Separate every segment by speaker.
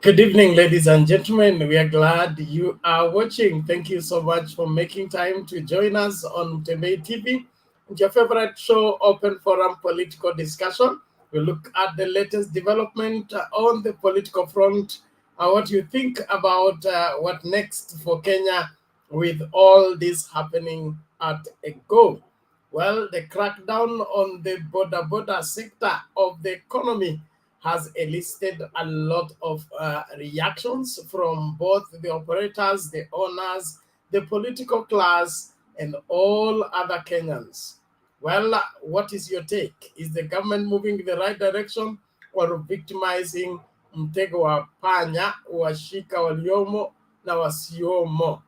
Speaker 1: Good evening, ladies and gentlemen. We are glad you are watching. Thank you so much for making time to join us on Mtembei TV. It's your favorite show, Open Forum Political Discussion. We look at the latest development on the political front, what you think about what next for Kenya with all this happening at a go. Well, the crackdown on the Bodaboda sector of the economy has elicited a lot of reactions from both the operators, the owners, the political class, and all other Kenyans. Well, what is your take? Is the government moving in the right direction or victimizing mtego wa panya, washika waliomo na wasiomo?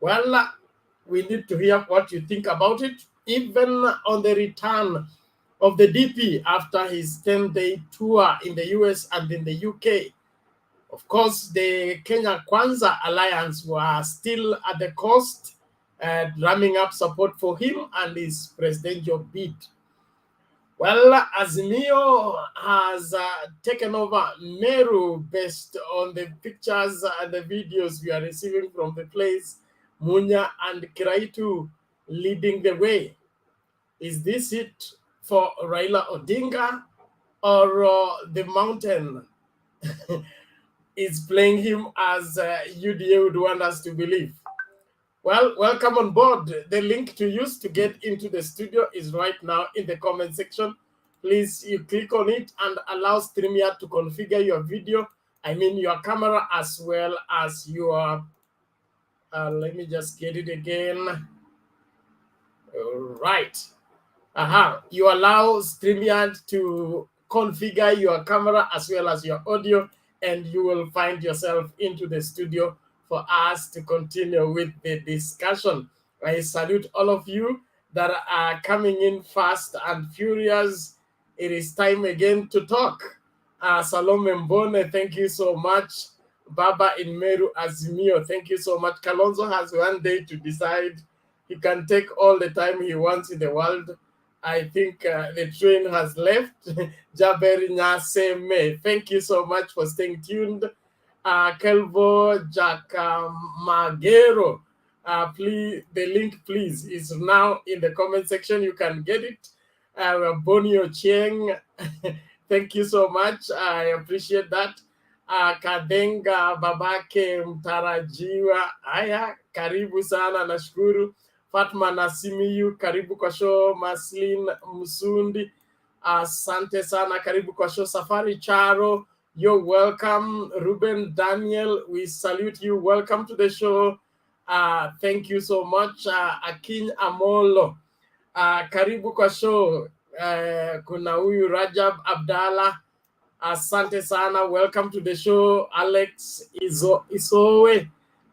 Speaker 1: Well, we need to hear what you think about it, even on the return of the DP after his 10-day tour in the US and in the UK. Of course, the Kenya Kwanza Alliance were still at the coast, drumming up support for him and his presidential bid. Well, Azimio has taken over Meru based on the pictures and the videos we are receiving from the place. Munya and Kiraitu leading the way. Is this it for Raila Odinga, or the mountain is playing him as UDA would want us to believe? Well, welcome on board. The link to use to get into the studio is right now in the comment section. Please, you click on it and allow StreamYard to configure your video. I mean your camera as well as your, let me just get it again. Right. You allow StreamYard to configure your camera as well as your audio, and you will find yourself into the studio for us to continue with the discussion. I salute all of you that are coming in fast and furious. It is time again to talk. Salome Mbone, thank you so much. Baba in Meru Azimio, thank you so much. Kalonzo has one day to decide. He can take all the time he wants in the world. I think the train has left. Jaberi Nyaseme, thank you so much for staying tuned. Kelvo Jakamagero, please, the link please is now in the comment section. You can get it. Bonio Cheng, thank you so much. I appreciate that. Kadenga Babake Mtarajiwa, aya, karibu sana, nashukuru. Fatma Nasimiyu, karibu kwa show. Maslin Musundi, asante sana, karibu kwa show. Safari Charo, you're welcome. Ruben Daniel, we salute you. Welcome to the show. Thank you so much. Akin Amolo, karibu kwa show. Kuna huyu Rajab Abdallah, asante sana. Welcome to the show. Alex Isowe,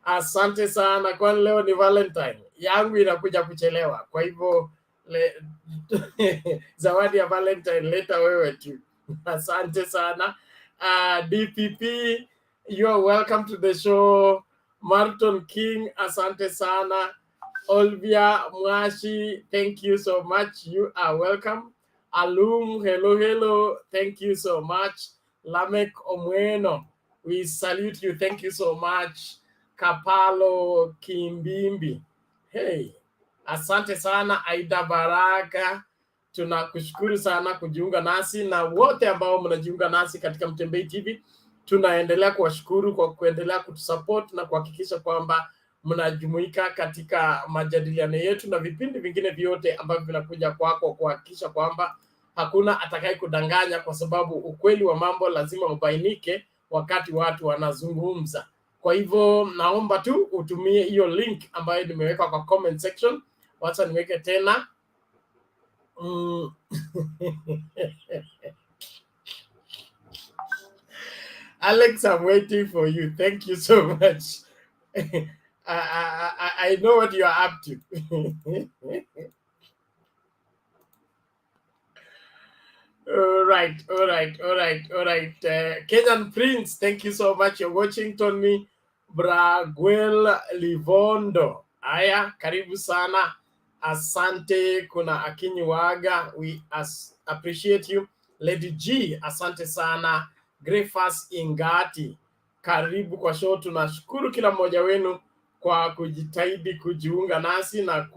Speaker 1: asante sana. Kwani leo ni Valentine yangu inakuja kuchelewa, kwa hivyo zawadi ya Valentine leta wewe tu. Asante sana. DPP, you are welcome to the show. Martin King, asante sana. Olvia Mwashi, thank you so much. You are welcome. Alum, hello, thank you so much. Lamek Omweno, we salute you. Thank you so much. Kapalo Kimbimbi, hey, asante sana. Aida Baraka, tunakushukuru sana kujiunga nasi, na wote ambao mnajiunga nasi katika Mtembei TV. Tunaendelea kuwashukuru kwa kuendelea kutusupport na kuhakikisha kwamba mnajumuika katika majadiliano yetu na vipindi vingine vyote ambavyo vinakuja kwako, kuhakikisha kwamba hakuna atakaye kudanganya, kwa sababu ukweli wa mambo lazima ubainike wakati watu wanazungumza. Kwa hivyo naomba tu utumie hiyo link ambayo nimeweka kwa comment section. Wacha niweke tena. Alex, I'm waiting for you. Thank you so much. I know what you are up to. All right. Kenyan Prince, thank you so much. You're watching. Tony Braguel Livondo, aya, karibu sana. Asante. Kuna Akinywaga, we appreciate you. Lady G, asante sana. Grefas Ingati, karibu kwa show. Tunashukuru kila mmoja wenu kwa kujitahidi kujiunga nasi na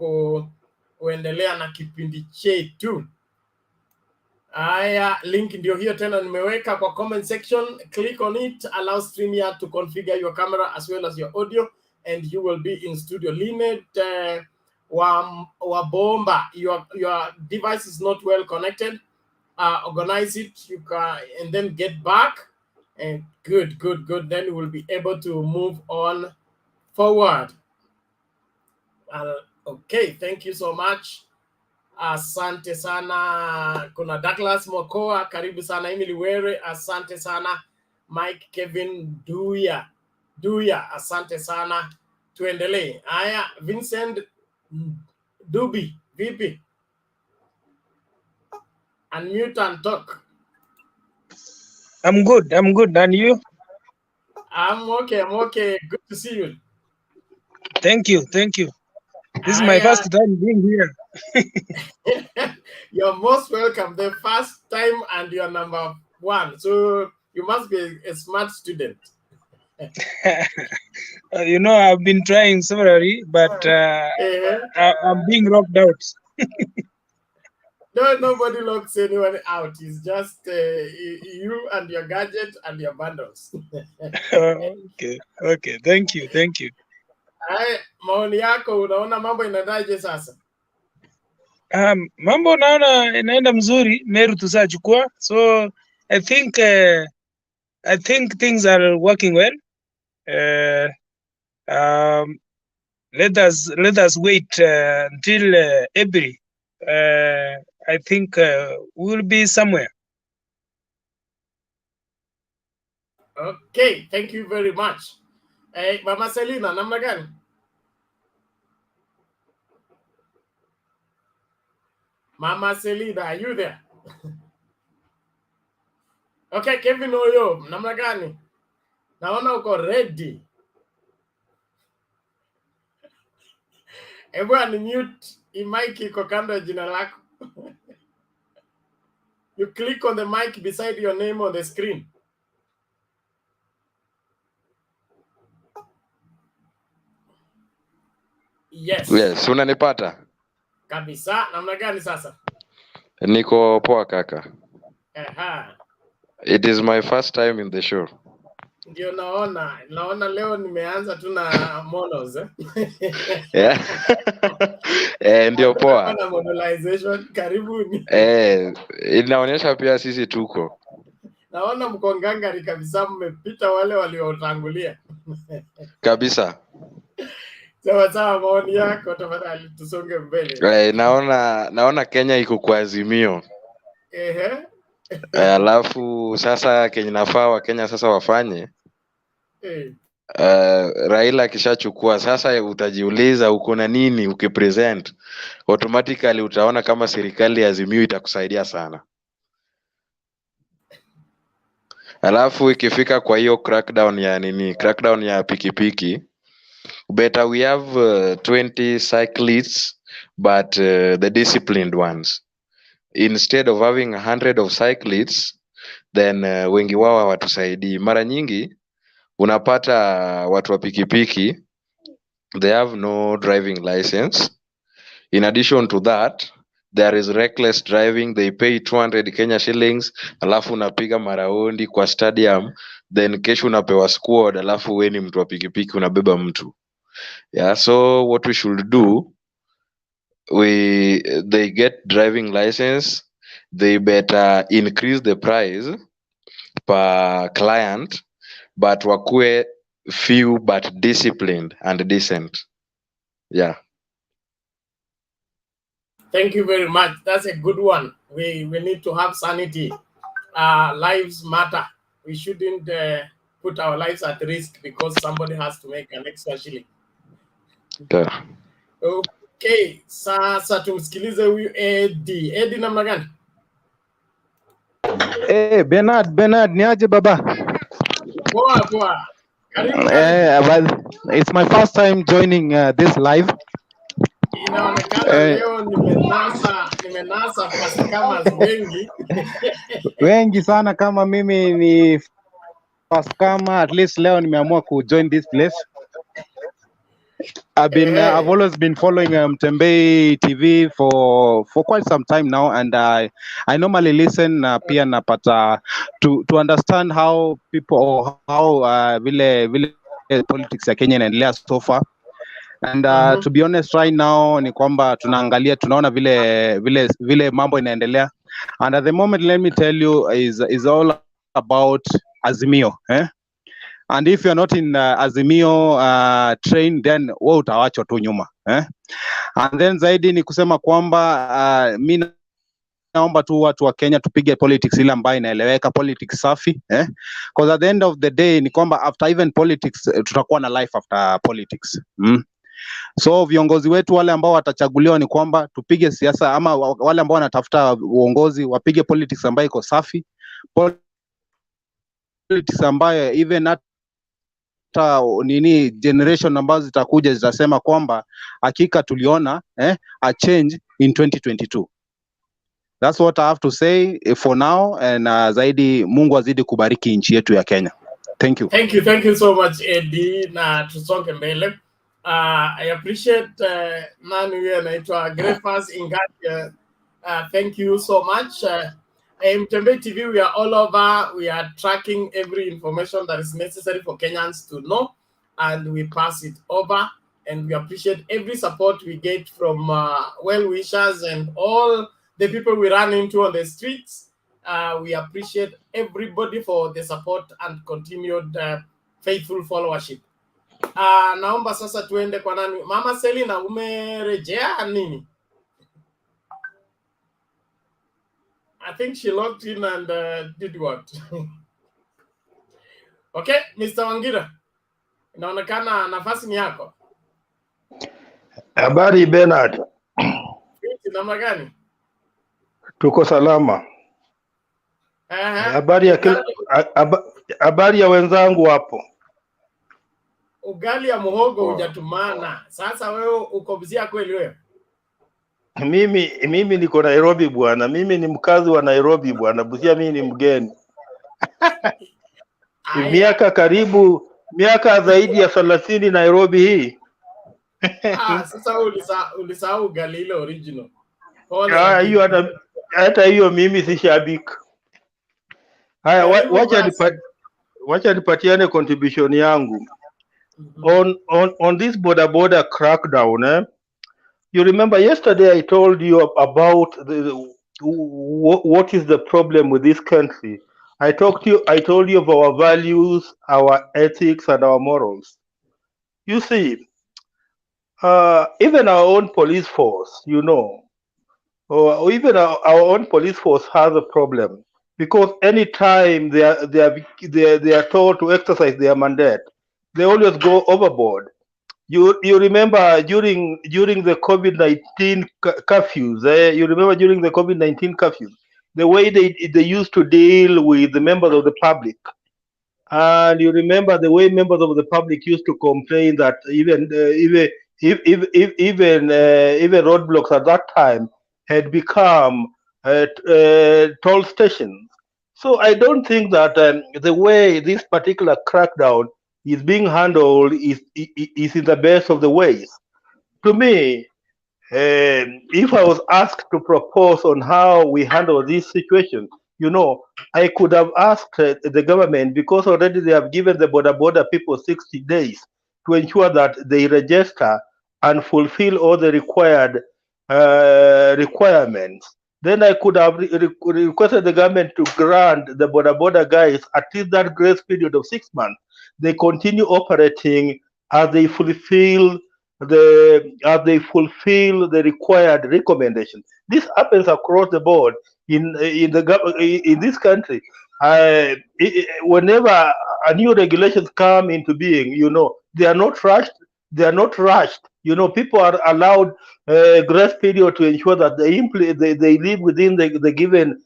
Speaker 1: kuendelea na kipindi chetu. Haya, link ndio hiyo tena nimeweka kwa comment section. Click on it, allow StreamYard to configure your camera as well as your audio, and you will be in studio. Limit Wabomba, your device is not well connected. Organize it, you can, and then get back. And good. Then you will be able to move on forward. Okay, thank you so much. Asante sana. Kuna Douglas Mokoa, karibu sana. Emily Were, asante sana. Mike Kevin Duya, asante sana. Tuendelee. Haya, Vincent Dubi, vipi? Unmute and talk.
Speaker 2: I'm good. And you?
Speaker 1: I'm okay. Good to see you.
Speaker 2: Thank you. This is my first time being here.
Speaker 1: You're most welcome. The first time and you're number one. So you must be a smart student.
Speaker 2: I've been trying severally, but I'm being locked out.
Speaker 1: No, nobody locks anyone out. It's just you and your gadget and your bundles.
Speaker 2: Okay. Thank you.
Speaker 1: Hai, maoni yako, unaona mambo inaendaje sasa?
Speaker 2: Mambo naona inaenda mzuri. Meru tusachukua. So I think things are working well. Let us wait until April. I think we'll be somewhere.
Speaker 1: Okay, thank you very much. Mama Selina, namna gani? Mama Selina, are you there? Okay, Kevin Oyo, namna gani? Naona uko ready. Ebu unmute mic iko kando ya jina lako. You click on the mic beside your name on the screen. Yes,
Speaker 3: unanipata?
Speaker 1: Kabisa, namna gani sasa?
Speaker 3: Niko poa kaka.
Speaker 1: Aha.
Speaker 3: It is my first time in the show.
Speaker 1: Ndio naona leo nimeanza tu na monos.
Speaker 3: Ndio poa.
Speaker 1: Na monolization, karibuni.
Speaker 3: Inaonyesha pia sisi tuko.
Speaker 1: Naona mko ngangari kabisa, mmepita wale waliotangulia.
Speaker 3: Kabisa.
Speaker 1: Sawa, maoni yako tafadhali, tusonge mbele.
Speaker 3: Naona Kenya iko kwa Azimio. Alafu sasa Kenya nafaa wa Kenya sasa wafanye. Raila akishachukua sasa, utajiuliza uko na nini ukipresent, automatically utaona kama serikali ya Azimio itakusaidia sana. Alafu ikifika kwa hiyo crackdown ya pikipiki, better we have 20 cyclists, but the disciplined ones, instead of having 100 of cyclists, then wengi wao hawatusaidii. Mara nyingi unapata watu wa pikipiki, they have no driving license. In addition to that, there is reckless driving. They pay 200 Kenya shillings, alafu unapiga maraundi kwa stadium, then kesho unapewa squad, alafu wewe ni mtu wa pikipiki unabeba mtu. Yeah, so what we should do, they get driving license, they better increase the price per client, but wakue few but disciplined and decent. Yeah.
Speaker 1: Thank you very much. That's a good one. We need to have sanity. Lives matter. We shouldn't put our lives at risk because somebody has to make an extra shilling.
Speaker 3: Yeah.
Speaker 1: Okay, sasa tumsikilize huyu Eddie. Eddie namna gani?
Speaker 4: Bernard, ni aje baba?
Speaker 1: Poa.
Speaker 4: Well, it's my first time joining this live.
Speaker 1: Inaonekana leo nimenasa fast kama wengi.
Speaker 4: Wengi sana kama mimi first comer. At least leo nimeamua ku join this place. I've always been following Mtembei TV for quite some time now, and I normally listen pia napata to understand how people or how vile politics ya Kenya inaendelea so far. And to be honest right now ni kwamba tunaona vile mambo inaendelea, and at the moment let me tell you is all about Azimio, and if you're not in Azimio train, then wewe utawachwa tu nyuma, and then zaidi ni kusema kwamba mimi naomba tu watu wa Kenya tupige politics ile ambayo inaeleweka, politics safi, because at the end of the day ni kwamba after even politics tutakuwa na life after politics. So viongozi wetu wale ambao watachaguliwa ni kwamba tupige siasa, ama wale ambao wanatafuta uongozi wapige politics ambayo iko safi, politics ambayo even hata generation ambazo zitakuja zitasema kwamba hakika tuliona a change in 2022. That's what I have to say for now, and zaidi Mungu azidi kubariki nchi yetu ya Kenya. Thank you.
Speaker 1: Thank you so much Eddie, na tusonge mbele. I appreciate nani huyu anaitwa Grefas Ingati. Thank you so much. Mtembei TV, we are all over. We are tracking every information that is necessary for Kenyans to know, and we pass it over. And we appreciate every support we get from well-wishers and all the people we run into on the streets. We appreciate everybody for the support and continued faithful followership. Naomba sasa tuende kwa nani? Mama Selina, umerejea nini? I think she logged in and did what? Okay, Mr. Wangira, inaonekana nafasi ni yako.
Speaker 5: Habari Bernard.
Speaker 1: Namna gani?
Speaker 5: Tuko salama. Habari ya wenzangu hapo.
Speaker 1: Ugali ya muhogo hujatumana. Sasa wewe uko bizia kweli wewe?
Speaker 5: Mimi niko Nairobi bwana. Mimi ni mkazi wa Nairobi bwana. Busia mimi ni mgeni. miaka zaidi ya 30 Nairobi hii.
Speaker 1: Sasa ulisahau ugali ile original.
Speaker 5: Hiyo hata hiyo mimi si shabiki. Haya, wacha nipatiane contribution yangu. On this Bodaboda crackdown, you remember yesterday I told you about what is the problem with this country. I told you of our values, our ethics, and our morals. You see, even our own police force, or even our own police force has a problem, because anytime they are told to exercise their mandate, they always go overboard. You remember during the COVID-19 curfews, you remember during the COVID-19 curfews, the way they used to deal with the members of the public. And you remember the way members of the public used to complain that even roadblocks at that time had become toll stations. So I don't think that the way this particular crackdown is being handled is in the best of the ways. To me, if I was asked to propose on how we handle this situation, I could have asked the government, because already they have given the Bodaboda people 60 days to ensure that they register and fulfill all the required requirements. Then I could have requested the government to grant the Bodaboda guys at least that grace period of 6 months. They continue operating as they fulfill the required recommendation. This happens across the board in this country. Whenever a new regulations come into being, they are not rushed. People are allowed grace period to ensure that they live within the given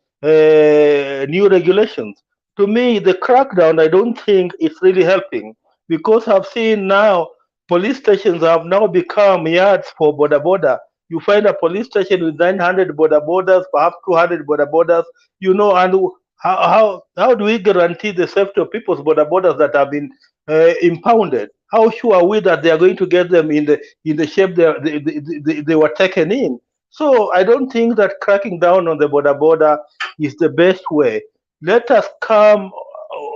Speaker 5: new regulations. To me, the crackdown, I don't think it's really helping, because I've seen now police stations have now become yards for Bodaboda. You find a police station with 900 Bodabodas, perhaps 200 Bodabodas, How do we guarantee the safety of people's bodabodas that have been impounded? How sure are we that they are going to get them in the shape they were taken in? So I don't think that cracking down on the bodaboda is the best way. Let us come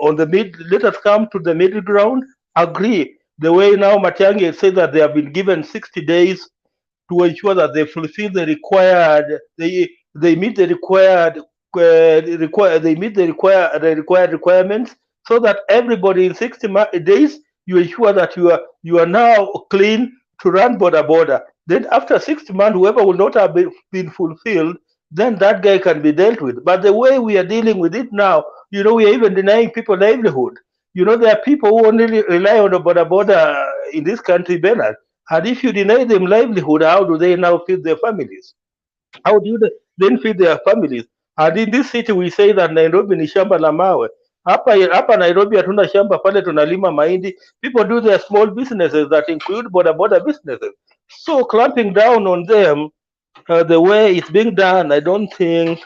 Speaker 5: Let us come to the middle ground. Agree the way now Matiang'i says that they have been given 60 days to ensure that they fulfill the required they meet the required requirements, so that everybody in 60 days you ensure that you are now clean to run bodaboda. Then after 60 months, whoever will not have been fulfilled, then that guy can be dealt with. But the way we are dealing with it now, we are even denying people livelihood. There are people who only rely on the bodaboda in this country, Bernard. And if you deny them livelihood, how do they now feed their families? How do you then feed their families? And in this city we say that Nairobi ni shamba la mawe. Hapa Nairobi hatuna shamba, pale tunalima mahindi. People do their small businesses that include boda businesses. So clamping down on them, the way it's being done, I don't think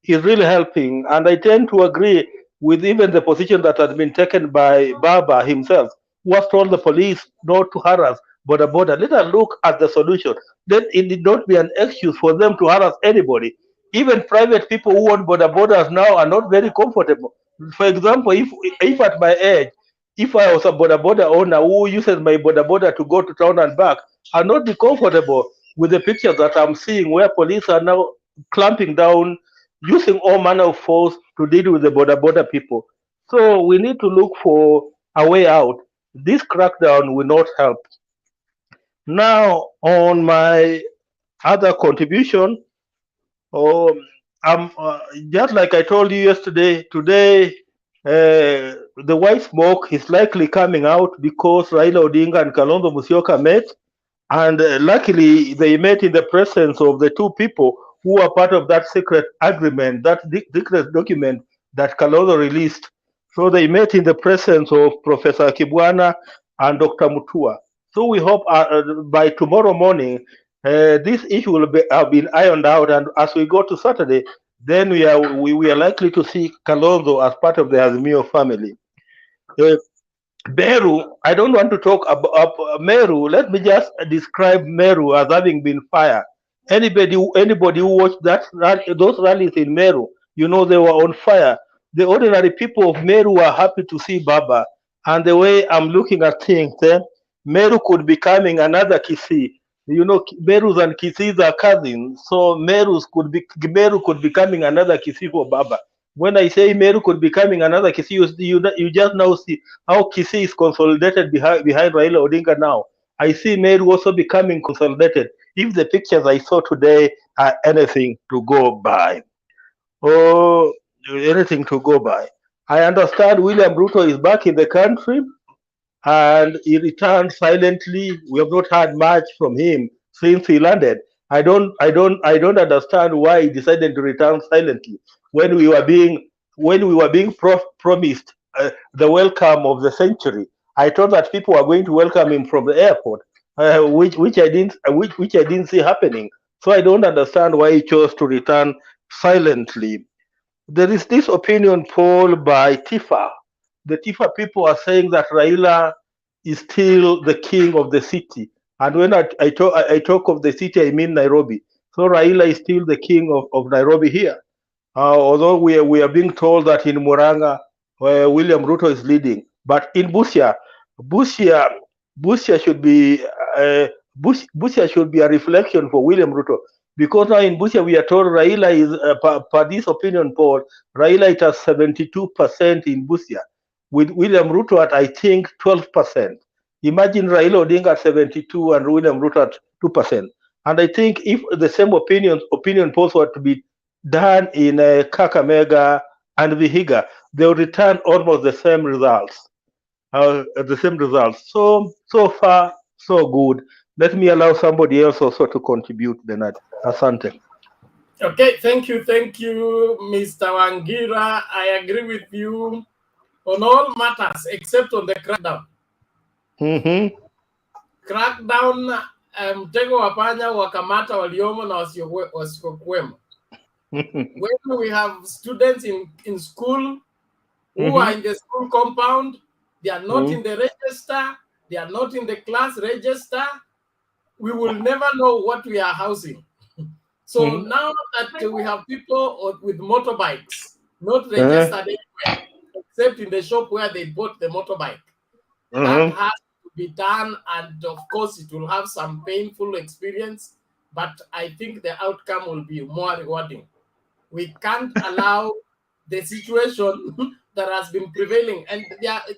Speaker 5: is really helping. And I tend to agree with even the position that has been taken by Baba himself, who has told the police not to harass boda. Let us look at the solution. Let it did not be an excuse for them to harass anybody. Even private people who own bodabodas now are not very comfortable. For example, if at my age, if I was a bodaboda owner who uses my bodaboda to go to town and back, I'll not be comfortable with the pictures that I'm seeing where police are now clamping down, using all manner of force to deal with the boda people. So we need to look for a way out. This crackdown will not help. Now, on my other contribution, I'm just like I told you yesterday. Today, the white smoke is likely coming out because Raila Odinga and Kalonzo Musyoka met, and luckily they met in the presence of the two people who are part of that secret agreement, that secret document that Kalonzo released. So they met in the presence of Professor Kibwana and Dr. Mutua. So we hope by tomorrow morning this issue will have been ironed out, and as we go to Saturday, then we are likely to see Kalonzo as part of the Azimio family. Meru, I don't want to talk about Meru. Let me just describe Meru as having been fire. Anybody who watched those rallies in Meru, they were on fire. The ordinary people of Meru were happy to see Baba. And the way I'm looking at things, Meru could be becoming another Kisii. Merus and Kisiis are cousins, so Meru could be becoming another Kisii for Baba. When I say Meru could be becoming another Kisii, you just now see how Kisii is consolidated behind Raila Odinga now. I see Meru also becoming consolidated, if the pictures I saw today are anything to go by. Oh, anything to go by. I understand William Ruto is back in the country, and he returned silently. We have not heard much from him since he landed. I don't understand why he decided to return silently when we were being promised the welcome of the century. I thought that people were going to welcome him from the airport, which I didn't see happening. So I don't understand why he chose to return silently. There is this opinion poll by Tifa. The Tifa people are saying that Raila is still the king of the city. And when I talk of the city, I mean Nairobi. So Raila is still the king of Nairobi here. Although we are being told that in Muranga, William Ruto is leading. But in Busia should be Busia should be a reflection for William Ruto. Because now in Busia we are told Raila is, per this opinion poll, Raila is at 72% in Busia, with William Ruto at, I think, 12%. Imagine Raila Odinga at 72 and William Ruto at 2%. And I think if the same opinion polls were to be done in Kakamega and Vihiga, they will return almost the same results. So far, so good. Let me allow somebody else also to contribute, Bernard. Asante.
Speaker 1: Okay, thank you, Mr. Wangira. I agree with you on all matters except on the crackdown. Crackdown, mtego wapanya wakamata waliomo na wasiokuwemo. When we have students in school who are in the school compound, they are not in the register, they are not in the class register, we will never know what we are housing. So now that we have people with motorbikes, not registered anywhere, except in the shop where they bought the motorbike, that has to be done, and of course it will have some painful experience, but I think the outcome will be more rewarding. We can't allow the situation that has been prevailing, and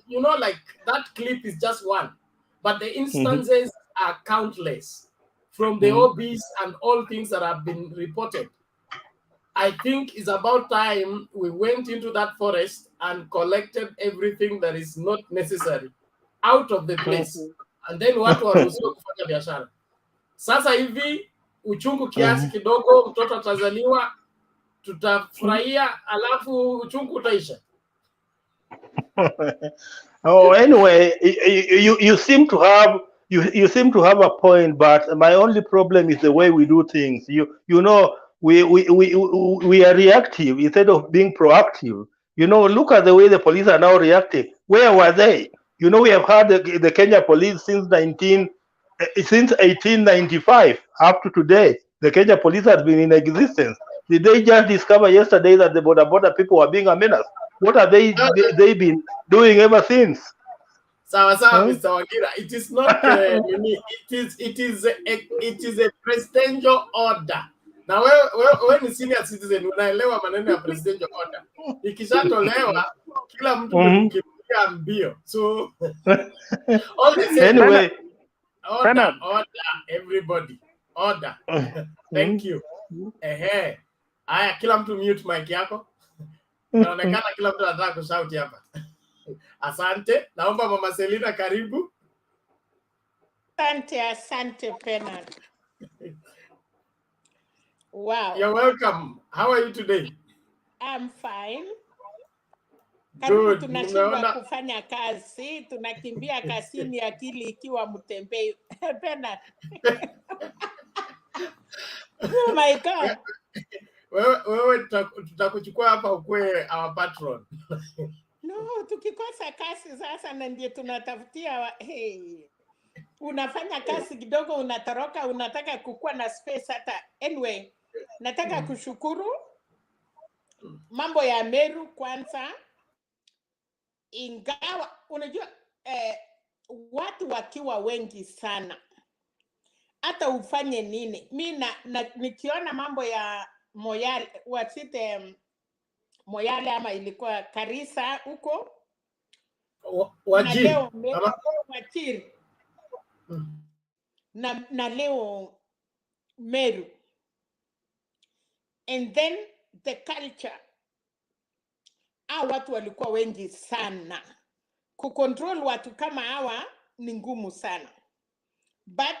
Speaker 1: you know, like that clip is just one, but the instances are countless from the OBs and all things that have been reported. I think it's about time we went into that forest and collected everything that is not necessary out of the place, and then watu waruhusiwe kufanya biashara. Sasa hivi uchungu kiasi kidogo, mtoto atazaliwa, tutafurahia, alafu uchungu utaisha.
Speaker 5: Oh, anyway, you seem to have you seem to have a point, but my only problem is the way we do things. You know, we are reactive instead of being proactive. You know, look at the way the police are now reacting. Where were they? You know, we have had the Kenya police since 1895 up to today. The Kenya police has been in existence. Did they just discover yesterday that the Bodaboda people were being a menace? What have they been doing ever since?
Speaker 1: Sawa, Mr. Wagira, it is not unique. It is a presidential order. Now, when ni senior citizen, unaelewa maneno ya presidential order. Ikishatolewa, kila mtu mkimbia mbio. So all the same.
Speaker 5: Anyway,
Speaker 1: order, everybody. Order. Thank you. Aya, kila mtu mute mic yako. Naonekana kila mtu anataka kushout hapa. Asante. Naomba Mama Selina, karibu.
Speaker 6: Asante Penal. Wow.
Speaker 1: You're welcome. How are you today?
Speaker 6: I'm fine.
Speaker 1: Good.
Speaker 6: Tunashindwa kufanya kazi, tunakimbia kazini akili ikiwa mtembei. Penal. Oh my God.
Speaker 1: Wewe tutakuchukua hapa ukue our patron.
Speaker 6: No, tukikosa kazi sasa na ndio tunatafutia unafanya kazi kidogo unatoroka, unataka kukua na space hata. Anyway, nataka kushukuru mambo ya Meru kwanza, ingawa unajua watu wakiwa wengi sana hata ufanye nini. Mimi nikiona mambo ya Moyale wasite Moyale ama ilikuwa Karisa huko
Speaker 1: Wajiri
Speaker 6: na leo Meru, and then the culture, watu walikuwa wengi sana. Kucontrol watu kama hawa ni ngumu sana, but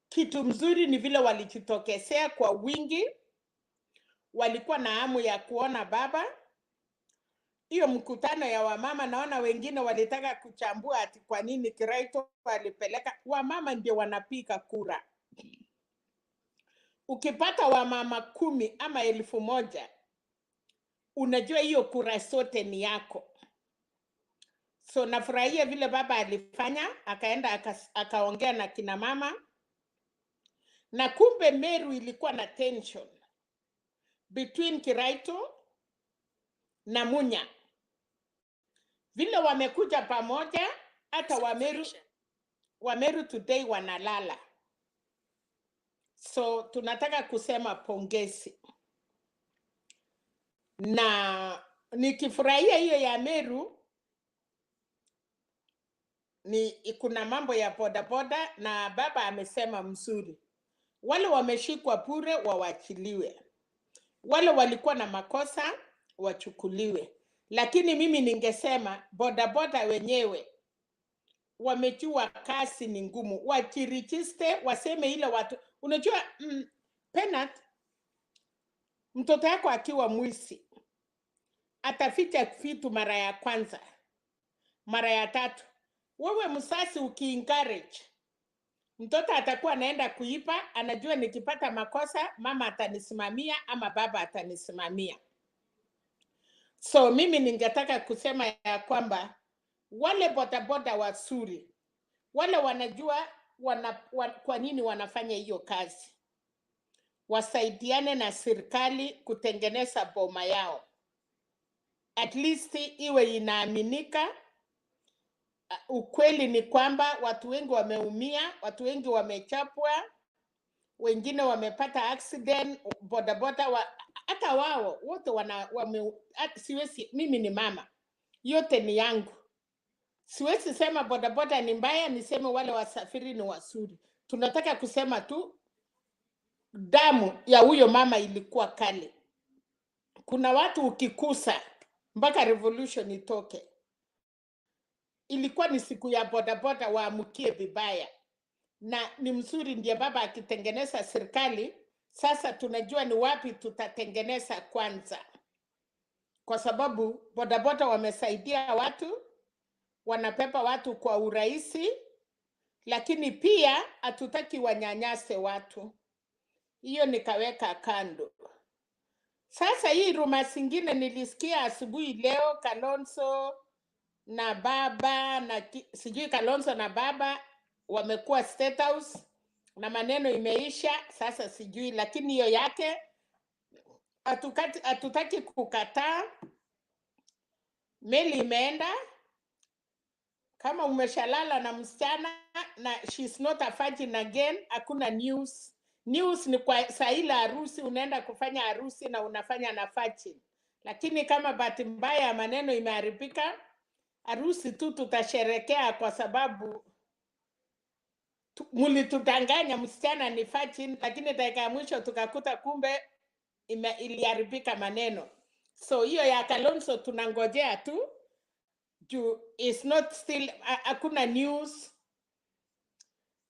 Speaker 6: kitu mzuri ni vile walijitokezea kwa wingi, walikuwa na hamu ya kuona baba. Hiyo mkutano ya wamama, naona wengine walitaka kuchambua ati kwa nini Kiraito walipeleka wamama ndio wanapika kura. Ukipata wamama 10 ama 1000, unajua hiyo kura sote ni yako. So nafurahia vile baba alifanya, akaenda akaongea na kina mama, na kumbe Meru ilikuwa na tension between Kiraito na Munya. Vile wamekuja pamoja, hata Wameru today wanalala. So tunataka kusema pongezi. Na nikifurahia hiyo ya Meru, kuna mambo ya bodaboda, na baba amesema mzuri. Wale wameshikwa bure wawachiliwe. Wale walikuwa na makosa wachukuliwe. Lakini mimi ningesema bodaboda wenyewe wamejua kazi ni ngumu. Wajiregister, waseme ile watu. Unajua Penat, mtoto yako akiwa mwizi ataficha vitu mara ya kwanza, mara ya tatu. Wewe msasi ukiencourage Mtoto atakuwa anaenda kuipa, anajua nikipata makosa mama atanisimamia ama baba atanisimamia. So mimi ningetaka kusema ya kwamba wale bodaboda wazuri, wale wanajua kwa nini wanafanya hiyo kazi, wasaidiane na serikali kutengeneza boma yao. At least iwe inaaminika. Ukweli ni kwamba watu wengi wameumia, watu wengi wamechapwa, wengine wamepata accident, bodaboda hata wao wote siwezi, mimi ni mama, yote ni yangu. Siwezi sema bodaboda ni mbaya, niseme wale wasafiri ni wazuri. Tunataka kusema tu damu ya huyo mama ilikuwa kali. Kuna watu ukikusa mpaka revolution itoke. Ilikuwa ni siku ya bodaboda waamukie vibaya. Na ni mzuri ndiye baba akitengeneza serikali. Sasa tunajua ni wapi tutatengeneza kwanza. Kwa sababu bodaboda wamesaidia watu, wanapepa watu kwa urahisi, lakini pia hatutaki wanyanyase watu. Hiyo nikaweka kando. Sasa hii ruma zingine nilisikia asubuhi leo, Kalonzo na baba na sijui Kalonzo na baba wamekuwa State House na maneno imeisha. Sasa sijui, lakini hiyo yake hatutaki kukataa. Meli imeenda. Kama umeshalala na msichana na she's not a virgin again, hakuna news. News ni kwa saa ile harusi, unaenda kufanya harusi na unafanya na virgin. Lakini kama bahati mbaya maneno imeharibika, harusi tu tutasherekea kwa sababu mlitudanganya msichana ni virgin, lakini dakika ya mwisho tukakuta kumbe iliharibika maneno. So hiyo ya Kalonzo tunangojea tu. Is not still, hakuna news.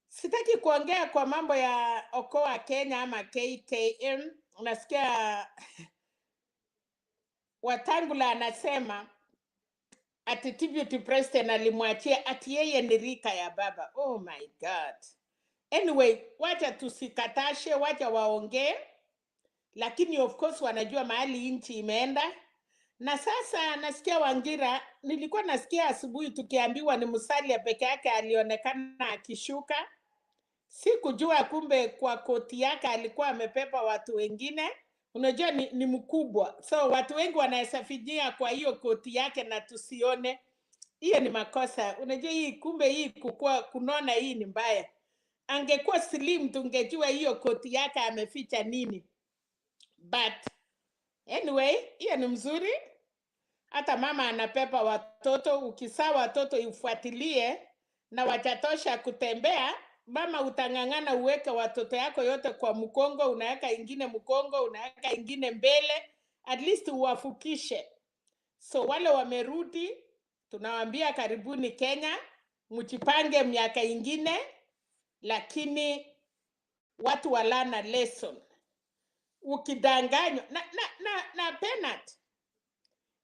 Speaker 6: Sitaki kuongea kwa mambo ya Okoa Kenya ama KKM. Unasikia Wetangula anasema ati deputy president alimwachia ati yeye ni rika ya baba. Oh my God. Anyway, wacha tusikatashe, wacha waongee. Lakini of course wanajua mahali nchi imeenda. Na sasa nasikia Wangira, nilikuwa nasikia asubuhi tukiambiwa ni Musalia peke yake alionekana akishuka. Sikujua kumbe kwa koti yake alikuwa amepepa watu wengine. Unajua ni mkubwa. So watu wengi wanasafijia kwa hiyo koti yake na tusione. Hiyo ni makosa. Unajua hii kumbe hii kunona hii ni mbaya. Angekuwa slim tungejua hiyo koti yake ameficha nini. But anyway, hiyo ni mzuri. Hata mama anapepa watoto, ukizaa watoto ifuatilie na wachatosha kutembea, mama utangangana uweke watoto yako yote kwa mkongo, unaweka ingine mkongo, unaweka ingine mbele, at least uwafukishe. So wale wamerudi, tunawaambia karibuni Kenya, mjipange miaka ingine, lakini watu walana lesson. Ukidanganywa na penalty.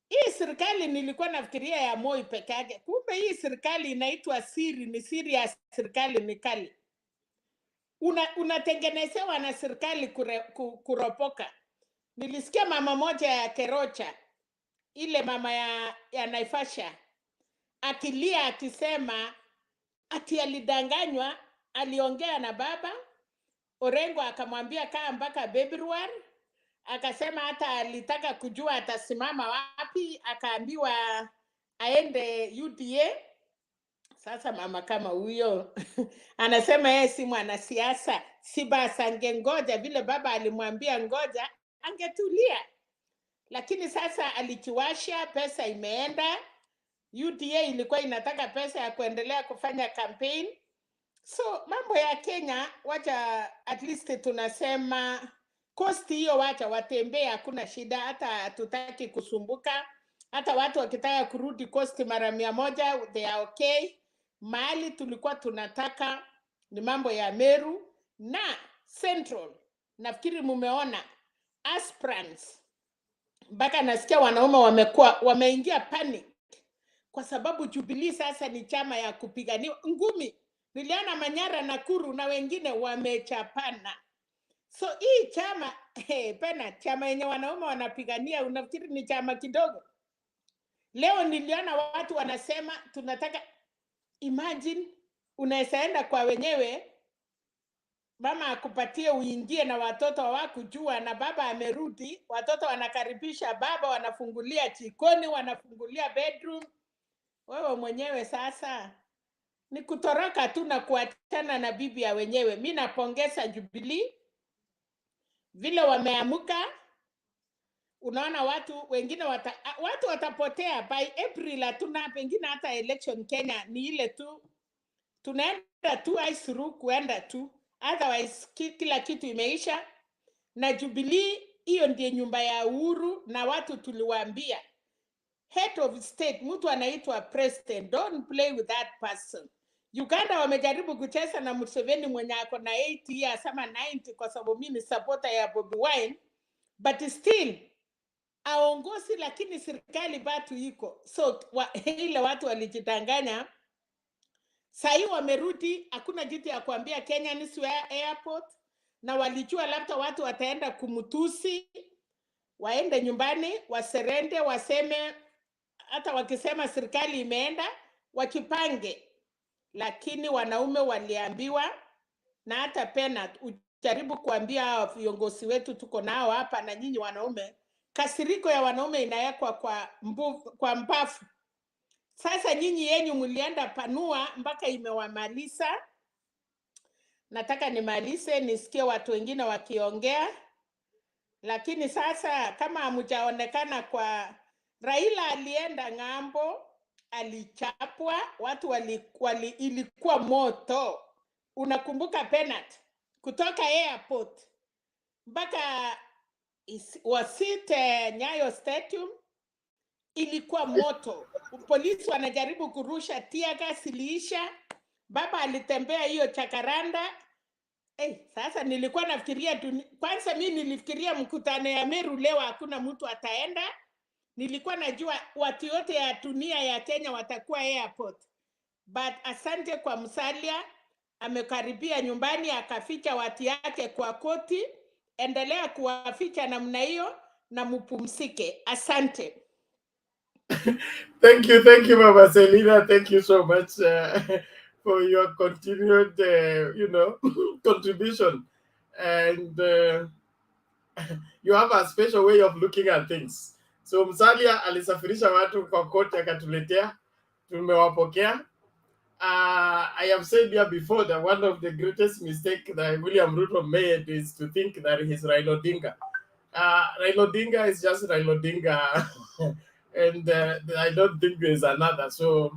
Speaker 6: Hii serikali nilikuwa nafikiria ya Moi peke yake. Kumbe hii serikali inaitwa siri, ni siri ya serikali ni kali. Unatengenezewa na serikali kuropoka. Nilisikia mama moja ya Kerocha, ile mama ya Naivasha, akilia akisema ati alidanganywa, aliongea na baba, Orengo akamwambia kaa mpaka Februari. Akasema hata alitaka kujua atasimama wapi, akaambiwa aende UDA. Sasa mama kama huyo anasema yeye si mwanasiasa, si basi angengoja vile baba alimwambia ngoja, angetulia. Lakini sasa alichiwasha, pesa imeenda. UDA ilikuwa inataka pesa ya kuendelea kufanya campaign. So mambo ya Kenya, wacha at least tunasema kosti hiyo wacha watembee, hakuna shida, hata hatutaki kusumbuka. Hata watu wakitaka kurudi kosti mara 100, they are okay. Mahali tulikuwa tunataka ni mambo ya Meru na Central. Nafikiri mumeona aspirants. Mpaka nasikia wanaume wameingia panic. Kwa sababu Jubilee sasa ni chama ya kupiganiwa ngumi. niliona Manyara, Nakuru na wengine wamechapana. So hii chama pena chama yenye wanaume wanapigania, unafikiri ni chama kidogo? Leo niliona watu wanasema tunataka, imagine unaweza enda kwa wenyewe, mama akupatie uingie na watoto hawakujua, na baba amerudi, watoto wanakaribisha baba, wanafungulia jikoni, wanafungulia bedroom. Wewe mwenyewe sasa ni kutoroka tu na kuachana na bibi ya wenyewe. Mimi napongeza Jubilee vile wameamuka. Unaona watu wengine watu watapotea by April. Hatuna pengine hata election Kenya, ni ile tu tunaenda tu through kuenda tu, otherwise kila kitu imeisha. Na Jubilee hiyo ndiye nyumba ya uhuru, na watu tuliwaambia head of state, mtu anaitwa president, don't play with that person. Uganda wamejaribu kucheza na Museveni mwenye ako na 80 years ama 90, kwa sababu mimi ni supporter ya Bobi Wine, but still aongozi, lakini serikali bado iko. So ile watu walijidanganya. Sasa wamerudi, hakuna kitu ya kuambia Kenya ni airport, na walijua labda watu wataenda kumtusi, waende nyumbani, waserende, waseme, hata wakisema serikali imeenda, wakipange. Lakini wanaume waliambiwa, na hata pena ujaribu kuambia viongozi wetu tuko nao hapa, na nyinyi wanaume, kasiriko ya wanaume inawekwa kwa mbafu. Sasa nyinyi yenyu mlienda panua mpaka imewamaliza. Nataka nimalize nisikie watu wengine wakiongea. Lakini sasa kama hamjaonekana kwa Raila, alienda ng'ambo, alichapwa, watu ilikuwa moto. Unakumbuka penalty kutoka airport mpaka wasite Nyayo Stadium, ilikuwa moto. Polisi wanajaribu kurusha tear gas, iliisha. Baba alitembea hiyo chakaranda. Sasa nilikuwa nafikiria kwanza, mimi nilifikiria mkutano ya Meru leo hakuna mtu ataenda. Nilikuwa najua watu yote ya dunia ya Kenya watakuwa airport. But asante kwa Musalia, amekaribia nyumbani akaficha watu yake kwa koti. Endelea kuwaficha namna hiyo na mupumzike. Asante.
Speaker 1: Thank you, Mama Selina. Thank you so much for your continued, contribution. And you have a special way of looking at things. So Musalia alisafirisha watu kwa koti akatuletea, tumewapokea. I have said here before that one of the greatest mistakes that William Ruto made is to think that he's Raila Odinga. Raila Odinga is just Raila Odinga. And I don't think there's another. So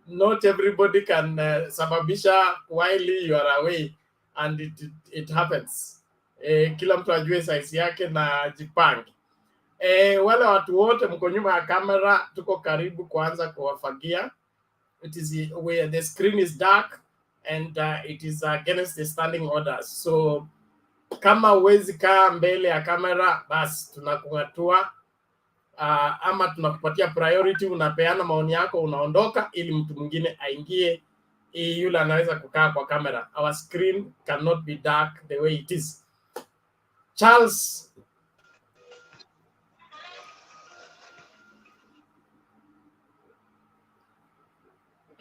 Speaker 1: not everybody can sababisha while you are away, and it happens. Kila mtu ajue size yake na jipange. Wale watu wote mko nyuma ya kamera, tuko karibu kuanza kuwafagia. It is where the screen is dark and it is against the standing orders. So kama uwezi kaa mbele ya kamera, basi tunakung'atua. Ama tunakupatia priority, unapeana maoni yako, unaondoka ili mtu mwingine aingie, yule anaweza kukaa kwa kamera. Our screen cannot be dark the way it is. Charles,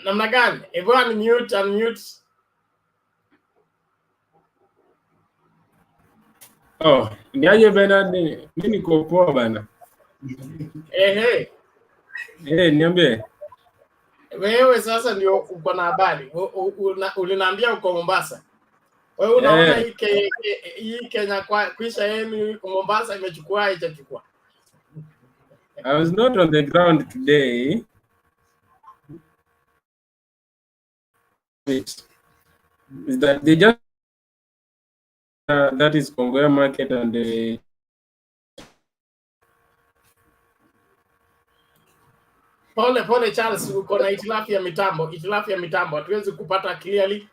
Speaker 1: namna gani? Everyone unmute.
Speaker 7: Oh, niaje Bernard, mimi niko poa bana. Niambie.
Speaker 1: Wewe sasa ndio uko na habari. Uliniambia uko Mombasa. Wewe unaona hii Kenya kuisha yenu Mombasa imechukua itachukua.
Speaker 7: I was not on the ground today. Is that they just that is Congo market and the
Speaker 1: Pole Charles, uko na itilafu ya mitambo. Hatuwezi kupata clearly.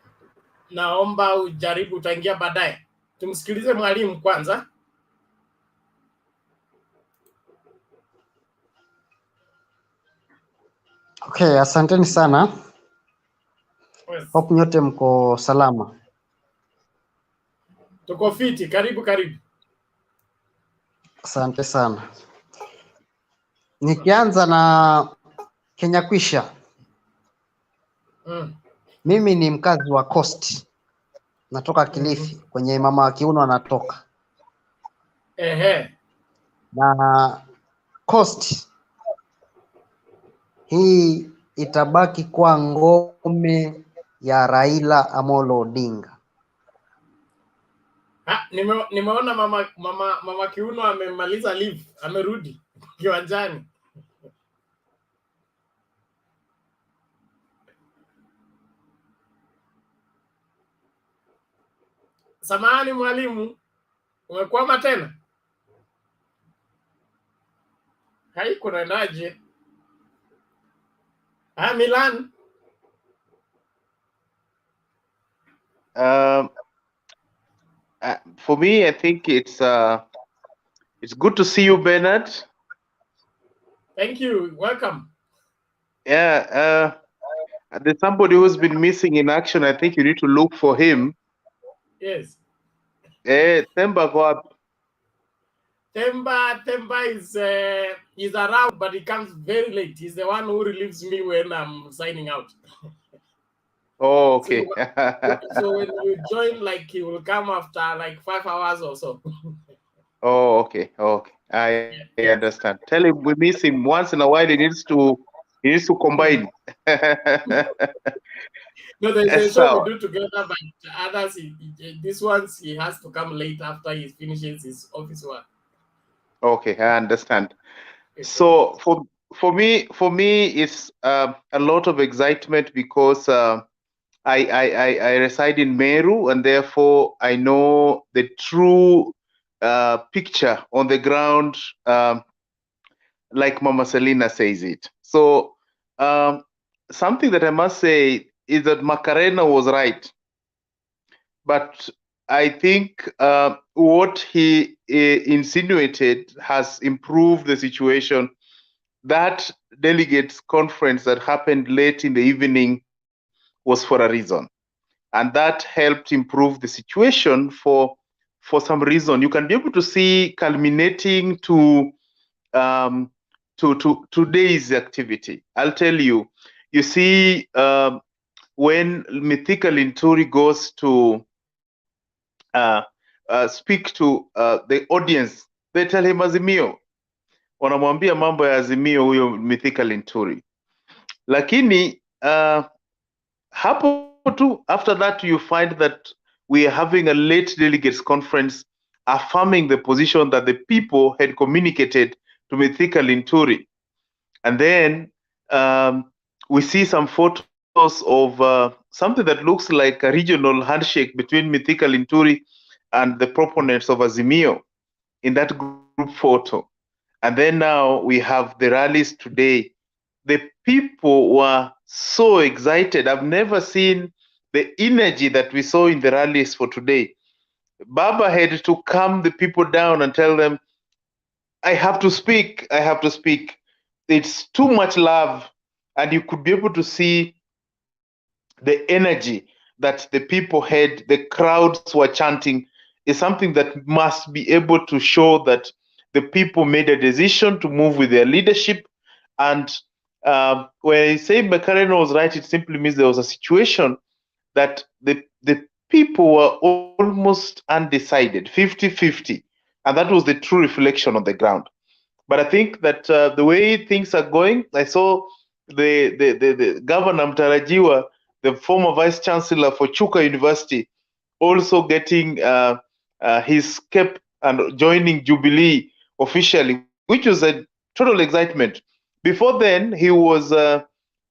Speaker 1: Naomba ujaribu, utaingia baadaye. Tumsikilize mwalimu kwanza.
Speaker 8: Okay, asanteni sana.
Speaker 1: Yes.
Speaker 8: Hope nyote mko salama.
Speaker 1: Tuko fiti, karibu.
Speaker 8: Asante sana. Nikianza na Kenya Kwisha. Mimi ni mkazi wa Coast. Natoka Kilifi, kwenye mama wa kiuno anatoka. Na Coast hii itabaki kwa ngome ya Raila Amolo Odinga.
Speaker 1: Nimeona mama kiuno amemaliza leave, amerudi kiwanjani. Samahani mwalimu, umekwama tena? Kunaendaje? Milan.
Speaker 9: For me, I think it's good to see you, Bernard.
Speaker 1: Thank you. Welcome.
Speaker 9: Yeah. There's somebody who's been missing in action. I think you need to look for him.
Speaker 1: Yes.
Speaker 9: Temba go up.
Speaker 1: Temba is around, but he comes very late. He's the one who relieves me when I'm signing out.
Speaker 9: Oh, okay.
Speaker 1: So when you join, like, he will come after like 5 hours or so.
Speaker 9: Oh, okay. I understand. Tell him we miss him once in a while. He needs to combine.
Speaker 1: No, there's a show we do together, but others, this ones he has to come late after he finishes his office work.
Speaker 9: Okay, I understand. So for me, it's a lot of excitement because I reside in Meru, and therefore I know the true picture on the ground, like Mama Selina says it. So something that I must say is that Macarena was right, but I think what he insinuated has improved the situation. That delegates conference that happened late in the evening was for a reason, and that helped improve the situation for some reason. You can be able to see culminating to today's activity. I'll tell you. You see, when Mythical Inturi goes to speak to the audience, they tell him Azimio. Wanamwambia mambo ya Azimio huyo Mythical Inturi. Lakini hapo tu, after that you find that we are having a late delegates conference affirming the position that the people had communicated to Mythical Inturi. And then we see some photos of something that looks like a regional handshake between Mythical Inturi and the proponents of Azimio in that group photo. And then now we have the rallies today. The people were so excited. I've never seen the energy that we saw in the rallies for today. Baba had to calm the people down and tell them, I have to speak. It's too much love. And you could be able to see the energy that the people had, the crowds were chanting, is something that must be able to show that the people made a decision to move with their leadership. And when I say Macarena was right, it simply means there was a situation that the people were almost undecided, 50-50. And that was the true reflection on the ground. But I think that the way things are going, I saw the Governor Mtarajiwa, the former Vice Chancellor for Chuka University, also getting his cap and joining Jubilee officially, which was a total excitement. Before then, he was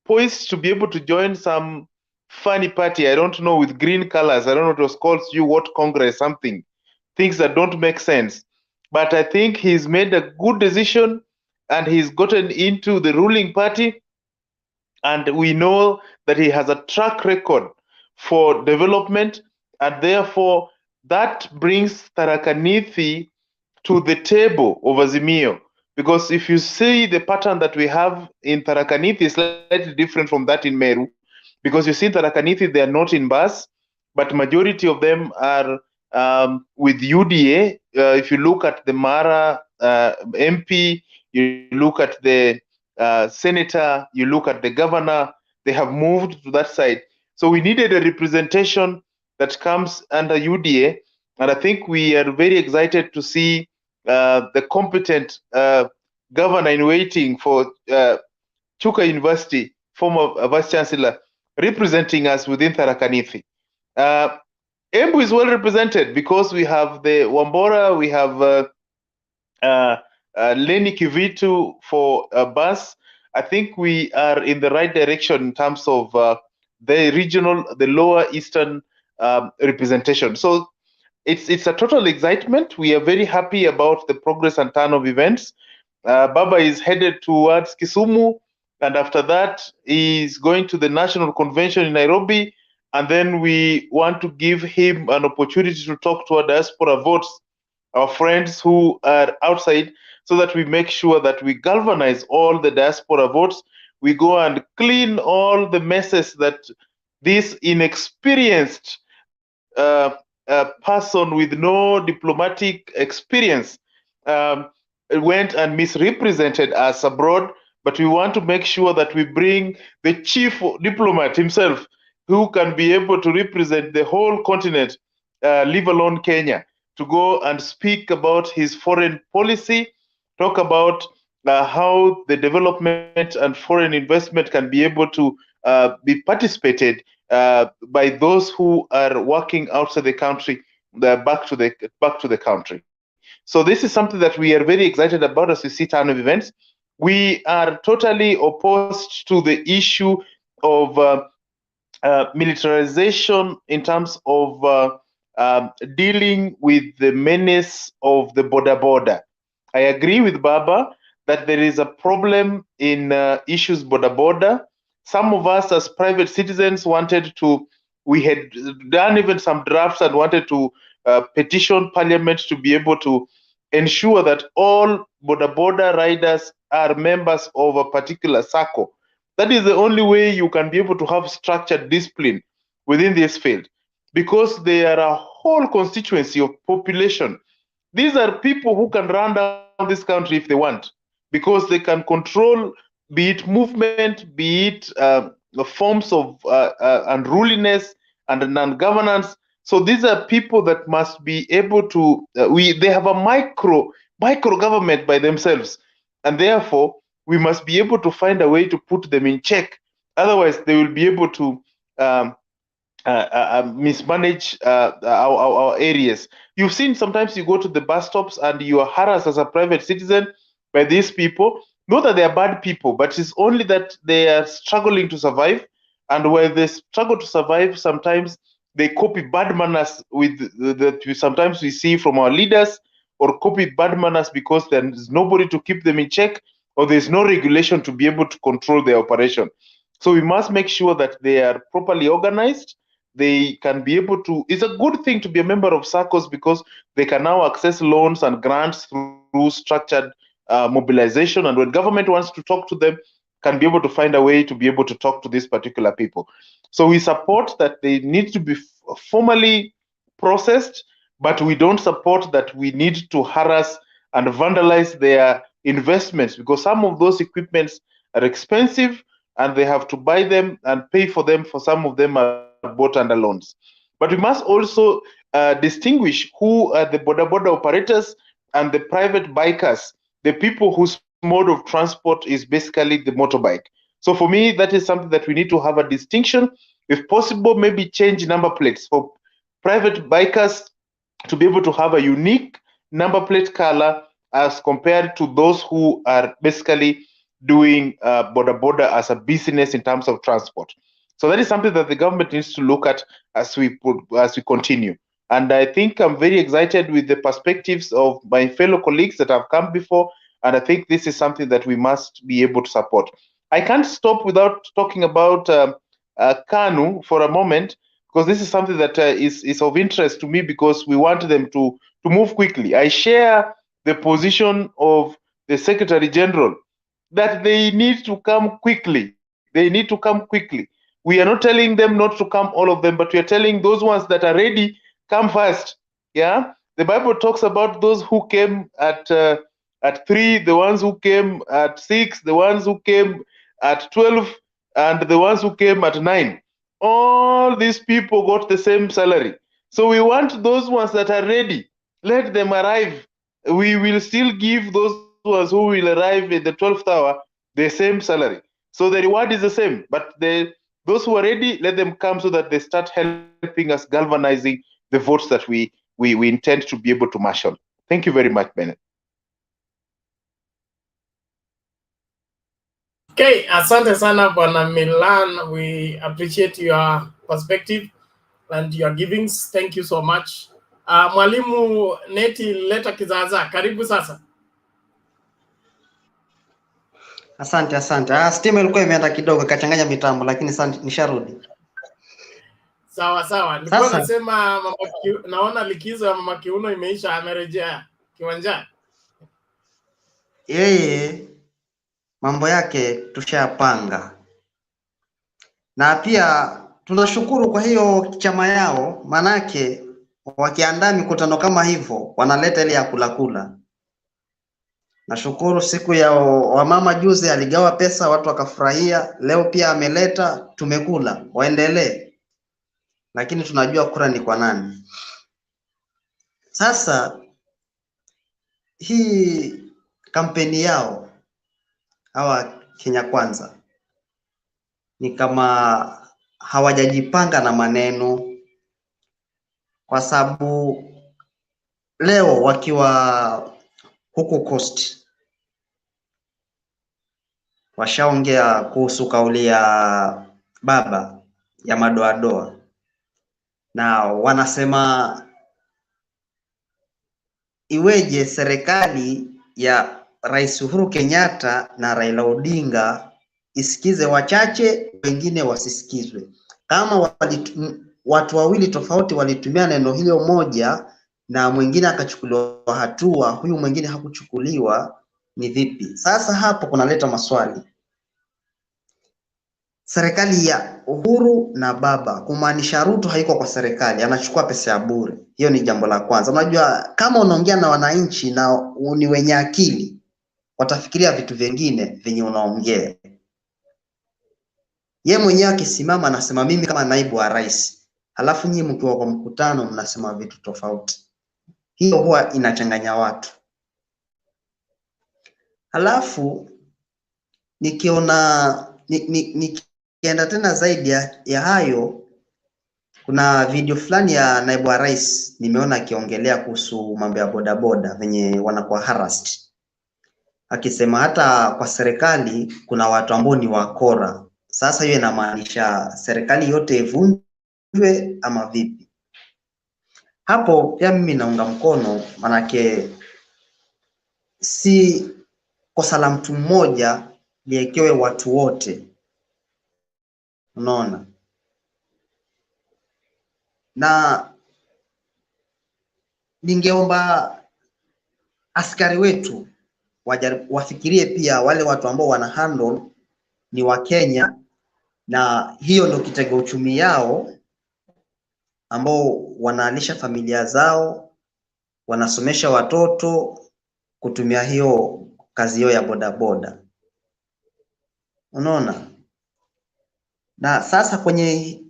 Speaker 9: poised to be able to join some funny party, I don't know, with green colors. I don't know what it was called, what Congress, something, things that don't make sense. But I think he's made a good decision and he's gotten into the ruling party. And we know that he has a track record for development. And therefore, that brings Tharaka Nithi to the table of Azimio. Because if you see the pattern that we have in Tharaka Nithi is slightly different from that in Meru. because you see that Akanithi, they are not in bus, but majority of them are with UDA. If you look at the Mara MP, you look at the senator, you look at the governor, they have moved to that side. So we needed a representation that comes under UDA, and I think we are very excited to see the competent governor in waiting for Chuka University, former vice chancellor, representing us within Tharaka Nithi. Embu is well represented because we have the Wambora, we have Lenny Kivitu for bus. I think we are in the right direction in terms of the regional, the lower eastern representation. So it's a total excitement. We are very happy about the progress and turn of events. Baba is headed towards Kisumu, and after that he's going to the National Convention in Nairobi, and then we want to give him an opportunity to talk to our diaspora votes, our friends who are outside, so that we make sure that we galvanize all the diaspora votes. We go and clean all the messes that this inexperienced person with no diplomatic experience went and misrepresented us abroad. But we want to make sure that we bring the chief diplomat himself, who can be able to represent the whole continent, leave alone Kenya, to go and speak about his foreign policy, talk about how the development and foreign investment can be able to be participated by those who are working outside the country, back to the country. So this is something that we are very excited about as we see turn of events. We are totally opposed to the issue of militarization in terms of dealing with the menace of the Bodaboda. I agree with Baba that there is a problem in issues Bodaboda. Some of us as private citizens we had done even some drafts and wanted to petition Parliament to be able to ensure that all Bodaboda riders are members of a particular circle. That is the only way you can be able to have structured discipline within this field, because they are a whole constituency of population. These are people who can run down this country if they want, because they can control, be it movement, be it forms of unruliness and non-governance. So these are people that must be able to, they have a micro government by themselves, and therefore we must be able to find a way to put them in check. Otherwise, they will be able to mismanage our areas. You've seen sometimes you go to the bus stops and you are harassed as a private citizen by these people. Not that they are bad people, but it's only that they are struggling to survive. And when they struggle to survive, sometimes they copy bad manners that sometimes we see from our leaders, or copy bad manners because there's nobody to keep them in check, or there's no regulation to be able to control their operation. So we must make sure that they are properly organized. They can be able to, it's a good thing to be a member of SACCOs, because they can now access loans and grants through structured mobilization. And when government wants to talk to them, can be able to find a way to be able to talk to these particular people. So we support that they need to be formally processed, but we don't support that we need to harass and vandalize their investments, because some of those equipments are expensive and they have to buy them and pay for them. For some of them are bought under loans. But we must also distinguish who are the Bodaboda operators and the private bikers, the people whose mode of transport is basically the motorbike. So for me, that is something that we need to have a distinction. If possible, maybe change number plates for private bikers to be able to have a unique number plate color as compared to those who are basically doing Bodaboda as a business in terms of transport. So that is something that the government needs to look at as we continue. And I think I'm very excited with the perspectives of my fellow colleagues that have come before. And I think this is something that we must be able to support. I can't stop without talking about KANU for a moment, because this is something that is of interest to me, because we want them to move quickly. I share the position of the Secretary General that they need to come quickly. They need to come quickly, We are not telling them not to come, all of them, but we are telling those ones that are ready, come first. Yeah, the Bible talks about those who came at 3, the ones who came at 6, the ones who came at 12, and the ones who came at 9. All these people got the same salary. So we want those ones that are ready. Let them arrive. We will still give those ones who will arrive in the 12th hour the same salary. So the reward is the same, but those who are ready, let them come so that they start helping us galvanizing the votes that we intend to be able to marshal. Thank you very much, Bennett.
Speaker 1: Okay, asante sana Bwana Milan. We appreciate your perspective and your givings. Thank you so much. Mwalimu Neti Leta Kizaza, karibu sasa.
Speaker 8: Asante. Stima ilikuwa imeenda kidogo kachanganya mitambo, lakini nisharudi.
Speaker 1: Sawa. Nilikuwa nasema naona likizo ya Mama Kiuno imeisha, amerejea kiwanjani.
Speaker 8: Yeye mambo yake tushapanga, na pia tunashukuru kwa hiyo chama yao, manake wakiandaa mikutano kama hivyo wanaleta ile ya kula. Nashukuru siku ya wamama juzi aligawa pesa, watu wakafurahia. Leo pia ameleta, tumekula, waendelee. Lakini tunajua kura ni kwa nani. Sasa hii kampeni yao hawa Kenya Kwanza ni kama hawajajipanga na maneno, kwa sababu leo wakiwa huko Coast washaongea kuhusu kauli ya baba ya madoadoa, na wanasema iweje serikali ya Rais Uhuru Kenyatta na Raila Odinga isikize wachache, wengine wasisikizwe. Kama watu wawili tofauti walitumia neno hilo moja na mwingine akachukuliwa hatua, huyu mwingine hakuchukuliwa, ni vipi? Sasa hapo kunaleta maswali. Serikali ya Uhuru na baba, kumaanisha Ruto haiko kwa serikali, anachukua pesa ya bure. Hiyo ni jambo la kwanza. Unajua kama unaongea na wananchi na ni wenye akili, watafikiria vitu vingine venye unaongea. Ye mwenyewe akisimama anasema mimi kama naibu wa rais, halafu nyinyi mkiwa kwa mkutano mnasema vitu tofauti. Hiyo huwa inachanganya watu. Halafu nikienda tena zaidi ya hayo, kuna video fulani ya naibu wa rais nimeona akiongelea kuhusu mambo ya bodaboda venye wanakuwa harassed, akisema hata kwa serikali kuna watu ambao ni wakora. Sasa hiyo inamaanisha serikali yote ivunjwe ama vipi? Hapo pia mimi naunga mkono, manake si kosa la mtu mmoja liekewe watu wote, unaona. Na ningeomba askari wetu wafikirie pia wale watu ambao wana handle ni wa Kenya, na hiyo ndio kitega uchumi yao, ambao wanalisha familia zao, wanasomesha watoto kutumia hiyo kazi yao ya bodaboda, unaona. Na sasa kwenye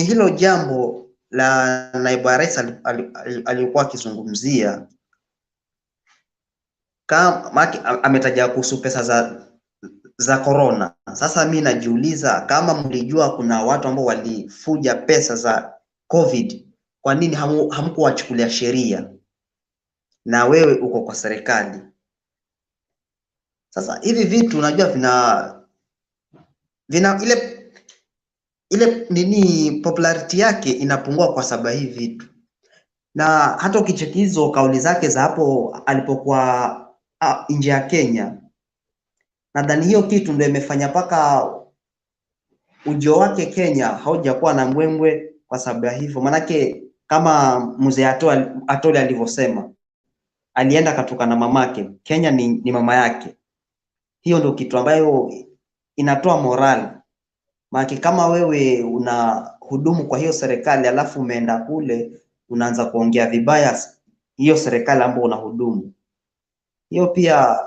Speaker 8: hilo jambo la naibu rais alikuwa akizungumzia, kama ametaja kuhusu pesa za corona. Sasa mimi najiuliza, kama mlijua kuna watu ambao walifuja pesa za COVID, kwa nini hamkuwachukulia sheria? Na wewe uko kwa serikali. Sasa hivi vitu unajua vina ile nini, popularity yake inapungua kwa sababu hivi vitu. Na hata ukicheki hizo kauli zake za hapo alipokuwa nje ya Kenya, nadhani hiyo kitu ndio imefanya paka ujio wake Kenya haujakuwa na mbwembwe kwa sababu ya hivyo. Manake kama mzee Atoli alivyosema, alienda katoka na mamake, Kenya ni mama yake. Hiyo ndio kitu ambayo inatoa morali. Maana kama wewe una hudumu kwa hiyo serikali alafu umeenda kule unaanza kuongea vibaya hiyo serikali ambayo unahudumu, hiyo pia,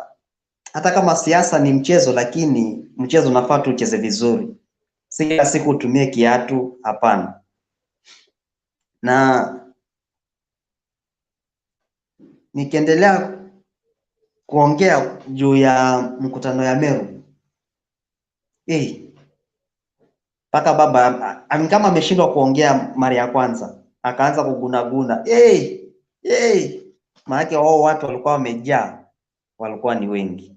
Speaker 8: hata kama siasa ni mchezo, lakini mchezo unafaa tu ucheze vizuri, si kila siku utumie kiatu, hapana. Na nikiendelea kuongea juu ya mkutano ya Meru, mpaka baba kama ameshindwa kuongea mara ya kwanza akaanza kugunaguna, maanake wao watu walikuwa wamejaa, walikuwa ni wengi,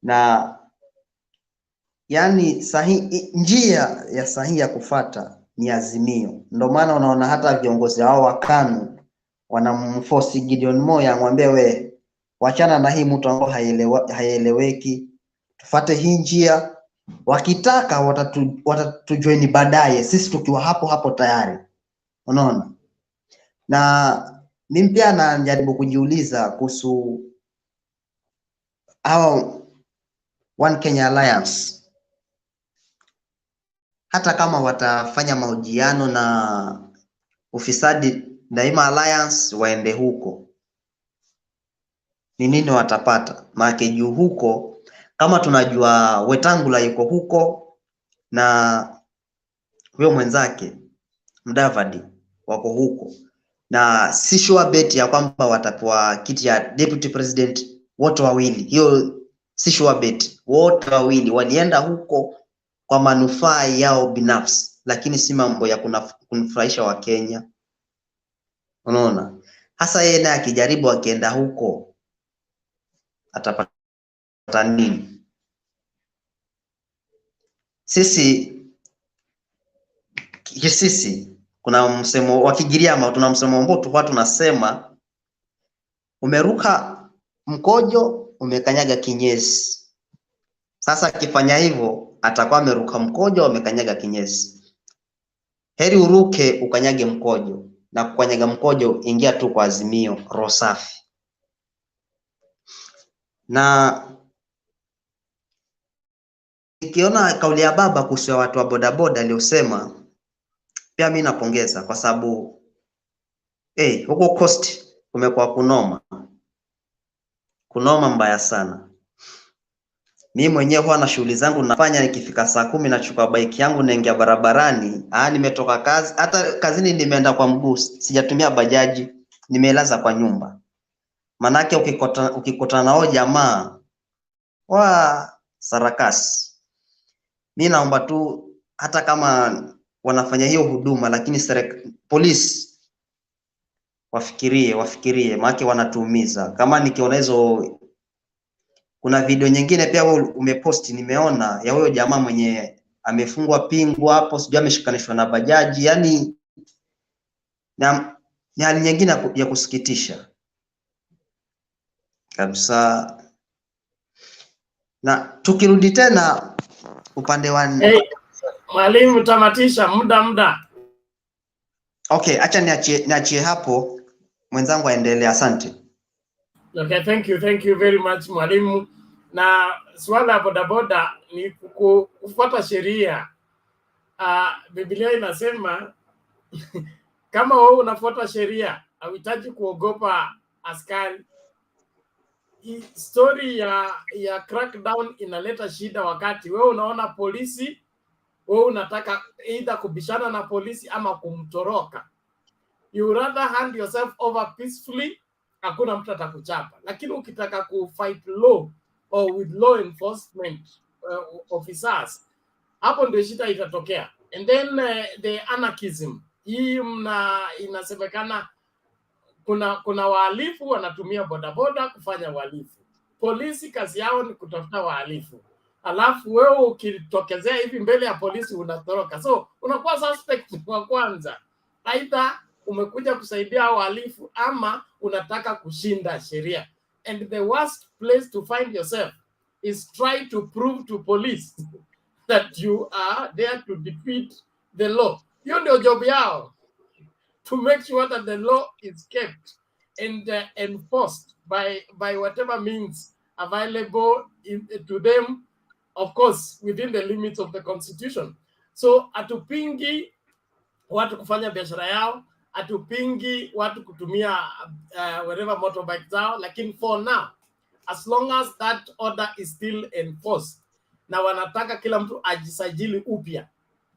Speaker 8: na yani njia ya sahihi ya kufata ni Azimio. Ndio maana unaona hata viongozi wao wa KANU wanamforce Gideon Moi amwambie, we wachana na hii mtu ambao haieleweki, tufate hii njia, wakitaka watatujoin baadaye, sisi tukiwa hapo hapo tayari. Unaona? Na mimi pia najaribu kujiuliza kuhusu hao One Kenya Alliance, hata kama watafanya mahojiano na Ufisadi Daima Alliance waende huko, ni nini watapata? Maana juu huko kama tunajua Wetangula yuko huko na huyo mwenzake Mdavadi wako huko, na si sure bet ya kwamba watapewa kiti ya deputy president wote wawili. Hiyo si sure bet, wote wawili walienda huko kwa manufaa yao binafsi, lakini si mambo ya kunufurahisha wa Kenya. Unaona? Hasa yeye naye akijaribu akienda huko atapata nini? Sisi kuna msemo wa Kigiriama, tuna msemo ambao tulikuwa tunasema, umeruka mkojo umekanyaga kinyesi. Sasa akifanya hivyo atakuwa ameruka mkojo amekanyaga kinyesi. Heri uruke ukanyage mkojo, na kukanyaga mkojo ingia tu kwa Azimio, roho safi. Na nikiona kauli ya baba kuhusu watu wa bodaboda aliyosema, pia mimi napongeza, kwa sababu huko coast kumekuwa kunoma mbaya sana. Mimi mwenyewe huwa na shughuli zangu nafanya, nikifika saa 10 nachukua bike yangu naingia barabarani. Nimetoka kazi, hata kazini nimeenda kwa mguu, sijatumia bajaji, nimelaza kwa nyumba. Manake ukikutana nao jamaa wa sarakasi, mimi naomba tu, hata kama wanafanya hiyo huduma, lakini polisi wafikirie, maana wanatuumiza. Kama nikiona hizo, kuna video nyingine pia wewe umeposti, nimeona ya huyo jamaa mwenye amefungwa pingu hapo, sijui ameshikanishwa na bajaji, yani ni hali nyingine ya kusikitisha kabisa. Na tukirudi tena upande wa
Speaker 1: mwalimu, tamatisha muda.
Speaker 8: Okay, acha niachie hapo, mwenzangu aendelee. Asante.
Speaker 1: Okay, thank you very much mwalimu. Na swala ya bodaboda ni kufuata sheria. Biblia inasema kama wewe unafuata sheria hauhitaji kuogopa askari. Story ya crackdown inaleta shida wakati wewe unaona polisi, wewe unataka either kubishana na polisi ama kumtoroka. You rather hand yourself over peacefully, hakuna mtu atakuchapa. Lakini ukitaka kufight law or with law enforcement officers, hapo ndio shida itatokea. And then the anarchism hii inasemekana kuna wahalifu wanatumia bodaboda kufanya uhalifu. Polisi kazi yao ni kutafuta wahalifu, alafu wewe ukitokezea hivi mbele ya polisi unatoroka, so unakuwa suspect wa kwanza. Aidha umekuja kusaidia wahalifu ama unataka kushinda sheria. And the worst place to find yourself is try to prove to police that you are there to defeat the law. Hiyo ndio job yao, to make sure that the law is kept and enforced by whatever means available to them of course within the limits of the constitution. So atupingi watu kufanya biashara yao, atupingi watu kutumia wherever motorbike zao, lakini for now, as long as that order is still enforced, na wanataka kila mtu ajisajili upya,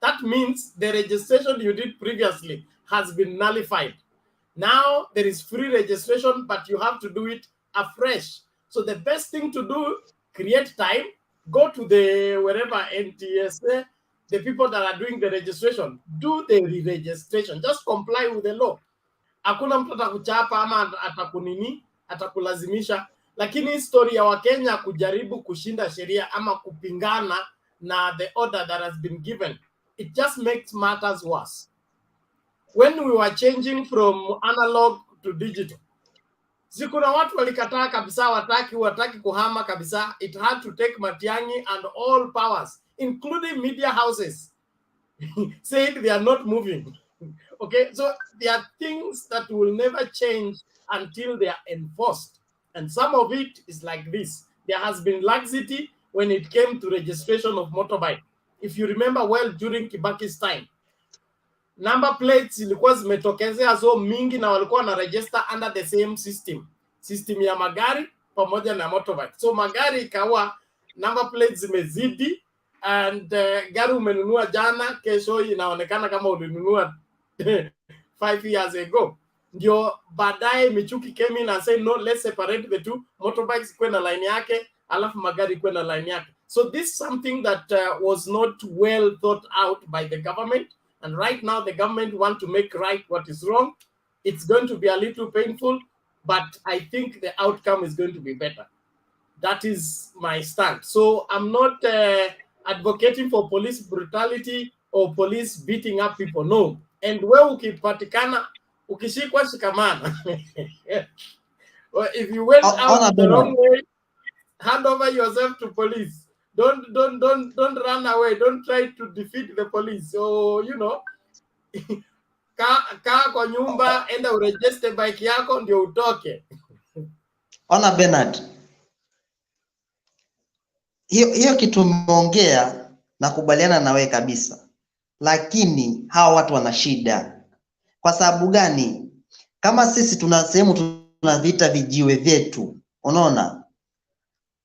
Speaker 1: that means the registration you did previously has been nullified. Now there is free registration, but you have to do it afresh. So the best thing to do, create time, go to the wherever NTSA, the people that are doing the registration, do the re-registration. Just comply with the law. Hakuna mtu atakuchapa ama atakunini, atakulazimisha. Lakini history ya Wakenya kujaribu kushinda sheria ama kupingana na the order that has been given, it just makes matters worse. When we were changing from analog to digital, kuna watu walikataa kabisa, wataki kuhama kabisa. It had to take Matiang'i and all powers, including media houses, saying they are not moving. Okay, so there are things that will never change until they are enforced. And some of it is like this. There has been laxity when it came to registration of motorbike. If you remember well, during Kibaki's time, number plates zilikuwa zimetokezea zo mingi na walikuwa na register under the same system ya magari pamoja na motorbike. So magari ikawa number plates zimezidi, and gari umenunua jana, kesho inaonekana kama ulinunua 5 years ago. Ndio baadaye Michuki came in and said, no, let's separate the two. Motorbikes ikuwe na line yake, alafu magari ikuwe na line yake. So this is something that was not well thought out by the government. And right now the government want to make right what is wrong. It's going to be a little painful, but I think the outcome is going to be better. That is my stand. So I'm not advocating for police brutality or police beating up people. No. And where ukipatikana, ukishikwa shikamana. If you went out the wrong way, hand over yourself to police. Don't run away. Don't try to defeat the police. So, you know, kaa kwa nyumba, enda uregister bike yako ndio utoke.
Speaker 8: Ona Bernard, hiyo kitu umeongea na kubaliana na wewe kabisa, lakini hawa watu wana shida. Kwa sababu gani? Kama sisi tuna sehemu tunavita vijiwe vyetu, unaona,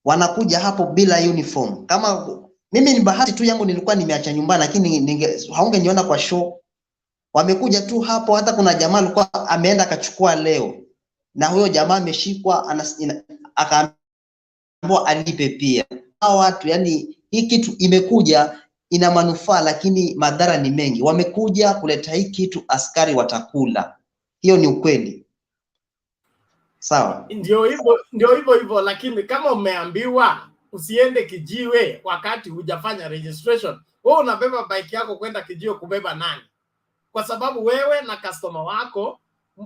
Speaker 8: wanakuja hapo bila uniform. Kama mimi ni bahati tu yangu nilikuwa nimeacha nyumbani, lakini haungeniona kwa show. Wamekuja tu hapo, hata kuna jamaa alikuwa ameenda akachukua leo, na huyo jamaa ameshikwa akaambiwa alipe pia. Hao watu, yani hii kitu imekuja ina manufaa, lakini madhara ni mengi. Wamekuja kuleta hii kitu, askari watakula. Hiyo ni ukweli. Sawa?
Speaker 1: Ndio hivyo, lakini kama umeambiwa usiende kijiwe wakati hujafanya registration, wewe unabeba bike yako kwenda kijiwe, kubeba nani? Kwa sababu wewe na customer wako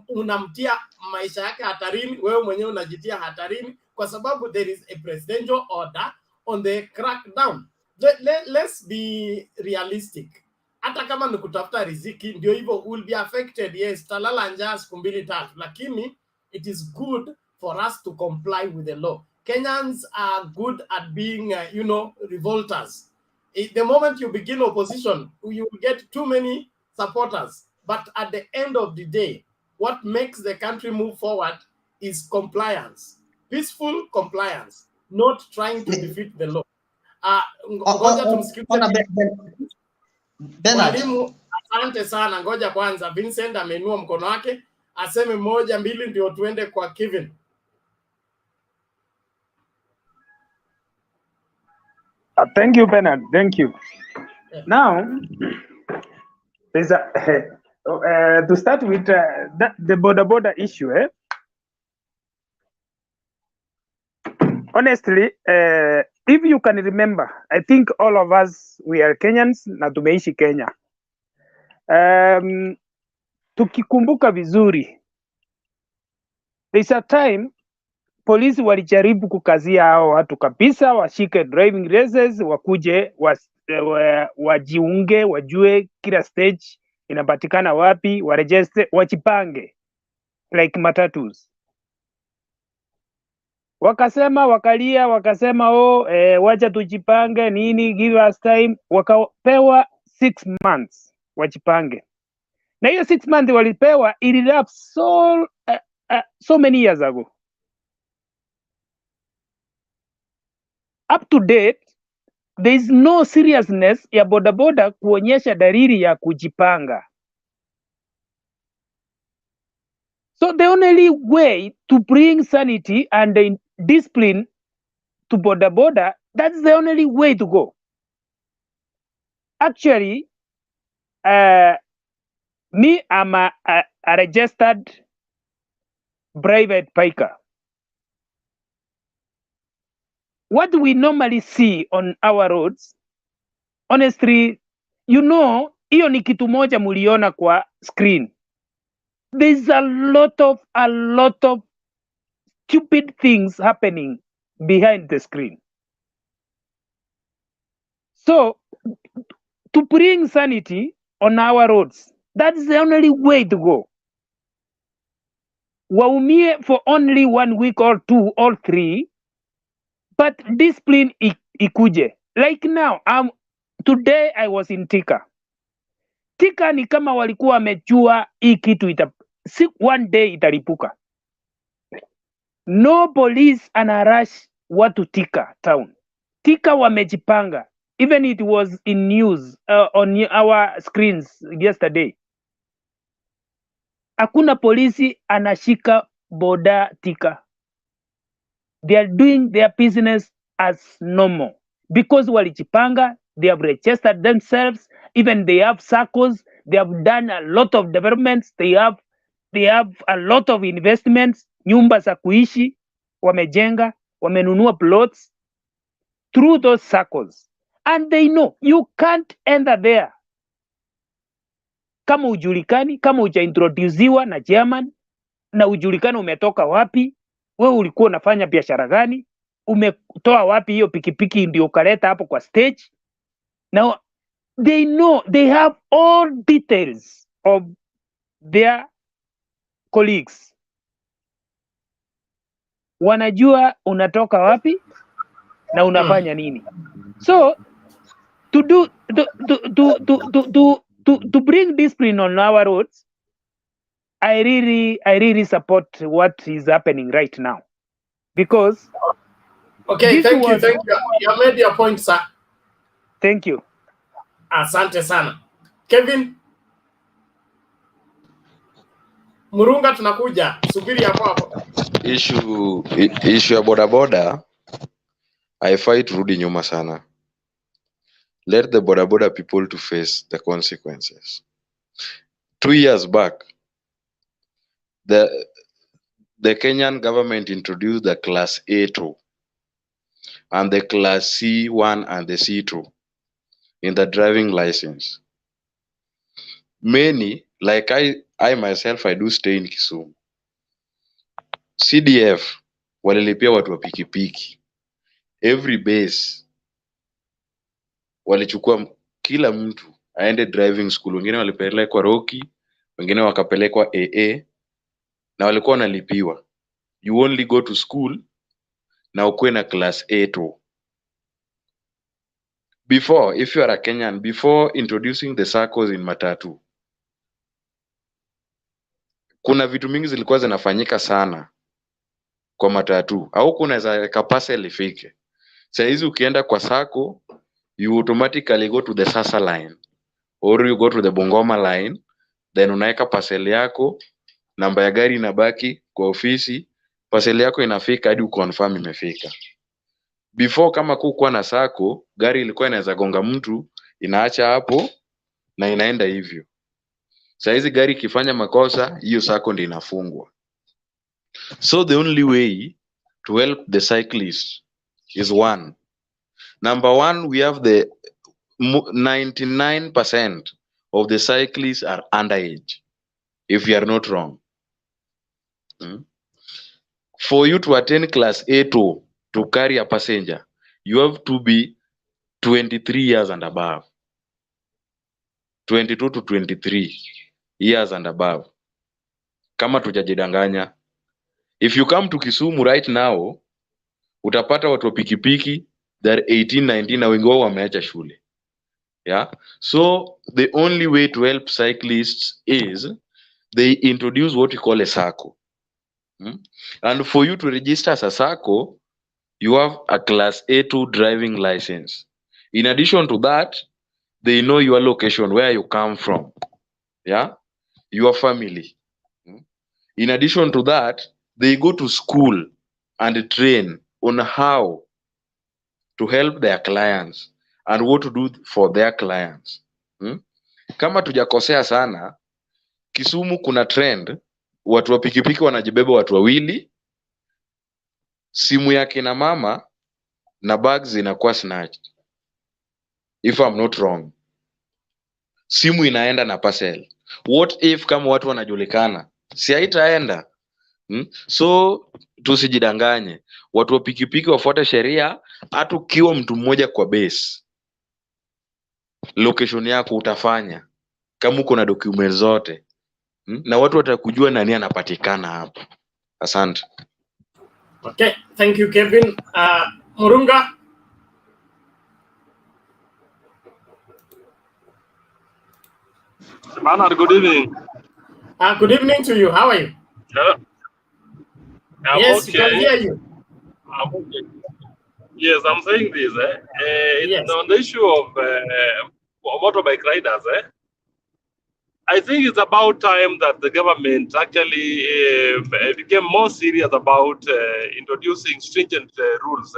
Speaker 1: unamtia maisha yake hatarini, wewe mwenyewe unajitia hatarini, kwa sababu there is a presidential order on the crackdown. Let's be realistic. Hata kama ni kutafuta riziki, ndio hivyo, will be affected. Yes, talala njaa siku 2-3, lakini it is good for us to comply with the law. Kenyans are good at being, revolters. The moment you begin opposition, you will get too many supporters. But at the end of the day, what makes the country move forward is compliance. Peaceful compliance, not trying to defeat the law. Ngoja tumsikilize Mwalimu. Asante sana. Ngoja kwanza Vincent amenua mkono wake, aseme 1 2 ndio tuende kwa Kevin.
Speaker 2: Thank you, Bernard. Thank you. Yeah. Now, there's to start with the Bodaboda issue. Honestly, if you can remember, I think all of us, we are Kenyans na tumeishi Kenya. Tukikumbuka vizuri, there's a time polisi walijaribu kukazia hao watu kabisa, washike driving races, wakuje wajiunge, wajue kila stage inapatikana wapi, waregister, wajipange like matatus. Wakasema, wakalia, wakasema wacha tujipange nini, give us time. Wakapewa 6 months wajipange, na hiyo 6 months walipewa ililap so many years ago. Up to date there is no seriousness ya bodaboda kuonyesha dalili ya kujipanga. So the only way to bring sanity and discipline to bodaboda, that's the only way to go. Actually, me, I'm a registered private biker. What we normally see on our roads, honestly, hiyo ni kitu moja muliona kwa screen. There's a lot of stupid things happening behind the screen. So to bring sanity on our roads, that's the only way to go. Waumie for only 1 week or 2 or 3, but discipline ikuje. Like now, today I was in Thika. Thika ni kama walikuwa wamejua hii kitu one day italipuka. No police anarush watu Thika town. Thika wamejipanga. Even it was in news on our screens yesterday. Hakuna polisi anashika boda Thika. They are doing their business as normal because walijipanga. They have registered themselves. Even they have circles. They have done a lot of developments. They have a lot of investments. Nyumba za kuishi wamejenga, wamenunua plots through those circles, and they know you can't enter there kama ujulikani, kama ujaintroduciwa na German na ujulikani umetoka wapi, wewe ulikuwa unafanya biashara gani, umetoa wapi hiyo pikipiki ndio ukaleta hapo kwa stage. Now they know, they have all details of their colleagues. Wanajua unatoka wapi na unafanya nini. So to bring discipline on our roads, I really support what is happening right now, because
Speaker 1: okay, thank you. You made your point, sir.
Speaker 2: Thank you.
Speaker 1: Asante sana. Kevin Murunga, tunakuja, subiri hapo.
Speaker 3: Issue ya bodaboda haifai turudi nyuma sana. Let the bodaboda people to face the consequences. 2 years back, the Kenyan government introduced the class A2 and the class C1 and the C2 in the driving license. Many, like I myself, I do stay in Kisumu. CDF walilipia watu wa pikipiki. Every base walichukua kila mtu aende driving school. Wengine walipelekwa Rocky, wengine wakapelekwa AA, na walikuwa wanalipiwa. You only go to school na ukuwe na class A2. Before, if you are a Kenyan, before introducing the SACCOs in matatu, kuna vitu mingi zilikuwa zinafanyika sana kwa matatu. Au kunaweza parcel ifike. Sasa hizi ukienda kwa SACCO, you automatically go to the Sasa line or you go to the Bungoma line, then unaweka parcel yako, namba ya gari inabaki kwa ofisi, parcel yako inafika hadi uconfirm imefika. Before, kama kukuwa na SACCO, gari ilikuwa inaweza gonga mtu, inaacha hapo na inaenda hivyo. Sasa hizi gari ikifanya makosa, hiyo SACCO ndio inafungwa. So the only way to help the cyclists is one. Number one, we have the 99% of the cyclists are underage, if you are not wrong. For you to attend class A2 to carry a passenger, you have to be 23 years and above. 22 to 23 years and above. Kama tujajidanganya. If you come to Kisumu right now, utapata watu wa pikipiki they're 18, 19 na wengi wao wameacha shule. Yeah, so the only way to help cyclists is they introduce what we call a SACCO. And for you to register as a SACCO, you have a class A2 driving license. In addition to that, they know your location, where you come from, yeah, your family. In addition to that, they go to school and train on how to help their clients and what to do for their clients. Kama tujakosea sana, Kisumu kuna trend, watu wa pikipiki wanajibeba watu wawili, simu ya kina mama na bags inakuwa snatched. If I'm not wrong, simu inaenda na parcel. What if kama watu wanajulikana, si haitaenda? So tusijidanganye, watu wa pikipiki wafuate sheria. Hata ukiwa mtu mmoja kwa base, location yako utafanya kama uko na document zote, na watu watakujua nani anapatikana hapo. Asante.
Speaker 1: Okay, thank you Kevin. Murunga.
Speaker 10: Bernard, good evening.
Speaker 1: Good evening to you. How are you? Yes,
Speaker 10: okay.
Speaker 1: We can hear you.
Speaker 10: I'm okay. Yes, I'm saying this. Yes. On the issue of motorbike riders, I think it's about time that the government actually became more serious about introducing stringent rules,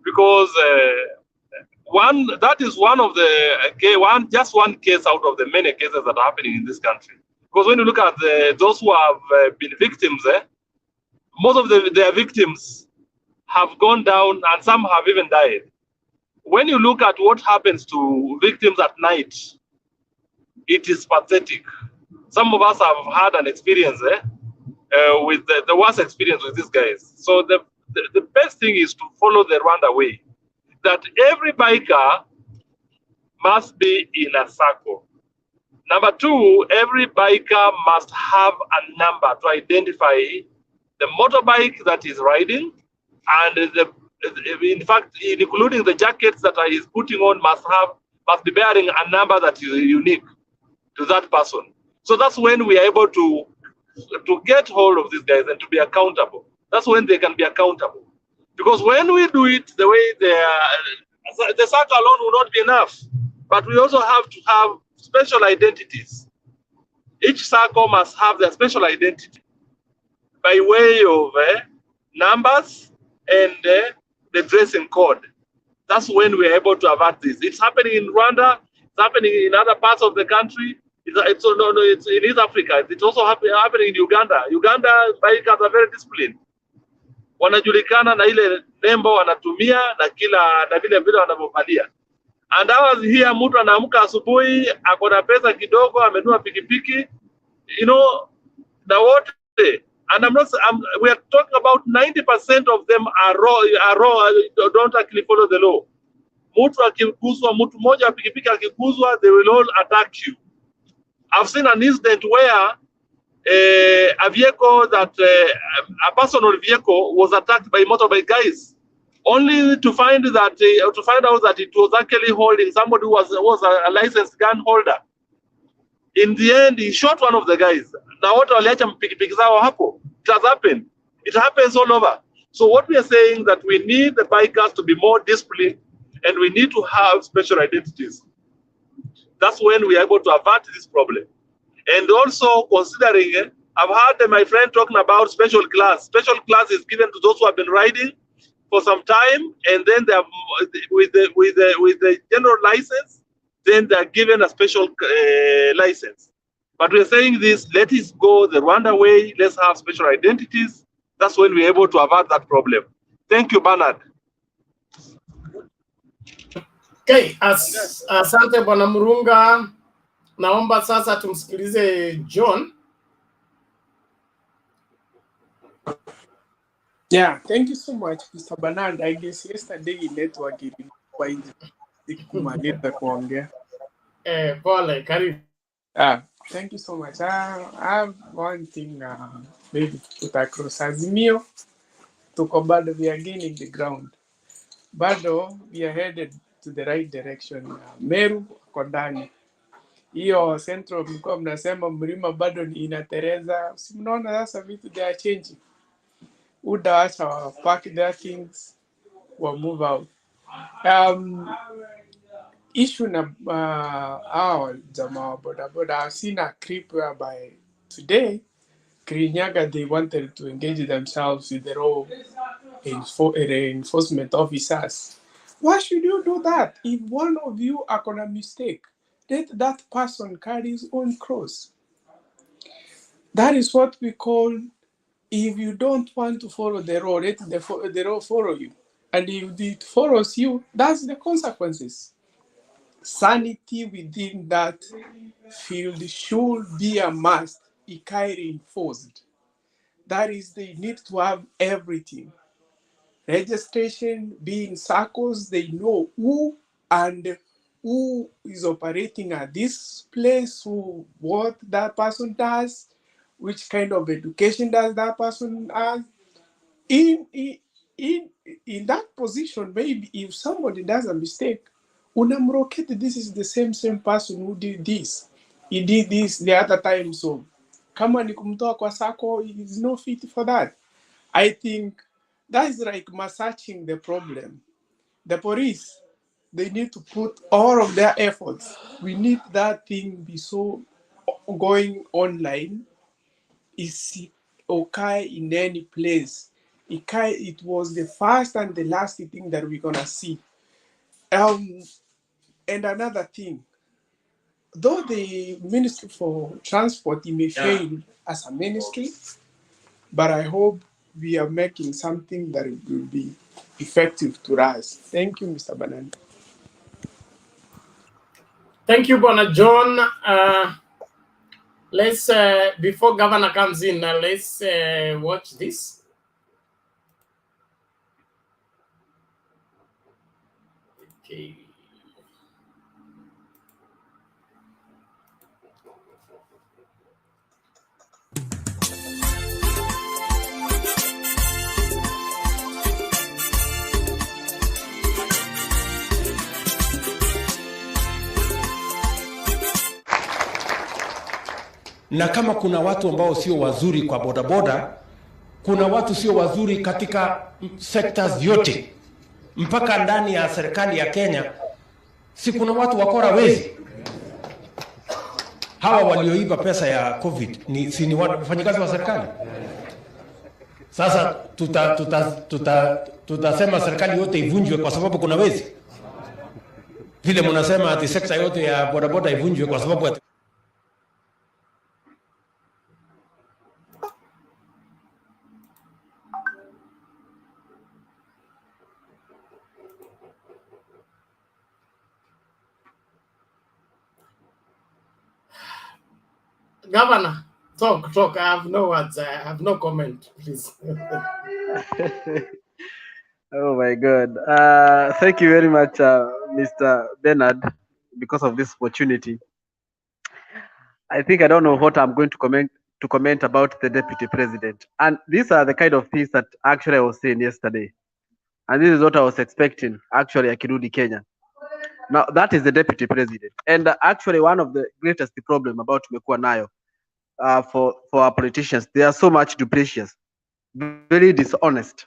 Speaker 10: because that is one of the just one case out of the many cases that are happening in this country. Because when you look at those who have been victims, most of their victims have gone down and some have even died. When you look at what happens to victims at night, it is pathetic. Some of us have had an experience with the worst experience with these guys. So the best thing is to follow the Rwanda way, that every biker must be in a circle. Number two, every biker must have a number to identify the motorbike that is riding, and in fact, including the jackets that he is putting on must be bearing a number that is unique to that person. So that's when we are able to get hold of these guys and to be accountable. That's when they can be accountable. Because when we do it the way they are, the circle alone will not be enough. But we also have to have special identities. Each circle must have their special identity by way of numbers and the dressing code. That's when we're able to avert this. It's happening in Rwanda. It's happening in other parts of the country. It's in East Africa. It's also happening in Uganda. Uganda bikers are very disciplined. Wanajulikana na ile nembo wanatumia na vile vile wanavyovalia. And I was here, mtu anaamka asubuhi, akona pesa kidogo, amenunua pikipiki, na wote. And we are talking about 90% of them are raw, don't actually follow the law. Mtu mmoja wa pikipiki akikuzwa, they will all attack you. I've seen an incident where a vehicle a personal vehicle was attacked by motorbike guys, only to find out that it was actually holding somebody who was a licensed gun holder. In the end, he shot one of the guys. Now what waliacha pikipiki zao hapo? It has happened. It happens all over. So what we are saying that we need the bikers to be more disciplined, and we need to have special identities. That's when we are able to avert this problem. And also considering, I've heard my friend talking about special class. Special class is given to those who have been riding for some time, and then they have, with the general license, then they are given a special license. But we're saying this, let it go the Rwanda way. Let's have special identities. That's when we're able to avert that problem. Thank you, Bernard.
Speaker 1: Okay, asante Bwana Murunga. Naomba sasa tumsikilize John.
Speaker 7: Yeah, thank you so much, Mr. Bernard. I guess yesterday network ilikuwa sikumaliza kuongea.
Speaker 1: Pole, karibu.
Speaker 7: Thank you so much. I have one thing maybe to put across. Azimio tuko bado, we are gaining the ground. Bado we are headed to the right direction. Meru kwa ndani. Hiyo Central mlikuwa mnasema mlima bado ni inatereza. Si mnaona sasa vitu they are changing. Udaacha wa pack their things will move out. Issue na our jamaa wa bodaboda, I've seen a clip whereby today Kirinyaga, they wanted to engage themselves with their own enforcement officers. Why should you do that? If one of you are gonna mistake, let that person carry his own cross. That is what we call, if you don't want to follow the road, let the road follow you. And if it follows you, that's the consequences. Sanity within that field should be a must, ikai reinforced. That is, they need to have everything. Registration, being circles, they know who and who is operating at this place, who, what that person does, which kind of education does that person have. In that position, maybe if somebody does a mistake, unamrokete, this is the same person who did this. He did this the other time, so kama ni kumtoa kwa sako, he is no fit for that. I think that is like massaging the problem. The police, they need to put all of their efforts. We need that thing be so going online. Is okay in any place. It was the first and the last thing that we're gonna see. And another thing, though the Ministry for Transport may fail as a ministry, but I hope we are making something that will be effective to us. Thank you, Mr. Banan.
Speaker 1: Thank you, Bwana John. Let's, before Governor comes in, let's watch this. Okay.
Speaker 11: Na kama kuna watu ambao sio wazuri kwa bodaboda, kuna watu sio wazuri katika sectors yote, mpaka ndani ya serikali ya Kenya. Si kuna watu wakora wezi? Hawa walioiba pesa ya COVID ni wafanyikazi wa serikali? Sasa tutasema serikali yote ivunjwe kwa sababu kuna wezi? Vile mnasema ati sekta yote ya bodaboda ivunjwe kwa sababu
Speaker 1: Governor, talk. I have no words. I have no comment, please.
Speaker 12: Oh my God. Thank you very much, Mr. Bernard, because of this opportunity. I think I don't know what I'm going to comment about the deputy president. And these are the kind of things that actually I was saying yesterday. And this is what I was expecting, actually, akirudi Kenya. Now, that is the deputy president. And actually, one of the greatest problem about tumekuwa nayo for our politicians, they are so much duplicious, very dishonest.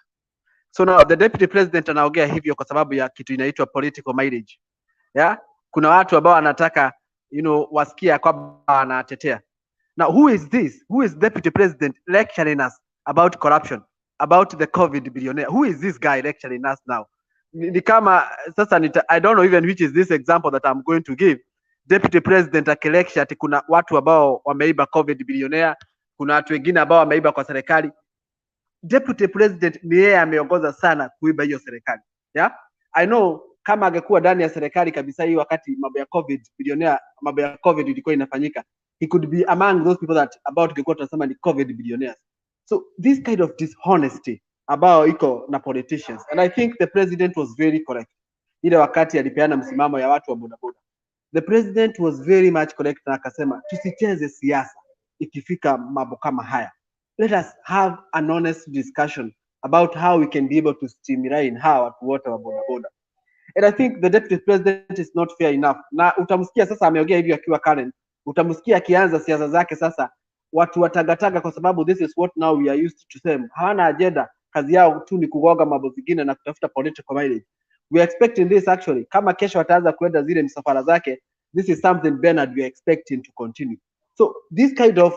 Speaker 12: So now the deputy president anaongea hivyo kwa sababu ya kitu inaitwa political mileage. Yeah? Kuna watu ambao anataka, wasikia kwamba anatetea. Now, who is this? Who is deputy president lecturing us about corruption, about the COVID billionaire? Who is this guy lecturing us now? Ni kama sasa I don't know even which is this example that I'm going to give. Deputy president akilecture ati kuna watu ambao wameiba COVID billionaire, kuna watu wengine ambao wameiba kwa serikali. Deputy president ni yeye ameongoza sana kuiba hiyo serikali. Yeah? I know kama angekuwa ndani ya serikali kabisa hii wakati mambo ya COVID billionaire, mambo ya COVID ilikuwa inafanyika, he could be among those people that about ingekuwa tunasema ni COVID billionaires. So this kind of dishonesty about iko na politicians, and I think the president was very correct. Ile wakati alipeana msimamo ya watu wa bodaboda, the president was very much correct na akasema tusicheze siasa ikifika mambo kama haya. Let us have an honest discussion about how we can be able to streamline hawa watu wote wa bodaboda. And I think the deputy president is not fair enough. Na utamsikia sasa ameongea hivyo akiwa Karen, utamsikia akianza siasa zake sasa, watu watagataga, kwa sababu this is what now we are used to them. Hawana agenda, kazi yao tu ni kugoga mambo zingine na kutafuta political mileage. We are expecting this actually, kama kesho ataanza kwenda zile msafara zake, this is something Bernard we are expecting to continue. So this kind of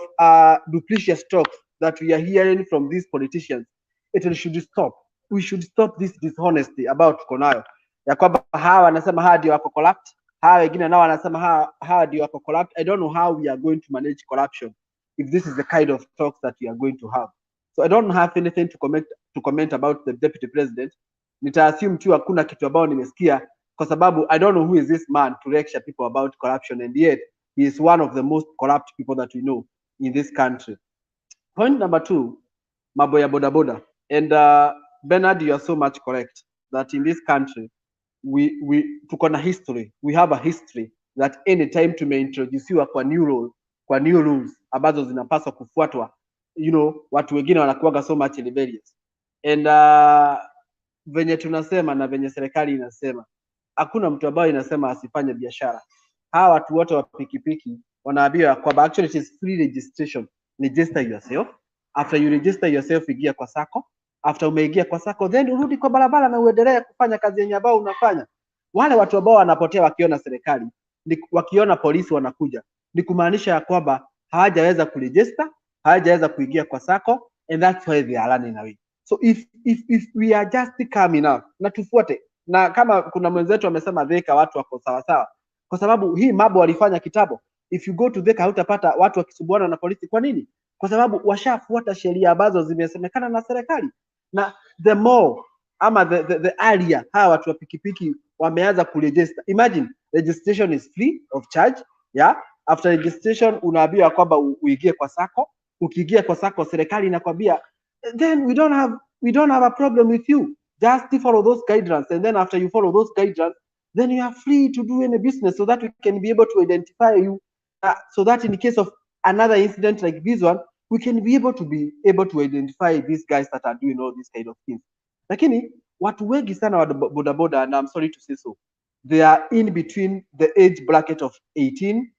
Speaker 12: duplicitous talk that we are hearing from these politicians, it should stop. We should stop this dishonesty about tuko nayo, ya kwamba hawa wanasema hawa ndio wako corrupt, hawa wengine nao wanasema hawa ndio wako corrupt. I don't know how we are going to manage corruption if this is the kind of talks that we are going to have. So I don't have anything to comment about the deputy president. Nita-assume tu hakuna kitu ambao nimesikia, kwa sababu I don't know who is this man to lecture people about corruption, and yet he is one of the most corrupt people that we know in this country. Point number 2, mambo ya bodaboda. And Bernard, you are so much correct that in this country tuko na history. We have a history that anytime tumeintroduciwa kwa new rules ambazo zinapaswa kufuatwa, you know, watu wengine wanakuwaga so much rebellious. And venye tunasema na venye serikali inasema, hakuna mtu ambaye inasema asifanye biashara. Hawa watu wote wa pikipiki wanaambiwa kwamba actually it is free registration. Register yourself. After you register yourself, ingia kwa sako. After umeingia kwa sako, then urudi kwa barabara na uendelee kufanya kazi yenye ambao unafanya. Wale watu ambao wanapotea wakiona serikali, wakiona polisi wanakuja, ni kumaanisha ya kwamba hawajaweza kuregister, hawajaweza kuingia kwa sako, and that's why they are running away. So if we are just calm enough na tufuate, na kama kuna mwenzetu amesema Thika watu wako sawa sawa, kwa sababu hii mambo walifanya kitabo. If you go to Thika hutapata watu wakisubuana na polisi. Kwa nini? Kwa sababu washafuata sheria ambazo zimesemekana na serikali. Na the more ama the earlier hawa watu wa pikipiki wameanza kuregister. Imagine registration is free of charge, yeah. After registration unaambiwa kwamba uingie kwa sako. Ukiingia kwa sako, serikali inakwambia then we don't have a problem with you, just follow those guidelines, and then after you follow those guidelines, then you are free to do any business, so that we can be able to identify you, so that in case of another incident like this one, we can be able to identify these guys that are doing all these kind of things. Lakini watu wengi sana wa bodaboda, and I'm sorry to say so, they are in between the age bracket of 18,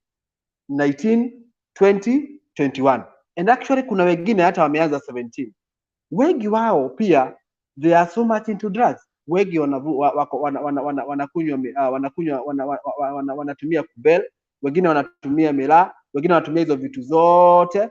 Speaker 12: 19, 20, 21, and actually kuna wengine hata wameanza 17. Wengi wao pia they are so much into drugs. Wengi wanatumia kubel, wengine wanatumia miraa, wengine wanatumia hizo vitu zote.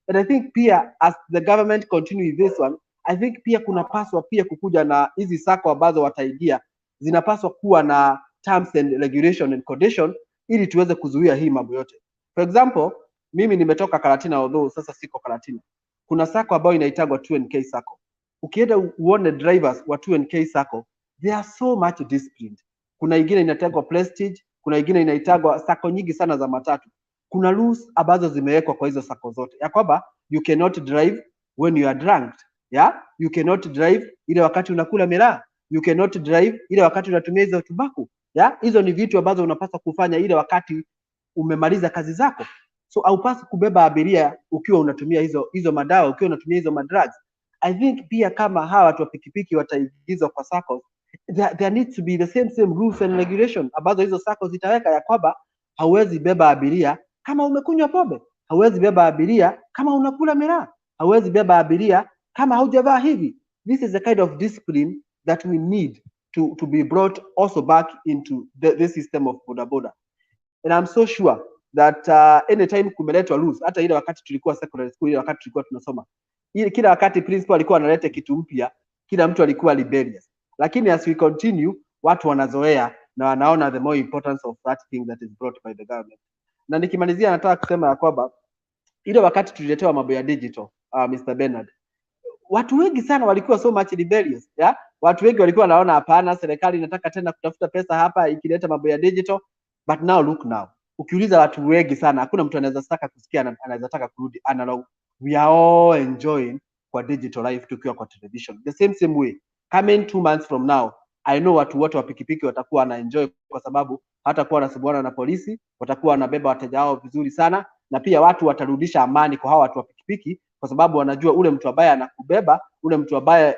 Speaker 12: And I think pia as the government continue with this one, I think pia kunapaswa pia kukuja na hizi sako ambazo wataingia, zinapaswa kuwa na terms and regulation and condition, ili tuweze kuzuia hii mambo yote. For example, mimi nimetoka Karatina, although sasa siko Karatina. Kuna sako ambayo inaitagwa 2NK sako. Ukienda uone drivers wa 2NK sako, they are so much disciplined. Kuna ingine inaitagwa Prestige, kuna ingine inaitagwa sako nyingi sana za matatu. Kuna rules ambazo zimewekwa kwa hizo sako zote, ya kwamba you cannot drive when you are drunk, yeah? You cannot drive ile wakati unakula miraa, you cannot drive ile wakati unatumia hizo tobacco, yeah? Hizo ni vitu ambazo unapaswa kufanya ile wakati umemaliza kazi zako. So haupaswi kubeba abiria ukiwa unatumia hizo madawa, ukiwa unatumia hizo madrugs. I think pia kama hawa watu wa pikipiki wataingizwa kwa SACCOs, there needs to be the same rules and regulation ambazo hizo SACCOs zitaweka, ya kwamba hauwezi beba abiria kama umekunywa pombe, hauwezi beba abiria kama unakula miraa, hauwezi beba abiria kama haujavaa hivi. This is the kind of discipline that we need to be brought also back into the system of bodaboda. And I'm so sure that anytime kumeletwa rules, hata ile wakati tulikuwa secondary school, ile wakati tulikuwa tunasoma, ile kila wakati principal alikuwa analeta kitu mpya, kila mtu alikuwa rebellious. Lakini as we continue, watu wanazoea na wanaona the more importance of that thing that is brought by the government. Na nikimalizia, nataka kusema ya kwamba ile wakati tuliletewa mambo ya digital, Mr. Bernard, watu wengi sana walikuwa so much rebellious, yeah? Watu wengi walikuwa wanaona hapana, serikali inataka tena kutafuta pesa hapa ikileta mambo ya digital. But now look now, ukiuliza watu wengi sana, hakuna mtu anaweza saka kusikia anaweza taka kurudi analog. We are all enjoying kwa digital life tukiwa kwa television. The same way, coming 2 months from now, I know watu wote wa pikipiki watakuwa wana enjoy, kwa sababu hatakuwa wanasubuana na polisi, watakuwa wanabeba wateja wao vizuri sana, na pia watu watarudisha amani kwa hawa watu wa pikipiki, kwa sababu wanajua ule mtu ambaye anakubeba, ule mtu ambaye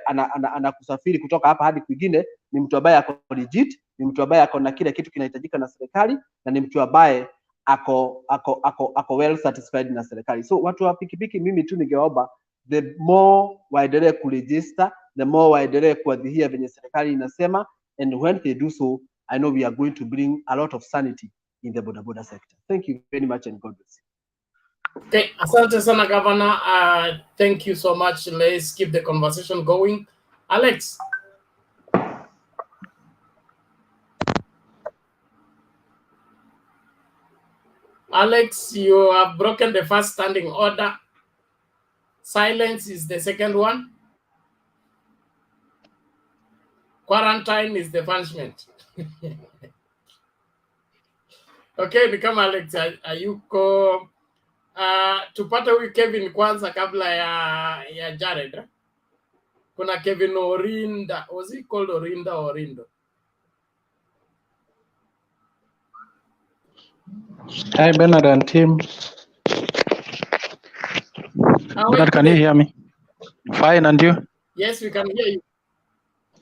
Speaker 12: anakusafiri kutoka hapa hadi kwingine ni mtu ambaye ako legit, ni mtu ambaye ako na kile kitu kinahitajika na serikali, na ni mtu ambaye ako well satisfied na serikali. So watu wa pikipiki, mimi tu ningeomba the more waendelee kuregister, the more waendelee kuadhihia venye serikali inasema, and when they do so, I know we are going to bring a lot of sanity in the bodaboda sector. Thank you very much and God bless you.
Speaker 1: Okay, asante sana Governor. Thank you so much. Let's keep the conversation going. Alex. Alex, you have broken the first standing order. Silence is the second one. Quarantine is the punishment. Okay, become Alex. Ayuko tupate huyu Kevin kwanza kabla ya Jared. Kuna Kevin Orinda. Was he called Orinda or Orindo?
Speaker 13: Hi, Bernard and team. Bernard, can you hear me? Fine, and you?
Speaker 1: Yes, we can hear you.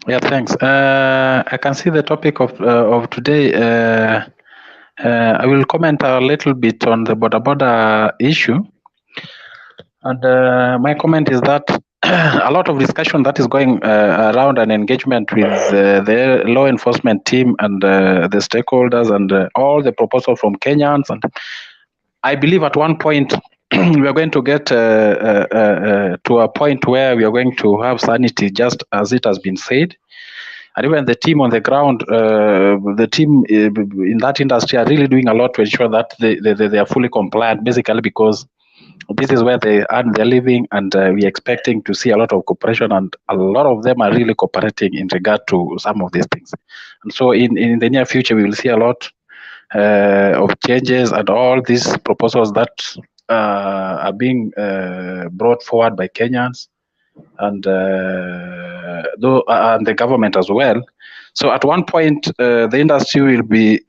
Speaker 13: Yeah, thanks. I can see the topic of today. I will comment a little bit on the Bodaboda issue. And my comment is that a lot of discussion that is going around an engagement with the law enforcement team and the stakeholders and all the proposals from Kenyans. And I believe at one point we are going to get to a point where we are going to have sanity, just as it has been said. And even the team on the ground, the team in that industry are really doing a lot to ensure that they are fully compliant, basically because this is where they earn their living, and we're expecting to see a lot of cooperation, and a lot of them are really cooperating in regard to some of these things. And so in the near future, we will see a lot of changes, and all these proposals that are being brought forward by Kenyans and the government as well. So at one point, the industry will be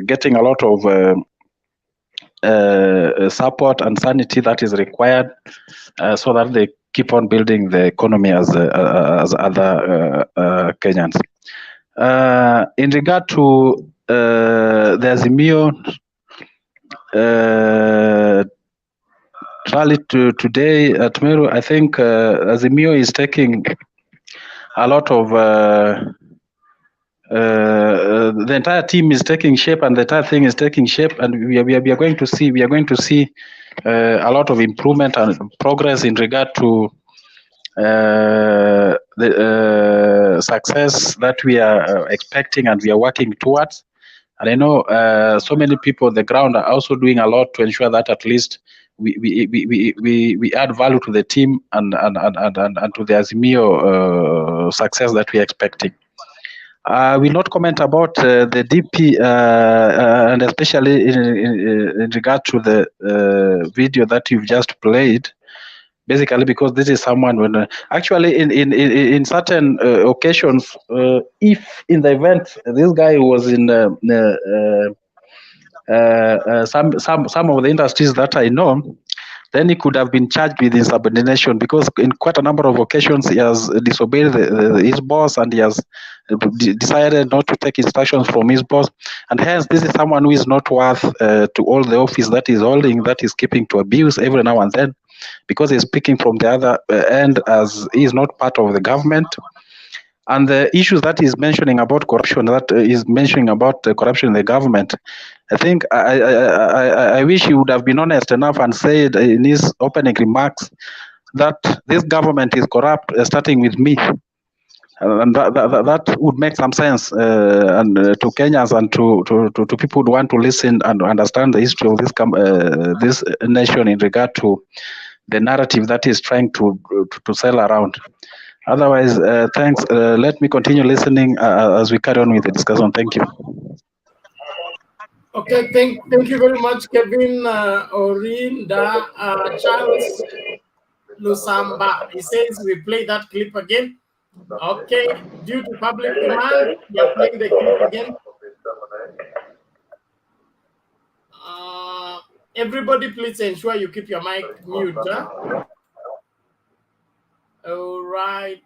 Speaker 13: getting a lot of support and sanity that is required, so that they keep on building the economy as other Kenyans. In regard to the Azimio rally today at Meru, I think Azimio is taking a lot of the entire team is taking shape, and the entire thing is taking shape, and we are going to see a lot of improvement and progress in regard to the success that we are expecting and we are working towards. And I know so many people on the ground are also doing a lot to ensure that at least we add value to the team and to the Azimio success that we are expecting. I will not comment about the DP and especially in regard to the video that you've just played. Basically, because this is someone when actually in certain occasions, if in the event this guy was in some of the industries that I know, then he could have been charged with insubordination, because in quite a number of occasions he has disobeyed his boss, and he has decided not to take instructions from his boss, and hence this is someone who is not worth to all the office that he's holding, that is keeping to abuse every now and then, because he's speaking from the other end, as he is not part of the government. And the issues that he's mentioning about corruption, that is mentioning about corruption in the government, I think I wish he would have been honest enough and said in his opening remarks that this government is corrupt, starting with me. And that would make some sense and to Kenyans and to people who want to listen and understand the history of this nation in regard to the narrative that is trying to sell around. Otherwise, thanks. Let me continue listening as we carry on with the discussion. Thank you.
Speaker 1: Okay, thank you very much, Kevin Orinda. Charles Lusamba, he says we play that clip again. Okay, due to public demand, we are playing the clip again. Everybody, please ensure you keep your mic mute. All right.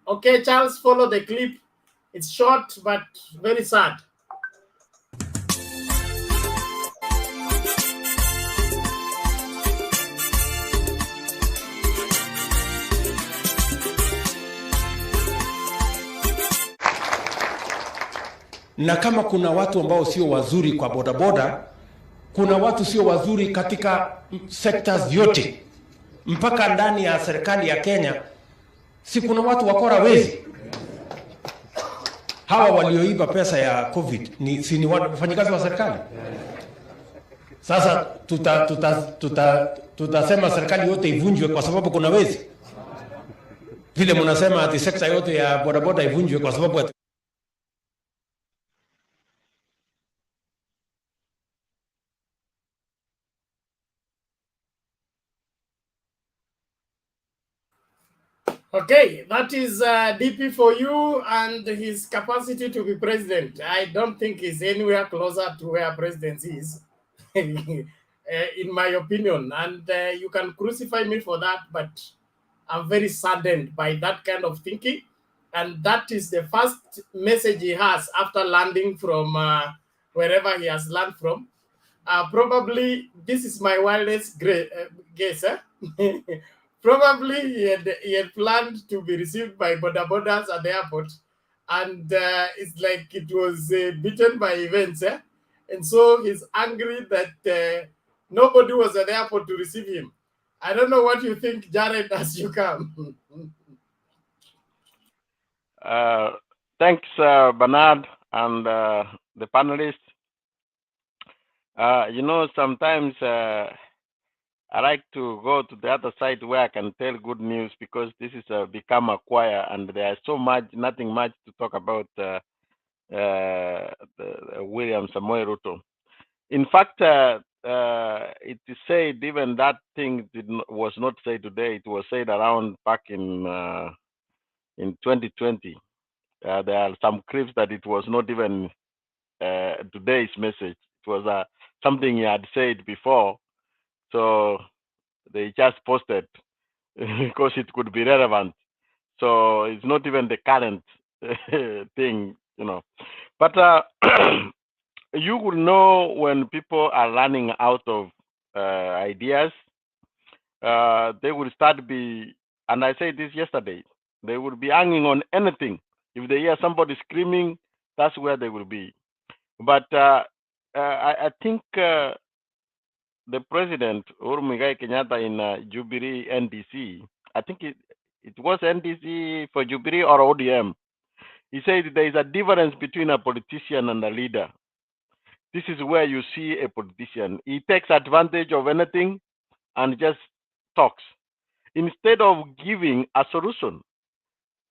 Speaker 1: Okay, Charles, follow the clip. It's short but very sad.
Speaker 11: Na kama kuna watu ambao sio wazuri kwa bodaboda, kuna watu sio wazuri katika sectors yote, mpaka ndani ya serikali ya Kenya. Si kuna watu wakora wezi? Hawa walioiba pesa ya COVID si ni wafanyikazi wa serikali? Sasa tutasema serikali yote ivunjwe kwa sababu kuna wezi? Vile mnasema ati sekta yote ya bodaboda ivunjwe kwa sababu
Speaker 1: Okay, that is DP for you and his capacity to be president. I don't think he's anywhere closer to where president is, in my opinion. And you can crucify me for that, but I'm very saddened by that kind of thinking. And that is the first message he has after landing from wherever he has landed from. Probably, this is my wildest guess. Probably he had planned to be received by Bodabodas at the airport, and it's like it was beaten by events. And so he's angry that nobody was at the airport to receive him. I don't know what you think, Jared, as you come.
Speaker 14: Thanks, Bernard, and the panelists. You know, sometimes I like to go to the other side where I can tell good news, because this is become a choir, and there's nothing much to talk about William Samoei Ruto. In fact, it is said, even that thing was not said today. It was said around back in 2020. There are some clips that it was not even today's message. It was something he had said before. So they just posted because it could be relevant. So it's not even the current thing, you know. But you will know when people are running out of ideas, they will start and I said this yesterday, they will be hanging on anything. If they hear somebody screaming, that's where they will be. But I think the president, Uhuru Muigai Kenyatta, in Jubilee NDC, I think it was NDC for Jubilee or ODM, he said there is a difference between a politician and a leader. This is where you see a politician. He takes advantage of anything and just talks instead of giving a solution.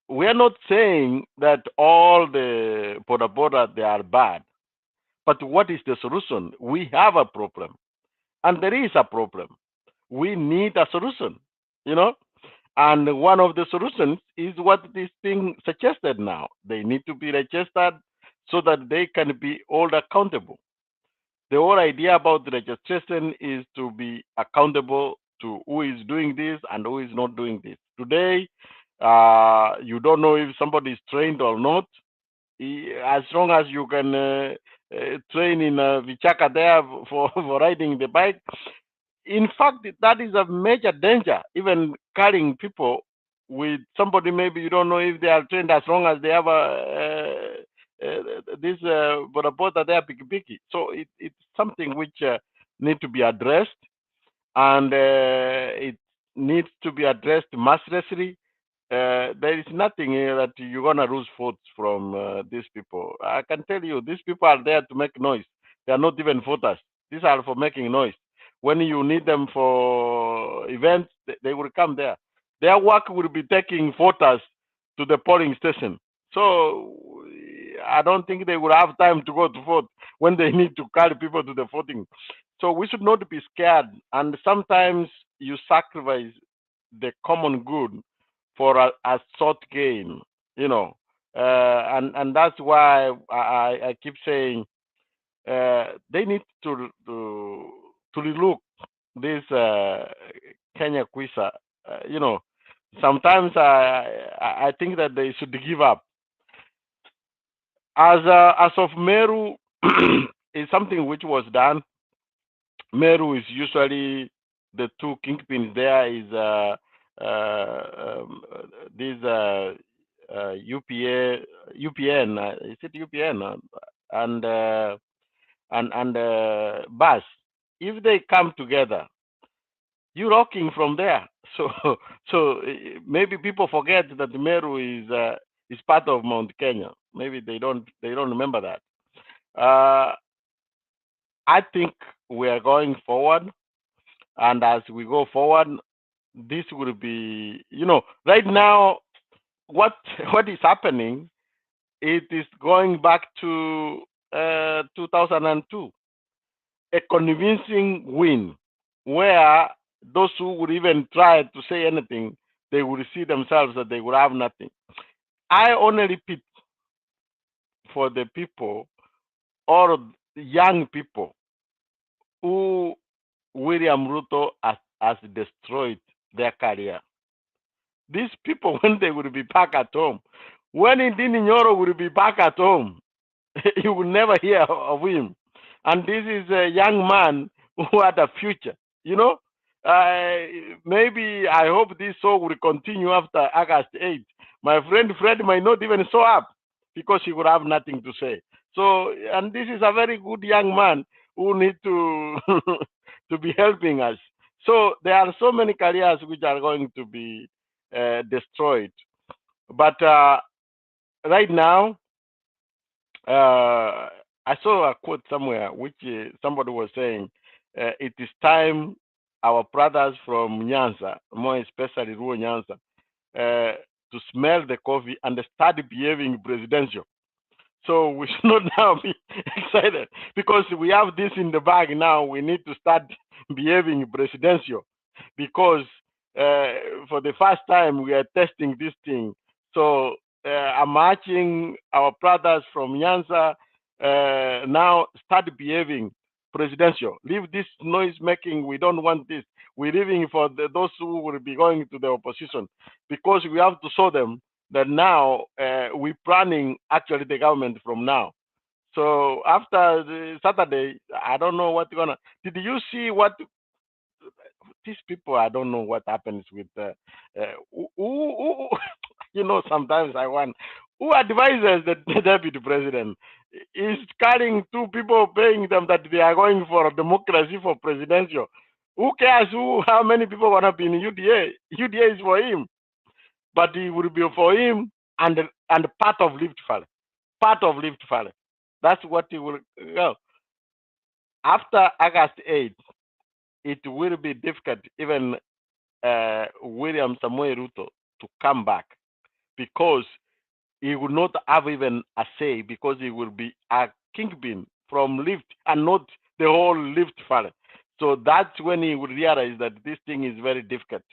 Speaker 14: We are not saying that all the Bodaboda, they are bad, but what is the solution? We have a problem. And there is a problem. We need a solution, you know? And one of the solutions is what this thing suggested now. They need to be registered so that they can be held accountable. The whole idea about the registration is to be accountable to who is doing this and who is not doing this. Today, you don't know if somebody is trained or not. As long as you can train in Vichaka there for riding the bike. In fact, that is a major danger, even carrying people with somebody, maybe you don't know if they are trained, as long as they have this bodaboda there, pikipiki. So it's something which need to be addressed, and it needs to be addressed mercilessly. There is nothing that you're gonna lose votes from these people. I can tell you, these people are there to make noise. They are not even voters. These are for making noise. When you need them for events, they will come there. Their work will be taking voters to the polling station. So I don't think they will have time to go to vote when they need to carry people to the voting. So we should not be scared. And sometimes you sacrifice the common good for a short gain, you know, and that's why I keep saying they need to relook this Kenya Kwisa, you know, sometimes I think that they should give up. As of Meru, is something which was done. Meru is usually the two kingpins there is this UPN, is it UPN and BAS. If they come together, you're rocking from there. So maybe people forget that Meru is part of Mount Kenya. Maybe they don't remember that. I think we are going forward, and as we go forward, this will be, right now, what is happening, it is going back to 2002, a convincing win, where those who would even try to say anything, they would see themselves that they would have nothing. I only repeat for the people or young people who William Ruto has destroyed their career. These people, when they will be back at home, when Indini Nyoro will be back at home, you will never hear of him. And this is a young man who had a future, Maybe I hope this show will continue after August 8th. My friend Fred might not even show up because he would have nothing to say. So, and this is a very good young man who need to to be helping us. So there are so many careers which are going to be destroyed. But right now, I saw a quote somewhere which somebody was saying, it is time our brothers from Nyanza, more especially Ruo Nyanza, to smell the coffee and start behaving presidential. So we should not now be excited because we have this in the bag now. We need to start behaving presidential because for the first time we are testing this thing. So I'm urging our brothers from Nyanza now start behaving presidential. Leave this noise making. We don't want this. We're leaving for those who will be going to the opposition because we have to show them that now we're planning actually the government from now. So after the Saturday, I don't know what's gonna. Did you see what these people? I don't know what happens with. Sometimes I want who advises the deputy president is carrying two people paying them that they are going for democracy for presidential. Who cares how many people gonna be in UDA? UDA is for him, but it will be for him and part of Rift Valley. Part of Rift Valley. That's what he will go. After August 8th, it will be difficult even William Samoei Ruto to come back because he will not have even a say because he will be a kingpin from Rift and not the whole Rift Valley. So that's when he will realize that this thing is very difficult.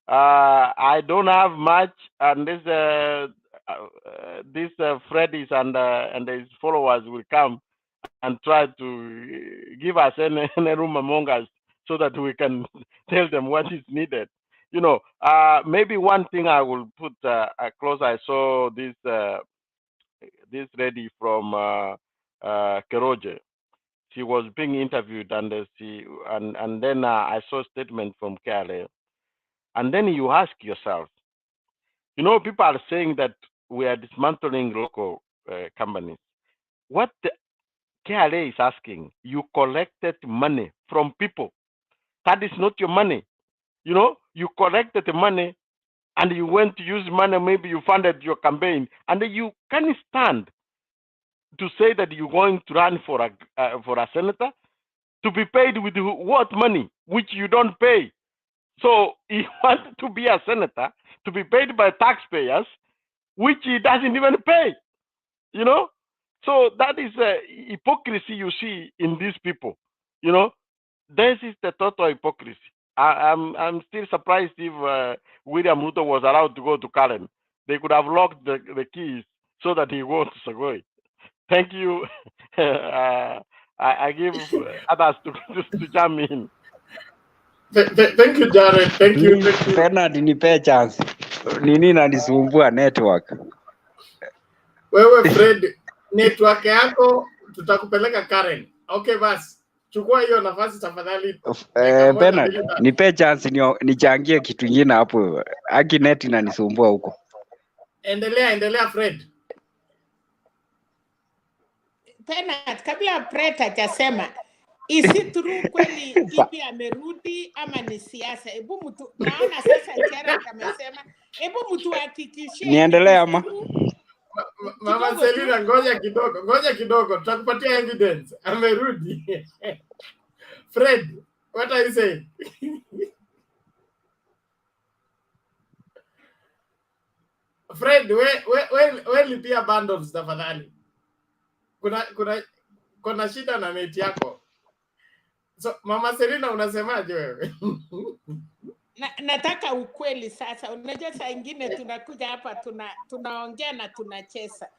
Speaker 14: I don't have much, and this Freddy's and his followers will come and try to give us any room among us so that we can tell them what is needed. Maybe one thing I will put close. I saw this lady from Keroje. She was being interviewed, and then I saw a statement from KLA. And then you ask yourself, people are saying that we are dismantling local companies. What the KRA is asking, you collected money from people. That is not your money. You collected the money and you went to use money, maybe you funded your campaign, and you can stand to say that you're going to run for a senator to be paid with what money, which you don't pay. So he wants to be a senator to be paid by taxpayers, which he doesn't even pay. So that is a hypocrisy you see in these people. This is the total hypocrisy. I'm still surprised if William Ruto was allowed to go to Karen. They could have locked the keys so that he won't go. Thank you. I give others to jump in.
Speaker 1: Thank you, Jared. Thank you.
Speaker 15: Please, Bernard, nipe chance. Nini nanisumbua network.
Speaker 1: Wewe Fred, network yako tutakupeleka Karen. Okay, basi. Chukua hiyo nafasi tafadhali.
Speaker 15: Bernard, nipe chance nichangie kitu kingine hapo. Akinet inanisumbua huko.
Speaker 1: Endelea Fred.
Speaker 6: Tena kabla Preta hajasema isi true kweli Tipi amerudi ama ni siasa? Hebu mtu naona sasa Gerald amesema, hebu mtu hakikishie.
Speaker 15: Niendelee ama?
Speaker 1: Mama Selina, ngoja kidogo. Tutakupatia evidence. Amerudi. Fred, what are you saying? Fred, we lipia bundles tafadhali. Kuna shida na net yako. So, Mama Selina unasemaje wewe?
Speaker 6: Nataka ukweli sasa. Unajua saa ingine tunakuja hapa tunaongea na tunacheza.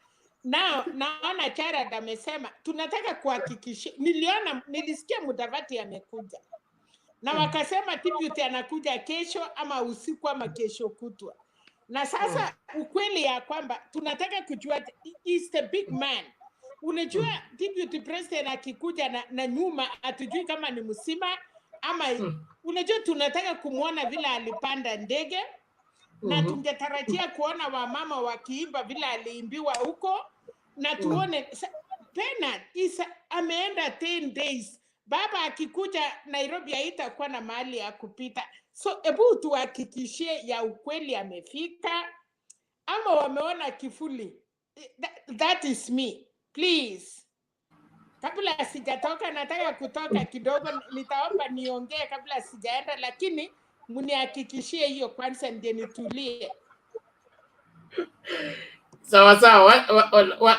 Speaker 6: Naona Charad amesema tunataka kuhakikisha. Nilisikia Mudavadi amekuja. Na wakasema Tribute anakuja kesho ama usiku ama kesho kutwa. Na sasa ukweli ya kwamba tunataka kujua is the big man. Unajua Deputy President akikuja na nyuma hatujui kama ni msima ama unajua tunataka kumuona vile alipanda ndege na tungetarajia kuona wamama wakiimba vile aliimbiwa huko na tuone Bernard ameenda 10 days. Baba akikuja Nairobi haitakuwa na mahali ya kupita. So hebu tuhakikishie ya ukweli amefika ama wameona kifuli. That is me. Please. Kabla sijatoka nataka kutoka kidogo, nitaomba niongee kabla sijaenda, lakini mnihakikishie hiyo kwanza ndio nitulie.
Speaker 1: Sawa.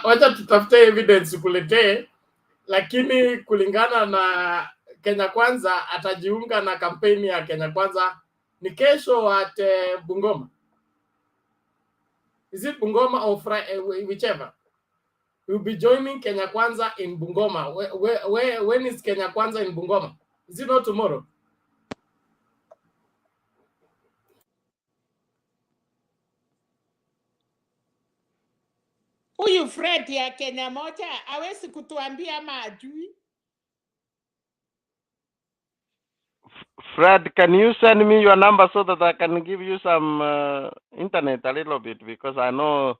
Speaker 1: Wacha tutafute evidence kuletee, lakini kulingana na Kenya Kwanza atajiunga na kampeni ya Kenya Kwanza ni kesho at Bungoma. Is it Bungoma or whichever? We'll be joining Kenya Kwanza in Bungoma. When is Kenya Kwanza in Bungoma? Is it not tomorrow?
Speaker 6: Huyu Fred ya Kenya moja hawezi kutuambia ama ajui?
Speaker 14: Fred, can you send me your number so that I can give you some internet a little bit, because I know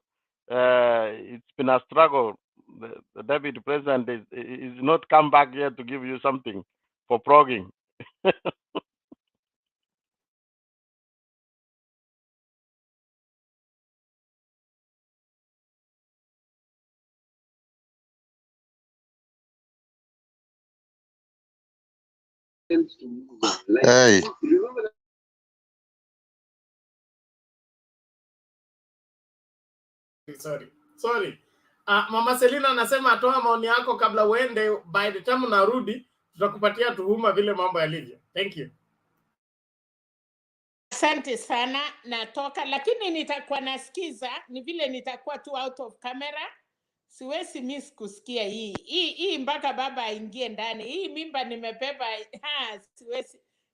Speaker 14: it's been a struggle. The deputy president is not come back here to give you something for progging.
Speaker 16: Hey.
Speaker 1: Sorry. Mama Selina anasema atoa maoni yako kabla uende. By the time unarudi tutakupatia tuhuma vile mambo yalivyo. Thank you.
Speaker 6: Asante sana, natoka lakini nitakuwa nasikiza, ni vile nitakuwa tu out of camera. Siwezi miss kusikia hii mpaka baba aingie ndani. Hii mimba nimebeba,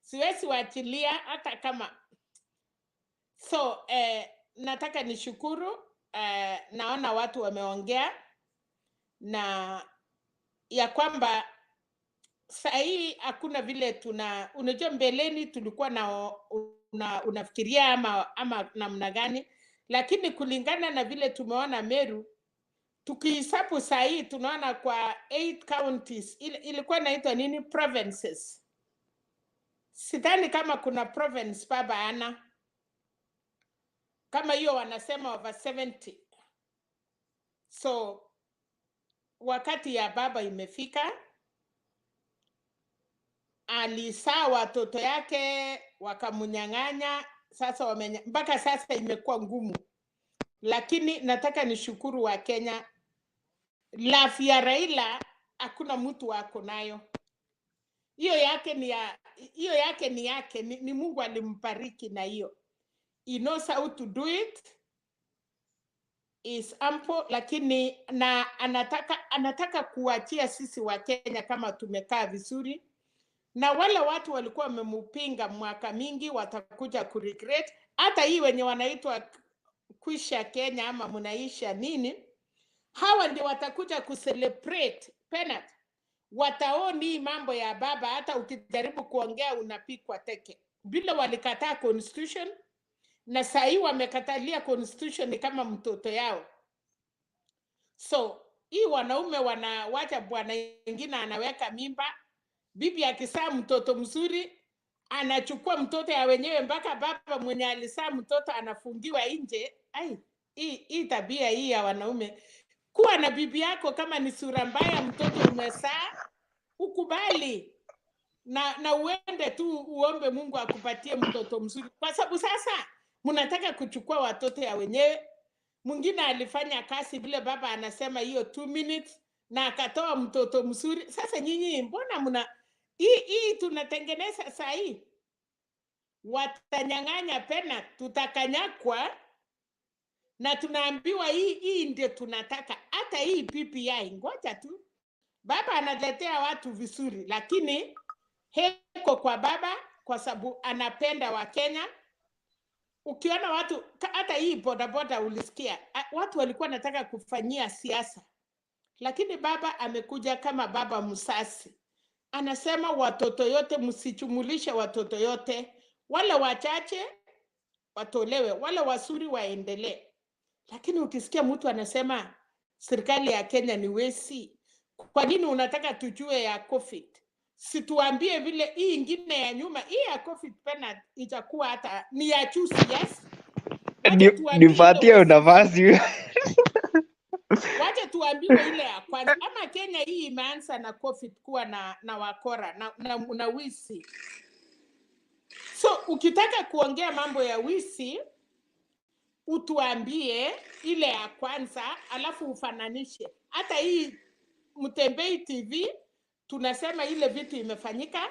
Speaker 6: siwezi waachilia hata kama. So nataka nishukuru, naona watu wameongea na ya kwamba saa hii hakuna vile unajua mbeleni tulikuwa unafikiria ama namna gani, lakini kulingana na vile tumeona Meru, tukihesabu saa hii tunaona kwa 8 counties, ilikuwa inaitwa nini, provinces. Sidhani kama kuna province baba ana kama hiyo, wanasema over 70. So wakati ya baba imefika, alisaa watoto yake wakamunyang'anya, sasa mpaka sasa imekuwa ngumu. Lakini nataka nishukuru wa Kenya, lafi ya Raila hakuna mtu wako nayo. Hiyo yake ni Mungu alimbariki na hiyo. He knows how to do it, is ample, lakini na anataka kuachia sisi wa Kenya kama tumekaa vizuri. na wale watu walikuwa wamempinga mwaka mingi watakuja kuregret. Hata hii wenye wanaitwa kuisha Kenya ama mnaisha nini, hawa ndio watakuja kucelebrate penalty. Wataoni mambo ya baba, hata ukijaribu kuongea unapikwa teke. Bila walikataa constitution, na saa hii wamekatalia constitution ni kama mtoto yao. So hii wanaume wanawacha bwana mwingine anaweka mimba, bibi akisaa mtoto mzuri anachukua mtoto ya wenyewe, mpaka baba mwenye alisaa mtoto anafungiwa nje. Ai, hii tabia hii ya wanaume. Kuwa na bibi yako kama ni sura mbaya, mtoto umesaa, ukubali na uende tu uombe Mungu akupatie mtoto mzuri, kwa sababu sasa mnataka kuchukua watoto ya wenyewe. Mwingine alifanya kazi vile baba anasema hiyo 2 minutes na akatoa mtoto mzuri. Sasa nyinyi mbona mna hii tunatengeneza saa hii? Watanyang'anya pena, tutakanyakwa, na tunaambiwa hii ndio tunataka. Hata hii PPI, ngoja tu, baba analetea watu vizuri, lakini heko kwa baba kwa sababu anapenda wa Kenya. Ukiona watu hata hii bodaboda, ulisikia watu walikuwa nataka kufanyia siasa, lakini baba amekuja kama baba msasi, anasema watoto yote msichumulishe, watoto yote, wale wachache watolewe, wale wasuri waendelee. Lakini ukisikia mtu anasema serikali ya Kenya ni wesi, kwa nini unataka tujue ya COVID? Situambie vile hii ingine ya nyuma, hii ya COVID penalty itakuwa hata ni ya chusi, yes?
Speaker 15: Nipatie nafasi.
Speaker 6: Wacha tuambiwe ile ya kwanza. Ama Kenya hii imeanza na COVID kuwa na wakora na wisi. So ukitaka kuongea mambo ya wisi, utuambie ile ya kwanza, alafu ufananishe. Hata hii Mtembei TV tunasema ile vitu imefanyika,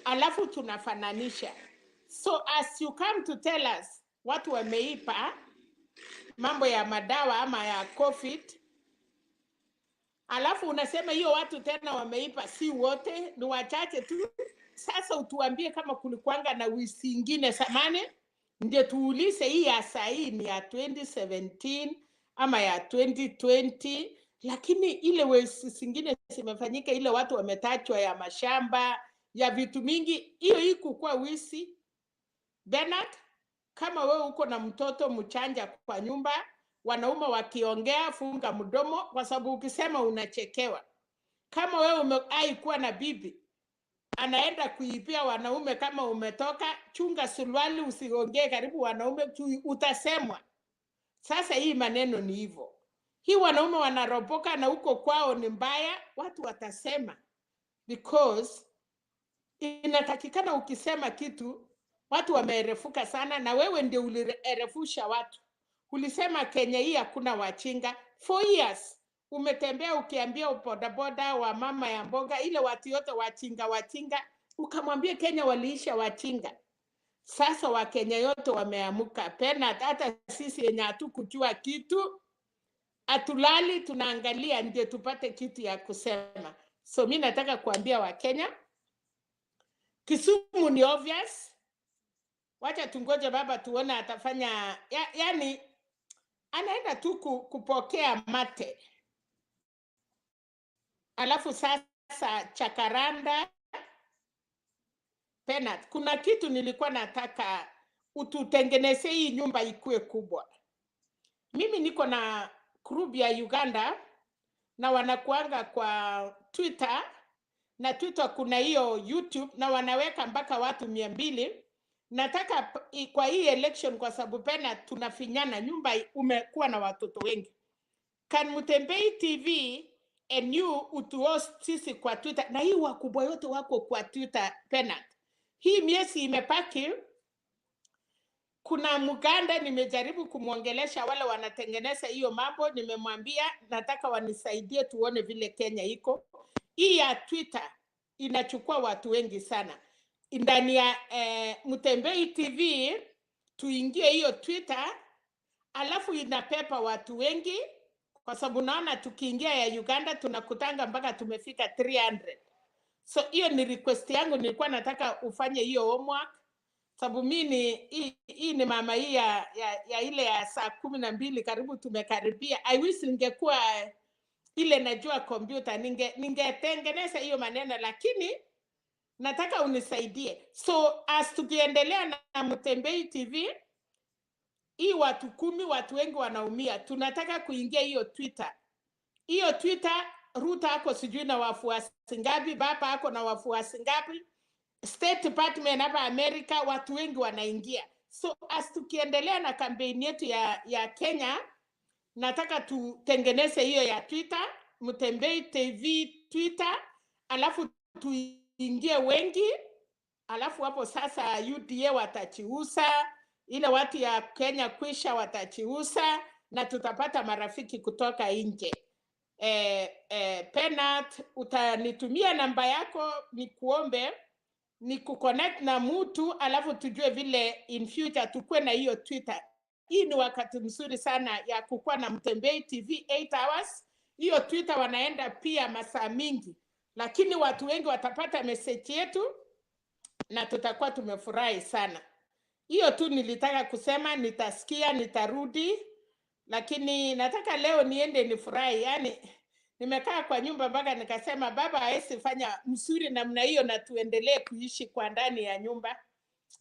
Speaker 6: alafu tunafananisha. So as you come to tell us watu wameipa mambo ya madawa ama ya COVID, alafu unasema hiyo watu tena wameipa, si wote, ni wachache tu. Sasa utuambie kama kulikuanga na wisi ingine samani, ndio tuulize hii ya saa hii ni ya 2017 ama ya 2020. Lakini ile wisi zingine zimefanyika, ile watu wametachwa ya mashamba ya vitu mingi, hiyo hii kukua wisi. Bernard, kama wewe uko na mtoto mchanja kwa nyumba, wanaume wakiongea funga mdomo, kwa sababu ukisema unachekewa. Kama wewe umewahi na bibi anaenda kuibia wanaume, kama umetoka, chunga suruali, usiongee karibu wanaume, utasemwa. Sasa hii maneno ni hivyo. Hii wanaume wanaropoka na huko kwao ni mbaya, watu watasema, because inatakikana ukisema kitu watu wameerefuka sana, na wewe ndio ulirefusha watu. Ulisema Kenya hii hakuna wachinga. 4 years umetembea ukiambia bodaboda wa mama ya mboga ile watu yote wachinga, ukamwambia Kenya waliisha wachinga. Sasa wa Kenya yote wameamuka pena, hata sisi yenye hatukujua kitu atulali, tunaangalia ndio tupate kitu ya kusema. So mimi nataka kuambia wa Kenya, Kisumu ni obvious. Wacha tungoje baba tuone atafanya yani anaenda tu kupokea mate. Alafu sasa Chakaranda penalty. Kuna kitu nilikuwa nataka ututengeneze hii nyumba ikue kubwa. Mimi niko na group ya Uganda na wanakuanga kwa Twitter, na Twitter kuna hiyo YouTube, na wanaweka mpaka watu 200. Nataka kwa hii election, kwa sababu pena tunafinyana, nyumba umekuwa na watoto wengi. Kan Mtembei TV and you utuhost sisi kwa Twitter, na hii wakubwa yote wako kwa Twitter penalty. Hii miezi imepaki. Kuna Muganda nimejaribu kumwongelesha wale wanatengeneza hiyo mambo, nimemwambia nataka wanisaidie tuone vile Kenya iko. Hii ya Twitter inachukua watu wengi sana. Ndani ya Mtembei TV tuingie hiyo Twitter, alafu inapepa watu wengi, kwa sababu naona tukiingia ya Uganda tunakutanga mpaka tumefika 300. So hiyo ni request yangu, nilikuwa nataka ufanye hiyo homework, sababu mimi hii ni mama hii ya ile ya saa 12 karibu tumekaribia. I wish ningekuwa ile najua kompyuta ningetengeneza hiyo maneno, lakini nataka unisaidie. So as tukiendelea na Mtembei TV, hii watu 10, watu wengi wanaumia. Tunataka kuingia hiyo Twitter. Hiyo Twitter, Ruto ako sijui na wafuasi ngapi, baba ako na wafuasi ngapi, State Department hapa Amerika watu wengi wanaingia. So as tukiendelea na kampeni yetu ya Kenya, nataka tutengeneze hiyo ya Twitter, Mtembei TV Twitter, alafu tuingie wengi, alafu hapo sasa UDA watachiusa, ile watu ya Kenya kwisha watachiusa, na tutapata marafiki kutoka nje. Penat, utanitumia namba yako nikuombe ni kuconnect na mtu, alafu tujue vile in future tukue na hiyo Twitter. Hii ni wakati mzuri sana ya kukua na Mtembei TV 8 hours. Hiyo Twitter wanaenda pia masaa mingi, lakini watu wengi watapata message yetu na tutakuwa tumefurahi sana. Hiyo tu nilitaka kusema, nitasikia, nitarudi, lakini nataka leo niende nifurahi. Yani nimekaa kwa nyumba mpaka nikasema baba haezi fanya mzuri namna hiyo na tuendelee kuishi kwa ndani ya nyumba.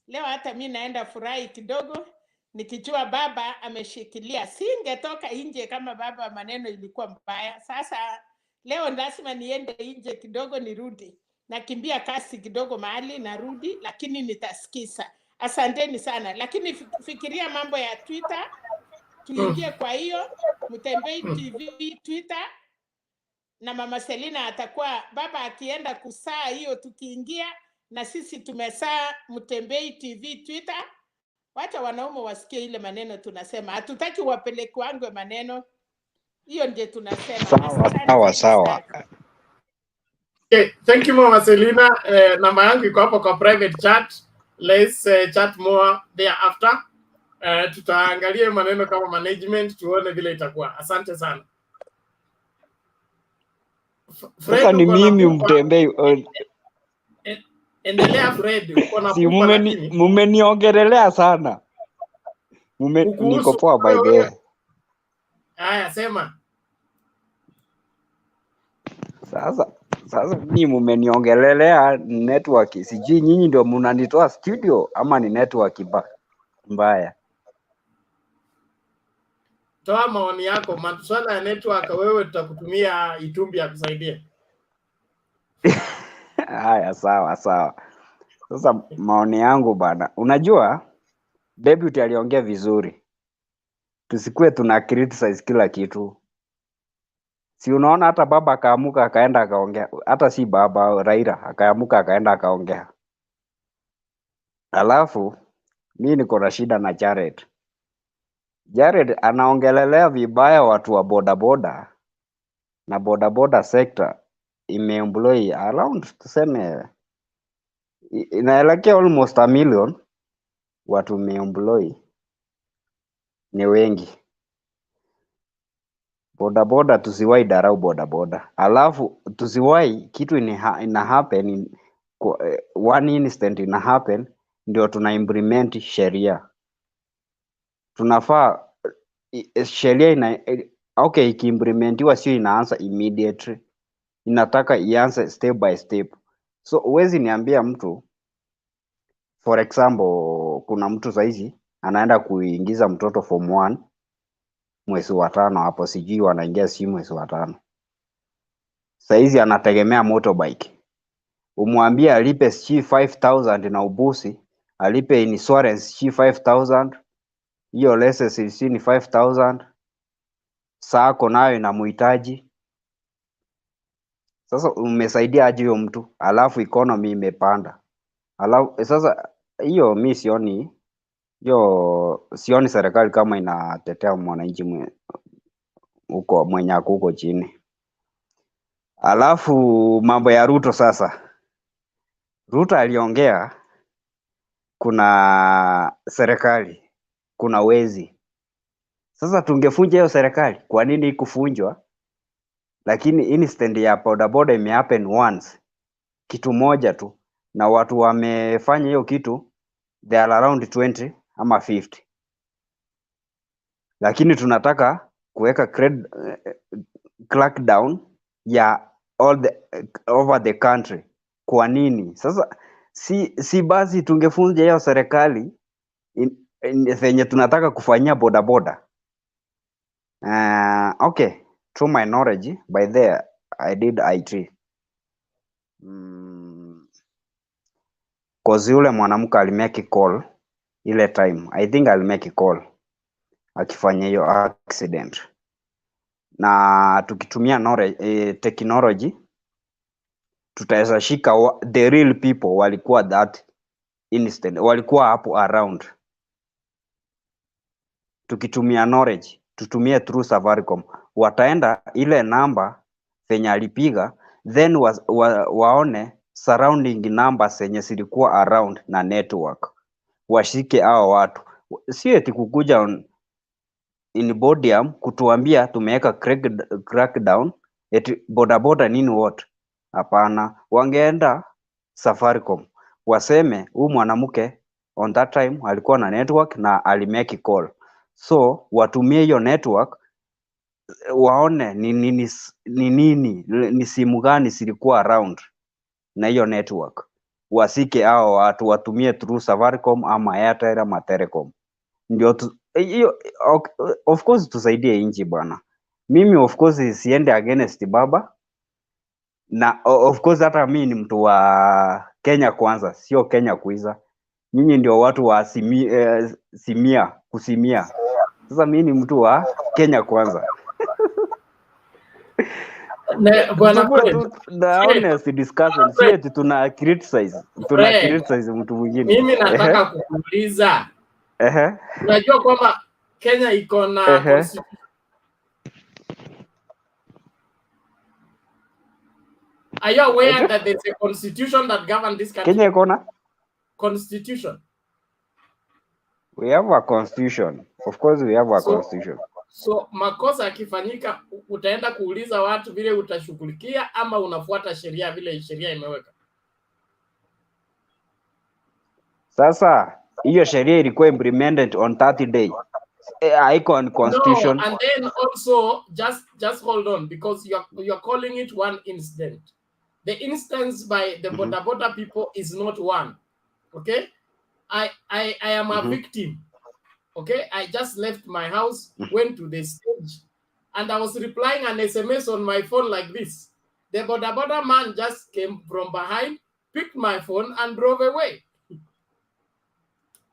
Speaker 6: Leo hata mimi naenda furahi kidogo nikijua baba ameshikilia. Singetoka nje kama baba maneno ilikuwa mbaya. Sasa leo lazima niende nje kidogo nirudi. Nakimbia kasi kidogo mahali narudi, lakini nitasikiza. Asanteni sana. Lakini fikiria mambo ya Twitter. Tuingie kwa hiyo Mtembei TV Twitter, na mama Selina atakuwa baba akienda kusaa hiyo, tukiingia na sisi tumesaa Mtembei TV Twitter. Wacha wanaume wasikie ile maneno tunasema. Hatutaki wapeleke wangu maneno. Hiyo ndiye tunasema.
Speaker 15: Sawa.
Speaker 1: Okay, thank you Mama Selina. Namba yangu iko hapo kwa private chat. Let's chat more thereafter. Tutaangalia maneno kama management tuone vile itakuwa. Asante sana.
Speaker 15: Sasa ni mimi Mtembei.
Speaker 1: Endelea Fred, uko na
Speaker 15: si mumeniongelelea sana. Niko poa by the way.
Speaker 1: Haya, sema.
Speaker 15: Sasa mimi mumeniongelelea network. Sijui nyinyi ndio mnanitoa studio ama ni network mbaya.
Speaker 1: Toa maoni yako, maswala ya network wewe tutakutumia Itumbi ya kusaidia.
Speaker 15: Haya, sawa. Sasa maoni yangu bana. Unajua Deputy aliongea vizuri. Tusikue tuna criticize kila kitu. Si unaona hata baba akaamuka akaenda akaongea. Hata si baba Raila akaamuka akaenda akaongea. Alafu mimi niko na shida na Jared. Jared anaongelelea vibaya watu wa bodaboda, na bodaboda sector imeemploy around tuseme inaelekea almost 1 million watu imeemploy, ni wengi. Bodaboda tusiwai darau bodaboda. Alafu tusiwai kitu ina happen one instant ina happen ndio tuna implement sheria. Tunafaa sheria okay, ikiimplementiwa sio inaanza immediately, inataka ianze step by step. So uwezi niambia mtu, for example, kuna mtu saizi anaenda kuingiza mtoto form 1 mwezi wa 5 hapo, sijui wanaingia si mwezi wa 5. Saizi anategemea motorbike, umwambie alipe 5,000 na ubusi, alipe insurance 5,000, hiyo license ni 5,000, sako nayo inamuhitaji. Sasa umesaidia aje huyo mtu? Alafu economy imepanda. Alafu sasa hiyo mimi sioni serikali kama inatetea mwananchi huko mwenye huko chini. Alafu mambo ya Ruto sasa. Ruto aliongea kuna serikali, kuna wezi. Sasa tungefunja hiyo serikali. Kwa nini ikufunjwa? Lakini instant ya bodaboda imehappen once. kitu moja tu, na watu wamefanya hiyo kitu they are around 20 ama 50, lakini tunataka kuweka crackdown ya all the over the country. Kwa nini sasa? Si basi tungefunja hiyo serikali venye tunataka kufanyia bodaboda. Okay, through my knowledge, by there I did IT. Cause yule mwanamke alimake call ile time, I think alimake call akifanya hiyo accident, na tukitumia knowledge, technology tutaweza shika the real people walikuwa that instant, walikuwa hapo around. Tukitumia knowledge, tutumie through Safaricom, wataenda ile namba venye alipiga, then waone surrounding numbers zenye zilikuwa around na network, washike hao watu. Sio eti kukuja in podium kutuambia tumeweka crackdown eti bodaboda nini what. Hapana, wangeenda Safaricom waseme huyu mwanamke on that time alikuwa na network na alimake call, so watumie hiyo network waone ni simu gani zilikuwa around na hiyo network, wasike hao watu, watumie through Safaricom ama Airtel ama Telecom, ndio hiyo of course tusaidie inchi bwana. Mimi of course siende against baba, na of course hata mimi ni mtu wa Kenya kwanza, sio Kenya kuiza. Nyinyi ndio watu wa kusimia. Sasa mimi ni mtu wa Kenya kwanza. The honest discussion, sio eti tuna criticize mtu mwingine.
Speaker 1: Mimi nataka kukuuliza. Unajua kwamba Kenya iko na Are you aware that there's a constitution that governs this country?
Speaker 15: Kenya iko na
Speaker 1: constitution.
Speaker 15: We have a constitution. Of course we have a constitution.
Speaker 1: So makosa yakifanyika utaenda kuuliza watu vile utashughulikia ama unafuata sheria vile sheria imeweka?
Speaker 15: Sasa hiyo sheria ilikuwa implemented on 30 days. Haiko on constitution.
Speaker 1: No, and then also just hold on, because you're calling it one incident. The instance by the Bodaboda people is not one. Okay? I am a victim. Okay, I just left my house, went to the stage, and I was replying an SMS on my phone like this. The Bodaboda man just came from behind, picked my phone, and drove away.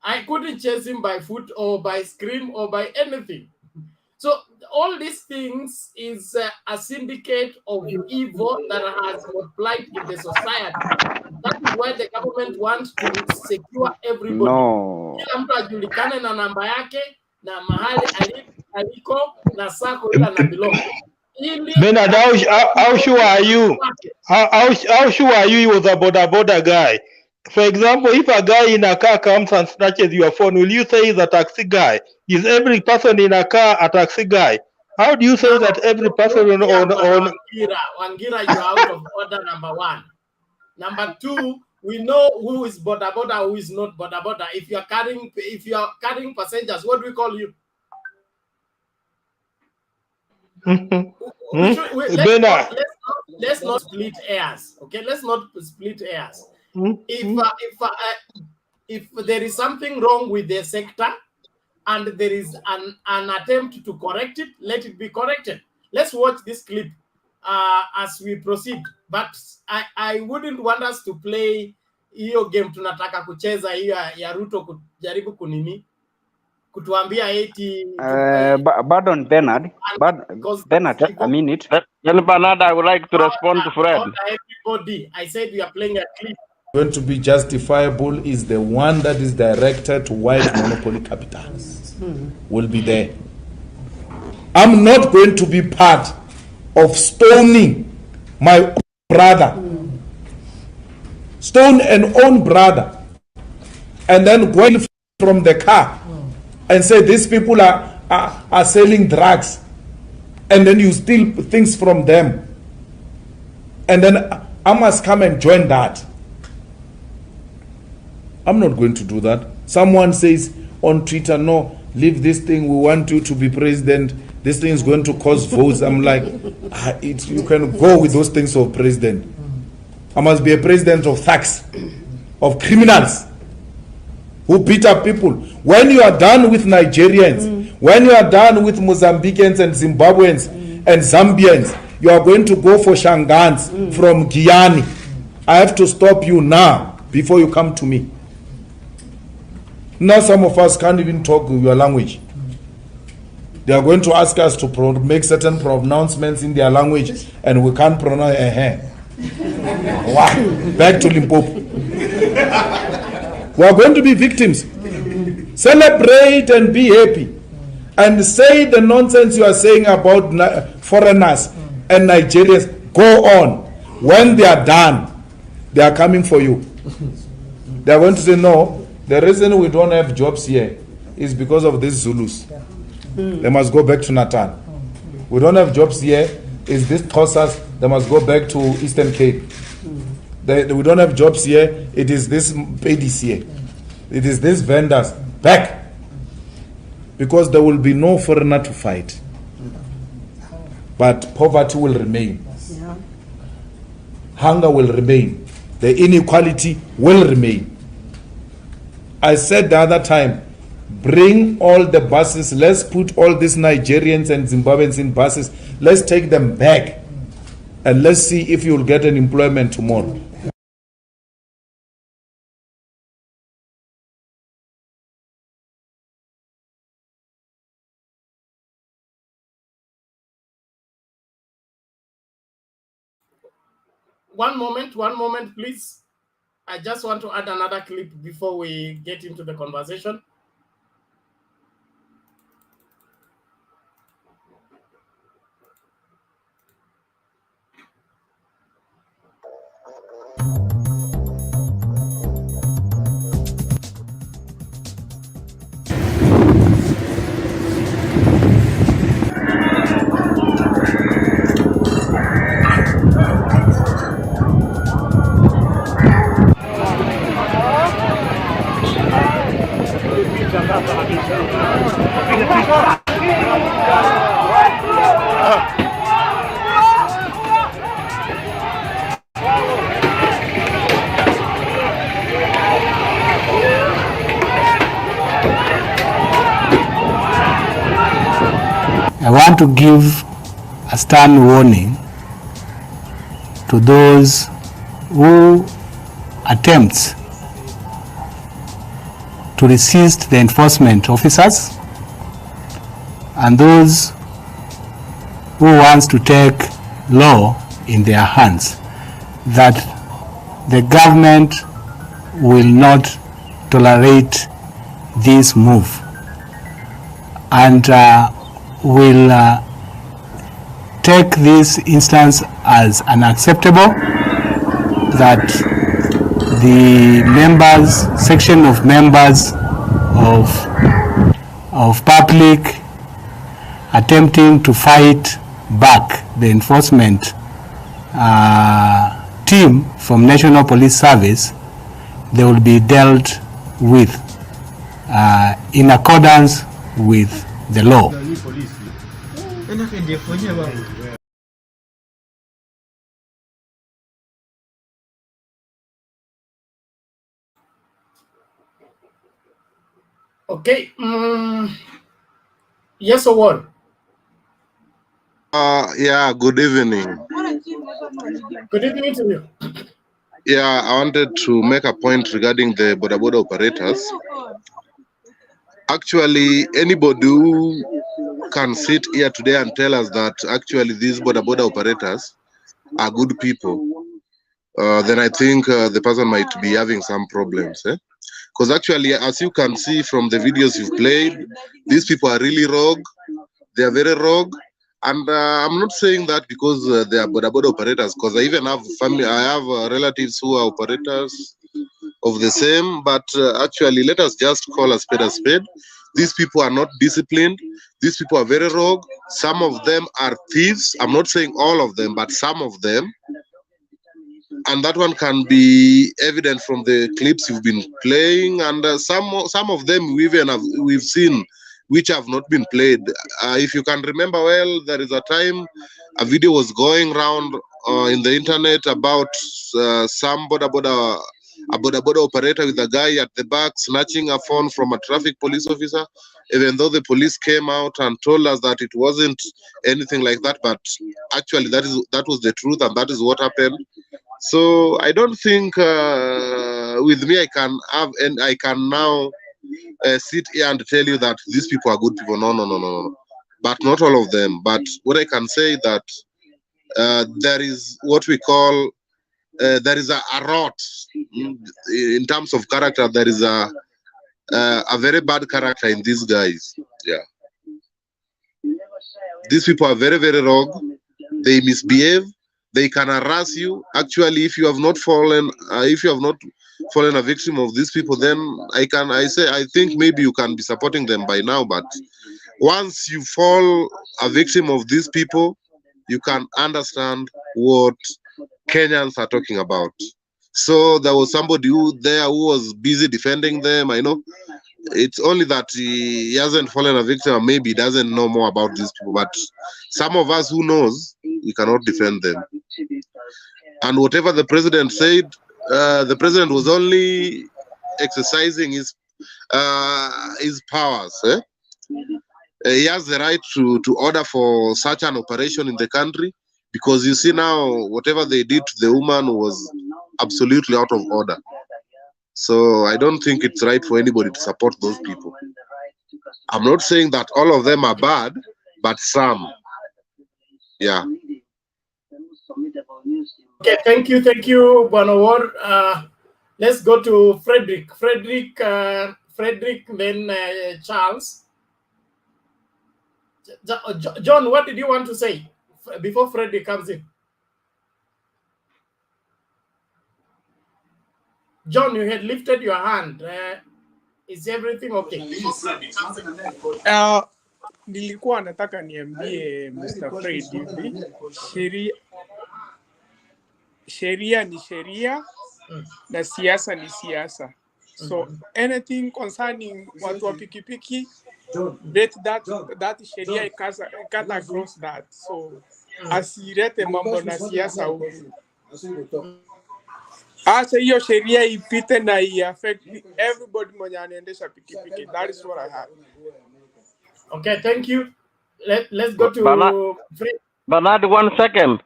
Speaker 1: I couldn't chase him by foot or by scream or by anything. So all these things is a syndicate of evil that has multiplied in the society. That is why the government wants to secure everybody.
Speaker 15: No.
Speaker 1: Kila mtu ajulikane na namba yake na mahali aliko na sako ila na belong.
Speaker 5: Bernard, how sure are you? How sure are you he was a boda guy? For example, if a guy in a car comes and snatches your phone, will you say he's a taxi guy? Is every person in a car a taxi guy? How do you say that every person on
Speaker 1: Wangira, you're out of order, number one. Number two, we know who is Bodaboda, who is not Bodaboda. If you are carrying passengers, what do we call you? Let's not split hairs. Okay, let's not split hairs. If there is something wrong with the sector and there is an attempt to correct it, let it be corrected. Let's watch this clip as we proceed. But I wouldn't want us to play hiyo game tunataka kucheza hiyo ya Ruto kujaribu kunini kutuambia eti
Speaker 15: pardon Bernard, a minute.
Speaker 14: Bernard, I would like to respond to Fred.
Speaker 1: Everybody, I said we are playing a clip.
Speaker 16: Going to be justifiable is the one that is directed to white monopoly capitals. Will be there. I'm not going to be part of stoning my brother, stone an own brother, and then going from the car and say these people are selling drugs, and then you steal things from them, and then I must come and join that. I'm not going to do that. Someone says on Twitter, no, leave this thing, we want you to be president, this thing is going to cause votes. I'm like, you can go with those things of president. I must be a president of thugs, of criminals who beat up people. When you are done with Nigerians, when you are done with Mozambicans and Zimbabweans and Zambians, you are going to go for Shangans from Guyana. I have to stop you now before you come to me. Now some of us can't even talk your language. They are going to ask us to make certain pronouncements in their language, and we can't pronounce Wow. Back to Limpopo. We are going to be victims. Celebrate and be happy. And say the nonsense you are saying about foreigners and Nigerians. Go on. When they are done, they are coming for you. They are going to say, no, the reason we don't have jobs here is because of these Zulus. They must go back to Natal. We don't have jobs here is this Xhosas. They must go back to Eastern Cape. We don't have jobs here. It is this Pedis here. It is these vendors. Back. Because there will be no foreigner to fight. But poverty will remain. Hunger will remain. The inequality will remain. I said the other time, bring all the buses. Let's put all these Nigerians and Zimbabweans in buses. Let's take them back. And let's see if you'll get an employment tomorrow.
Speaker 1: One moment, please. I just want to add another clip before we get into the conversation.
Speaker 17: I want to give a stern warning to those who attempt to resist the enforcement officers and those who want to take law in their hands, that the government will not tolerate this move and will take this instance as unacceptable, that the members, section of members of public attempting to fight back the enforcement team from National Police Service, they will be dealt with in accordance with the law.
Speaker 1: Okay. Yes or what?
Speaker 18: Yeah, good evening.
Speaker 1: Good evening to you.
Speaker 18: Yeah, I wanted to make a point regarding the Bodaboda operators. Actually, anybody who can sit here today and tell us that actually these Bodaboda operators are good people, then I think the person might be having some problems. Because actually, as you can see from the videos you've played, these people are really rogue. They are very rogue. And I'm not saying that because they are Bodaboda operators, because I even have family, I have relatives who are operators of the same, but actually let us just call a spade a spade. These people are not disciplined. These people are very rogue. Some of them are thieves. I'm not saying all of them, but some of them. and that one can be evident from the clips you've been playing, and some of them we've seen which have not been played. If you can remember well, there is a time a video was going around in the internet about some Bodaboda operator with a guy at the back snatching a phone from a traffic police officer, even though the police came out and told us that it wasn't anything like that, but actually that was the truth, and that is what happened. So I don't think with me I can now sit here and tell you that these people are good people. No. But not all of them. But what I can say that there is what we call there is a rot in terms of character. There is a very bad character in these guys. Yeah, these people are very, very wrong. They misbehave. They can harass you. Actually, if you have not fallen a victim of these people, then I think maybe you can be supporting them by now. But once you fall a victim of these people, you can understand what Kenyans are talking about. So there was somebody who was busy defending them. I know it's only that he hasn't fallen a victim, or maybe he doesn't know more about these people. But some of us who knows, we cannot defend them. And whatever the president said, the president was only exercising his powers. He has the right to order for such an operation in the country, because you see now whatever they did to the woman was absolutely out of order. So I don't think it's right for anybody to support those people. I'm not saying that all of them are bad, but some. Yeah.
Speaker 1: Okay, thank you, Bodaboda. Let's go to Frederick. Frederick, then Charles. John, what did you want to say before Frederick comes in? John, you had lifted your hand. Is everything okay?
Speaker 7: Nilikuwa nataka niambie Mr. Fred hivi, sheria ni sheria na siasa ni siasa. So anything concerning watu wa pikipiki, let that sheria cut across that. So asirete mambo na siasa huko. Asa hiyo sheria ipite na affect everybody mwenye anaendesha pikipiki. That is what I have.
Speaker 1: Okay, thank you. Let's go to
Speaker 14: Bernard, 1 second.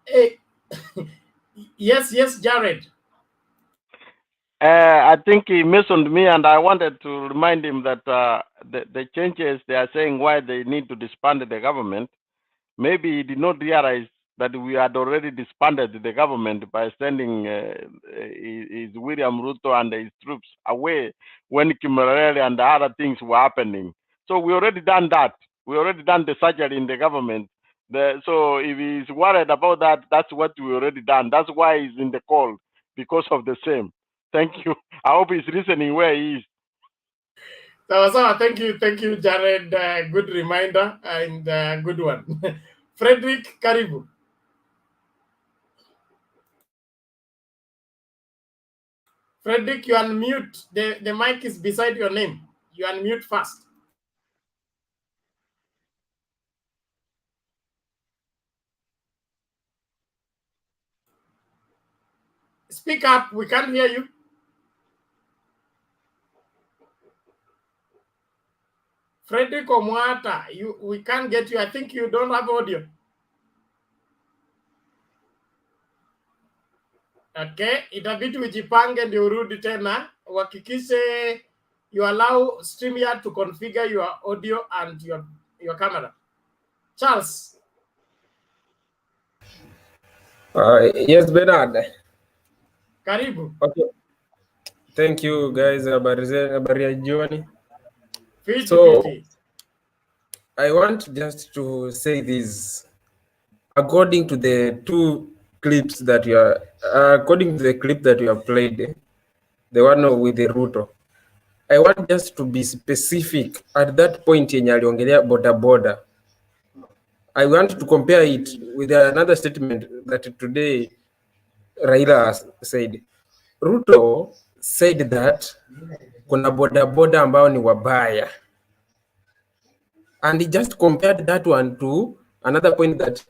Speaker 1: Hey. Yes, Jared.
Speaker 14: I think he mentioned me, and I wanted to remind him that the changes they are saying why they need to disband the government, maybe he did not realize that we had already disbanded the government by sending his William Ruto and his troops away when Kimerere and the other things were happening. So we already done that. We already done the surgery in the government. So if he's worried about that, that's what we already done. That's why he's in the call, because of the same. Thank you. I hope he's listening where he is.
Speaker 1: So, thank you, Jared. Good reminder and good one. Frederick, karibu. Frederick, you unmute. The mic is beside your name. You unmute first. Speak up. We can't hear you. Frederick Omwata, we can't get you. I think you don't have audio. Okay, itabidi ujipange ndio urudi tena. Uhakikishe you allow StreamYard to configure your audio and your camera. Charles.
Speaker 19: Yes, Bernard.
Speaker 1: Karibu.
Speaker 19: Okay. Thank you, guys. Habari ya jioni.
Speaker 1: Fiti.
Speaker 19: I want just to say this. According to the two clips that you are, according to the clip that you have played, the one with the Ruto, I want just to be specific at that point yenye aliongelea bodaboda. I want to compare it with another statement that today Raila said. Ruto said that kuna bodaboda ambao ni wabaya, and he just compared that one to another point that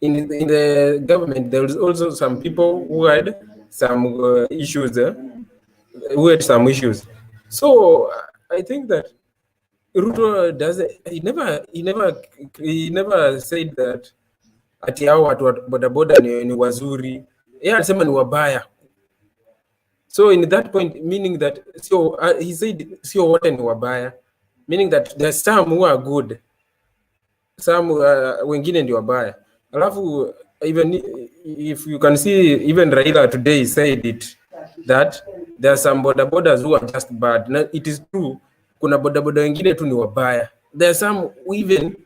Speaker 19: in the government there was also some people who had some issues, who had some issues. So I think that Ruto doesn't. He never said that ati hao watu wa bodaboda ni wazuri. Yeye alisema ni wabaya. So in that point, meaning that he said sio wote ni wabaya, meaning that there's some who are good, some wengine ndio wabaya. Alafu even if you can see, even Raila today said it, that there are some bodabodas who are just bad. Now, it is true, kuna bodaboda wengine tu ni wabaya. There are some who even,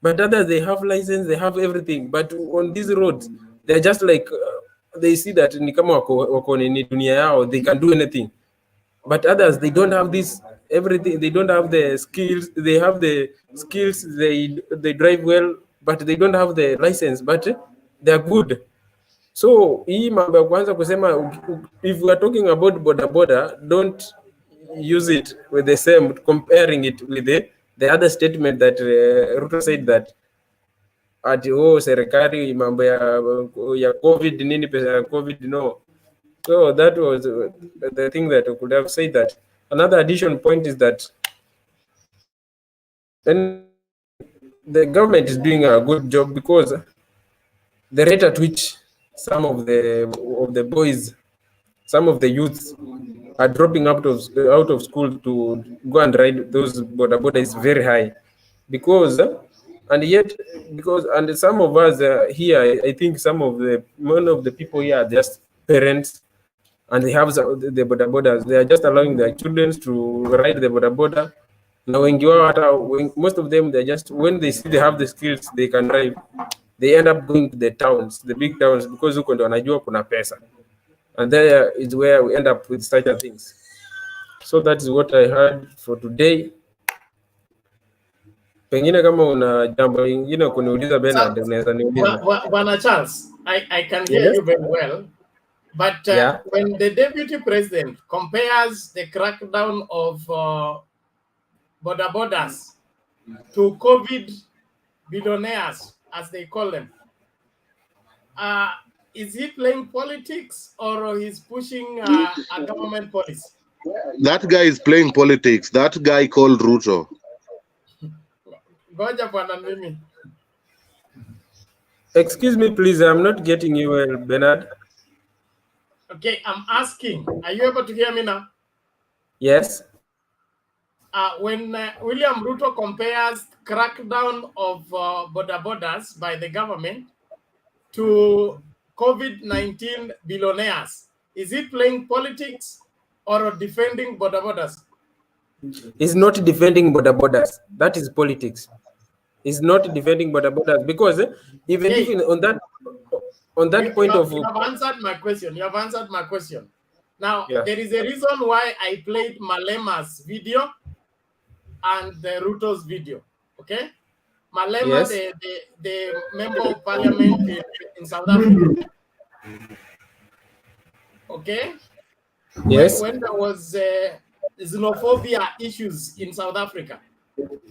Speaker 19: but others they have license, they have everything, but on these roads they're just like they see that ni kama wako ni dunia yao, they can do anything. But others, they don't have this everything, they don't have the skills. They have the skills, they drive well, but they don't have the license, but they're good. So hii mambo ya kwanza kusema, if we are talking about bodaboda, don't use it with the same, comparing it with the other statement that Ruto said that ati serikali mambo ya COVID nini, pesa ya COVID, no. So that was the thing that I could have said. That another addition point is that then the government is doing a good job, because the rate at which some of the boys, some of the youths are dropping out of school to go and ride those bodaboda is very high, because and some of us here, I think one of the people here are just parents, and they have the bodabodas. They are just allowing their children to ride the bodaboda. Now, most of them, they just, when they see they have the skills, they can drive, they end up going to the towns, the big towns, because huko ndo wanajua kuna pesa, and there is where we end up with such things. So that is what I heard for today. Pengine kama una jambo lingine kuniuliza Bernard, unaweza niuliza.
Speaker 1: Bwana Charles, I can hear you very well. But when the deputy president compares the crackdown of bodabodas to COVID billionaires, as they call them, is he playing politics, or he's pushing a government policy?
Speaker 18: That guy is playing politics. That guy called Ruto.
Speaker 1: Goja bwana mimi.
Speaker 19: Excuse me, please. I'm not getting you well, Bernard.
Speaker 1: Okay, I'm asking. Are you able to hear me now?
Speaker 19: Yes.
Speaker 1: When William Ruto compares crackdown of bodabodas by the government to COVID-19 billionaires, is he playing politics or defending bodabodas?
Speaker 19: He's not defending bodabodas. That is politics. He's not defending bodabodas, because even if on that point of...
Speaker 1: You have answered my question. You have answered my question. Now, there is a reason why I played Malema's video and the Ruto's video. Okay? Malema, the member of parliament in South Africa. Okay?
Speaker 19: Yes.
Speaker 1: When there was xenophobia issues in South Africa,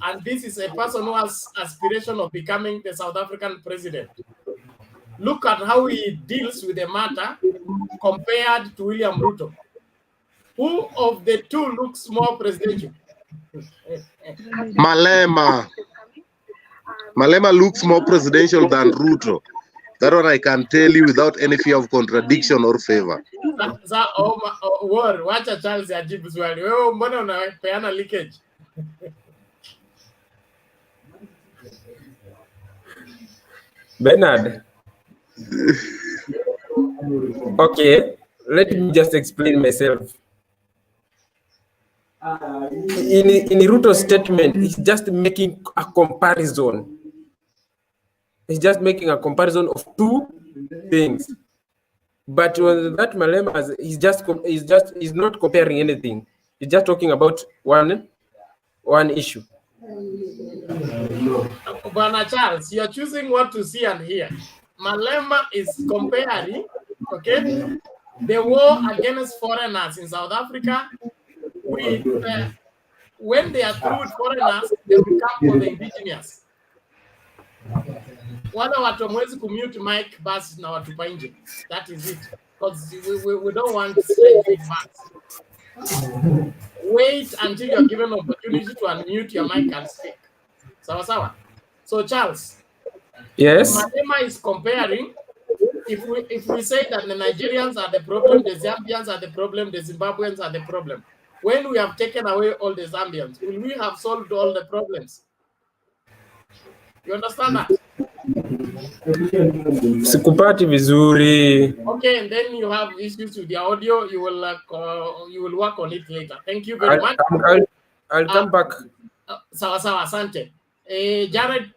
Speaker 1: and this is a person who has aspiration of becoming the South African president. Look at how he deals with the matter compared to William Ruto. Who of the two looks more presidential?
Speaker 18: Malema looks more presidential than Ruto. That one I can tell you without any fear of contradiction or favor.
Speaker 1: Wacha Charles ajibu swali. Wewe mbona unapeana leakage?
Speaker 19: Bernard. Okay, let me just explain myself. In Ruto's statement, he's just making a comparison. He's just making a comparison of two things. But when that Malema, he's not comparing anything. He's just talking about one issue.
Speaker 1: Bwana Charles, you're choosing what to see and hear. Malema is comparing, okay, the war against foreigners in South Africa with when they are through with foreigners, they will come for the indigenous. Wale watu mwezi kumute mic basi na watupa nje. That is it. Because we don't want straight feedbacks. Wait until you're given opportunity to unmute your mic and speak. Sawa sawa. So Charles.
Speaker 19: Yes.
Speaker 1: Malema is comparing. If we say that the Nigerians are the problem, the Zambians are the problem, the Zimbabweans are the problem. When we have taken away all the Zambians, will we have solved all the problems? You understand that?
Speaker 19: Sikupati vizuri.
Speaker 1: Okay, and then you have issues with the audio. You will work on it later. Thank you very much.
Speaker 19: I'll come back.
Speaker 1: Sawa sawa, asante. Jared.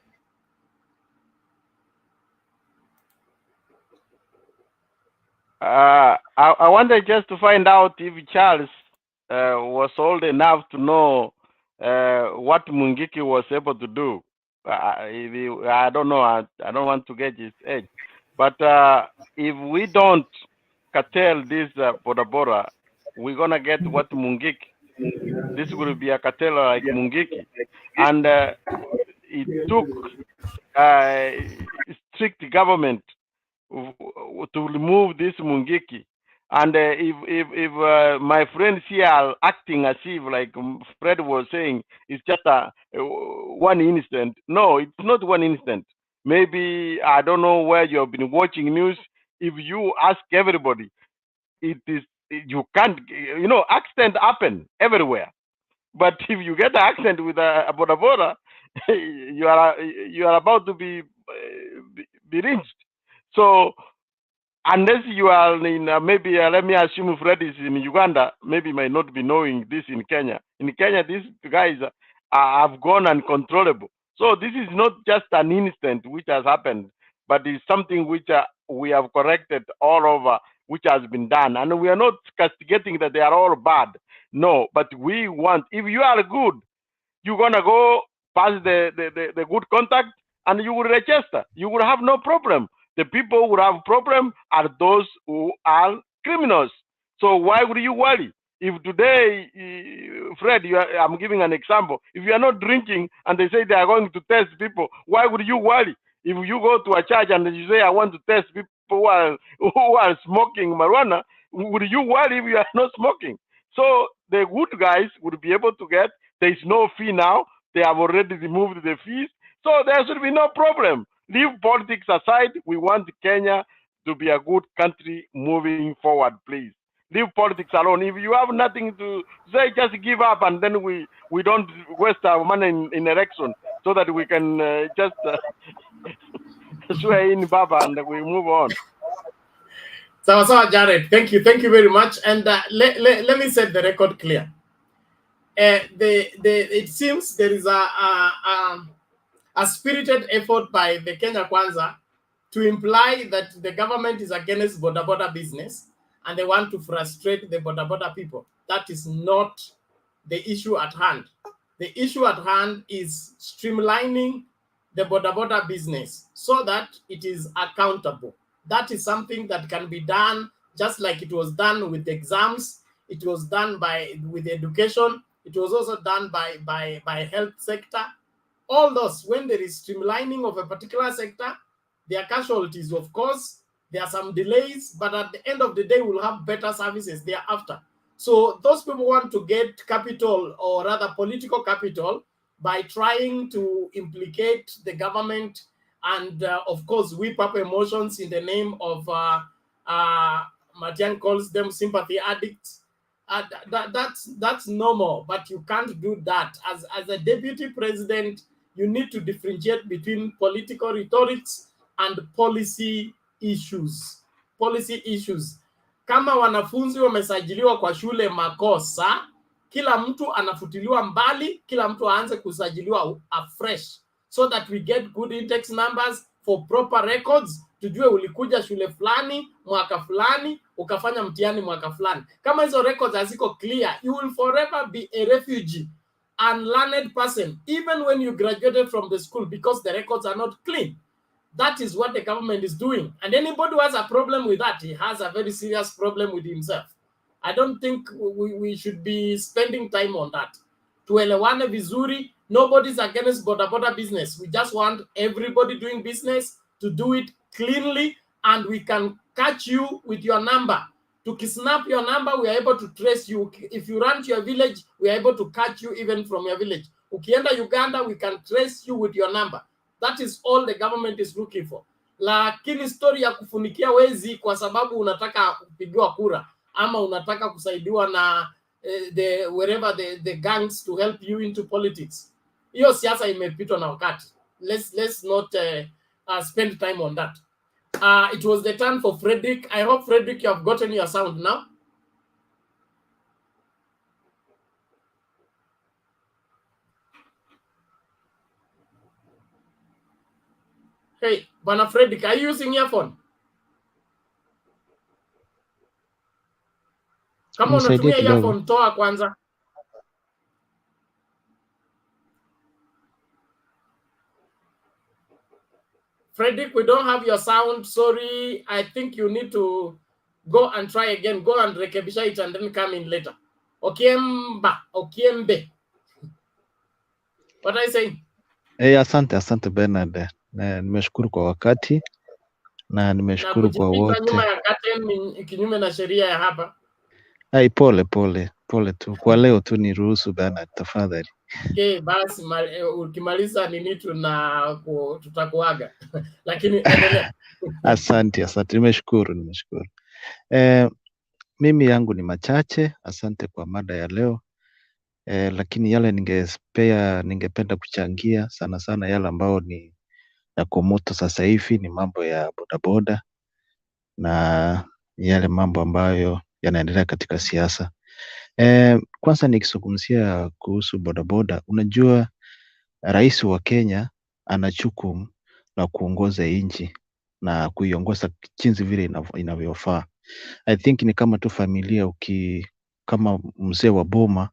Speaker 14: I wanted just to find out if Charles was old enough to know what Mungiki was able to do. I don't know. I don't want to get his age. But if we don't curtail this Bodaboda, we're going to get what Mungiki. This will be a cartel like Mungiki. And it took strict government to remove this Mungiki. And if my friends here are acting as if, like Fred was saying, it's just a one instant. No, it's not one instant. Maybe, I don't know where you've been watching news. If you ask everybody, it is, you can't, you know, accidents happen everywhere. But if you get an accident with a Bodaboda, you are about to be lynched. So unless you are in maybe let me assume Fred is in Uganda, maybe might not be knowing this in Kenya. In Kenya, these guys have gone uncontrollable. So this is not just an instant which has happened, but it's something which we have corrected all over, which has been done. And we are not castigating that they are all bad. No, but we want, if you are good, you're going to go past the good contact and you will register. You will have no problem. The people who will have problem are those who are criminals. So why would you worry? If today, Fred, I'm giving an example. If you are not drinking and they say they are going to test people, why would you worry? If you go to a church and you say, I want to test people who are smoking marijuana, would you worry if you are not smoking? So the good guys would be able to get, there is no fee now. They have already removed the fees. So there should be no problem. Leave politics aside. We want Kenya to be a good country moving forward, please. Leave politics alone. If you have nothing to say, just give up and then we don't waste our money in election so that we can just swear in Baba and we move on.
Speaker 1: So Jared, thank you very much. And let me set the record clear. It seems there is a spirited effort by the Kenya Kwanza to imply that the government is against Bodaboda business and they want to frustrate the Bodaboda people. That is not the issue at hand. The issue at hand is streamlining the Bodaboda business so that it is accountable. That is something that can be done just like it was done with exams. It was done with education. It was also done by health sector. All those, when there is streamlining of a particular sector, there are casualties, of course. There are some delays, but at the end of the day, we'll have better services thereafter. So those people want to get capital, or rather political capital, by trying to implicate the government and, of course, whip up emotions in the name of, Matian calls them sympathy addicts. That's normal, but you can't do that. As a deputy president, you need to differentiate between political rhetorics and policy issues. Policy issues. Kama wanafunzi wamesajiliwa kwa shule makosa, kila mtu anafutiliwa mbali, kila mtu aanze kusajiliwa afresh, so that we get good index numbers for proper records. Tujue ulikuja shule fulani mwaka fulani ukafanya mtihani mwaka fulani. Kama hizo records haziko clear, you will forever be a refugee, unlearned person, even when you graduated from the school, because the records are not clean. That is what the government is doing. And anybody who has a problem with that, he has a very serious problem with himself. I don't think we should be spending time on that. Tuelewane vizuri, nobody's against bodaboda business. We just want everybody doing business to do it cleanly, and we can catch you with your number. To snap your number, we are able to trace you. If you run to your village, we are able to catch you even from your village. Ukienda Uganda, we can trace you with your number. That is all the government is looking for. Lakini story ya kufunikia wezi kwa sababu unataka kupigiwa kura ama unataka kusaidiwa na wherever the gangs to help you into politics. Hiyo siasa imepitwa na wakati. Let's not spend time on that. It was the turn for Frederick. I hope, Frederick, you have gotten your sound now. Hey, Bwana Frederick, are you using your phone? Kama unatumia earphone, toa kwanza. Frederick, we don't have your sound. Sorry. I think you need to go and try again. Go and rekebisha it and then come in later. Okiembe. What are you saying?
Speaker 20: Asante Bernard. Nimeshukuru kwa wakati na nimeshukuru kwa wote.
Speaker 1: Nyuma ya curtain kinyume na sheria ya hapa.
Speaker 20: Pole tu. Kwa leo tu niruhusu Bernard, tafadhali.
Speaker 1: Okay, basi ukimaliza nini tutakuaga. Lakini endelea.
Speaker 20: Asante. Nimeshukuru. Mimi yangu ni machache. Asante kwa mada ya leo. Lakini yale ningependa kuchangia sana yale ambao ni yako moto sasa hivi ni mambo ya bodaboda na yale mambo ambayo yanaendelea katika siasa. Kwanza nikizungumzia kuhusu bodaboda, unajua rais wa Kenya ana jukumu la kuongoza nchi na kuiongoza jinsi vile inavyofaa. I think ni kama tu familia, kama mzee wa boma,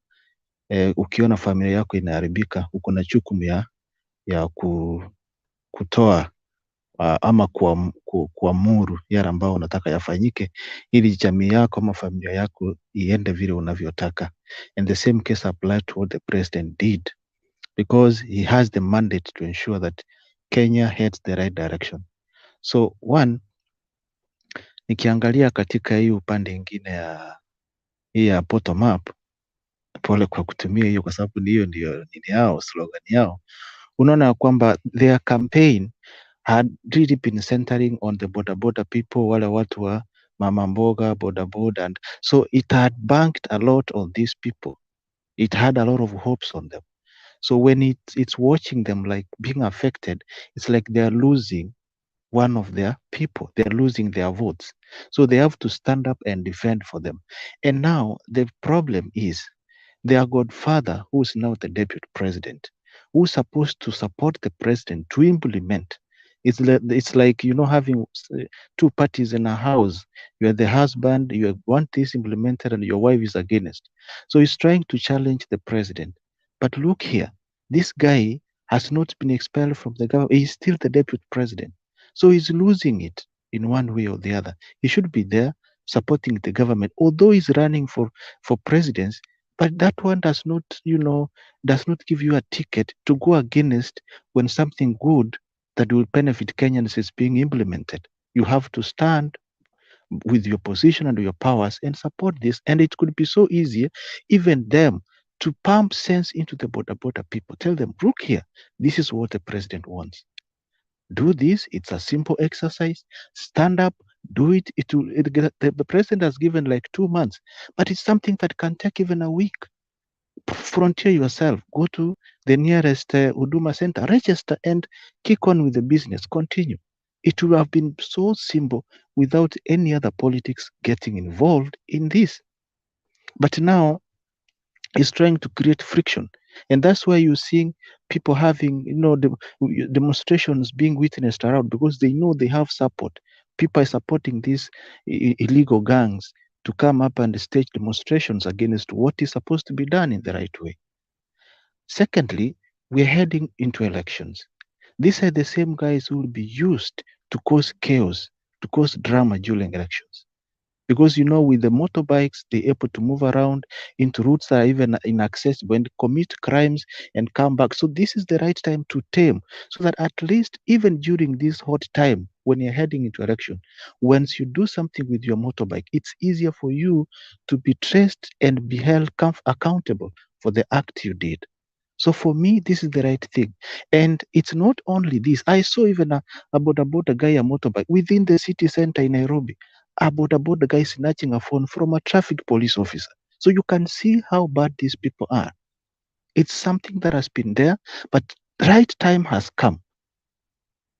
Speaker 20: ukiona familia yako inaharibika, uko na jukumu ya kutoa ama kuamuru yale ambao unataka yafanyike ili jamii yako ama familia yako iende vile unavyotaka. And the same case apply to what the president did, because he has the mandate to ensure that Kenya heads the right direction. So nikiangalia katika hii upande ingine ya bottom up, pole kwa kutumia hiyo kwa sababu hiyo ndio slogan yao, unaona kwamba their campaign had really been centering on the bodaboda people, wale watu wa mama mboga, bodaboda, and so it had banked a lot on these people. It had a lot of hopes on them. So when it's watching them like being affected, it's like they are losing one of their people. They are losing their votes. So they have to stand up and defend for them. And now the problem is their godfather, who is now the deputy president, who's supposed to support the president to implement. It's like, having two parties in a house. You are the husband, you want this implemented, and your wife is against. So he's trying to challenge the president. But look here, this guy has not been expelled from the government. He's still the deputy president. So he's losing it in one way or the other. He should be there supporting the government, although he's running for presidents. But that one does not give you a ticket to go against when something good that will benefit Kenyans is being implemented. You have to stand with your position and your powers and support this. And it could be so easy, even them, to pump sense into the bodaboda people. Tell them, look here, this is what the president wants. Do this. It's a simple exercise. Stand up, do it. The president has given like 2 months, but it's something that can take even a week. Frontier yourself, go to the nearest Huduma center, register and kick on with the business, continue. It would have been so simple without any other politics getting involved in this. But now it's trying to create friction. And that's why you're seeing people having, demonstrations being witnessed around, because they know they have support. People are supporting these illegal gangs to come up and stage demonstrations against what is supposed to be done in the right way. Secondly, we're heading into elections. These are the same guys who will be used to cause chaos, to cause drama during elections. Because with the motorbikes, they're able to move around into routes that are even inaccessible and commit crimes and come back. So this is the right time to tame, so that at least even during this hot time, when you're heading into election, once you do something with your motorbike, it's easier for you to be traced and be held accountable for the act you did. So for me, this is the right thing. And it's not only this. I saw even a bodaboda guy, a motorbike, within the city center in Nairobi. A bodaboda guy snatching a phone from a traffic police officer. So you can see how bad these people are. It's something that has been there, but the right time has come.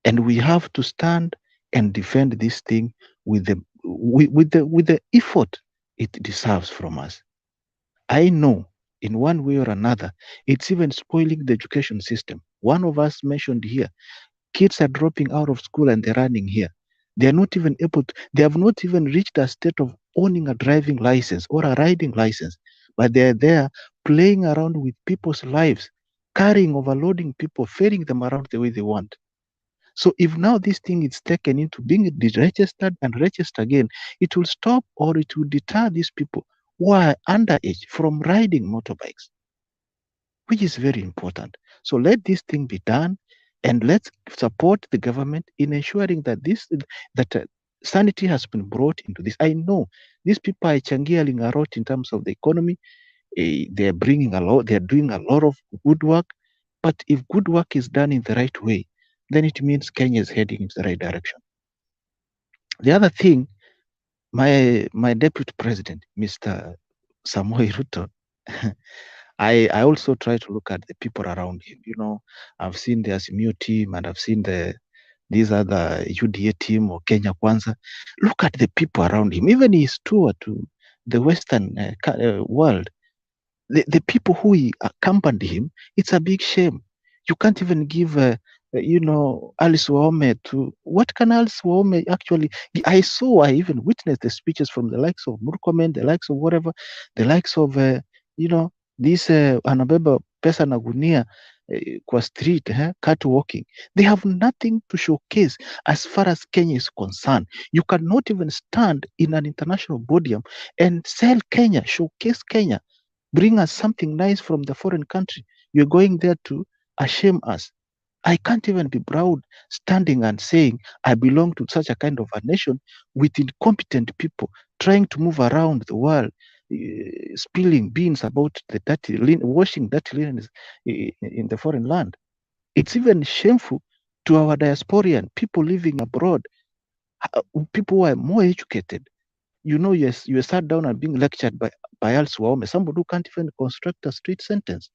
Speaker 20: And we have to stand and defend this thing with the effort it deserves from us. I know in one way or another, it's even spoiling the education system. One of us mentioned here, kids are dropping out of school and they're running here. They are not even able to, they have not even reached a state of owning a driving license or a riding license, but they're there playing around with people's lives, carrying, overloading people, ferrying them around the way they want. So if now this thing is taken into being deregistered and registered again, it will stop or it will deter these people who are underage from riding motorbikes, which is very important. So let this thing be done, and let's support the government in ensuring that sanity has been brought into this. I know these people are changialing a lot in terms of the economy. They're bringing a lot. They're doing a lot of good work. But if good work is done in the right way, then it means Kenya is heading into the right direction. The other thing, my deputy president, Mr. Samoei Ruto, I also try to look at the people around him. I've seen the Azimio team and I've seen these other UDA team or Kenya Kwanza. Look at the people around him. Even his tour to the Western world, the people who accompanied him, it's a big shame. You can't even give, Alice Wahome to, what can Alice Wahome actually, I even witnessed the speeches from the likes of Murkomen, the likes of whatever, the likes of, this anabeba pesa na gunia kwa street, catwalking. They have nothing to showcase as far as Kenya is concerned. You cannot even stand in an international podium and sell Kenya, showcase Kenya, bring us something nice from the foreign country. You're going there to shame us. I can't even be proud standing and saying I belong to such a kind of a nation with incompetent people trying to move around the world, spilling beans about the washing dirty linens in the foreign land. It's even shameful to our diasporian people living abroad, people who are more educated. You sat down and being lectured by Alice Wahome, somebody who can't even construct a straight sentence.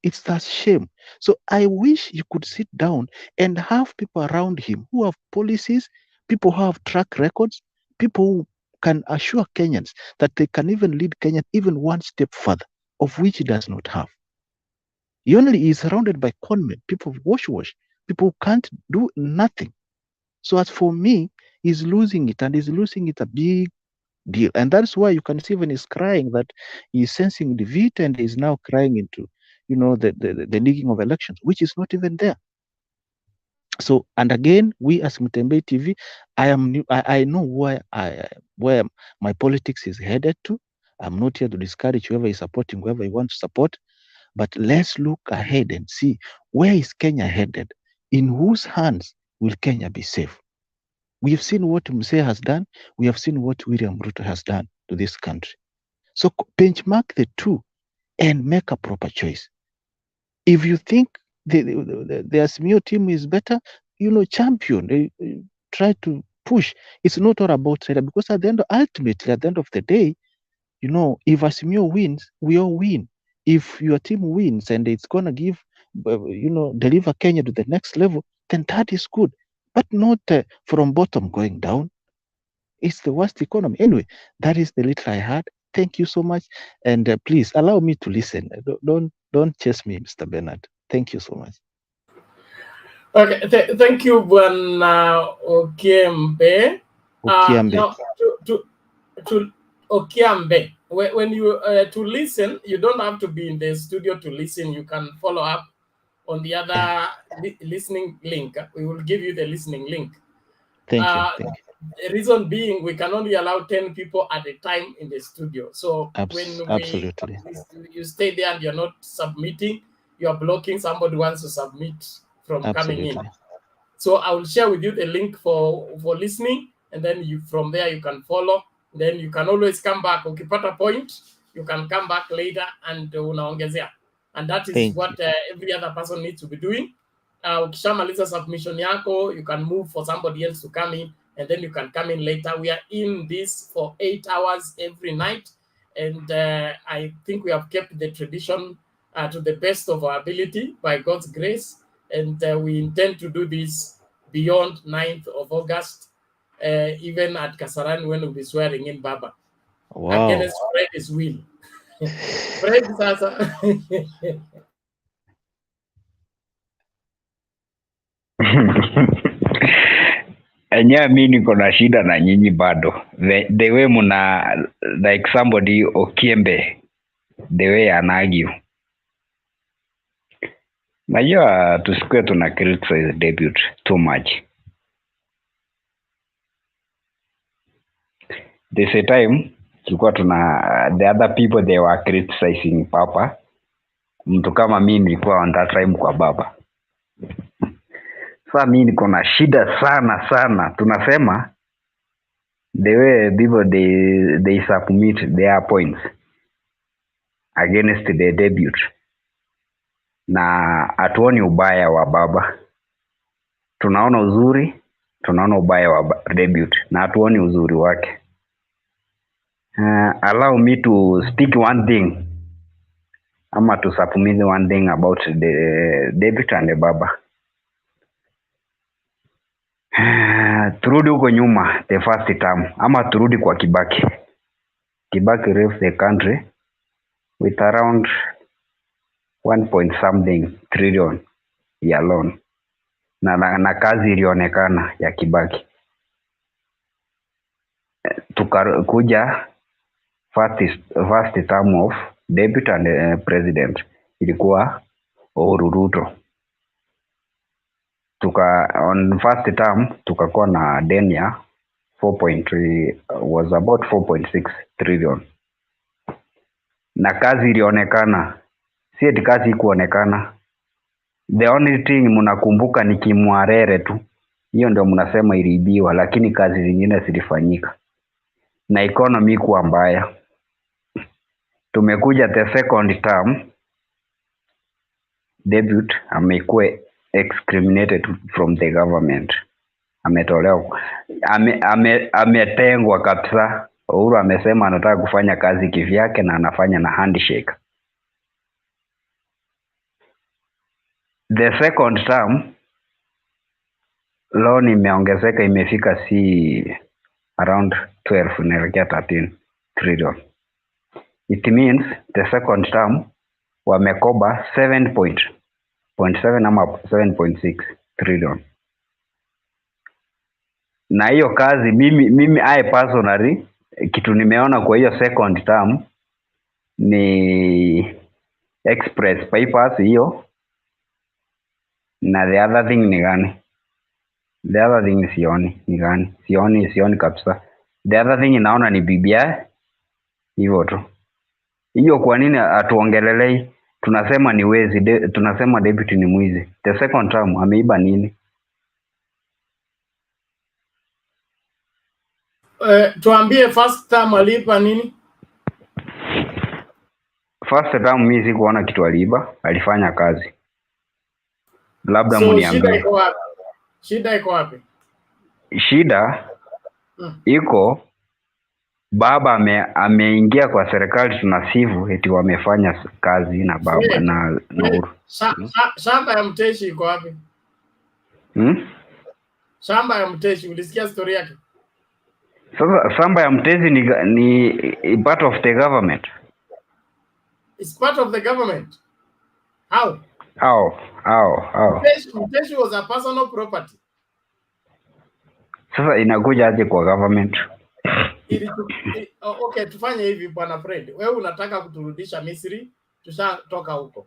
Speaker 20: It's a shame. So I wish you could sit down and have people around him who have policies, people who have track records, people who can assure Kenyans that they can even lead Kenya even one step further, of which he does not have. He only is surrounded by conmen, people wash, people who can't do nothing. So as for me, he's losing it, and he's losing it a big deal. And that's why you can see when he's crying that he's sensing defeat and is now crying into, the leaking of elections, which is not even there. So, and again, we as Mutembei TV, I know where my politics is headed to. I'm not here to discourage whoever is supporting whoever you want to support, but let's look ahead and see where is Kenya headed. In whose hands will Kenya be safe? We've seen what Msee has done. We have seen what William Ruto has done to this country. So benchmark the two and make a proper choice. If you think the Azimio team is better, champion, try to push. It's not all about Raila, because ultimately, at the end of the day, if Azimio wins, we all win. If your team wins and it's going to give, deliver Kenya to the next level, then that is good. But not from bottom going down. It's the worst economy. Anyway, that is the little I had. Thank you so much. And please allow me to listen. Don't chase me, Mr. Bernard. Thank you so much.
Speaker 1: Okay, thank you, Bwana Okiembe. Now, to Okiambe, when you to listen, you don't have to be in the studio to listen. You can follow up on the other listening link. We will give you the listening link.
Speaker 20: Thank you.
Speaker 1: The reason being, we can only allow 10 people at a time in the studio. So when
Speaker 20: Absolutely.
Speaker 1: you stay there and you're not submitting, you're blocking somebody who wants to submit from coming in. So I will share with you the link for listening, and then from there you can follow. Then you can always come back. Ukipata point, you can come back later and unaongezea. And that is what every other person needs to be doing. Ukishamaliza submission yako, you can move for somebody else to come in, and then you can come in later. We are in this for 8 hours every night, and I think we have kept the tradition to the best of our ability by God's grace, and we intend to do this beyond 9th of August, even at Kasarani when we'll be swearing in Baba.
Speaker 20: Wow.
Speaker 1: Against Fred's will. Fred sasa.
Speaker 21: Enyewe mi niko na shida na nyinyi bado. The way muna like somebody Okiembe, the way anargue. Najua tusikue tuna criticize debut too much. There's a time tulikuwa the other people they were criticizing Papa. Mtu kama mimi nilikuwa on that time kwa Baba. Sasa mimi niko na shida sana. Tunasema the way people they submit their points against the debut. Na hatuoni ubaya wa Baba. Tunaona uzuri, tunaona ubaya wa debut na hatuoni uzuri wake. Allow me to speak one thing. Ama to submit one thing about the debut and the Baba. Turudi huko nyuma, the first term. Ama turudi kwa Kibaki. Kibaki left the country with around 1.something trillion ya loan. Na kazi ilionekana ya Kibaki. Tukakuja first term of debut and president ilikuwa Uhuru Ruto. On first term tukakuwa na deni ya 4.6 trillion. Na kazi ilionekana, si eti kazi ikuonekana. The only thing mnakumbuka ni Kimwarere tu. Hiyo ndio mnasema iliibiwa, lakini kazi zingine zilifanyika. Na economy kuwa mbaya. Tumekuja the second term, debut amekuwa excommunicated from the government. Ametolewa, ametengwa kabisa. Uhuru amesema anataka kufanya kazi kivyake na anafanya na handshake. The second term, loan imeongezeka, imefika around 12 inaelekea 13 trillion. It means the second term wamekoba 7.7 ama 7.6 trillion. Na hiyo kazi mimi I personally kitu nimeona kwa hiyo second term ni express bypass hiyo. Na the other thing ni gani? The other thing sioni ni gani? Sioni kabisa. The other thing naona ni BBI hivyo tu. Hiyo kwa nini atuongelelei? Tunasema ni wezi, tunasema deputy ni mwizi. The second term ameiba nini?
Speaker 1: Tuambie first term aliiba nini?
Speaker 21: First term mimi sikuona kitu aliiba, alifanya kazi. Labda
Speaker 1: So
Speaker 21: mniambie.
Speaker 1: Shida iko wapi?
Speaker 21: Shida iko Baba ameingia kwa serikali, tunasifu eti wamefanya kazi na Baba na Uhuru.
Speaker 1: Shamba ya Mteshi iko wapi? Shamba ya Mteshi, ulisikia story yake?
Speaker 21: Sasa shamba ya Mteshi ni part of the government.
Speaker 1: It's part of the government. How? Mteshi was a personal property.
Speaker 21: Sasa inakuja aje kwa government?
Speaker 1: Okay, tufanye hivi bwana Fred. Wewe unataka kuturudisha Misri, tushatoka huko.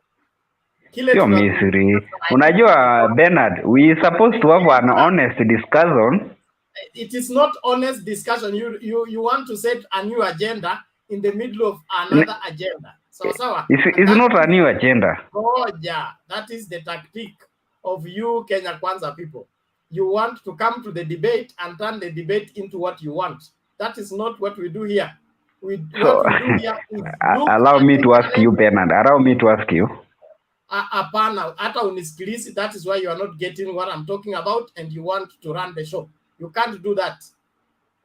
Speaker 21: Sio Misri. Unajua Bernard, we supposed to have an honest discussion.
Speaker 1: It is not honest discussion. You want to set a new agenda in the middle of another agenda. Sawa.
Speaker 21: It's not a new agenda.
Speaker 1: Oh yeah, that is the tactic of you Kenya Kwanza people. You want to come to the debate and turn the debate into what you want. That is not what we do here. What we do here is
Speaker 21: allow me to ask you, Bernard. Allow me to ask you.
Speaker 1: Apana, hata unisikilizi. That is why you are not getting what I'm talking about, and you want to run the show. You can't do that.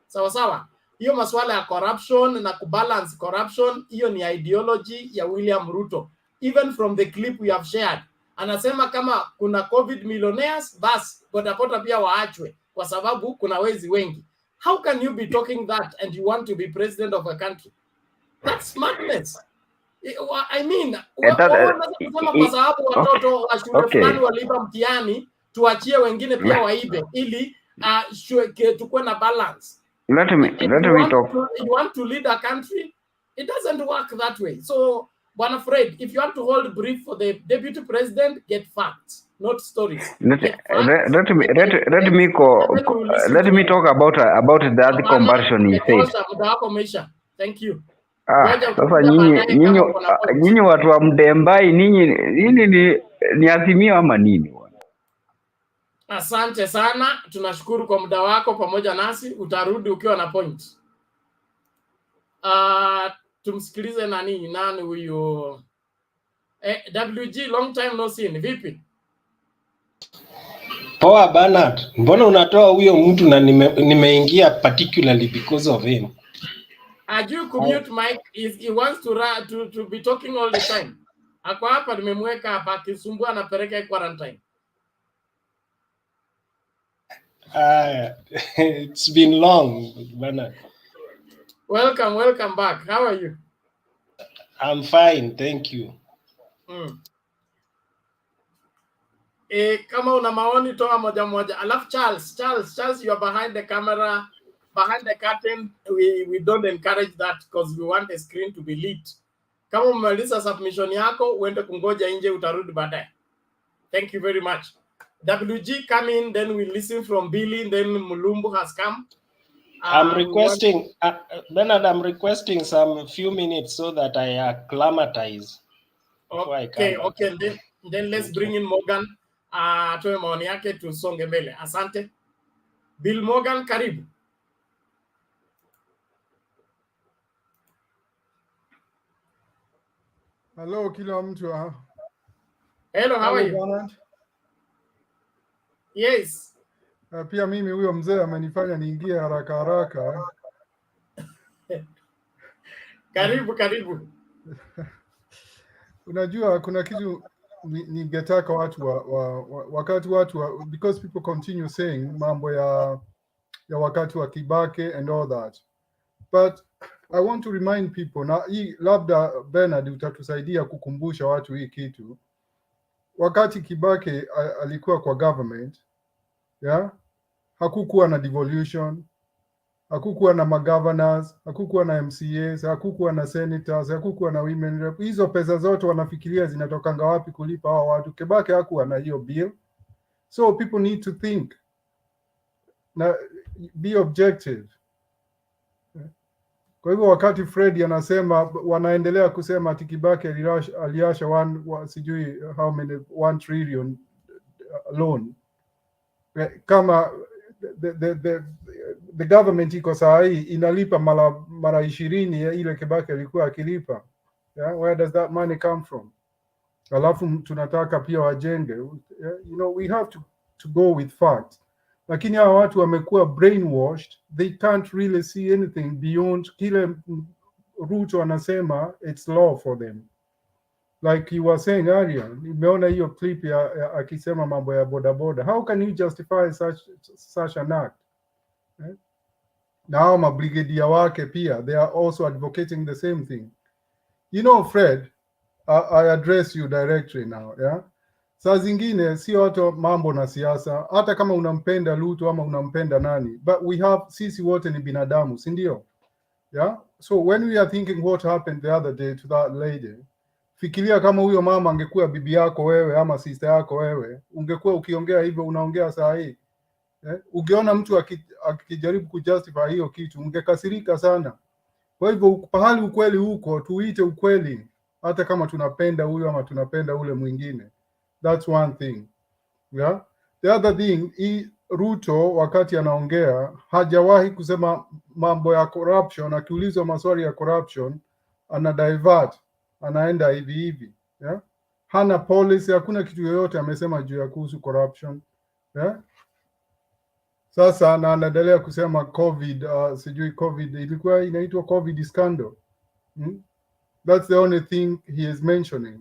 Speaker 1: Sawa. Hiyo masuala ya corruption na kubalance corruption, hiyo ni ideology ya William Ruto. Even from the clip we have shared, anasema kama kuna COVID millionaires, bas bodaboda pia waachwe kwa sababu kuna wezi wengi. How can you be talking that and you want to be president of a country? That's madness. I mean, kusema kwa sababu watoto wa shule fulani waliiba mtihani, tuachie wengine pia waibe ili tukue na balance.
Speaker 21: Let me talk.
Speaker 1: You want to lead a country? It doesn't work that way. So, Bwana Fred, if you want to hold brief for the deputy president, get facts, not stories.
Speaker 21: Let me talk about that conversion he said.
Speaker 1: Thank you.
Speaker 21: Sasa nyinyi watu wa Mdembai, nini ni Azimio ama nini?
Speaker 1: Asante sana, tunashukuru kwa muda wako pamoja nasi. Utarudi ukiwa na point. Tumsikilize nani huyu? WG, long time no see. Vipi?
Speaker 11: Poa Bernard, mbona unatoa huyo mtu na nimeingia particularly because of him?
Speaker 1: You commute Mike, he wants to be talking all the time. Ako hapa nimemweka hapa akisumbua anapeleka quarantine.
Speaker 11: It's been long, Bernard.
Speaker 1: Welcome back. How are you?
Speaker 11: I'm fine, thank you.
Speaker 1: Kama una maoni toa moja. Alafu Charles, you are behind the camera, behind the curtain. We don't encourage that because we want the screen to be lit. Kama umemaliza submission yako, uende kungoja nje, utarudi baadaye. Thank you very much. WG come in, then we listen from Billy, then Mulumbu has come.
Speaker 11: I'm requesting, Bernard, I'm requesting some few minutes so that I acclimatize.
Speaker 1: Okay, then let's bring in Morgan. Atoe maoni yake tusonge mbele. Asante. Bill Morgan, karibu.
Speaker 4: Hello, kila mtu.
Speaker 1: Hello, how are you? Yes.
Speaker 4: Pia mimi huyo mzee amenifanya niingie haraka.
Speaker 1: Karibu.
Speaker 4: Unajua kuna kitu ningetaka watu wakati watu because people continue saying mambo ya wakati wa Kibaki and all that. But I want to remind people, na hii labda Bernard utatusaidia kukumbusha watu hii kitu. Wakati Kibaki alikuwa kwa government, hakukuwa na devolution, hakukuwa na magovernors, hakukuwa na MCAs, hakukuwa na senators, hakukuwa na women rep. Hizo pesa zote wanafikiria zinatokanga wapi kulipa hao watu. Kibaki hakuwa na hiyo bill. So people need to think. Na be objective. Kwa hivyo wakati Fred anasema, wanaendelea kusema ati Kibaki aliasha sijui how many 1 trillion loan. Kama the government iko saa hii inalipa mara 20 ya ile Kibaki alikuwa akilipa. Where does that money come from? Alafu tunataka pia wajenge. We have to go with facts. Lakini hawa watu wamekuwa brainwashed. They can't really see anything beyond kile Ruto anasema it's law for them. Like you were saying earlier, nimeona hiyo clip ya akisema mambo ya bodaboda. How can you justify such an act? Now mabrigadia wake pia, they are also advocating the same thing. Fred, I address you directly now, Saa zingine si watu mambo na siasa, hata kama unampenda Ruto ama unampenda nani, but sisi wote ni binadamu, si ndio? So when we are thinking what happened the other day to that lady, Fikiria kama huyo mama angekuwa bibi yako wewe ama sister yako wewe, ungekuwa ukiongea hivyo unaongea saa hii. Ukiona mtu akijaribu kujustify hiyo kitu ungekasirika sana. Kwa hivyo pahali ukweli huko, tuite ukweli, hata kama tunapenda huyo ama tunapenda ule mwingine. That's one thing. Yeah? The other thing, Ruto wakati anaongea hajawahi kusema mambo ya corruption. Akiulizwa maswali ya corruption ana divert, anaenda hivi hivi. Yeah? Hana policy, hakuna kitu yoyote amesema juu ya kuhusu corruption. Yeah? Sasa na anaendelea kusema COVID, sijui COVID ilikuwa inaitwa COVID scandal. That's the only thing he is mentioning.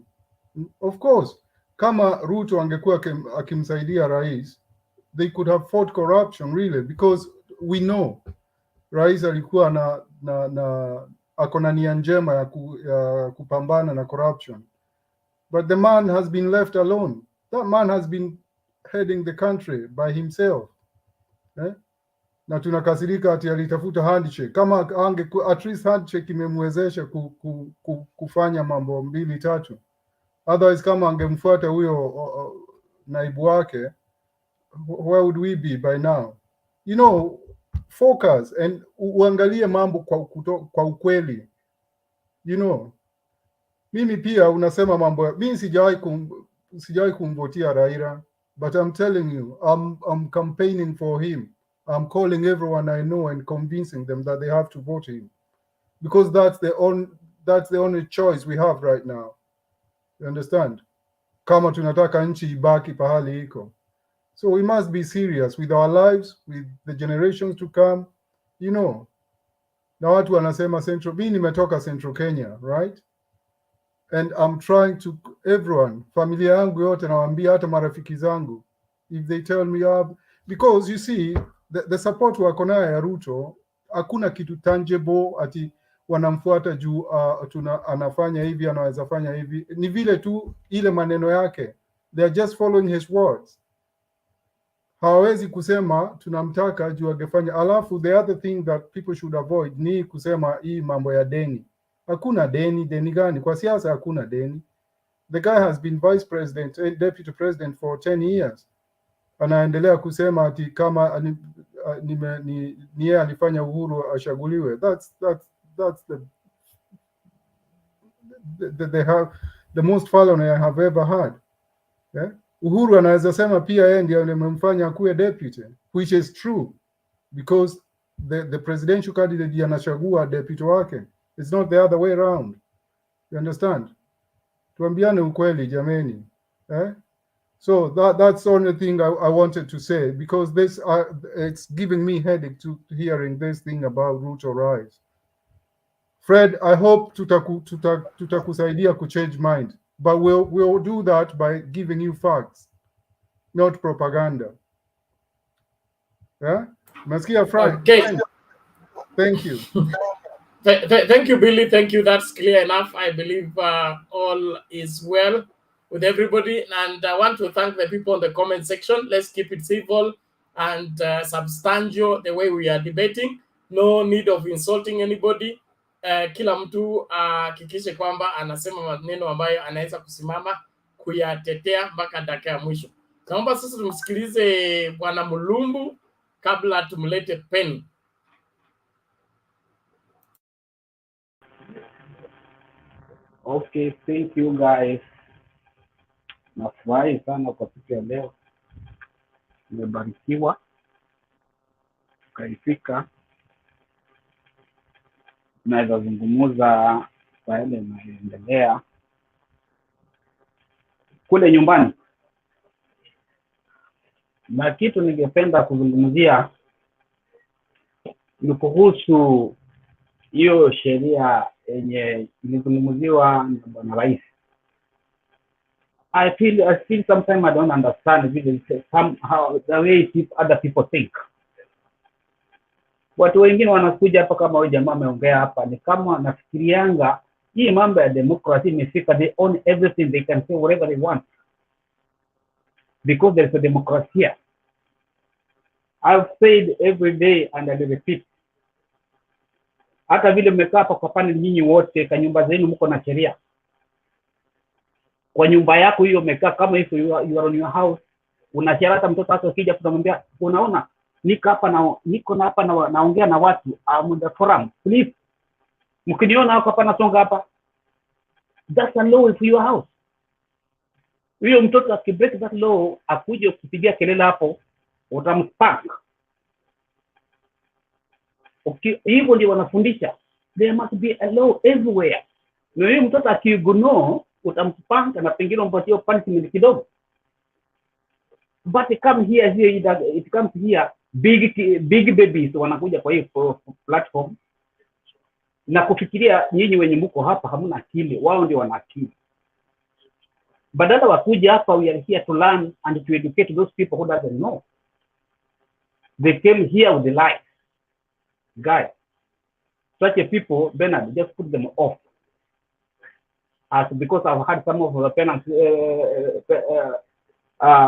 Speaker 4: Of course, kama Ruto angekuwa akimsaidia rais, they could have fought corruption really, because we know rais alikuwa na akona nia njema ya kupambana na corruption. But the man has been left alone. That man has been heading the country by himself. Na tunakasirika ati alitafuta handshake. Kama at least handshake imemwezesha kufanya mambo 2-3. Otherwise kama angemfuata huyo naibu wake, where would we be by now? You know, focus and uangalie mambo kwa ukweli. You know, mimi pia unasema mambo, mimi sijawahi kumvotia Raila, but I'm telling you, I'm campaigning for him. I'm calling everyone I know and convincing them that they have to vote him, because that's the only choice we have right now. You understand? Kama tunataka nchi ibaki pahali iko. So we must be serious with our lives, with the generations to come. You know, na watu wanasema Central, mimi nimetoka Central Kenya, right? And I'm trying to, everyone, familia yangu yote nawaambia, hata marafiki zangu, if they tell me because you see, the support wako nayo ya Ruto, hakuna kitu tangible ati wanamfuata juu anafanya hivi, anaweza fanya hivi. Ni vile tu ile maneno yake. They are just following his words. Hawezi kusema tunamtaka juu angefanya. Alafu the other thing that people should avoid ni kusema hii mambo ya deni. Hakuna deni. Deni gani? Kwa siasa hakuna deni. The guy has been vice president and deputy president for 10 years. Anaendelea kusema ati kama ni yeye alifanya Uhuru ashaguliwe. That's the most fallen I have ever had. Yeah? Uhuru anaweza sema pia yeye ndiye alimemfanya kuwe deputy, which is true, because the presidential candidate anachagua deputy wake. It's not the other way around. You understand? Tuambiane ukweli jameni. So that's the only thing I wanted to say, because this it's giving me headache to hearing this thing about Ruto rise. Fred, I hope tutakusaidia kuchange mind, but we'll do that by giving you facts, not propaganda. Yeah? Masikia Fred?
Speaker 1: Okay.
Speaker 4: Thank you.
Speaker 1: Thank you, Billy. Thank you. That's clear enough. I believe all is well with everybody. And I want to thank the people in the comment section. Let's keep it civil and substantial the way we are debating. No need of insulting anybody. Kila mtu hakikishe kwamba anasema maneno ambayo anaweza kusimama kuyatetea mpaka dakika ya mwisho. Naomba sasa tumsikilize Bwana Mulumbu kabla tumlete Penny.
Speaker 9: Okay, thank you guys. Nafurahi sana kwa siku ya leo. Nimebarikiwa. Tukaifika. Naweza zungumuza kwa yale yanayoendelea kule nyumbani. Na kitu ningependa kuzungumzia ni kuhusu hiyo sheria yenye ilizungumziwa na Bwana Rais. I feel sometimes I don't understand somehow the way other people think. Watu wengine wanakuja hapa kama huyu jamaa ameongea hapa, ni kama nafikirianga hii mambo ya democracy imefika, they own everything, they can say whatever they want because there's a democracy here. I've said every day and I repeat, hata vile mmekaa hapa kwa panel nyinyi wote kwa nyumba zenu mko na sheria. kwa nyumba yako hiyo umekaa kama hivi, you are on your house, unashare. Hata mtoto wako akija kutamwambia, unaona niko hapa naongea na watu, I'm on the forum, please mkiniona hapa nasonga hapa. That's a law for your house. Huyo mtoto akibreak that law, akuje kupigia kelele hapo, utamspark. Hivyo ndio wanafundisha. There must be a law everywhere. Na huyo mtoto akiignore, utamspark na pengine umpatie punishment kidogo. But it comes here big babies wanakuja kwa hiyo platform na kufikiria nyinyi wenye mko hapa hamna akili, wao ndio wana akili. Badala wakuja hapa, we are here to learn and to educate those people who doesn't know. They came here with the light. Guys, such a people, Bernard, just put them off. Because I've had some of the parents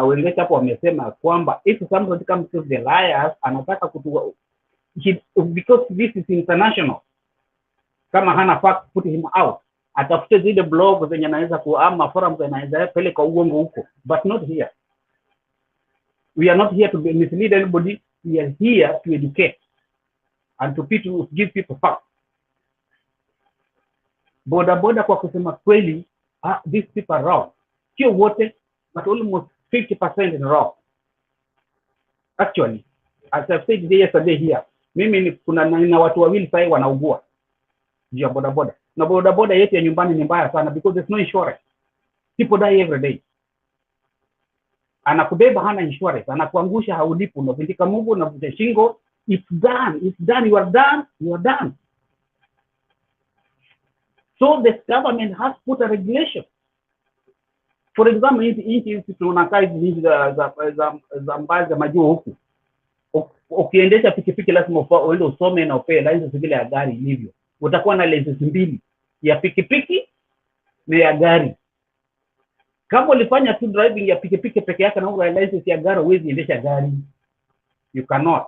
Speaker 9: wengine hapo wamesema kwamba if somebody comes to the liars, anataka because this is international. Kama hana fact, put him out. Atafute zile blog zenye anaweza kuama forum zenye anaweza peleka uongo huko, but not here. We are not here to mislead anybody. We are here to educate and to give people facts. Bodaboda kwa kusema kweli, these people are wrong. Sio wote, but almost 50% is wrong. Actually, as I said yesterday here, mimi nina watu wawili sasa wanaugua juu ya bodaboda. Na bodaboda yetu ya nyumbani ni mbaya sana because there's no insurance. People die every day. Anakubeba hana insurance, anakuangusha haulipu, unavindika Mungu na vunja shingo. It's done, you are done. So the government has put a regulation. For example, hizi tunakaa hizi za mbali za majuu huku. Ukiendesha pikipiki lazima uende usome na upewe license vile ya gari ilivyo. Utakuwa na license mbili, ya pikipiki na ya gari. Kama ulifanya tu driving ya pikipiki peke yake na una license ya gari, huwezi endesha gari. You cannot.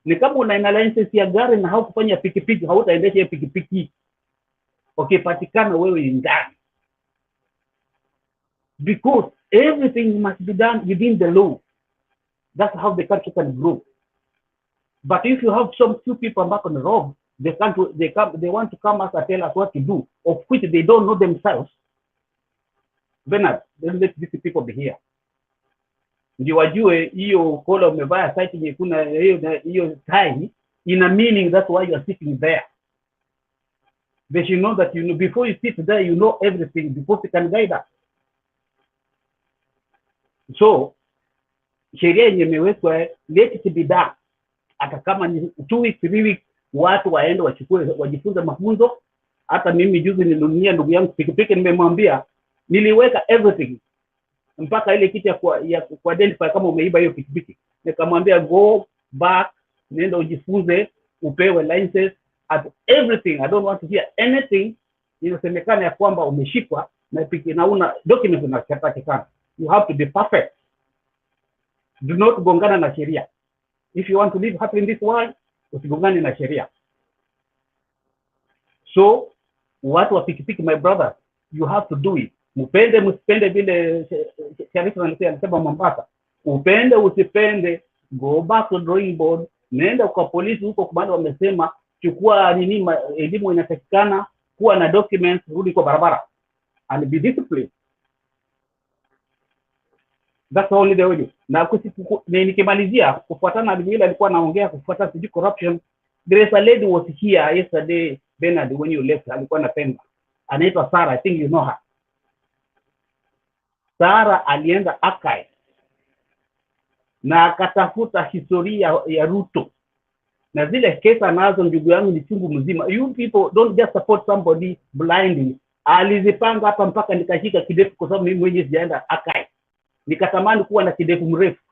Speaker 9: Ni kama una license ya gari na haukufanya pikipiki, hautaendesha pikipiki. Ukipatikana wewe ni ndani. Because everything must be done within the law. That's how the country can grow. But if you have some few people back on the road, they want to come us and tell us what to do, of which they don't know themselves. Bernard, then let these people be here. Ndio wajue hiyo kola umevaa site yenye kuna hiyo tie ina meaning, that's why you are sitting there. They should know that before you sit there, you know everything before you can guide us. So sheria yenye imewekwa, let it be done. Hata kama ni 2 weeks 3 weeks, watu waende wajifunze mafunzo. Hata mimi juzi nilunia ndugu yangu pikipiki, nimemwambia niliweka everything mpaka ile kitu ya identify kama umeiba hiyo pikipiki. Nikamwambia go back, nenda ujifunze, upewe license at everything. I don't want to hear anything inasemekana ya kwamba umeshikwa na pikipiki na una documents zinazotakikana. You have to be perfect. Do not gongana na sheria. If you want to live happy in this world, usigongane na sheria. So watu wa pikipiki, my brother, you have to do it. Upende msipende vile Sharifu anasema Mombasa. Upende usipende, go back to drawing board. Nenda kwa polisi huko, kumanda wamesema chukua elimu inatakikana, kuwa na documents, rudi kwa barabara and be disciplined. That's only the way. Na nikimalizia kufuatana na vile alikuwa anaongea kufuata siji corruption, there is a lady was here yesterday, Bernard, when you left, alikuwa anapenda. Anaitwa Sarah, I think you know her. Sarah alienda archive na akatafuta historia ya Ruto. Na zile kesi anazo ndugu yangu ni chungu mzima. You people don't just support somebody blindly. Alizipanga hapa mpaka nikashika kidefu kwa sababu mimi mwenyewe sijaenda archive. Nikatamani kuwa na kidefu mrefu.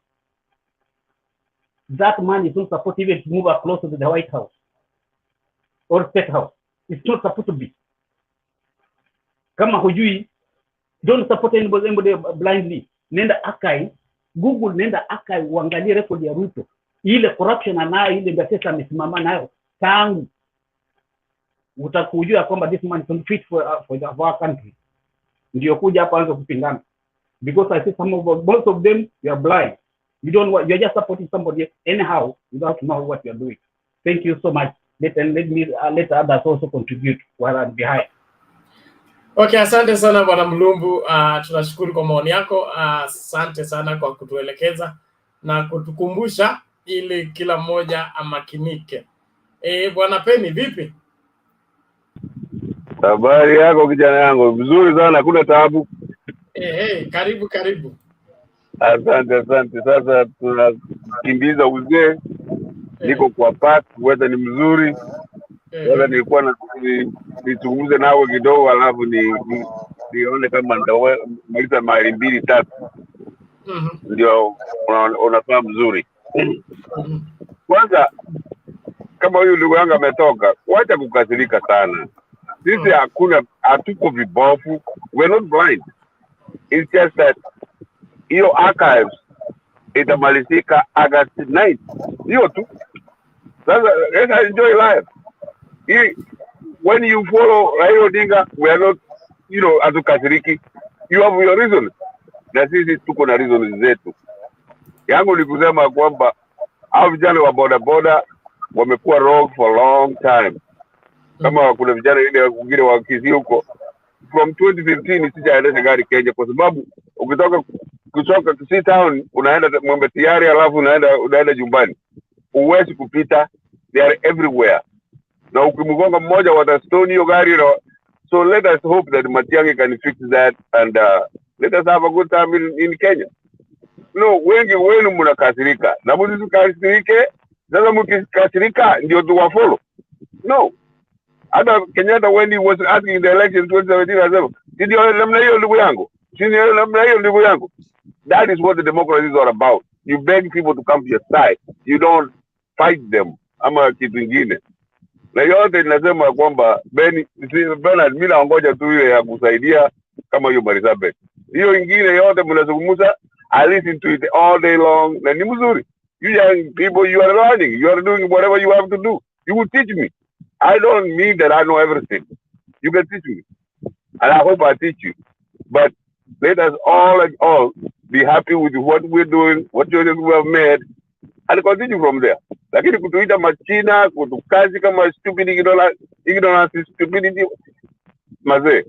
Speaker 9: That man is not supposed even to move closer to the White House or State House. It's not supposed to be. Kama hujui, don't support anybody blindly. Nenda archive, Google, nenda archive, uangalie record ya Ruto. Ile corruption anayo, ile pesa amesimama nayo tangu, utakujua kwamba this man is fit for our country. ndio kuja hapa anza kupingana, because I see most of them you are blind. You don't want, you're just supporting somebody anyhow without knowing what you're doing. Thank you so much. Let others also contribute while I'm behind.
Speaker 1: Okay, asante sana Bwana Mlumbu. Tunashukuru kwa maoni yako. Asante sana kwa kutuelekeza na kutukumbusha ili kila mmoja amakinike. Bwana Peni, vipi?
Speaker 8: Habari yako kijana yangu? Vizuri sana, kuna taabu.
Speaker 1: Karibu karibu.
Speaker 8: Asante. Sasa tunakimbiza uzee. Niko kwa park, weather ni mzuri. Wala nilikuwa na nizungumze nawe kidogo, alafu nione kama nitaweza mali 2-3. Ndio unafaa mzuri. Kwanza kama huyu ndugu yangu ametoka, wacha kukasirika sana. Sisi hatuko vibofu. We're not blind. It's just that hiyo archives itamalizika August 9th. Hiyo tu. Sasa let's enjoy life. When you follow Raila Odinga, we are not, hatukasiriki. You have your reasons. Na sisi tuko na reasons zetu. Yangu ni kusema kwamba hao vijana wa bodaboda wamekuwa wrong for a long time. Kama kuna vijana wengine wa Kisii huko from 2015 sijaendesha gari Kenya, kwa sababu kutoka Kisii town unaenda Mwembe Tayari, alafu unaenda Jumbani, uwezi kupita. They are everywhere, na ukimgonga mmoja watastone hiyo gari. So let us hope that Matiang'i can fix that and let us have a good time in Kenya. No, wengi wenu mnakasirika na msikasirike. Sasa mkikasirika ndio tuwafollow. No. Hata Kenyatta when he was asking the election 2017 asema, ndio namna hiyo ndugu yangu. Ndio namna hiyo ndugu yangu. That is what the democracy is all about. You beg people to come to your side. You don't fight them ama kitu kingine. Na yote ninasema kwamba Bernard, mimi naongoja tu ile ya kusaidia kama hiyo Marisabeth. Hiyo ingine yote mnazungumza, I listen to it all day long. Na ni mzuri. You young people, you are learning. You are doing whatever you have to do. You will teach me. I don't mean that I know everything. You can teach me. And I hope I teach you. But let us all be happy with what we're doing, what choices we have made, and continue from there. Lakini kutuita machina, kutukazi kama stupid ignorance, stupidity, maze,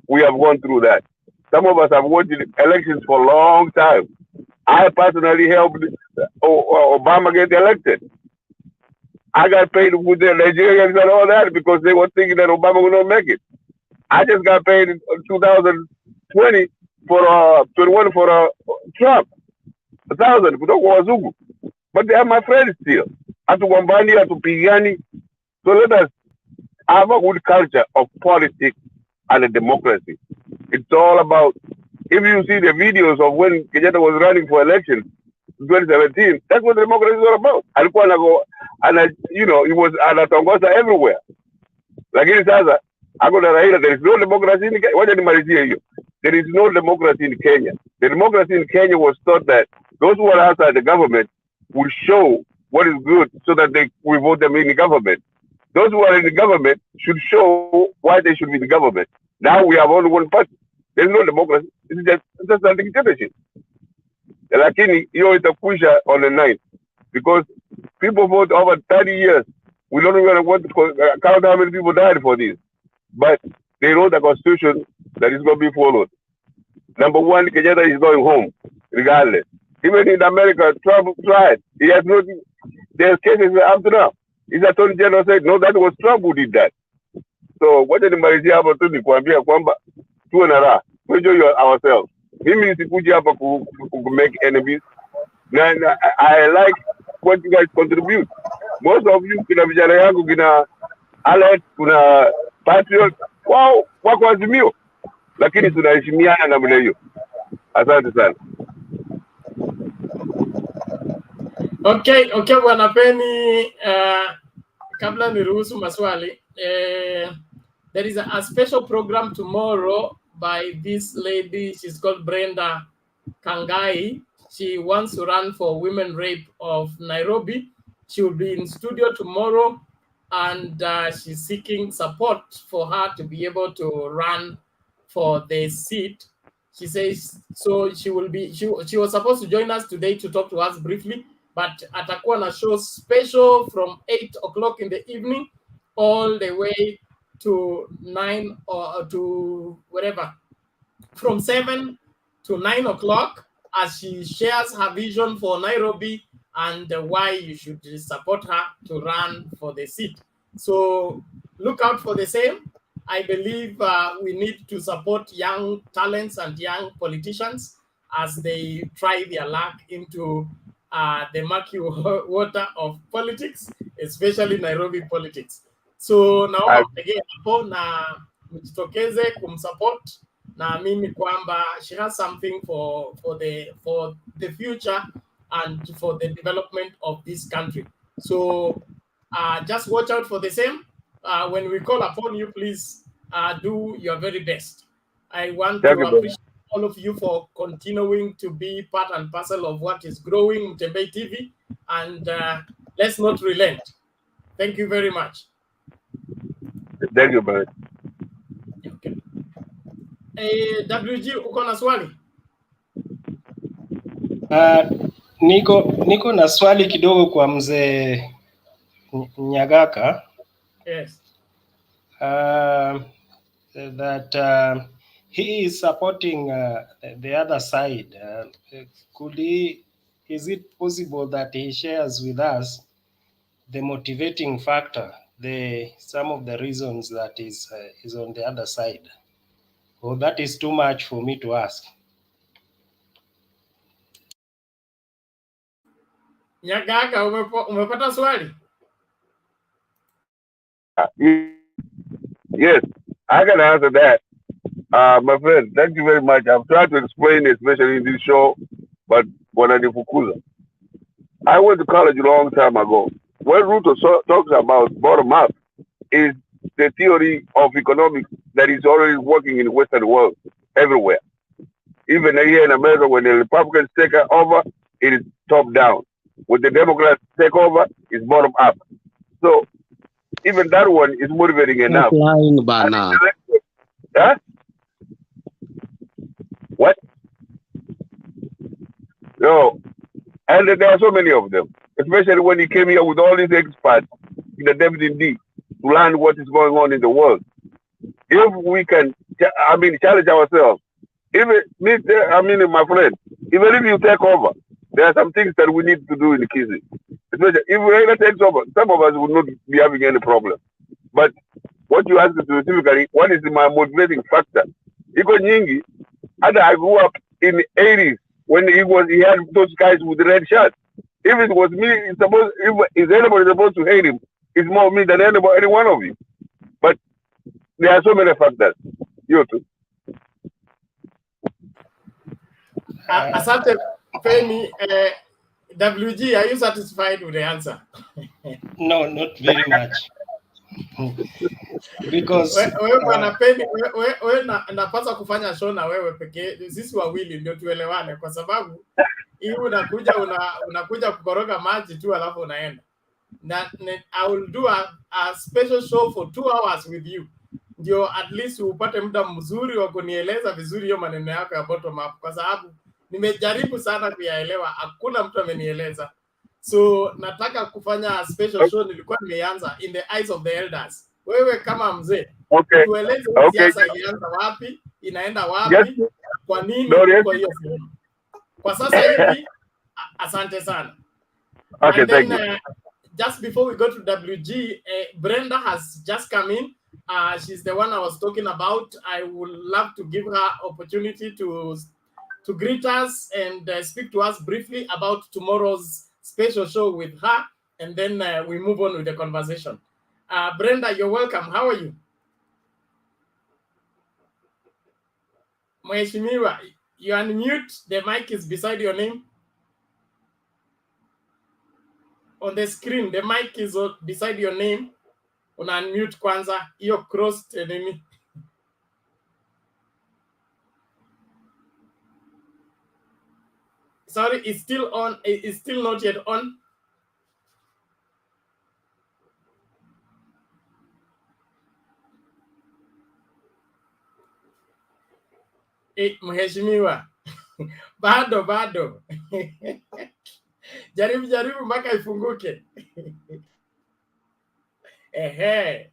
Speaker 8: we have gone through that. Some of us have watched elections for a long time. I personally helped Obama get elected. I got paid with the Nigerians and all that because they were thinking that Obama would not make it. I just got paid in 2020 for 21 for Trump, 1,000 kutoka wazungu. But they are my friends still. Hatugombani, hatupigani. So let us have a good culture of politics and a democracy. It's all about, if you see the videos of when Kenyatta was running for election in 2017, that's what democracy is all about. Alikuwa he was anatongoza everywhere. Lakini sasa ako na Raila, there is no democracy in Kenya. Wacha nimalizie hiyo. There is no democracy in Kenya. The democracy in Kenya was thought that those who are outside the government will show what is good so that we vote them in the government. Those who are in the government should show why they should be in the government. Now we have only one party. There is no democracy. It's just a dictatorship. Lakini hiyo itakwisha on the 9th because people vote over 30 years. We don't even want to count how many people died for this. But they wrote a constitution that is going to be followed. Number one, Kenyatta is going home, regardless. Even in America, Trump tried. He has no, there's cases up to now. His attorney general said, no, that was Trump who did that. So what did nimalizia hapa tu ni kuambia kwamba tuwe na raha. We enjoy ourselves. Mimi sikuja hapa ku make enemies. I like what you guys contribute. Most of you, kina vijana yangu, kina Alex, kuna Patriot, wao wako Azimio. Lakini tunaheshimiana namna hiyo. Asante sana.
Speaker 1: Okay, Bwana Peni, kabla niruhusu maswali, there is a special program tomorrow by this lady. She's called Brenda Kangai. She wants to run for women rape of Nairobi. She will be in studio tomorrow, and she's seeking support for her to be able to run for the seat. She says so she will be she was supposed to join us today to talk to us briefly, but atakuwa na show special from 8 o'clock in the evening all the way to 9 or to whatever, from 7 to 9 o'clock, as she shares her vision for Nairobi and why you should support her to run for the seat. So look out for the same. I believe we need to support young talents and young politicians as they try their luck into the murky water of politics, especially Nairobi politics. So naomba again hapo na mjitokeze kumsupport. Naamini kwamba she has something for the future and for the development of this country. So just watch out for the same. When we call upon you, please do your very best. I want to appreciate all of you for continuing to be part and parcel of what is growing Mtembei TV, and let's not relent. Thank you very much.
Speaker 8: Thank you, brother.
Speaker 1: Okay. WG, uko na swali?
Speaker 2: Niko na swali kidogo kwa mzee Nyagaka.
Speaker 1: Yes.
Speaker 2: That he is supporting the other side. Is it possible that he shares with us the motivating factor, some of the reasons that is on the other side? Or that is too much for me to ask?
Speaker 1: Nyagaka, umepata swali?
Speaker 8: Yes, I can answer that. My friend, thank you very much. I've tried to explain, especially in this show, but wananifukuza. I went to college a long time ago. When Ruto talks about bottom up, is the theory of economics that is already working in the Western world everywhere. Even here in America, when the Republicans take over, it is top down. When the Democrats take over, it's bottom up. So even that one is motivating enough.
Speaker 22: Lying bana.
Speaker 8: Huh? What? No. And there are so many of them, especially when he came here with all these experts in the WD to learn what is going on in the world. If we can, challenge ourselves. Even my friend, even if you take over, there are some things that we need to do in the Kizi. Especially if Raila takes over, some of us will not be having any problem. But what you ask specifically, what is my motivating factor? Iko nyingi. I grew up in the 80s when he had those guys with the red shirts. If it was me, if anybody supposed to hate him, it's more me than any one of you. But there are so many factors. You too.
Speaker 1: Asante Penny. WG, are you satisfied with the answer?
Speaker 2: No, not very much. Because
Speaker 1: wewe bwana Penny, wewe napaswa kufanya show na wewe pekee, sisi wawili ndio tuelewane, kwa sababu hii unakuja kukoroga maji tu alafu unaenda. I will do a special show for 2 hours with you, ndio at least upate muda mzuri wa kunieleza vizuri hiyo maneno yako ya bottom up, kwa sababu nimejaribu sana kuyaelewa, hakuna mtu amenieleza. So nataka kufanya special show, nilikuwa nimeanza in the eyes of the elders. Wewe kama mzee, tueleze siasa ilianza wapi, inaenda wapi, kwa nini kwa hiyo sehemu. Kwa sasa hivi asante sana.
Speaker 8: Okay,
Speaker 1: and then,
Speaker 8: thank you.
Speaker 1: Just before we go to WG, Brenda has just come in. She's the one I was talking about. I would love to give her opportunity to greet us and speak to us briefly about tomorrow's special show with her, and then we move on with the conversation. Brenda, you're welcome. How are you? Mheshimiwa, you unmute. The mic is beside your name. On the screen, the mic is beside your name. Unmute kwanza. Hiyo crossed nini? Sorry, it's still on. It's still not yet on. Mheshimiwa. Bado. Jaribu mpaka ifunguke. Ehe.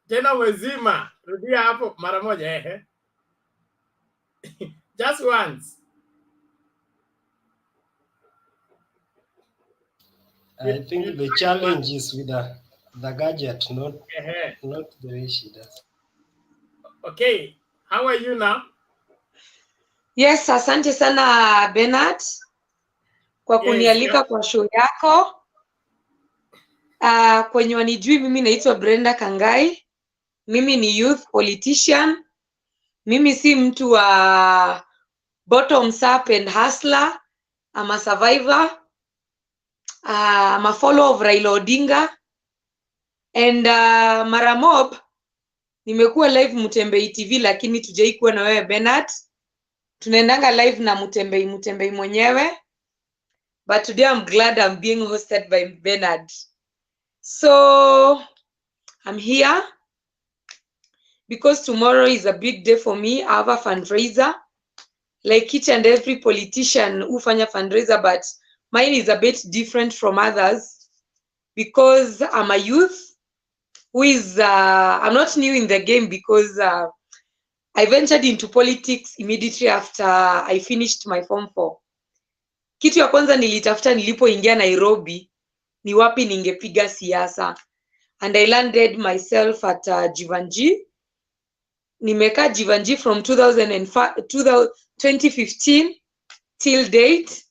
Speaker 1: Tena wezima. Rudia hapo mara moja. Ehe. Just once.
Speaker 2: I think the challenge is with the gadget, not the way she does.
Speaker 1: Okay, how are you now?
Speaker 3: Yes, asante sana Bernard kwa kunialika kwa show yako. Kwenye wanijui mimi naitwa Brenda Kangai. Mimi ni youth politician. Mimi si mtu wa bottoms up and hustler. I'm a survivor. I'm a follower of Raila Odinga. And mara mob nimekuwa live Mutembei TV lakini tujai kuwa na wewe Bernard. Tunaendanga live na Mutembei mwenyewe. But today I'm glad I'm being hosted by Bernard. So I'm here because tomorrow is a big day for me. I have a fundraiser like each and every politician who fanya fundraiser, but mine is a bit different from others because I'm a youth who is, I'm not new in the game because I ventured into politics immediately after I finished my Form 4. Kitu ya kwanza nilitafuta nilipoingia Nairobi ni wapi ningepiga siasa. And I landed myself at Jivanji. Nimekaa Jivanji from 2015 till date.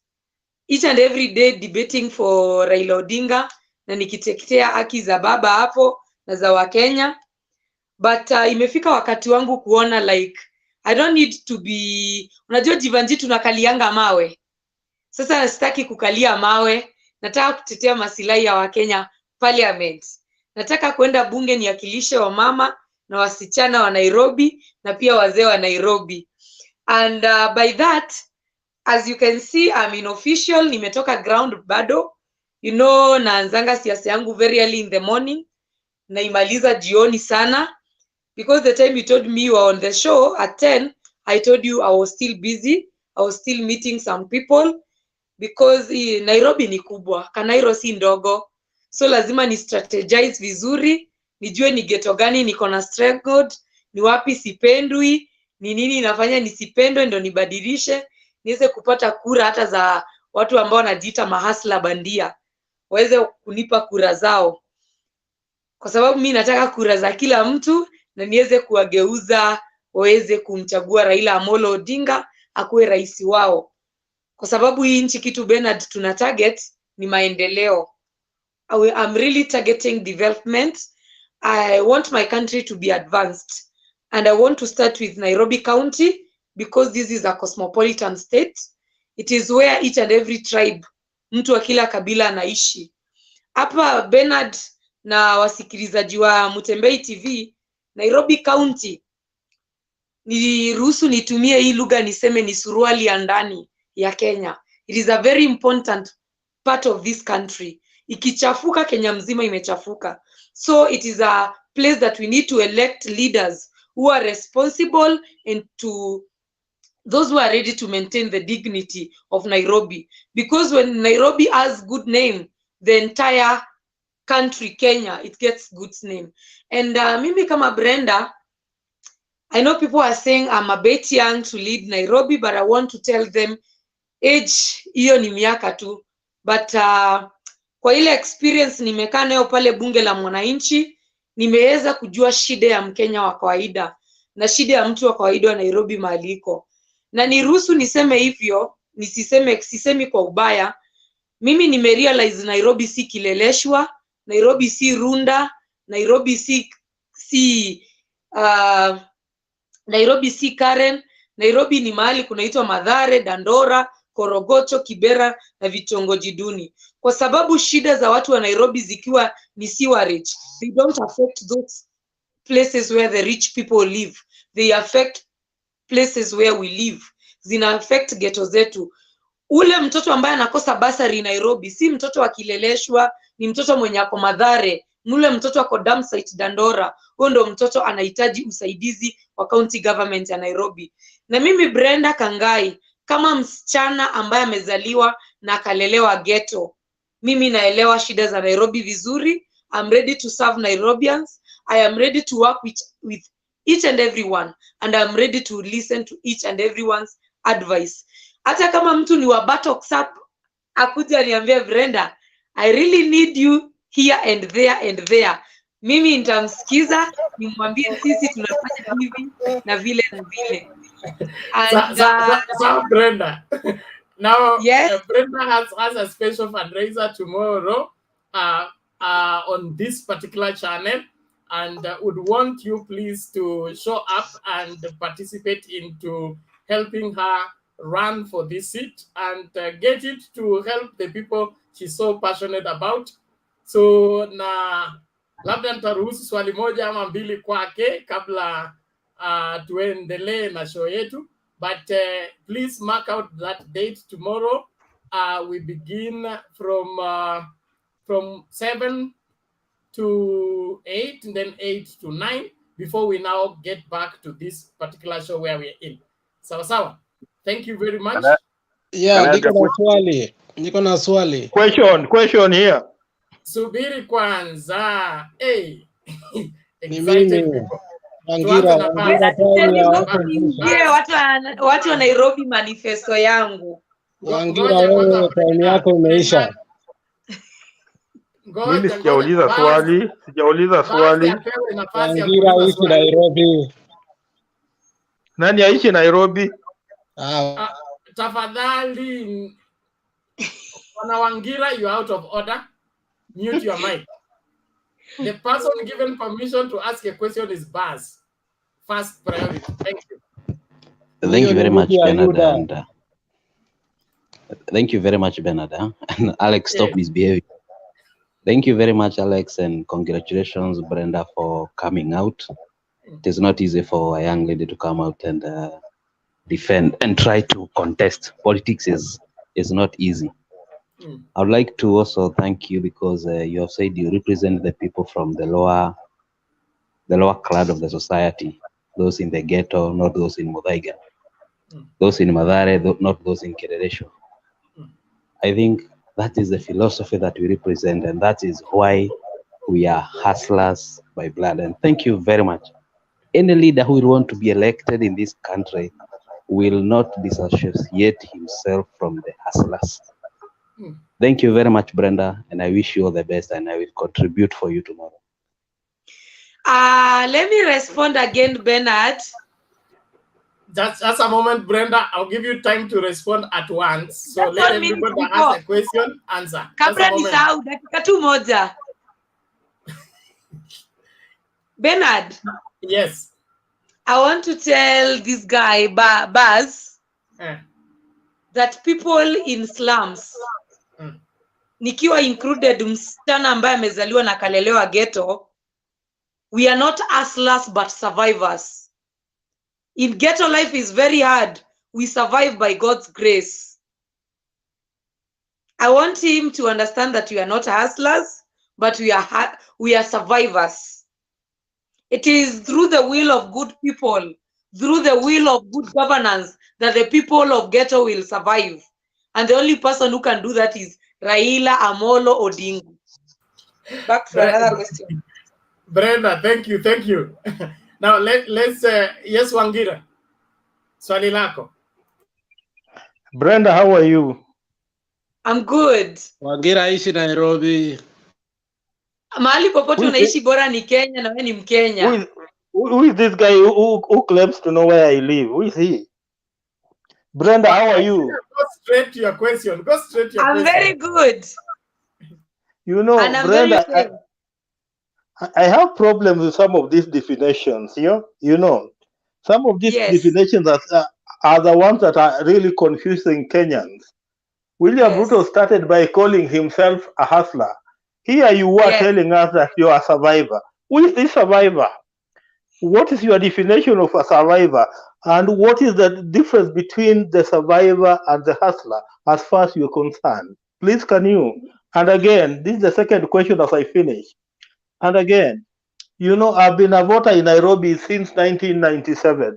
Speaker 3: Each and every day debating for Raila Odinga na nikitetea haki za baba hapo na za Wakenya. But imefika wakati wangu kuona like I don't need to be, unajua Jivanji tunakalianga mawe. Sasa sitaki kukalia mawe, nataka kutetea masilahi ya Wakenya parliament. Nataka kwenda bunge niwakilishe wa mama na wasichana wa Nairobi na pia wazee wa Nairobi. And by that, as you can see, I'm in official, nimetoka ground bado. You know, naanzanga siasa yangu very early in the morning, naimaliza jioni sana. Because the time you told me you were on the show at 10, I told you I was still busy. I was still meeting some people. Because Nairobi ni kubwa, Kanairo si ndogo. So lazima ni strategize vizuri, nijue ni ghetto gani niko na struggled, ni wapi sipendwi, ni nini inafanya nisipendwe ndo nibadilishe, niweze kupata kura hata za watu ambao wanajiita mahasla bandia. Waweze kunipa kura zao. Kwa sababu mimi nataka kura za kila mtu na niweze kuwageuza waweze kumchagua Raila Amolo Odinga akuwe rais wao. Kwa sababu hii nchi kitu Bernard tuna target ni maendeleo. I'm really targeting development. I want my country to be advanced. And I want to start with Nairobi County because this is a cosmopolitan state. It is where each and every tribe, mtu wa kila kabila anaishi. Hapa Bernard na wasikilizaji wa Mutembei TV, Nairobi County, niruhusu nitumie hii lugha niseme ni suruali ya ndani ya Kenya. It is a very important part of this country. Ikichafuka Kenya mzima imechafuka. So it is a place that we need to elect leaders who are responsible and to those who are ready to maintain the dignity of Nairobi. Because when Nairobi has good name, the entire country, Kenya, it gets good name. And mimi kama Brenda, I know people are saying I'm a bit young to lead Nairobi, but I want to tell them age hiyo ni miaka tu. But kwa ile experience nimekaa nayo pale bunge la mwananchi, nimeweza kujua shida ya Mkenya wa kawaida na shida ya mtu wa kawaida wa Nairobi mahali iko. Na niruhusu niseme hivyo, sisemi kwa ubaya. Mimi nimerealize Nairobi si Kileleshwa, Nairobi si Runda, Nairobi Nairobi si Karen. Nairobi ni mahali kunaitwa Mathare, Dandora, Korogocho, Kibera na vitongoji duni. Kwa sababu shida za watu wa Nairobi zikiwa ni sewerage, they don't affect those places where the rich people live. They affect places where we live. Zina affect ghetto zetu. Ule mtoto ambaye anakosa basari Nairobi si mtoto wa Kileleshwa, ni mtoto mwenye ako Mathare. Mule mtoto ako Damsite Dandora, huyo ndo mtoto anahitaji usaidizi wa county government ya Nairobi. Na mimi Brenda Kangai, kama msichana ambaye amezaliwa na akalelewa ghetto, mimi naelewa shida za Nairobi vizuri. I'm ready to serve Nairobians. I am ready to work with each and everyone, and I'm ready to listen to each and everyone's advice. Hata kama mtu ni wa Buttocks up, akuja niambie Brenda, I really need you here and there. Mimi nitamsikiza, nimwambie sisi tunafanya hivi na vile na vile. And
Speaker 1: so Brenda, now
Speaker 3: yes,
Speaker 1: Brenda has a special fundraiser tomorrow on this particular channel, and would want you please to show up and participate into helping her run for this seat and get it to help the people she's so passionate about. So na labda nitaruhusu swali moja ama mbili kwake kabla tuendelee na show yetu, but please mark out that date tomorrow. We begin from 7 to 8 and then 8 to 9 before we now get back to this particular show where we're in. Sawa. Thank you very much.
Speaker 2: Yeah, niko na swali.
Speaker 5: Question here.
Speaker 1: Subiri kwanza. Hey.
Speaker 2: Excited people.
Speaker 3: Watu wa Nairobi manifesto yangu.
Speaker 2: Wangira, wewe time yako imeisha.
Speaker 5: Mimi sijauliza swali.
Speaker 2: Wangira aishi Nairobi.
Speaker 5: Nani aishi Nairobi?
Speaker 1: Tafadhali Wana Wangira, you are out of order. Mute your mic. The person given permission to ask a question is Baz. First priority. Thank you.
Speaker 10: Thank you very much, Bernard. And, thank you very much, Bernard. And Alex, stop misbehaving. Thank you very much, Alex, and congratulations, Brenda, for coming out. It is not easy for a young lady to come out and defend and try to contest. Politics is not easy. I would like to also thank you because you have said you represent the people from the lower class of the society, those in the ghetto, not those in Muthaiga, those in Mathare, not those in Kederesho. I think that is the philosophy that we represent, and that is why we are hustlers by blood. And thank you very much. Any leader who will want to be elected in this country will not disassociate himself from the hustlers. Thank you very much, Brenda, and I wish you all the best, and I will contribute for you tomorrow.
Speaker 3: Let me respond again, Bernard.
Speaker 1: Just a moment, Brenda. I'll give you time to respond at once. So let everybody ask a question, answer.
Speaker 3: Kabla nisahau, dakika tu moja. Bernard.
Speaker 1: Yes.
Speaker 3: I want to tell this guy, Baz, that people in slums, nikiwa included msichana ambaye amezaliwa na kalelewa ghetto, we are not hustlers but survivors. In ghetto, life is very hard. We survive by God's grace. I want him to understand that we are not hustlers, but we are survivors. It is through the will of good people, through the will of good governance, that the people of ghetto will survive. And the only person who can do that is Raila Amolo Odinga. Back for another question.
Speaker 1: Brenda, thank you. Now let's yes, Wangira. Swali lako.
Speaker 5: Brenda, how are you?
Speaker 3: I'm good.
Speaker 2: Wangira aishi Nairobi.
Speaker 3: Mahali popote unaishi bora ni Kenya na wewe ni Mkenya.
Speaker 5: Who is this guy who claims to know where I live? Who is he? Brenda, how are you?
Speaker 1: Go straight to your question.
Speaker 3: I'm very good.
Speaker 5: You know, Brenda, I have problems with some of these definitions. You know, some of these definitions are the ones that are really confusing Kenyans. William Ruto started by calling himself a hustler. Here you are telling us that you are a survivor. Who is this survivor? What is your definition of a survivor? And what is the difference between the survivor and the hustler as far as you're concerned? Please, can you? And again, this is the second question as I finish. And again, you know, I've been a voter in Nairobi since 1997.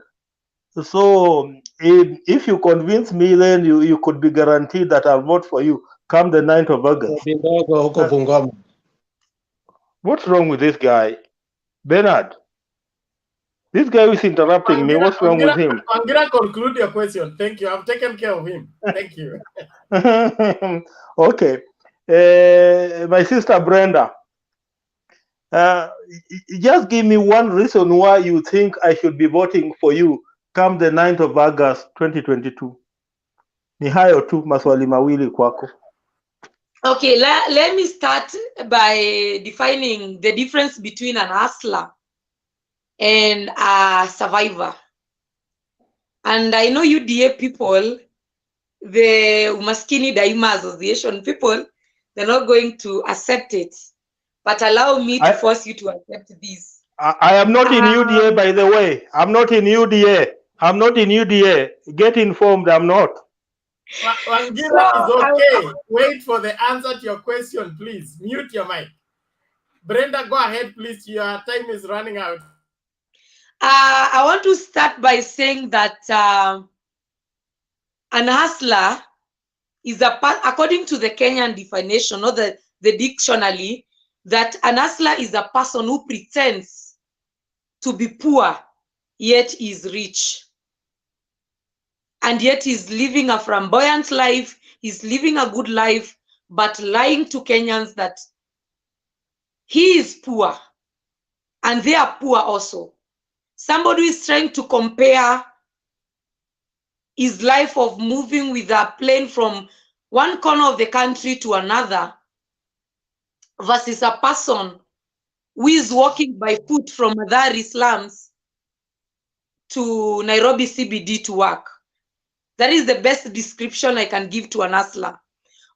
Speaker 5: So if you convince me, then you could be guaranteed that I'll vote for you come the 9th of August. What's wrong with this guy? Bernard, this guy is interrupting me. What's wrong with him?
Speaker 1: Wangira, conclude your question. Thank you. I've taken care of him. Thank you.
Speaker 5: Okay. My sister Brenda, just give me one reason why you think I should be voting for you come the 9th of August 2022. Ni hayo tu maswali mawili kwako.
Speaker 3: Okay, let me start by defining the difference between an hustler and a survivor. And I know UDA people, the Umaskini Daima Association people, they're not going to accept it. But allow me to force you to accept this.
Speaker 5: I am not in UDA, by the way. I'm not in UDA. I'm not in UDA. Get informed, I'm not.
Speaker 1: Wangira is okay. Wait for the answer to your question, please. Mute your mic. Brenda, go ahead, please. Your time is running out.
Speaker 3: I want to start by saying that an hustler is according to the Kenyan definition or the dictionary, that an hustler is a person who pretends to be poor, yet is rich. And yet is living a flamboyant life, is living a good life, but lying to Kenyans that he is poor and they are poor also. Somebody is trying to compare his life of moving with a plane from one corner of the country to another versus a person who is walking by foot from Madari slums to Nairobi CBD to work. That is the best description I can give to an hustler.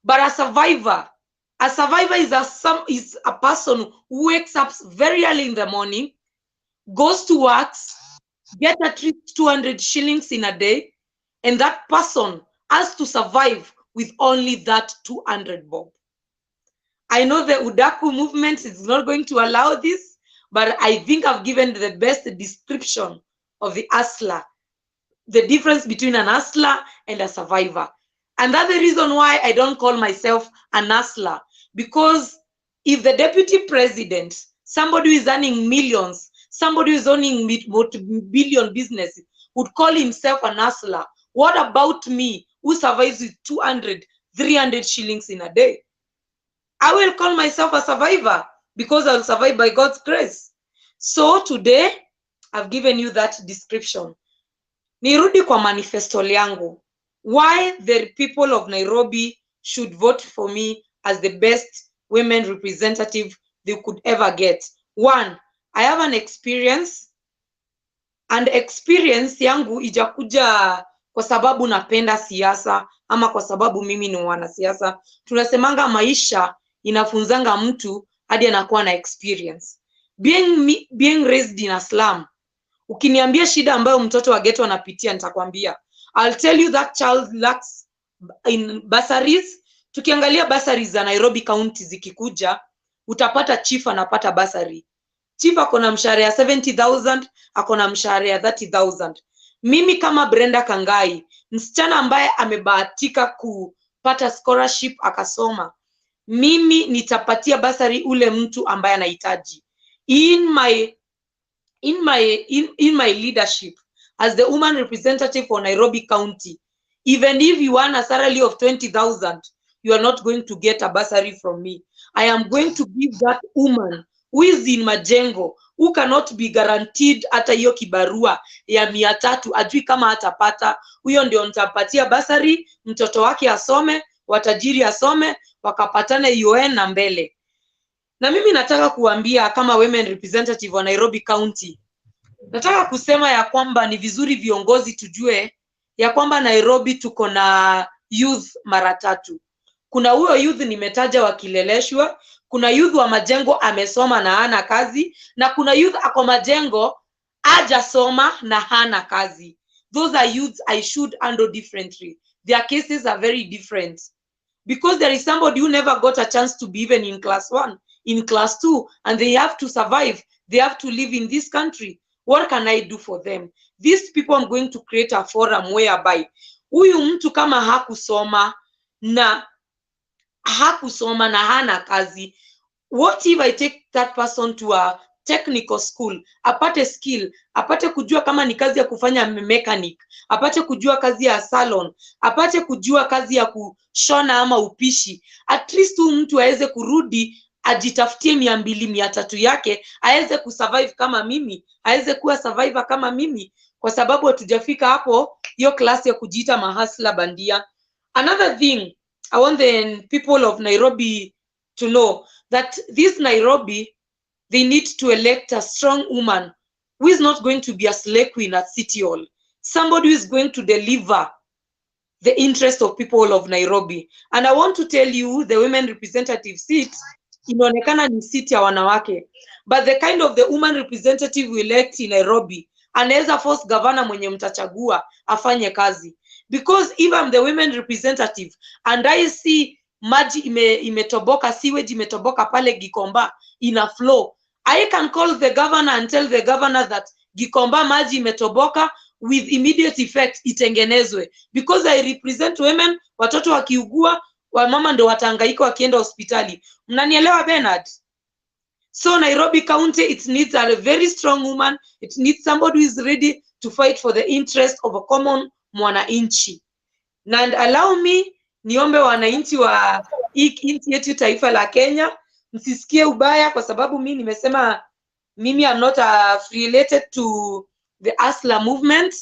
Speaker 3: But a survivor is a person who wakes up very early in the morning, goes to work, get at least 200 shillings in a day, and that person has to survive with only that 200 bob. I know the Udaku movement is not going to allow this, but I think I've given the best description of the hustler, the difference between an hustler and a survivor. And that's the reason why I don't call myself an hustler, because if the deputy president, somebody who is earning millions, somebody who is owning multi-billion business, would call himself an hustler, what about me who survives with 200, 300 shillings in a day? I will call myself a survivor because I'll survive by God's grace. So today, I've given you that description. Nirudi kwa manifesto yangu. Why the people of Nairobi should vote for me as the best women representative they could ever get. One, I have an experience, and experience yangu ijakuja kwa sababu napenda siasa ama kwa sababu mimi ni mwanasiasa. Tunasemanga maisha inafunzanga mtu hadi anakuwa na experience. Being raised in a slum, ukiniambia shida ambayo mtoto wa ghetto anapitia nitakwambia. I'll tell you that child lacks in bursaries. Tukiangalia bursaries za Nairobi County zikikuja, utapata chief anapata bursary. Chief akona mshahara ya 70,000, akona mshahara ya 30,000. Mimi kama Brenda Kangai, msichana ambaye amebahatika kupata scholarship akasoma, mimi nitapatia bursary ule mtu ambaye anahitaji. In my leadership as the woman representative for Nairobi County, even if you want a salary of 20,000, you are not going to get a bursary from me. I am going to give that woman who is in Majengo, who cannot be guaranteed hata hiyo kibarua ya 300, ajui kama atapata, huyo ndio nitapatia bursary, mtoto wake asome, watajiri asome, wakapatane UN na mbele. Na mimi nataka kuambia kama women representative wa Nairobi County, nataka kusema ya kwamba ni vizuri viongozi tujue ya kwamba Nairobi tuko na youth mara tatu. Kuna huyo youth nimetaja wakileleshwa, kuna youth wa Majengo amesoma na hana kazi, na kuna youth ako Majengo hajasoma na hana kazi. Those are youths I should handle differently. Their cases are very different. Because there is somebody who never got a chance to be even in class 1, in class 2, and they have to survive. They have to live in this country. What can I do for them? These people, I'm going to create a forum whereby huyu mtu kama hakusoma na hana kazi, what if I take that person to a technical school, apate skill, apate kujua kama ni kazi ya kufanya mechanic, apate kujua kazi ya salon, apate kujua kazi ya kushona ama upishi. At least mtu aweze kurudi ajitafutie 200-300 yake, aweze kusurvive kama mimi, aweze kuwa survivor kama mimi, kwa sababu hatujafika hapo hiyo class ya kujiita mahasla bandia. Another thing I want the people of Nairobi to know, that this Nairobi, they need to elect a strong woman who is not going to be a slave queen at City Hall. Somebody who is going to deliver the interest of people of Nairobi. And I want to tell you, the women representative seat, inaonekana ni seat ya wanawake. But the kind of the woman representative we elect in Nairobi, anaweza force governor mwenye mtachagua afanye kazi. Because if I'm the women representative and I see maji imetoboka, sewage imetoboka pale Gikomba in a flow, I can call the governor and tell the governor that Gikomba maji imetoboka, with immediate effect itengenezwe. Because I represent women, watoto wakiugua, wamama ndo watahangaika wakienda hospitali. Mnanielewa Bernard? So Nairobi County, it needs a very strong woman. It needs somebody who is ready to fight for the interest of a common mwananchi. And allow me niombe wananchi wa nchi yetu taifa la Kenya, msisikie ubaya kwa sababu mimi nimesema mimi am not affiliated to the Asla movement.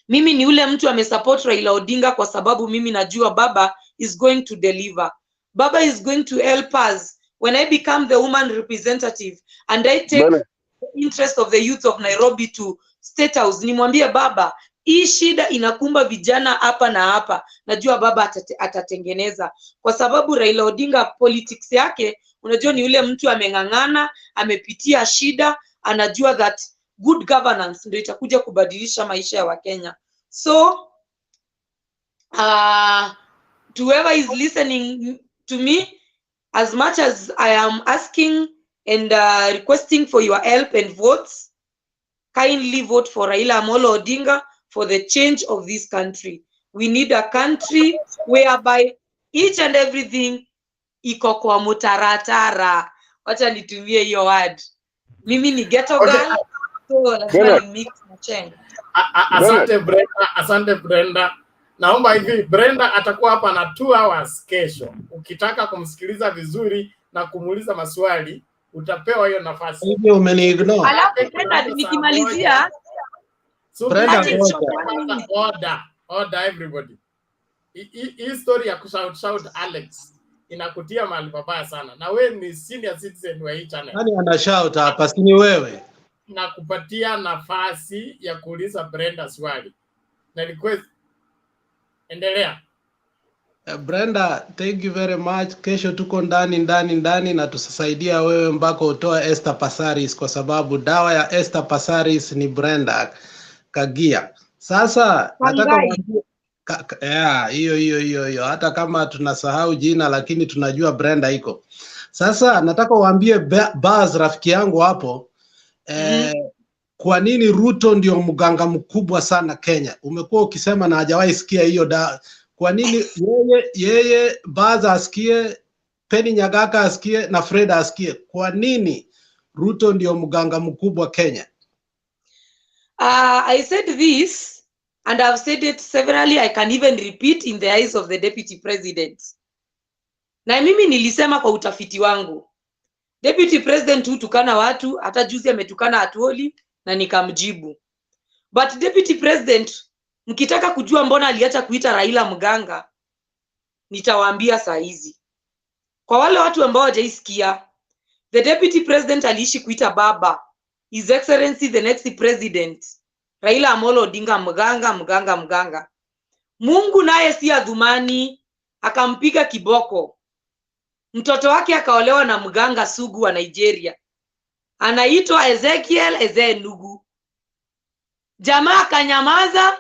Speaker 3: Mimi ni ule mtu amesupport Raila Odinga kwa sababu mimi najua baba is going to deliver. Baba is going to help us when I become the woman representative and I take the interest of the youth of Nairobi to State House. Nimwambie baba, hii shida inakumba vijana hapa na hapa. Najua baba atatengeneza. Kwa sababu Raila Odinga politics yake, unajua ni ule mtu ameng'ang'ana, amepitia shida, anajua that good governance ndio itakuja kubadilisha maisha ya Wakenya. So, to whoever is listening to me, as much as I am asking and requesting for your help and votes, kindly vote for Raila Amolo Odinga for the change of this country. We need a country whereby each and everything iko kwa mutaratara. Wacha nitumie hiyo word. Mimi ni ghetto girl, so lazima ni mix na change.
Speaker 1: Asante Brenda. Naomba hivi, Brenda atakuwa hapa na 2 hours kesho. Ukitaka kumsikiliza vizuri na kumuuliza maswali, utapewa hiyo nafasi.
Speaker 11: Hivi umeni-ignore.
Speaker 3: Alafu Brenda nikimalizia,
Speaker 1: order everybody. Hii story ya kushout Alex inakutia mahali pabaya sana. Na wewe ni senior citizen wa hii channel.
Speaker 11: Nani ana shout hapa? Si ni wewe?
Speaker 1: Na kupatia nafasi ya kuuliza Brenda swali. Na request, endelea.
Speaker 11: Brenda, thank you very much. Kesho tuko ndani na tusaidia wewe mpaka utoa Esther Passaris, kwa sababu dawa ya Esther Passaris ni Brenda Kagia. Sasa nataka hiyo hata kama tunasahau jina lakini tunajua Brenda iko. Sasa nataka uambie Baz rafiki yangu hapo kwa nini Ruto ndio mganga mkubwa sana Kenya? Umekuwa ukisema na hajawahi sikia hiyo kwa nini yeye Baz asikie, Penny Nyagaka asikie na Fred asikie? Kwa nini Ruto ndio mganga mkubwa Kenya?
Speaker 3: I said this and I've said it severally. I can even repeat in the eyes of the deputy president. Na mimi nilisema kwa utafiti wangu, deputy president hutukana watu, hata juzi ametukana Atuoli na nikamjibu. But deputy president, mkitaka kujua mbona aliacha kuita Raila mganga, nitawaambia saa hizi. Kwa wale watu ambao hawajaisikia, the deputy president aliishi kuita baba, His Excellency the next president, Raila Amolo Odinga mganga. Mungu naye si adhumani, akampiga kiboko. Mtoto wake akaolewa na mganga sugu wa Nigeria, anaitwa Ezekiel Ezenugu. Jamaa akanyamaza,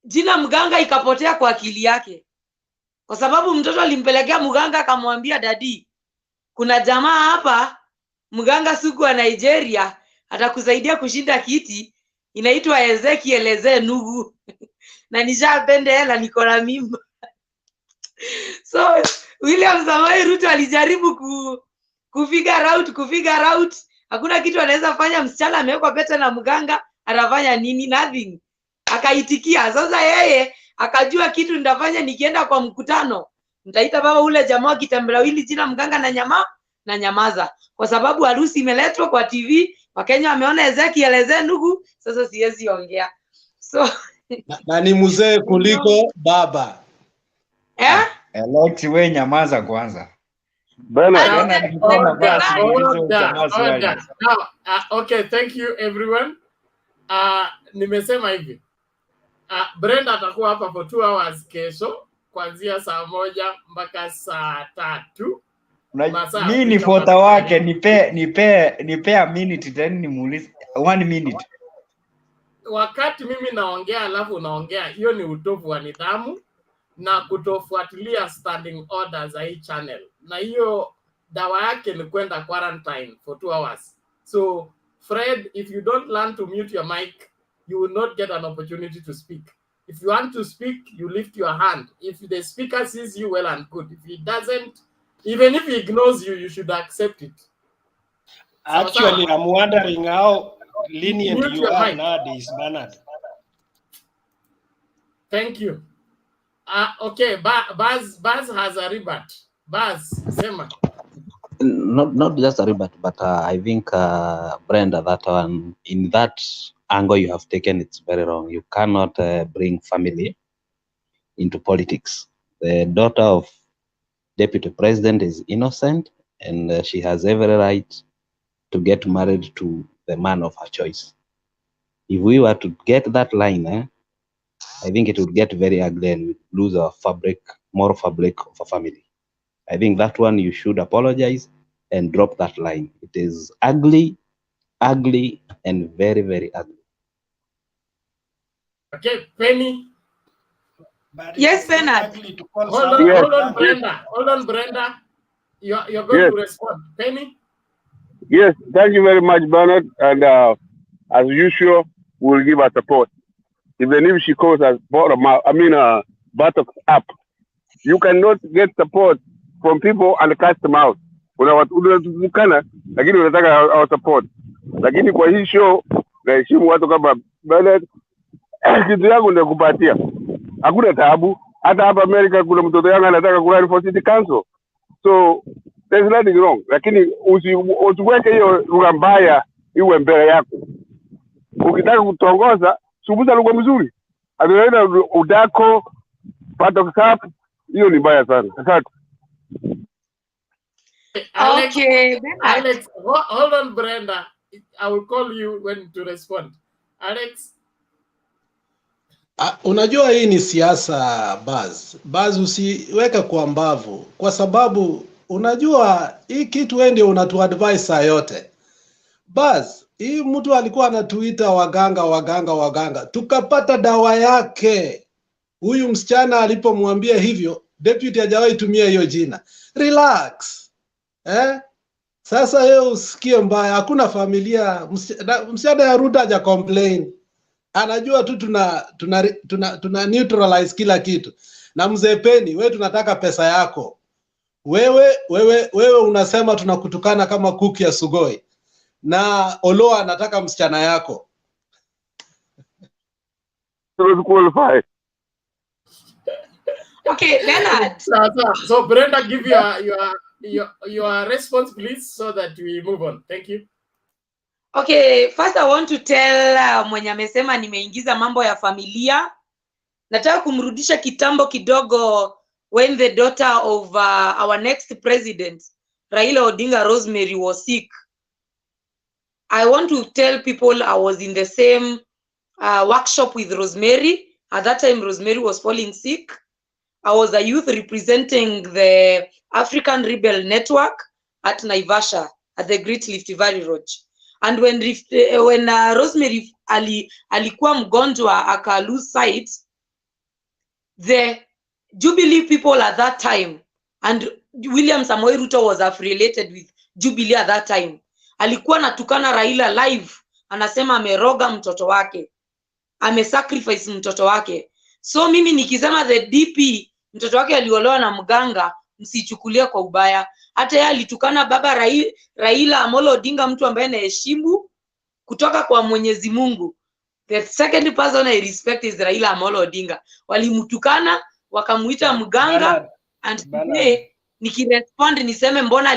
Speaker 3: jina mganga ikapotea kwa akili yake. Kwa sababu mtoto alimpelekea mganga akamwambia, dadi, kuna jamaa hapa mganga sugu wa Nigeria atakusaidia kushinda kiti inaitwa Ezekiel Ezenugu na nishapende hela niko na mimba. So William Samoei Ruto alijaribu kufigure out hakuna kitu anaweza fanya. Msichana amewekwa pete na mganga, atafanya nini? Nothing. Akaitikia. Sasa yeye akajua kitu nitafanya nikienda kwa mkutano, nitaita baba ule jamaa kitembelawili jina mganga na nyamaza, kwa sababu harusi imeletwa kwa TV, Wakenya wameona Ezekiel Ezenugu, sasa siwezi ongea. So
Speaker 12: na ni mzee kuliko baba.
Speaker 15: Alex, we nyamaza kwanza.
Speaker 1: Okay, thank you everyone. Nimesema hivi. Brenda atakuwa hapa for 2 hours kesho kuanzia saa 1 mpaka saa 3.
Speaker 15: Mimi ni fota wake, nipe a minute then nimuulize 1 minute.
Speaker 1: Wakati mimi naongea alafu unaongea, hiyo ni utovu wa nidhamu na kutofuatilia standing orders za hii channel. Na hiyo dawa yake ni kwenda quarantine for 2 hours. So Fred, if you don't learn to mute your mic, you will not get an opportunity to speak. If you want to speak, you lift your hand. If the speaker sees you, well and good. If he doesn't, even if he ignores you, you should accept it.
Speaker 2: Actually, I'm wondering how lenient you are nowadays, Bernard.
Speaker 1: Thank you. Okay, Baz has a rebut. Baz, Sema.
Speaker 10: Not just a rebut, but I think Brenda, that one, in that angle you have taken, it's very wrong. You cannot bring family into politics. The daughter of Deputy President is innocent, and she has every right to get married to the man of her choice. If we were to get that line, I think it would get very ugly and we'd lose our moral fabric of a family. I think that one you should apologize and drop that line. It is ugly, and very, very ugly.
Speaker 1: Okay, Penny.
Speaker 3: Yes, Bernard.
Speaker 1: Hold on, Brenda. You're going to respond. Penny?
Speaker 8: Yes, thank you very much, Bernard. And as usual, we'll give her support. Even if she calls us buttocks up, you cannot get support from people and cast them out. Unatukana, lakini unataka our support. Lakini kwa hii show, naheshimu watu kama Bernard. Kitu yangu ndio kupatia. Hakuna taabu. Hata hapa Amerika kuna mtoto yangu anataka kurun for city council. So there's nothing wrong. Lakini usiweke hiyo lugha mbaya iwe mbele yako. Ukitaka kutongoza, subuza lugha mzuri. Anaenda udako, buttocks up, hiyo ni mbaya sana. Asante.
Speaker 1: Alex, hold on, Brenda. I will call you when to respond. Alex.
Speaker 12: Unajua hii ni siasa, Baz usiweka kwa mbavu, kwa sababu unajua hii kitu wewe ndio unatuadvise saa yote. Baz, hii mtu alikuwa anatuita waganga, tukapata dawa yake. Huyu msichana alipomwambia hivyo, deputy hajawahi tumia hiyo jina. Relax. Sasa yeye usikie mbaya, hakuna familia. Msichana ya Ruto haja complain. Anajua tu tuna neutralize kila kitu. Na mzee Penny, wewe tunataka pesa yako. Wewe unasema tunakutukana kama kuku ya sugoi. Na Oloa anataka msichana yako.
Speaker 3: Okay, Bernard.
Speaker 1: So Brenda, give your response, please, so that we move on. Thank you.
Speaker 3: Okay, first I want to tell mwenye amesema nimeingiza mambo ya familia. Nataka kumrudisha kitambo kidogo when the daughter of our next president, Raila Odinga Rosemary, was sick. I want to tell people I was in the same workshop with Rosemary. At that time, Rosemary was falling sick. I was a youth representing the African Rebel Network at Naivasha at the Great Rift Valley Lodge. And when Rosemary alikuwa mgonjwa aka lose sight, the Jubilee people at that time, and William Samoei Ruto was affiliated with Jubilee at that time, alikuwa natukana Raila live anasema ameroga mtoto wake, amesacrifice mtoto wake. So mimi nikisema the DP mtoto wake aliolewa na mganga, msichukulie kwa ubaya. Hata yeye alitukana baba Raila Amolo Odinga, mtu ambaye anaheshimu kutoka kwa Mwenyezi Mungu. The second person I respect is Raila Amolo Odinga. Walimtukana, wakamuita mganga, and today nikirespond niseme mbona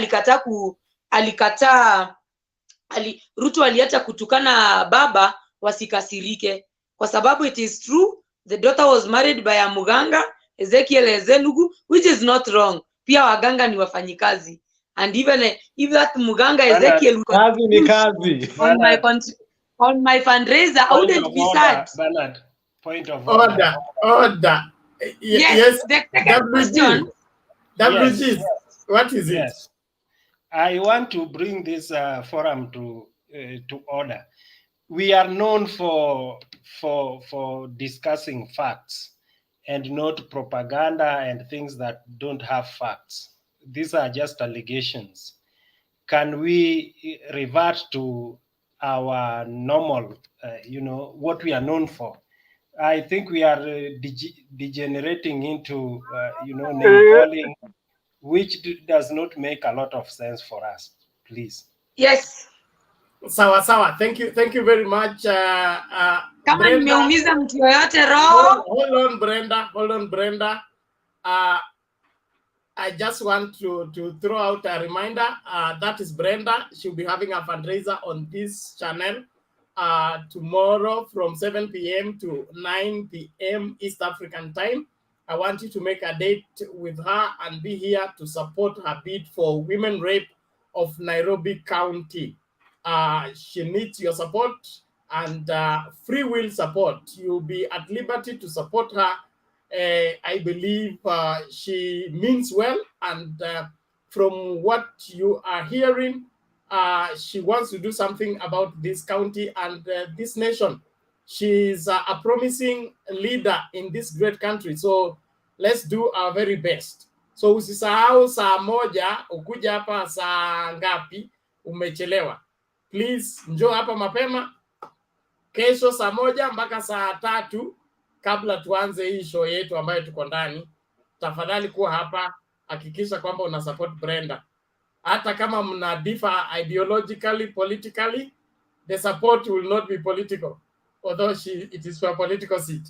Speaker 3: Ruto aliacha kutukana baba, wasikasirike. Kwa sababu it is true, the daughter was married by a muganga, Ezekiel Ezenugu, which is not wrong. Pia waganga ni wafanyikazi. And even if that muganga Ezekiel
Speaker 12: kazi ni kazi.
Speaker 3: On my fundraiser, I wouldn't be sad.
Speaker 2: Bernard, point of
Speaker 1: order. Yes,
Speaker 3: the second question.
Speaker 1: WG, what is it?
Speaker 2: Yes. I want to bring this forum to order. We are known for discussing facts and not propaganda and things that don't have facts. These are just allegations. Can we revert to our normal, what we are known for? I think we are degenerating into, name calling, which does not make a lot of sense for us. Please.
Speaker 3: Yes.
Speaker 1: Sawa. Thank you very much.
Speaker 3: Kama nimeumiza mtu yoyote roho.
Speaker 1: Hold on, Brenda. I just want to throw out a reminder. That is Brenda. She'll be having a fundraiser on this channel tomorrow from 7 p.m. to 9 p.m. East African time. I want you to make a date with her and be here to support her bid for women rape of Nairobi County. She needs your support and free will support. You'll be at liberty to support her. I believe she means well, and from what you are hearing, she wants to do something about this county and this nation. She's a promising leader in this great country, so let's do our very best. So usisahau saa moja, ukuja hapa saa ngapi, umechelewa. Please, njoo hapa mapema, kesho saa moja mpaka saa 3 kabla tuanze hii show yetu ambayo tuko ndani. Tafadhali kuwa hapa, hakikisha kwamba una support Brenda. Hata kama mna differ ideologically, politically, the support will not be political, although it is for a political seat.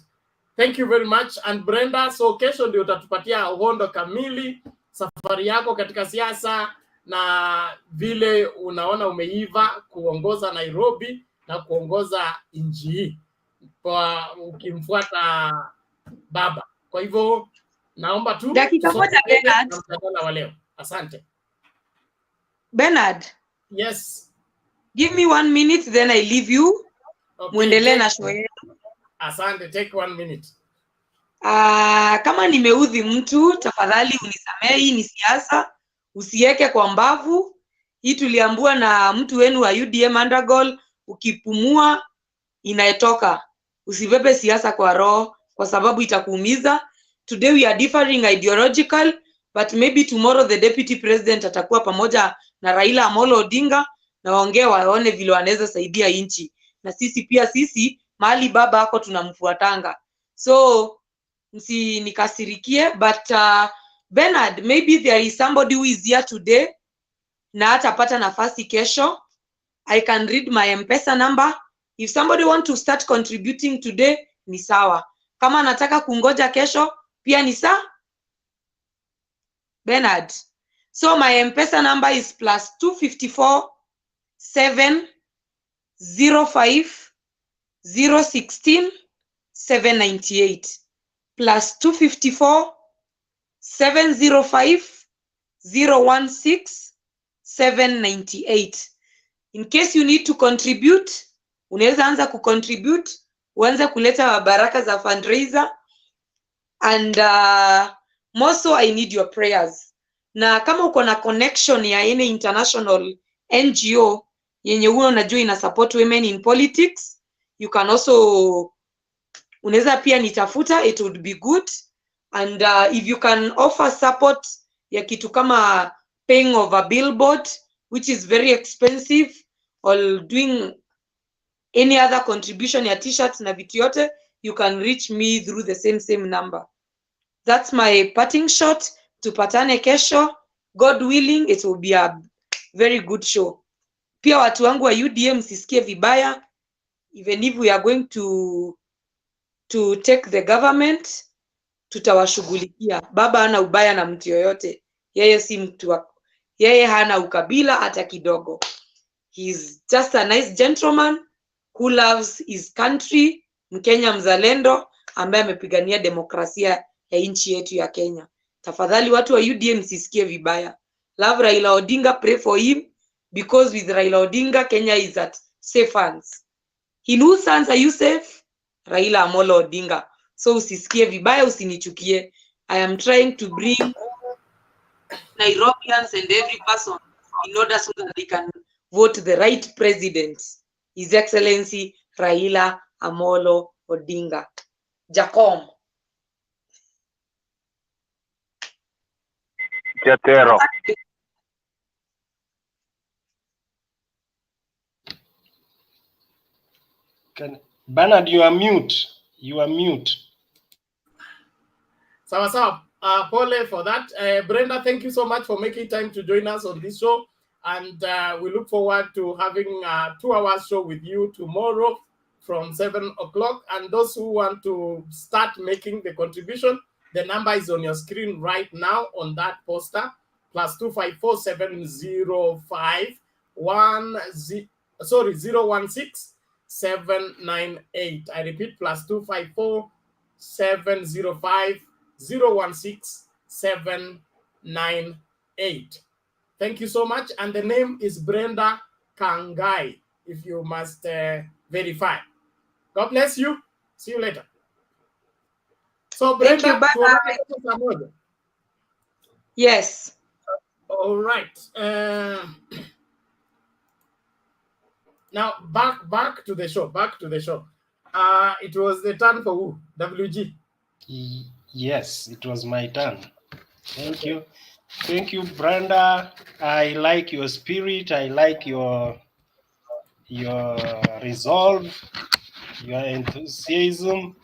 Speaker 1: Thank you very much. And Brenda, so kesho ndio utatupatia uhondo kamili safari yako katika siasa na vile unaona umeiva kuongoza Nairobi na kuongoza nchi hii kwa ukimfuata baba. Kwa hivyo naomba tu
Speaker 3: dakika moja Bernard.
Speaker 1: Wa leo. Asante.
Speaker 3: Bernard.
Speaker 1: Yes.
Speaker 3: Give me 1 minute then I leave you.
Speaker 1: Okay,
Speaker 3: muendelee na show yetu.
Speaker 1: Asante, take 1 minute.
Speaker 3: Kama nimeudhi mtu tafadhali unisamehe, hii ni siasa, usiweke kwa mbavu. Hii tuliambua na mtu wenu wa UDM Undergol, ukipumua inaetoka. Usibebe siasa kwa roho kwa sababu itakuumiza. Today we are differing ideological, but maybe tomorrow the deputy president atakuwa pamoja na Raila Amolo Odinga na waone vile wanaweza saidia nchi. Na sisi mahali baba hako tunamfuatanga. So nikasirikie, but Bernard, maybe there is somebody who is here today na hatapata nafasi kesho. I can read my M-Pesa number. If somebody want to start contributing today, ni sawa. Kama nataka kungoja kesho, pia ni sawa. Bernard. So my M-Pesa number is +254 7 05 016 798. +254 705 016 798. In case you need to contribute, unaweza anza kucontribute, uanze kuleta baraka za fundraiser, and more so I need your prayers. Na kama uko na connection ya any international NGO yenye unajua ina support women in politics, you can also unaweza pia nitafuta, it would be good. And if you can offer support ya kitu kama paying of a billboard, which is very expensive, or doing Any other contribution ya t-shirts na vitu yote, you can reach me through the same number. That's my parting shot. Tupatane kesho. God willing, it will be a very good show. Pia watu wangu wa UDM sisikie vibaya. Even if we are going to take the government, tutawashughulikia. Baba hana ubaya na mtu yoyote. Yeye si mtu wa, yeye hana ukabila hata kidogo. He's just a nice gentleman who loves his country, Mkenya mzalendo ambaye amepigania demokrasia ya nchi yetu ya Kenya. Tafadhali watu wa UDM sisikie vibaya. Love Raila Odinga, pray for him, because with Raila Odinga, Kenya is at safe hands. In whose hands are you safe? Raila Amolo Odinga. So usisikie vibaya, usinichukie. I am trying to bring Nairobians and every person in order so that they can vote the right president, His Excellency Raila Amolo Odinga. Jacom.
Speaker 8: Chatero.
Speaker 2: Bernard, you are mute. You are mute.
Speaker 1: Sawa. Pole for that. Brenda, thank you so much for making time to join us on this show. And we look forward to having a 2-hour show with you tomorrow from 7 o'clock. And those who want to start making the contribution, the number is on your screen right now on that poster. +254 705 016 798. I repeat, +254 705 016 798. Thank you so much. And the name is Brenda Kangai, if you must verify. God bless you. See you later. So, Brenda,
Speaker 3: yes.
Speaker 1: All right. Now, back to the show. It was the turn for who? WG.
Speaker 2: Yes, it was my turn. Thank you. Thank you, Brenda. I like your spirit. I like your resolve, your enthusiasm.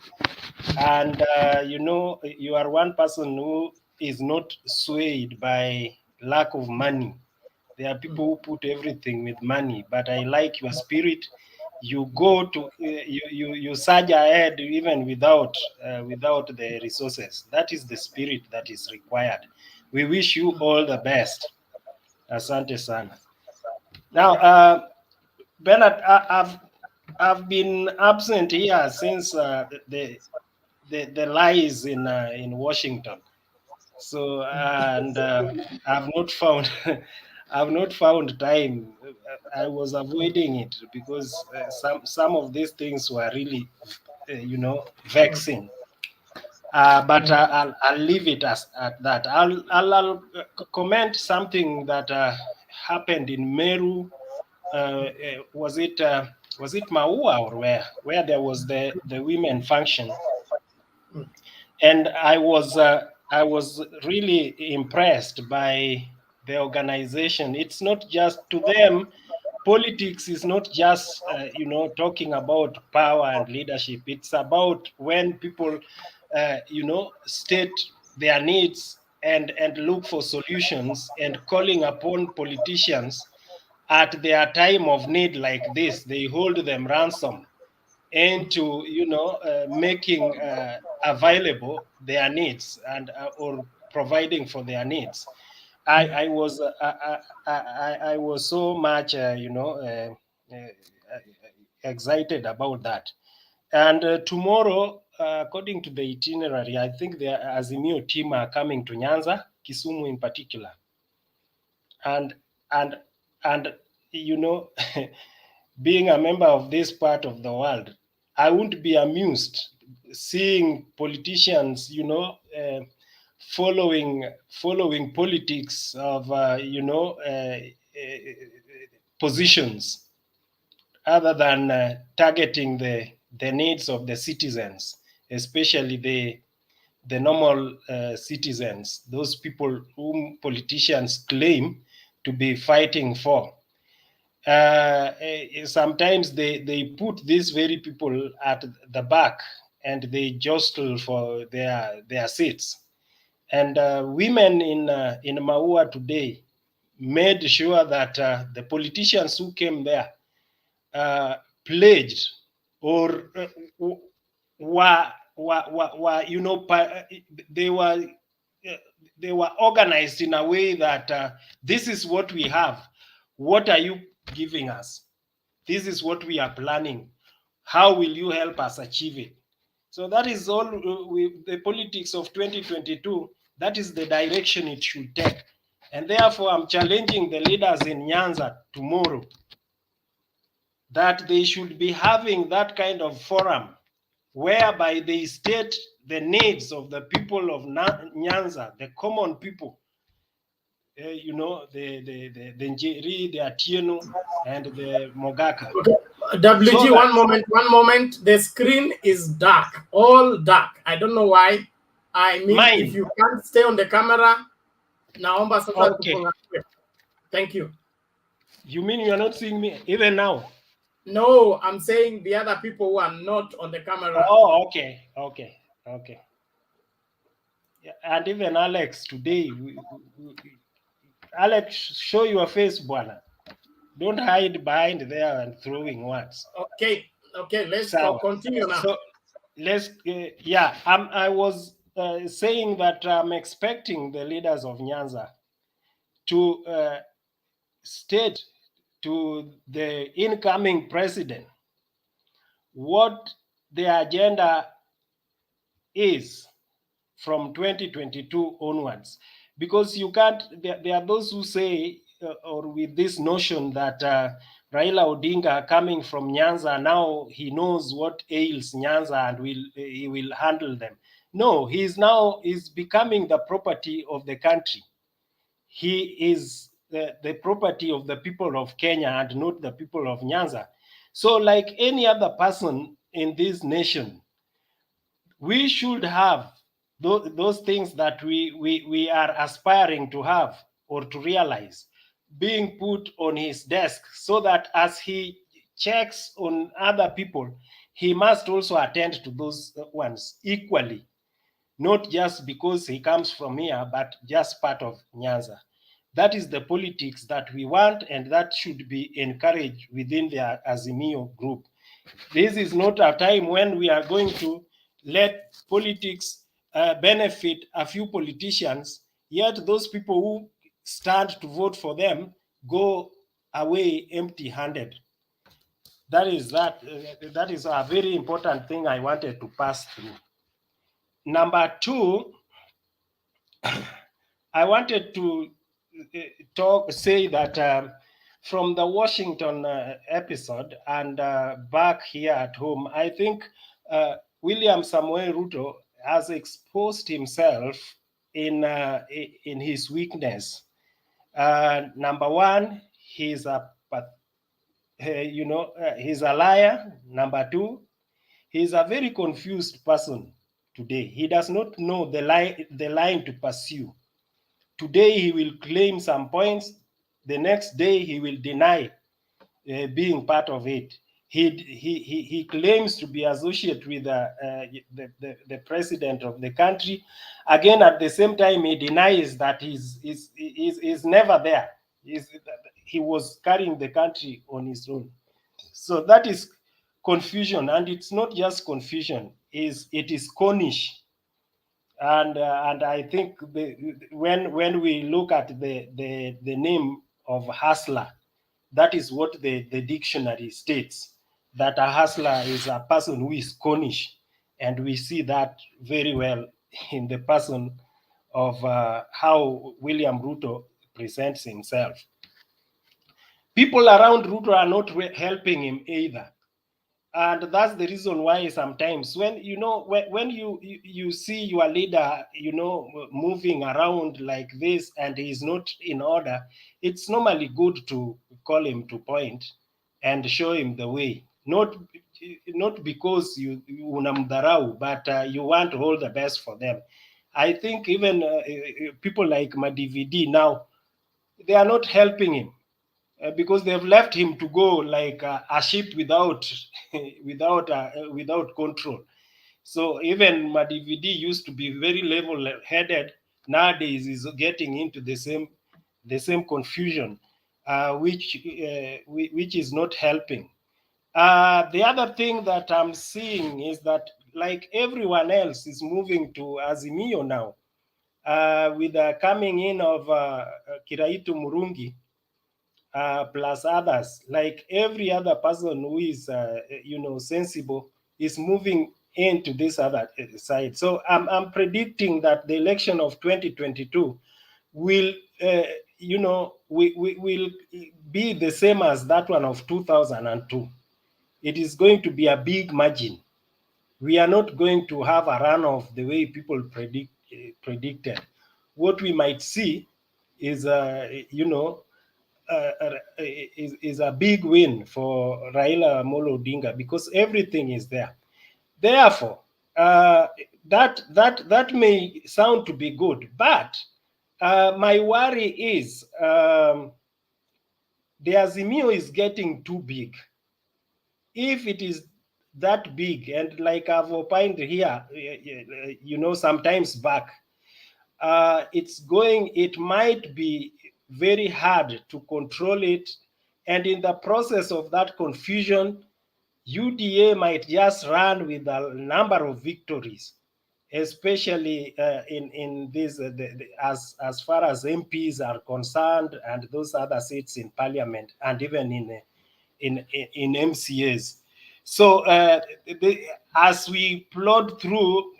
Speaker 2: And, you are one person who is not swayed by lack of money. There are people who put everything with money, but I like your spirit. You go to, you surge ahead even without the resources. That is the spirit that is required. We wish you all the best. Asante sana. Now, Bernard, I've been absent here since the lies in Washington. So, and I've not found time. I was avoiding it because some of these things were really, vexing. But I'll leave it at that. I'll comment something that happened in Meru. Was it Maua or where there was the women function, and I was really impressed by the organization. It's not just to them. Politics is not just talking about power and leadership. It's about when people state their needs and look for solutions, and calling upon politicians at their time of need like this. They hold them ransom into making available their needs and or providing for their needs. I was so much excited about that. And tomorrow, according to the itinerary, I think the Azimio team are coming to Nyanza, Kisumu in particular, and being a member of this part of the world, I wouldn't be amused seeing politicians, following politics of, positions other than targeting the needs of the citizens, especially the normal citizens, those people whom politicians claim to be fighting for. sometimes they put these very people at the back and they jostle for their seats. And women in Maua today made sure that the politicians who came there pledged or were you know, they were organized in a way that this is what we have. What are you giving us? This is what we are planning. How will you help us achieve it? So that is all the politics of 2022. That is the direction it should take. And therefore, I'm challenging the leaders in Nyanza tomorrow that they should be having that kind of forum whereby they state the needs of the people of Nyanza, the common people, you know, the Njeri, the Atieno, and the Mogaka.
Speaker 1: Okay. WG,
Speaker 2: So
Speaker 1: one moment. The screen is dark, all dark. I don't know why. I mean,
Speaker 2: mine.
Speaker 1: If you can't stay on the camera, naomba sasa
Speaker 2: Okay.
Speaker 1: tufungue. Thank you.
Speaker 2: You mean you are not seeing me even now?
Speaker 1: No, I'm saying the other people who are not on the camera.
Speaker 2: Oh, okay. Yeah, and even Alex today, Alex, show your face, Bwana. Don't hide behind there and throwing words.
Speaker 1: Okay, let's continue now.
Speaker 2: So let's, yeah, I was saying that I'm expecting the leaders of Nyanza to state to the incoming president what the agenda is from 2022 onwards, because you can't, there are those who say or with this notion that Raila Odinga coming from Nyanza, now he knows what ails Nyanza and he will handle them. No, he is now becoming the property of the country. He is the property of the people of Kenya and not the people of Nyanza. So like any other person in this nation, we should have those things that we are aspiring to have or to realize being put on his desk, so that as he checks on other people, he must also attend to those ones equally, not just because he comes from here, but just part of Nyanza. That is the politics that we want, and that should be encouraged within the Azimio group. This is not a time when we are going to let politics benefit a few politicians, yet those people who stand to vote for them go away empty-handed. That is a very important thing I wanted to pass through. Number two, I wanted to say that from the Washington episode and back here at home, I think William Samoei Ruto has exposed himself in his weakness. Number one, he's he's a liar. Number two, he's a very confused person today. He does not know the line to pursue. Today he will claim some points. The next day he will deny being part of it. He claims to be associated with the president of the country. Again, at the same time, he denies that he's never there. He was carrying the country on his own. So that is confusion, and it's not just confusion. It is Cornish. And I think when we look at the name of hustler, that is what the dictionary states, that a hustler is a person who is Cornish, and we see that very well in the person of how William Ruto presents himself. People around Ruto are not helping him either. And that's the reason why sometimes when you see your leader moving around like this and he's not in order, it's normally good to call him to point and show him the way, not because you unamdharau, but you want all the best for them. I think even people like Madividi now, they are not helping him. because they've left him to go like a ship without without control. So even Madividi used to be very level-headed. Nowadays is getting into the same confusion, which is not helping. The other thing that I'm seeing is that, like everyone else, is moving to Azimio now, with the coming in of Kiraitu Murungi, plus others. Like every other person who is, sensible, is moving into this other side. So I'm predicting that the election of 2022 will, will be the same as that one of 2002. It is going to be a big margin. We are not going to have a runoff the way people predicted. What we might see is, is a big win for Raila Amolo Odinga, because everything is there. Therefore, that may sound to be good, but my worry is the Azimio is getting too big. If it is that big, and like I've opined here, sometimes back, it might be very hard to control it. And in the process of that confusion, UDA might just run with a number of victories, especially in this, as far as MPs are concerned, and those other seats in parliament, and even in MCAs. So as we plod through,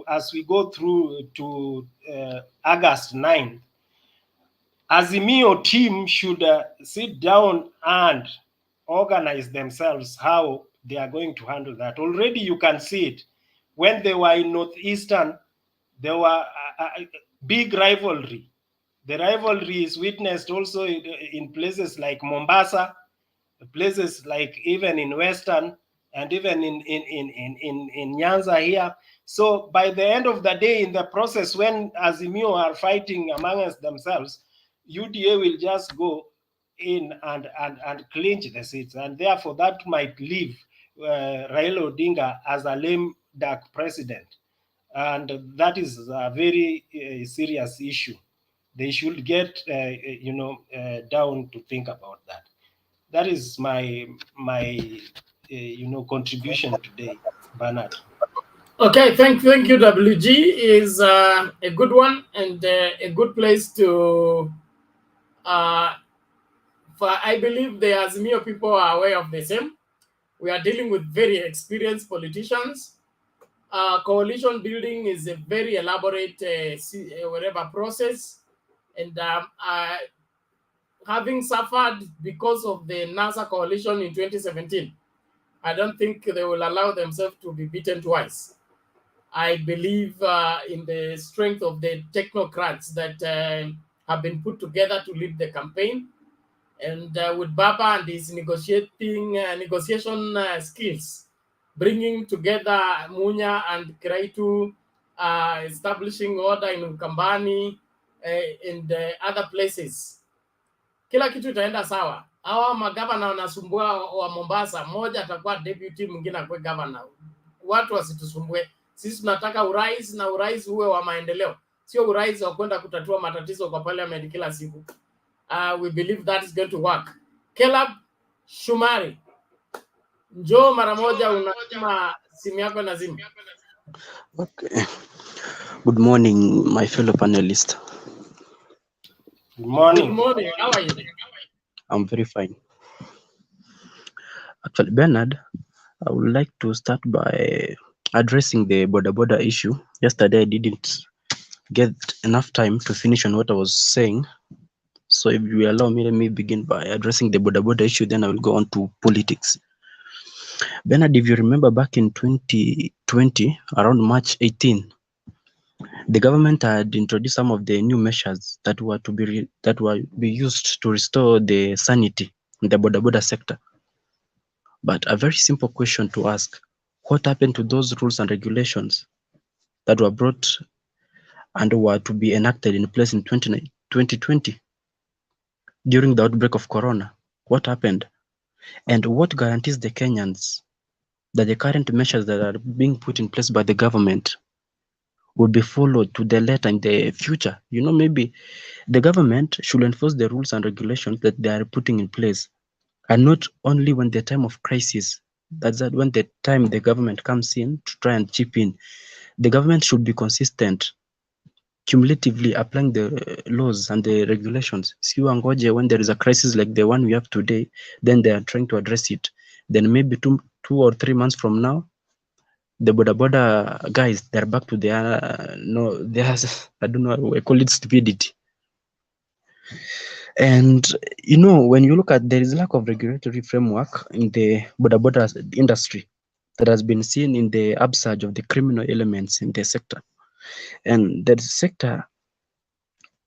Speaker 2: as we go through to August 9th, Azimio team should sit down and organize themselves how they are going to handle that. Already you can see it. When they were in Northeastern, there were a big rivalry. The rivalry is witnessed also in places like Mombasa, places like even in Western, and even in Nyanza here. So by the end of the day, in the process, when Azimio are fighting amongst themselves, UDA will just go in and clinch the seats, and therefore that might leave Raila Odinga as a lame duck president, and that is a very serious issue. They should get down to think about that. That is my contribution today, Bernard.
Speaker 1: Okay, thank you. WG is a good one, and a good place to. For I believe the Azimio people are aware of the same. We are dealing with very experienced politicians. Coalition building is a very elaborate whatever process, and having suffered because of the NASA coalition in 2017, I don't think they will allow themselves to be beaten twice. I believe in the strength of the technocrats that have been put together to lead the campaign, and with Baba and his negotiation skills, bringing together Munya and Kiraitu, establishing order in Ukambani and other places. Kila kitu itaenda sawa. Hawa magavana wanasumbua wa Mombasa, mmoja atakuwa deputy, mwingine akuwe governor. Watu wasitusumbue. Sisi tunataka urais, na urais uwe wa maendeleo, sio urais wa kwenda kutatua matatizo kwa parliament kila siku. We believe that is going to work. Caleb Shumari, njoo mara moja, unasema simu yako na zimu.
Speaker 13: Okay. Good morning, my fellow panelists.
Speaker 2: Good morning.
Speaker 1: Good morning. How are you?
Speaker 13: I'm very fine. Actually, Bernard, I would like to start by addressing the Bodaboda issue. Yesterday, I didn't get enough time to finish on what I was saying. So if you allow me, let me begin by addressing the Bodaboda issue, then I will go on to politics. Bernard, if you remember back in 2020, around March 18, the government had introduced some of the new measures that were to be used to restore the sanity in the Bodaboda sector. But a very simple question to ask: what happened to those rules and regulations that were brought and were to be enacted in place in 2020? during the outbreak of Corona. What happened? And what guarantees the Kenyans that the current measures that are being put in place by the government will be followed to the letter in the future? You know, maybe the government should enforce the rules and regulations that they are putting in place, and not only when the time of crisis. That's that when the time the government comes in to try and chip in. The government should be consistent, cumulatively applying the laws and the regulations. Si wangoje when there is a crisis like the one we have today, then they are trying to address it. Then maybe two or 3 months from now, the Bodaboda guys, they're back to their, no, their, I don't know, I call it stupidity. And, you know, when you look at, there is lack of regulatory framework in the Bodaboda industry that has been seen in the upsurge of the criminal elements in the sector. And that sector,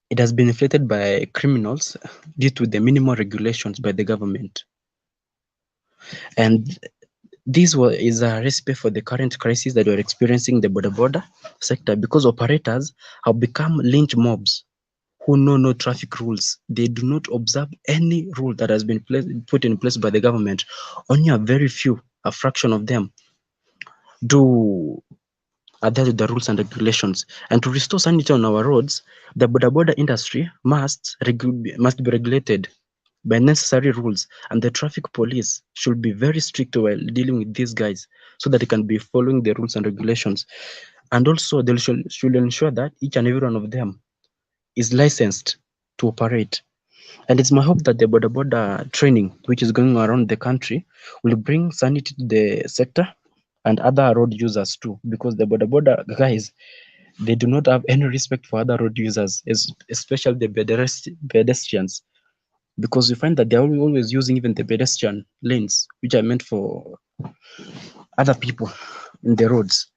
Speaker 13: it has been inflated by criminals due to the minimal regulations by the government. And this is a recipe for the current crisis that we're experiencing in the Bodaboda sector, because operators have become lynch mobs who know no traffic rules. They do not observe any rule that has been put in place by the government. Only a very few, a fraction of them, do adhere to the rules and regulations. And to restore sanity on our roads, the Bodaboda industry must be regulated by necessary rules, and the traffic police should be very strict while dealing with these guys so that they can be following the rules and regulations. And also they should ensure that each and every one of them is licensed to operate. And it's my hope that the Bodaboda training, which is going around the country, will bring sanity to the sector and other road users too, because the Bodaboda guys, they do not have any respect for other road users, especially the pedestrians, because you find that they're always using even the pedestrian lanes, which are meant for other people in the roads.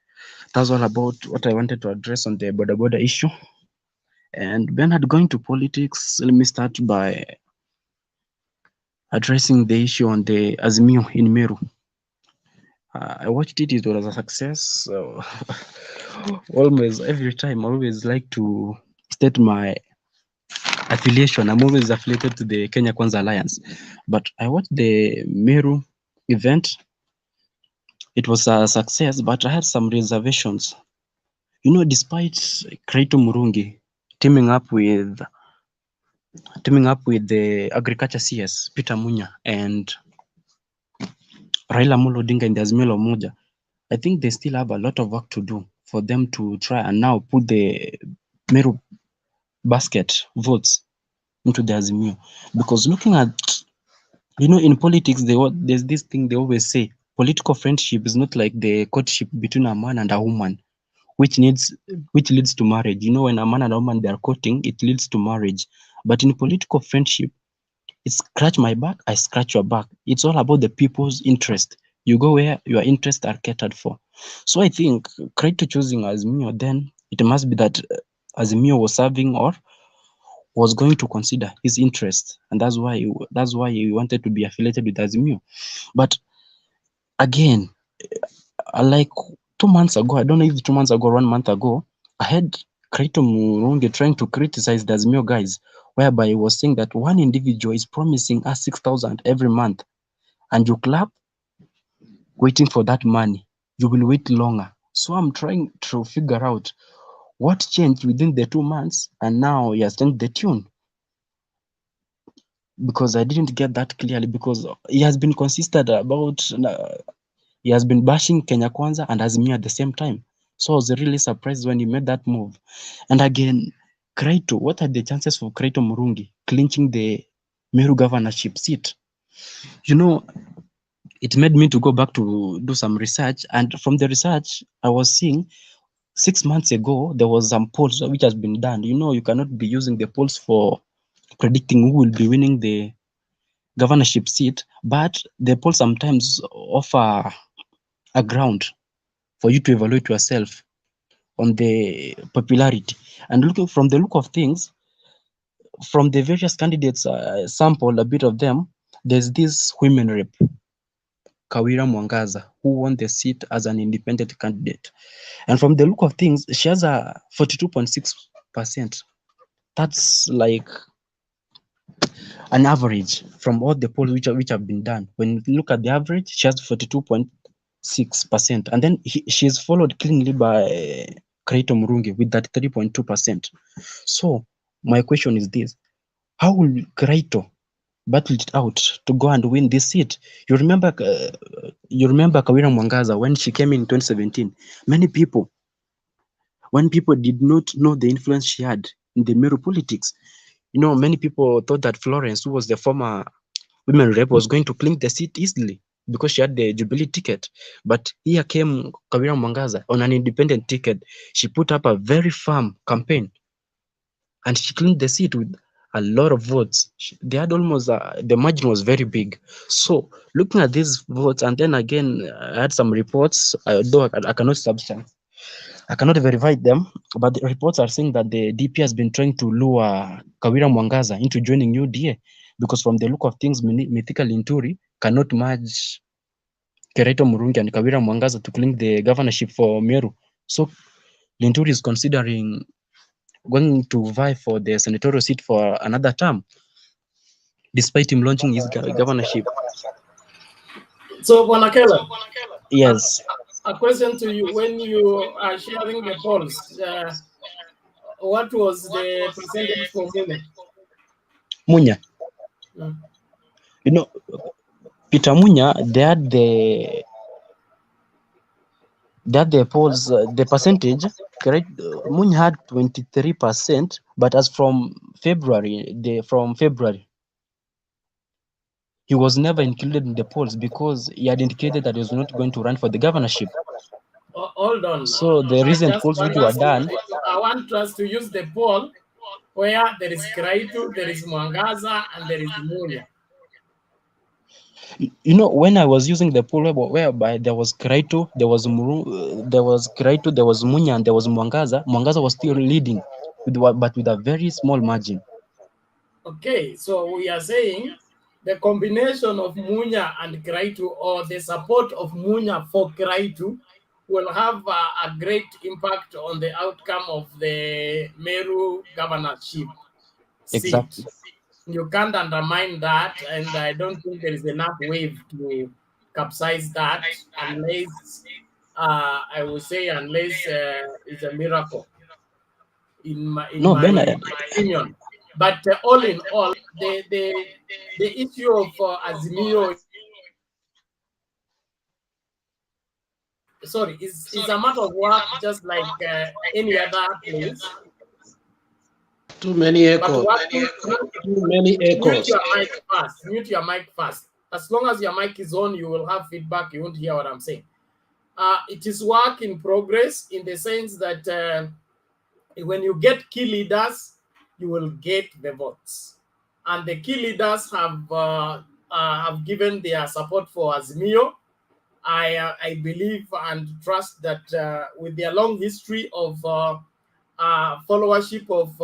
Speaker 13: That's all about what I wanted to address on the Bodaboda issue. And Bernard, going to politics, let me start by addressing the issue on the Azimio in Meru. I watched it, it was a success. So almost every time, I always like to state my affiliation. I'm always affiliated to the Kenya Kwanza Alliance. But I watched the Meru event. It was a success, but I had some reservations. You know, despite Kraito Murungi teaming up with the agriculture CS, Peter Munya, and Raila Amolo Odinga in the Azimio la Umoja, I think they still have a lot of work to do for them to try and now put the Meru basket votes into the Azimio. Because looking at, you know, in politics, there's this thing they always say, political friendship is not like the courtship between a man and a woman, which leads to marriage. You know, when a man and a woman, they are courting, it leads to marriage. But in political friendship, it's scratch my back, I scratch your back. It's all about the people's interest. You go where your interests are catered for. So I think, credit to choosing Azimio, then it must be that Azimio was serving or was going to consider his interest, and that's why he wanted to be affiliated with Azimio. But again, like 2 months ago, I don't know if 2 months ago or 1 month ago, I had Kraito Murungi trying to criticize the Azimio guys, whereby he was saying that one individual is promising us 6,000 every month, and you clap waiting for that money. You will wait longer. So I'm trying to figure out what changed within the 2 months, and now he has changed the tune. Because I didn't get that clearly, because he has been consistent about, he has been bashing Kenya Kwanza and Azimio at the same time. So I was really surprised when he made that move. And again, Kraito, what are the chances for Kraito Murungi clinching the Meru governorship seat? You know, it made me to go back to do some research. And from the research, I was seeing 6 months ago, there was some polls which has been done. You know, you cannot be using the polls for predicting who will be winning the governorship seat, but the polls sometimes offer a ground for you to evaluate yourself on the popularity. And looking from the look of things, from the various candidates sampled, a bit of them, there's this women rep, Kawira Mwangaza, who won the seat as an independent candidate. And from the look of things, she has a 42.6%. That's like an average from all the polls which have been done. When you look at the average, she has 42.6%, and then she is followed cleanly by Craito Murungi with that 3.2%. So my question is this: how will Craito battle it out to go and win this seat? You remember Kawira Mwangaza when she came in 2017. When people did not know the influence she had in the Meru politics, many people thought that Florence, who was the former women rep, was going to claim the seat easily because she had the Jubilee ticket. But here came Kawira Mwangaza on an independent ticket. She put up a very firm campaign and she claimed the seat with a lot of votes. They had almost, the margin was very big. So looking at these votes, and then again, I had some reports, although I cannot verify them, but the reports are saying that the DP has been trying to lure Kawira Mwangaza into joining UDA because from the look of things, Mithika Linturi cannot merge Craito Murungi and Kawira Mwangaza to claim the governorship for Meru. So Linturi is considering going to vie for the senatorial seat for another term, despite him launching his governorship.
Speaker 1: So, Bonakela,
Speaker 13: yes,
Speaker 1: a question to you: when you are sharing the polls, what was the percentage for Munya?
Speaker 13: Munya. Peter Munya, they had the polls, the percentage, correct? Munya had 23%, but as from February, he was never included in the polls because he had indicated that he was not going to run for the governorship.
Speaker 1: Hold on.
Speaker 13: So the recent polls which were done,
Speaker 1: I want us to use the poll where there is Craito, there is Mwangaza, and there is Munya.
Speaker 13: When I was using the poll whereby there was Craito, there was Munya, and there was Mwangaza. Mwangaza was still leading, but with a very small margin.
Speaker 1: Okay, so we are saying the combination of Munya and Craito, or the support of Munya for Craito, will have a great impact on the outcome of the Meru governorship seat.
Speaker 13: Exactly.
Speaker 1: You can't undermine that, and I don't think there is enough wave to capsize that unless, I would say, unless it's a miracle, in my opinion. But all in all, the issue of Azimio, is a matter of work, just like any other place.
Speaker 12: Too many echoes.
Speaker 1: Too many echoes. Mute your mic first. As long as your mic is on, you will have feedback. You won't hear what I'm saying. It is work in progress, in the sense that when you get key leaders, you will get the votes. And the key leaders have given their support for Azimio. I believe and trust that with their long history of followership of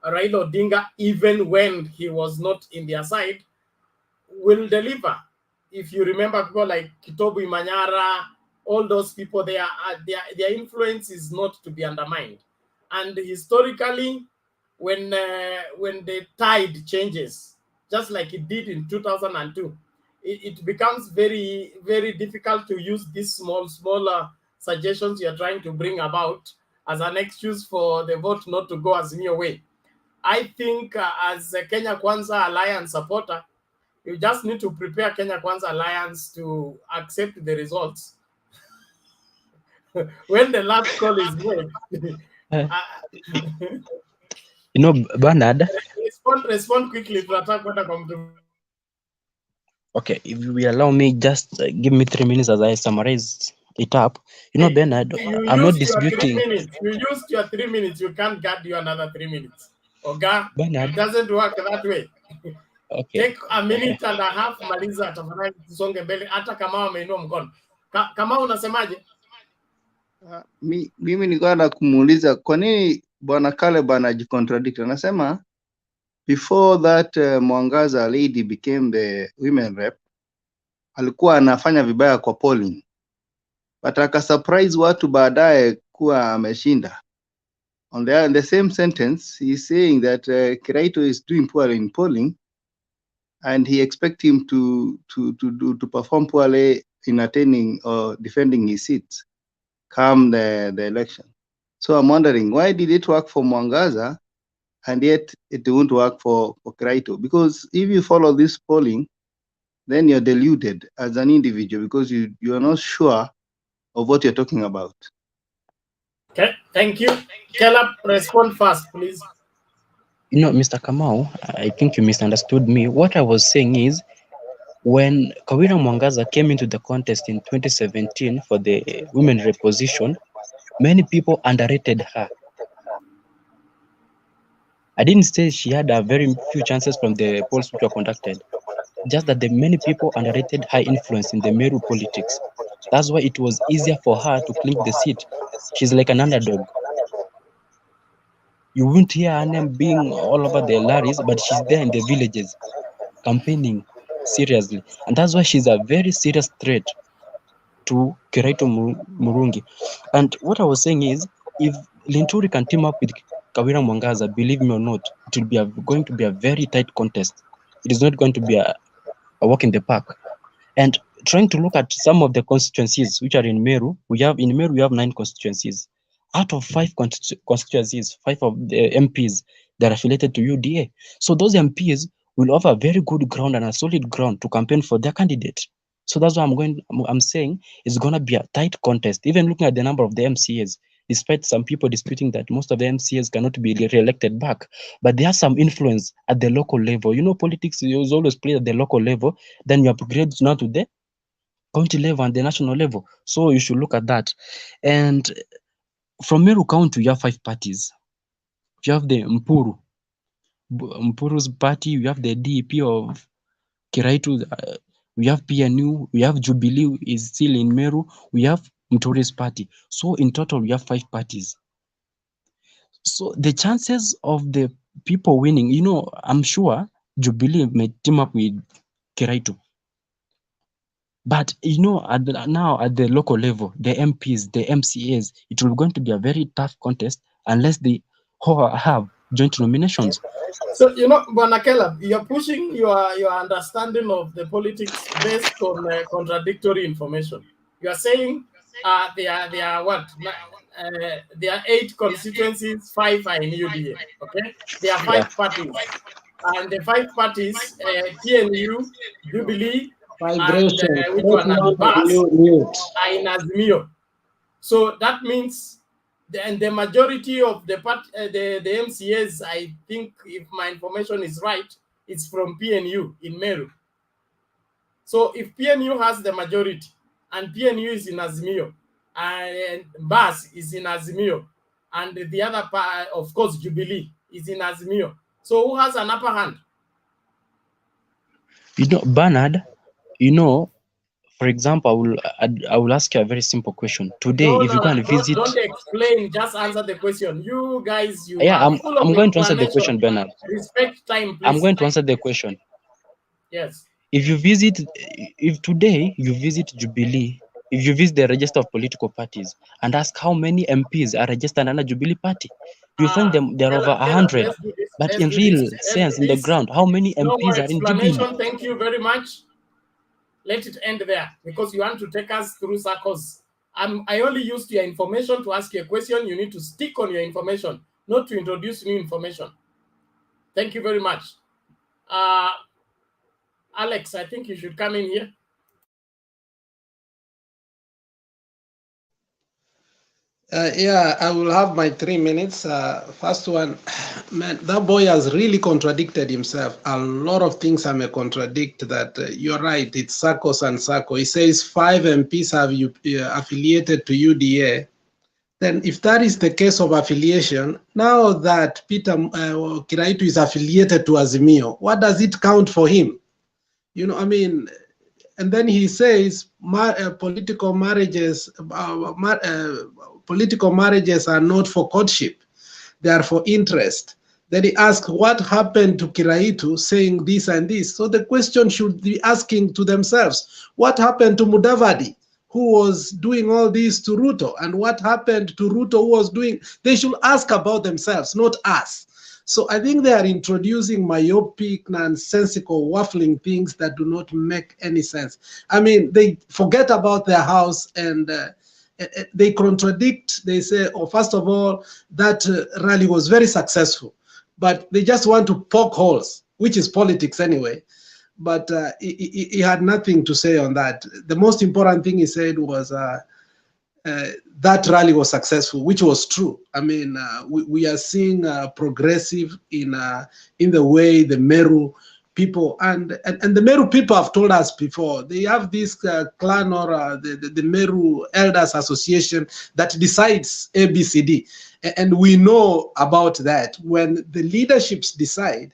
Speaker 1: Raila Odinga, even when he was not in their side, will deliver. If you remember people like Kitobu Imanyara, all those people, their influence is not to be undermined. And historically, when the tide changes, just like it did in 2002, it becomes very, very difficult to use these smaller suggestions you're trying to bring about as an excuse for the vote not to go Azimio way. I think as a Kenya Kwanza Alliance supporter, you just need to prepare Kenya Kwanza Alliance to accept the results when the last call is made.
Speaker 13: Bernard.
Speaker 1: Respond quickly.
Speaker 13: Okay, if you will allow me, just give me 3 minutes as I summarize it up. Bernard, I'm not disputing.
Speaker 1: You used your 3 minutes. You can't guard you another 3 minutes. Okay?
Speaker 13: Bernard.
Speaker 1: It doesn't work that way.
Speaker 13: Okay.
Speaker 1: Take a minute and a half, maliza, tafadhali tusonge mbele, hata kama wameinua mkono. Kama unasemaje?
Speaker 6: Mimi nilikuwa na kumuuliza kwa nini bwana Caleb anajicontradict. Anasema before that Mwangaza lady became the women rep, alikuwa anafanya vibaya kwa polling, but aka surprise watu baadaye kuwa ameshinda. On the same sentence, he's saying that Kiraito is doing poorly in polling, and he expects him to perform poorly in attaining or defending his seats come the election. So I'm wondering, why did it work for Mwangaza and yet it won't work for Kiraito? Because if you follow this polling, then you're deluded as an individual because you are not sure of what you're talking about.
Speaker 1: Okay, thank you. Caleb, respond fast, please.
Speaker 13: You know, Mr. Kamau, I think you misunderstood me. What I was saying is, when Kawira Mwangaza came into the contest in 2017 for the women rep position, many people underrated her. I didn't say she had a very few chances from the polls which were conducted, just that the many people underrated her influence in the Meru politics. That's why it was easier for her to clinch the seat. She's like an underdog. You won't hear her name being all over the Laris, but she's there in the villages, campaigning seriously. And that's why she's a very serious threat to Kiraito Murungi. And what I was saying is, if Linturi can team up with Kawira Mwangaza, believe me or not, it will be going to be a very tight contest. It is not going to be a walk in the park. And trying to look at some of the constituencies which are in Meru, we have 9 constituencies. Out of 5 constituencies, 5 of the MPs that are affiliated to UDA. So those MPs will offer very good ground and a solid ground to campaign for their candidate. So that's why I'm saying it's going to be a tight contest. Even looking at the number of the MCAs, despite some people disputing that most of the MCAs cannot be re-elected back, but there are some influence at the local level. You know, politics is always played at the local level, then you upgrade now to the county level and the national level. So you should look at that. And from Meru County, you have 5 parties. You have the Mpuru's party, you have the DEP of Kiraitu, we have PNU, we have Jubilee is still in Meru, we have Mturi's party. So in total, we have 5 parties. So the chances of the people winning, you know, I'm sure Jubilee may team up with Kiraitu. But, you know, now at the local level, the MPs, the MCAs, it will going to be a very tough contest unless they have joint nominations.
Speaker 1: So, you know, Bonakela, you're pushing your understanding of the politics based on contradictory information. You are saying there are what? There are 8 constituencies, 5 are in UDA. Okay, there are 5 parties, and the 5 parties, PNU, Jubilee, and which one? And BAS are in Azimio. So that means the majority of the MCAs, I think, if my information is right, it's from PNU in Meru. So if PNU has the majority and PNU is in Azimio and BAS is in Azimio and the other part, of course, Jubilee is in Azimio. So who has an upper hand?
Speaker 13: You know, Bernard, you know, for example, I will ask you a very simple question. Today, if you go and visit...
Speaker 1: Don't explain, just answer the question. You guys,
Speaker 13: I'm going to answer the question, Bernard.
Speaker 1: Respect time, please.
Speaker 13: I'm going to answer the question.
Speaker 1: Yes.
Speaker 13: If today you visit Jubilee, if you visit the register of political parties and ask how many MPs are registered under Jubilee party, you find them, there are over 100. But in real sense, in the ground, how many MPs are in Jubilee?
Speaker 1: Thank you very much. Let it end there because you want to take us through circles. I only used your information to ask you a question. You need to stick on your information, not to introduce new information. Thank you very much. Alex, I think you should come in here.
Speaker 12: Yeah, I will have my 3 minutes. First one, man, that boy has really contradicted himself. A lot of things I may contradict that. You're right, it's Sarkos and Sarko. He says 5 MPs have affiliated to UDA. Then if that is the case of affiliation, now that Peter Kiraitu is affiliated to Azimio, what does it count for him? You know, I mean, and then he says political marriages are not for courtship, they are for interest. Then he asks what happened to Kiraitu saying this and this. So the question should be asking to themselves, what happened to Mudavadi, who was doing all this to Ruto and what happened to Ruto who was doing, they should ask about themselves, not us. So I think they are introducing myopic, nonsensical, waffling things that do not make any sense. I mean, they forget about their house and they contradict. They say, oh, first of all, that rally was very successful, but they just want to poke holes, which is politics anyway. But he had nothing to say on that. The most important thing he said was that rally was successful, which was true. I mean, we are seeing progressive in the way the Meru people and the Meru people have told us before. They have this clan or the Meru Elders Association that decides ABCD, and we know about that. When the leaderships decide,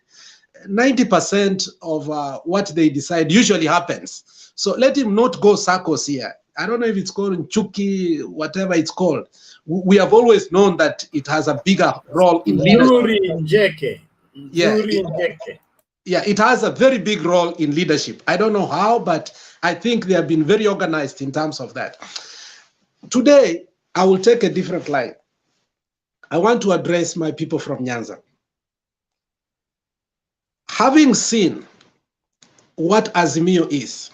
Speaker 12: 90% of what they decide usually happens. So let him not go circles here. I don't know if it's called Nchuki, whatever it's called. We have always known that it has a bigger role in leadership. Yeah, it has a very big role in leadership. I don't know how, but I think they have been very organized in terms of that. Today, I will take a different line. I want to address my people from Nyanza. Having seen what Azimio is,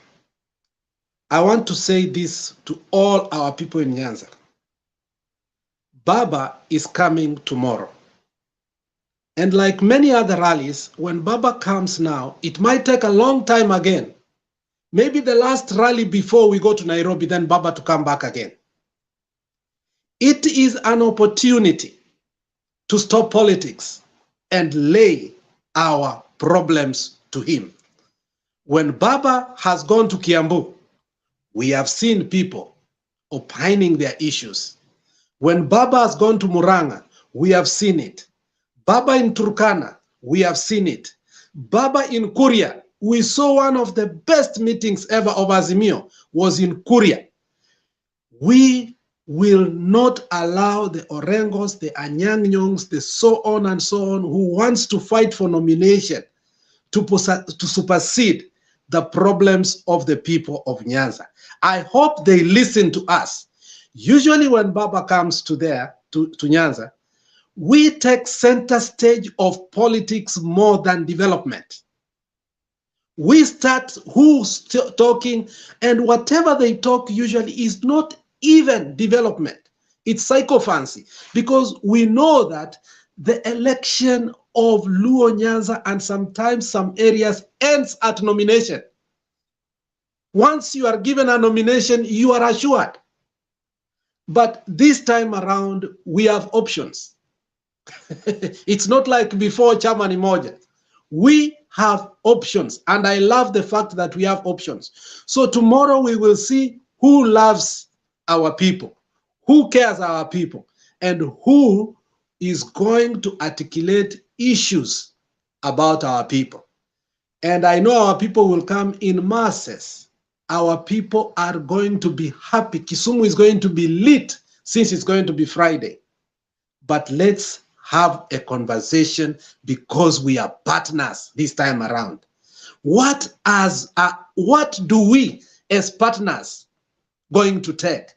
Speaker 12: I want to say this to all our people in Nyanza. Baba is coming tomorrow. And like many other rallies, when Baba comes now, it might take a long time again. Maybe the last rally before we go to Nairobi, then Baba to come back again. It is an opportunity to stop politics and lay our problems to him. When Baba has gone to Kiambu, we have seen people opining their issues. When Baba has gone to Muranga, we have seen it. Baba in Turkana, we have seen it. Baba in Kuria, we saw one of the best meetings ever of Azimio was in Kuria. We will not allow the Orengos, the Anyang-Nyongs, the so on and so on, who wants to fight for nomination to supersede the problems of the people of Nyanza. I hope they listen to us. Usually when Baba comes to Nyanza, we take center stage of politics more than development. We start who's talking, and whatever they talk usually is not even development. It's psychophancy, because we know that the election of Luo Nyanza and sometimes some areas ends at nomination. Once you are given a nomination, you are assured. But this time around, we have options. It's not like before Chama ni moja. We have options, and I love the fact that we have options. So tomorrow we will see who loves our people, who cares our people, and who is going to articulate issues about our people. And I know our people will come in masses. Our people are going to be happy. Kisumu is going to be lit since it's going to be Friday. But let's have a conversation, because we are partners this time around. What do we as partners going to take?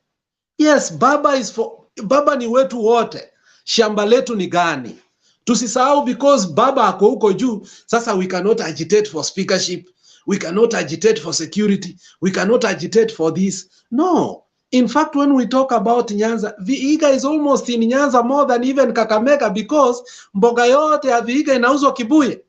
Speaker 12: Yes, Baba ni wetu wote. Shamba letu ni gani? Tusisahau, because Baba ako huko juu, sasa we cannot agitate for speakership, we cannot agitate for security, we cannot agitate for this. No. In fact, when we talk about Nyanza, Vihiga is almost in Nyanza more than even Kakamega, because mboga yote ya Vihiga inauzwa Kibuye.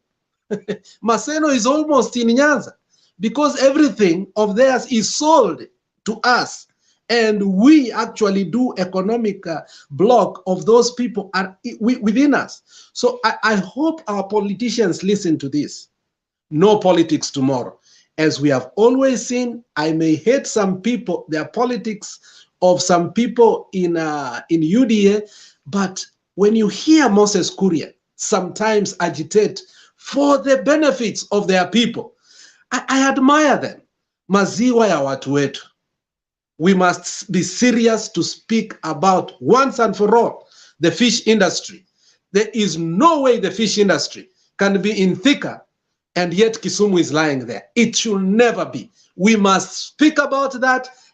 Speaker 12: Maseno is almost in Nyanza, because everything of theirs is sold to us. And we actually do economic block of those people are within us. So I hope our politicians listen to this. No politics tomorrow. As we have always seen, I may hate some people, their politics of some people in UDA, but when you hear Moses Kuria sometimes agitate for the benefits of their people, I admire them. Maziwa ya watu wetu. We must be serious to speak about once and for all the fish industry. There is no way the fish industry can be in Thika and yet Kisumu is lying there. It should never be. We must speak about that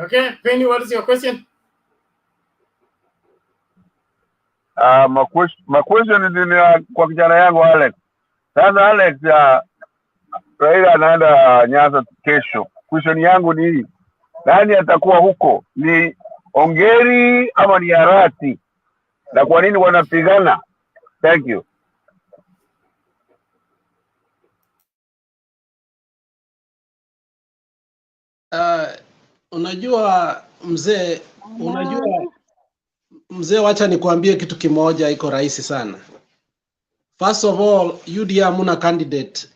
Speaker 1: Okay, Penny, what is your question?
Speaker 8: My question ni kwa kijana yangu Alex. Sasa Alex, Raila anaenda Nyanza kesho. Question yangu ni hii. Nani atakuwa huko? Ni Ongeri ama ni Arati? Na kwa nini wanapigana? Thank you.
Speaker 12: Unajua mzee, wacha nikuambie kitu kimoja, iko rahisi sana. First of all, UDA hamuna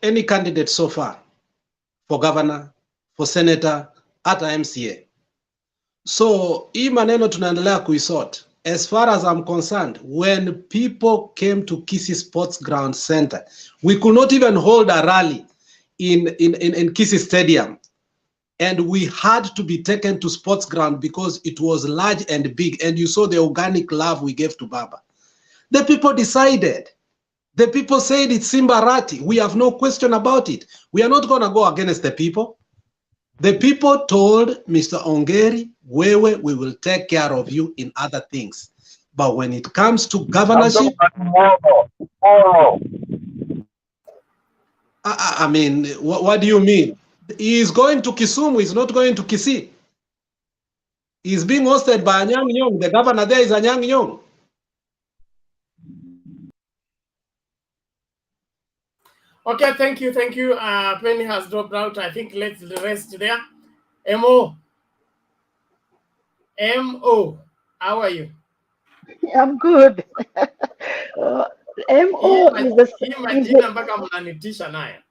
Speaker 12: any candidate so far for governor, for senator, hata MCA. So hii maneno tunaendelea kuisort. As far as I'm concerned, when people came to Kisii Sports Ground Center, we could not even hold a rally in Kisii Stadium. And we had to be taken to sports ground because it was large and big. And you saw the organic love we gave to Baba. The people decided. The people said it's Simbarati. We have no question about it. We are not going to go against the people. The people told Mr. Ongeri, we will take care of you in other things. But when it comes to governorship, I mean, what do you mean? He is going to Kisumu, he's not going to Kisii. He's being hosted by Anyang' Nyong'o. The governor there is Anyang' Nyong'o.
Speaker 1: Okay, thank you. Penny has dropped out. I think let's rest there. Mo, how are you?
Speaker 17: I'm good. MO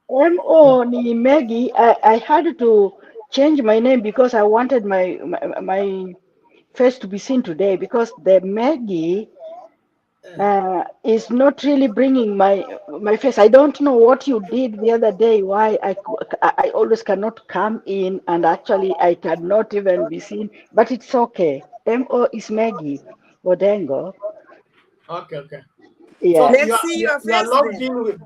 Speaker 17: MO ni Maggie. I had to change my name because I wanted my face to be seen today, because the Maggie is not really bringing my face. I don't know what you did the other day, why I always cannot come in, and actually I cannot even be seen, but it's okay. MO is Maggie Odengo.
Speaker 1: Okay.
Speaker 17: Yeah.
Speaker 1: So you are logged in with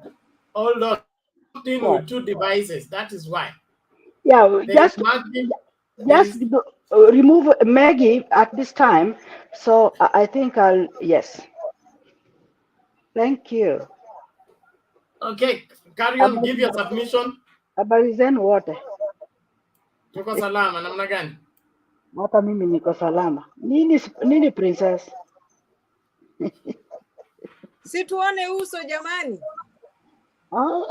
Speaker 1: with two devices. That is why.
Speaker 17: Yeah, just remove Maggie at this time. So I think yes. Thank you.
Speaker 1: Okay, carry on, give your submission.
Speaker 17: Habari zenu wote?
Speaker 1: Tuko salama, namna gani?
Speaker 17: Hata mimi niko salama. Nini princess?
Speaker 22: Si tuone uso jamani.
Speaker 17: Oh.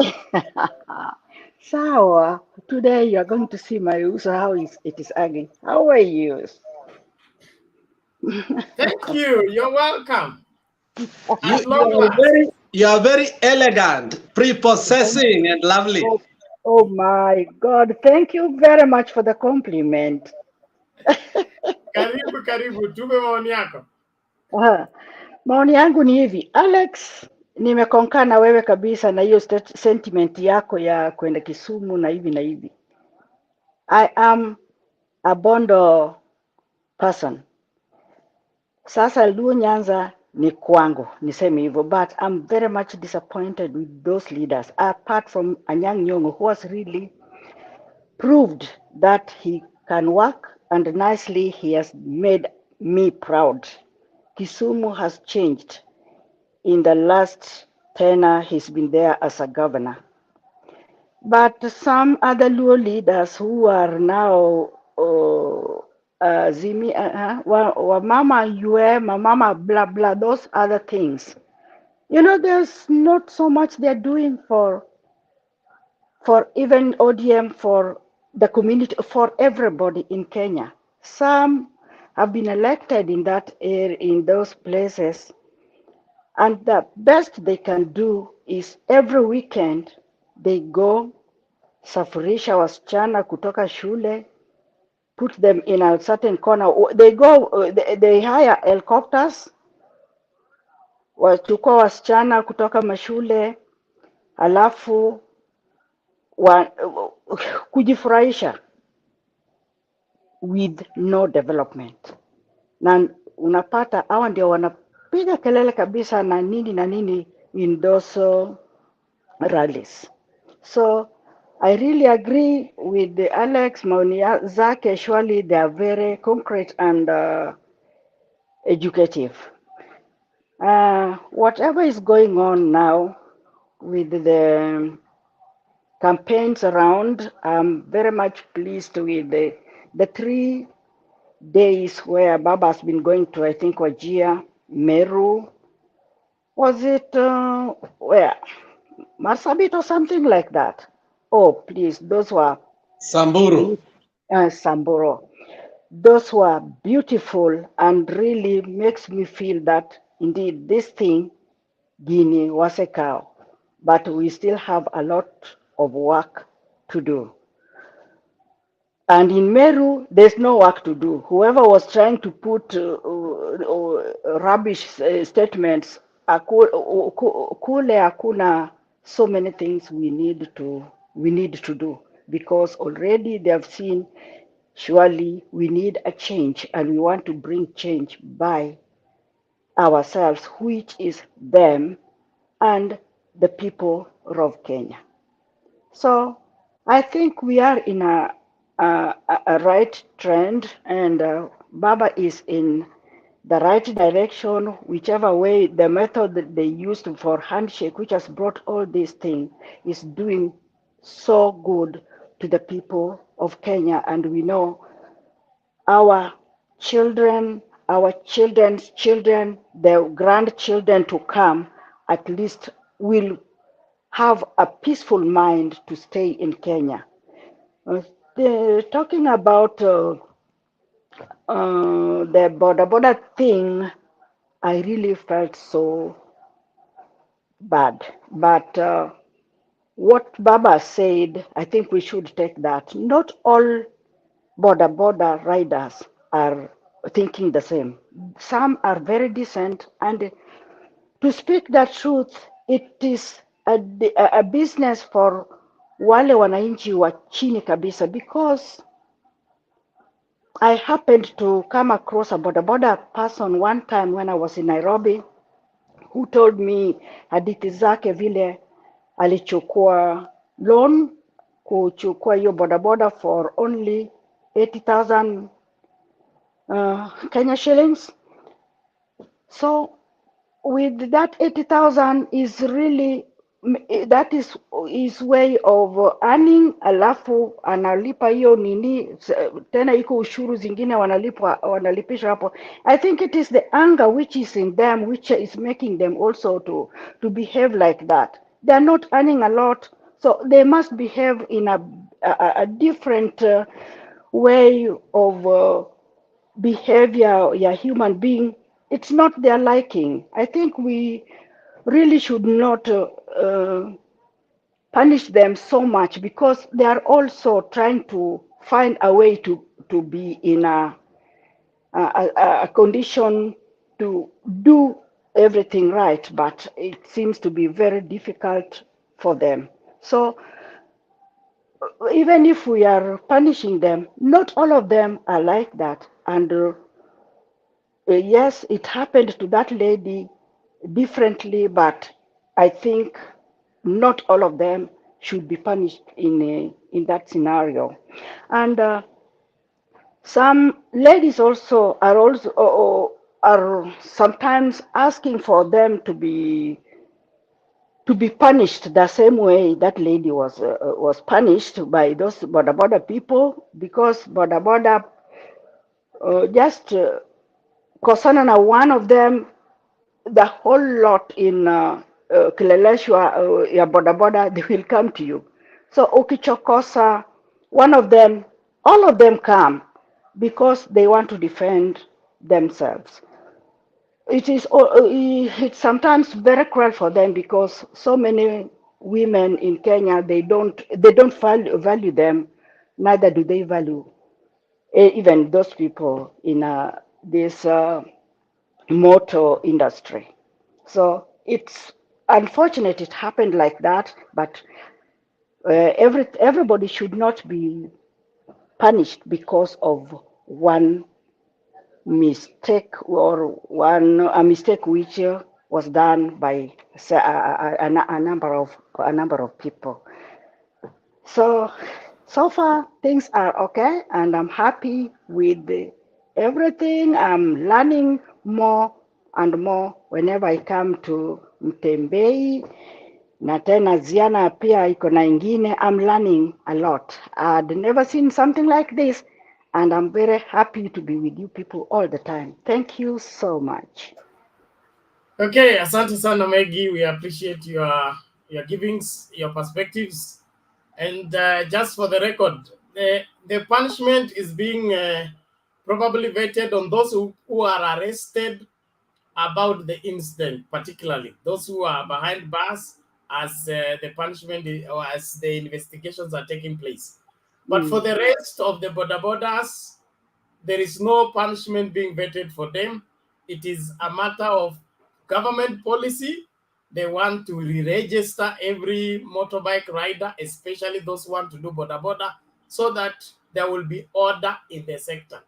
Speaker 17: Sawa. Today you are going to see my uso, how it is again. How are you?
Speaker 1: Thank you. You're welcome.
Speaker 12: You are very elegant, prepossessing, and lovely.
Speaker 17: Oh my God. Thank you very much for the compliment.
Speaker 1: Karibu. Tupe maoni yako.
Speaker 17: Maoni yangu ni hivi. Alex, nimekonkaa na wewe kabisa na hiyo sentiment yako ya kwenda Kisumu na hivi na hivi. I am a Bondo person. Sasa Luo Nyanza ni kwangu, niseme hivyo, but I'm very much disappointed with those leaders, apart from Anyang' Nyong'o, who has really proved that he can work, and nicely he has made me proud. Kisumu has changed in the last tenure he's been there as a governor. But some other Luo leaders who are now Mama Yue, Mama blah blah, those other things. You know, there's not so much they're doing for even ODM, for the community, for everybody in Kenya. Some have been elected in that area, in those places, and the best they can do is every weekend they go safirisha wasichana kutoka shule, put them in a certain corner. They go, they hire helicopters, wachukua wasichana kutoka mashule, alafu kujifurahisha with no development. Na unapata hawa ndio wanapiga kelele kabisa na nini in those rallies. So I really agree with the Alex Maunia Zake. Surely they are very concrete and educative. Whatever is going on now with the campaigns around, I'm very much pleased with the 3 days where Baba has been going to, I think, Wajia, Meru, was it where? Marsabit or something like that. Oh, please, those were
Speaker 12: Samburu.
Speaker 17: Samburu. Those were beautiful and really makes me feel that indeed this thing, Guinea, was a cow, but we still have a lot of work to do. And in Meru, there's no work to do. Whoever was trying to put rubbish statements, kule hakuna so many things we need to do, because already they have seen surely we need a change and we want to bring change by ourselves, which is them and the people of Kenya. So I think we are in a right trend, and Baba is in the right direction, whichever way the method that they used for handshake, which has brought all these things, is doing so good to the people of Kenya. And we know our children, our children's children, their grandchildren to come, at least will have a peaceful mind to stay in Kenya. Talking about the Bodaboda thing, I really felt so bad. But what Baba said, I think we should take that. Not all Bodaboda riders are thinking the same. Some are very decent, and to speak the truth, it is a business for wale wananchi wa chini kabisa, because I happened to come across a bodaboda person one time when I was in Nairobi, who told me hadithi zake vile alichukua loan kuchukua hiyo bodaboda for only 80,000 Kenya shillings. So with that 80,000 is really, that is his way of earning, alafu analipa hiyo nini tena, iko ushuru zingine wanalipisha hapo. I think it is the anger which is in them which is making them also to behave like that. They are not earning a lot, so they must behave in a different way of behavior, yeah, human being. It's not their liking. I think we really should not punish them so much, because they are also trying to find a way to be in a condition to do everything right, but it seems to be very difficult for them. So even if we are punishing them, not all of them are like that. And yes, it happened to that lady differently, but I think not all of them should be punished in that scenario. And some ladies also are sometimes asking for them to be punished the same way that lady was punished by those bodaboda people, because bodaboda just kosana na one of them, the whole lot in Kileleshwa ya bodaboda, they will come to you. So ukichokosa one of them, all of them come because they want to defend themselves. It's sometimes very cruel for them, because so many women in Kenya, they don't value them, neither do they value even those people in this motor industry. So it's unfortunate it happened like that, but everybody should not be punished because of one mistake, or a mistake which was done by a number of people. So far things are okay, and I'm happy with everything. I'm learning more and more whenever I come to Mtembei. Na tena Ziana pia iko na ingine. I'm learning a lot. I'd never seen something like this, and I'm very happy to be with you people all the time. Thank you so much.
Speaker 1: Okay, asante sana Maggie. We appreciate your givings, your perspectives. And just for the record, the punishment is being probably vetted on those who are arrested about the incident, particularly those who are behind bars as the punishment or as the investigations are taking place. But for the rest of the bodabodas, there is no punishment being vetted for them. It is a matter of government policy. They want to re-register every motorbike rider, especially those who want to do bodaboda, so that there will be order in the sector.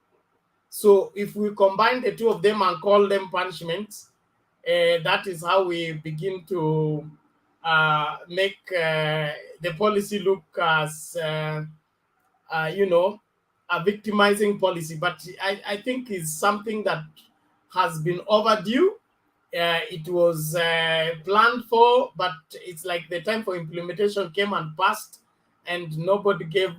Speaker 1: So if we combine the two of them and call them punishments, that is how we begin to make the policy look as, a victimizing policy. But I think it's something that has been overdue. It was planned for, but it's like the time for implementation came and passed, and nobody gave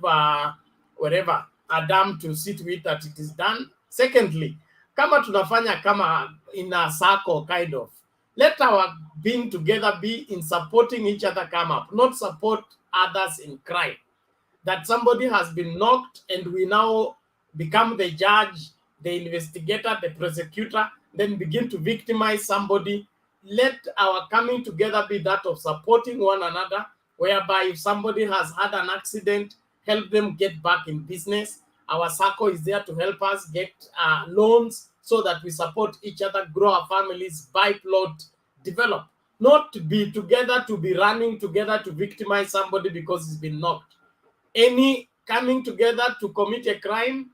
Speaker 1: whatever a damn to see to it that it is done. Secondly, kama tunafanya kama in a circle kind of, let our being together be in supporting each other come up, not support others in crime. That somebody has been knocked and we now become the judge, the investigator, the prosecutor, then begin to victimize somebody. Let our coming together be that of supporting one another, whereby if somebody has had an accident, help them get back in business. Our circle is there to help us get loans so that we support each other, grow our families, buy plot, develop. Not to be together, to be running together to victimize somebody because he's been knocked. Any coming together to commit a crime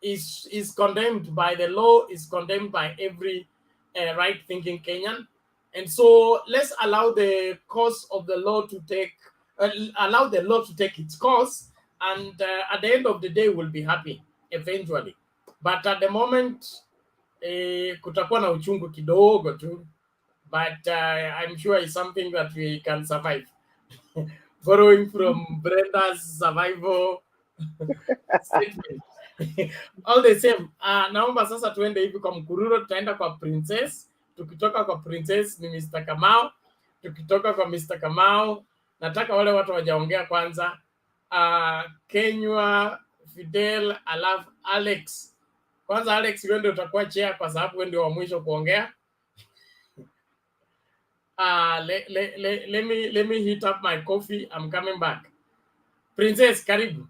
Speaker 1: is condemned by the law, is condemned by every right-thinking Kenyan. And so let's allow the course of the law to take, allow the law to take its course, and at the end of the day, we'll be happy eventually. But at the moment, kutakuwa na uchungu kidogo tu, but I'm sure it's something that we can survive. Borrowing from Brenda's survival statement. All the same, naomba sasa tuende hivi kwa mkururo, tutaenda kwa Princess. Tukitoka kwa Princess ni Mr. Kamau. Tukitoka kwa Mr. Kamau, nataka wale watu wajaongea kwanza. Kenywa, Fidel, alafu Alex. Kwanza Alex, wewe ndio utakuwa chair kwa sababu wewe ndio wa mwisho kuongea. Let me heat up my coffee. I'm coming back. Princess, karibu.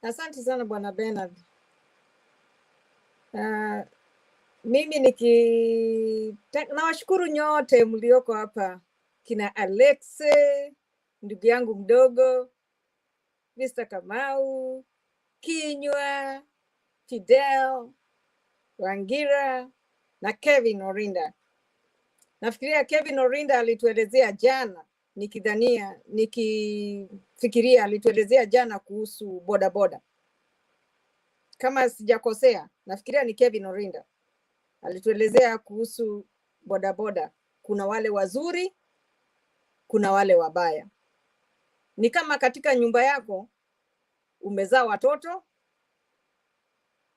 Speaker 22: Asante sana Bwana Bernard. Mimi nawashukuru nyote mlioko hapa, kina Alex, ndugu yangu mdogo, Mr. Kamau, Kinywa, Fidel, Wangira na Kevin Orinda. Nafikiria Kevin Orinda alituelezea jana, nikifikiria alituelezea jana kuhusu bodaboda. Kama sijakosea, nafikiria ni Kevin Orinda alituelezea kuhusu bodaboda. Kuna wale wazuri, kuna wale wabaya. Ni kama katika nyumba yako umezaa watoto,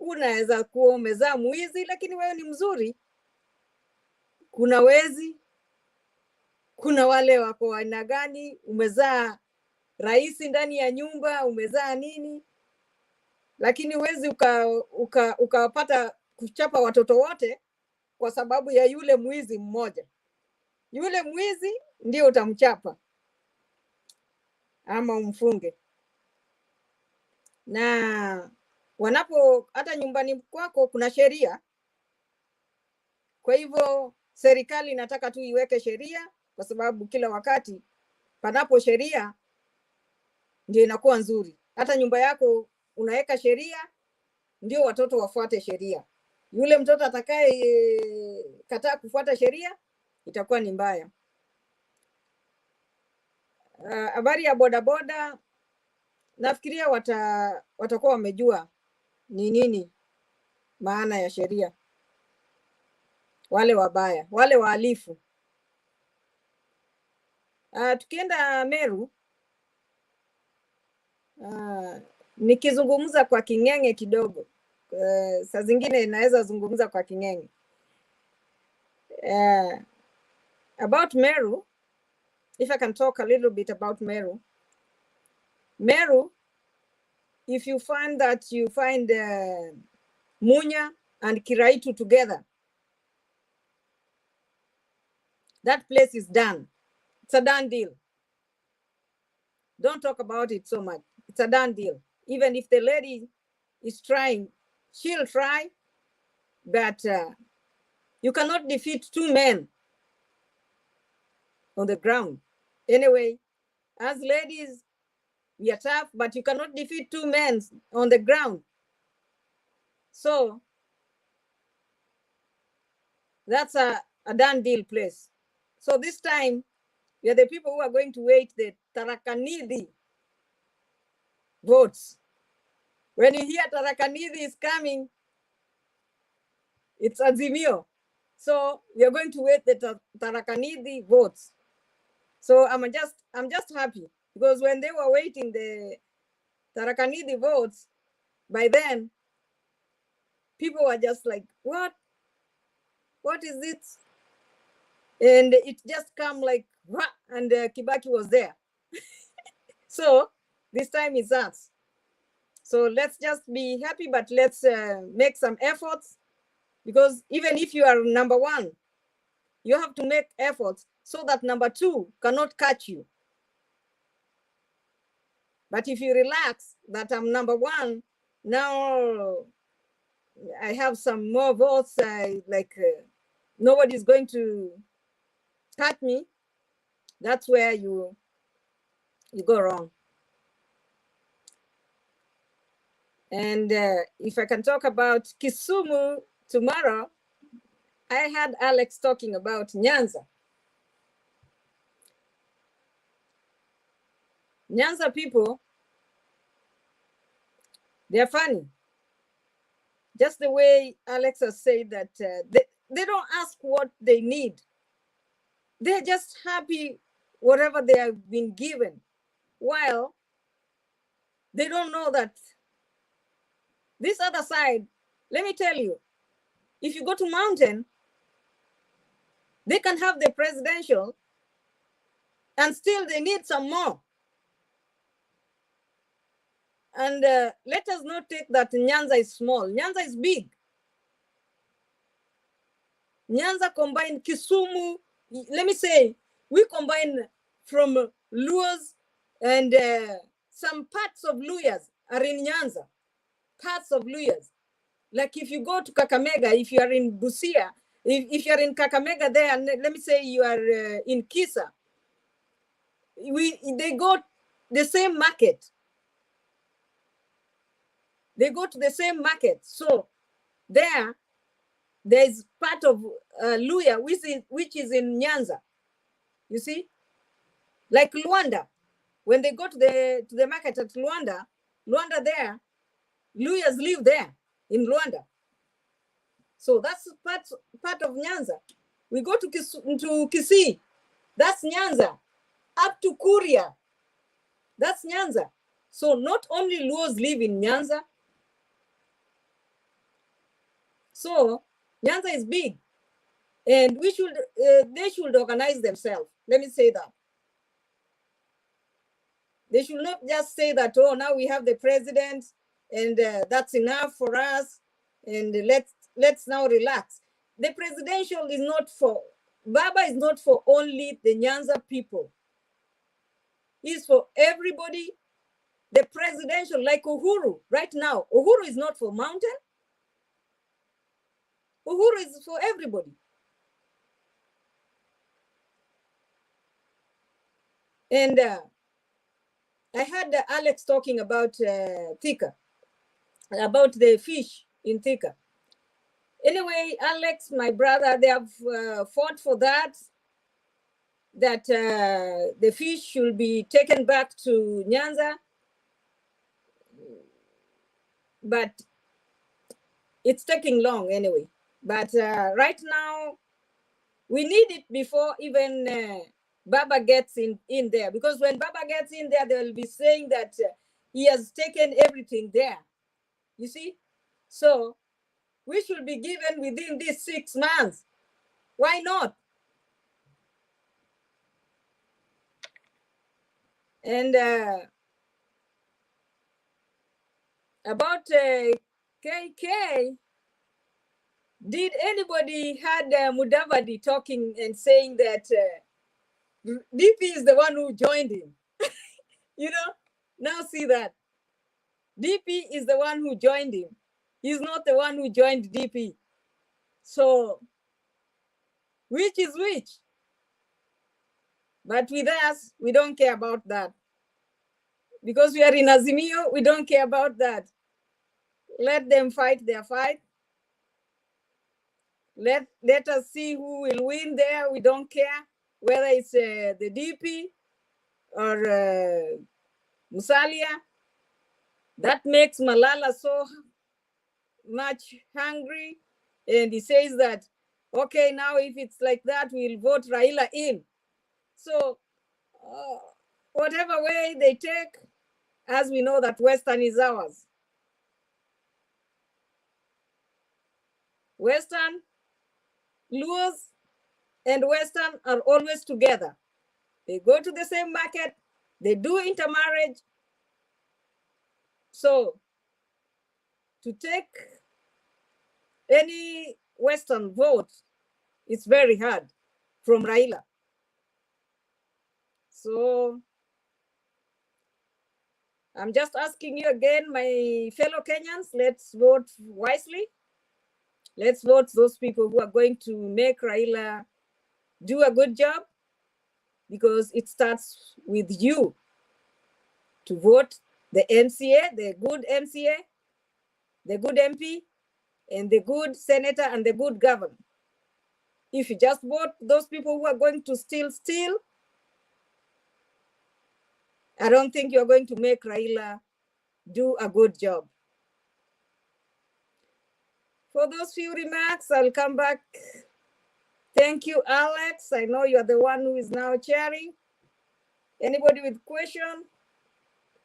Speaker 22: unaweza kuwa umezaa mwizi lakini wewe ni mzuri. Kuna wezi, kuna wale wako aina gani, umezaa raisi ndani ya nyumba, umezaa nini, lakini huwezi ukapata kuchapa watoto wote kwa sababu ya yule mwizi mmoja. Yule mwizi ndio utamchapa ama umfunge. Na hata nyumbani kwako kuna sheria. Kwa hivyo serikali inataka tu iweke sheria, kwa sababu kila wakati panapo sheria ndio inakuwa nzuri. Hata nyumba yako unaweka sheria, ndio watoto wafuate sheria. Yule mtoto atakaye kataa kufuata sheria itakuwa ni mbaya. Habari ya bodaboda nafikiria watakuwa wamejua ni nini maana ya sheria. Wale wabaya, wale wahalifu. Tukienda Meru, nikizungumza kwa King'eng'e kidogo, saa zingine naweza zungumza kwa King'eng'e. About Meru, if I can talk a little bit about Meru. Meru, if you find that you find Munya and Kiraitu together, that place is done. It's a done deal. Don't talk about it so much. It's a done deal. Even if the lady is trying, she'll try, but you cannot defeat two men on the ground. Anyway, as ladies, we are tough, but you cannot defeat two men on the ground. So that's a done deal place. So this time, we are the people who are going to wait the Tarakanidi votes. When you hear Tarakanidi is coming, it's Azimio. So we are going to wait the Tarakanidi votes. So I'm just happy because when they were waiting the Tarakanidi votes, by then people were just like, what? What is it? And it just come like, what? And Kibaki was there. So this time it's us. So let's just be happy, but let's make some efforts, because even if you are number one, you have to make efforts so that number two cannot catch you. But if you relax that I'm number one, now I have some more votes, nobody's going to cut me, that's where you go wrong. And if I can talk about Kisumu tomorrow, I had Alex talking about Nyanza. Nyanza people, they're funny. Just the way Alex has said that they don't ask what they need. They're just happy whatever they have been given. While they don't know that this other side, let me tell you, if you go to mountain, they can have the presidential and still they need some more. And let us not take that Nyanza is small. Nyanza is big. Nyanza combined Kisumu. Let me say, we combine from Luas, and some parts of Luyas are in Nyanza. Parts of Luyas. Like if you go to Kakamega, if you are in Busia, if you are in Kakamega there, and let me say you are in Kisa, they go the same market. They go to the same market. So there's part of Luya which is in Nyanza. You see, like Luanda, when they go to the market at Luanda there, Luyas live there in Luanda. So that's part of Nyanza. We go to Kisii, that's Nyanza. Up to Kuria, that's Nyanza. So not only Luos live in Nyanza. So Nyanza is big, and they should organize themselves. Let me say that. They should not just say that, oh, now we have the president and that's enough for us, and let's now relax. The presidential is not for, Baba is not for only the Nyanza people. It's for everybody. The presidential, like Uhuru, right now, Uhuru is not for mountain. Uhuru is for everybody. And I heard Alex talking about Thika, about the fish in Thika. Anyway, Alex, my brother, they have fought for that. that the fish should be taken back to Nyanza, but it's taking long anyway. But right now, we need it before even Baba gets in there, because when Baba gets in there, they'll be saying that he has taken everything there. You see? So we should be given within these 6 months. Why not? And about KK, did anybody had Mudavadi talking and saying that DP is the one who joined him? You know, now see that. DP is the one who joined him. He's not the one who joined DP. So, which is which? But with us, we don't care about that. Because we are in Azimio, we don't care about that. Let them fight their fight. Let us see who will win there. We don't care whether it's the DP or Musalia. That makes Malala so much hungry. And he says that, okay, now if it's like that, we'll vote Raila in. So whatever way they take, as we know that Western is ours. Western, Luos, and Western are always together. They go to the same market, they do intermarriage. So to take any Western vote, it's very hard from Raila. So I'm just asking you again, my fellow Kenyans, let's vote wisely. Let's vote those people who are going to make Raila do a good job, because it starts with you to vote the MCA, the good MCA, the good MP, and the good senator and the good governor. If you just vote those people who are going to steal, I don't think you're going to make Raila do a good job. For those few remarks, I'll come back. Thank you, Alex. I know you're the one who is now chairing. Anybody with question,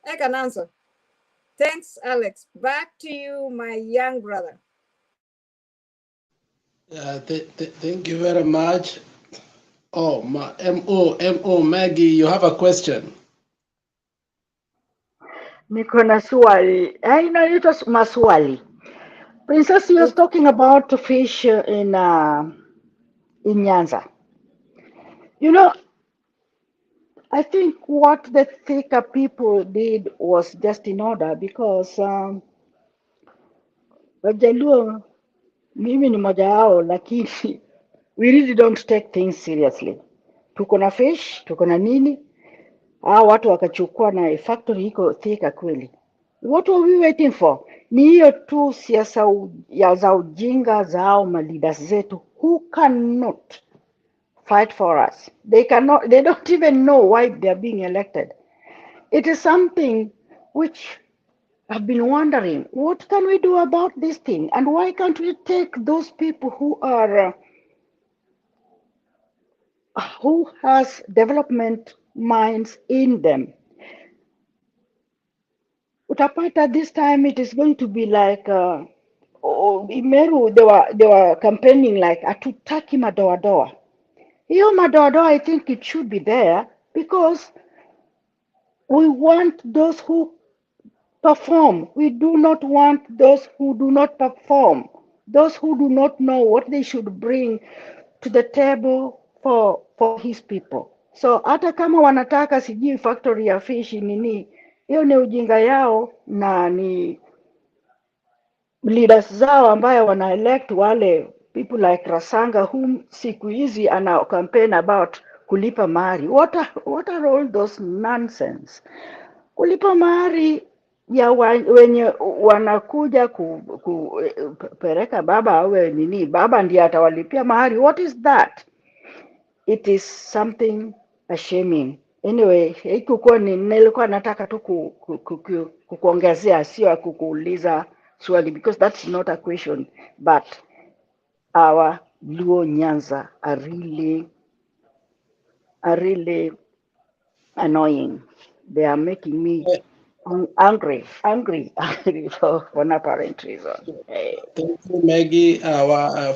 Speaker 22: I can answer. Thanks, Alex. Back to you, my young brother.
Speaker 12: Thank you very much. Oh, my MO, Maggie, you have a question.
Speaker 17: Niko na swali. Inaitwa maswali. Princess, you was talking about the fish in Nyanza. You know, I think what the Thika people did was just in order, because Wajaluo, mimi ni moja wao, lakini we really don't take things seriously. Tuko na fish, tuko na nini, watu wakachukua na factory iko Thika kweli. What were we waiting for? Ni hiyo tu siasa za ujinga zao leaders zetu who cannot fight for us. They don't even know why they are being elected. It is something which I've been wondering, what can we do about this thing? And why can't we take those people who are who has development minds in them? Utapata this time it is going to be like Meru, they were campaigning like atutaki madoadoa. Hiyo madoadoa, I think it should be there, because we want those who perform. We do not want those who do not perform, those who do not know what they should bring to the table for his people. So hata kama wanataka sijui factory ya fish nini, hiyo ni ujinga yao, na ni leaders zao ambayo wana elect wale people like Rasanga, whom siku hizi ana campaign about kulipa mahari. What are all those nonsense? Kulipa mahari ya wenye wanakuja kupeleka baba awe nini, baba ndiye atawalipia mahari. What is that? It is something shaming. Anyway, ikukuwa nilikuwa nataka tu kukuongezea, sio kukuuliza swali, because that's not a question, but our Luo Nyanza are really annoying. They are making me angry for no apparent reason.
Speaker 12: Thank you, Maggie.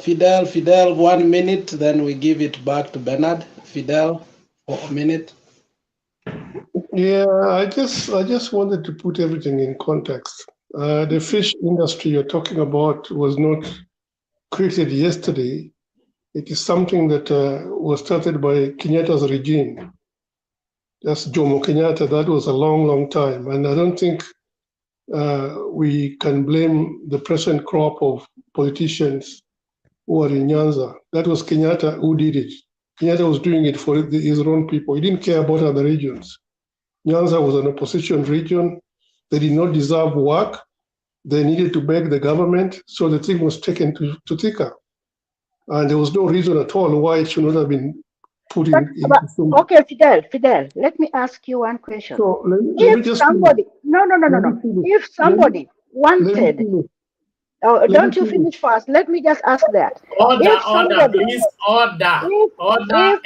Speaker 12: Fidel, 1 minute, then we give it back to Bernard. Fidel, for a minute.
Speaker 7: Yeah, I just wanted to put everything in context. The fish industry you're talking about was not created yesterday. It is something that was started by Kenyatta's regime. That's Jomo Kenyatta. That was a long, long time. And I don't think we can blame the present crop of politicians who are in Nyanza. That was Kenyatta who did it. Kenyatta was doing it for his own people. He didn't care about other regions. Nyanza was an opposition region. They did not deserve work. They needed to beg the government, so the thing was taken to Thika. And there was no reason at all why it should not have been put in Kisumu.
Speaker 17: Okay, Fidel, let me ask you one question.
Speaker 7: So let me
Speaker 17: If
Speaker 7: just
Speaker 17: somebody,
Speaker 7: finish.
Speaker 17: no.
Speaker 7: Let me finish.
Speaker 17: If somebody wanted, don't you finish first? Let me just ask that.
Speaker 1: Order, please, order. Ngoja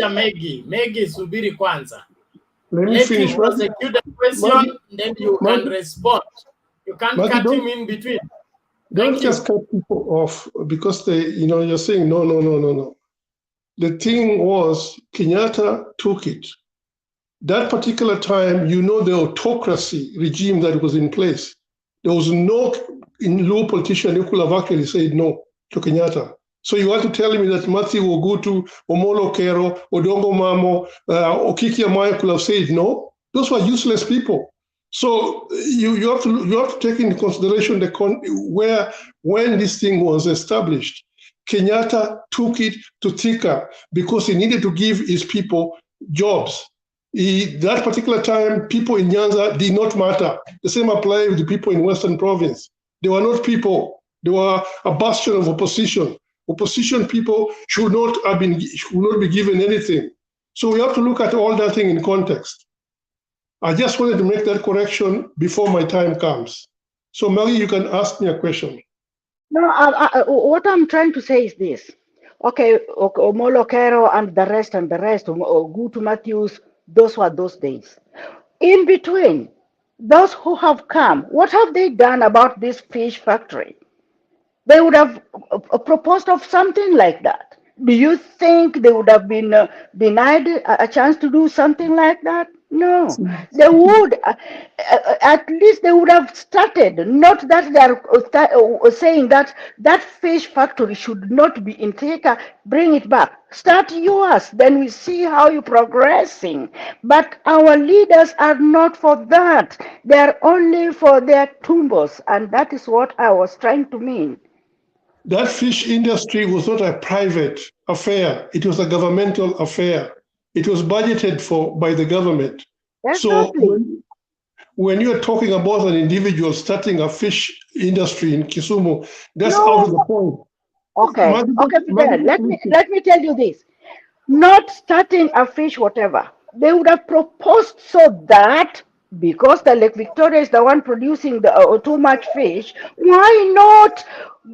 Speaker 17: somebody,
Speaker 1: Maggie, subiri kwanza.
Speaker 7: Let me
Speaker 1: Let
Speaker 7: finish.
Speaker 1: him prosecute the question, then you can respond. You can't
Speaker 7: Maggie,
Speaker 1: cut him in between.
Speaker 7: Don't just cut people off because you're saying no. The thing was, Kenyatta took it. That particular time, the autocracy regime that was in place. There was no low politician who could have actually said no to Kenyatta. So you want to tell me that Matthew Ogutu, Omolo Kero, Odongo Mamo, Okiki Amaya could have said no? Those were useless people. So you have to take into consideration when this thing was established. Kenyatta took it to Thika because he needed to give his people jobs. That particular time, people in Nyanza did not matter. The same applied with the people in Western Province. They were not people. They were a bastion of opposition. Opposition people should not be given anything. So we have to look at all that thing in context. I just wanted to make that correction before my time comes. So Maggie, you can ask me a question.
Speaker 17: No, what I'm trying to say is this. Okay, Omolo Kero and the rest, Gutu Matthews, those were those days. In between, those who have come, what have they done about this fish factory? They would have proposed of something like that. Do you think they would have been denied a chance to do something like that? No, they would. At least they would have started. Not that they are saying that that fish factory should not be in Thika. Bring it back. Start yours. Then we see how you're progressing. But our leaders are not for that. They are only for their tumbos, and that is what I was trying to mean.
Speaker 7: That fish industry was not a private affair. It was a governmental affair. It was budgeted for by the government.
Speaker 17: Exactly.
Speaker 7: So when you are talking about an individual starting a fish industry in Kisumu, that's out of the point.
Speaker 17: Okay, Fidel, let me tell you this. Not starting a fish, whatever. They would have proposed so that because the Lake Victoria is the one producing the too much fish, why not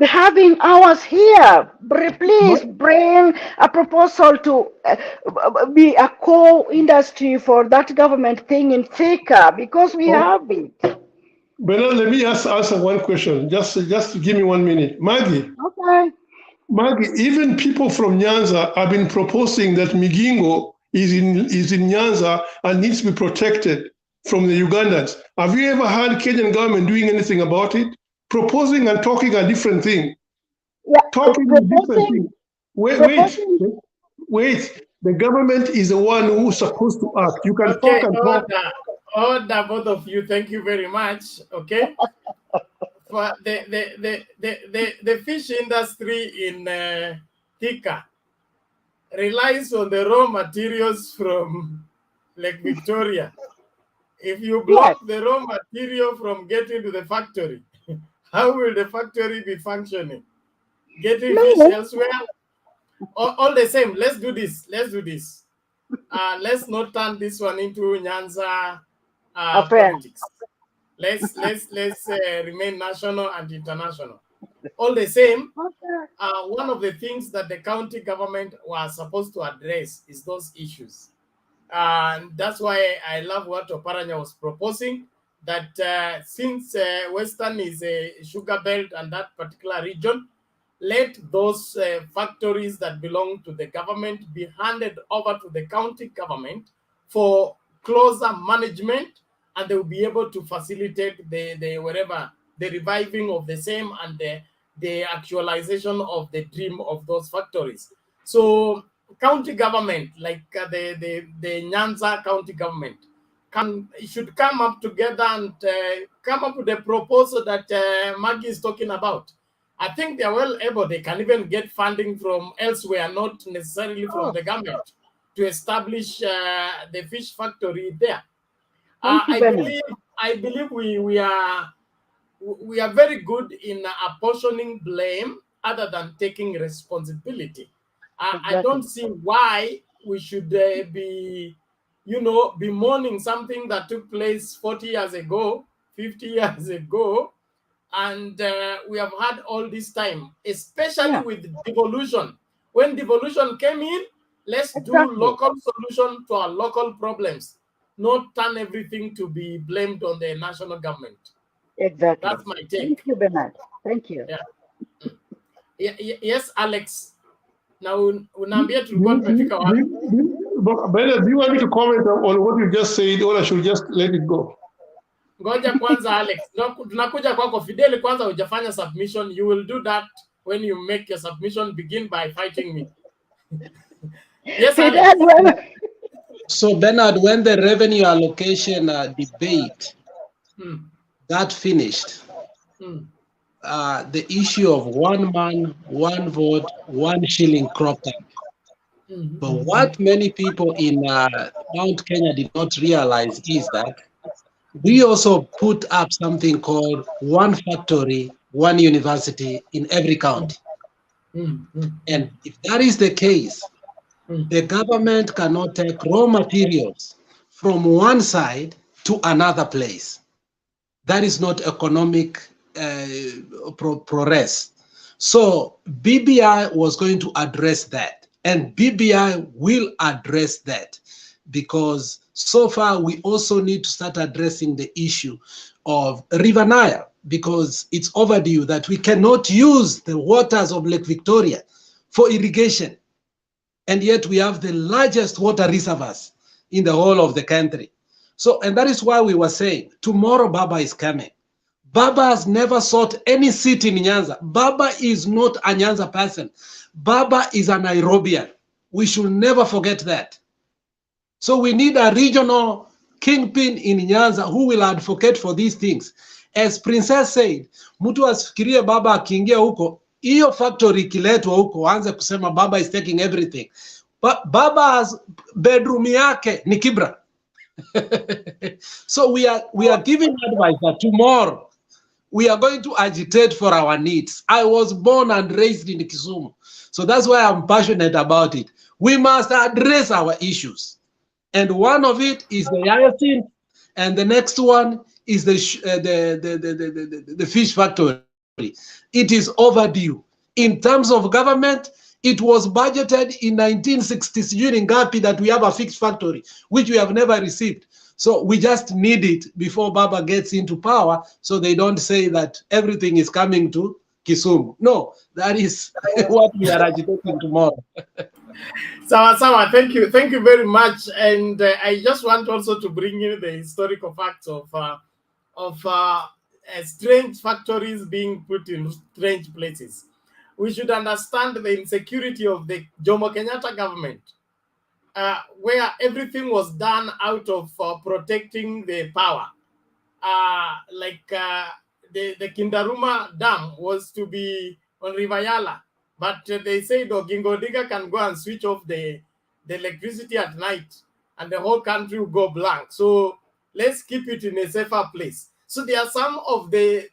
Speaker 17: having ours here? Please bring a proposal to be a co-industry for that government thing in Thika because we have it.
Speaker 7: Bernard, let me answer one question. Just give me 1 minute. Maggie.
Speaker 17: Okay.
Speaker 7: Maggie, even people from Nyanza have been proposing that Migingo is in Nyanza and needs to be protected from the Ugandans. Have you ever heard Kenyan government doing anything about it? Proposing and talking a different thing.
Speaker 17: Yeah,
Speaker 7: talking a different thing. Wait. The government is the one who's supposed to act. You can talk and talk.
Speaker 1: Order, both of you. Thank you very much. Okay. For the fish industry in Thika relies on the raw materials from Lake Victoria. If you block the raw material from getting to the factory, how will the factory be functioning? Getting fish elsewhere? All the same, let's do this. let's not turn this one into Nyanza
Speaker 17: Affair.
Speaker 1: politics. Let's remain national and international. All the same, one of the things that the county government was supposed to address is those issues. And that's why I love what Oparanya was proposing, that since Western is a sugar belt and that particular region, let those factories that belong to the government be handed over to the county government for closer management, and they will be able to facilitate the reviving of the same and the actualization of the dream of those factories. So county government, like the Nyanza county government, should come up together and come up with a proposal that Maggie is talking about. I think they are well able. They can even get funding from elsewhere, not necessarily from the government, to establish the fish factory there. I believe we are very good in apportioning blame other than taking responsibility. I don't see why we should be mourning something that took place 40 years ago, 50 years ago, and we have had all this time, especially with devolution. When devolution came in, let's do local solution to our local problems, not turn everything to be blamed on the national government.
Speaker 17: Exactly.
Speaker 1: That's my take.
Speaker 17: Thank you, Bernard. Thank you.
Speaker 1: Yes, Alex. Now, unaambia tulikuwa tumefika wapi?
Speaker 7: Bernard, do you want me to comment on what you just said, or I should just let it go?
Speaker 1: Ngoja kwanza, Alex. Tunakuja kwako. Fidel, kwanza hujafanya submission. You will do that when you make your submission. Begin by fighting me. Yes, Alex.
Speaker 12: So, Bernard, when the revenue allocation debate got finished, the issue of 1 man, 1 vote, 1 shilling cropped up. But what many people in Mount Kenya did not realize is that we also put up something called 1 factory, 1 university in every county. And if that is the case, the government cannot take raw materials from one side to another place. That is not economic progress. So BBI was going to address that, and BBI will address that, because so far we also need to start addressing the issue of River Nile, because it's overdue that we cannot use the waters of Lake Victoria for irrigation, and yet we have the largest water reservoirs in the whole of the country. So, and that is why we were saying tomorrow Baba is coming. Baba has never sought any seat in Nyanza. Baba is not a Nyanza person. Baba is a Nairobian. We should never forget that. So we need a regional kingpin in Nyanza who will advocate for these things. As Princess said, mtu asifikirie Baba akiingia huko, hiyo factory ikiletwa huko, anze kusema Baba is taking everything. Baba's bedroom yake ni Kibra. So we are giving advice that tomorrow we are going to agitate for our needs. I was born and raised in Kisumu, so that's why I'm passionate about it. We must address our issues, and one of it is the hyacinth, and the next one is the fish factory. It is overdue. In terms of government, it was budgeted in 1960s during Gapi that we have a fish factory, which we have never received. So we just need it before Baba gets into power, so they don't say that everything is coming to Kisumu. No, that is what we are agitating tomorrow.
Speaker 1: Sawa, thank you very much. And I just want also to bring in the historical facts of strange factories being put in strange places. We should understand the insecurity of the Jomo Kenyatta government, where everything was done out of protecting the power. The Kindaruma Dam was to be on River Yala, but they said Oginga Odinga can go and switch off the electricity at night and the whole country will go blank. So let's keep it in a safer place. So there are some of the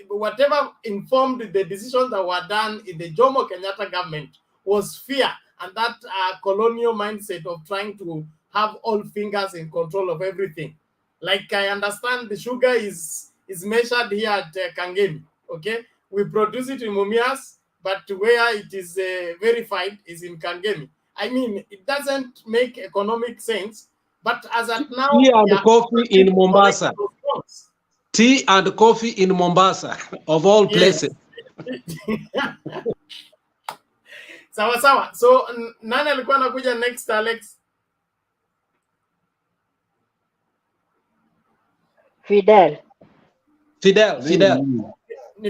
Speaker 1: whatever informed the decisions that were done in the Jomo Kenyatta government was fear and that colonial mindset of trying to have all fingers in control of everything. Like I understand the sugar is measured here at Kangemi, okay? We produce it in Mumias, but where it is verified is in Kangemi. I mean, it doesn't make economic sense, but as at now,
Speaker 12: Tea and coffee in Mombasa. Tea and coffee in Mombasa, of all places.
Speaker 1: Sawa sawa. So nani alikuwa anakuja next, Alex?
Speaker 17: Fidel.
Speaker 1: Ni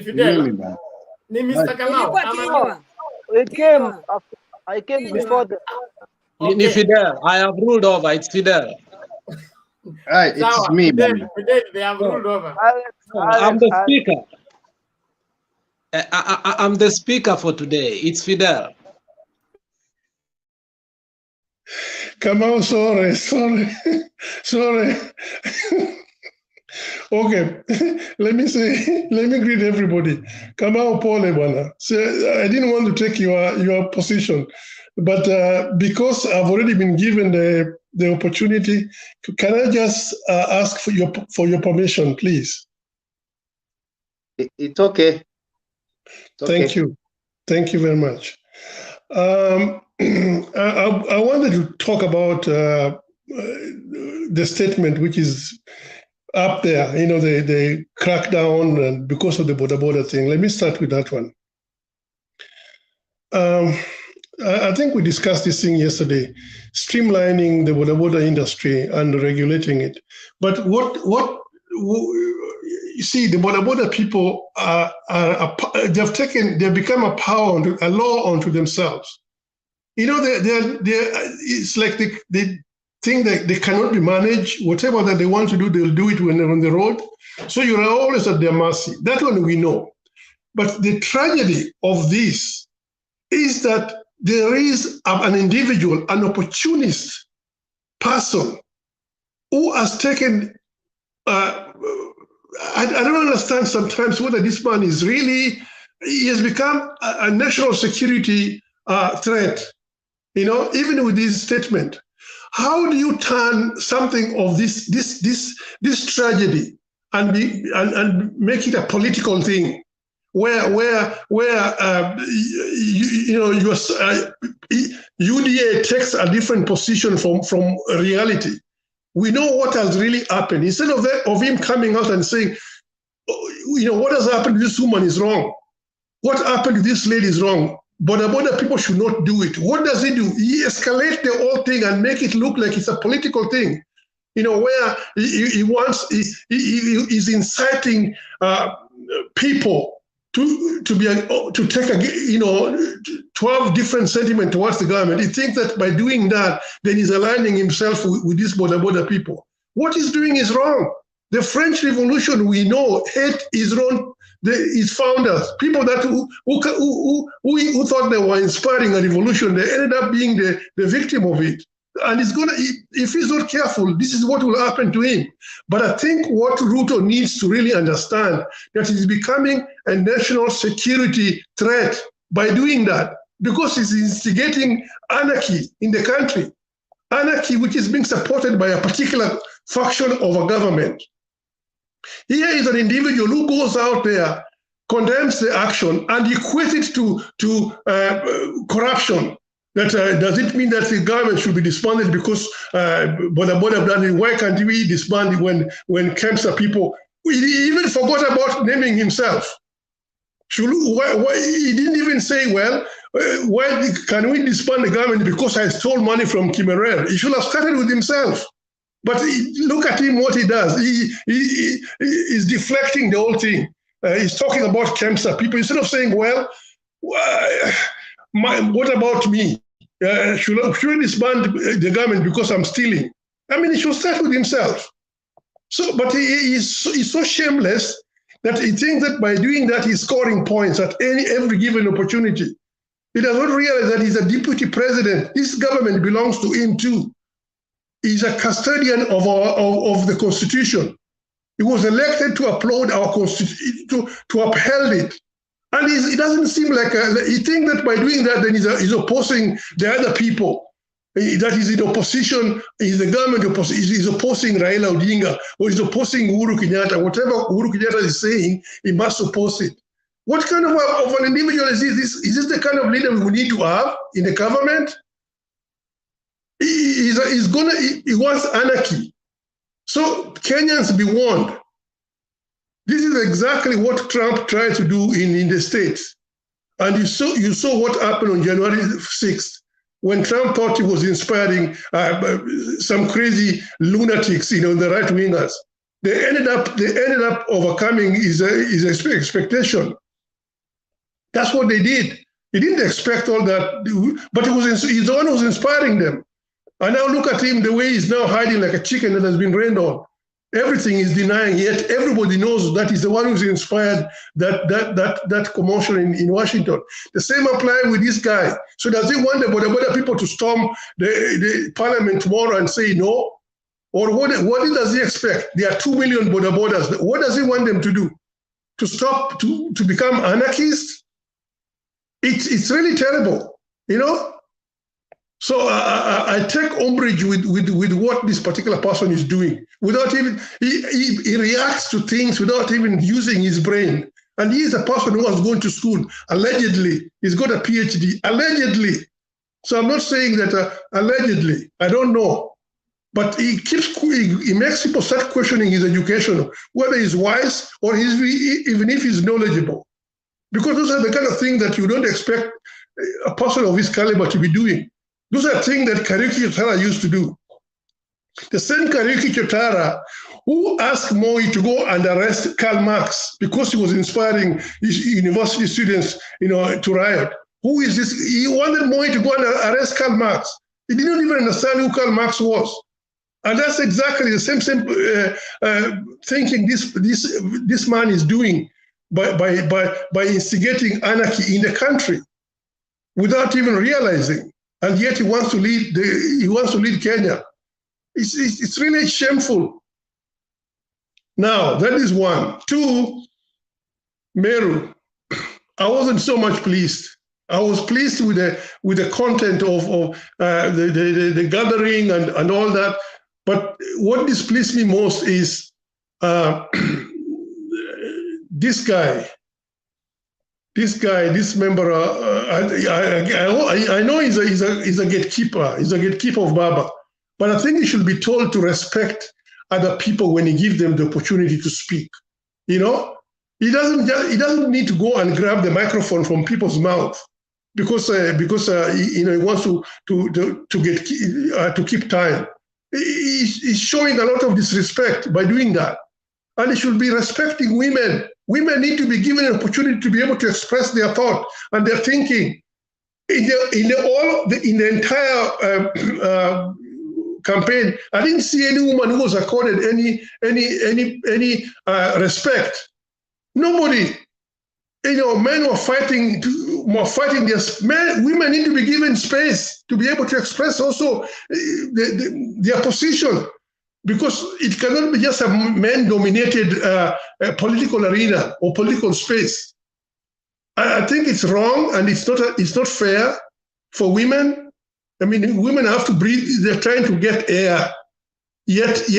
Speaker 1: Fidel. Ni Mr. Kamau.
Speaker 18: I came before the.
Speaker 12: Ni Fidel. I have ruled over. It's Fidel.
Speaker 6: Right, it's me.
Speaker 1: Fidel, they have ruled over.
Speaker 12: I'm the speaker. I'm the speaker for today. It's Fidel.
Speaker 7: Come on, sorry. Okay, let me greet everybody. Come on, Paul Ebana. So I didn't want to take your position, but because I've already been given the opportunity, can I just ask for your permission, please?
Speaker 6: It's okay.
Speaker 7: Thank you. Thank you very much. I wanted to talk about the statement which is up there, the crackdown and because of the Bodaboda thing. Let me start with that one. I think we discussed this thing yesterday, streamlining the Bodaboda industry and regulating it. But you see, the Bodaboda people they've become a law unto themselves. It's like they think that they cannot be managed. Whatever that they want to do, they'll do it when they're on the road. So you're always at their mercy. That one we know. But the tragedy of this is that there is an individual, an opportunist person who has taken, I don't understand sometimes whether this man is really, he has become a national security threat, even with this statement. How do you turn something of this tragedy and make it a political thing, where UDA takes a different position from reality? We know what has really happened. Instead of him coming out and saying, what has happened to this woman is wrong. What happened to this lady is wrong. Bodaboda people should not do it. What does he do? He escalates the whole thing and make it look like it's a political thing. Where he's inciting people to take 12 different sentiments towards the government. He thinks that by doing that, then he's aligning himself with these Bodaboda people. What he's doing is wrong. The French Revolution, we know, hate is wrong. Its founders, people that who thought they were inspiring a revolution, they ended up being the victim of it. And if he's not careful, this is what will happen to him. But I think what Ruto needs to really understand, that he's becoming a national security threat by doing that, because he's instigating anarchy in the country. Anarchy which is being supported by a particular faction of a government. Here is an individual who goes out there, condemns the action, and equates it to corruption. That does it mean that the government should be disbanded because Bodaboda done it? Why can't we disband it when Kempsa people? He even forgot about naming himself. He didn't even say, well, why can we disband the government because I stole money from Kimerer? He should have started with himself. But look at him, what he does. He is deflecting the whole thing. He's talking about Kempsa people. Instead of saying, well, what about me? Should I disband the government because I'm stealing? I mean, he should start with himself. But he's so shameless that he thinks that by doing that, he's scoring points at every given opportunity. He does not realize that he's a deputy president. This government belongs to him too. He's a custodian of the Constitution. He was elected to uphold our Constitution, to uphold it. And it doesn't seem like you think that by doing that, then he's opposing the other people. That is in opposition, is the government is opposing Raila Odinga, or is opposing Uhuru Kenyatta. Whatever Uhuru Kenyatta is saying, he must oppose it. What kind of an individual is this? Is this the kind of leader we need to have in the government? He wants anarchy. So Kenyans be warned. This is exactly what Trump tried to do in the States. And you saw what happened on January 6th, when Trump thought he was inspiring some crazy lunatics, the right wingers. They ended up overcoming his expectation. That's what they did. He didn't expect all that, but he's the one who was inspiring them. And now look at him, the way he's now hiding like a chicken that has been rained on. Everything is denying, yet everybody knows that he's the one who's inspired that commotion in Washington. The same apply with this guy. So does he want the Bodaboda people to storm the parliament tomorrow and say no? Or what does he expect? There are 2 million Bodabodas. What does he want them to do? To stop, to become anarchists? It's really terrible, So I take umbrage with what this particular person is doing. Without even he reacts to things without even using his brain. And he is a person who was going to school allegedly. He's got a PhD allegedly. So I'm not saying that allegedly. I don't know, but he makes people start questioning his education, whether he's wise or even if he's knowledgeable, because those are the kind of things that you don't expect a person of his caliber to be doing. Those are things that Kariuki Chotara used to do. The same Kariuki Chotara who asked Moi to go and arrest Karl Marx because he was inspiring his university students, to riot. Who is this? He wanted Moi to go and arrest Karl Marx. He didn't even understand who Karl Marx was. And that's exactly the same thinking this man is doing by instigating anarchy in the country without even realizing. And yet he wants to lead Kenya. It's really shameful. Now, that is one. Two, Meru. I wasn't so much pleased. I was pleased with the content of the gathering and all that. But what displeased me most is this member, I know he's a gatekeeper. He's a gatekeeper of Baba, but I think he should be told to respect other people when he gives them the opportunity to speak. He doesn't need to go and grab the microphone from people's mouth because he wants to keep time. He's showing a lot of disrespect by doing that, and he should be respecting women. Women need to be given an opportunity to be able to express their thought and their thinking. In the entire campaign, I didn't see any woman who was accorded any respect. Nobody. Men were fighting. Women need to be given space to be able to express also their position. Because it cannot be just a men-dominated political arena or political space. I think it's wrong, and it's not fair for women. I mean, women have to breathe. They're trying to get air. Yet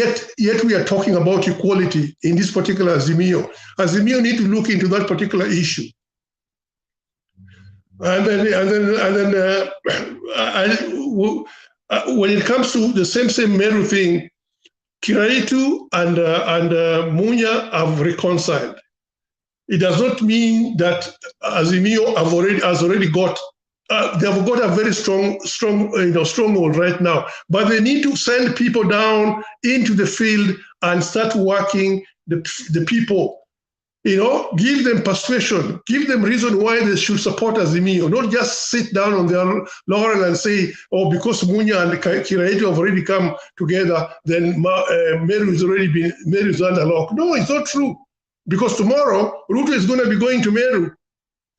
Speaker 7: we are talking about equality in this particular Azimio. Azimio need to look into that particular issue. And then when it comes to the same Meru thing, Kiraitu and Munya have reconciled. It does not mean that Azimio has already got. They have got a very strong stronghold right now. But they need to send people down into the field and start working the people. Give them persuasion, give them reason why they should support Azimio, not just sit down on their laurel and say, oh, because Munya and Kiraitu have already come together, then Meru is under lock. No, it's not true. Because tomorrow, Ruto is going to be going to Meru.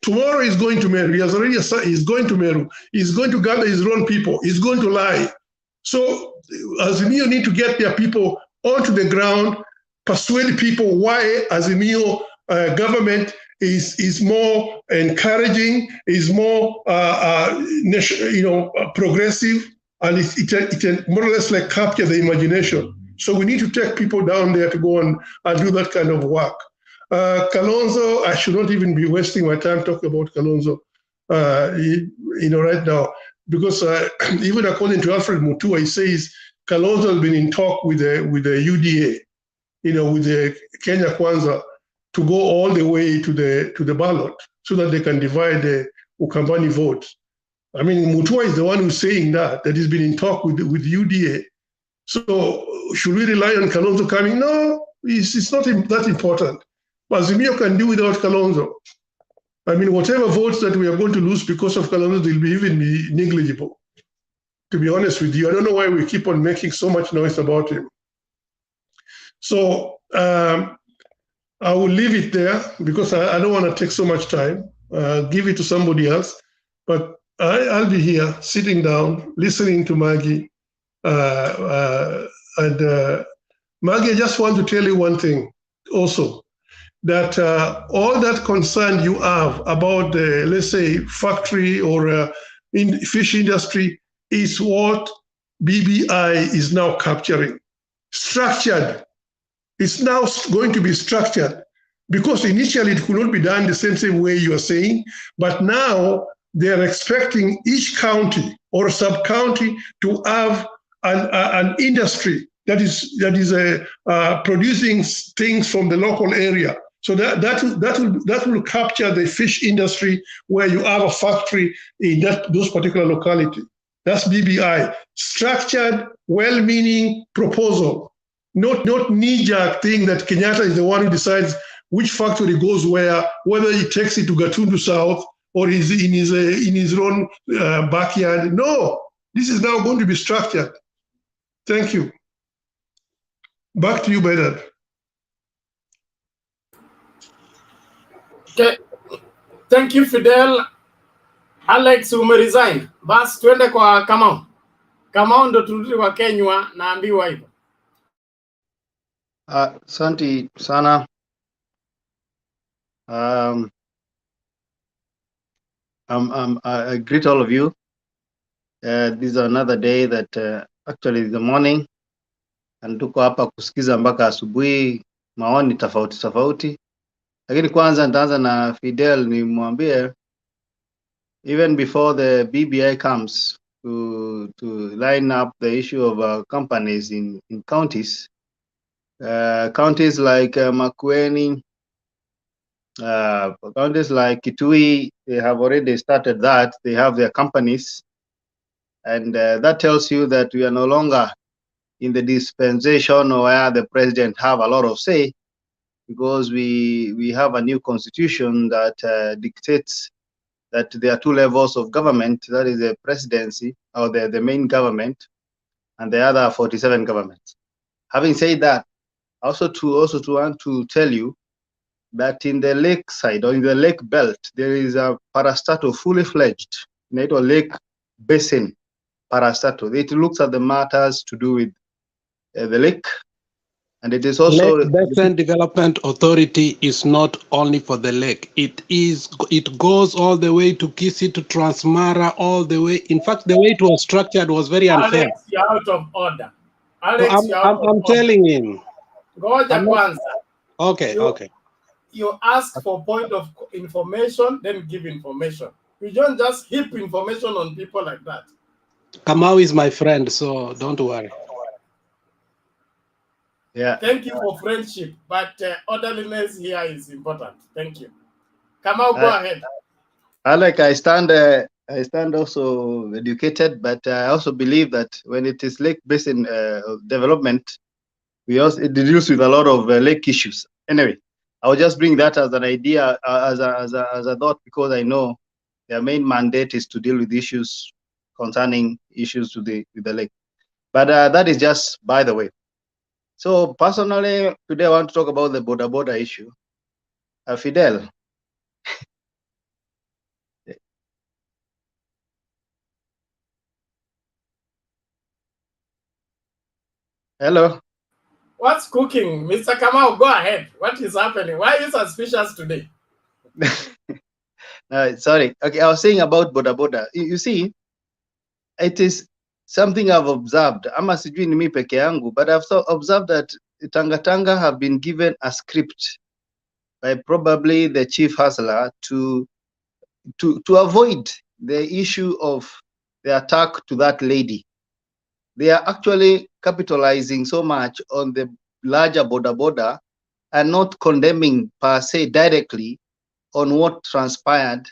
Speaker 7: Tomorrow he's going to Meru. He's going to Meru. He's going to gather his own people. He's going to lie. So Azimio need to get their people onto the ground, persuade people why Azimio government is more encouraging, is more progressive, and it can more or less like capture the imagination. So we need to take people down there to go and do that kind of work. Kalonzo, I should not even be wasting my time talking about Kalonzo, right now, because even according to Alfred Mutua, he says Kalonzo has been in talk with the UDA, with the Kenya Kwanza, to go all the way to the ballot so that they can divide the Ukambani vote. I mean, Mutua is the one who's saying that he's been in talk with UDA. So should we rely on Kalonzo coming? No, it's not that important. Azimio can do without Kalonzo. I mean, whatever votes that we are going to lose because of Kalonzo will be even negligible. To be honest with you, I don't know why we keep on making so much noise about him. So I will leave it there because I don't want to take so much time. Give it to somebody else. But I'll be here sitting down, listening to Maggie. Maggie, I just want to tell you one thing also, that all that concern you have about the, let's say, factory or in fish industry is what BBI is now capturing. Structured. It's now going to be structured, because initially it could not be done the same way you are saying, but now they're expecting each county or sub-county to have an industry that is producing things from the local area. So that will capture the fish industry where you have a factory in those particular locality. That's BBI, structured, well-meaning proposal, not knee-jerk thing that Kenyatta is the one who decides which factory goes where, whether he takes it to Gatundu South or is in his own backyard. No, this is now going to be structured. Thank you. Back to you, Bernard.
Speaker 1: Okay. Thank you, Fidel. Alex, umeresign. Bas twende kwa Kamau. Kamau ndo turudi kwa Kenya, naambiwa hivyo.
Speaker 6: Asante sana. I greet all of you. This is another day that actually is the morning, and tuko hapa kusikiza mpaka asubuhi maoni tofauti. Lakini kwanza nitaanza na Fidel, nimwambie even before the BBI comes to line up the issue of companies in counties, counties like Makueni, counties like Kitui, they have already started that. They have their companies, and that tells you that we are no longer in the dispensation where the president have a lot of say, because we have a new constitution that dictates that there are two levels of government, that is the presidency or the main government, and the other 47 governments. Having said that, also to want to tell you that in the lake side or in the lake belt, there is a parastatal fully fledged, named Lake Basin parastatal. It looks at the matters to do with the lake, and it is also
Speaker 12: Lake Basin Development Authority is not only for the lake. It goes all the way to Kisii, to Transmara, all the way. In fact, the way it was structured was very unfair.
Speaker 1: Alex, you're out of order. Alex,
Speaker 12: I'm telling him.
Speaker 1: Ngoja kwanza.
Speaker 12: Okay, okay.
Speaker 1: You ask for point of information, then give information. You don't just heap information on people like that.
Speaker 12: Kamau is my friend, so don't worry.
Speaker 6: Yeah.
Speaker 1: Thank you for friendship, but orderliness here is important. Thank you. Kamau, go ahead.
Speaker 6: Alec, I stand also educated, but I also believe that when it is lake basin development, it deals with a lot of lake issues. Anyway, I'll just bring that as an idea, as a thought, because I know their main mandate is to deal with issues concerning issues with the lake. But that is just by the way. So personally, today I want to talk about the Bodaboda issue. Fidel. Hello.
Speaker 1: What's cooking? Mr. Kamau, go ahead. What is happening? Why are you suspicious today?
Speaker 6: Sorry. Okay, I was saying about Bodaboda. You see, it is something I've observed. Ama sijui ni mimi peke yangu, but I've observed that Tanga have been given a script by probably the chief hustler to avoid the issue of the attack to that lady. They are actually capitalizing so much on the larger Bodaboda and not condemning per se directly on what transpired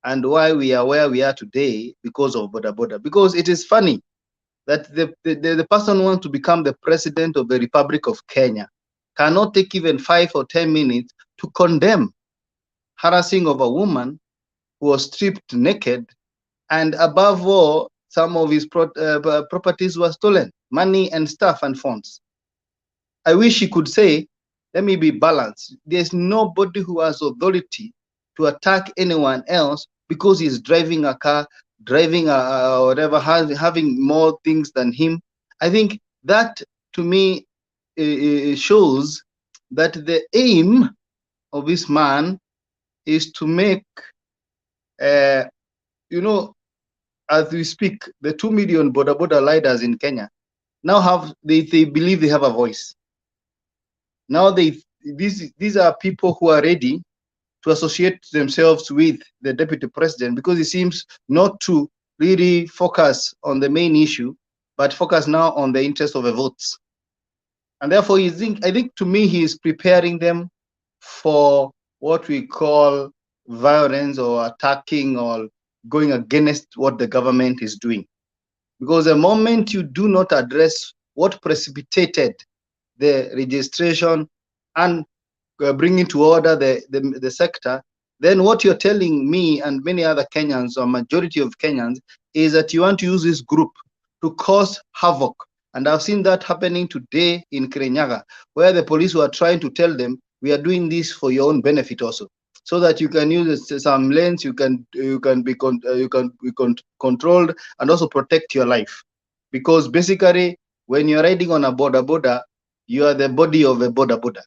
Speaker 6: and why we are where we are today because of Bodaboda. Because it is funny that the person who wants to become the president of the Republic of Kenya cannot take even 5 or 10 minutes to condemn harassing of a woman who was stripped naked, and above all, some of his properties were stolen, money and stuff and phones. I wish he could say, let me be balanced. There's nobody who has authority to attack anyone else because he's driving a car, driving whatever, having more things than him. I think that, to me, shows that the aim of this man is to make, you know, as we speak, the 2 million Bodaboda leaders in Kenya now have, they believe they have a voice. Now these are people who are ready to associate themselves with the deputy president, because he seems not to really focus on the main issue, but focus now on the interest of the votes. And therefore, I think to me, he is preparing them for what we call violence or attacking or going against what the government is doing. Because the moment you do not address what precipitated the registration and bringing to order the sector, then what you're telling me and many other Kenyans, or majority of Kenyans, is that you want to use this group to cause havoc. And I've seen that happening today in Kirinyaga, where the police were trying to tell them, we are doing this for your own benefit also, so that you can use some lanes, you can be controlled and also protect your life. Because basically, when you're riding on a boda, you are the body of a boda.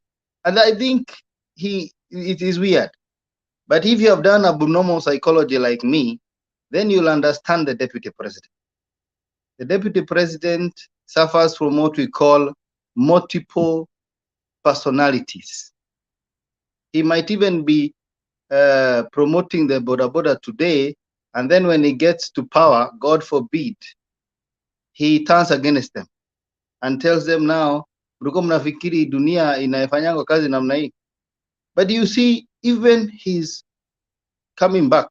Speaker 6: And I think it is weird. But if you have done abnormal psychology like me, then you'll understand the deputy president. The deputy president suffers from what we call multiple personalities. He might even be promoting the boda today, and then when he gets to power, God forbid, he turns against them and tells them now, mlikuwa mnafikiri dunia inafanyanga kazi namna hii. But you see, even he's coming back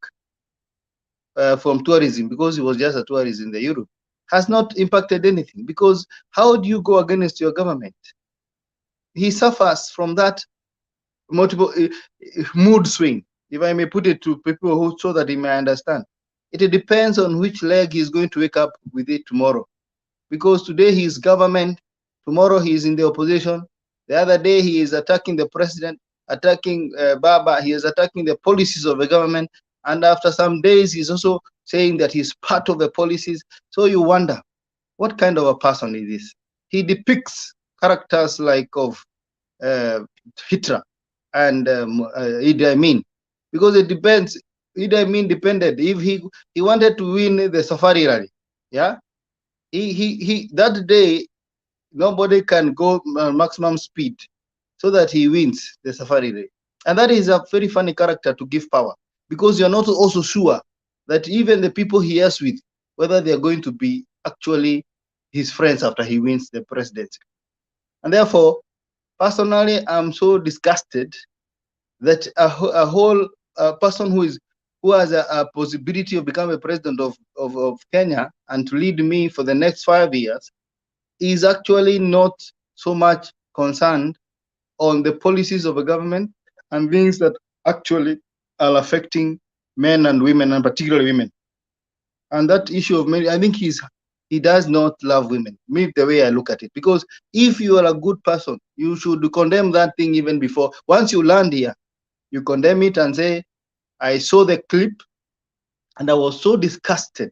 Speaker 6: from tourism, because he was just a tourist in the Europe, has not impacted anything. Because how do you go against your government? He suffers from that multiple mood swing, if I may put it to people who, so that he may understand. It depends on which leg he's going to wake up with it tomorrow. Because today he is government, tomorrow he is in the opposition, the other day he is attacking the president, attacking Baba, he is attacking the policies of the government, and after some days he's also saying that he's part of the policies. So you wonder, what kind of a person is this? He depicts characters like of Hitler and Idi Amin, because it depends. Idi Amin depended. If he wanted to win the safari rally, yeah, he that day nobody can go maximum speed so that he wins the safari rally. And that is a very funny character to give power, because you're not also sure that even the people he is with, whether they're going to be actually his friends after he wins the presidency. And therefore, personally, I'm so disgusted that a whole person who has a possibility of becoming a president of Kenya and to lead me for the next 5 years is actually not so much concerned on the policies of the government and things that actually are affecting men and women, and particularly women. And that issue of men, I think he does not love women, me, the way I look at it. Because if you are a good person, you should condemn that thing even before. Once you land here, you condemn it and say, I saw the clip and I was so disgusted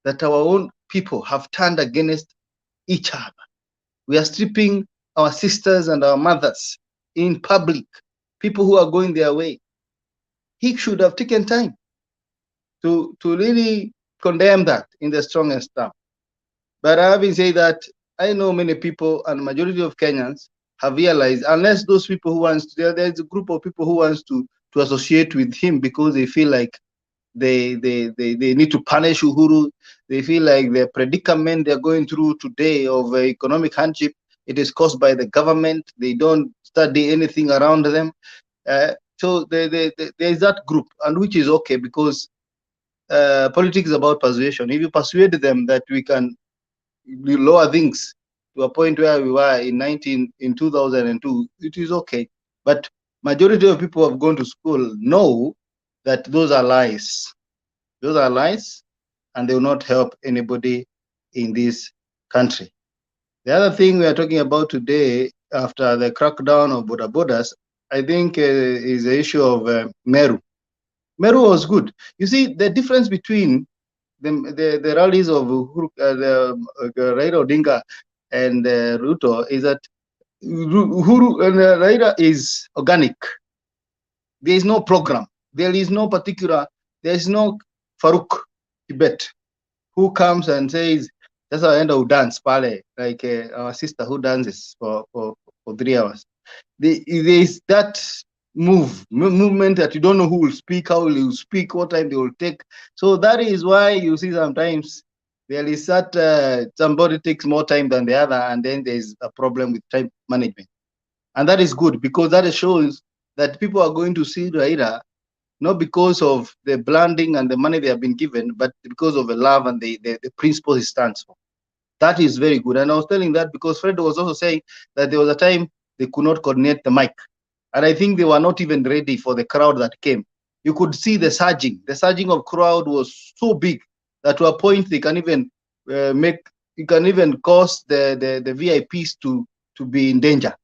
Speaker 6: that our own people have turned against each other. We are stripping our sisters and our mothers in public, people who are going their way. he should have taken time to really condemn that in the strongest term. But having said that, I know many people and majority of Kenyans have realized, unless those people who wants to, there's a group of people who wants to associate with him because they feel like they need to punish Uhuru. They feel like the predicament they're going through today of economic hardship, it is caused by the government. They don't study anything around them. So there's that group, and which is okay, because politics is about persuasion. If you persuade them that we can lower things to a point where we were in 2002, it is okay. But majority of people who have gone to school know that those are lies. Those are lies, and they will not help anybody in this country. The other thing we are talking about today, after the crackdown of Bodabodas, I think is the issue of Meru. Meru was good. You see, the difference between the rallies of Raila Odinga and Ruto is that Uhuru and Raila is organic. There is no program. There is no particular. There is no Farouk Tibet who comes and says, "That's how I end up dance, pale," like our sister who dances for 3 hours. There is that movement that you don't know who will speak, how will speak, what time they will take. So that is why you see sometimes there is that somebody takes more time than the other, and then there's a problem with time management. And that is good, because that shows that people are going to see Raila not because of the branding and the money they have been given, but because of the love and the principles he stands for. That is very good. And I was telling that because Fred was also saying that there was a time they could not coordinate the mic. And I think they were not even ready for the crowd that came. You could see the surging. The surging of crowd was so big that to a point they can even cause the VIPs to be in danger.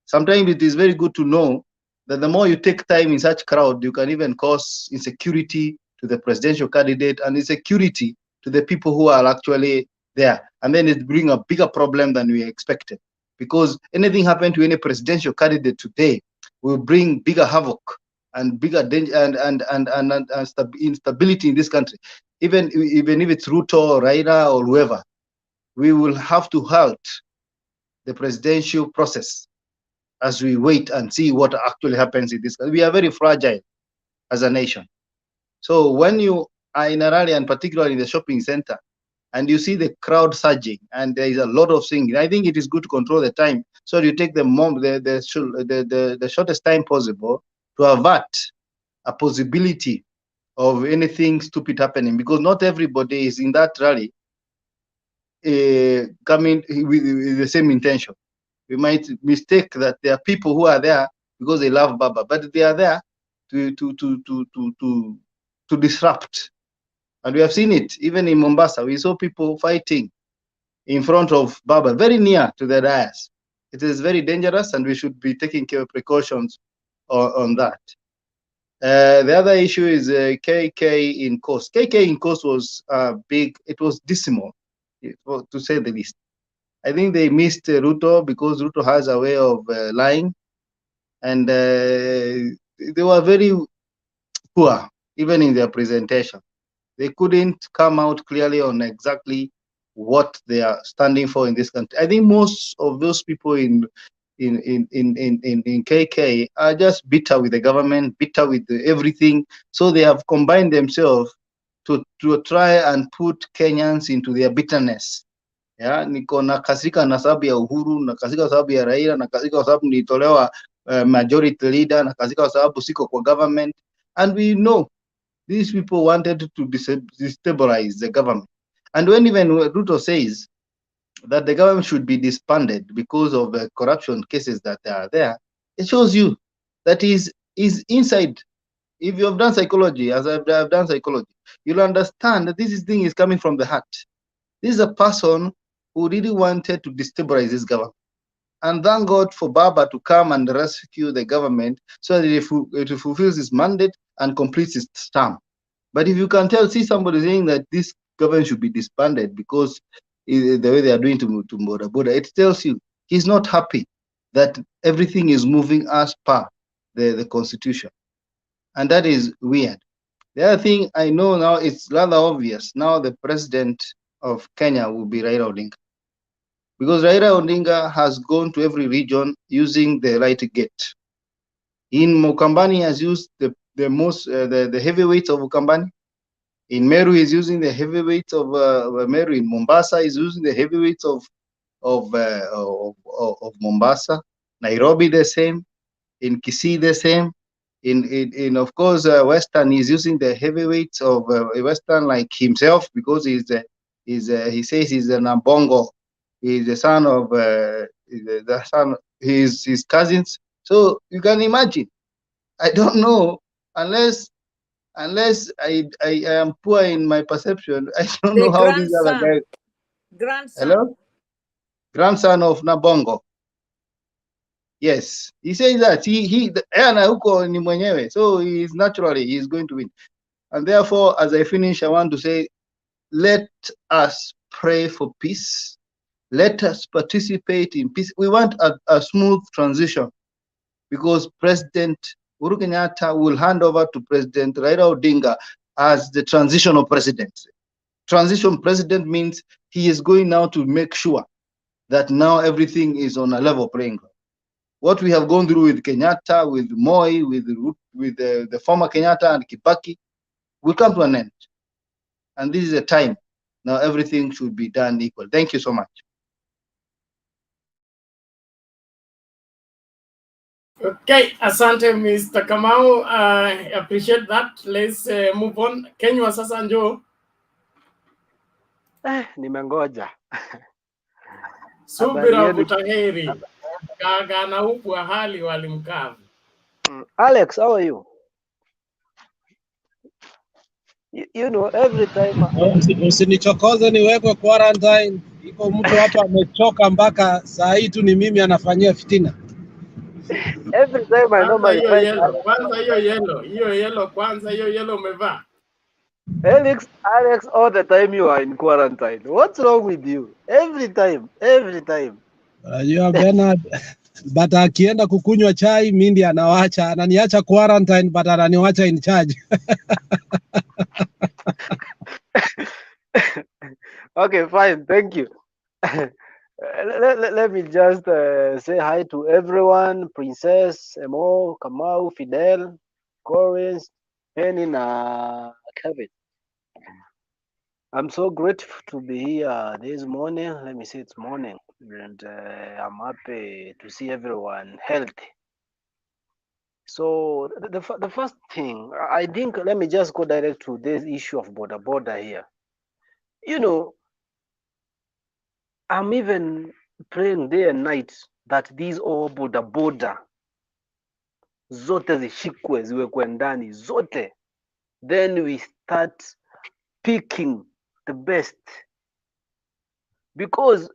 Speaker 6: Sometimes it is very good to know that the more you take time in such crowd, you can even cause insecurity to the presidential candidate and insecurity to the people who are actually there. And then it brings a bigger problem than we expected. Because anything happen to any presidential candidate today will bring bigger havoc and bigger danger and instability in this country. Even if it's Ruto or Raila or whoever, we will have to halt the presidential process as we wait and see what actually happens in this country. We are very fragile as a nation. So when you are in a rally, and particularly in the shopping center, and you see the crowd surging, and there is a lot of singing, I think it is good to control the time, so you take the shortest time possible to avert a possibility of anything stupid happening, because not everybody is in that rally coming with the same intention. We might mistake that there are people who are there because they love Baba, but they are there to disrupt. And we have seen it even in Mombasa. We saw people fighting in front of Baba, very near to the dais. It is very dangerous, and we should be taking care of precautions on that. The other issue is KK in Coast. KK in Coast was big. It was dismal, to say the least. I think they missed Ruto because Ruto has a way of lying, and they were very poor even in their presentation. They couldn't come out clearly on exactly what they are standing for in this country. I think most of those people in KK are just bitter with the government, bitter with everything. So they have combined themselves to try and put Kenyans into their bitterness. Ya, niko nakasirika na sababu ya Uhuru, nakasirika kwa sababu ya Raila, nakasirika kwa sababu nilitolewa majority leader, nakasirika kwa sababu siko kwa government. And we know these people wanted to destabilize the government. And when even Ruto says that the government should be disbanded because of the corruption cases that are there, it shows you that is inside. If you have done psychology, as I've done psychology, you'll understand that this thing is coming from the heart. This is a person who really wanted to destabilize this government. And thank God for Baba to come and rescue the government so that it fulfills his mandate and completes its term. But if you can see somebody saying that this government should be disbanded because the way they are doing to Bodaboda, it tells you he's not happy that everything is moving as per the constitution. and that is weird. The other thing I know now, it's rather obvious. Now the president of Kenya will be Raila Odinga, because Raila Odinga has gone to every region using the light gate. In Mukambani, has used the heavyweight of Mukambani. In Meru, is using the heavyweight of Meru. In Mombasa, is using the heavyweight of Mombasa. Nairobi, the same. In Kisii, the same. In of course, Western is using the heavyweights of Western, like himself, because he says he's an Ambongo. He's the son of his cousins. So you can imagine. I don't know, unless I am poor in my perception. I don't
Speaker 22: The
Speaker 6: know how these other guys.
Speaker 22: grandson.
Speaker 6: Hello, grandson of Nabongo. Yes, he says that he na huko ni mwenyewe, so he's going to win. And therefore, as I finish, I want to say, let us pray for peace. Let us participate in peace. We want a smooth transition, because President Uhuru Kenyatta will hand over to President Raila Odinga as the transitional president. Transition president means he is going now to make sure that now everything is on a level playing ground. What we have gone through with Kenyatta, with Moi, with the former Kenyatta and Kibaki, will come to an end. And this is a time now everything should be done equal. Thank you so much.
Speaker 1: Okay, asante Mr. Kamau. I appreciate that. Let's move on. Kenywa sasa njoo.
Speaker 18: Nimengoja.
Speaker 1: Subira butaheri. Gaga na huku hali walimkavu.
Speaker 18: Alex, how are you? You know, every time
Speaker 12: Usinichokoze niwekwe quarantine. Iko mtu hapa amechoka mpaka saa hii tu ni mimi anafanyia fitina.
Speaker 18: every time I normally
Speaker 1: Hiyo
Speaker 18: find
Speaker 1: yellow. Kwanza hiyo yellow kwanza hiyo yellow umevaa.
Speaker 18: Alex, all the time you are in quarantine. What's wrong with you? Every time.
Speaker 12: Unajua Bernard, but akienda kukunywa chai mimi ananiacha quarantine, but ananiacha in charge.
Speaker 18: Okay, fine. Thank you. Let me just say hi to everyone. Princess, Emo, Kamau, Fidel, Corins, Penny, and Kevin. I'm so grateful to be here this morning. Let me say it's morning. And I'm happy to see everyone healthy. So the first thing, I think, let me just go direct to this issue of Bodaboda here. You know, I'm even praying day and night that these all Bodaboda zote zishikwe ziwekwe ndani zote, then we start picking the best, because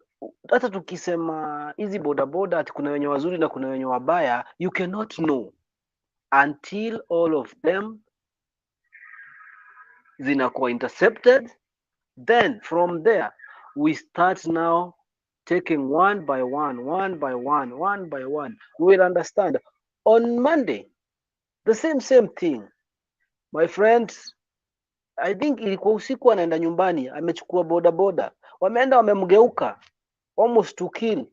Speaker 18: hata tukisema hizi bodaboda ati kuna wenye wazuri na kuna wenye wabaya, you cannot know until all of them zinakuwa intercepted. Then from there we start now taking one by one. We will understand. On Monday, the same thing. My friends, I think ilikuwa usiku anaenda nyumbani, amechukua bodaboda, wameenda wamemgeuka almost to kill,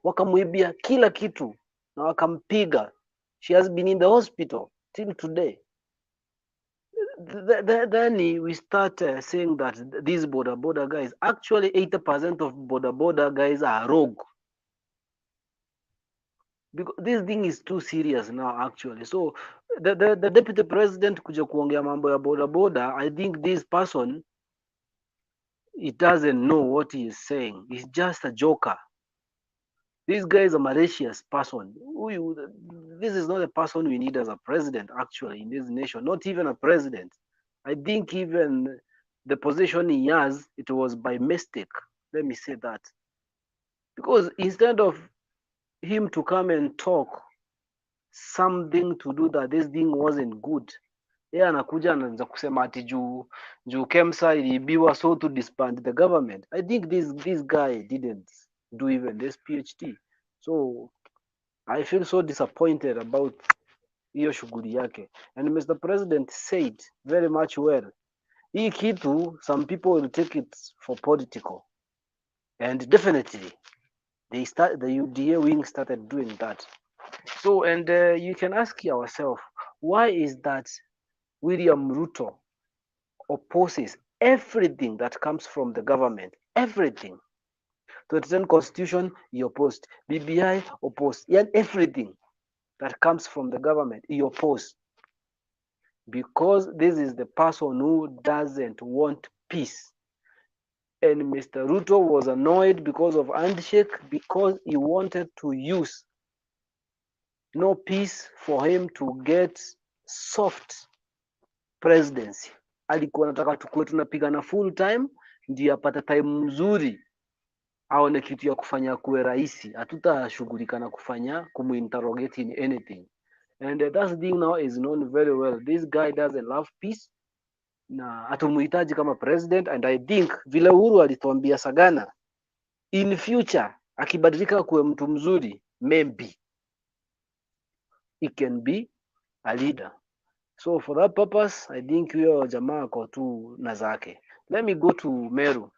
Speaker 18: wakamuibia kila kitu na wakampiga. She has been in the hospital till today. Then we start saying that these bodaboda guys, actually 80% of bodaboda guys are rogue, because this thing is too serious now actually. So the deputy president kuja kuongea mambo ya bodaboda, I think this person, he doesn't know what he is saying. He's just a joker. This guy is a malicious person. This is not a person we need as a president actually in this nation, not even a president. I think even the position he has, it was by mistake. Let me say that. Because instead of him to come and talk something to do that this thing wasn't good, yeye anakuja anaanza kusema ati juu KEMSA iliibiwa so to disband the government. I think this guy didn't do even this PhD. So I feel so disappointed about hiyo shughuli yake. And Mr. President said very much well, hii kitu some people will take it for political, and definitely the UDA wing started doing that. So, and you can ask yourself, why is that William Ruto opposes everything that comes from the government? Everything. 2010 constitution, he opposed. BBI, opposed. And everything that comes from the government, he opposed. Because this is the person who doesn't want peace. And Mr. Ruto was annoyed because of handshake, because he wanted to use no peace for him to get soft presidency. Alikuwa anataka tukue tunapigana full time ndio apate time mzuri aone kitu ya kufanya kuwe rahisi, hatutashughulika na kufanya kumuinterrogate in anything. And that thing now is known very well. This guy doesn't love peace na hatumuhitaji kama president. And I think vile Uhuru alituambia Sagana, in future akibadilika kuwe mtu mzuri, maybe he can be a leader. So for that purpose, I think huyo jamaa ako tu na zake. Let me go to Meru.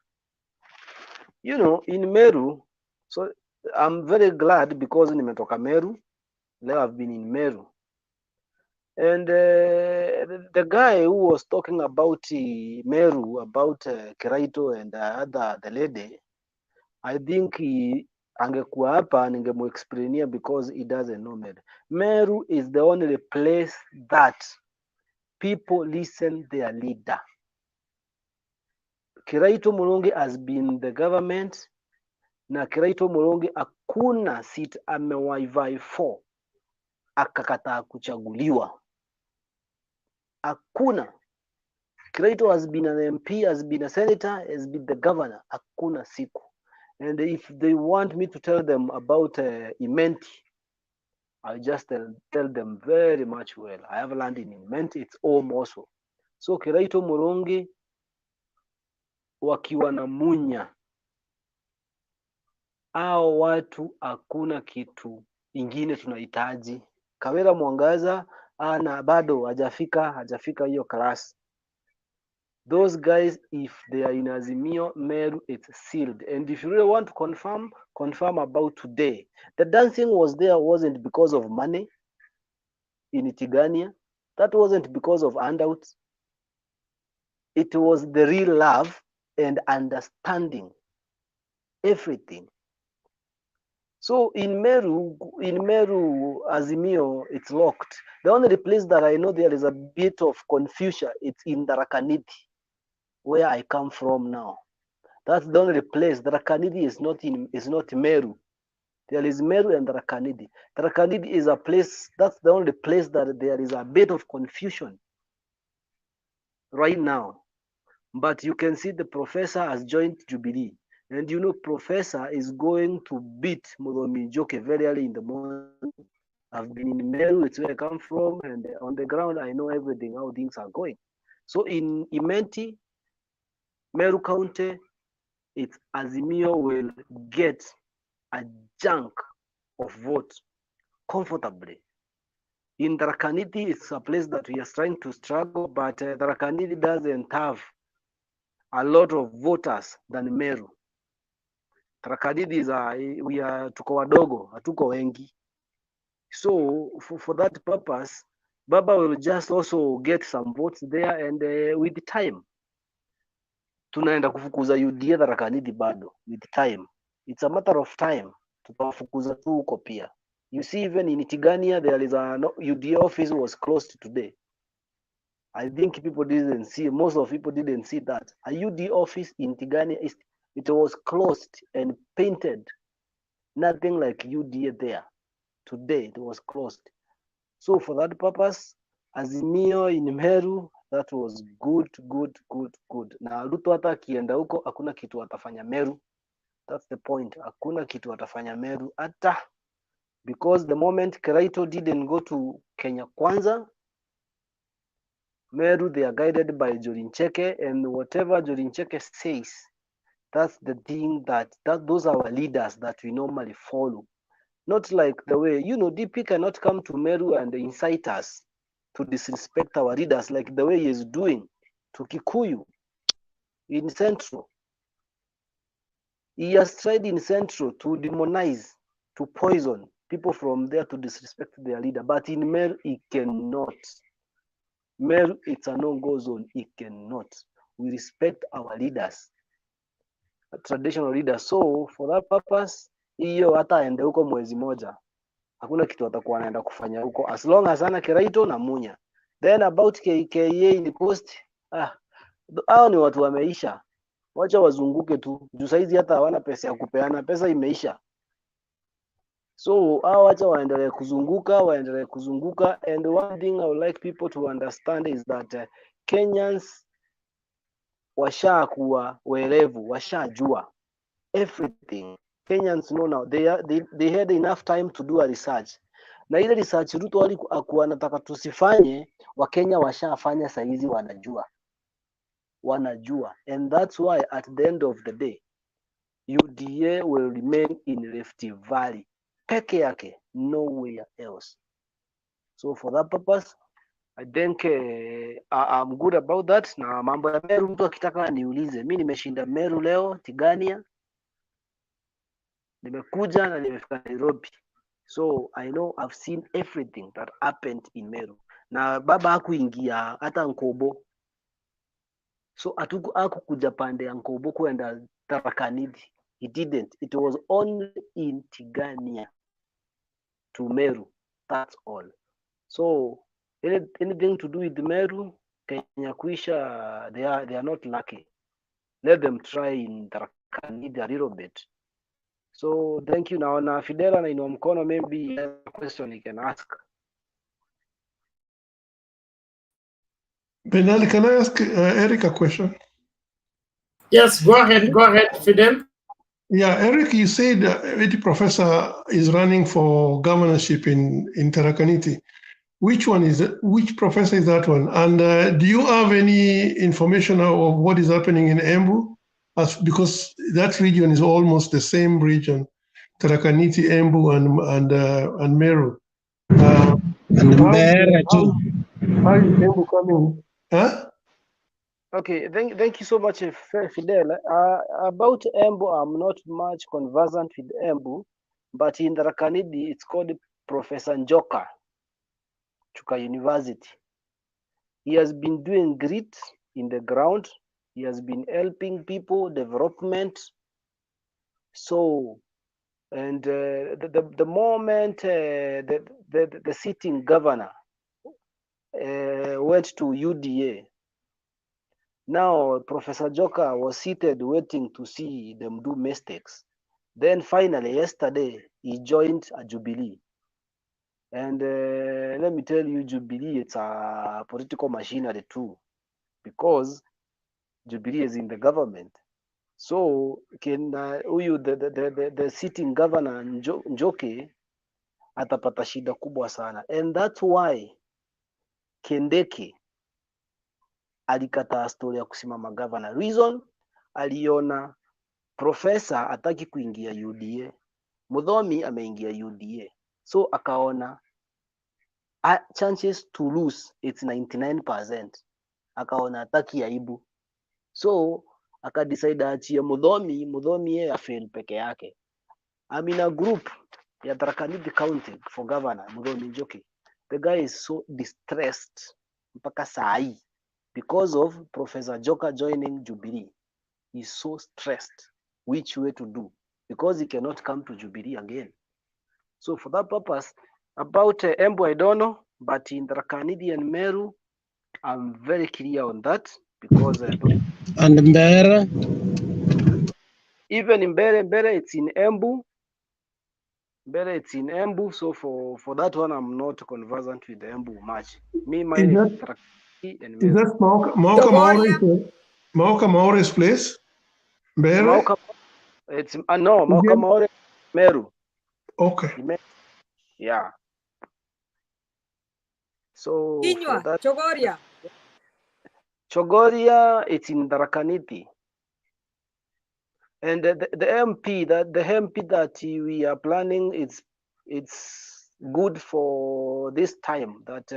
Speaker 18: You know, in Meru, so I'm very glad because nimetoka Meru. Leo I've been in Meru. And the guy who was talking about Meru, about Kiraito and the lady, I think angekuwa hapa ningemuexplainia because he doesn't know Meru. Meru is the only place that people listen their leader. Kiraito Mulonge has been the government, na Kiraito Mulonge hakuna seat amewaivai for akakataa kuchaguliwa. Hakuna. Kiraito has been an MP, has been a senator, has been the governor. Hakuna siku. And if they want me to tell them about Imenti, I just tell them very much well. I have land in Imenti, it's almost so. So Kiraito Mulonge wakiwa na Munya, hao watu hakuna kitu ingine tunahitaji. Kawira Mwangaza ana bado hajafika hiyo class. Those guys, if they are in Azimio, Meru, it's sealed. And if you really want to confirm about today. The dancing was there wasn't because of money in Tigania. That wasn't because of handouts. It was the real love and understanding everything. So in Meru Azimio, it's locked. The only place that I know there is a bit of confusion, it's in Tharaka-Nithi, where I come from now. That's the only place. Tharaka-Nithi is not Meru. There is Meru and Tharaka-Nithi. Tharaka-Nithi is a place, that's the only place that there is a bit of confusion right now. But you can see the professor has joined Jubilee. And you know, professor is going to beat Muromi Njoke very early in the morning. I've been in Meru, it's where I come from, and on the ground, I know everything, how things are going. So in Imenti, Meru County, it's Azimio will get a chunk of votes comfortably. In Tharaka-Nithi, it's a place that we are trying to struggle, but Tharaka-Nithi doesn't have a lot of voters than Meru. Tharaka-Nithi is we are tuko wadogo, hatuko wengi. So for that purpose, Baba will just also get some votes there, and with time, tunaenda kufukuza UDA Tharaka-Nithi bado. With time, it's a matter of time. Tutawafukuza tu huko pia. You see, even in Tigania, there is a UDA office was closed today. I think people didn't see, most of people didn't see that. A UDA office in Tigania, it was closed and painted. Nothing like UDA there. Today, it was closed. So for that purpose, Azimio in Meru, that was good. Na Ruto hata akienda huko, hakuna kitu atafanya Meru. That's the point. Hakuna kitu atafanya Meru hata. Because the moment Kiraito didn't go to Kenya Kwanza, Meru, they are guided by Jorincheke, and whatever Jorincheke says, that's the thing that those are our leaders that we normally follow. Not like the way, DP cannot come to Meru and incite us to disrespect our leaders like the way he is doing to Kikuyu in Central. He has tried in Central to demonize, to poison people from there, to disrespect their leader. But in Meru, he cannot. Meru, it's a no-go zone. He cannot. We respect our leaders, traditional leaders. So for that purpose, hiyo hata aende huko mwezi moja, hakuna kitu atakuwa anaenda kufanya huko, as long as ana Kiraito na Munya. Then about KKA in post, hao ni watu wameisha, wacha wazunguke tu juu saizi hata hawana pesa ya kupeana, pesa imeisha. So hao wacha waendelee kuzunguka. And one thing I would like people to understand is that Kenyans washakuwa werevu, washajua everything. Kenyans know now, they had enough time to do a research, na ile research Ruto alikuwa anataka tusifanye, Wakenya washafanya saizi, wanajua, and that's why at the end of the day UDA will remain in Rift Valley peke yake, nowhere else. So for that purpose I think I'm good about that. Na mambo ya Meru, mtu akitaka niulize, mimi nimeshinda Meru leo Tigania, nimekuja na nimefika Nairobi, so I know I've seen everything that happened in Meru. Na baba hakuingia hata Nkobo, so hakukuja pande ya Nkobo kwenda Tharaka Nithi. He didn't. It was only in Tigania to Meru, that's all. So anything to do with Meru, Kenya kuisha, they are not lucky. Let them try in Tharaka Nithi a little bit. So thank you. Naona Fidela na inua mkono, maybe a question you can ask.
Speaker 7: Benali, can I ask Eric a question?
Speaker 1: Yes, go ahead, Fidel.
Speaker 7: Yeah, Eric, you said the professor is running for governorship in Tharaka Nithi. Which one is it? Which professor is that one? And do you have any information of what is happening in Embu? Because that region is almost the same region, Tharaka Nithi, Embu, and Meru.
Speaker 2: And Mbeere too.
Speaker 7: How is Embu coming? Huh?
Speaker 18: Okay, thank you so much, Fidel. About Embu, I'm not much conversant with Embu, but in Tharaka Nithi, it's called Professor Njoka, Chuka University. He has been doing great in the ground. He has been helping people, development. So, and the moment the sitting governor went to UDA, now Professor Joka was seated waiting to see them do mistakes. Then finally, yesterday, he joined a Jubilee. And let me tell you, Jubilee, it's a political machinery too, because Jubilee is in the government. So can the sitting governor Njoke atapata shida kubwa sana, and that's why Kindiki alikataa stori ya kusimama governor. Reason, aliona profesa hataki kuingia UDA, Muthomi ameingia UDA, so akaona chances to lose it's 99%, akaona hataki aibu, so akadecide achie Muthomi yeye afail peke yake. I'm in a group ya Tharaka Nithi County for governor Muthomi Njoki. The guy is so distressed mpaka saa because of Professor Joka joining Jubilee. He's so stressed which way to do, because he cannot come to Jubilee again. So for that purpose, about Embu, I don't know, but in Tharaka Nithi and Meru, I'm very clear on that, because
Speaker 2: and Mbeere,
Speaker 18: even in Mbeere, it's in Embu. Mbeere, it's in Embu. So for that one, I'm not conversant with the Embu much. Me, mine is Tharaka Nithi and Meru.
Speaker 7: Is that Maoka Maore's place? Mbeere?
Speaker 18: Maoka, it's no, Maoka Maore, Meru.
Speaker 7: Okay.
Speaker 18: Yeah. So
Speaker 22: Kinywa,
Speaker 18: that,
Speaker 22: Chogoria.
Speaker 18: Chogoria, it's in Tharaka Nithi. And the MP that we are planning, it's good for this time that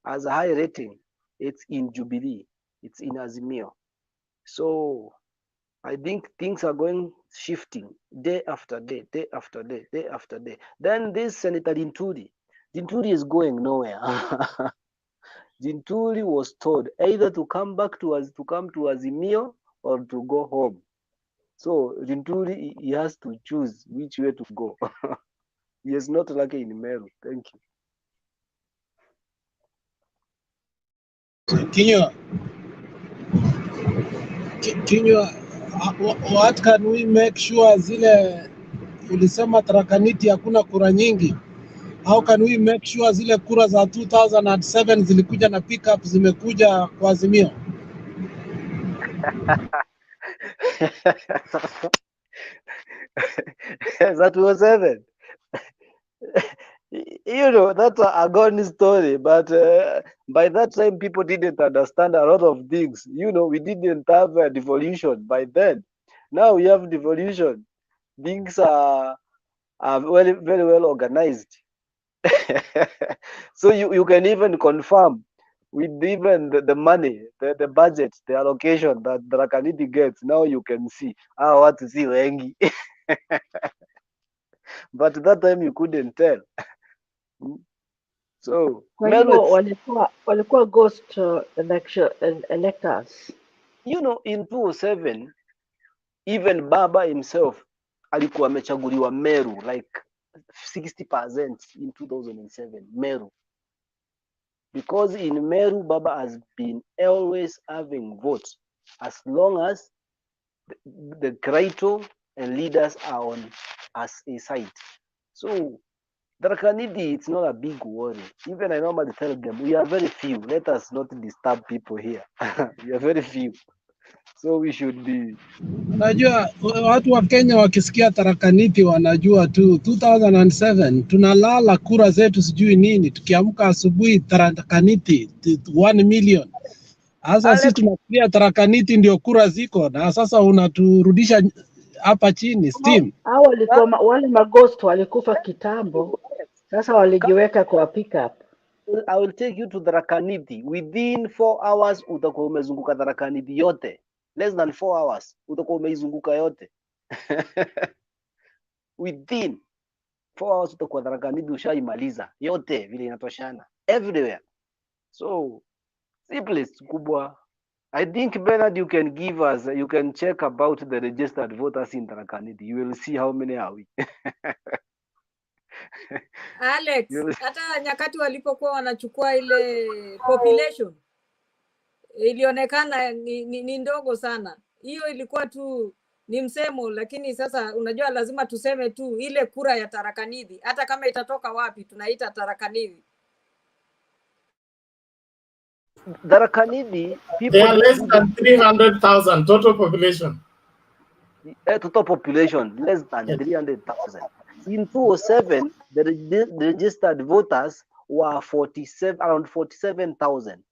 Speaker 18: as a high rating, it's in Jubilee, it's in Azimio. So I think things are going shifting day after day, day after day, day after day. Then this Senator Dinturi is going nowhere. Dinturi was told either to come back to us, to come to Azimio, or to go home. So Dinturi, he has to choose which way to go. He is not lucky in Meru. Thank you.
Speaker 12: Kinywa, what can we make sure zile ulisema tarakaniti hakuna kura nyingi? How can we make sure zile kura za 2007 zilikuja na pickup zimekuja kwa Azimio?
Speaker 18: That was heaven. You know, that's a gone story, but by that time people didn't understand a lot of things. You know, we didn't have a devolution by then. Now we have devolution. Things are very well organized. So you can even confirm with even the money, the budget, the allocation that the Rakaniti gets. Now you can see what to see wengi. But at that time you couldn't tell. So
Speaker 17: Kwa hivyo walikuwa ghost electors.
Speaker 18: You know, in 2007 even Baba himself alikuwa amechaguliwa Meru like 60% in 2007 Meru, because in Meru Baba has been always having votes as long as the Kraito and leaders are on as a side. So Darakanidi, it's not a big worry. Even I normally tell them, we are very few. Let us not disturb people here. We are very few. So we should be.
Speaker 12: Unajua watu wa Kenya wakisikia tarakaniti wanajua tu 2007 tunalala kura zetu sijui nini, tukiamka asubuhi tarakaniti 1 million. Sasa sisi tunafikiria tarakaniti ndio kura ziko, na sasa unaturudisha hapa chini steam.
Speaker 17: Hao walikuwa wale maghost walikufa kitambo, sasa walijiweka kwa pickup.
Speaker 18: I will take you to Dharakaniti. Within 4 hours utakuwa umezunguka Dharakaniti yote. Less than 4 hours utakuwa umeizunguka yote. Within 4 hours utakuwa Dharakaniti ushaimaliza yote vile inatoshana. Everywhere. So simplest kubwa. I think Bernard, you can give us, you can check about the registered voters in Dharakaniti. You will see how many are we.
Speaker 22: Alex, hata nyakati walipokuwa wanachukua ile population ilionekana ni ndogo sana. Hiyo ilikuwa tu ni msemo, lakini sasa unajua lazima tuseme tu ile kura ya Tarakanidhi, hata kama itatoka wapi tunaita Tarakanidhi.
Speaker 18: Dharakanidhi,
Speaker 1: they are less than 300,000 total population.
Speaker 18: Total population less than 300,000. In 2007, the registered voters were around 47,000.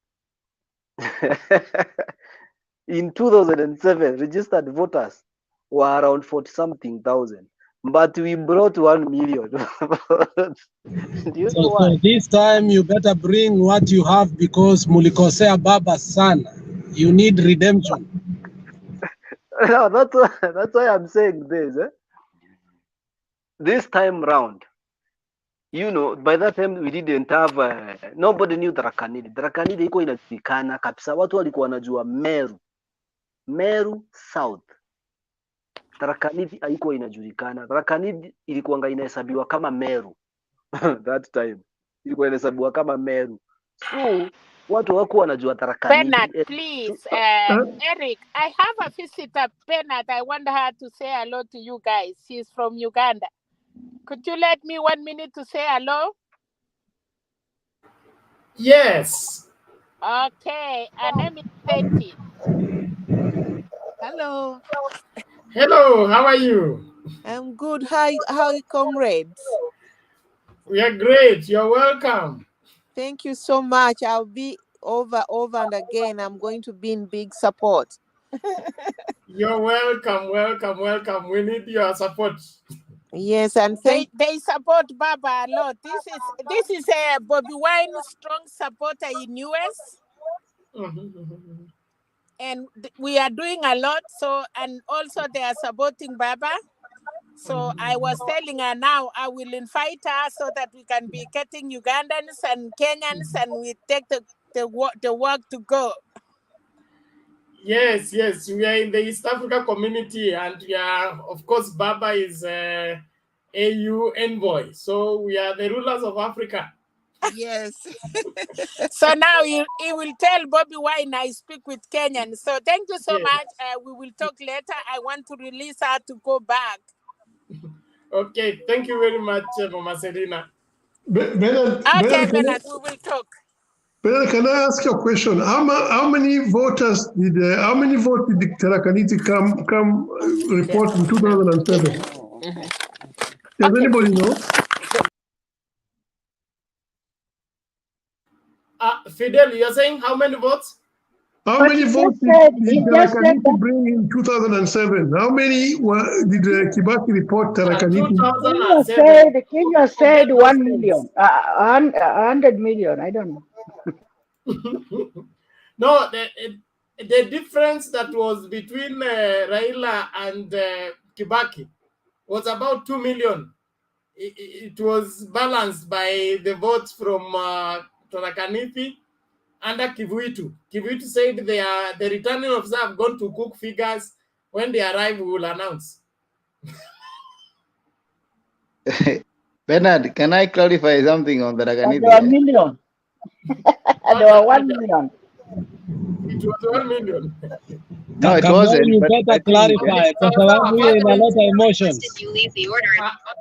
Speaker 18: In 2007, registered voters were around 40-something thousand. But we brought 1 million. Do you know why?
Speaker 12: So this time you better bring what you have, because mulikosea baba sana. You need redemption.
Speaker 18: No, that's why I'm saying this. This time round, you know, by that time we didn't have nobody knew Dharakanidhi. Dharakanidhi iko inajulikana kabisa, watu walikuwa wanajua Meru South. Dharakanidhi haikuwa inajulikana. Dharakanidhi ilikuwa inahesabiwa kama Meru. That time ilikuwa inahesabiwa kama Meru. So watu wako wanajua Dharakanidhi.
Speaker 14: Bernard, please, Eric, I have a visitor, Bernard. I want her to say hello to you guys. She's from Uganda. Could you let me 1 minute to say hello?
Speaker 1: Yes.
Speaker 14: Okay, her name is Betty.
Speaker 19: Hello.
Speaker 1: Hello, how are you?
Speaker 19: I'm good. How comrades?
Speaker 1: We are great. You're welcome.
Speaker 19: Thank you so much. I'll be over and again. I'm going to be in big support.
Speaker 1: You're welcome. We need your support.
Speaker 19: Yes, and
Speaker 14: They support Baba a lot. This is a Bobby Wine strong supporter in US, and we are doing a lot. So, and also they are supporting Baba. So I was telling her now I will invite her so that we can be getting Ugandans and Kenyans, and we take the work to go.
Speaker 1: Yes, we are in the East Africa community, and we are, of course, Baba is AU envoy, so we are the rulers of Africa.
Speaker 14: Yes. So now he will tell Bobby Wine I speak with Kenyan. So thank you so much. We will talk later. I want to release her to go back.
Speaker 1: Okay, thank you very much, Mama Selina.
Speaker 7: Bernard,
Speaker 14: Bernard, we will talk.
Speaker 7: Bernard, can I ask you a question? How many votes did Tarakaniti come report in 2007? Does anybody know?
Speaker 1: Fidel, you're saying how many votes?
Speaker 7: How many votes did Tarakaniti bring in 2007? How many did Kibaki report Tarakaniti?
Speaker 17: Kenya said 1 million, 100 million. I don't know.
Speaker 1: No, the difference that was between Raila and Kibaki was about 2 million. It was balanced by the votes from Tarakaniti under Kivuitu. Kivuitu said the returning officer have gone to cook figures. When they arrive, we will announce.
Speaker 6: Bernard, can I clarify something on the Raganidi?
Speaker 17: There were million. There were 1 million.
Speaker 1: It was 1 million.
Speaker 6: No, it wasn't.
Speaker 20: You
Speaker 6: But
Speaker 20: better
Speaker 6: I think
Speaker 20: clarify kwa sababu hiyo inaleta emotions.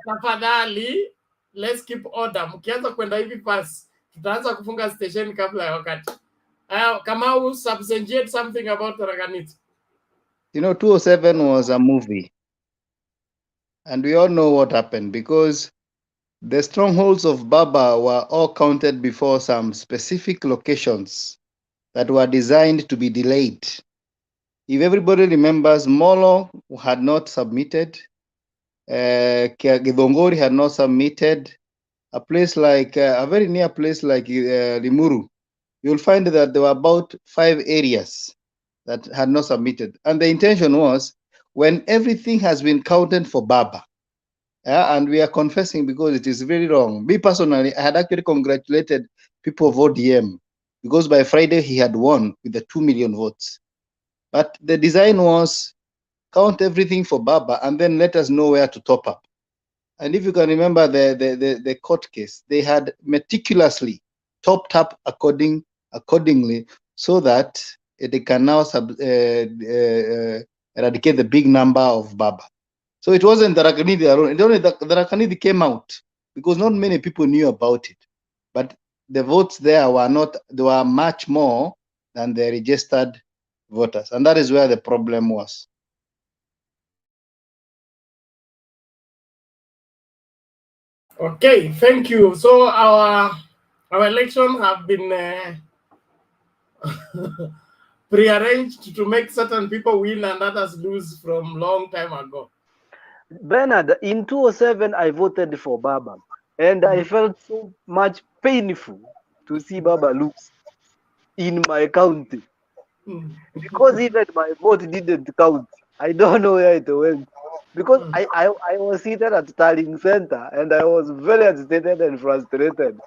Speaker 1: Tafadhali, let's keep order. Mkianza kwenda hivi fast, tutaanza kufunga station kabla ya wakati. Kamau substantiate something about Tarakaniti.
Speaker 6: 207 was a movie. And we all know what happened because the strongholds of Baba were all counted before some specific locations that were designed to be delayed. If everybody remembers, Molo had not submitted, Githongori had not submitted, a place like, a very near place like Limuru, you'll find that there were about 5 areas that had not submitted. And the intention was, when everything has been counted for Baba, and we are confessing because it is very wrong. Me personally, I had actually congratulated people of ODM because by Friday he had won with the 2 million votes. But the design was count everything for Baba and then let us know where to top up. And if you can remember the court case, they had meticulously topped up accordingly so that they can now eradicate the big number of Baba. So it wasn't the Rakanidi alone. It only the Rakanidi came out because not many people knew about it. But the votes there were much more than the registered voters. And that is where the problem was.
Speaker 1: Okay, thank you. So our election have been prearranged to make certain people win and others lose from long time ago.
Speaker 18: Bernard, in 2007, I voted for Baba, and I felt so much painful to see Baba lose in my county because even my vote didn't count. I don't know where it went because I was seated at Starling Center and I was very agitated and frustrated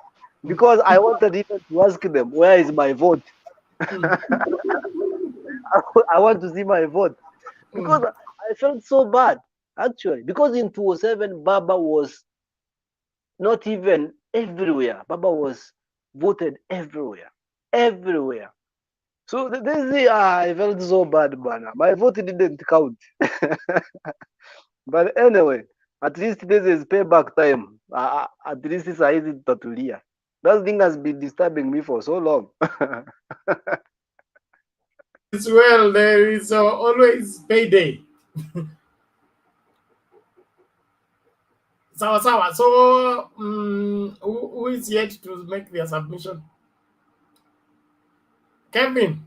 Speaker 18: because I wanted even to ask them, where is my vote? I want to see my vote because I felt so bad. Actually, because in 2007, Baba was not even everywhere. Baba was voted everywhere. So I felt so bad, man. My vote didn't count. But anyway, at least this is payback time. At least it's easy to tatulia. That thing has been disturbing me for so long.
Speaker 1: As well, there is always payday. Sawa. So, who is yet to make their submission? Kevin.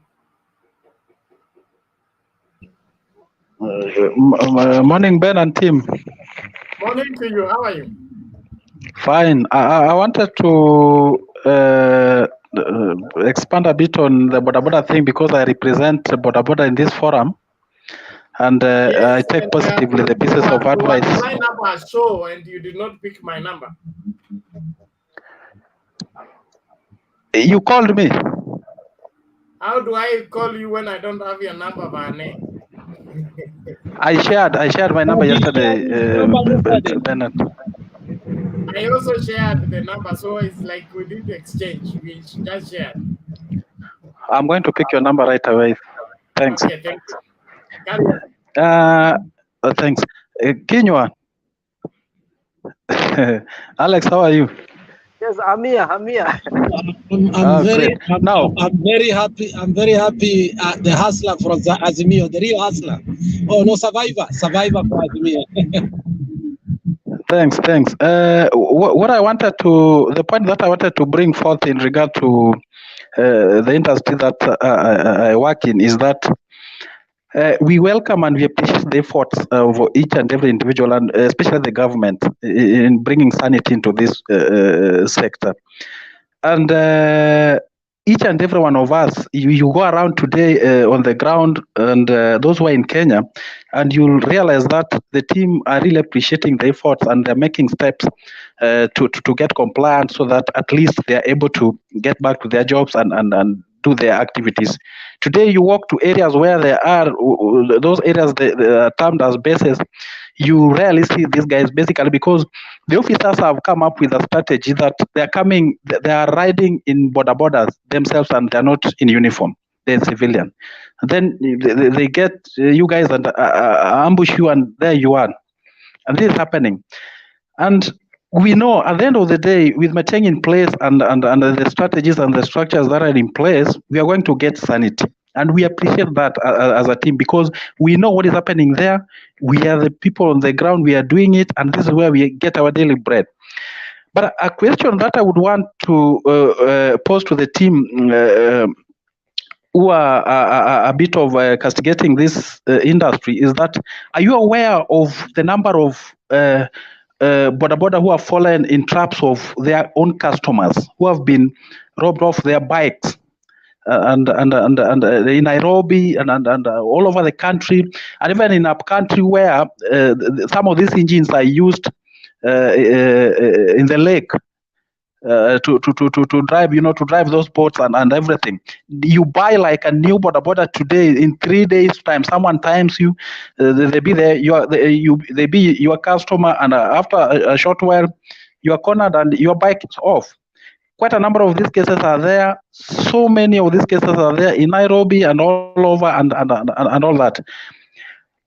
Speaker 20: Morning, Ben and team.
Speaker 1: Morning to you. How are you?
Speaker 4: Fine. I wanted to expand a bit on the Bodaboda thing because I represent Bodaboda in this forum, and I take positively the pieces of
Speaker 1: You
Speaker 4: advice.
Speaker 1: had lined up a show and you did not pick my number.
Speaker 4: You called me.
Speaker 1: How do I call you when I don't have your number by name?
Speaker 4: I shared my number yesterday, Bernard.
Speaker 1: I also shared the number, so it's like we did exchange. We just shared.
Speaker 4: I'm going to pick your number right away. Thanks.
Speaker 1: Okay, thank you. Carry on.
Speaker 4: Thanks. Kinywa. Alex, how are you?
Speaker 18: Yes, I'm here. I'm here.
Speaker 20: I'm very
Speaker 4: great. Now,
Speaker 20: I'm very happy. I'm very happy. The hustler from the Azimio, the real hustler. Oh no, survivor for Azimio.
Speaker 4: Thanks. What I wanted to, the point that I wanted to bring forth in regard to the industry that I work in is that we welcome and we appreciate the efforts of each and every individual, and especially the government, in bringing sanity into this sector. And each and every one of us, you go around today on the ground, and those who are in Kenya, and you'll realize that the team are really appreciating the efforts, and they're making steps to get compliant so that at least they're able to get back to their jobs and do their activities. Today, you walk to areas where there are those areas they are termed as bases. You rarely see these guys, basically because the officers have come up with a strategy that they are riding in bodabodas themselves, and they're not in uniform. They're civilian. And then they get you guys and ambush you, and there you are. And this is happening. And we know at the end of the day, with Macheng in place and the strategies and the structures that are in place, we are going to get sanity. And we appreciate that as a team because we know what is happening there. We are the people on the ground. We are doing it, and this is where we get our daily bread. But a question that I would want to pose to the team who are a bit of castigating this industry is that, are you aware of the number of bodaboda who have fallen in traps of their own customers, who have been robbed off their bikes? And in Nairobi and all over the country, and even in up country where some of these engines are used in the lake to drive, to drive those boats and everything. You buy like a new bodaboda today, in 3 days time, someone times you, they be there, they be your customer, and after a short while, you are cornered and your bike is off. Quite a number of these cases are there. So many of these cases are there in Nairobi and all over and all that.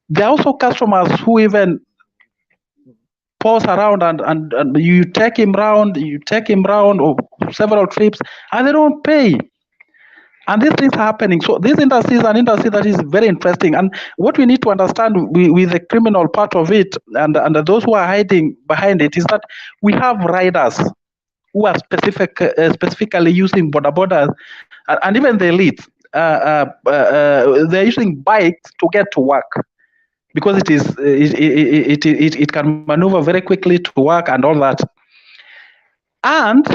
Speaker 4: There are also customers who even pause around and you take him round or several trips, and they don't pay. And these things are happening. So this industry is an industry that is very interesting. And what we need to understand with the criminal part of it and those who are hiding behind it is that we have riders who are specifically using bodabodas, and even the elites. They're using bikes to get to work because it can maneuver very quickly to work and all that. And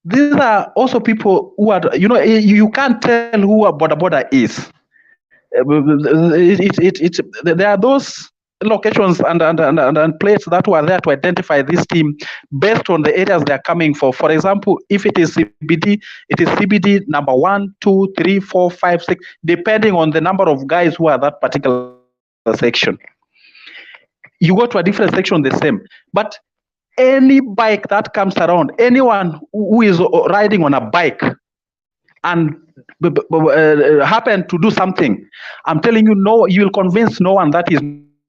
Speaker 4: these are also people who are, you can't tell who a bodaboda is. There are those locations and places that were there to identify this team based on the areas they are coming for. For example, if it is CBD, it is CBD number 1, 2, 3, 4, 5, 6, depending on the number of guys who are that particular section. You go to a different section, the same. But any bike that comes around, anyone who is riding on a bike and happen to do something, I'm telling you, no, you will convince no one that is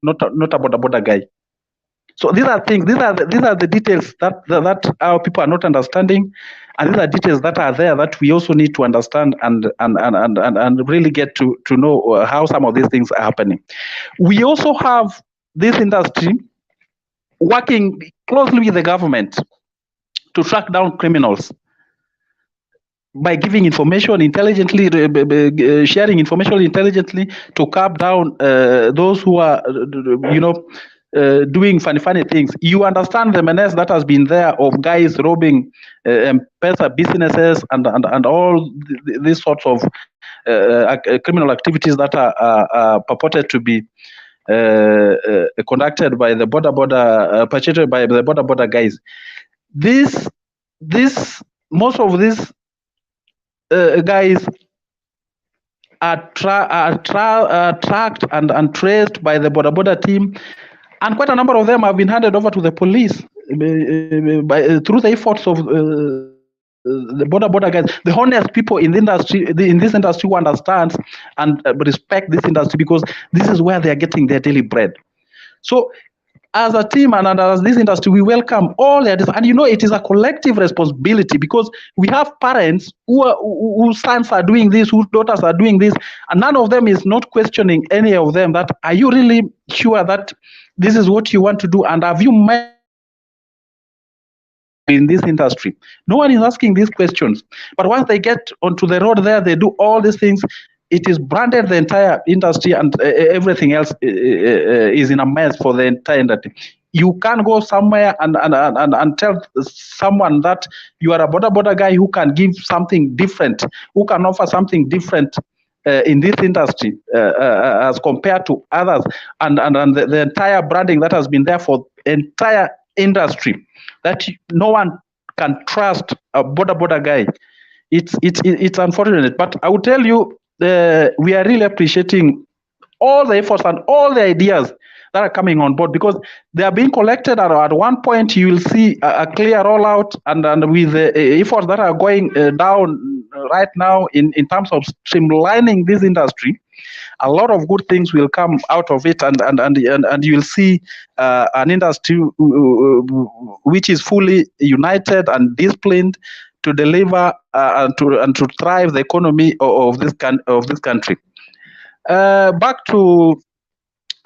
Speaker 4: not a bodaboda guy. So these are things. These are the details that our people are not understanding, and these are details that are there that we also need to understand and really get to know how some of these things are happening. We also have this industry working closely with the government to track down criminals by giving information intelligently, sharing information intelligently to curb down those who are, doing funny things. You understand the menace that has been there of guys robbing M-Pesa businesses and all these sorts of criminal activities that are purported to be conducted by the perpetrated by the Bodaboda guys. Most of these guys are tracked and traced by the Bodaboda team, and quite a number of them have been handed over to the police through the efforts of the Bodaboda guys, the honest people in the industry, in this industry, who understands and respect this industry, because this is where they are getting their daily bread. So, as a team and as this industry, we welcome all their, and it is a collective responsibility, because we have parents whose sons are doing this, whose daughters are doing this, and none of them is not questioning any of them that, are you really sure that this is what you want to do, and have you met in this industry? No one is asking these questions. But once they get onto the road there, they do all these things. It is branded the entire industry, and everything else is in a mess for the entire industry. You can't go somewhere and tell someone that you are a Bodaboda guy who can give something different, who can offer something different in this industry as compared to others, and the entire branding that has been there for entire industry, that no one can trust a Bodaboda guy. It's unfortunate, but I will tell you, we are really appreciating all the efforts and all the ideas that are coming on board, because they are being collected. At one point, you will see a clear rollout, and with the efforts that are going down right now in terms of streamlining this industry, a lot of good things will come out of it, and you will see an industry which is fully united and disciplined to deliver and to thrive the economy of this country. Back to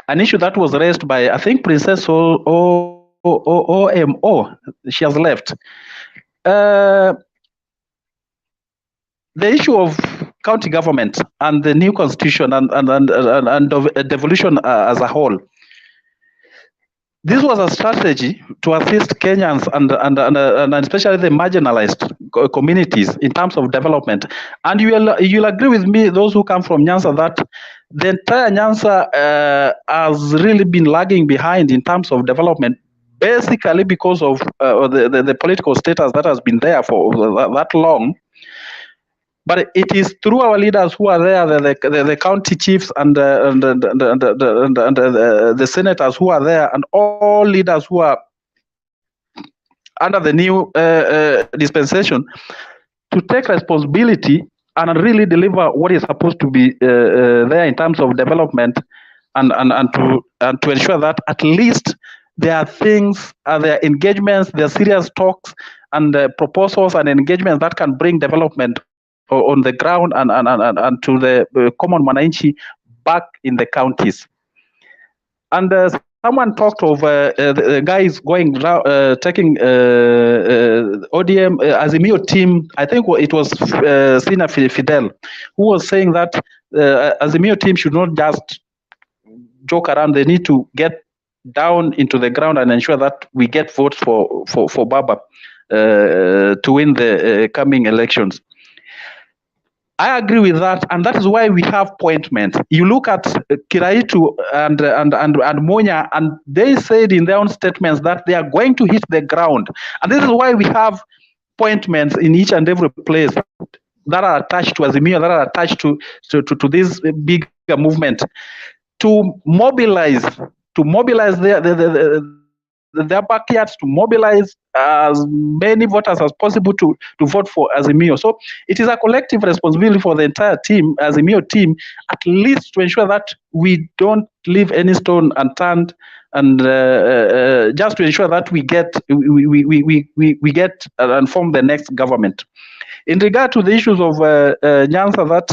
Speaker 4: an issue that was raised by, I think, Princess OMO. She has left. The issue of county government and the new constitution and devolution as a whole. This was a strategy to assist Kenyans and especially the marginalized communities in terms of development. And you'll agree with me, those who come from Nyanza, that the entire Nyanza has really been lagging behind in terms of development, basically because of the political status that has been there for that long. But it is through our leaders who are there, the county chiefs and the senators who are there, and all leaders who are under the new dispensation, to take responsibility and really deliver what is supposed to be there in terms of development, and to ensure that at least there are things, there are engagements, there are serious talks and proposals and engagements that can bring development on the ground and to the common mananchi back in the counties. And someone talked of the guys going taking ODM Azimio team. I think it was Sina Fidel, who was saying that Azimio team should not just joke around. They need to get down into the ground and ensure that we get votes for Baba to win the coming elections. I agree with that, and that is why we have appointments. You look at Kiraitu and Monya, and they said in their own statements that they are going to hit the ground, and this is why we have appointments in each and every place that are attached to Azimio, that are attached to this bigger movement, to mobilize their backyards, to mobilize as many voters as possible to vote for Azimio. So it is a collective responsibility for the entire team, Azimio team, at least to ensure that we don't leave any stone unturned, and just to ensure that we get and form the next government. In regard to the issues of Nyanza that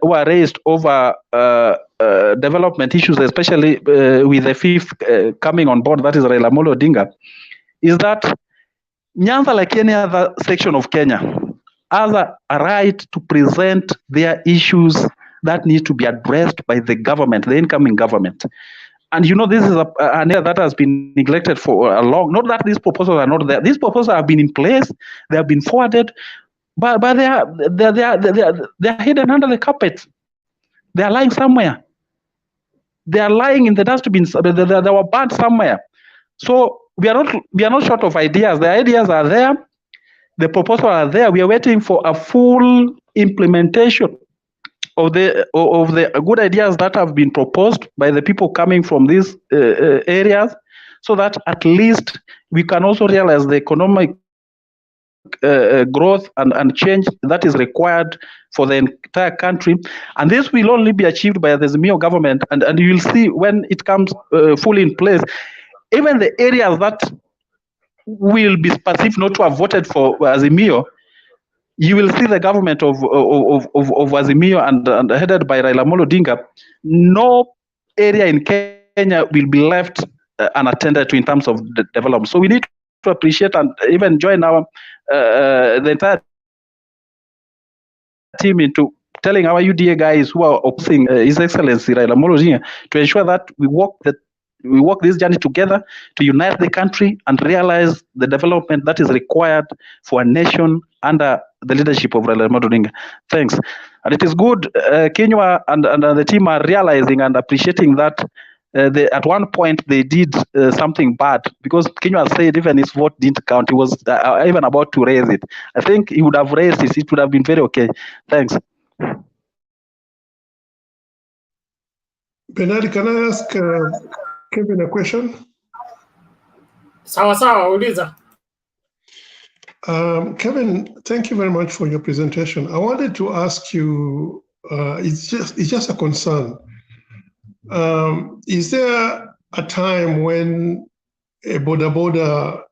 Speaker 4: were raised over development issues, especially with the fifth coming on board, that is Raila Amolo Odinga, is that Nyanza, like any other section of Kenya, has a right to present their issues that need to be addressed by the government, the incoming government. And this is an area that has been neglected for a long. Not that these proposals are not there. These proposals have been in place. They have been forwarded, but they are hidden under the carpet. They are lying somewhere. They are lying in the dustbins. They were burned somewhere. So we are not short of ideas. The ideas are there. The proposals are there. We are waiting for a full implementation of the good ideas that have been proposed by the people coming from these areas, so that at least we can also realize the economic growth and change that is required for the entire country. And this will only be achieved by the Azimio government, and you will see when it comes fully in place, even the areas that will be perceived not to have voted for Azimio, you will see the government of Azimio and headed by Raila Amolo Odinga. No area in Kenya will be left unattended to in terms of the development. So we need to appreciate and even join our the entire team into telling our UDA guys who are opposing His Excellency Raila Amolo Odinga to ensure that we walk this journey together to unite the country and realize the development that is required for a nation under the leadership of Raila Amolo Odinga. Thanks. And it is good Kenya and the team are realizing and appreciating that at one point they did something bad, because Kenya said even his vote didn't count. He was even about to raise it. I think he would have raised it. It would have been very okay. Thanks.
Speaker 7: Bernard, can I ask Kevin a question?
Speaker 1: Sawa sawa, uliza.
Speaker 7: Kevin, thank you very much for your presentation. I wanted to ask you, it's just a concern. Is there a time when a Bodaboda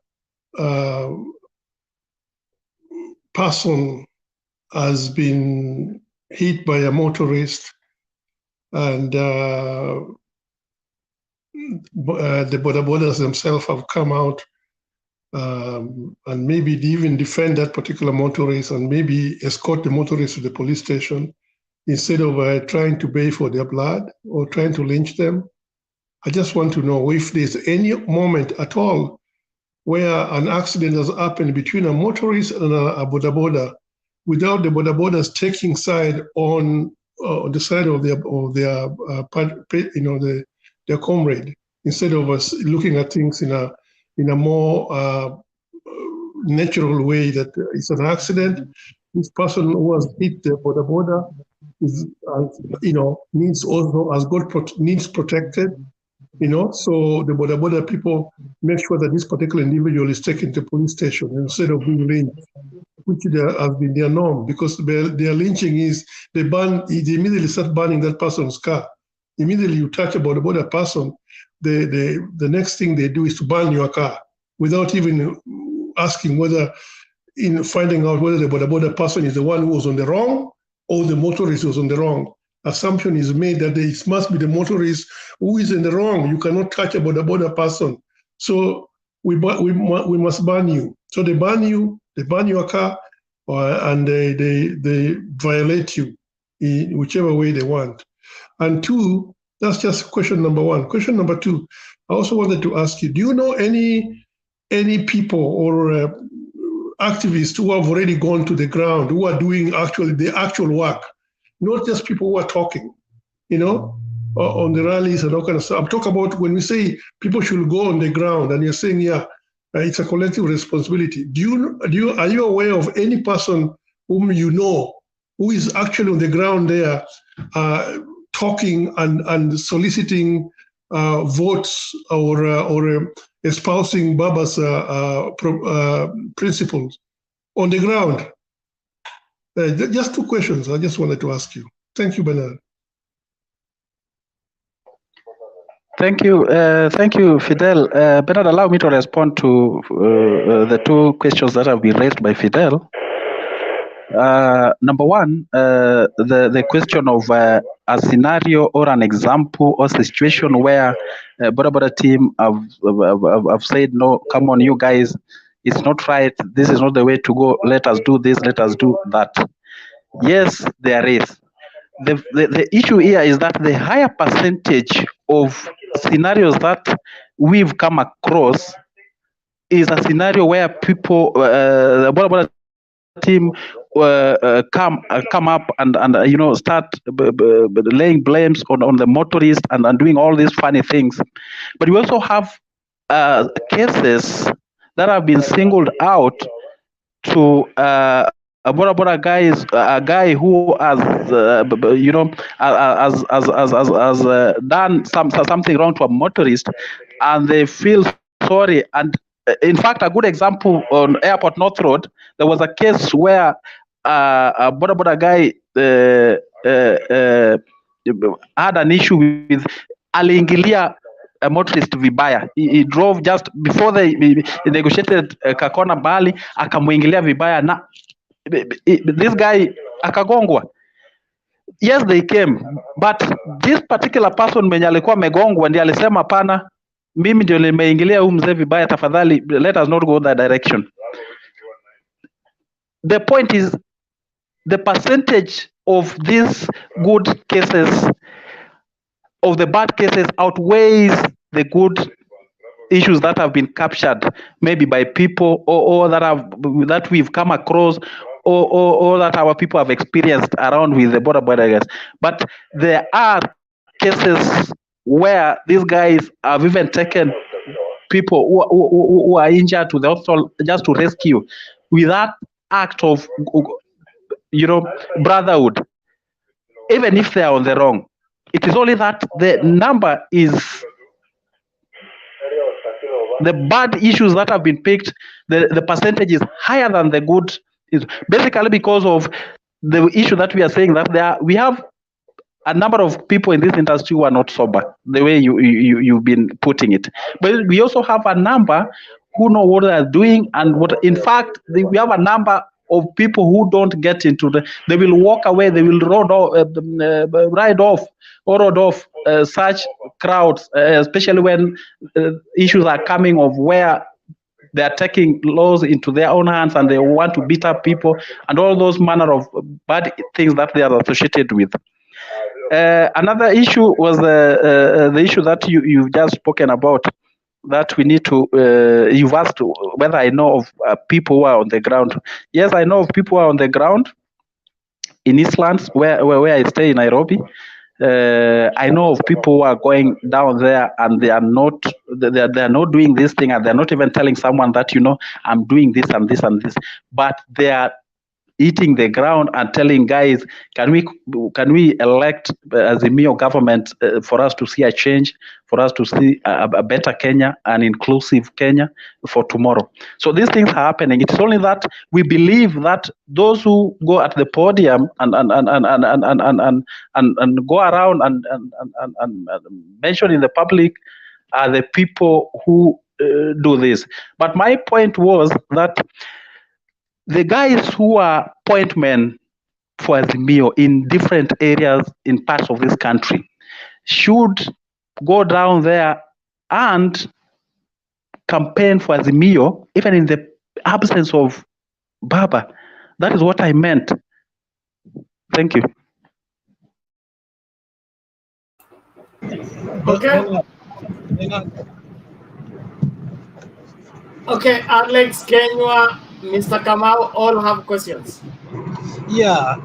Speaker 7: person has been hit by a motorist and the Bodabodas themselves have come out and maybe even defend that particular motorist and maybe escort the motorist to the police station instead of trying to pay for their blood or trying to lynch them? I just want to know if there's any moment at all where an accident has happened between a motorist and a Bodaboda without the Bodabodas taking side on the side of their comrade, instead of us looking at things in a more natural way, that it's an accident. This person who has hit the Bodaboda is, needs protected. So the Bodaboda people make sure that this particular individual is taken to police station instead of being lynched, which has been their norm, because their lynching is they immediately start burning that person's car. Immediately you touch a Bodaboda person, the next thing they do is to burn your car without even asking finding out whether the Bodaboda person is the one who was on the wrong or the motorist was on the wrong. Assumption is made that it must be the motorist who is in the wrong. You cannot touch a Bodaboda person. So we must ban you. So they ban you, they ban your car, and they violate you in whichever way they want. And two, that's just question number one. Question number two, I also wanted to ask you, do you know any people or activists who have already gone to the ground, who are doing the actual work? Not just people who are talking, on the rallies and all kind of stuff. I'm talking about when we say people should go on the ground, and you're saying, it's a collective responsibility. Are you aware of any person whom you know who is actually on the ground there, talking and soliciting votes or espousing Baba's principles on the ground? Just two questions I just wanted to ask you. Thank you, Bernard.
Speaker 4: Thank you, Fidel. Bernard, allow me to respond to the two questions that have been raised by Fidel. Number one, the question of a scenario or an example or situation where Bodaboda team have said, no, come on, you guys, it's not right. This is not the way to go. Let us do this. Let us do that. Yes, there is. The issue here is that the higher percentage of scenarios that we've come across is a scenario where people, the Bodaboda team come up and start laying blames on the motorist and doing all these funny things. But we also have cases that have been singled out to a Bodaboda guy is a guy who has done something wrong to a motorist, and they feel sorry. And in fact, a good example on Airport North Road, there was a case where a Bodaboda guy had an issue with aliingilia a motorist vibaya. He drove just before they negotiated kakona bali, akamuingilia vibaya na this guy akagongwa. Yes, they came, but this particular person mwenye alikuwa amegongwa ndiye alisema pana, mimi ndio nimeingilia huyu mzee vibaya, tafadhali let us not go that direction. The point is the percentage of these good cases, of the bad cases, outweighs the good issues that have been captured, maybe by people or that we've come across, or that our people have experienced around with the Bodaboda guys. But there are cases where these guys have even taken people who are injured to the hospital just to rescue, with that act of brotherhood, even if they are on the wrong. It is only that the number is, the bad issues that have been picked, the percentage is higher than the good, is basically because of the issue that we are saying, that we have a number of people in this industry who are not sober, the way you've been putting it. But we also have a number who know what they are doing, and what, in fact, we have a number of people who don't get into they will walk away, they will ride off such crowds, especially when issues are coming of where they are taking laws into their own hands and they want to beat up people and all those manner of bad things that they are associated with. Another issue was the issue that you've just spoken about, that we need to, you've asked whether I know of people who are on the ground. Yes, I know of people who are on the ground in Eastlands, where I stay in Nairobi. I know of people who are going down there and they are not doing this thing, and they're not even telling someone that, I'm doing this and this and this, but they are eating the ground and telling guys, can we elect Azimio government for us to see a change, for us to see a better Kenya, an inclusive Kenya for tomorrow. So these things are happening. It's only that we believe that those who go at the podium and go around and mention in the public are the people who do this. But my point was that the guys who are point men for Azimio in different areas in parts of this country should go down there and campaign for Azimio, even in the absence of Baba. That is what I meant. Thank you.
Speaker 1: Okay. Okay, Alex, Kenywa, Mr. Kamau, all have questions.
Speaker 20: Yeah,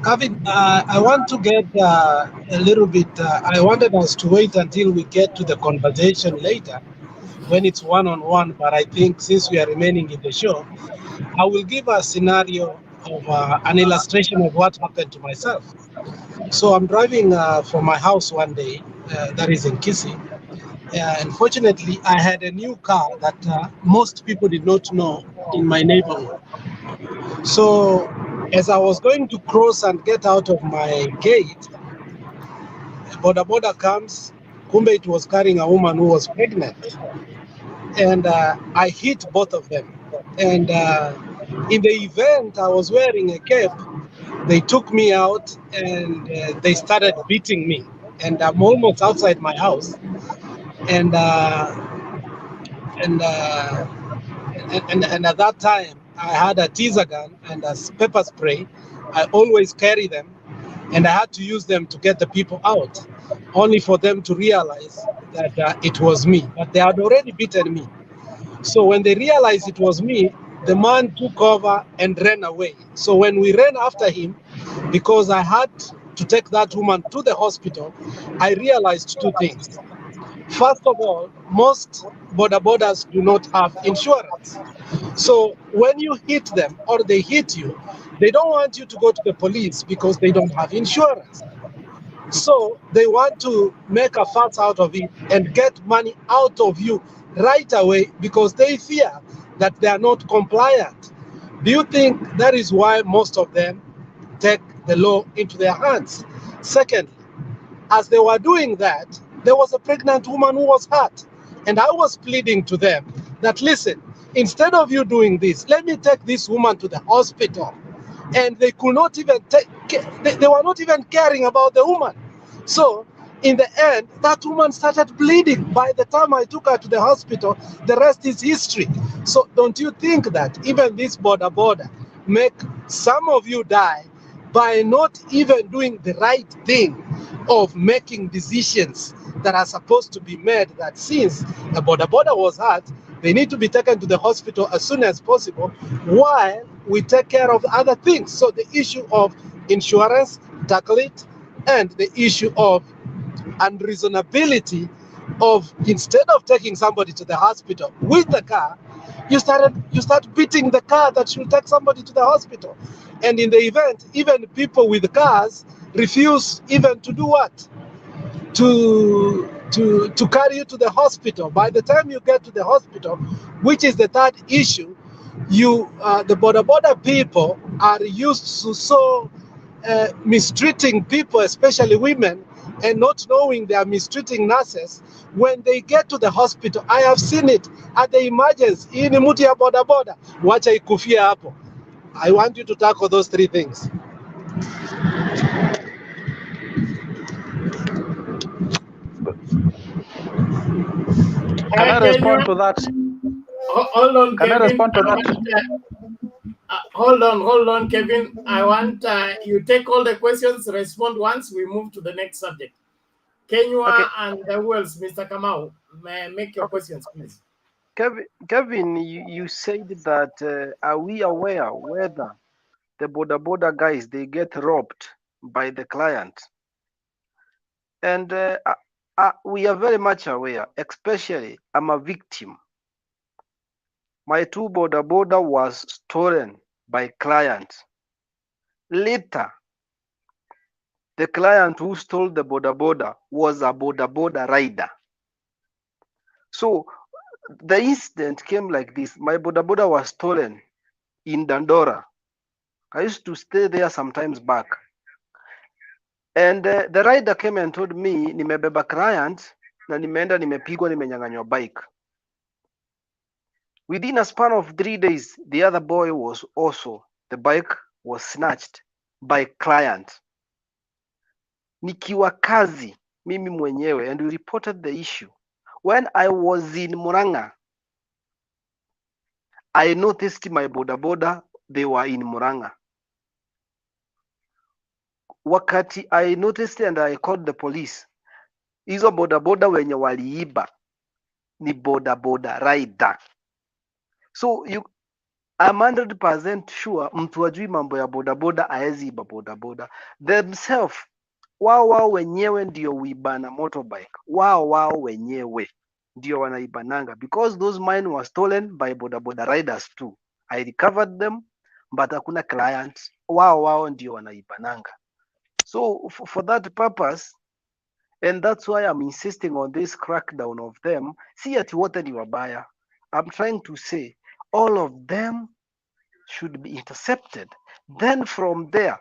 Speaker 20: Kevin, I want to get a little bit, I wanted us to wait until we get to the conversation later when it's one-on-one, but I think since we are remaining in the show, I will give a scenario of an illustration of what happened to myself. So I'm driving from my house one day, that is in Kisii. Unfortunately, I had a new car that most people did not know in my neighborhood. So as I was going to cross and get out of my gate, Bodaboda comes. Kumbe, it was carrying a woman who was pregnant. And I hit both of them. And in the event, I was wearing a cap. They took me out and they started beating me. And I'm almost outside my house. And at that time, I had a teaser gun and a pepper spray. I always carry them, and I had to use them to get the people out. only for them to realize that it was me, but they had already beaten me. So when they realized it was me, the man took over and ran away. So when we ran after him, because I had to take that woman to the hospital, I realized two things. First of all, most bodabodas do not have insurance. So when you hit them or they hit you, they don't want you to go to the police because they don't have insurance. So they want to make a fuss out of it and get money out of you right away because they fear that they are not compliant. Do you think that is why most of them take the law into their hands? Secondly, as they were doing that, there was a pregnant woman who was hurt. And I was pleading to them that, listen, instead of you doing this, let me take this woman to the hospital. And they could not even take, they were not even caring about the woman. So in the end, that woman started bleeding. By the time I took her to the hospital, the rest is history. So don't you think that even this bodaboda make some of you die by not even doing the right thing of making decisions that are supposed to be made, that since the bodaboda was hurt, they need to be taken to the hospital as soon as possible while we take care of other things. So the issue of insurance, tackle it, and the issue of unreasonability of, instead of taking somebody to the hospital with the car, you start beating the car that should take somebody to the hospital. And in the event, even people with cars refuse even to do what? To carry you to the hospital. By the time you get to the hospital, which is the third issue, you the bodaboda people are used to so mistreating people, especially women, and not knowing they are mistreating nurses. When they get to the hospital, I have seen it at the emergency. Hii ni mtu ya bodaboda, wacha ikufia hapo. I want you to tackle those three things.
Speaker 4: Can I respond to that?
Speaker 1: Hold on,
Speaker 4: Can I
Speaker 1: Kevin.
Speaker 4: respond to that?
Speaker 1: Hold on, Kevin. I want you take all the questions, respond once, we move to the next subject. Kenyua
Speaker 18: Okay.
Speaker 1: and who else, Mr. Kamau? May make your questions, please.
Speaker 18: Kevin, you said that are we aware whether the bodaboda guys they get robbed by the client? And we are very much aware, especially I'm a victim. My two bodaboda was stolen by client. Later, the client who stole the bodaboda was a bodaboda rider. So the incident came like this. My bodaboda was stolen in Dandora. I used to stay there sometimes back. And the rider came and told me, nimebeba client na nimeenda nimepigwa nimenyang'anywa bike. Within a span of 3 days, the other boy was also, the bike was snatched by client. Nikiwa kazi, mimi mwenyewe, and we reported the issue. When I was in Murang'a, I noticed my bodaboda, they were in Murang'a. Wakati I noticed and I called the police, hizo bodaboda wenye waliiba ni bodaboda rider. So I'm 100% sure mtu ajui mambo ya bodaboda aezi iba bodaboda. Themselves, wao wenyewe ndio uibana motorbike. Wao wenyewe ndio wanaibananga, because those mine were stolen by bodaboda riders too. I recovered them, but hakuna clients. Wao ndio wanaibananga. So for that purpose, and that's why I'm insisting on this crackdown of them. Si ati wote ni wabaya. I'm trying to say all of them should be intercepted. Then from there,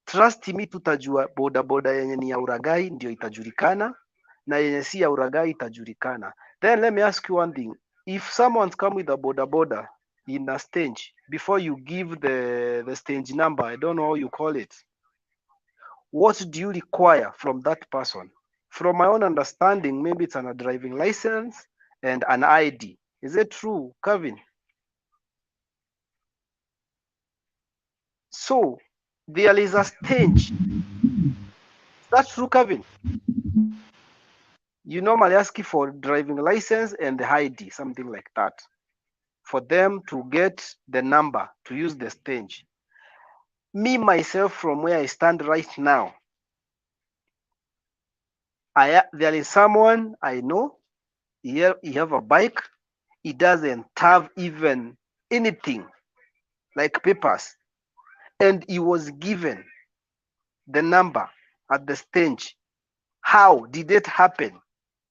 Speaker 18: trust me, tutajua bodaboda yenye ni ya uragai ndio itajulikana na yenye si ya uragai itajulikana. Then let me ask you one thing. If someone's come with a bodaboda in a stage, before you give the stage number, I don't know how you call it, what do you require from that person? From my own understanding, maybe it's a driving license and an ID. Is it true, Kevin? So there is a stage. Is that true, Kevin? You normally ask for driving license and the ID, something like that, for them to get the number to use the stage. Me, myself, from where I stand right now, there is someone I know, he have a bike, he doesn't have even anything like papers, and he was given the number at the stage. How did it happen?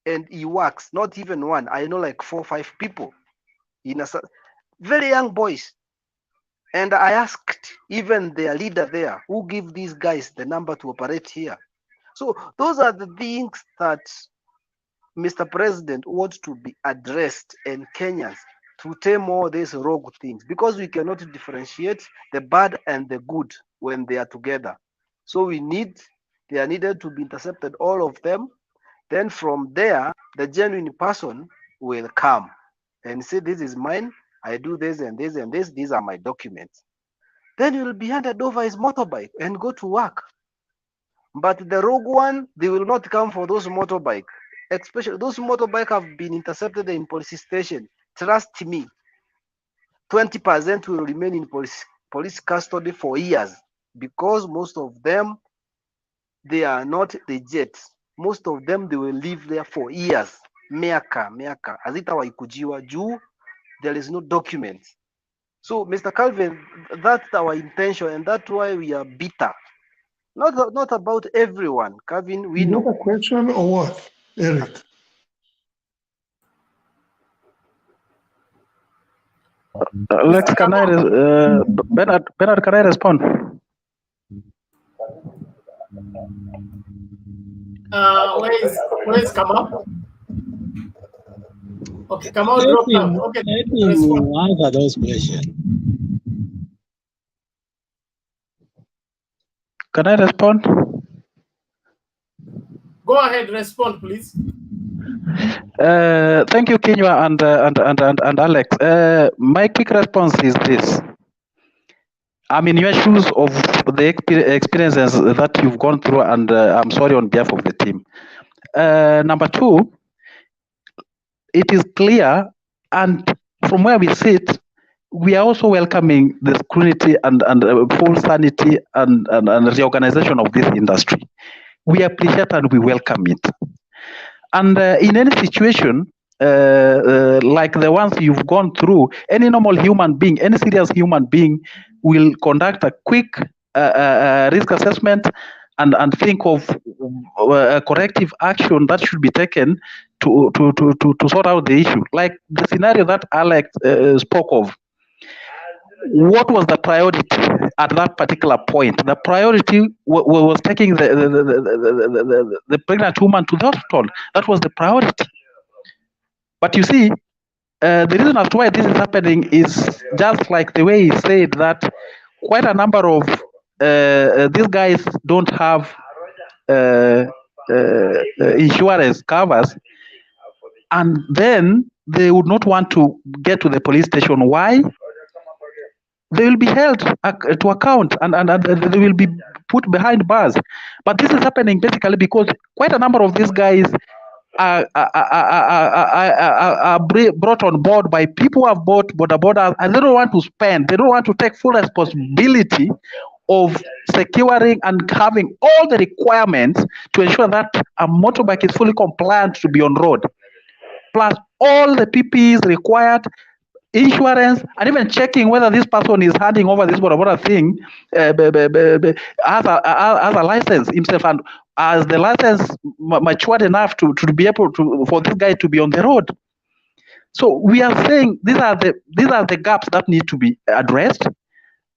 Speaker 18: And he works, not even one, I know like 4 or 5 people, very young boys. And I asked even their leader there, who give these guys the number to operate here? So those are the things that Mr. President wants to be addressed, and Kenyans to tame all these rogue things, because we cannot differentiate the bad and the good when they are together. So they are needed to be intercepted, all of them. Then from there, the genuine person will come and say, this is mine, I do this and this and this, these are my documents. Then he will be handed over his motorbike and go to work. But the rogue one, they will not come for those motorbike. Especially those motorbike have been intercepted in police station. Trust me, 20% will remain in police custody for years, because most of them, they are not legit. Most of them, they will live there for years. Miaka hazitawaikujiwa juu there is no document. So, Mr. Calvin, that's our intention, and that's why we are bitter. Not about everyone, Calvin. We know.
Speaker 7: Is that a question or what, Eric?
Speaker 4: Lex, can I, Bernard, can I respond?
Speaker 1: Where is Kamau? Okay, Kamau drop down. Okay,
Speaker 20: let him answer those questions.
Speaker 4: Can I respond?
Speaker 1: Go ahead, respond, please.
Speaker 4: Thank you, Kinyua and Alex. My quick response is this. I'm in your shoes of the experiences that you've gone through, and I'm sorry on behalf of the team. Number two, it is clear, and from where we sit, we are also welcoming the scrutiny and full sanity and reorganization of this industry. We appreciate and we welcome it. And in any situation, like the ones you've gone through, any normal human being, any serious human being will conduct a quick risk assessment and think of corrective action that should be taken to sort out the issue. Like the scenario that Alex spoke of. What was the priority at that particular point? The priority was taking the pregnant woman to the hospital. That was the priority. But you see, the reason as to why this is happening is just like the way he said that quite a number of these guys don't have insurance covers, and then they would not want to get to the police station. Why? They will be held to account and they will be put behind bars. But this is happening basically because quite a number of these guys are brought on board by people who have bought Bodaboda, and they don't want to spend, they don't want to take full responsibility of securing and having all the requirements to ensure that a motorbike is fully compliant to be on road, plus all the PPEs required, insurance, and even checking whether this person is handing over this Bodaboda thing as a license himself, and as the license matured enough to be able to for this guy to be on the road. So we are saying these are the gaps that need to be addressed,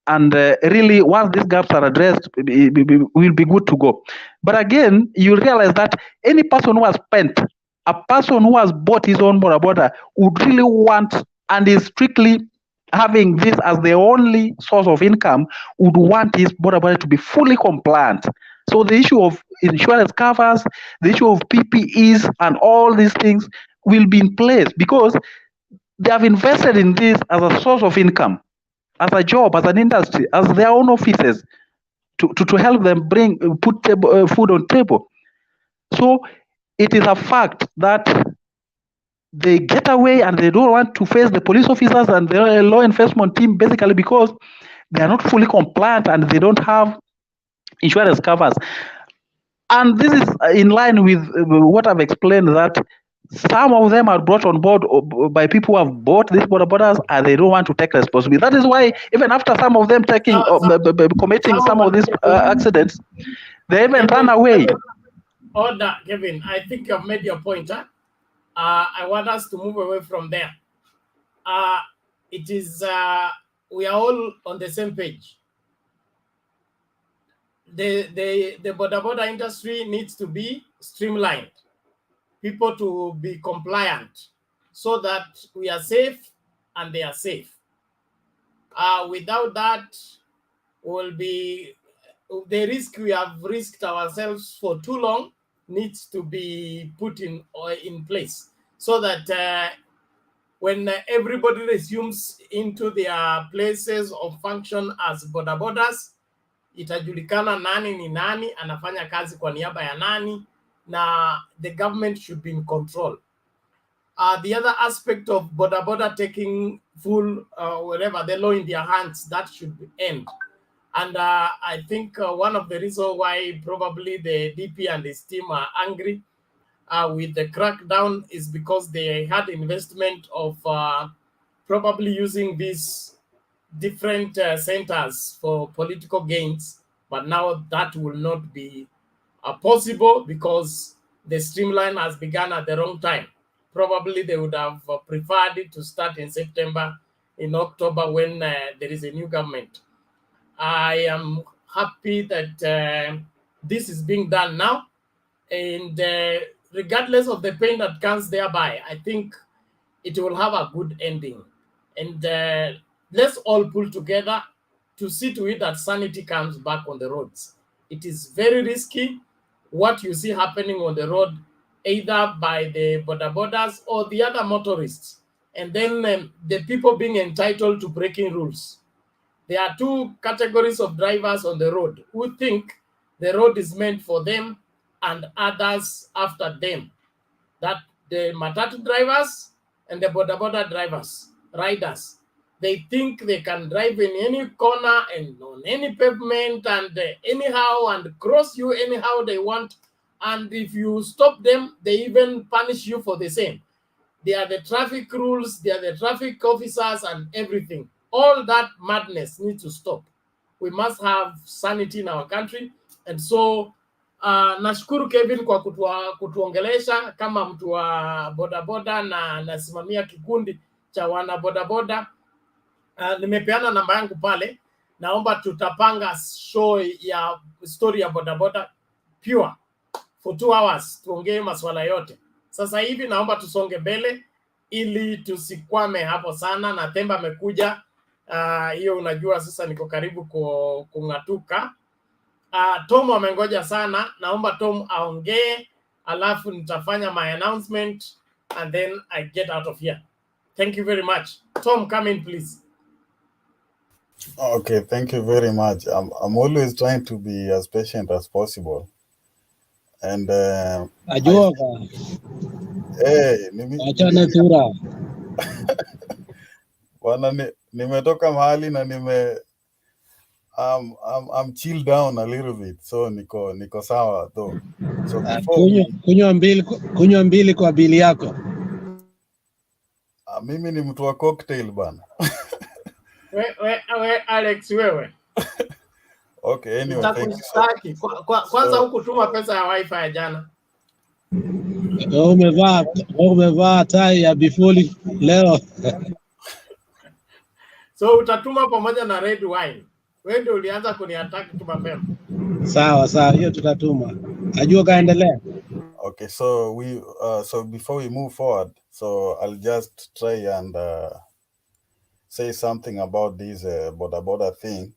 Speaker 4: and really once these gaps are addressed, we'll be good to go. But again, you realize that any person who has spent, a person who has bought his own Bodaboda would really want and is strictly having this as the only source of income, would want his Bodaboda to be fully compliant. So the issue of insurance covers, the issue of PPEs and all these things will be in place because they have invested in this as a source of income, as a job, as an industry, as their own offices to help them put food on table. So it is a fact that they get away and they don't want to face the police officers and the law enforcement team, basically because they are not fully compliant and they don't have insurance covers. And this is in line with what I've explained, that some of them are brought on board by people who have bought these borders and they don't want to take responsibility. That is why even after some of them taking committing some of these accidents, they even run away.
Speaker 1: Order, Kevin. I think you've made your point. Huh? I want us to move away from there. It is we are all on the same page. The Bodaboda industry needs to be streamlined. People to be compliant so that we are safe and they are safe. Without that, will be the risk we have risked ourselves for too long needs to be put in place so that when everybody resumes into their places of function as bodabodas, itajulikana nani ni nani anafanya kazi kwa niaba ya nani, na the government should be in control. The other aspect of bodaboda taking full whatever the law in their hands, that should end. And I think one of the reasons why probably the DP and his team are angry with the crackdown is because they had investment of probably using these different centers for political gains, but now that will not be possible because the streamline has begun at the wrong time. Probably they would have preferred it to start in September, in October, when there is a new government. I am happy that this is being done now, and regardless of the pain that comes thereby, I think it will have a good ending. And let's all pull together to see to it that sanity comes back on the roads. It is very risky what you see happening on the road, either by the bodabodas or the other motorists, and then the people being entitled to breaking rules. There are two categories of drivers on the road who think the road is meant for them and others after them. That the matatu drivers and the bodaboda drivers, riders, they think they can drive in any corner and on any pavement and anyhow and cross you anyhow they want. And if you stop them, they even punish you for the same. They are the traffic rules, they are the traffic officers and everything. All that madness needs to stop. We must have sanity in our country. And so nashukuru Kevin kwa kutuongelesha kama mtu wa bodaboda na nasimamia kikundi cha wana bodaboda. Nimepeana namba yangu pale. Naomba tutapanga show ya story ya bodaboda pure for 2 hours tuongee masuala yote. Sasa hivi naomba tusonge mbele ili tusikwame hapo sana, na Temba amekuja. Hiyo unajua sasa niko karibu kung'atuka. Tom amengoja sana, naomba Tom aongee alafu nitafanya my announcement and then I get out of here. Thank you very much. Tom, come in please.
Speaker 9: Okay, thank you very much. I'm always trying to be as patient as possible. And
Speaker 20: Ajoga.
Speaker 9: Achana sura. Bwana nimetoka mahali na I'm chilled down a little bit, so niko sawa though. So before
Speaker 20: kunywa mbili kwa bili yako.
Speaker 9: Mimi ni mtu wa cocktail bana.
Speaker 1: we Alex wewe.
Speaker 9: Okay, anyway, thank you.
Speaker 1: Kwanza hukutuma pesa ya wifi ya jana.
Speaker 20: Umevaa tai ya bifuli leo.
Speaker 1: So utatuma pamoja na red wine. Wewe ndio ulianza kuniattack tu mapema.
Speaker 20: Sawa, hiyo tutatuma. Ajua kaendelea.
Speaker 9: Okay, so so before we move forward, so I'll just try and say something about this bodaboda thing,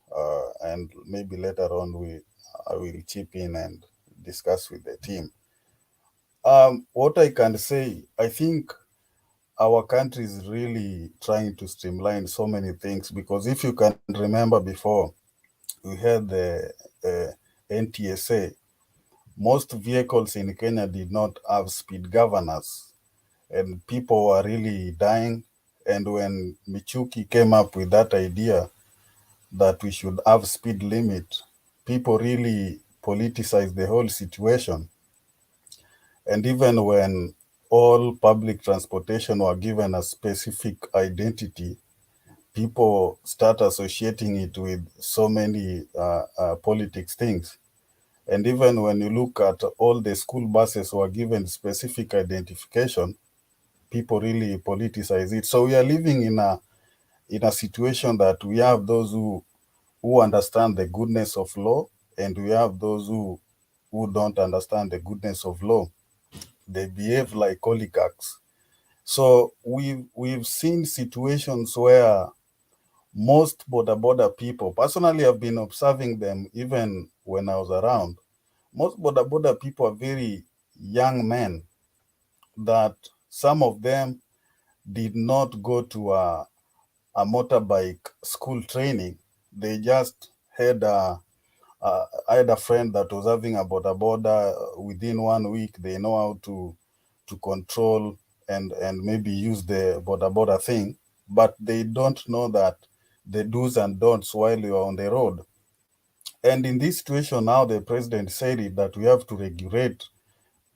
Speaker 9: and maybe later on I will chip in and discuss with the team. What I can say, I think our country is really trying to streamline so many things, because if you can remember before, we had the NTSA, most vehicles in Kenya did not have speed governors, and people were really dying. And when Michuki came up with that idea that we should have speed limit, people really politicized the whole situation. And even when all public transportation were given a specific identity, people start associating it with so many politics things. And even when you look at all the school buses were given specific identification, people really politicize it. So we are living in a situation that we have those who understand the goodness of law, and we have those who don't understand the goodness of law. They behave like oligarchs. So we've seen situations where most bodaboda people, personally, I've been observing them even when I was around. Most bodaboda people are very young men, that some of them did not go to a motorbike school training. They just had I had a friend that was having a bodaboda. Within 1 week, they know how to control and maybe use the bodaboda thing, but they don't know that the do's and don'ts while you are on the road. And in this situation now, the president said it, that we have to regulate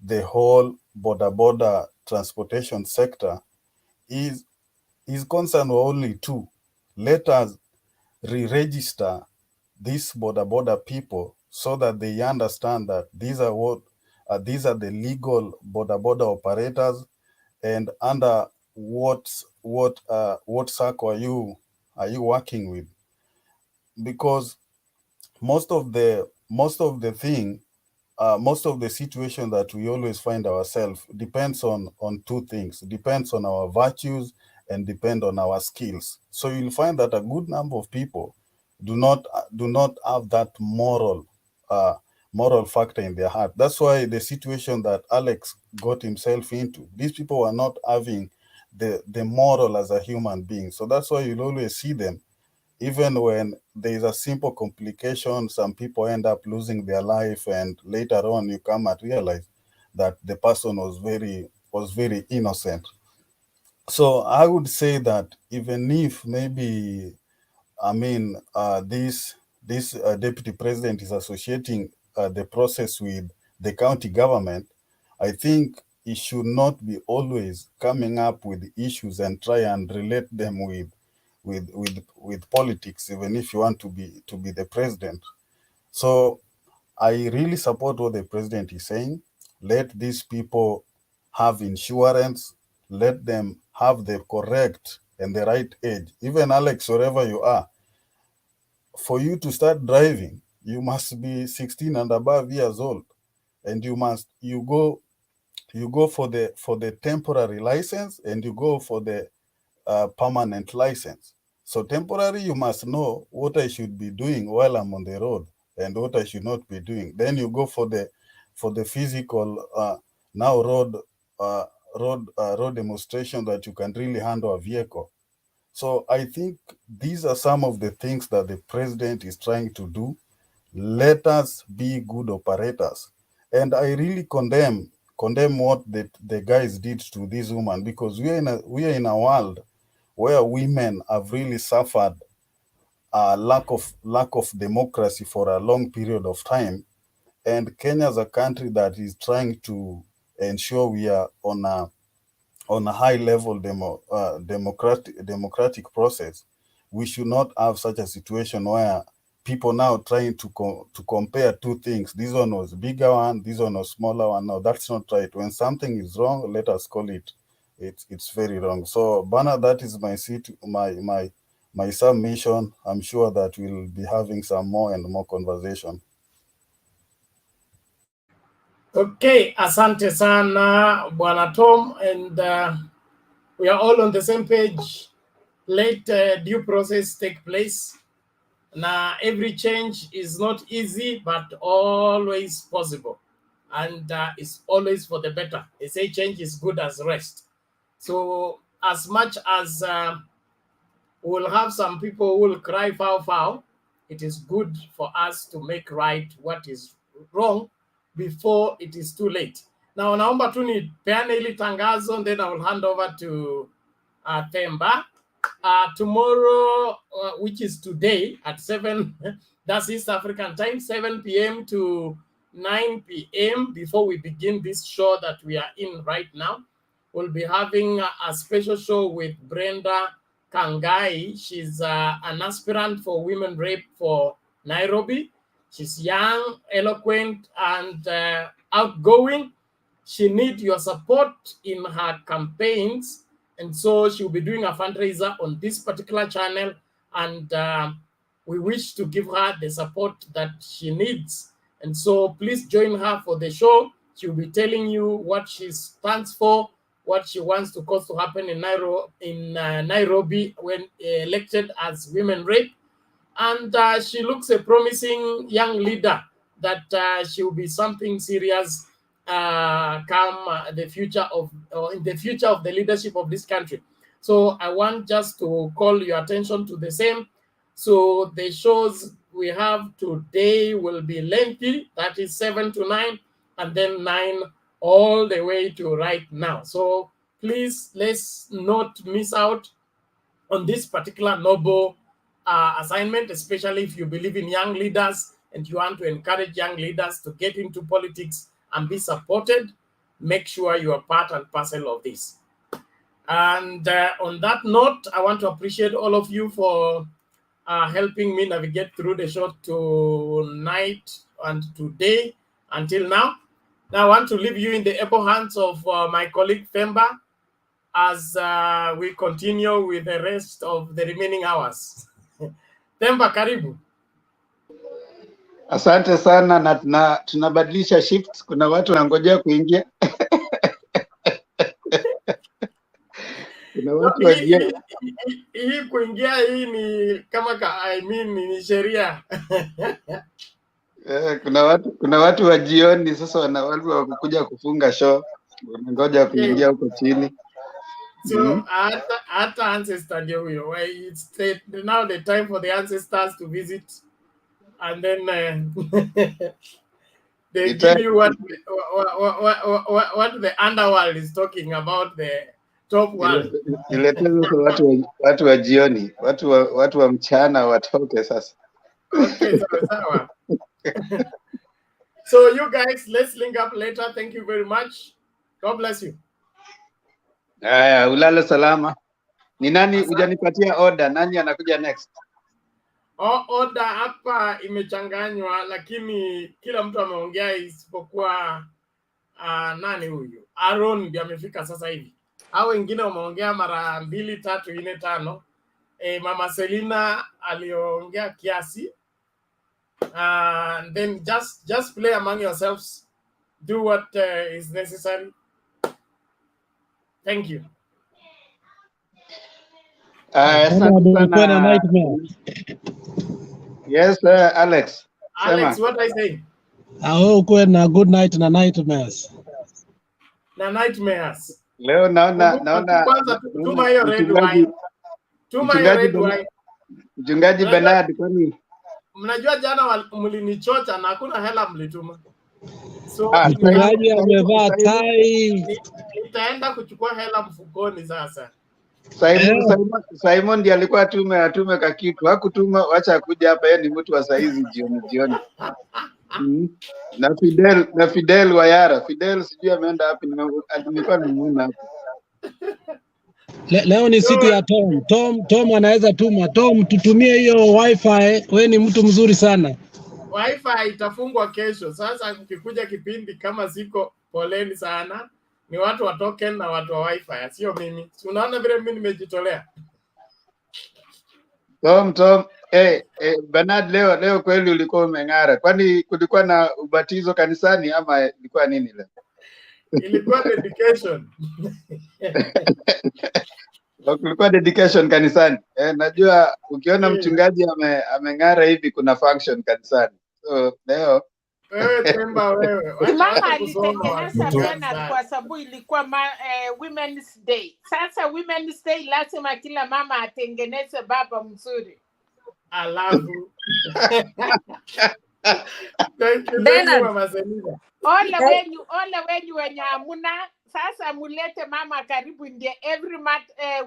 Speaker 9: the whole bodaboda transportation sector. His concern were only two: let us re-register these bodaboda people so that they understand that these are the legal bodaboda operators, and under what circle are you working with? Because most of the situation that we always find ourselves depends on two things: depends on our virtues and depend on our skills. So you'll find that a good number of people do not have that moral factor in their heart. That's why the situation that Alex got himself into, these people are not having the moral as a human being. So that's why you'll always see them. Even when there is a simple complication, some people end up losing their life, and later on you come and realize that the person was very innocent. So I would say that even if maybe, I mean, this deputy president is associating the process with the county government, I think he should not be always coming up with issues and try and relate them with politics, even if you want to be the president. So I really support what the president is saying. Let these people have insurance. Let them have the correct and the right age. Even Alex, wherever you are, for you to start driving, you must be 16 and above years old, and you go for the temporary license, and you go for the permanent license. So temporary, you must know what I should be doing while I'm on the road and what I should not be doing. Then you go for the physical now road demonstration, that you can really handle a vehicle. So I think these are some of the things that the president is trying to do. Let us be good operators. And I really condemn what the guys did to this woman, because we are in a world where women have really suffered a lack of democracy for a long period of time. And Kenya is a country that is trying to ensure we are on a high level democratic process. We should not have such a situation where people now trying to compare two things. This one was bigger one, this one was smaller one. No, that's not right. When something is wrong, let us call it. It's very wrong. So, Bana, that is my submission. I'm sure that we'll be having some more and more conversation.
Speaker 1: Okay, asante sana Bwana Tom, and we are all on the same page. Let due process take place. Now, every change is not easy, but always possible, and it's always for the better. They say change is good as rest. So, as much as we'll have some people who will cry foul foul, it is good for us to make right what is wrong, before it is too late. Now, naomba tu nipeane hili tangazo, and then I will hand over to Themba. Tomorrow, which is today at 7, that's East African time, 7 p.m. to 9 p.m. before we begin this show that we are in right now, we'll be having a special show with Brenda Kangai. She's an aspirant for women rape for Nairobi. She's young, eloquent, and outgoing. She needs your support in her campaigns. And so she'll be doing a fundraiser on this particular channel. And we wish to give her the support that she needs. And so please join her for the show. She'll be telling you what she stands for, what she wants to cause to happen in Nairobi when elected as women rape. And she looks a promising young leader that she will be something serious come the future of, or in the future of the leadership of this country. So I want just to call your attention to the same. So the shows we have today will be lengthy, that is 7 to 9, and then 9 all the way to right now. So please, let's not miss out on this particular noble assignment, especially if you believe in young leaders and you want to encourage young leaders to get into politics and be supported. Make sure you are part and parcel of this. And on that note, I want to appreciate all of you for helping me navigate through the show tonight and today until now. Now I want to leave you in the able hands of my colleague Themba as we continue with the rest of the remaining hours. Themba, karibu.
Speaker 6: Asante sana, na tunabadilisha shift. Kuna watu wanangojea kuingia. Kuna watu wajia.
Speaker 1: Hii kuingia hii ni kama ni sheria.
Speaker 6: Kuna watu wa jioni sasa, watu wa kukuja kufunga show wanangoja kuingia huko chini.
Speaker 1: So hata ancestor ndio huyo. It's now the time for the ancestors to visit, and then they give you what the underworld is talking about, the top world.
Speaker 6: Watu wa jioni, watu wa mchana watoke sasa.
Speaker 1: Okay, sawa. So you guys, let's link up later. Thank you very much. God bless you.
Speaker 6: Ulale salama. Ni nani hujanipatia order? Nani anakuja next?
Speaker 1: Order hapa imechanganywa, lakini kila mtu ameongea isipokuwa nani huyu? Aaron ndiye amefika sasa hivi. Hao wengine wameongea mara 2, 3, 4, 5. Mama Selina aliongea kiasi. Then just play among yourselves. Do what is necessary. Thank you.
Speaker 6: Yes, Alex.
Speaker 1: Alex, what I say?
Speaker 20: Na good night na nightmares.
Speaker 1: Na nightmares.
Speaker 6: Leo naona
Speaker 1: kwanza tuma hiyo red wine. Tuma hiyo red wine.
Speaker 6: Mchungaji Bernard, kwani
Speaker 1: mnajua jana mlinichocha na hakuna hela mlituma. So
Speaker 20: mchungaji amevaa tai.
Speaker 1: Nitaenda kuchukua hela mfukoni sasa.
Speaker 6: Simon ndiye alikuwa atume kakitu. Hakutuma, wacha akuja hapa, yeye ni mtu wa saizi jioni. Na Fidel Wayara. Fidel sijui ameenda wapi, nilikuwa nimeona hapo.
Speaker 20: Leo ni siku ya Tom anaweza tuma. Tom, tutumie hiyo wifi, wewe ni mtu mzuri sana.
Speaker 1: Wifi itafungwa kesho. Sasa ukikuja kipindi kama siko, poleni sana. Ni watu wa token na watu wa wifi, sio mimi. Unaona vile mimi nimejitolea.
Speaker 6: Tom, Bernard, leo kweli ulikuwa umeng'ara. Kwani kulikuwa na ubatizo kanisani ama ilikuwa nini leo?
Speaker 1: Ilikuwa dedication.
Speaker 6: Kulikuwa dedication kanisani. Najua ukiona mchungaji ameng'ara hivi kuna function kanisani. So leo
Speaker 1: wewe Themba, wewe
Speaker 14: mama alitengeneza Bernard kwa sababu ilikuwa Women's Day. Sasa Women's Day lazima kila mama atengeneze baba mzuri.
Speaker 1: Alafu Thank you,
Speaker 22: Bernard.
Speaker 1: Mama Selina.
Speaker 14: Ole wenyu wenye hamuna sasa mulete mama karibu ndio every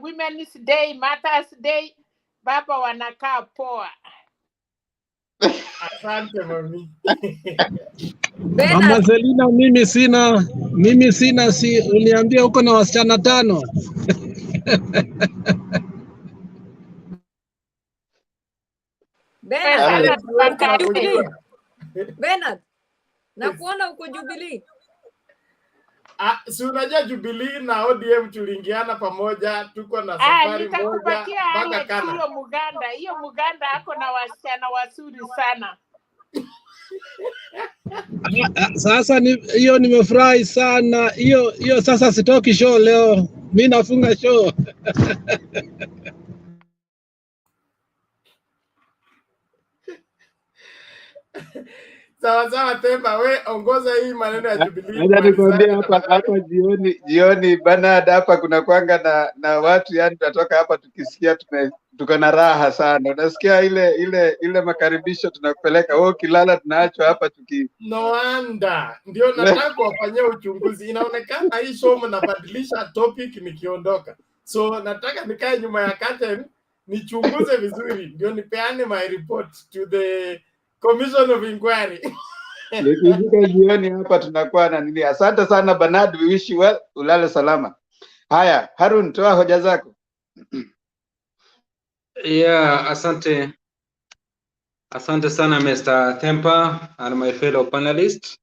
Speaker 14: Women's Day, Mother's Day baba wanakaa poa.
Speaker 1: Asante mami.
Speaker 20: Mama Selina, mimi sina, si uniambia uko na wasichana 5.
Speaker 22: Bernard, nakuona uko Jubilee.
Speaker 1: Si unajua Jubilee na ODM tuliingiana pamoja, tuko na safari moja
Speaker 14: nitakupatia
Speaker 1: mpaka Kana.
Speaker 14: Hiyo Muganda ako na wasichana wazuri sana.
Speaker 20: Sasa hiyo nimefurahi sana. Hiyo sasa sitoki show leo. Mimi nafunga show.
Speaker 1: Sawa Temba, we ongoza hii maneno ya Jubilee.
Speaker 6: Acha nikwambie hapa jioni Bernard, hapa kuna kwanga na watu yani tunatoka hapa tukisikia tuko na raha sana. Unasikia ile makaribisho tunakupeleka wewe ukilala tunaachwa hapa
Speaker 1: No wonder. Ndio nataka kuwafanyia uchunguzi. Inaonekana hii show mnabadilisha topic nikiondoka. So nataka nikae nyuma ya curtain nichunguze vizuri ndio nipeane my report to the Commission of Inquiry.
Speaker 6: Nikifika jioni hapa tunakuwa na nini. Asante sana Bernard, we wish you well. Ulale salama. Haya, Harun, toa hoja zako.
Speaker 5: Yeah, asante sana Mr. Tempa and my fellow panelists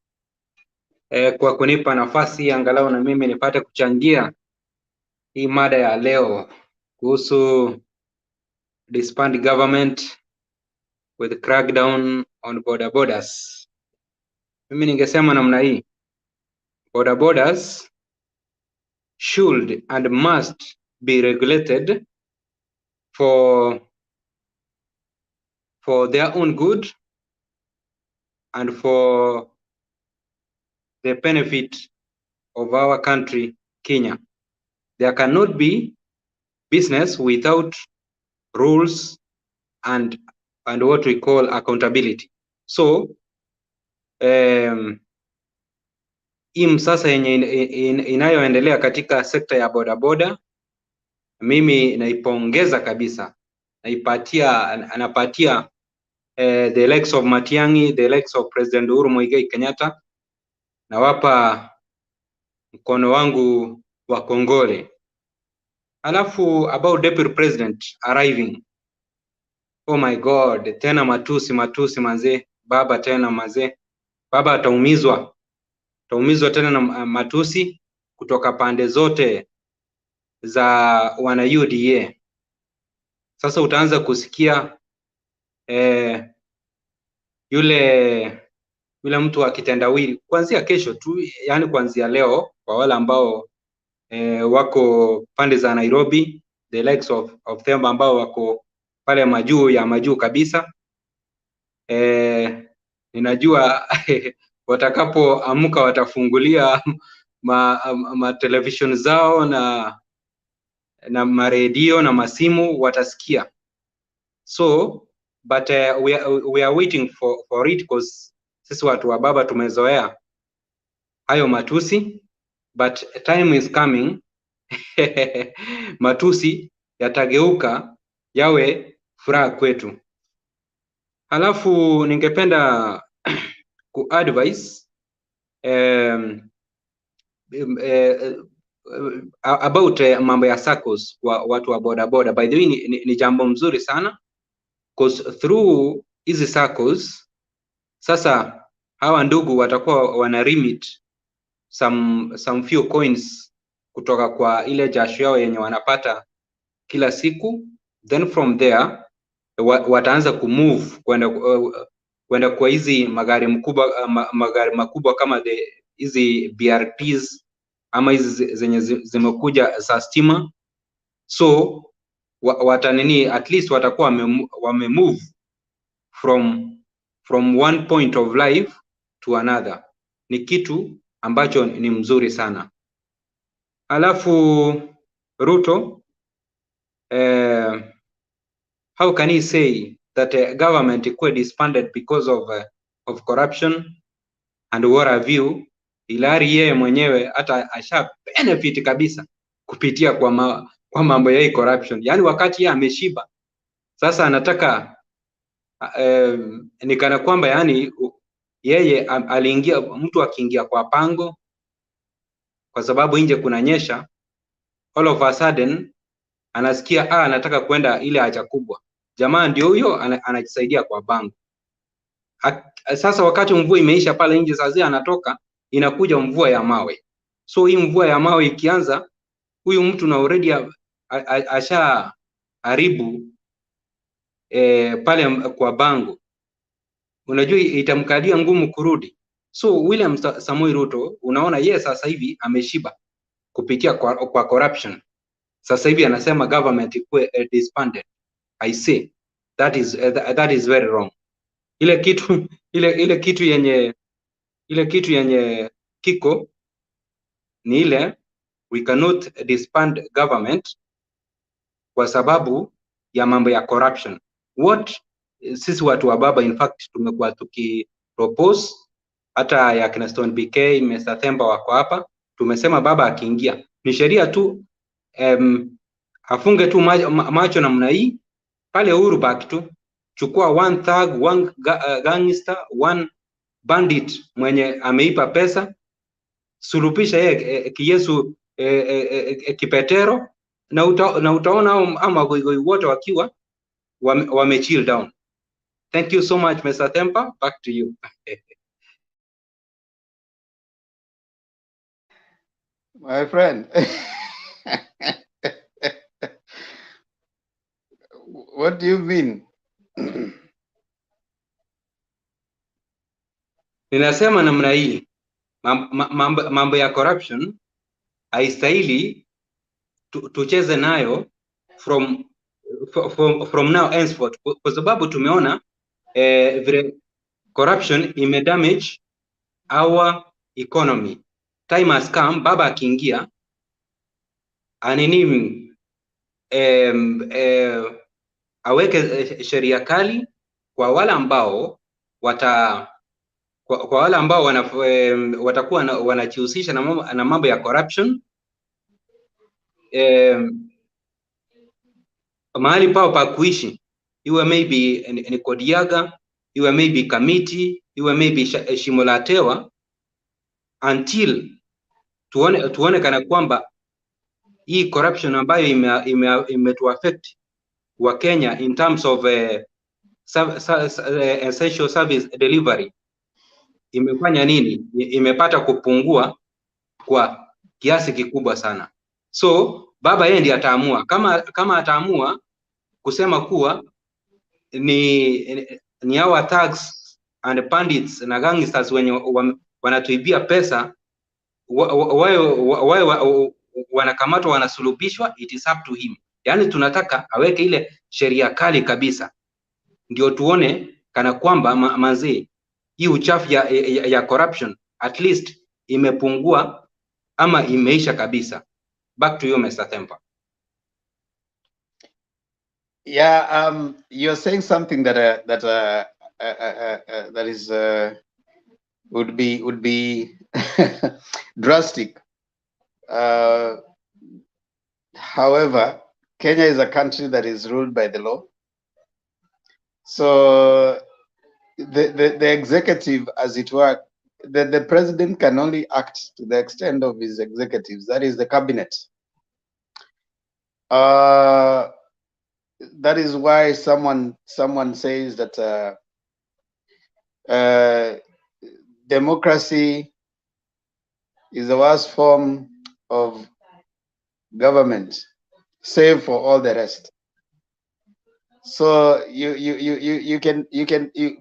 Speaker 5: kwa kunipa nafasi angalau na mimi nipate kuchangia hii mada ya leo kuhusu disband government with crackdown on bodabodas. Mimi ningesema namna hii, bodabodas should and must be regulated for their own good and for the benefit of our country, Kenya. There cannot be business without rules and what we call accountability. So hii msasa yenye inayoendelea katika sekta ya bodaboda, mimi naipongeza kabisa, anapatia the likes of Matiang'i, the likes of President Uhuru Muigai Kenyatta, nawapa mkono wangu wa kongole. Alafu about deputy president arriving, oh my god, tena matusi manze, baba tena manze, baba ataumizwa tena na matusi kutoka pande zote za wana UDA. Sasa utaanza kusikia yule mtu wa kitendawili kuanzia kesho tu, yani kuanzia leo, kwa wale ambao wako pande za Nairobi, the likes of them ambao wako pale majuu kabisa, ninajua watakapoamka watafungulia ma television zao na maredio na masimu, watasikia. So but we are waiting for it because sisi watu wa baba tumezoea hayo matusi, but time is coming matusi yatageuka yawe furaha kwetu. Halafu ningependa ku-advise about mambo ya SACCOs kwa watu wa bodaboda. By the way, ni jambo mzuri sana because through hizi SACCOs sasa hawa ndugu watakuwa wana remit some few coins kutoka kwa ile jasho yao yenye wanapata kila siku, then from there wataanza kumove kwenda kwa hizi magari makubwa kama hizi BRTs ama hizi zenye zimekuja za stima. So at least watakuwa wamemove from one point of life to another. Ni kitu ambacho ni mzuri sana. Alafu Ruto, how can he say that government ikuwe disbanded because of of corruption and what have you, ilari yeye mwenyewe hata asha benefit kabisa kupitia kwa mambo ya hii corruption. Yani wakati yeye ameshiba sasa anataka ni kana kwamba yani yeye aliingia, mtu akiingia kwa pango kwa sababu nje kunanyesha, all of a sudden anasikia anataka kwenda ile haja kubwa, jamaa ndio huyo anajisaidia kwa bango. Sasa wakati mvua imeisha pale nje, sasa anatoka, inakuja mvua ya mawe. So hii mvua ya mawe ikianza, huyu mtu na already asha haribu pale kwa bango, unajua itamkadia ngumu kurudi. So William Samoei Ruto, unaona yeye sasa hivi ameshiba kupitia kwa corruption. Sasa hivi anasema government ikuwe disbanded. I say that is very wrong. Ile kitu yenye kiko ni ile, we cannot disband government kwa sababu ya mambo ya corruption. What sisi watu wa baba in fact tumekuwa tukipropose, hata ya kina Stone BK, Mr. Themba wako hapa, tumesema baba akiingia ni sheria tu afunge tu macho namna hii pale Uhuru Park tu, chukua one thug, one gangster, one bandit mwenye ameipa pesa, sulupisha yeye kiyesu kipetero, na utaona ama goigoi wote wakiwa wame chill down. Thank you so much, Mr. Themba, back to you.
Speaker 6: My friend. What do you mean?
Speaker 5: Ninasema namna hii, mambo ya corruption haistahili tucheze nayo from now henceforth, kwa sababu tumeona vile corruption imedamage our economy. Time has come, baba akiingia anini aweke sheria kali kwa wale ambao kwa wale ambao watakuwa wanajihusisha na mambo ya corruption. Mahali pao pa kuishi, iwe maybe ni Kodiaga, iwe maybe Kamiti, iwe maybe Shimolatewa, until tuone kana kwamba hii corruption ambayo imetu affect wa Kenya in terms of essential service delivery imefanya nini, imepata kupungua kwa kiasi kikubwa sana. So baba yeye ndiye ataamua, kama ataamua kusema kuwa ni our thugs and bandits na gangsters wenye wanatuibia pesa, wao wanakamatwa, wanasulubishwa, it is up to him. Yani tunataka aweke ile sheria kali kabisa, ndio tuone kana kwamba manzi hii uchafu ya corruption at least imepungua ama imeisha kabisa. Back to you, Mr. Themba.
Speaker 6: Yeah, you're saying something that is would be drastic. However, Kenya is a country that is ruled by the law. So the executive, as it were, the president can only act to the extent of his executives, that is the cabinet. That is why someone says that democracy is the worst form of government, save for all the rest. So you can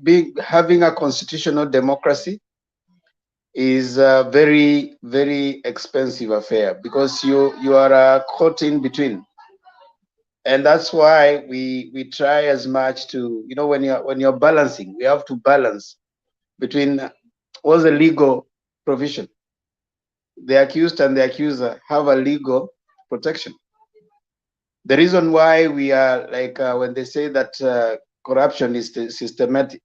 Speaker 6: be having a constitutional democracy is a very, very expensive affair, because you are caught in between. And that's why we try as much to, you know, when you're balancing, we have to balance between what's the legal provision. The accused and the accuser have a legal protection. The reason why we are like when they say that corruption is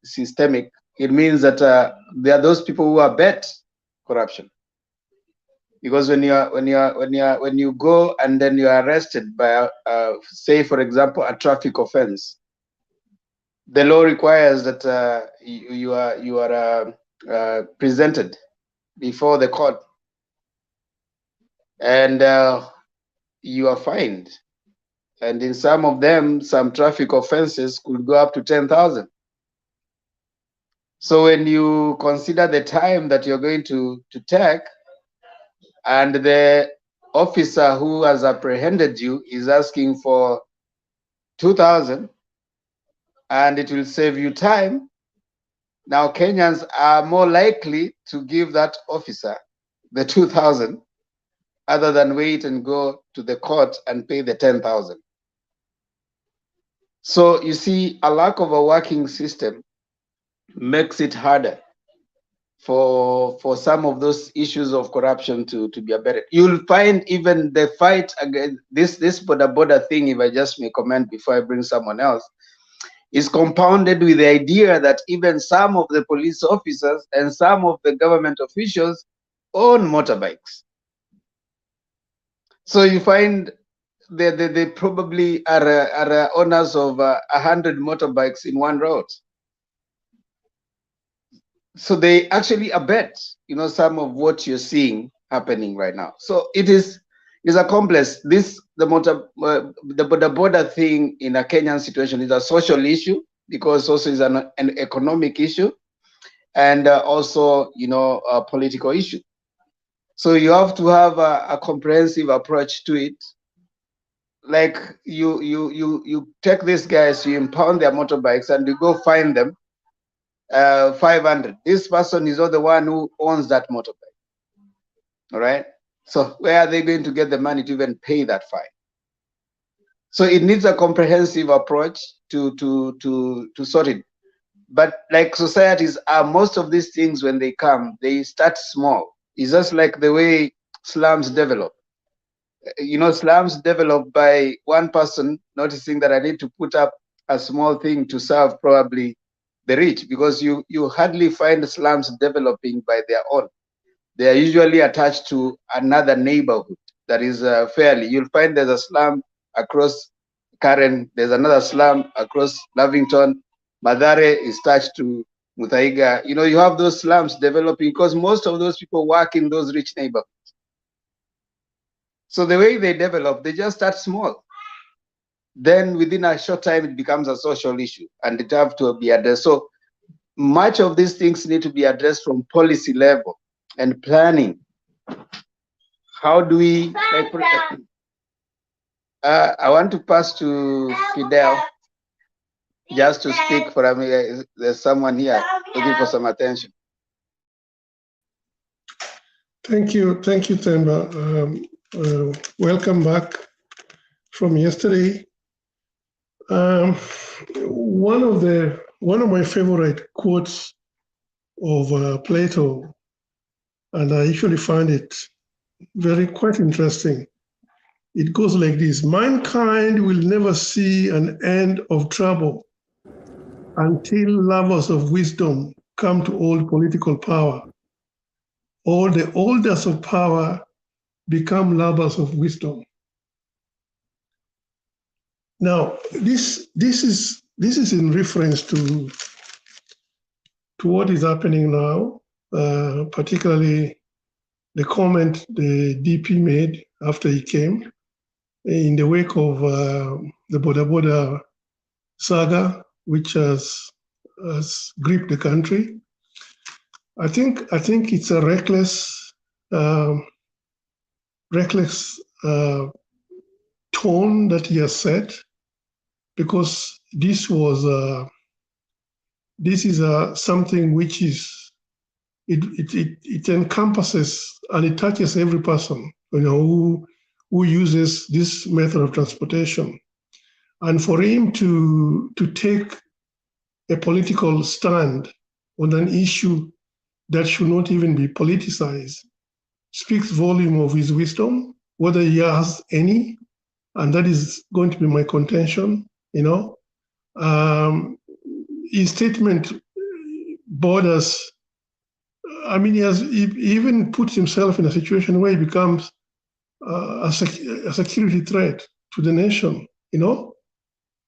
Speaker 6: systemic, it means that there are those people who abet corruption. Because when you go and then you are arrested by say for example a traffic offense, the law requires that you are presented before the court, and you are fined. And in some of them, some traffic offenses could go up to 10,000. So when you consider the time that you're going to take, and the officer who has apprehended you is asking for 2,000, and it will save you time. Now Kenyans are more likely to give that officer the 2,000 other than wait and go to the court and pay the 10,000. So you see, a lack of a working system makes it harder for some of those issues of corruption to be abated. You'll find even the fight against this Bodaboda thing, if I just may comment before I bring someone else, is compounded with the idea that even some of the police officers and some of the government officials own motorbikes. So you find they probably are owners of 100 motorbikes in one road. So they actually abet, some of what you're seeing happening right now. So it's a complex. The Bodaboda thing in a Kenyan situation is a social issue, because also is an economic issue, and also a political issue. So you have to have a comprehensive approach to it. Like you take these guys, you impound their motorbikes, and you go find them 500. This person is not the one who owns that motorbike. All right. So where are they going to get the money to even pay that fine? So it needs a comprehensive approach to sort it. But like societies, most of these things, when they come, they start small. It's just like the way slums develop. Slums develop by one person noticing that I need to put up a small thing to serve probably the rich, because you hardly find slums developing by their own. They are usually attached to another neighborhood that is fairly. You'll find there's a slum across Karen, there's another slum across Lavington, Madare is attached to Muthaiga. You have those slums developing because most of those people work in those rich neighborhoods. So the way they develop, they just start small. Then within a short time, it becomes a social issue, and it have to be addressed. So much of these things need to be addressed from policy level and planning. How do we? I want to pass to Fidel just to speak for me. There's someone here looking for some attention.
Speaker 7: Thank you, Themba. Welcome back from yesterday. One of my favorite quotes of Plato, and I usually find it quite interesting. It goes like this: mankind will never see an end of trouble until lovers of wisdom come to hold political power, or the holders of power become lovers of wisdom. Now, this is in reference to what is happening now, particularly the comment the DP made after he came in the wake of the Bodaboda saga, which has gripped the country. I think it's a reckless tone that he has set, because this is something which is it encompasses and it touches every person who uses this method of transportation. And for him to take a political stand on an issue that should not even be politicized speaks volume of his wisdom, whether he has any, and that is going to be my contention. His statement borders. I mean, he even puts himself in a situation where he becomes a security threat to the nation,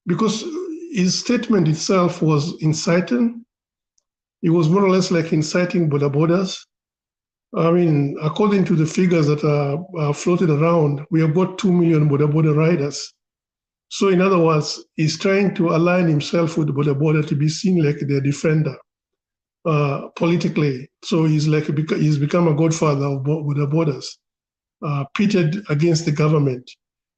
Speaker 7: because his statement itself was inciting. It was more or less like inciting Bodabodas. I mean, according to the figures that are floated around, we have got 2 million Bodaboda riders. So in other words, he's trying to align himself with Bodaboda to be seen like their defender politically. So he's become a godfather of Bodabodas, pitted against the government.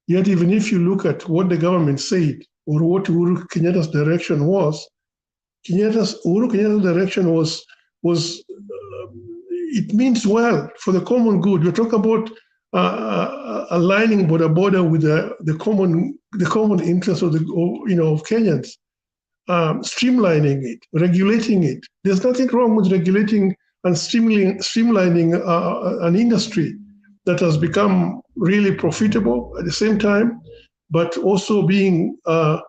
Speaker 7: Yet even if you look at what the government said or what Uhuru Kenyatta's direction was, Uhuru Kenyatta's direction was it means well for the common good. You're talking about aligning Bodaboda with the common interest of of Kenyans, streamlining it, regulating it. There's nothing wrong with regulating and streamlining an industry that has become really profitable at the same time, but also being a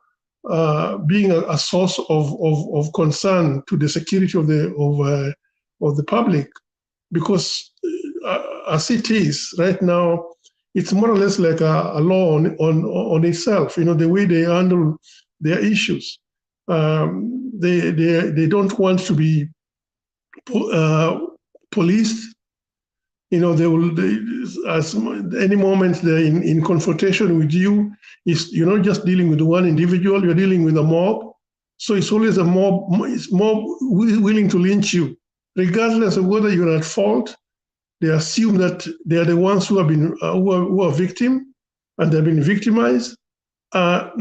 Speaker 7: source of concern to the security of the public. Because as it is right now, it's more or less like a law on itself. The way they handle their issues, they don't want to be policed. They will, as any moment they're in confrontation with you, you're not just dealing with one individual, you're dealing with a mob. So it's always a mob. It's mob willing to lynch you, regardless of whether you're at fault. They assume that they are the ones who have been who are victim, and they've been victimized.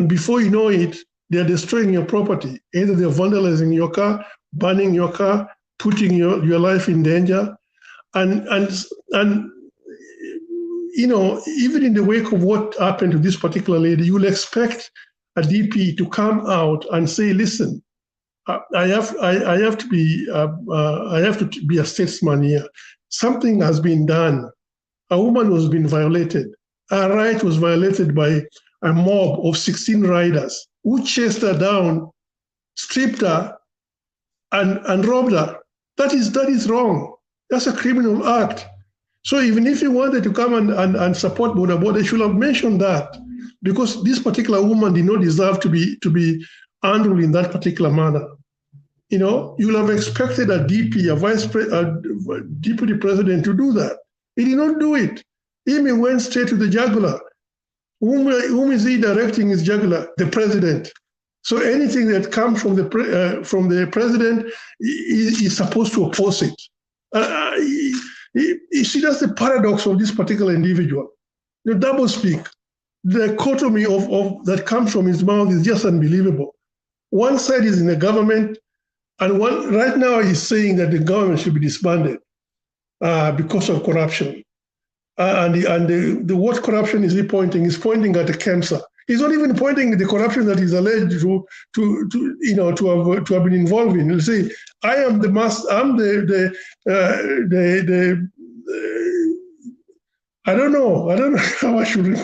Speaker 7: Before you know it, they are destroying your property. Either they're vandalizing your car, burning your car, putting your life in danger. And even in the wake of what happened to this particular lady, you'll expect a DP to come out and say, "Listen, I have to be a statesman here. Something has been done. A woman has been violated. Her right was violated by a mob of 16 riders who chased her down, stripped her, and robbed her. That is wrong. That's a criminal act. So even if you wanted to come and support Bodaboda, they should have mentioned that, because this particular woman did not deserve to be handled in that particular manner. You'll have expected a DP, a deputy president, to do that. He did not do it. He went straight to the jugular. Whom is he directing his jugular? The president. So anything that comes from the president, he's supposed to oppose it. You see, that's the paradox of this particular individual. The doublespeak, the dichotomy of that comes from his mouth is just unbelievable. One side is in the government, and right now he's saying that the government should be disbanded because of corruption. And the what corruption is he pointing? He's pointing at the KEMSA. He's not even pointing at the corruption that he's alleged to have been involved in. He'll say, "I am the master. I'm the I don't know how I should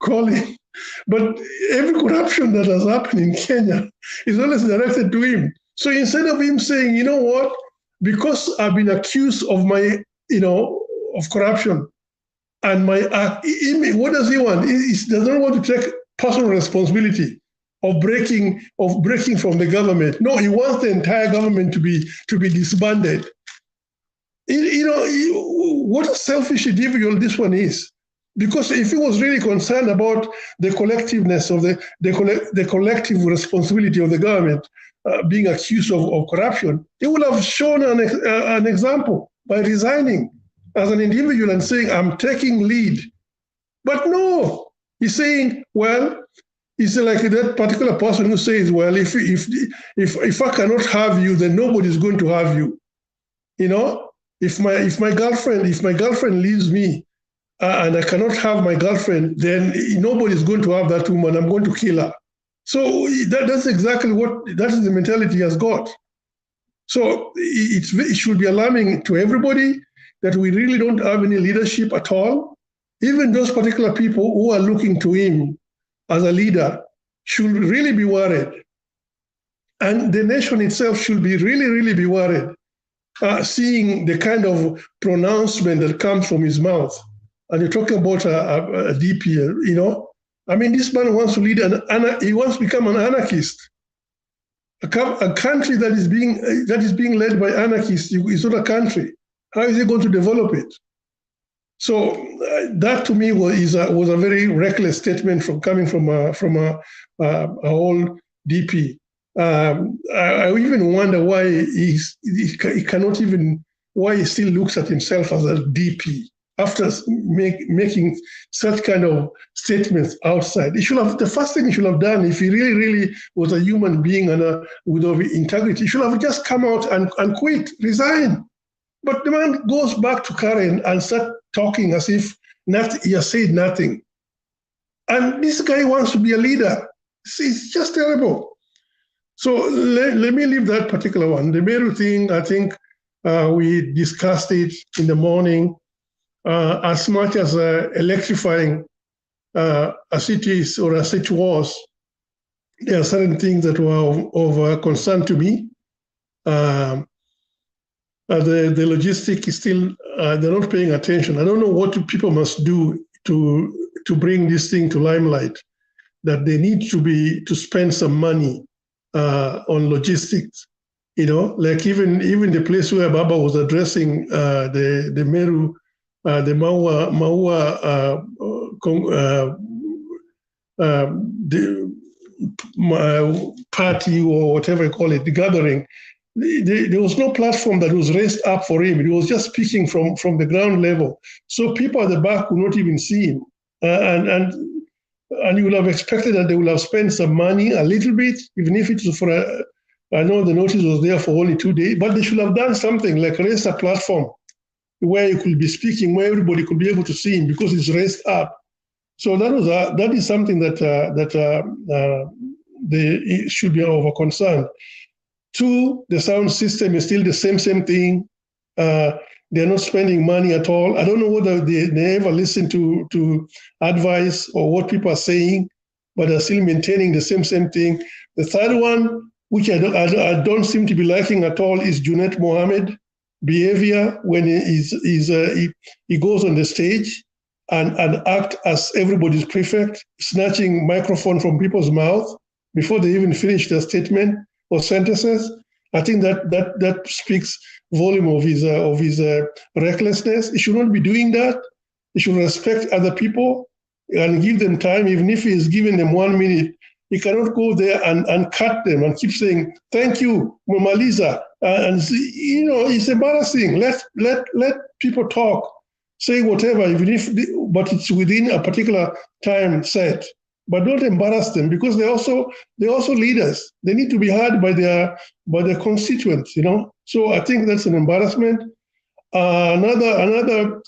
Speaker 7: call it, but every corruption that has happened in Kenya is always directed to him. So instead of him saying, you know what, because I've been accused of of corruption and my act, what does he want? He does not want to take personal responsibility of breaking from the government. No, he wants the entire government to be disbanded. What a selfish individual this one is. Because if he was really concerned about the collectiveness of the collective responsibility of the government being accused of corruption, he would have shown an example by resigning as an individual and saying, "I'm taking lead." But no, he's saying, well, he's like that particular person who says, well, if I cannot have you, then nobody's going to have you. If my girlfriend leaves me and I cannot have my girlfriend, then nobody's going to have that woman. I'm going to kill her. So that's exactly that is the mentality he has got. So it should be alarming to everybody that we really don't have any leadership at all. Even those particular people who are looking to him as a leader should really be worried. And the nation itself should be really be worried, seeing the kind of pronouncement that comes from his mouth. And you're talking about a DP, you know. I mean, this man wants to lead he wants to become an anarchist. A country that is being led by anarchists is not a country. How is he going to develop it? So that to me was a very reckless statement coming from a whole DP. I even wonder why he cannot even, why he still looks at himself as a DP after making such kind of statements outside. The first thing he should have done, if he really was a human being and with integrity, he should have just come out and quit, resign. But the man goes back to Karen and start talking as if he has said nothing. And this guy wants to be a leader. It's just terrible. So let me leave that particular one. The Meru thing, I think we discussed it in the morning. As much as electrifying as it is or as it was, there are certain things that were of concern to me. The logistic is still, they're not paying attention. I don't know what people must do to bring this thing to limelight, that they need to spend some money on logistics. You know, like even the place where Baba was addressing the Meru, the Maua party or whatever you call it, the gathering. There was no platform that was raised up for him. He was just speaking from the ground level. So people at the back could not even see him. And you would have expected that they would have spent some money, a little bit, even if it was for I know the notice was there for only 2 days, but they should have done something like raise a platform where he could be speaking, where everybody could be able to see him because it's raised up. So that is something that they should be of a concern. 2, the sound system is still the same thing. They're not spending money at all. I don't know whether they ever listen to advice or what people are saying, but they're still maintaining the same thing. The 3rd one, which I don't seem to be liking at all, is Junet Mohammed behavior when he goes on the stage and act as everybody's prefect, snatching microphone from people's mouth before they even finish their statement or sentences. I think that speaks volume of his recklessness. He should not be doing that. He should respect other people and give them time. Even if he is giving them 1 minute, he cannot go there and cut them and keep saying, thank you, Mumaliza. And you know, it's embarrassing. Let people talk, say whatever, but it's within a particular time set. But don't embarrass them, because they're also leaders. They need to be heard by their constituents, you know. So I think that's an embarrassment. Another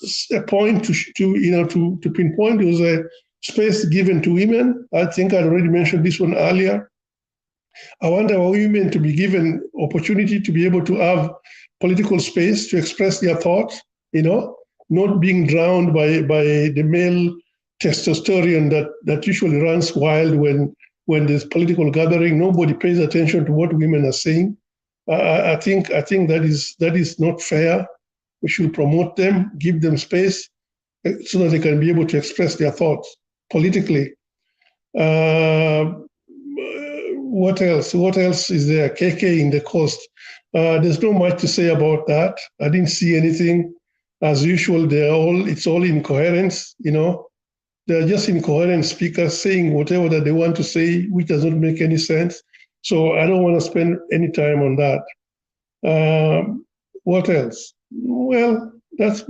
Speaker 7: point to pinpoint was a space given to women. I think I already mentioned this one earlier. I want our women to be given opportunity to be able to have political space to express their thoughts, you know, not being drowned by the male testosterone that usually runs wild when there's political gathering. Nobody pays attention to what women are saying. I think that is not fair. We should promote them, give them space, so that they can be able to express their thoughts politically. What else? What else is there? KK in the coast. There's not much to say about that. I didn't see anything. As usual, it's all incoherence, you know. They're just incoherent speakers saying whatever that they want to say, which does not make any sense. So I don't want to spend any time on that. What else? Well, that's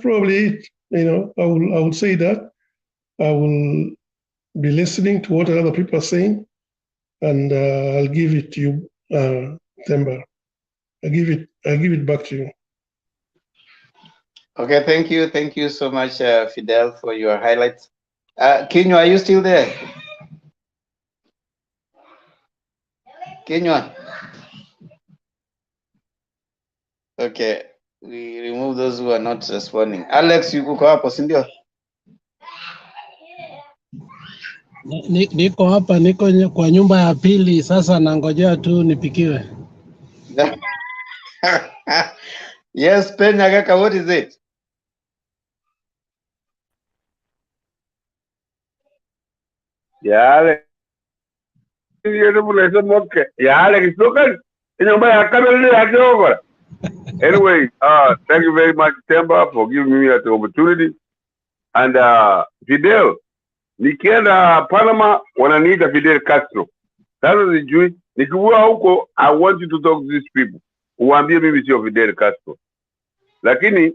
Speaker 7: probably it. You know, I will say that. I will be listening to what other people are saying, and I'll give it to you, Themba. I give it back to you.
Speaker 6: Okay, thank you so much, Fidel, for your highlights. Kinyo, are you still there? Kinyo. Okay, we remove those who are not responding. Alex, you uko hapo, si ndio?
Speaker 20: Niko hapa, niko kwa nyumba ya pili sasa, nangojea tu nipikiwe.
Speaker 6: Yes, Penya Kaka, what is it?
Speaker 8: Yale. Yale spoken. Anyway, thank you very much, Temba, for giving me the opportunity. And Fidel, nikienda Panama wananiita Fidel Castro. Sasa sijui nikiwa huko, I want you to talk to these people. Uambie mimi sio Fidel Castro. Lakini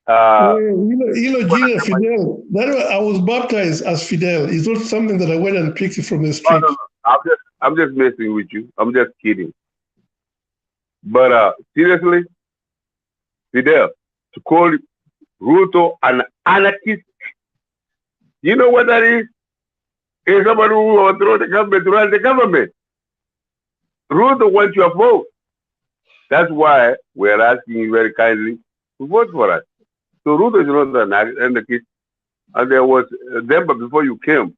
Speaker 7: Gina Fidel. I was baptized as Fidel. It's not something that I went and picked from the street.
Speaker 8: no. I'm just messing with you. I'm just kidding. But seriously, Fidel, to call Ruto an anarchist, you know what that is? It's somebody who overthrow the government to run the government. Ruto wants your vote. That's why we're asking you very kindly to vote for us. So Ruto is not an anarchist. And there was, but before you came,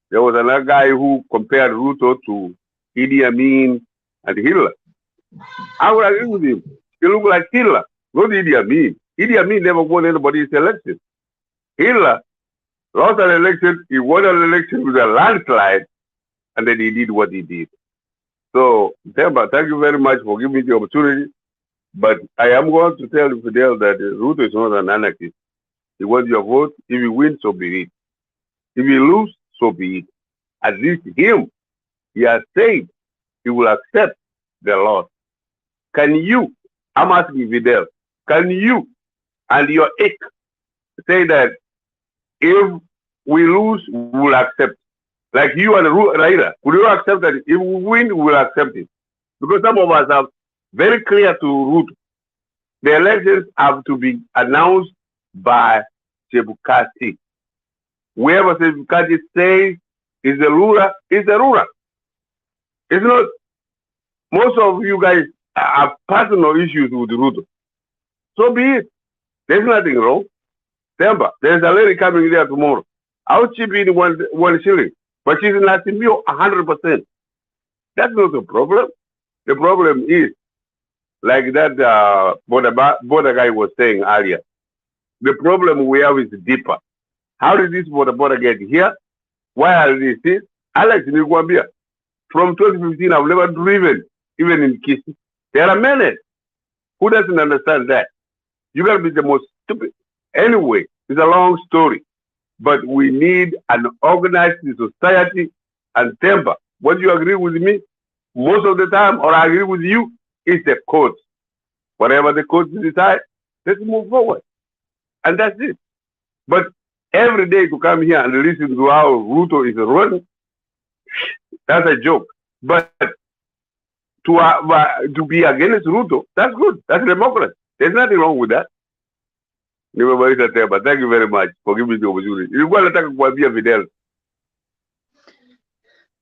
Speaker 8: there was another guy who compared Ruto to Idi Amin and Hitler. I would agree with him. He looked like Hitler, not Idi Amin. Idi Amin never won anybody's election. Hitler lost an election, he won an election with a landslide, and then he did what he did. So, Temba, thank you very much for giving me the opportunity. But I am going to tell Fidel that Ruto is not an anarchist. He wants your vote. If he wins, so be it. If he loses, so be it. At least him, he has said he will accept the loss. Can you, I'm asking Fidel, can you and your ick say that if we lose, we will accept? Like you and Raila, will you accept that if we win, we will accept it? Because some of us are very clear to Ruto. The elections have to be announced by Chebukati. Whoever Chebukati says is the ruler, is the ruler. It's not, most of you guys have personal issues with Ruto. So be it. There's nothing wrong. Remember, there's a lady coming there tomorrow. I'll chip in one shilling, but she's in Azimio 100%. That's not the problem. The problem is, like that Boda guy was saying earlier, the problem we have is deeper. How did this Boda get here? Why are they here? Alex Niguambia, from 2015, I've never driven, even in Kisi. There are many. Who doesn't understand that? You gotta be the most stupid. Anyway, it's a long story. But we need an organized society and temper. Whether you agree with me most of the time or I agree with you, it's the courts. Whatever the courts decide, let's move forward. And that's it. But every day to come here and listen to how Ruto is running, that's a joke. But to be against Ruto, that's good. That's democracy. There's nothing wrong with that. But thank you very much for giving me the opportunity. Fidel.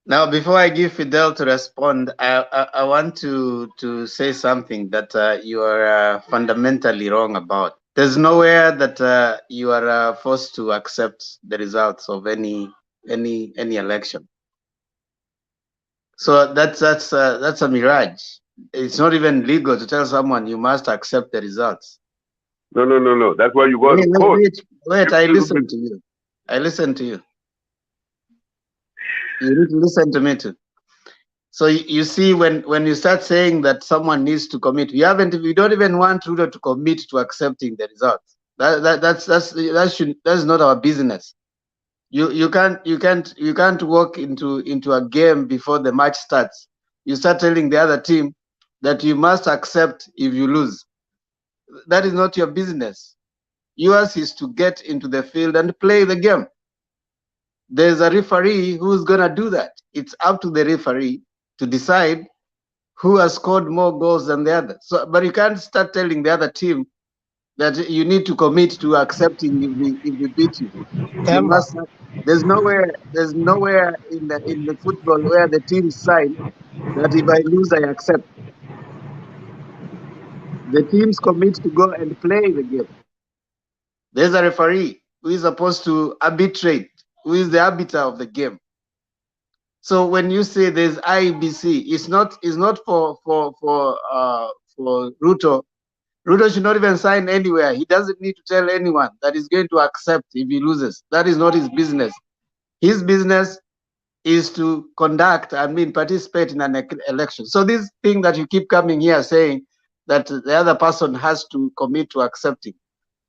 Speaker 6: Now, before I give Fidel to respond, I want to say something that you are fundamentally wrong about. There's nowhere that you are forced to accept the results of any election. So that's a mirage. It's not even legal to tell someone you must accept the results.
Speaker 8: No. That's why you go to court.
Speaker 6: Wait, I listen to you. I listen to you. You need to listen to me too. So you see, when you start saying that someone needs to commit, we don't even want Ruto to commit to accepting the results. That's not our business. You can't walk into a game before the match starts. You start telling the other team that you must accept if you lose. That is not your business. Yours is to get into the field and play the game. There's a referee who's gonna do that. It's up to the referee to decide who has scored more goals than the other. So, but you can't start telling the other team that you need to commit to accepting if we beat you. You must. There's nowhere in the football where the teams sign that if I lose I accept. The teams commit to go and play the game. There's a referee who is supposed to arbitrate, who is the arbiter of the game. So when you say there's IBC, it's not for Ruto. Ruto should not even sign anywhere. He doesn't need to tell anyone that he's going to accept if he loses. That is not his business. His business is to participate in an election. So this thing that you keep coming here saying that the other person has to commit to accepting,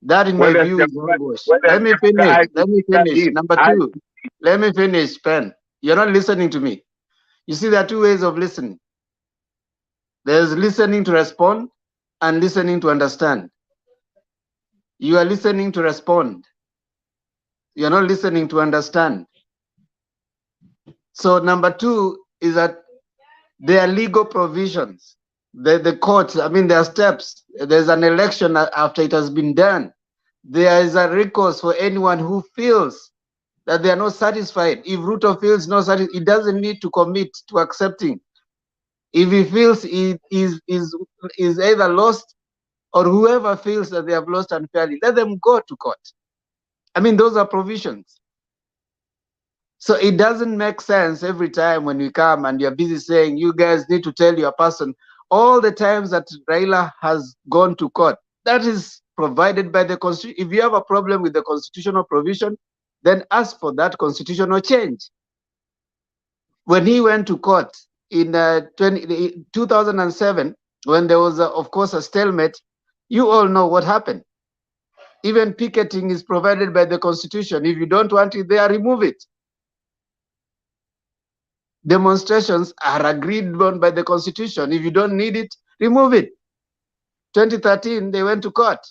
Speaker 6: that in my view is hogwash. Let me finish. Number two, let me finish, Pen. You're not listening to me. You see, there are two ways of listening. There's listening to respond and listening to understand. You are listening to respond. You're not listening to understand. So number two is that there are legal provisions. The courts, there are steps. There's an election after it has been done. There is a recourse for anyone who feels that they are not satisfied. If Ruto feels not satisfied, he doesn't need to commit to accepting. If he feels he is either lost, or whoever feels that they have lost unfairly, let them go to court. Those are provisions. So it doesn't make sense every time when we come and you're busy saying you guys need to tell your person all the times that Raila has gone to court. That is provided by the Constitution. If you have a problem with the constitutional provision, then ask for that constitutional change. When he went to court in 2007, when there was, of course, a stalemate, you all know what happened. Even picketing is provided by the Constitution. If you don't want it there, remove it. Demonstrations are agreed on by the Constitution. If you don't need it, remove it. 2013, they went to court.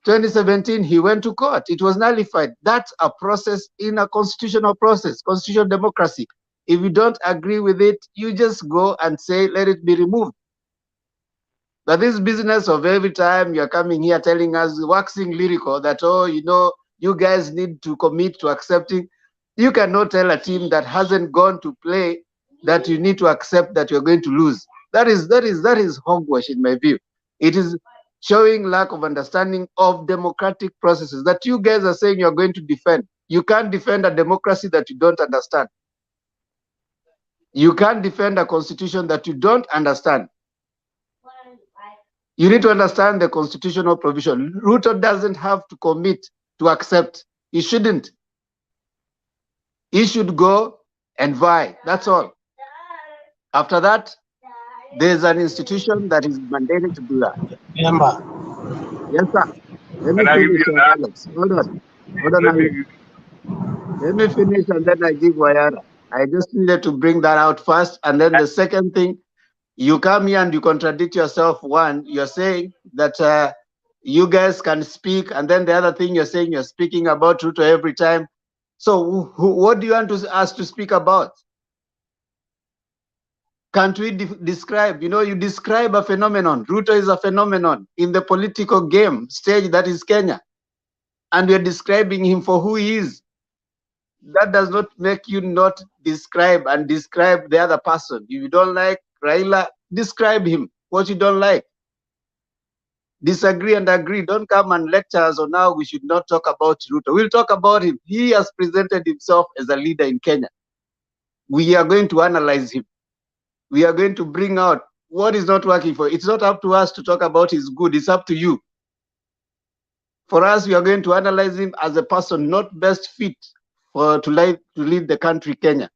Speaker 6: 2017, he went to court. It was nullified. That's a process in a constitutional process, constitutional democracy. If you don't agree with it, you just go and say, let it be removed. But this business of every time you're coming here telling us, waxing lyrical, that, you guys need to commit to accepting. You cannot tell a team that hasn't gone to play that you need to accept that you're going to lose. That is hogwash in my view. It is showing lack of understanding of democratic processes that you guys are saying you're going to defend. You can't defend a democracy that you don't understand. You can't defend a constitution that you don't understand. You need to understand the constitutional provision. Ruto doesn't have to commit to accept. He shouldn't. He should go and vie. That's all. After that, there's an institution that is mandated to do that.
Speaker 20: Member.
Speaker 6: Yes, sir. Let me finish, Alex. Hold on, Alex. Let me finish and then I give Wayara. I just needed to bring that out first. And then the second thing, you come here and you contradict yourself. One, you're saying that you guys can speak. And then the other thing you're saying, you're speaking about Ruto every time. So what do you want us to speak about? Can't we describe? You describe a phenomenon. Ruto is a phenomenon in the political game stage that is Kenya. And we're describing him for who he is. That does not make you not describe the other person. If you don't like Raila, describe him, what you don't like. Disagree and agree. Don't come and lecture us on how we should not talk about Ruto. We'll talk about him. He has presented himself as a leader in Kenya. We are going to analyze him. We are going to bring out what is not working for. It's not up to us to talk about his good. It's up to you. For us, we are going to analyze him as a person not best fit to lead the country, Kenya.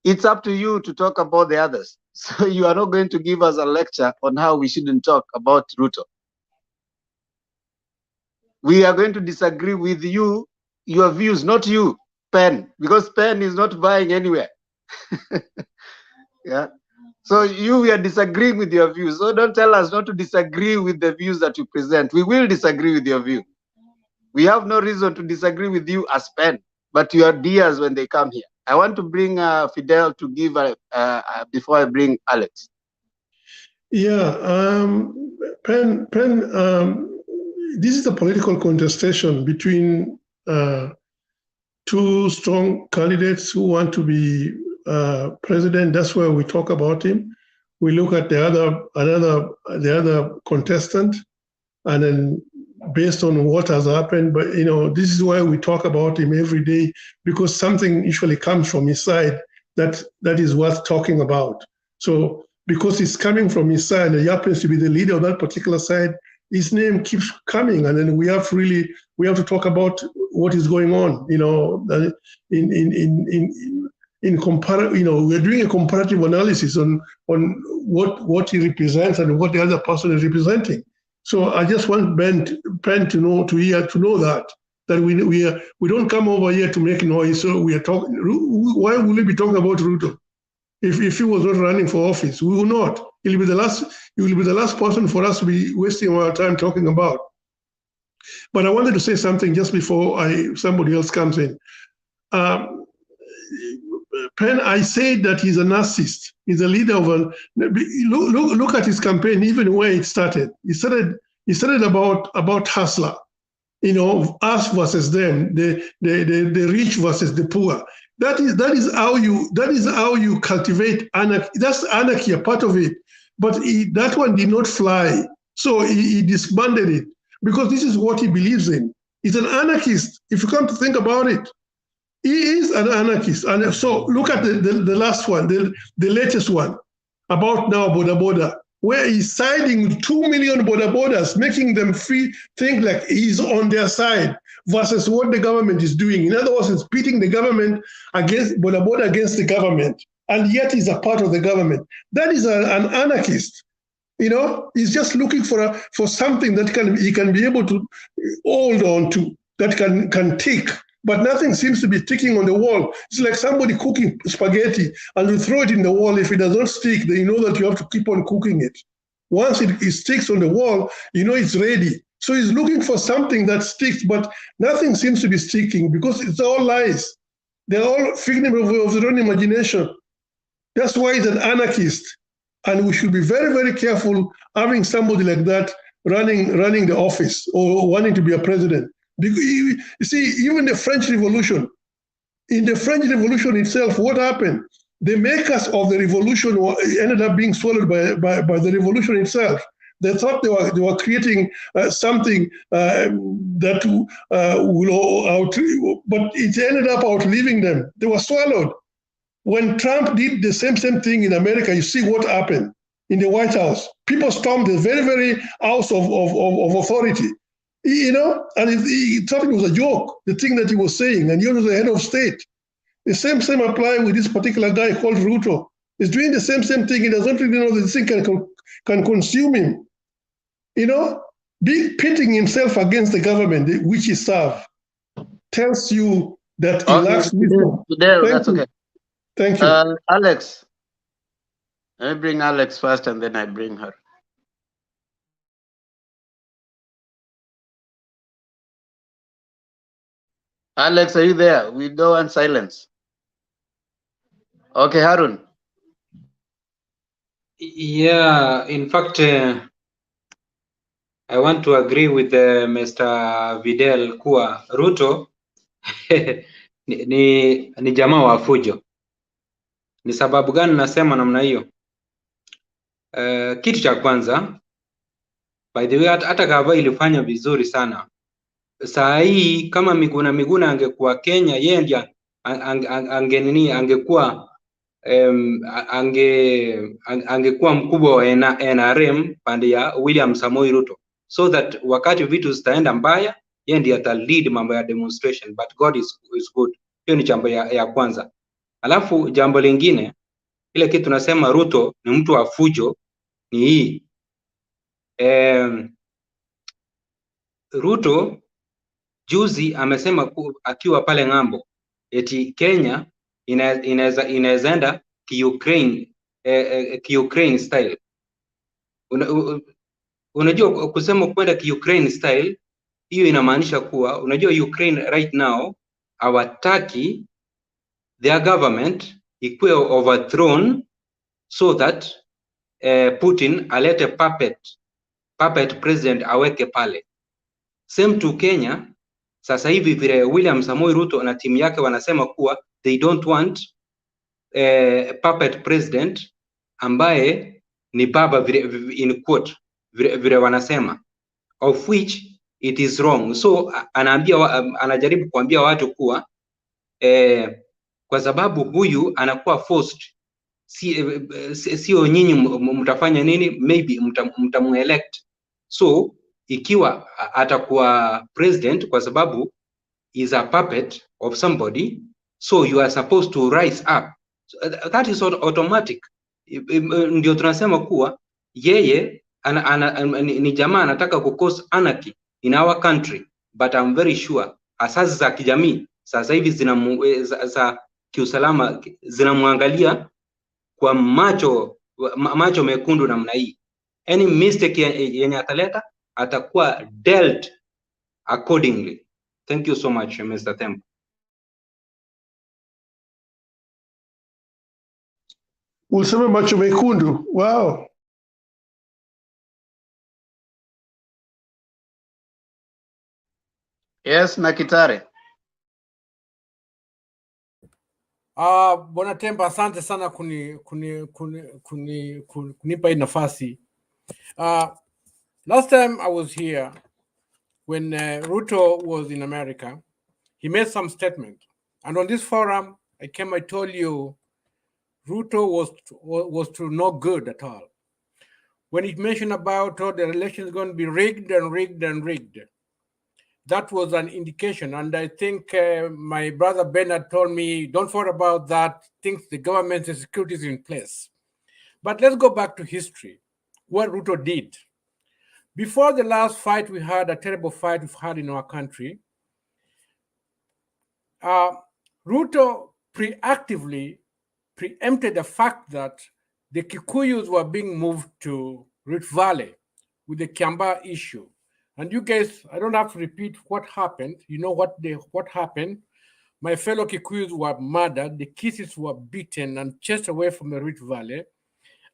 Speaker 6: It's up to you to talk about the others. So you are not going to give us a lecture on how we shouldn't talk about Ruto. We are going to disagree with you, your views, not you, Pen, because Pen is not vying anywhere. Yeah. So we are disagreeing with your views. So don't tell us not to disagree with the views that you present. We will disagree with your view. We have no reason to disagree with you as Pen, but your dears when they come here. I want to bring Fidel to give before I bring Alex.
Speaker 7: Yeah, Pen, this is a political contestation between two strong candidates who want to be president. That's where we talk about him. We look at the other contestant, and then based on what has happened, but this is why we talk about him every day, because something usually comes from his side that is worth talking about. So because it's coming from his side and he happens to be the leader of that particular side, his name keeps coming, and then we have to talk about what is going on. We're doing a comparative analysis on what he represents and what the other person is representing. So I just want Ben to know that we don't come over here to make noise. So we are talking. Why will we be talking about Ruto? If he was not running for office, we will not. He will be the last person for us to be wasting our time talking about. But I wanted to say something just before somebody else comes in. Penn, I said that he's a narcissist. He's a leader of a. Look at his campaign, even where it started. He started about hustler, us versus them, the rich versus the poor. That is how you cultivate anarchy. That's anarchy, a part of it. But that one did not fly, so he disbanded it because this is what he believes in. He's an anarchist. If you come to think about it, he is an anarchist. And so look at the last one, the latest one about now Bodaboda, where he's siding with 2 million Bodabodas, making them think like he's on their side versus what the government is doing. In other words, it's pitting the government against Bodaboda against the government, and yet he's a part of the government. That is an anarchist. He's just looking for something that he can be able to hold on to, that can tick. But nothing seems to be sticking on the wall. It's like somebody cooking spaghetti and you throw it in the wall. If it does not stick, then you know that you have to keep on cooking it. Once it sticks on the wall, it's ready. So he's looking for something that sticks, but nothing seems to be sticking because it's all lies. They're all figment of their own imagination. That's why he's an anarchist. And we should be very, very careful having somebody like that running the office or wanting to be a president. Because you see, even the French Revolution, in the French Revolution itself, what happened? The makers of the revolution ended up being swallowed by the revolution itself. They thought they were creating something that will outlive, but it ended up outliving them. They were swallowed. When Trump did the same thing in America, you see what happened in the White House. People stormed the very, very house of authority. And he thought it was a joke, the thing that he was saying, and he was the head of state. The same apply with this particular guy called Ruto. He's doing the same thing. He doesn't really know that this thing can consume him. Pitting himself against the government, which he serves, tells you that he lacks wisdom.
Speaker 11: That's okay.
Speaker 7: Thank you.
Speaker 11: Alex, let me bring Alex first and then I bring her. Alex, are you there? We don't want silence. Okay, Harun.
Speaker 5: Yeah, in fact, I want to agree with Mr. Vidal kuwa Ruto ni jamaa wa fujo. Ni sababu gani nasema namna hiyo? Kitu cha kwanza, by the way, hata gava ilifanya vizuri sana. Saa hii kama Miguna angekuwa Kenya, yeye ndiye angekuwa mkubwa wa NRM pande ya William Samoei Ruto, so that wakati vitu zitaenda mbaya, yeye ndiye atalead mambo ya demonstration, but God is good. Hiyo ni jambo ya kwanza. Alafu jambo lingine, ile kitu nasema Ruto ni mtu wa fujo ni hii. Ruto juzi amesema akiwa pale ng'ambo eti Kenya inaweza enda Ukraine style. Unajua kusema kwenda Ukraine style, hiyo inamaanisha kuwa unajua Ukraine right now hawataki their government ikuwe overthrown so that Putin alete puppet president aweke pale. Same to Kenya. Sasa hivi vile William Samoei Ruto na timu yake wanasema kuwa they don't want puppet president ambaye ni baba vile in quote vile wanasema, of which it is wrong. So anajaribu kuambia watu kuwa kwa sababu huyu anakuwa forced, sio nyinyi mtafanya nini, maybe mtamuelect. So ikiwa atakuwa president kwa sababu is a puppet of somebody, so you are supposed to rise up. So that is automatic. Ndio tunasema kuwa yeye ni jamaa anataka cause anarchy in our country, but I'm very sure asasi za kijamii sasa hivi za kiusalama zinamwangalia kwa macho mekundu namna hii. Any mistake yenye ataleta atakuwa dealt accordingly. Thank you so much, Mr. Temple.
Speaker 7: Useme macho mekundu. Wow.
Speaker 11: Yes, Nakitare.
Speaker 15: Bwana Temba, asante sana kunipa hii nafasi. Last time I was here when Ruto was in America, he made some statement. And on this forum, I told you Ruto was to no good at all. When he mentioned about the election is going to be rigged and rigged and rigged, that was an indication. And I think my brother Bernard told me, don't worry about that, think the government and security is in place. But let's go back to history, what Ruto did. Before the last fight we had, a terrible fight we've had in our country, Ruto preempted the fact that the Kikuyus were being moved to Rift Valley with the Kiamba issue. And you guys, I don't have to repeat what happened. You know what happened. My fellow Kikuyus were murdered. The Kisis were beaten and chased away from the Rift Valley.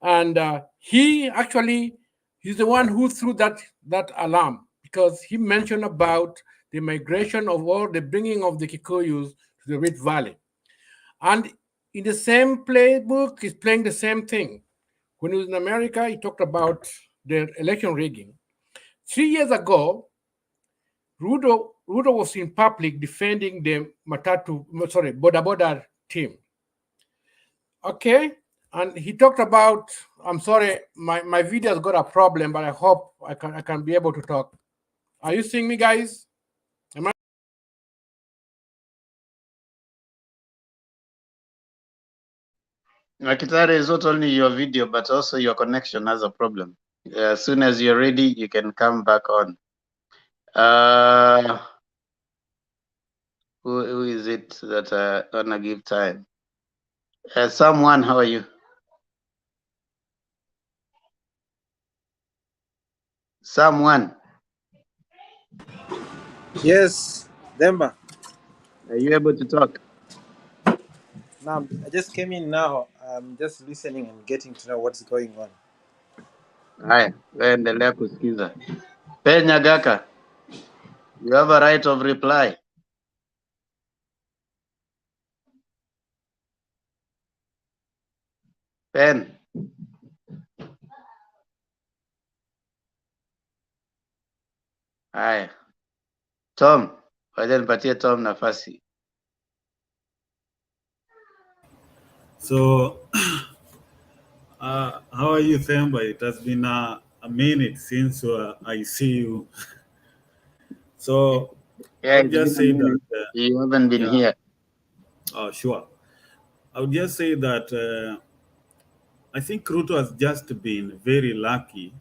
Speaker 15: And he's the one who threw that alarm, because he mentioned about the migration of all the bringing of the Kikuyus to the Rift Valley. And in the same playbook, he's playing the same thing. When he was in America, he talked about the election rigging. 3 years ago, Ruto was in public defending the Bodaboda team. Okay, and he talked about, I'm sorry, my video's got a problem, but I hope I can be able to talk. Are you seeing me, guys?
Speaker 11: Nakitare, is not only your video, but also your connection has a problem. As soon as you're ready, you can come back on. Who is it that I wanna give time? Someone, how are you? Someone.
Speaker 21: Yes, Demba.
Speaker 11: Are you able to talk?
Speaker 21: Now, I just came in now. I'm just listening and getting to know what's going on.
Speaker 11: Haya, endelea kusikiza. Penya Gaka, you have a right of reply. Pen. Haya. Tom, wacha nipatie Tom nafasi.
Speaker 23: So, how are you, Themba? It has been a minute since I see you. So,
Speaker 11: Yeah,
Speaker 23: I would just say that
Speaker 11: you haven't been here.
Speaker 23: Oh, sure. I would just say that I think Ruto has just been very lucky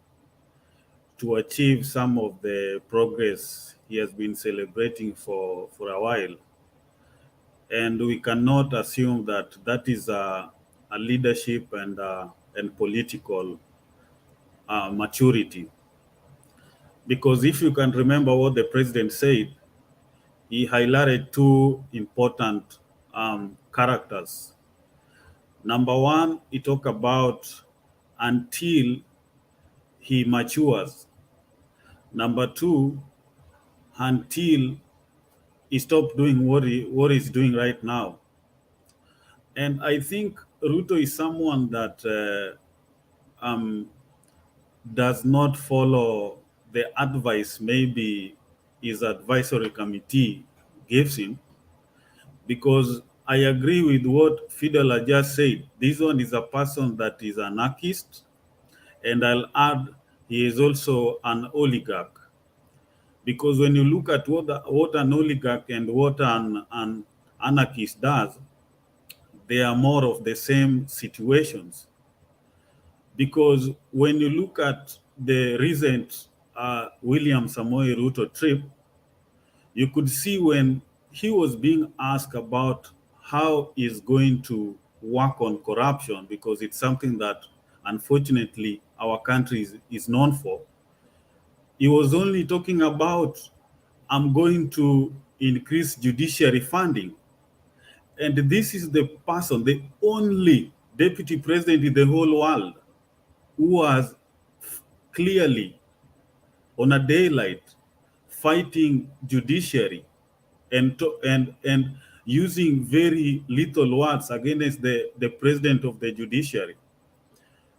Speaker 23: to achieve some of the progress he has been celebrating for a while. And we cannot assume that is a leadership and political maturity. Because if you can remember what the president said, he highlighted two important characters. Number one, he talked about until he matures. Number two, until he stopped doing what he's doing right now. And I think Ruto is someone that does not follow the advice maybe his advisory committee gives him, because I agree with what Fidel just said. This one is a person that is an anarchist, and I'll add, he is also an oligarch. Because when you look at what an oligarch and what an anarchist does, they are more of the same situations. Because when you look at the recent William Samoei Ruto trip, you could see when he was being asked about how he's going to work on corruption, because it's something that unfortunately our country is known for. He was only talking about, I'm going to increase judiciary funding. And this is the person, the only deputy president in the whole world who was clearly on a daylight fighting judiciary and using very little words against the president of the judiciary.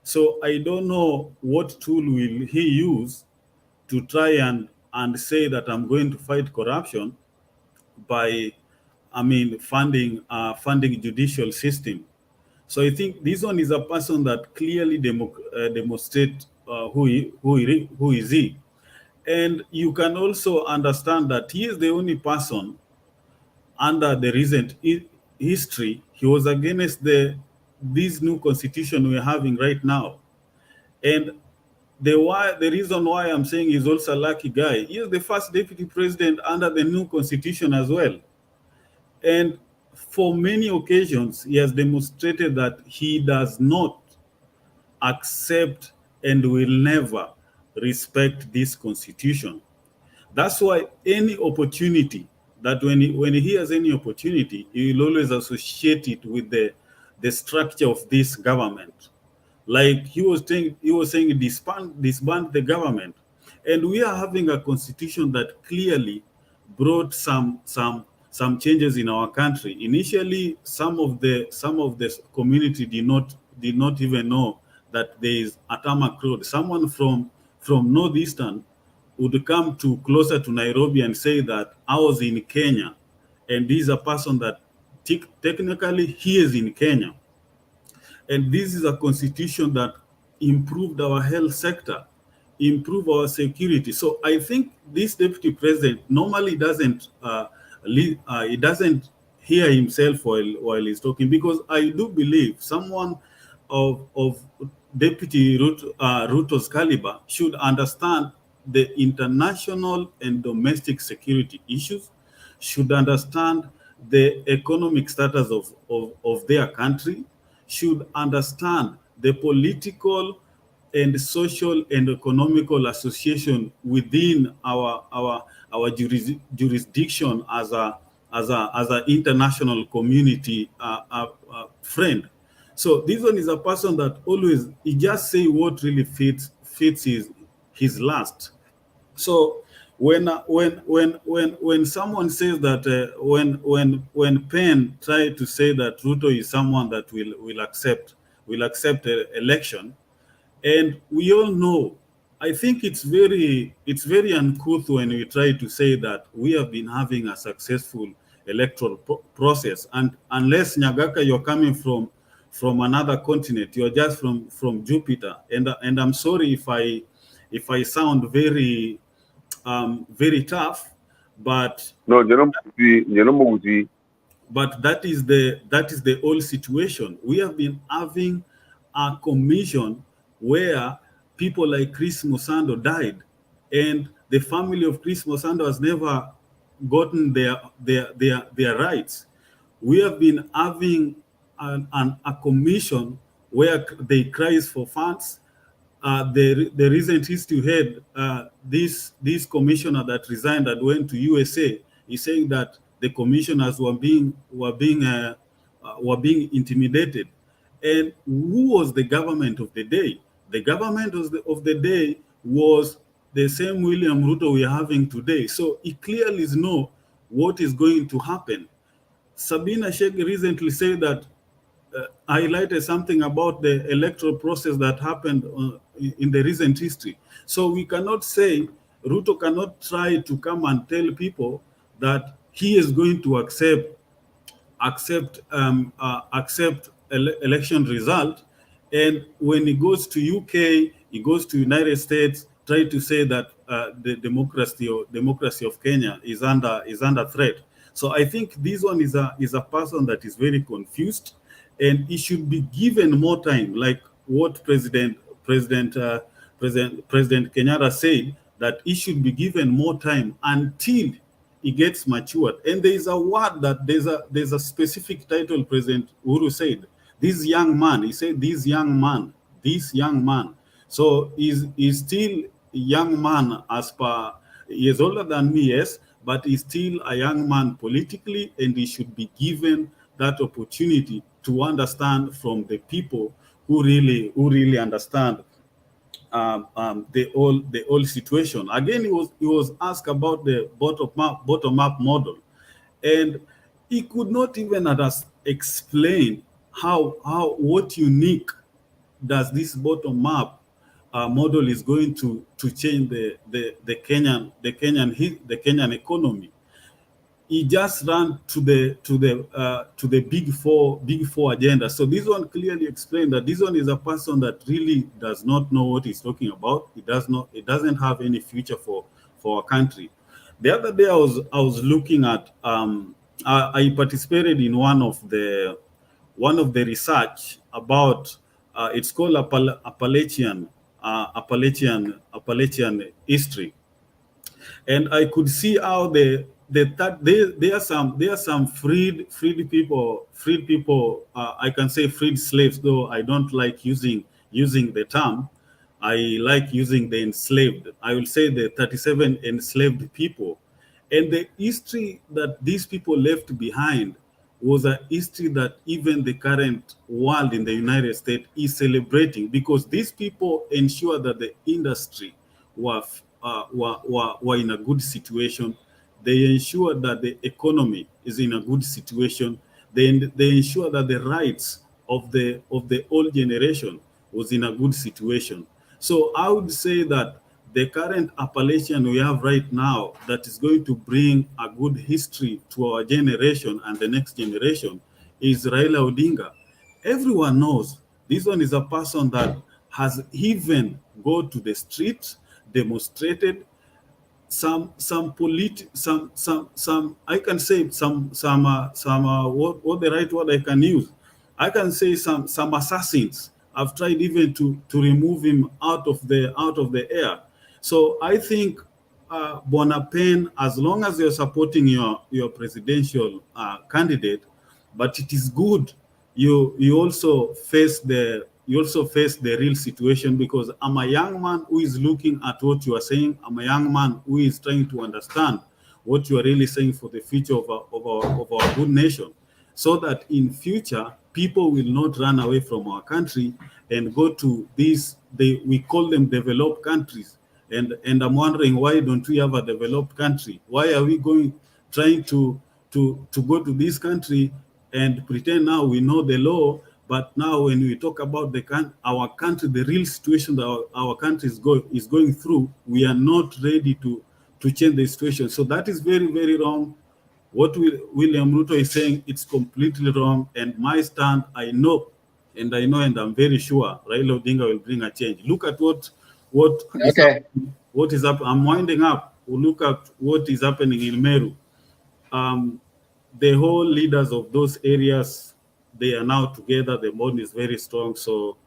Speaker 23: So I don't know what tool will he use to try and say that I'm going to fight corruption by, funding judicial system. So I think this one is a person that clearly demonstrates who is he. And you can also understand that he is the only person under the recent history, he was against this new constitution we're having right now. And the reason why I'm saying he's also a lucky guy, he is the first deputy president under the new constitution as well. And for many occasions, he has demonstrated that he does not accept and will never respect this constitution. That's why any opportunity, that when he has any opportunity, he will always associate it with the structure of this government. Like he was saying disband the government. And we are having a constitution that clearly brought some changes in our country. Initially, some of the community did not even know that there is a tarmac road. Someone from Northeastern would come to closer to Nairobi and say that I was in Kenya, and this is a person that technically he is in Kenya. And this is a constitution that improved our health sector, improved our security. So I think this deputy president normally doesn't he doesn't hear himself while he's talking, because I do believe someone of Deputy Ruto's caliber should understand the international and domestic security issues, should understand the economic status of their country, should understand the political and social and economical association within our jurisdiction as an international community friend. So this one is a person that always, he just say what really fits his last. So when someone says that when Penn tried to say that Ruto is someone that will accept election, and we all know, I think it's very uncouth when we try to say that we have been having a successful electoral process, and unless Nyagaka, you're coming from another continent, you're just from Jupiter, and I'm sorry if I sound very tough, but
Speaker 8: no,
Speaker 23: but that is the old situation. We have been having a commission where people like Chris Musando died, and the family of Chris Musando has never gotten their rights. We have been having a commission where they cries for funds. The recent history had this commissioner that resigned that went to USA. He's saying that the commissioners were being intimidated. And who was the government of the day? The government of the day was the same William Ruto we are having today. So he clearly knows what is going to happen. Sabina Sheikh recently said that highlighted something about the electoral process that happened in the recent history. So we cannot say Ruto cannot try to come and tell people that he is going to accept election result, and when he goes to UK, he goes to United States, try to say that the democracy of Kenya is under threat. So I think this one is a person that is very confused, and he should be given more time, like what President Kenyatta said, that he should be given more time until he gets matured. And there is a word that there's a specific title President Uhuru said, this young man. He said this young man. So he's still a young man as per, he is older than me, yes, but he's still a young man politically, and he should be given that opportunity to understand from the people who really understand the whole situation. Again, he was asked about the bottom up model, and he could not even explain what unique does this bottom up model is going to change the Kenyan economy. He just ran to the big four agenda. So this one clearly explained that this one is a person that really does not know what he's talking about. It doesn't have any future for our country. The other day I was looking at I participated in one of the research about it's called Appalachian history, and I could see how there are some freed people. I can say freed slaves, though I don't like using the term. I like using the enslaved. I will say the 37 enslaved people, and the history that these people left behind was a history that even the current world in the United States is celebrating, because these people ensure that the industry were in a good situation. They ensure that the economy is in a good situation. They ensure that the rights of the old generation was in a good situation. So I would say that the current appellation we have right now that is going to bring a good history to our generation and the next generation is Raila Odinga. Everyone knows this one is a person that has even go to the street, demonstrated some I can say what the right word I can use. I can say some assassins have tried even to remove him out of the air. So I think Bonapen, as long as you're supporting your presidential candidate, but it is good you also face the real situation, because I'm a young man who is looking at what you are saying. I'm a young man who is trying to understand what you are really saying for the future of our good nation, so that in future people will not run away from our country and go to these, we call them developed countries. And I'm wondering, why don't we have a developed country? Why are we trying to go to this country and pretend now we know the law, but now when we talk about our country, the real situation that our country is going through, we are not ready to change the situation. So that is very, very wrong. What William Ruto is saying, it's completely wrong. And my stand, I know and I'm very sure Raila Odinga will bring a change. Look at what is happening. What is up? I'm winding up. Look at what is happening in Meru. The whole leaders of those areas, they are now together. The bond is very strong. So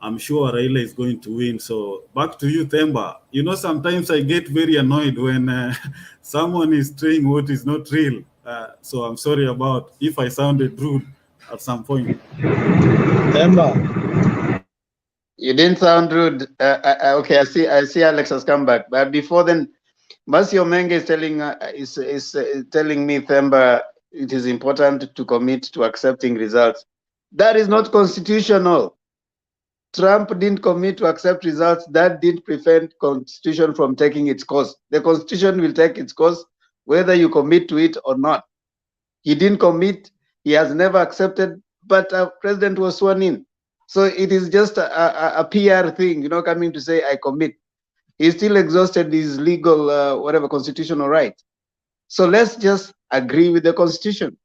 Speaker 23: I'm sure Raila is going to win. So back to you, Themba. You know, sometimes I get very annoyed when someone is saying what is not real. So I'm sorry about if I sounded rude at some point.
Speaker 11: Themba. You didn't sound rude. Okay, I see Alex has come back. But before then, Masio Menge is telling me, Themba, it is important to commit to accepting results. That is not constitutional. Trump didn't commit to accept results. That didn't prevent Constitution from taking its course. The Constitution will take its course whether you commit to it or not. He didn't commit. He has never accepted, but President was sworn in. So it is just a PR thing, coming to say, I commit. He still exhausted his legal, whatever, constitutional right. So let's just agree with the constitution.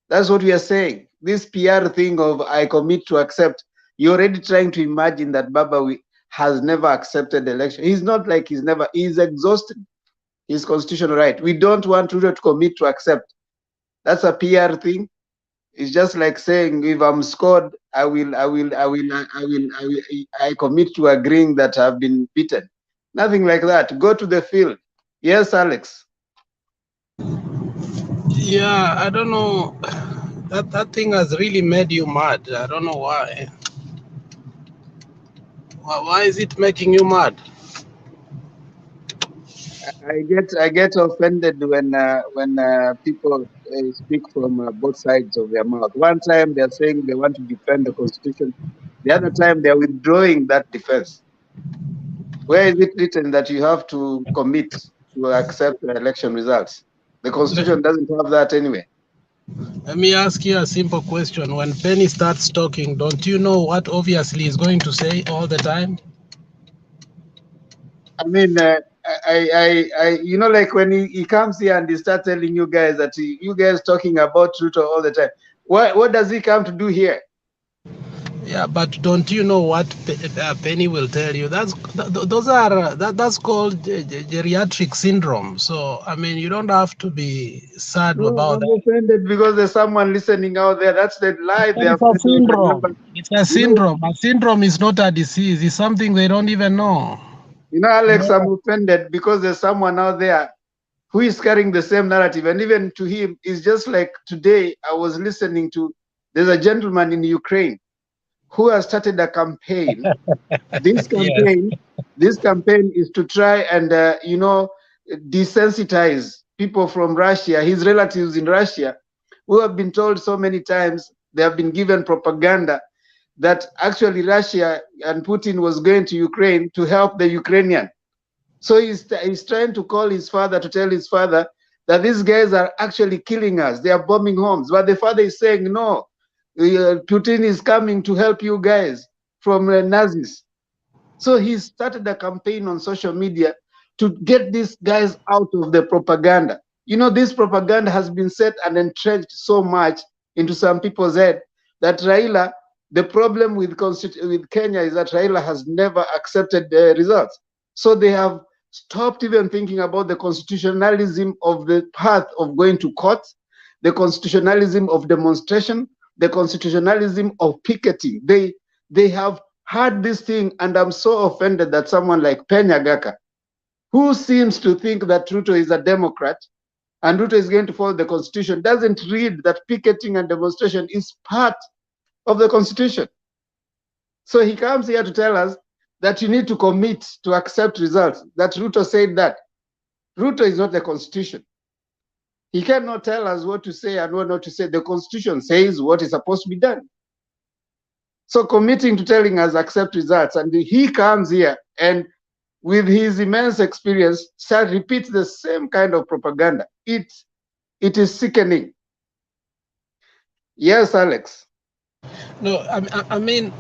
Speaker 11: That's what we are saying. This PR thing of I commit to accept, you're already trying to imagine that Baba has never accepted the election. He's not like he's exhausted his constitutional right. We don't want Ruto to commit to accept. That's a PR thing. It's just like saying, if I'm scored, I commit to agreeing that I've been beaten. Nothing like that. Go to the field. Yes, Alex.
Speaker 20: Yeah, I don't know. That thing has really made you mad. I don't know why. Why is it making you mad?
Speaker 11: I get offended when people speak from both sides of their mouth. One time they're saying they want to defend the constitution. The other time they're withdrawing that defense. Where is it written that you have to commit to accept the election results? The constitution doesn't have that anyway.
Speaker 20: Let me ask you a simple question. When Penny starts talking, don't you know what obviously is going to say all the time?
Speaker 11: I mean, you know, like when he comes here and he starts telling you guys that you guys talking about Ruto all the time. What does he come to do here?
Speaker 20: Yeah, but don't you know what Penny will tell you? That's called geriatric syndrome. So I mean, you don't have to be sad
Speaker 11: No,
Speaker 20: about
Speaker 11: I'm
Speaker 20: that.
Speaker 11: offended because there's someone listening out there. That's the lie they have
Speaker 20: It's a
Speaker 11: fed out. Remember,
Speaker 20: syndrome. It's a syndrome. A syndrome is not a disease. It's something they don't even know.
Speaker 11: You know, Alex, I'm offended because there's someone out there who is carrying the same narrative, and even to him, it's just like today. I was listening to. There's a gentleman in Ukraine who has started a campaign. This campaign, this campaign is to try and desensitize people from Russia, his relatives in Russia, who have been told so many times, they have been given propaganda that actually Russia and Putin was going to Ukraine to help the Ukrainian. So he's trying to call his father to tell his father that these guys are actually killing us. They are bombing homes. But the father is saying, no, Putin is coming to help you guys from Nazis. So he started a campaign on social media to get these guys out of the propaganda. You know, this propaganda has been set and entrenched so much into some people's head that Raila, the problem with Kenya is that Raila has never accepted the results. So they have stopped even thinking about the constitutionalism of the path of going to court, the constitutionalism of demonstration, the constitutionalism of picketing. They have heard this thing, and I'm so offended that someone like Penyagaka, who seems to think that Ruto is a Democrat and Ruto is going to follow the Constitution, doesn't read that picketing and demonstration is part of the Constitution. So he comes here to tell us that you need to commit to accept results, that Ruto said that. Ruto is not the Constitution. He cannot tell us what to say and what not to say. The Constitution says what is supposed to be done. So committing to telling us accept results, and he comes here and with his immense experience, repeats the same kind of propaganda. It is sickening. Yes, Alex.
Speaker 20: No, I mean,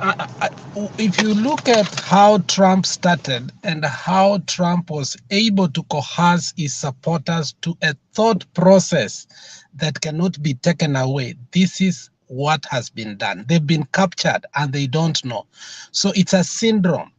Speaker 20: if you look at how Trump started and how Trump was able to coerce his supporters to a thought process that cannot be taken away, this is what has been done. They've been captured and they don't know. So it's a syndrome.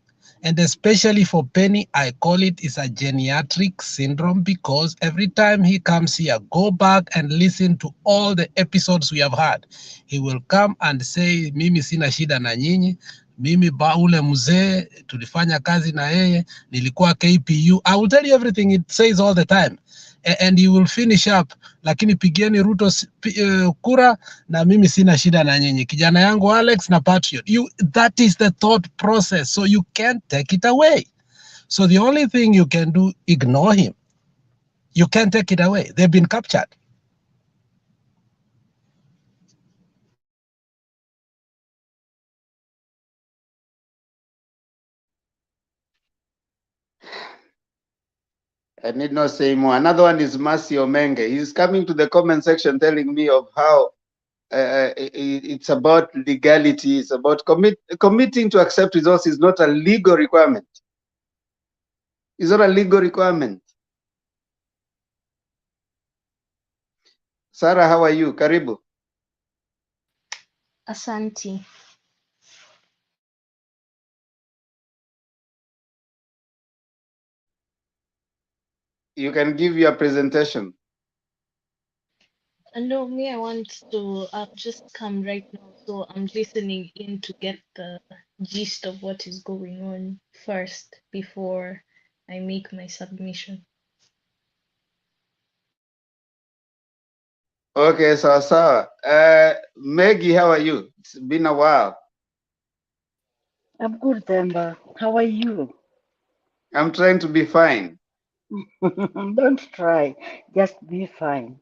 Speaker 20: And especially for Penny, I call it is a geriatric syndrome, because every time he comes here, go back and listen to all the episodes we have had. He will come and say, mimi sina shida na nyinyi, mimi ule mzee tulifanya kazi na yeye, nilikuwa KPU. I will tell you everything it says all the time. And you will finish up, lakini pigieni Ruto kura na mimi sina shida na nyinyi, kijana yangu Alex na Patriot. That is the thought process, so you can't take it away. So the only thing you can do, ignore him. You can't take it away. They've been captured.
Speaker 11: I need not say more. Another one is Mercy Omenge. He's coming to the comment section telling me of how it's about legality. It's about committing to accept results is not a legal requirement. Is that a legal requirement? Sarah, how are you? Karibu.
Speaker 3: Asante.
Speaker 11: You can give your presentation.
Speaker 3: No, me, I want to just come right now, so I'm listening in to get the gist of what is going on first before I make my submission.
Speaker 11: Okay, so Maggie, how are you? It's been a while.
Speaker 17: I'm good, Themba. How are you?
Speaker 11: I'm trying to be fine.
Speaker 17: Don't try, just be fine.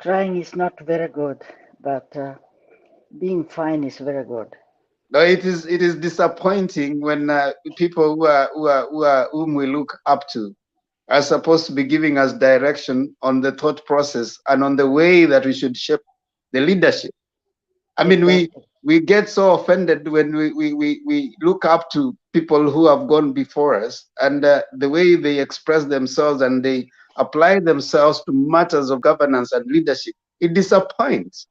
Speaker 17: Trying is not very good, but being fine is very good.
Speaker 11: No, it is disappointing when people whom we look up to are supposed to be giving us direction on the thought process and on the way that we should shape the leadership. I mean, we get so offended when we look up to people who have gone before us and the way they express themselves and they apply themselves to matters of governance and leadership. It disappoints.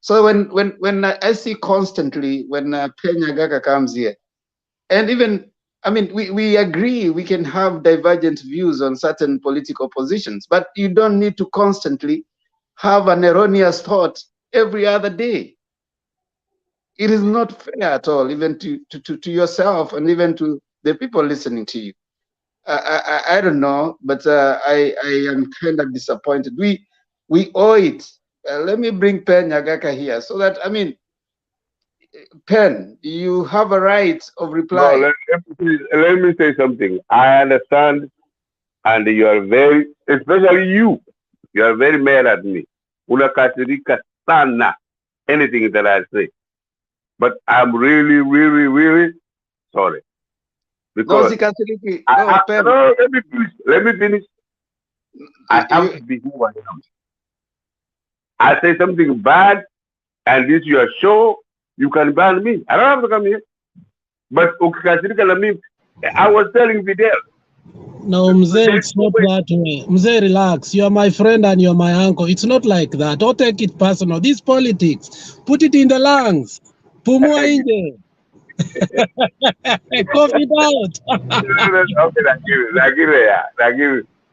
Speaker 11: So when I see constantly when Penya Gaka comes here, and even, I mean, we agree we can have divergent views on certain political positions, but you don't need to constantly have an erroneous thought every other day. It is not fair at all, even to yourself and even to the people listening to you. I don't know, but I am kind of disappointed. We owe it. Let me bring Pen Nyagaka here so that, I mean, Pen, you have a right of
Speaker 8: No,
Speaker 11: reply.
Speaker 8: let me say something. I understand, and you are very, especially you are very mad at me. Unakasirika sana anything that I say. But I'm really, really, really sorry.
Speaker 11: No,
Speaker 8: Because
Speaker 11: Sikasiriki,
Speaker 8: I
Speaker 11: no,
Speaker 8: have,
Speaker 11: Pen.
Speaker 8: no, let me finish. Let me finish. I have to be who I am. I say something bad, and this your show, you can ban me. I don't have to come here. But ukikasirika na mimi, I was telling Fidel.
Speaker 20: No, Mzee, it's not that way. Mzee, relax. You are my friend and you're my uncle. It's not like that. Don't take it personal. This politics. Put it in the lungs. Pumua inje. Cough it out.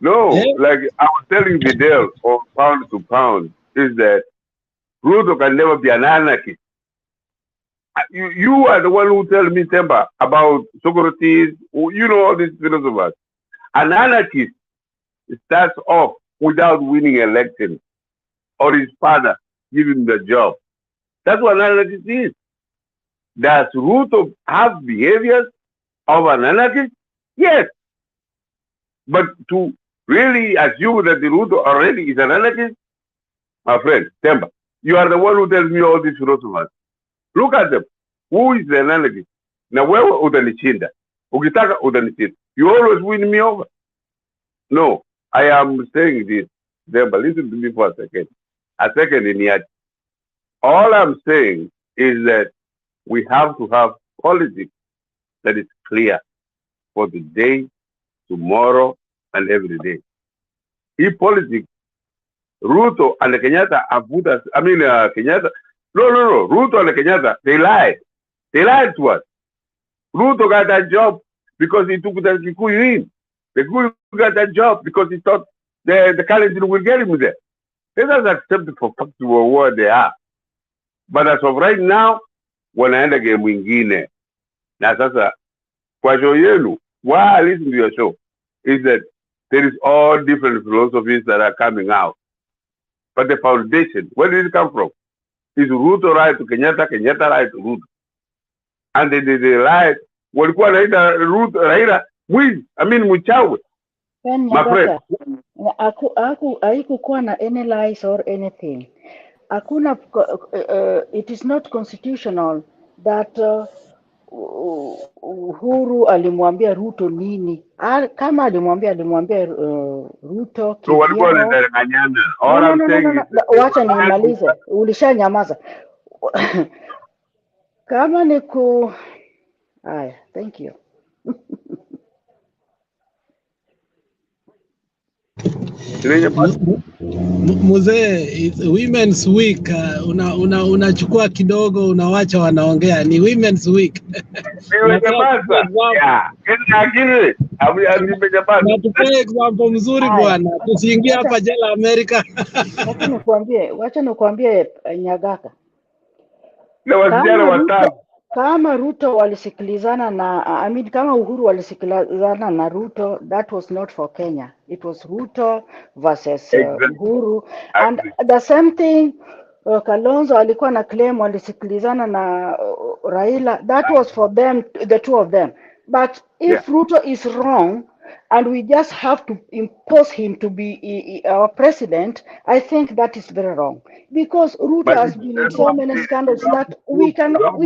Speaker 8: No,
Speaker 20: Yeah?
Speaker 8: like I was telling Fidel, or pound to pound, is that Ruto can never be an anarchist. You are the one who tell me, Temba, about Socrates, you know all these philosophers. An anarchist starts off without winning election, or his father give him the job. That's what an anarchist is. Does Ruto have behaviors of an anarchist? Yes. But to really assume that the Ruto already is an anarchist, my friend, Temba, you are the one who tells me all these philosophers. Look at them. Who is the anarchist? Na wewe utanishinda. Ukitaka utanishinda. You always win me over. No, I am saying this. Temba, listen to me for a second. A second in yet. All I'm saying is that we have to have politics that is clear for the day, tomorrow, and every day. If politics, Ruto and Kenyatta have put us, Kenyatta, no, Ruto and Kenyatta, they lied. They lied to us. Ruto got that job because he took the Kikuyu in. The Kikuyu got that job because he thought the Kalenjin will get him there. Let us accept it for factual what they are. But as of right now, wanaenda game mwingine. Na sasa, kwa show yenu, why I listen to your show is that there is all different philosophies that are coming out. But the foundation, where did it come from? Is Ruto right to Kenyatta, Kenyatta right to Ruto. And they lied. Walikuwa naita Ruto, Raila, mchawi.
Speaker 17: Pen
Speaker 8: My friend.
Speaker 17: Nyagaka, haikukuwa na any lies or anything. Hakuna, it is not constitutional that Uhuru alimwambia Ruto nini. Kama alimwambia Ruto
Speaker 8: So walikuwa
Speaker 17: kivyao.
Speaker 8: wanadanganyana. All I'm saying is
Speaker 17: Wacha nimalize, ulishanyamaza. Kama ni ku... Aya, thank you.
Speaker 20: Mzee, it's Women's Week. Unachukua kidogo, unawacha wanaongea. Ni Women's Week. Natupea example mzuri bwana, tusiingie hapa jela Amerika.
Speaker 17: Wacha nikuambie Nyagaka, kama Ruto walisikilizana na kama Uhuru walisikilizana na Ruto, that was not for Kenya. It was Ruto versus Uhuru. And the same thing Kalonzo alikuwa na claim walisikilizana na Raila. That was for them, the two of them. But if Ruto is wrong and we just have to impose him to be our president, I think that is very wrong. Because Ruto has been in so many scandals that we cannot,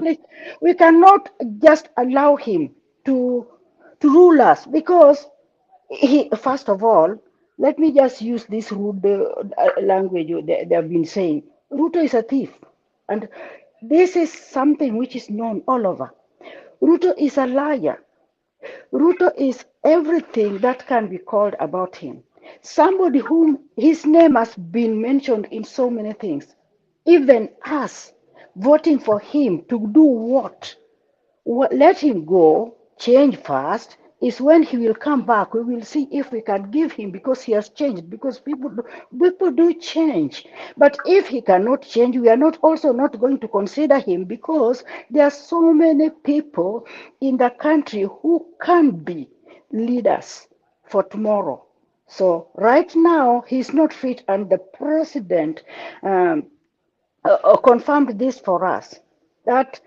Speaker 17: please, we cannot just allow him to rule us. Because first of all, let me just use this rude language they have been saying. Ruto is a thief. And this is something which is known all over. Ruto is a liar. Ruto is everything that can be called about him. Somebody whom his name has been mentioned in so many things. Even us voting for him to do what? Let him go, change fast, is when he will come back. We will see if we can give him, because he has changed, because people do change. But if he cannot change, we are also not going to consider him, because there are so many people in the country who can be leaders for tomorrow. So right now, he's not fit, and the president confirmed this for us, that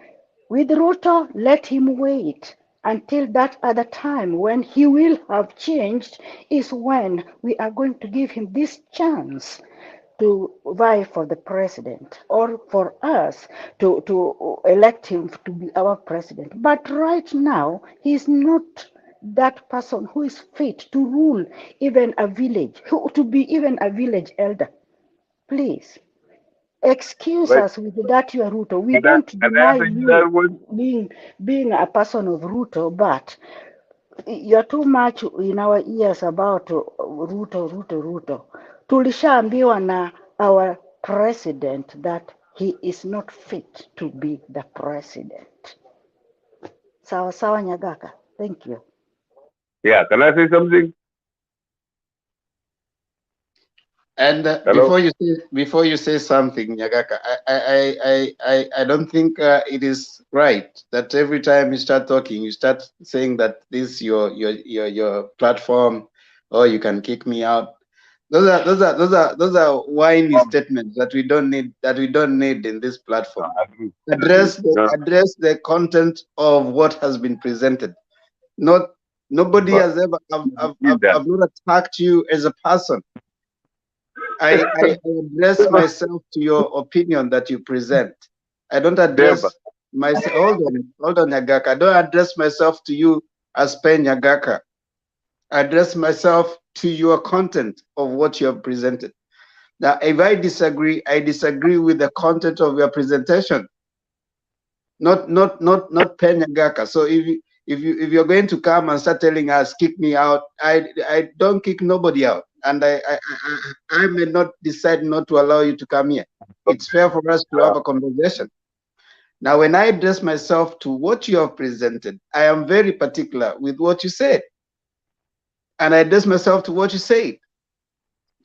Speaker 17: with Ruto, let him wait until that other time when he will have changed, is when we are going to give him this chance to vie for the president, or for us to elect him to be our president. But right now, he's not that person who is fit to rule even a village, to be even a village elder. Please. Excuse us with that, your Ruto. We don't deny you being a person of Ruto, but you're too much in our ears about Ruto. Tulishaambiwa na our president that he is not fit to be the president. Sawa sawa, Nyagaka. Thank you.
Speaker 8: Yeah, can I say something?
Speaker 11: And before you say something, Nyagaka, I don't think it is right that every time you start talking, you start saying that this is your platform, or you can kick me out. Those are whiny statements that we don't need. That we don't need in this platform. Address the content of what has been presented. Nobody has ever. I've not attacked you as a person. I address myself to your opinion that you present. I don't address myself. Hold on, Nyagaka. I don't address myself to you as Pen Nyagaka. I address myself to your content of what you have presented. Now, if I disagree with the content of your presentation, not Pen Nyagaka. So if you're going to come and start telling us kick me out, I don't kick nobody out. And I may not decide not to allow you to come here. It's fair for us to have a conversation. Now, when I address myself to what you have presented, I am very particular with what you said. And I address myself to what you said.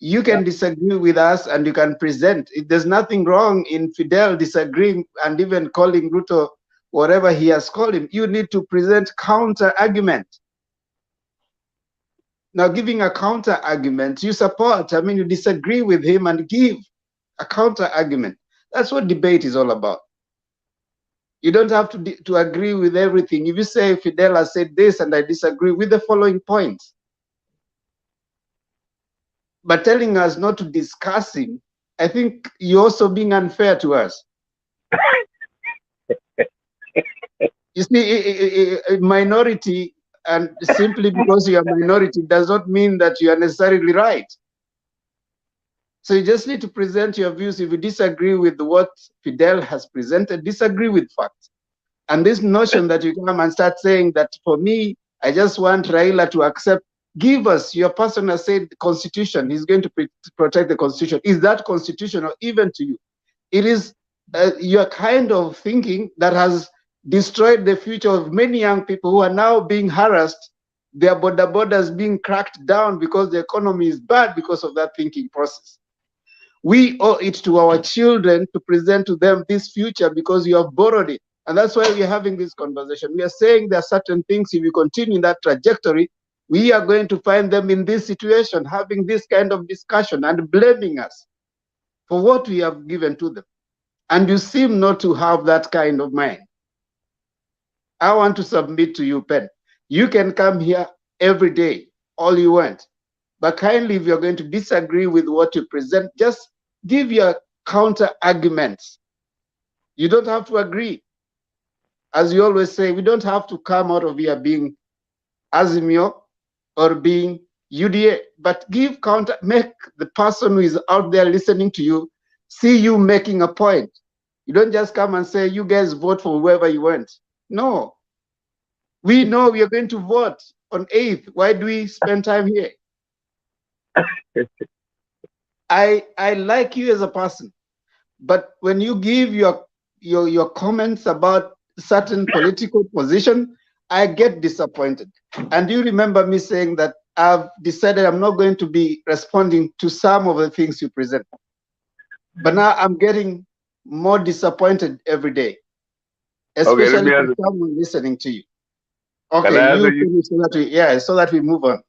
Speaker 11: You can disagree with us and you can present. There's nothing wrong in Fidel disagreeing and even calling Ruto whatever he has called him. You need to present counter argument. Now, giving a counter argument, you support, you disagree with him and give a counter argument. That's what debate is all about. You don't have to agree with everything. If you say Fidel has said this and I disagree with the following points, but telling us not to discuss him, I think you're also being unfair to us. You see, a minority, and simply because you are a minority does not mean that you are necessarily right. So you just need to present your views. If you disagree with what Fidel has presented, disagree with facts. And this notion that you come and start saying that for me, I just want Raila to accept Give us, your person has said the constitution, he's going to protect the constitution. Is that constitutional even to you? It is your kind of thinking that has destroyed the future of many young people who are now being harassed. Their bodabodas being cracked down because the economy is bad because of that thinking process. We owe it to our children to present to them this future because you have borrowed it. And that's why we are having this conversation. We are saying there are certain things, if we continue in that trajectory, we are going to find them in this situation, having this kind of discussion and blaming us for what we have given to them. And you seem not to have that kind of mind. I want to submit to you, Pen. You can come here every day, all you want. But kindly, if you're going to disagree with what you present, just give your counter arguments. You don't have to agree. As you always say, we don't have to come out of here being Azimio or being UDA, but give counter, make the person who is out there listening to you see you making a point. You don't just come and say, you guys vote for whoever you want. No. We know we are going to vote on 8th. Why do we spend time here? I like you as a person, but when you give your comments about certain political position, I get disappointed. And you remember me saying that I've decided I'm not going to be responding to some of the things you present. But now I'm getting more disappointed every day, especially for someone listening to you. Okay, you finish so that so that we move on.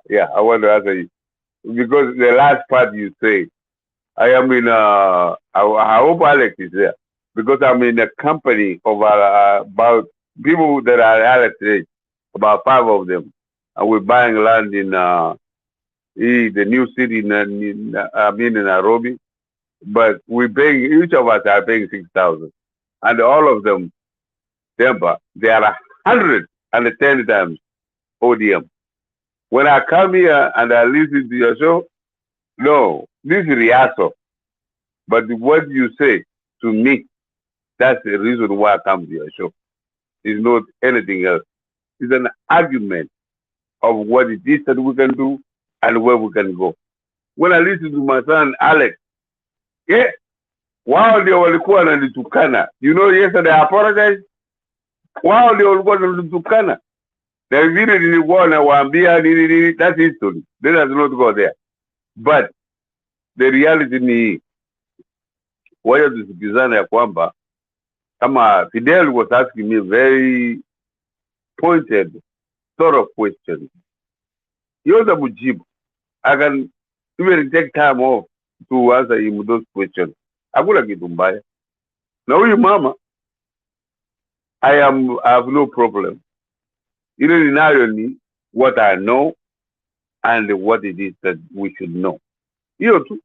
Speaker 8: Yeah, I want to answer you. Because the last part you say, I am in I hope Alex is there, because I'm in a company of about people that are Alex age, about 5 of them, and we're buying land in the new city in Nairobi, but we're paying, each of us are paying 6,000, and all of them, they are 110 times ODM. When I come here and I listen to your show, no, this is rehearsal. But what you say to me, that's the reason why I come to your show. It's not anything else. It's an argument of what it is that we can do and where we can go. When I listen to my son Alex, wao ndio walikuwa wananitukana. You know, yesterday I apologized. Wao ndio walikuwa wananitukana. The video nilikuwa nawaambia nini, that's history. Let us not go there. But the reality ni wacha tusikizane ya kwamba kama Fidel was asking me very pointed sort of questions. Yoza mujibu. I can even take time off to answer him those questions. Hakuna kitu mbaya. Na huyu mama, I have no problem. Ile ninayo ni what I know and what it is that we should know. Hiyo tu.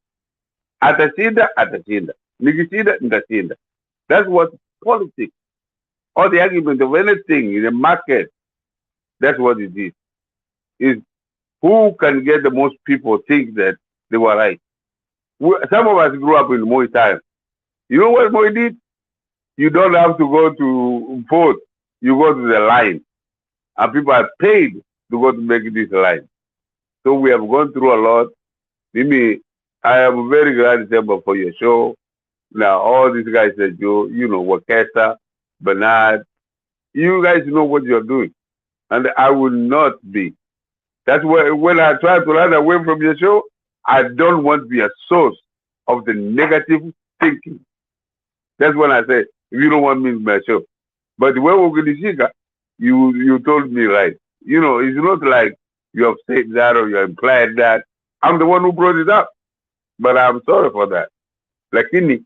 Speaker 8: Atashinda. Nikishinda, nitashinda. That's what politics, or the argument of anything in the market, that's what it is. Is who can get the most people think that they were right. Some of us grew up in Moi time. You know what Moi did? You don't have to go to vote. You go to the line. And people are paid to go to make this line. So we have gone through a lot. Mimi, I am very glad, December, for your show. Now, all these guys that you know, Wakesa, Bernard, you guys know what you're doing. And I will not be. That's why when I try to run away from your show, I don't want to be a source of the negative thinking. That's when I say, if you don't want me in my show. But when Ogunishika, you told me right. You know, it's not like you have said that or you implied that. I'm the one who brought it up. But I'm sorry for that. Lakini,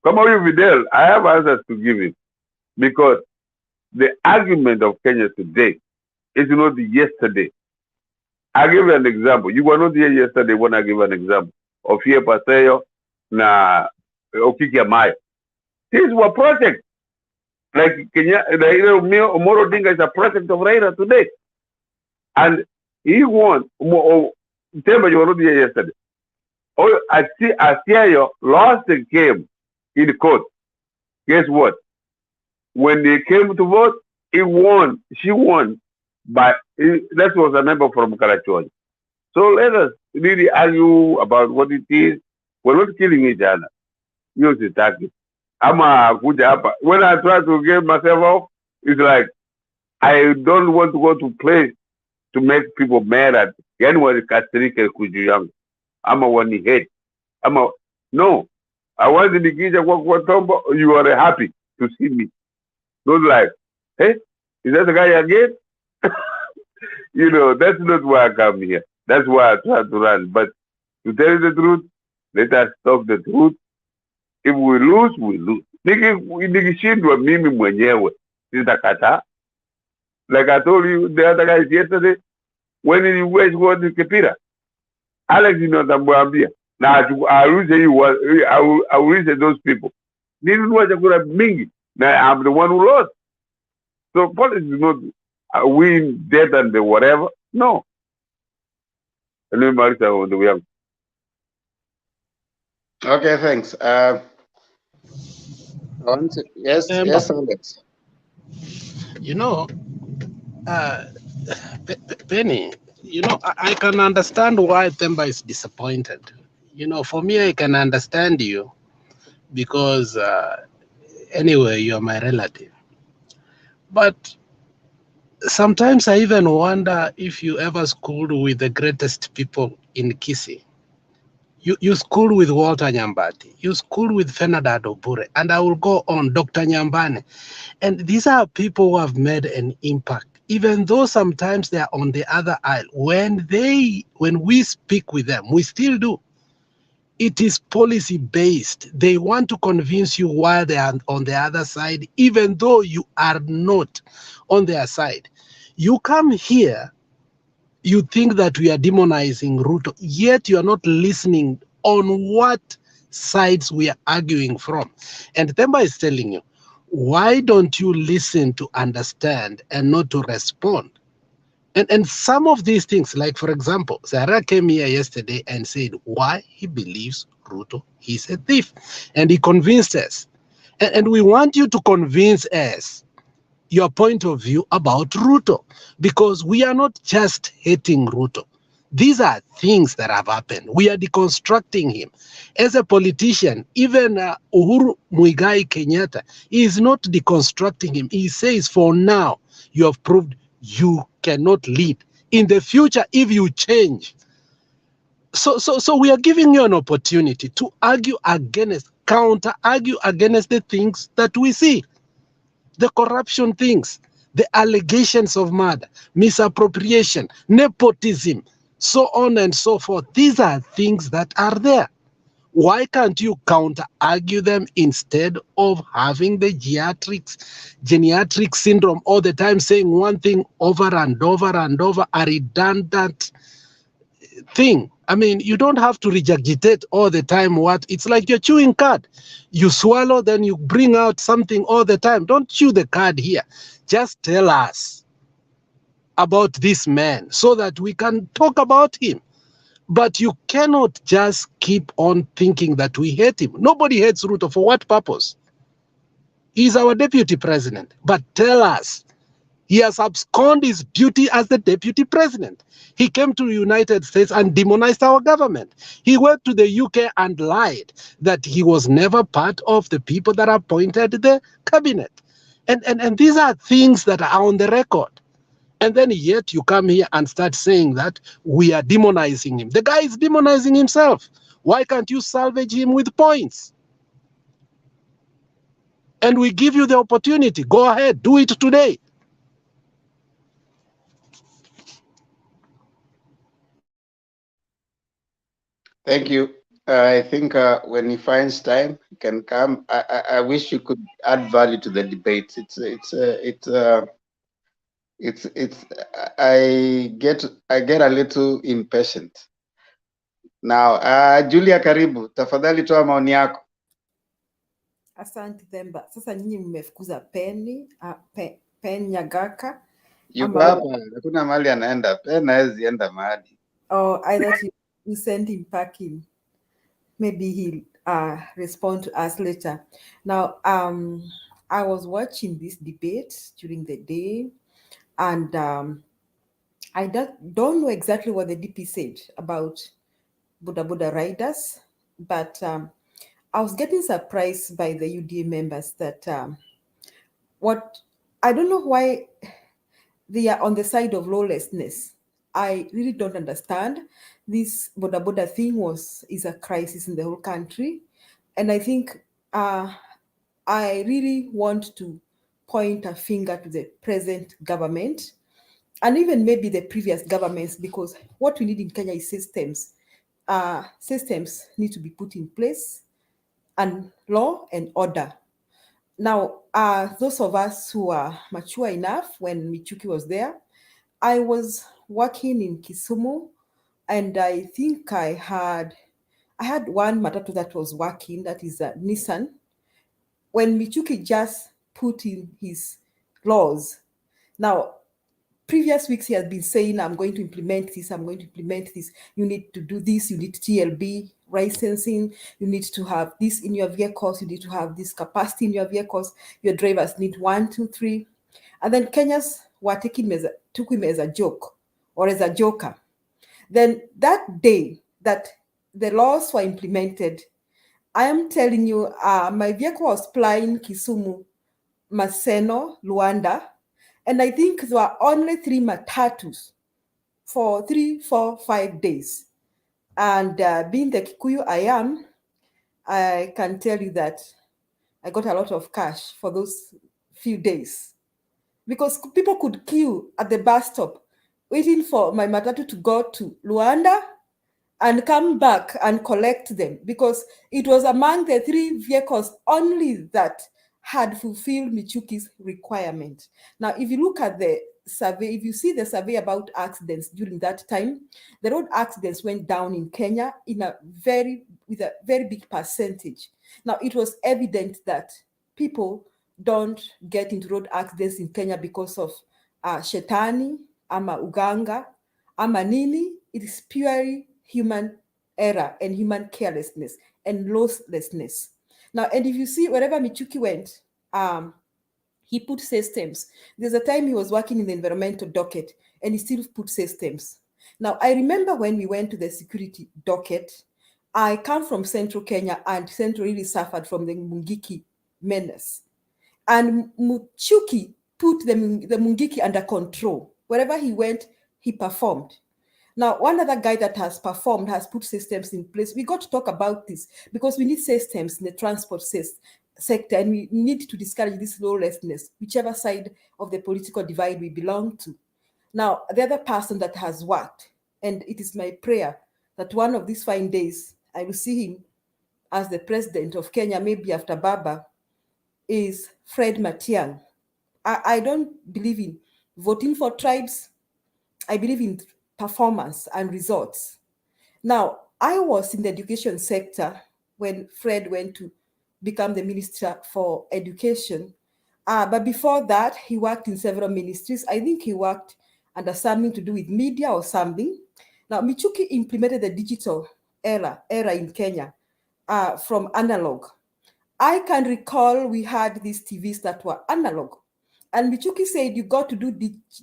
Speaker 8: come on, Fidel, I have answers to give him. Because the argument of Kenya today is not yesterday. I give you an example. You were not here yesterday when I give an example of here Paseo na Okiki Amaya. These were projects. Like Kenya, Omoro Dinga is a project of Raila today. And he won. Temba, you were not here yesterday. Oh, Asiayo lost the game in the court. Guess what? When they came to vote, he won. She won. But that was a member from Kalachon. So let us really argue about what it is. We're not killing each other. Use the target. When I try to get myself off, it's like I don't want to go to place to make people mad at anyone kasirike kuju I'm a one hate. No. I want to nikija kwa tombo, you are happy to see me. Not like, hey, is that the guy again? You know, that's not why I come here. That's why I try to run. But to tell you the truth, let us talk the truth. If we lose, we lose. Nikishindwa mimi mwenyewe sitakata. Like I told you the other guys yesterday, when you guys go to Kepira, Alex tamwambia na arushe I will say those people. Nilinunua chakula mingi na I'm the one who lost. So politics is not win dead and the whatever. No.
Speaker 11: Okay, thanks. Yes, yes, Alex.
Speaker 20: You know, Penny, you know, I can understand why Themba is disappointed. You know, for me, I can understand you because anyway, you're my relative. But sometimes I even wonder if you ever schooled with the greatest people in Kisii. You schooled with Walter Nyambati, you schooled with Fenadad Obure, and I will go on, Dr. Nyambane. And these are people who have made an impact, even though sometimes they are on the other aisle. When we speak with them, we still do. It is policy based. They want to convince you why they are on the other side, even though you are not on their side. You come here, you think that we are demonizing Ruto, yet you are not listening on what sides we are arguing from. And Themba is telling you, why don't you listen to understand and not to respond? And some of these things, like for example, Sarah came here yesterday and said why he believes Ruto is a thief. And he convinced us. And we want you to convince us your point of view about Ruto, because we are not just hating Ruto. These are things that have happened. We are deconstructing him. As a politician, even Uhuru Muigai Kenyatta is not deconstructing him. He says, for now, you have proved you cannot lead. In the future, if you change. So we are giving you an opportunity to argue against, counter-argue against the things that we see. The corruption things, the allegations of murder, misappropriation, nepotism, so on and so forth. These are things that are there. Why can't you counter-argue them instead of having the geriatric syndrome all the time, saying one thing over and over and over, a redundant thing? I mean, you don't have to regurgitate all the time what it's like you're chewing card. You swallow, then you bring out something all the time. Don't chew the card here. Just tell us about this man so that we can talk about him. But you cannot just keep on thinking that we hate him. Nobody hates Ruto. For what purpose? He's our deputy president. But tell us, he has absconded his duty as the deputy president. He came to the United States and demonized our government. He went to the UK and lied that he was never part of the people that appointed the cabinet. And these are things that are on the record. And then yet you come here and start saying that we are demonizing him. The guy is demonizing himself. Why can't you salvage him with points? And we give you the opportunity. Go ahead, do it today.
Speaker 11: Thank you. I think when he finds time, he can come. I wish you could add value to the debate. I get a little impatient now. Julia, karibu, tafadhali toa maoni yako.
Speaker 22: Asante Themba. Sasa nyinyi mmefukuza Pen Nyagaka.
Speaker 11: Yuko hapa, hakuna mahali anaenda. Pen hawezi enda mahali.
Speaker 22: Oh, I thought you sent him packing. Maybe he'll respond to us later. Now, I was watching this debate during the day, and
Speaker 10: I don't know exactly what the DP said about Bodaboda riders, but I was getting surprised by the UDA members that I don't know why they are on the side of lawlessness. I really don't understand. This Bodaboda thing is a crisis in the whole country, and I think I really want to point a finger to the present government and even maybe the previous governments, because what we need in Kenya is systems. Systems need to be put in place, and law and order. Now, those of us who are mature enough, when Michuki was there, I was working in Kisumu, and I think I had one matatu that was working, that is a Nissan. When Michuki just put in his laws, now, previous weeks he has been saying, I'm going to implement this, I'm going to implement this. You need to do this, you need TLB licensing, you need to have this in your vehicles, you need to have this capacity in your vehicles, your drivers need 1, 2, 3. And then Kenyans were took him as a joke or as a joker. Then that day that the laws were implemented, I am telling you, my vehicle was flying Kisumu, Maseno, Luanda, and I think there were only 3 matatus for 3, 4, 5 days. And being the Kikuyu I am, I can tell you that I got a lot of cash for those few days, because people could queue at the bus stop waiting for my matatu to go to Luanda and come back and collect them, because it was among the 3 vehicles only that had fulfilled Michuki's requirement. Now, if you look at the survey, if you see the survey about accidents during that time, the road accidents went down in Kenya with a very big percentage. Now, it was evident that people don't get into road accidents in Kenya because of shetani, ama uganga, ama nini. It is purely human error and human carelessness and lawlessness. Now, and if you see wherever Michuki went, he put systems. There's a time he was working in the environmental docket and he still put systems. Now, I remember when we went to the security docket, I come from Central Kenya, and Central really suffered from the Mungiki menace. And Michuki put the Mungiki under control. Wherever he went, he performed. Now, one other guy that has performed has put systems in place. We got to talk about this because we need systems in the transport sector, and we need to discourage this lawlessness, whichever side of the political divide we belong to. Now, the other person that has worked, and it is my prayer that one of these fine days I will see him as the president of Kenya, maybe after Baba, is Fred Matiang'i. I don't believe in voting for tribes. I believe in performance and results. Now, I was in the education sector when Fred went to become the Minister for Education. But before that, he worked in several ministries. I think he worked under something to do with media or something. Now, Michuki implemented the digital era in Kenya from analog. I can recall we had these TVs that were analog. And Michuki said, you got to do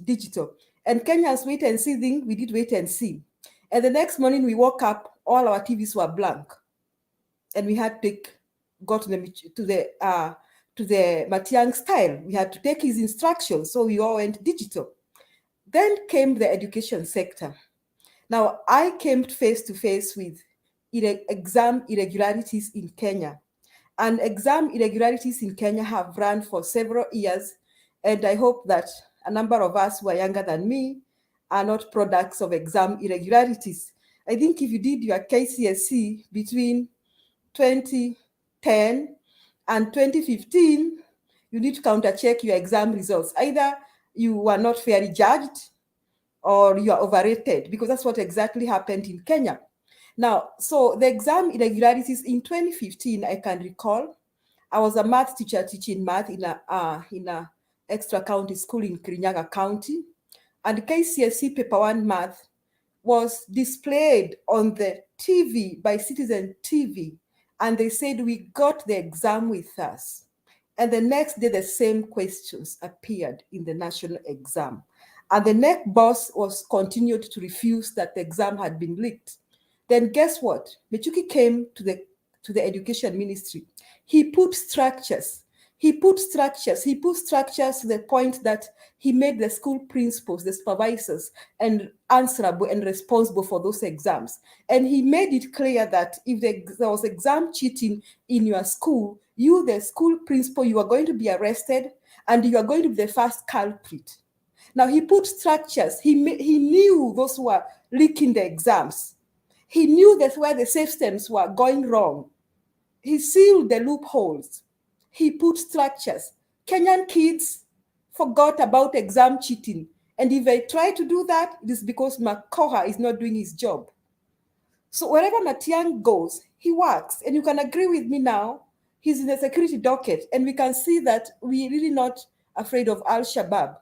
Speaker 10: digital. And Kenyans wait and see thing, we did wait and see. And the next morning we woke up, all our TVs were blank. And we had to go to the Matiang'i style. We had to take his instructions, so we all went digital. Then came the education sector. Now, I came face to face with exam irregularities in Kenya. And exam irregularities in Kenya have run for several years. And I hope that a number of us who are younger than me are not products of exam irregularities. I think if you did your KCSE between 2010 and 2015, you need to counter-check your exam results. Either you were not fairly judged or you are overrated, because that's what exactly happened in Kenya. Now, so the exam irregularities in 2015, I can recall, I was a math teacher teaching math in a extra county school in Kirinyaga County, and KCSE paper 1 math was displayed on the TV by Citizen TV, and they said we got the exam with us. And the next day, the same questions appeared in the national exam. And the next boss was continued to refuse that the exam had been leaked. Then guess what? Michuki came to the education ministry. He put structures. He put structures to the point that he made the school principals, the supervisors, and answerable and responsible for those exams. And he made it clear that if there was exam cheating in your school, you, the school principal, you are going to be arrested and you are going to be the first culprit. Now, he put structures. He knew those who were leaking the exams. He knew that's where the systems were going wrong. He sealed the loopholes. He put structures. Kenyan kids forgot about exam cheating. And if they try to do that, it is because Makoha is not doing his job. So wherever Matiang goes, he works. And you can agree with me now, he's in the security docket. And we can see that we're really not afraid of Al-Shabaab.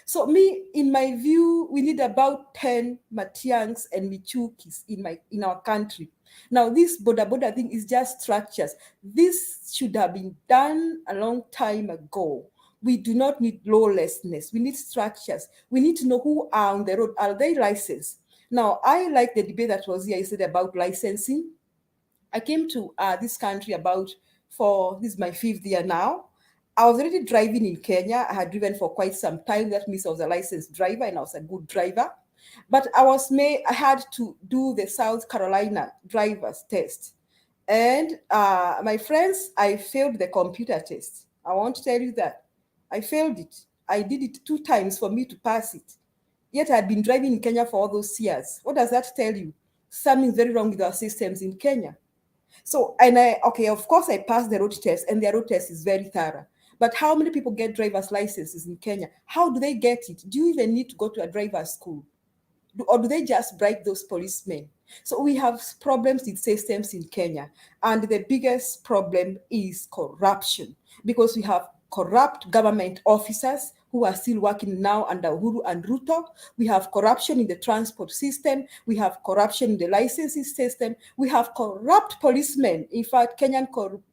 Speaker 10: So in my view, we need about 10 Matiangs and Michukis in our country. Now, this Bodaboda thing is just structures. This should have been done a long time ago. We do not need lawlessness. We need structures. We need to know who are on the road. Are they licensed? Now, I like the debate that was here yesterday about licensing. I came to this country this is my 5th year now. I was already driving in Kenya. I had driven for quite some time. That means I was a licensed driver and I was a good driver. But I had to do the South Carolina driver's test. And my friends, I failed the computer test. I want to tell you that. I failed it. I did it 2 times for me to pass it. Yet I had been driving in Kenya for all those years. What does that tell you? Something's very wrong with our systems in Kenya. So, of course, I passed the road test, and the road test is very thorough. But how many people get driver's licenses in Kenya? How do they get it? Do you even need to go to a driver's school? Or do they just bribe those policemen? So we have problems with systems in Kenya. And the biggest problem is corruption, because we have corrupt government officers who are still working now under Uhuru and Ruto. We have corruption in the transport system. We have corruption in the licensing system. We have corrupt policemen. In fact, Kenyan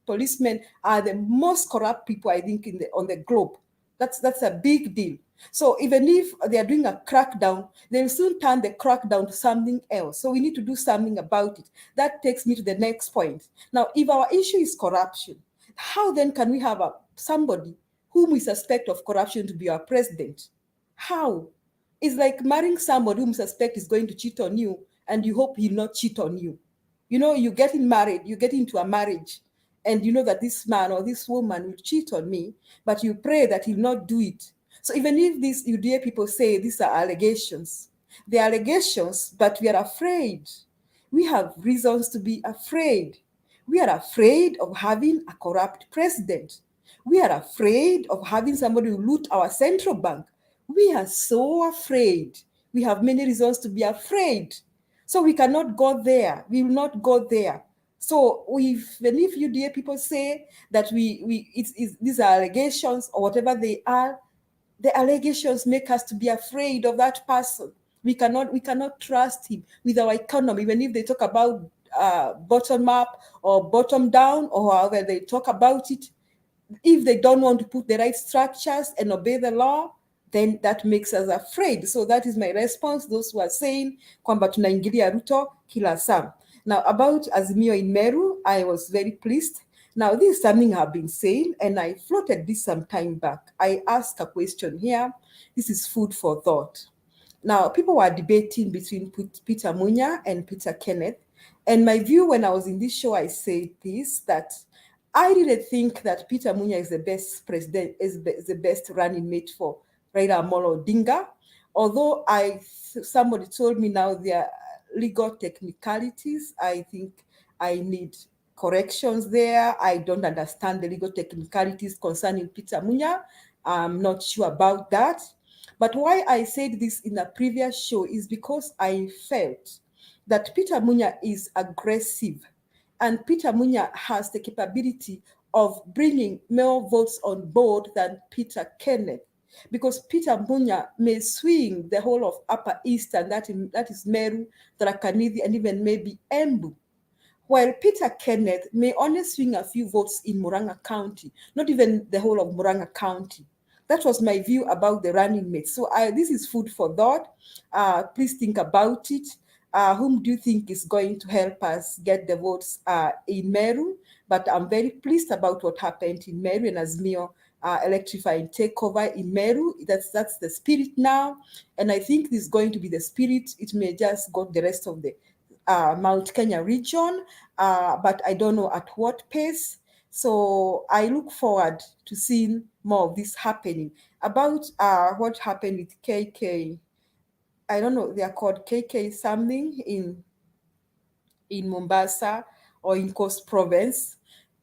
Speaker 10: policemen are the most corrupt people, I think, on the globe. That's a big deal. So even if they are doing a crackdown, they'll soon turn the crackdown to something else. So we need to do something about it. That takes me to the next point. Now, if our issue is corruption, how then can we have somebody whom we suspect of corruption to be our president? How? It's like marrying somebody whom you suspect is going to cheat on you, and you hope he'll not cheat on you. You know, you get married, you get into a marriage, and you know that this man or this woman will cheat on me, but you pray that he'll not do it. So even if these UDA people say these are allegations, they're allegations, but we are afraid. We have reasons to be afraid. We are afraid of having a corrupt president. We are afraid of having somebody who loot our central bank. We are so afraid. We have many reasons to be afraid. So we cannot go there. We will not go there. So even if UDA people say that these are allegations or whatever they are, the allegations make us to be afraid of that person. We cannot trust him with our economy. Even if they talk about bottom up or bottom down or however they talk about it, if they don't want to put the right structures and obey the law, then that makes us afraid. So that is my response. Those who are saying kwamba tunaingilia Ruto kila saa. Now about Azimio in Meru, I was very pleased. Now this is something I've been saying, and I floated this some time back. I asked a question here. This is food for thought. Now people were debating between Peter Munya and Peter Kenneth. And my view when I was in this show, I said this, that I really think that Peter Munya is the best president, is the best running mate for Raila Amolo Odinga. Although somebody told me now there are legal technicalities. I think I need corrections there. I don't understand the legal technicalities concerning Peter Munya. I'm not sure about that. But why I said this in a previous show is because I felt that Peter Munya is aggressive. And Peter Munya has the capability of bringing more votes on board than Peter Kenneth, because Peter Munya may swing the whole of Upper Eastern, that is Meru, Tharaka Nithi, and even maybe Embu, while Peter Kenneth may only swing a few votes in Murang'a County, not even the whole of Murang'a County. that was my view about the running mates. So this is food for thought. Please think about it. Whom do you think is going to help us get the votes in Meru? But I'm very pleased about what happened in Meru and Azimio electrifying takeover in Meru. That's the spirit now. And I think this is going to be the spirit. It may just go the rest of the Mount Kenya region, but I don't know at what pace. So I look forward to seeing more of this happening. About what happened with KK, I don't know, they are called KK something in Mombasa or in Coast Province.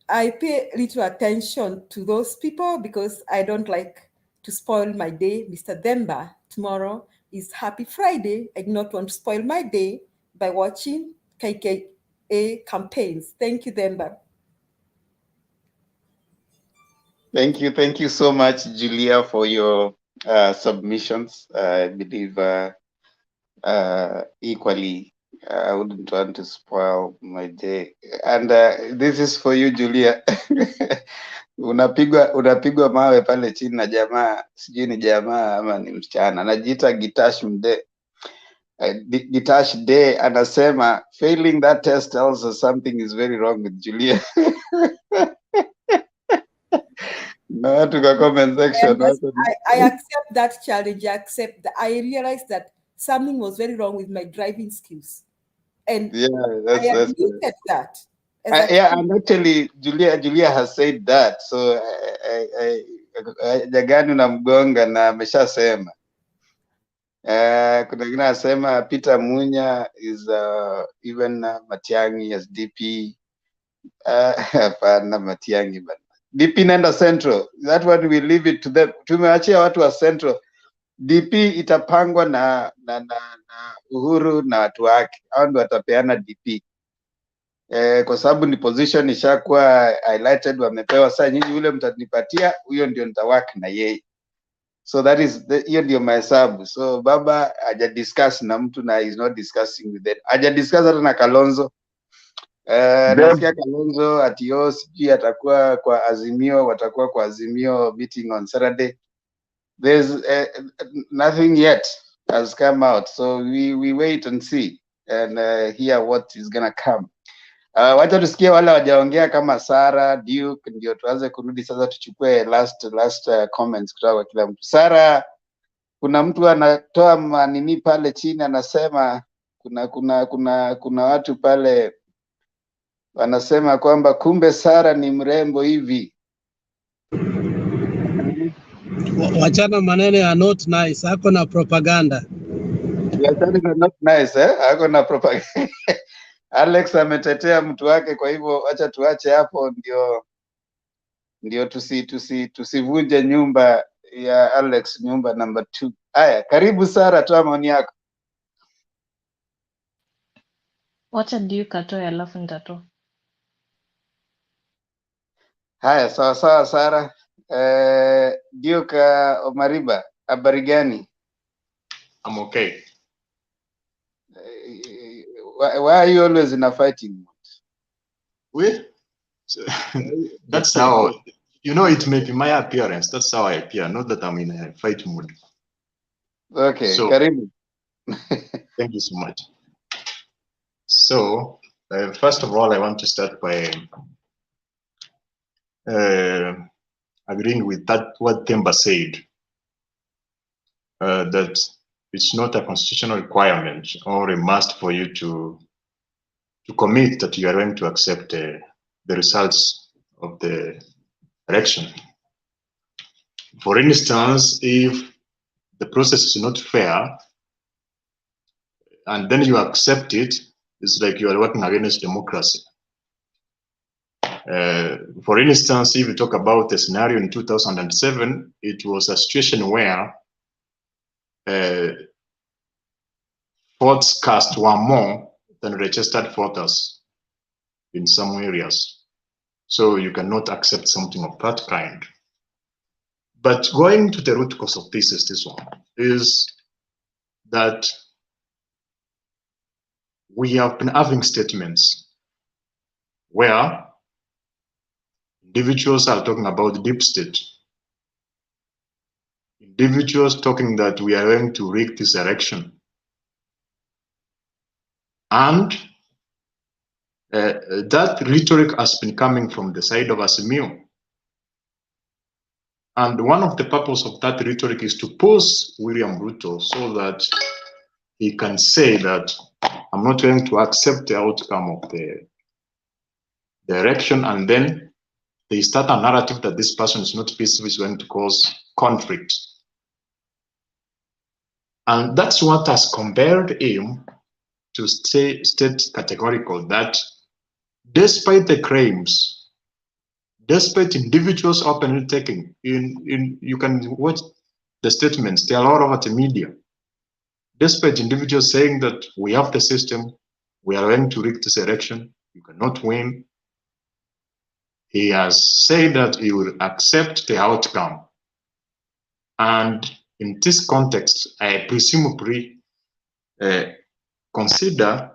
Speaker 10: I pay little attention to those people because I don't like to spoil my day. Mr. Demba, tomorrow is Happy Friday. I do not want to spoil my day by watching KKA campaigns. Thank you, Demba.
Speaker 11: Thank you so much, Julia, for your submissions. I believe equally, I wouldn't want to spoil my day. And this is for you, Julia. Unapigwa mawe pale chini na jamaa, sijui ni jamaa ama ni msichana, anajiita Gitash Mde. Gitash Day anasema failing that test tells us something is very wrong with Julia. Na watu kwa comment section.
Speaker 10: I accept that challenge. I realized that something was very wrong with my driving skills. And
Speaker 11: yeah,
Speaker 10: I admitted that.
Speaker 11: Yeah, and actually Julia has said that. So Jagani unamgonga na ameshasema. Kuna wengine anasema Peter Munya is even Matiang'i as DP. Hapana, Matiang'i bana. DP nenda Central. That one we leave it to them. Tumeachia watu wa Central. DP itapangwa na Uhuru na watu wake. Hao ndio watapeana DP. Kwa sababu ni position ishakuwa highlighted, wamepewa saa nyinyi, yule mtanipatia huyo ndio nitawak na yeye. So that is hiyo ndio mahesabu. So baba haja discuss na mtu na is not discussing with them. Haja discuss hata na Kalonzo. Nasikia Kalonzo atio sijui atakuwa kwa Azimio, watakuwa kwa Azimio meeting on Saturday. There's nothing yet has come out. So we wait and see and hear what is gonna come. Wacha tusikie wale wajaongea kama Sara, Duke, ndio tuanze kurudi sasa, tuchukue last comments kutoka kwa kila mtu. Sara, kuna mtu anatoa manini pale chini anasema kuna watu pale wanasema kwamba kumbe Sara ni mrembo hivi.
Speaker 20: Wachana maneno ya not nice, ako na propaganda.
Speaker 11: Wachana na not nice, ako na propaganda. Alex ametetea mtu wake, kwa hivyo acha tuache hapo, ndio tusivunje nyumba ya Alex, nyumba number 2. Haya, karibu Sara, toa maoni yako.
Speaker 3: Wacha Duke atoe alafu nitatoa.
Speaker 11: Haya, sawa Sara. Duke Omariba, habari gani?
Speaker 2: I'm okay.
Speaker 11: Why are you always in a fighting
Speaker 2: mood? That's how, you know, it may be my appearance. That's how I appear, not that I'm in a fight mood.
Speaker 11: Okay,
Speaker 2: so,
Speaker 11: karibu.
Speaker 2: Thank you so much. So, first of all, I want to start by agreeing with that what Themba said, that it's not a constitutional requirement or a must for you to commit that you are going to accept the results of the election. For instance, if the process is not fair and then you accept it, it's like you are working against democracy. For instance, if you talk about the scenario in 2007, it was a situation where votes cast were more than registered voters in some areas. So you cannot accept something of that kind. But going to the root cause of this is this one, is that we have been having statements where individuals are talking about deep state. individuals talking that we are going to rig this election. And that rhetoric has been coming from the side of Azimio. And one of the purposes of that rhetoric is to pose William Ruto so that he can say that I'm not going to accept the outcome of the election, and then they start a narrative that this person is not peaceful, is going to cause conflict. And that's what has compelled him to state categorical that despite the claims, despite individuals openly taking you can watch the statements, they are all over the media. Despite individuals saying that we have the system, we are going to rig this election, you cannot win, he has said that he will accept the outcome. And in this context, I presumably consider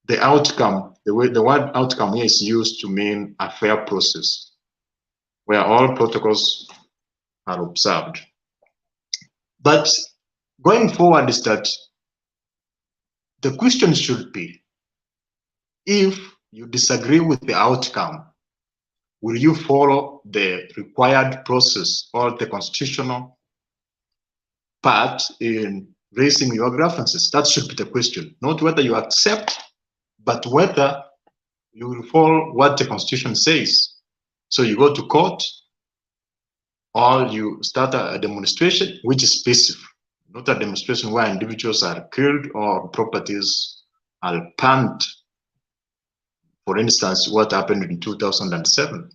Speaker 2: the outcome, the word outcome here is used to mean a fair process, where all protocols are observed. But going forward is that the question should be, if you disagree with the outcome, will you follow the required process or the constitutional part in raising your grievances? That should be the question, not whether you accept, but whether you will follow what the constitution says. So you go to court, or you start a demonstration, which is peaceful, not a demonstration where individuals are killed or properties are panned. For instance, what happened in 2007.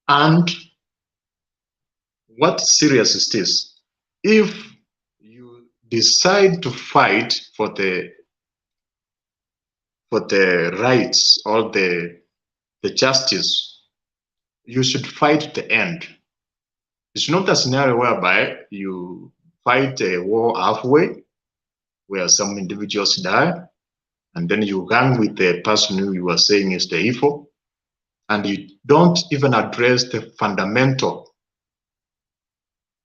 Speaker 2: And what serious is this? If you decide to fight for the rights or the justice, you should fight to the end. It's not a scenario whereby you fight a war halfway, where some individuals die, and then you gang with the person who you are saying is the evil, and you don't even address the fundamental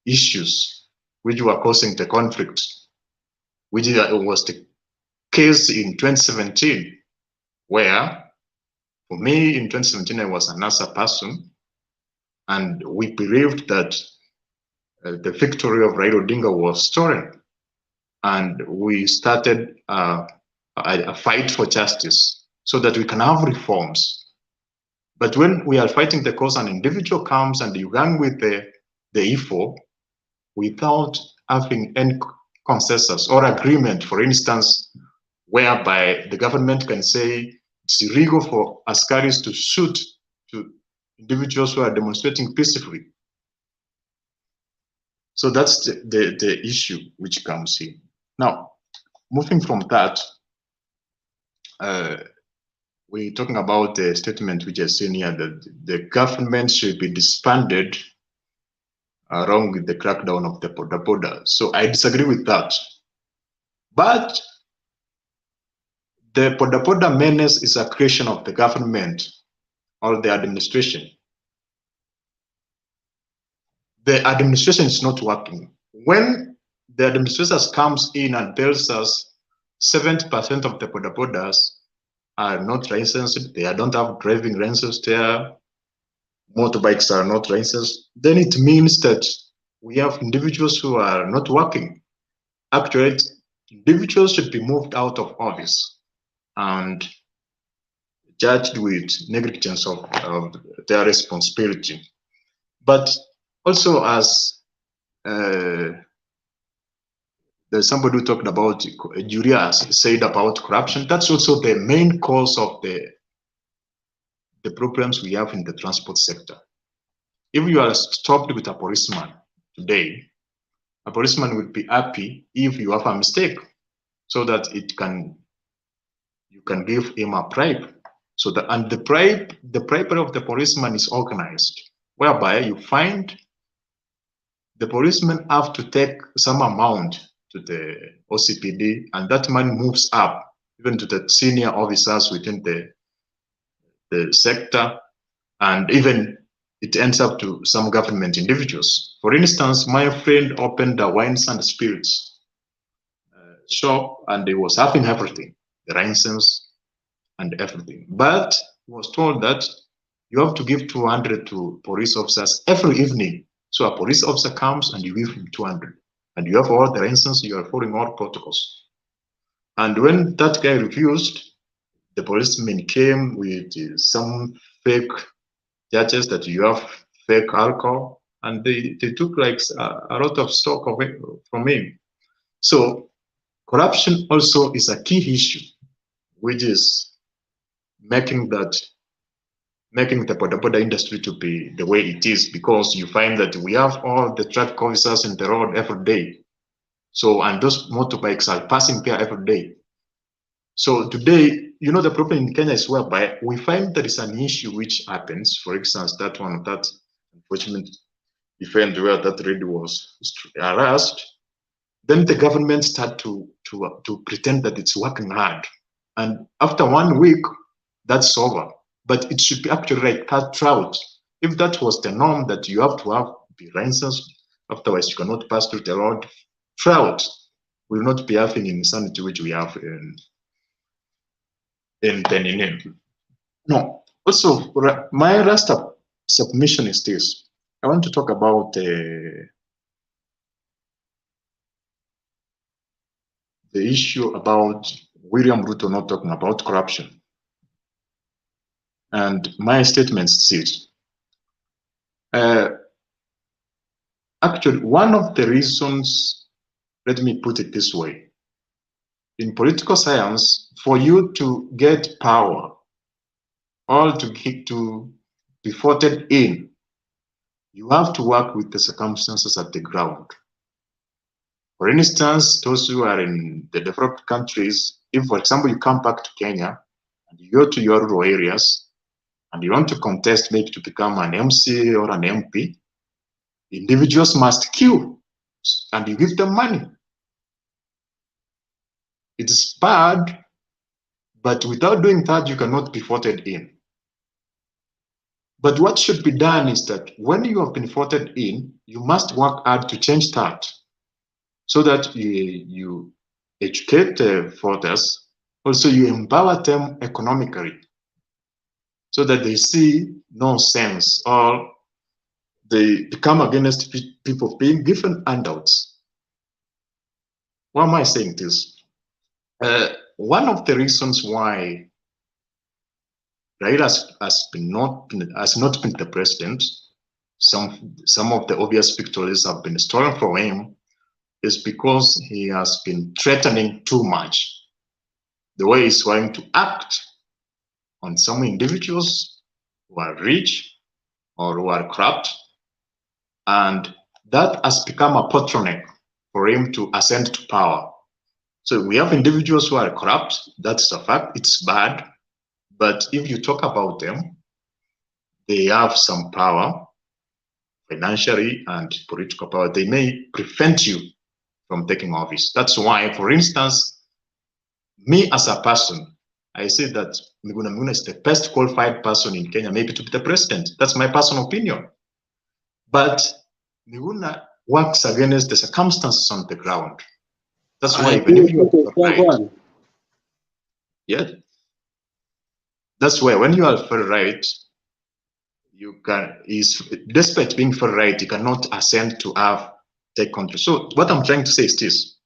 Speaker 2: issues which were causing the conflict, which was the case in 2017, where, for me, in 2017, I was a NASA person, and we believed that the victory of Raila Odinga was stolen. And we started a fight for justice so that we can have reforms. But when we are fighting the cause, an individual comes and you gang with the E4 without having any consensus or agreement, for instance, whereby the government can say it's illegal for askaris to shoot to individuals who are demonstrating peacefully. So that's the issue which comes in. Now, moving from that, we're talking about the statement which is seen here that the government should be disbanded along with the crackdown of the Bodaboda. So I disagree with that. But the Bodaboda menace is a creation of the government or the administration. The administration is not working. When the administration comes in and tells us 70% of the Bodabodas are not licensed, they don't have driving license there, motorbikes are not licensed, then it means that we have individuals who are not working. Actually, individuals should be moved out of office and judged with negligence of their responsibility. But also, as there's somebody who talked about, Julia said about corruption, that's also the main cause of the problems we have in the transport sector. If you are stopped with a policeman today, a policeman will be happy if you have a mistake, so that you can give him a bribe. So that, and the bribery of the policeman is organized, whereby you find the policemen have to take some amount to the OCPD, and that money moves up even to the senior officers within the sector, and even it ends up to some government individuals. For instance, my friend opened a wines and spirits shop, and he was having everything, the license and everything. But he was told that you have to give 200 to police officers every evening. So a police officer comes and you give him 200. And you have all the license, you are following all protocols. And when that guy refused, the policemen came with some fake judges that you have fake alcohol, and they took like a lot of stock of it from him. So corruption also is a key issue, which is making the Bodaboda industry to be the way it is, because you find that we have all the traffic officers in the road every day. So, and those motorbikes are passing there every day. So today, you know, the problem in Kenya is whereby we find there is an issue which happens. For instance, that unfortunate event where that lady was harassed. Then the government start to pretend that it's working hard, and after 1 week, that's over. But it should be actually like cutthroat. If that was the norm, that you have to have the license, otherwise you cannot pass through the road, drought will not be having insanity which we have in Benin. No. Also, my last submission is this. I want to talk about the issue about William Ruto not talking about corruption. And my statement says, actually, one of the reasons, let me put it this way, in political science, for you to get power or to be voted in, you have to work with the circumstances at the ground. For instance, those who are in the developed countries, if, for example, you come back to Kenya and you go to your rural areas and you want to contest maybe to become an MC or an MP, individuals must queue and you give them money. It is bad, but without doing that, you cannot be voted in. But what should be done is that when you have been voted in, you must work hard to change that, so that you educate voters, also you empower them economically, so that they see no sense or they become against people being given handouts. Why am I saying this? One of the reasons why Raila has not been the president, some of the obvious victories have been stolen from him, is because he has been threatening too much. The way he's trying to act on some individuals who are rich or who are corrupt, and that has become a bottleneck for him to ascend to power. So we have individuals who are corrupt, that's a fact, it's bad, but if you talk about them, they have some power, financially and political power. They may prevent you from taking office. That's why, for instance, me as a person, I say that Miguna Miguna is the best qualified person in Kenya, maybe to be the president. That's my personal opinion. But Miguna works against the circumstances on the ground. That's why even if you are right, yeah, that's why when you are very right, you can, despite being very right, you cannot ascend to take control. So what I'm trying to say is this.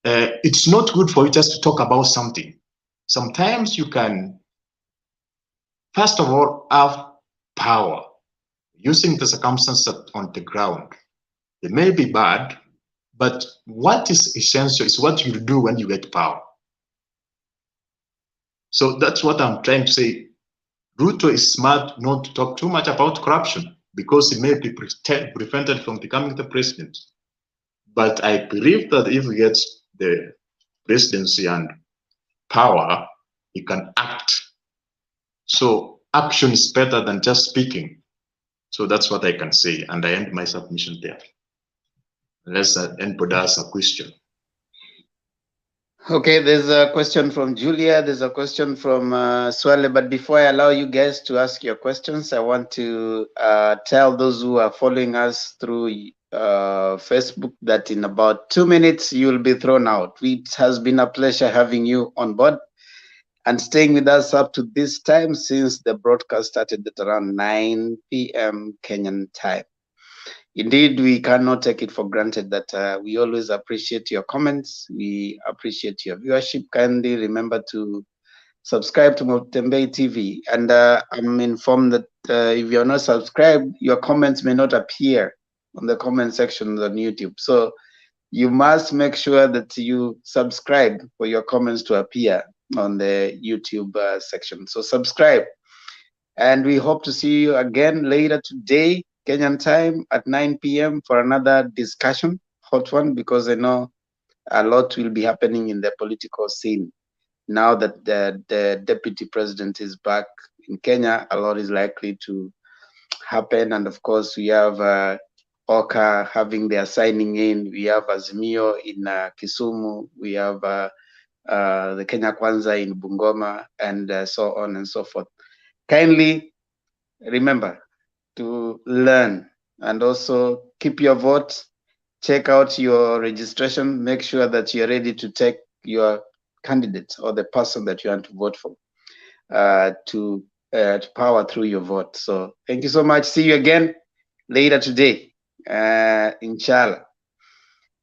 Speaker 2: It's not good for you just to talk about something. Sometimes you can, first of all, have power using the circumstances on the ground. They may be bad, but what is essential is what you do when you get power. So that's what I'm trying to say. Ruto is smart not to talk too much about corruption because he may be prevented from becoming the president. But I believe that if he gets the presidency and power, he can act. So action is better than just speaking. So that's what I can say, and I end my submission there. Unless anybody has a question.
Speaker 11: Okay, there's a question from Julia. There's a question from Swale. But before I allow you guys to ask your questions, I want to tell those who are following us through Facebook that in about 2 minutes you'll be thrown out. It has been a pleasure having you on board and staying with us up to this time since the broadcast started at around 9 p.m. Kenyan time. Indeed, we cannot take it for granted that we always appreciate your comments. We appreciate your viewership. Kindly remember to subscribe to Motembei TV. And I'm informed that if you're not subscribed, your comments may not appear on the comment section on YouTube. So you must make sure that you subscribe for your comments to appear on the YouTube section. So subscribe. And we hope to see you again later today, Kenyan time at 9 p.m. for another discussion, hot one, because I know a lot will be happening in the political scene. Now that the deputy president is back in Kenya, a lot is likely to happen. And of course, we have Oka having their signing in. We have Azimio in Kisumu. We have the Kenya Kwanza in Bungoma, and so on and so forth. Kindly remember to learn and also keep your vote. Check out your registration. Make sure that you're ready to take your candidate or the person that you want to vote for to power through your vote. So thank you so much. See you again later today, inshallah.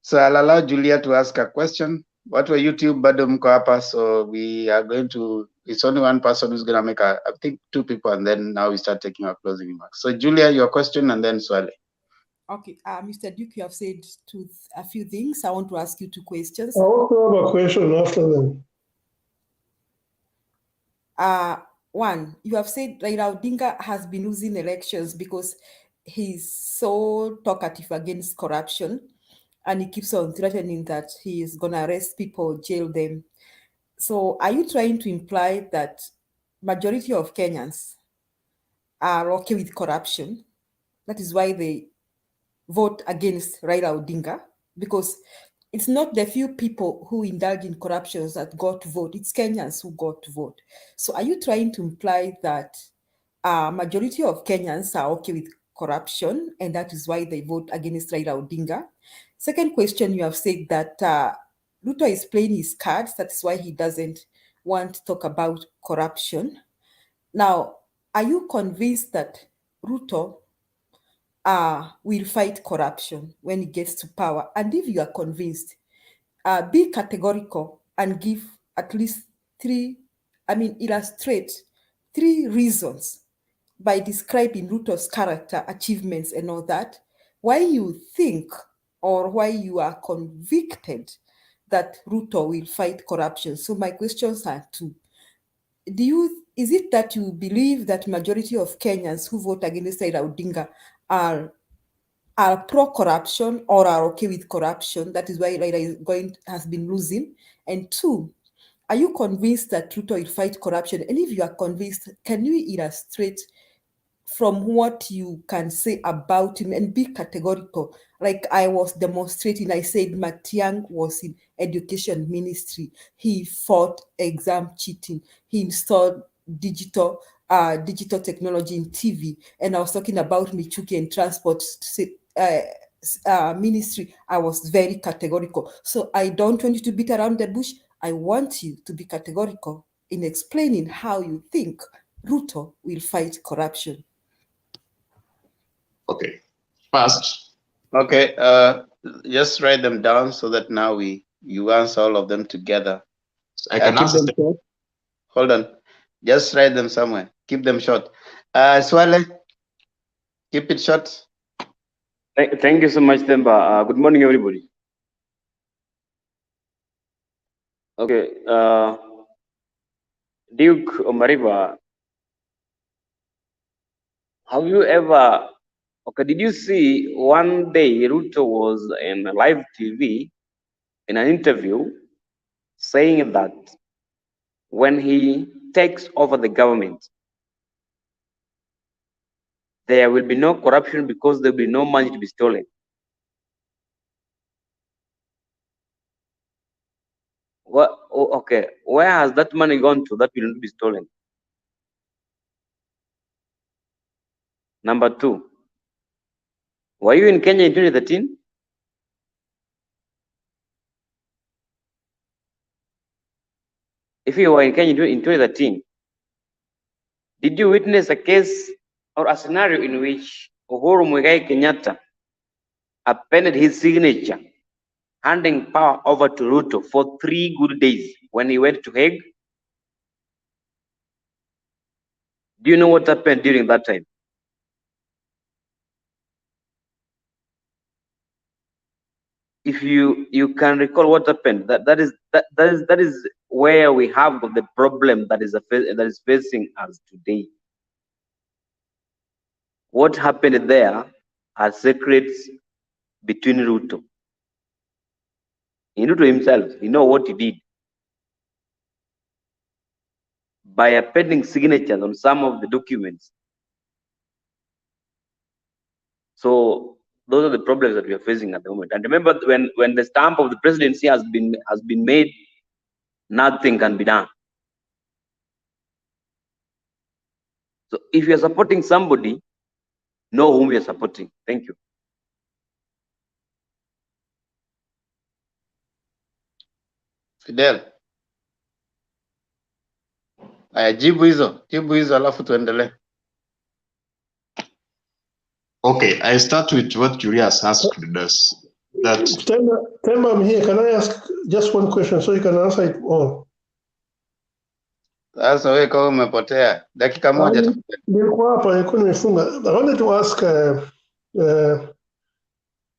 Speaker 11: So I'll allow Julia to ask a question. What were YouTube bado mko hapa? So we are going to, it's only one person who's going to make I think 2 people, and then now we start taking our closing remarks. So Julia, your question, and then Swale.
Speaker 10: Okay, Mr. Duke, you have said a few things. I want to ask you 2 questions.
Speaker 7: I also have a question after them.
Speaker 10: One, you have said Raila Odinga has been losing elections because he's so talkative against corruption, and he keeps on threatening that he is going to arrest people, jail them. So are you trying to imply that majority of Kenyans are okay with corruption? That is why they vote against Raila Odinga? Because it's not the few people who indulge in corruptions that got to vote, it's Kenyans who got to vote. So are you trying to imply that majority of Kenyans are okay with corruption, and that is why they vote against Raila Odinga? Second question, you have said that Ruto is playing his cards, that's why he doesn't want to talk about corruption. Now, are you convinced that Ruto will fight corruption when he gets to power? And if you are convinced, be categorical and give at least illustrate 3 reasons by describing Ruto's character, achievements, and all that, why you think or why you are convicted that Ruto will fight corruption. So my questions are 2. Is it that you believe that majority of Kenyans who vote against Raila Odinga are pro-corruption or are okay with corruption? That is why Raila has been losing. And 2, are you convinced that Ruto will fight corruption? And if you are convinced, can you illustrate from what you can say about him and be categorical? Like I was demonstrating, I said Matiang was in education ministry. He fought exam cheating. He installed digital technology in TV. And I was talking about Michuki and transport ministry. I was very categorical. So I don't want you to beat around the bush. I want you to be categorical in explaining how you think Ruto will fight corruption.
Speaker 2: Okay. First.
Speaker 11: Okay, just write them down so that now you answer all of them together.
Speaker 2: I can
Speaker 11: keep them short. Hold on. Just write them somewhere. Keep them short. Swale, keep it short.
Speaker 12: Thank you so much, Themba. Good morning, everybody. Okay. Duke Omariba, have you ever, did you see one day Ruto was in live TV in an interview saying that when he takes over the government, there will be no corruption because there will be no money to be stolen? What? Oh, okay. Where has that money gone to that will not be stolen? Number 2, were you in Kenya in 2013? If you were in Kenya in 2013, did you witness a case or a scenario in which Uhuru Muigai Kenyatta appended his signature, handing power over to Ruto for 3 good days when he went to Hague? Do you know what happened during that time? If you can recall what happened, that is where we have the problem that is facing us today. What happened there are secrets between Ruto. Ruto himself, he know what he did by appending signatures on some of the documents. So those are the problems that we are facing at the moment. And remember, when the stamp of the presidency has been made, nothing can be done. So if you are supporting somebody, know whom you are supporting. Thank you.
Speaker 11: Fidel, aya jibu hizo alafu tuendelee.
Speaker 2: Okay, I start with what Julius asked us. That
Speaker 7: Tema, I'm here. Can I ask just one question so you can answer it all?
Speaker 11: Sasa wewe kama umepotea dakika moja.
Speaker 7: Nilikuwa hapa, nilikuwa nimefunga. I wanted to ask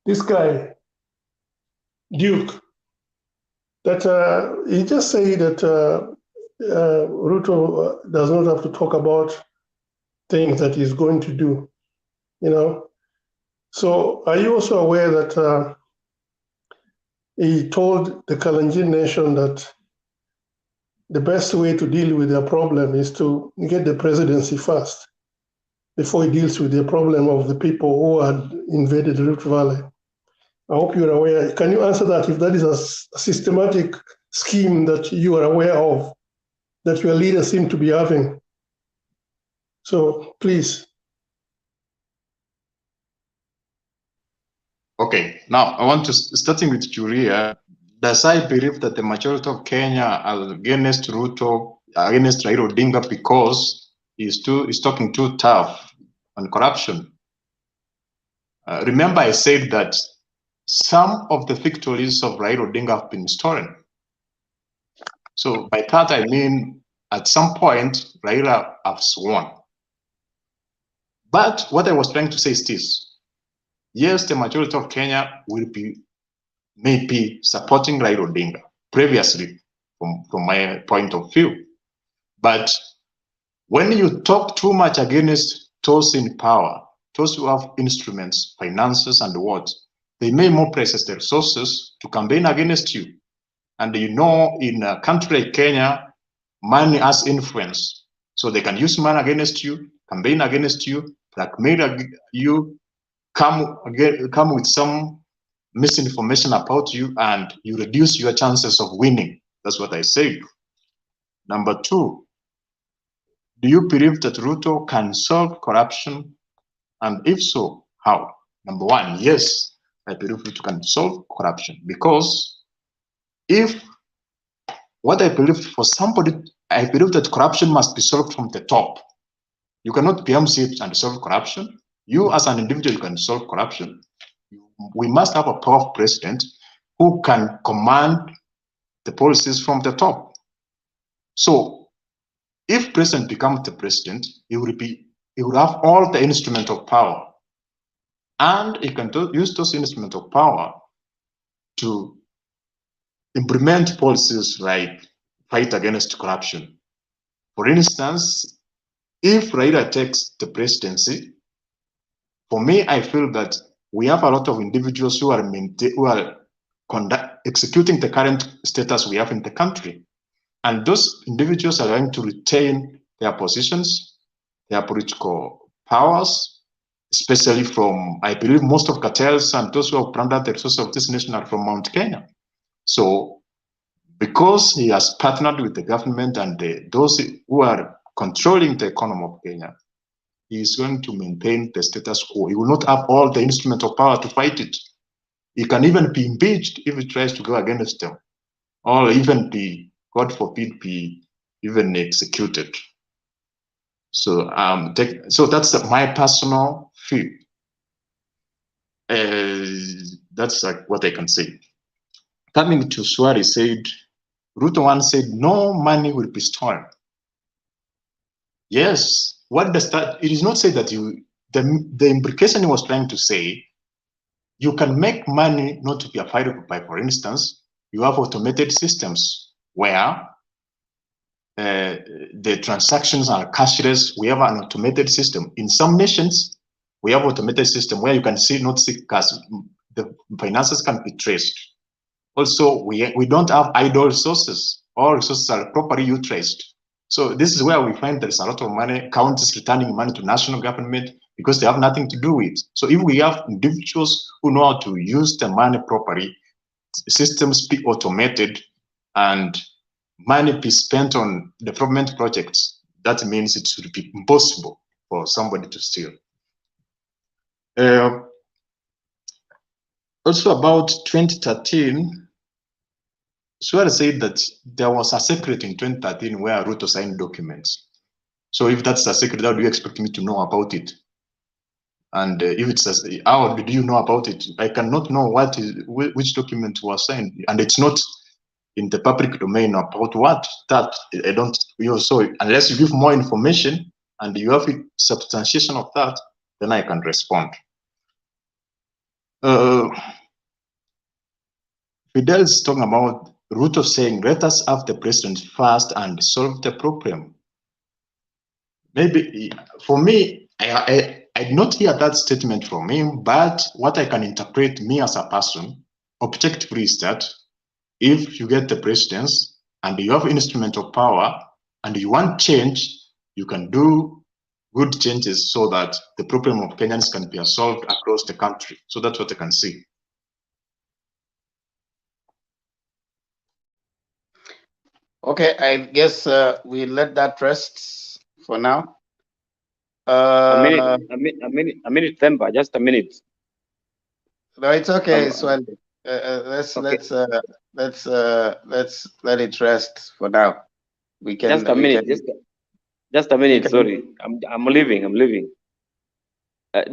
Speaker 7: this guy, Duke, that he just said that Ruto does not have to talk about things that he's going to do, you know. So are you also aware that he told the Kalenjin nation that the best way to deal with their problem is to get the presidency first before he deals with the problem of the people who had invaded the Rift Valley? I hope you're aware. Can you answer that, if that is a systematic scheme that you are aware of, that your leaders seem to be having? So please.
Speaker 2: Okay, now I want to, starting with Julia, does I believe that the majority of Kenya are against Ruto, against Raila Odinga because he's talking too tough on corruption? Remember I said that some of the victories of Raila Odinga have been stolen. So by that I mean at some point Raila has won. But what I was trying to say is this. Yes, the majority of Kenya will be maybe supporting Raila Odinga previously from my point of view. But when you talk too much against those in power, those who have instruments, finances, and what, they may mobilize the resources to campaign against you. And you know, in a country like Kenya, money has influence. So they can use money against you, campaign against you, blackmail you, come with some misinformation about you, and you reduce your chances of winning. That's what I say. Number 2, do you believe that Ruto can solve corruption? And if so, how? Number 1, yes, I believe Ruto can solve corruption, because if what I believe for somebody, I believe that corruption must be solved from the top. You cannot PMC and solve corruption. You as an individual can solve corruption. We must have a powerful president who can command the policies from the top. So if president becomes the president, he will have all the instruments of power, and he can use those instruments of power to implement policies like fight against corruption. For instance, if Raila takes the presidency, for me, I feel that we have a lot of individuals who are executing the current status we have in the country. And those individuals are going to retain their positions, their political powers, especially from, I believe, most of cartels and those who have plundered the resources of this nation are from Mount Kenya. So because he has partnered with the government and those who are controlling the economy of Kenya, he is going to maintain the status quo. He will not have all the instrument of power to fight it. He can even be impeached if he tries to go against them, or even be, God forbid, be even executed. So, so that's my personal view. That's like what I can say. Coming to Swari said, Ruto once said, no money will be stolen. Yes, what does that? It is not said that the implication he was trying to say, you can make money not to be available by, for instance, you have automated systems where the transactions are cashless. We have an automated system. In some nations, we have automated system where you can not see cash. The finances can be traced. Also, we don't have idle resources. All resources are properly utilized. So this is where we find there's a lot of money, counties returning money to national government because they have nothing to do with. So if we have individuals who know how to use the money properly, systems be automated, and money be spent on development projects, that means it should be impossible for somebody to steal. Also about 2013, Suarez said that there was a secret in 2013 where Ruto signed documents. So if that's a secret, how do you expect me to know about it? And if it's how did you know about it? I cannot know which document was signed, and it's not in the public domain about what that I don't. So unless you give more information and you have substantiation of that, then I can respond. Fidel is talking about Ruto saying, let us have the president first and solve the problem. Maybe for me, I did not hear that statement from him, but what I can interpret me as a person, objectively, is that if you get the presidency and you have instrument of power and you want change, you can do good changes so that the problem of Kenyans can be solved across the country. So that's what I can see.
Speaker 11: Okay, I guess we let that rest for now.
Speaker 12: A minute, Themba, just a minute.
Speaker 11: No, it's okay, Swell. Let's let it rest for now. We can
Speaker 12: just a minute, just a minute. Sorry, I'm leaving.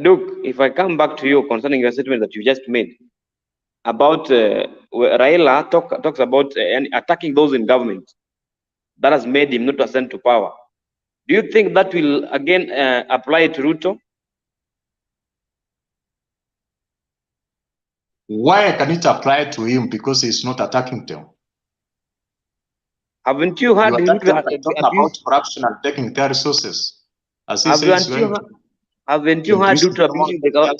Speaker 12: Duke, if I come back to you concerning your statement that you just made about Raila talks about attacking those in government, that has made him not to ascend to power. Do you think that will again apply to Ruto?
Speaker 2: Why can it apply to him? Because he's not attacking them.
Speaker 12: Haven't you heard him
Speaker 2: talking about corruption and taking their resources? As he
Speaker 12: haven't
Speaker 2: says,
Speaker 12: haven't you heard Ruto abusing the government?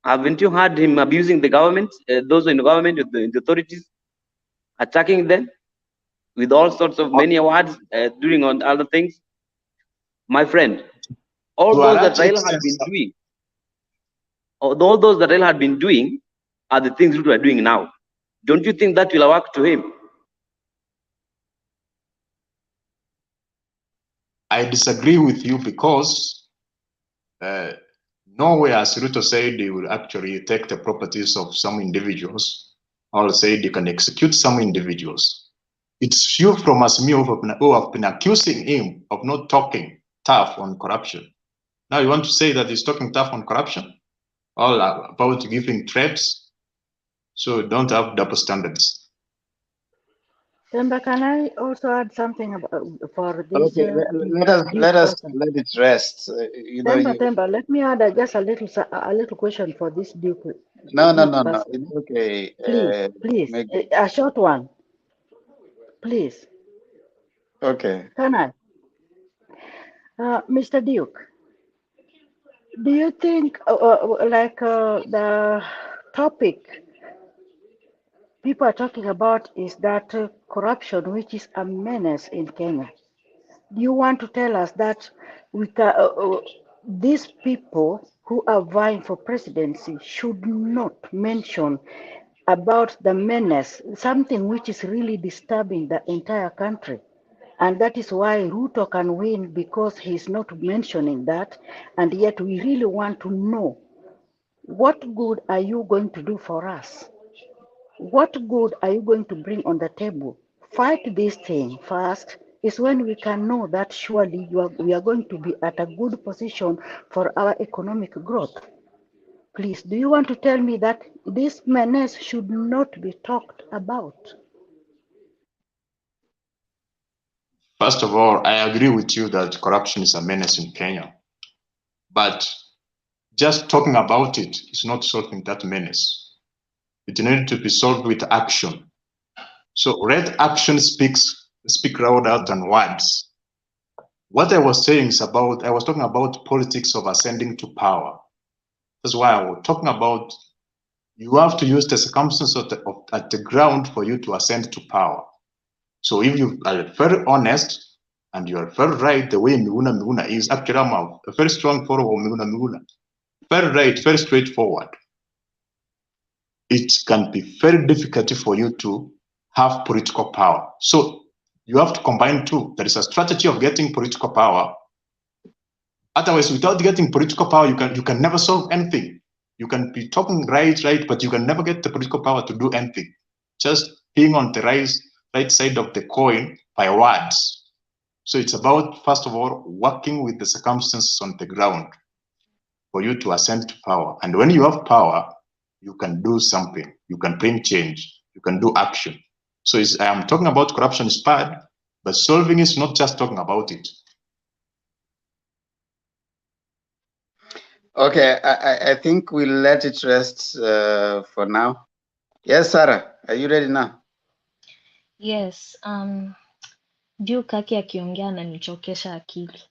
Speaker 12: Haven't you heard him abusing the government, those in the government, the authorities, attacking them with all sorts of many awards, doing on other things? My friend, all those that Raila had been doing, all those that Raila had been doing are the things Ruto are doing now. Don't you think that will work to him?
Speaker 2: I disagree with you because nowhere has Ruto said he will actually take the properties of some individuals or say they can execute some individuals. It's you from Azimio who have been accusing him of not talking tough on corruption. Now you want to say that he's talking tough on corruption? All about giving threats? So don't have double standards.
Speaker 17: Themba, can I also add something about for this?
Speaker 11: Okay, let it rest.
Speaker 17: Themba, let me add just a little question for this Duke.
Speaker 11: No. It's okay.
Speaker 17: Please, a short one, please.
Speaker 11: Okay.
Speaker 17: Can I? Mr. Duke, do you think the topic people are talking about is that corruption, which is a menace in Kenya? Do you want to tell us that these people who are vying for presidency should not mention about the menace, something which is really disturbing the entire country. And that is why Ruto can win, because he's not mentioning that. And yet we really want to know, what good are you going to do for us? What good are you going to bring on the table? Fight this thing first, is when we can know that surely we are going to be at a good position for our economic growth. Please, do you want to tell me that this menace should not be talked about?
Speaker 2: First of all, I agree with you that corruption is a menace in Kenya. But just talking about it is not solving that menace. It needs to be solved with action. So let action speak louder than words. What I was saying is I was talking about politics of ascending to power. That's why I was talking about you have to use the circumstances at the ground for you to ascend to power. So if you are very honest and you are very right, the way Miguna is, actually I'm a very strong follower of Miguna. Very right, very straightforward. It can be very difficult for you to have political power. So you have to combine two. There is a strategy of getting political power. Otherwise, without getting political power, you can never solve anything. You can be talking right, but you can never get the political power to do anything. Just being on the right side of the coin by words. So it's about, first of all, working with the circumstances on the ground for you to ascend to power. And when you have power, you can do something. You can bring change. You can do action. So I am talking about corruption is bad, but solving is not just talking about it.
Speaker 11: Okay, I think we'll let it rest for now. Yes, Sarah, are you ready now?
Speaker 3: Yes, Duke aki akiongea ananichokesha akili.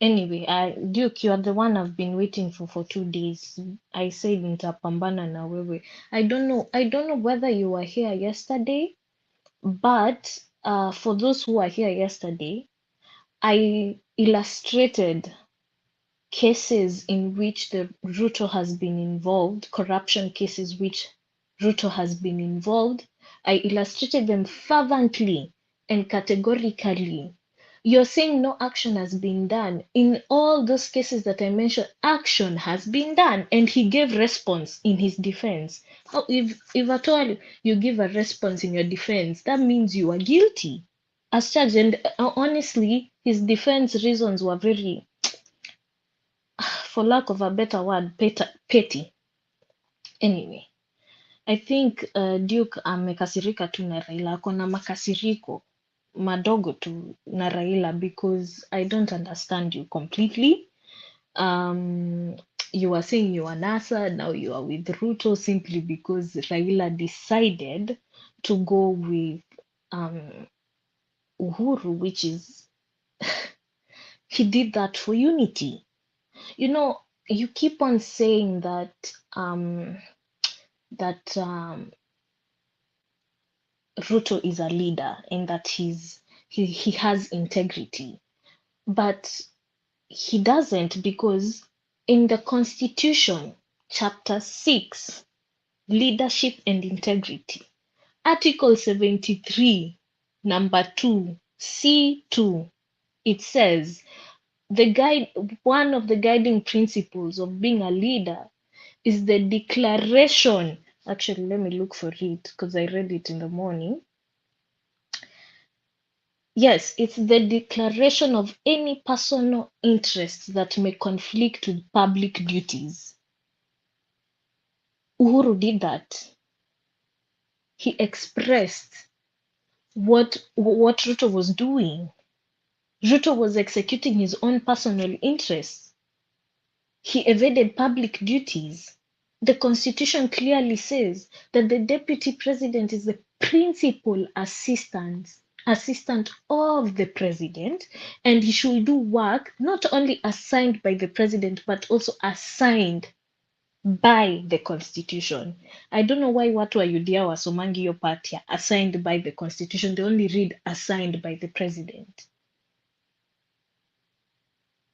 Speaker 3: Anyway, Duke, you are the one I've been waiting for 2 days. I said nitapambana na wewe. I don't know whether you were here yesterday, but for those who were here yesterday, I illustrated cases in which the Ruto has been involved, corruption cases which Ruto has been involved. I illustrated them fervently and categorically. You're saying no action has been done. In all those cases that I mentioned, action has been done, and he gave response in his defense. How if at all you give a response in your defense, that means you are guilty as charged. And honestly, his defense reasons were very, for lack of a better word, petty. Anyway, I think Duke amekasirika tu na Raila, ako na makasiriko madogo tu na Raila, because I don't understand you completely. You were saying you are NASA, now you are with Ruto simply because Raila decided to go with Uhuru, which is he did that for unity. You know, you keep on saying that Ruto is a leader and that he has integrity, but he doesn't, because in the Constitution, Chapter 6, Leadership and Integrity, Article 73, number 2, C2, it says one of the guiding principles of being a leader is the declaration. Actually, let me look for it because I read it in the morning. Yes, it's the declaration of any personal interests that may conflict with public duties. Uhuru did that. He expressed what Ruto was doing. Ruto was executing his own personal interests. He evaded public duties. The Constitution clearly says that the Deputy President is the principal assistant of the President, and he should do work not only assigned by the President, but also assigned by the Constitution. I don't know why watu wa UDA wasomangi hiyo part ya assigned by the Constitution. They only read assigned by the President.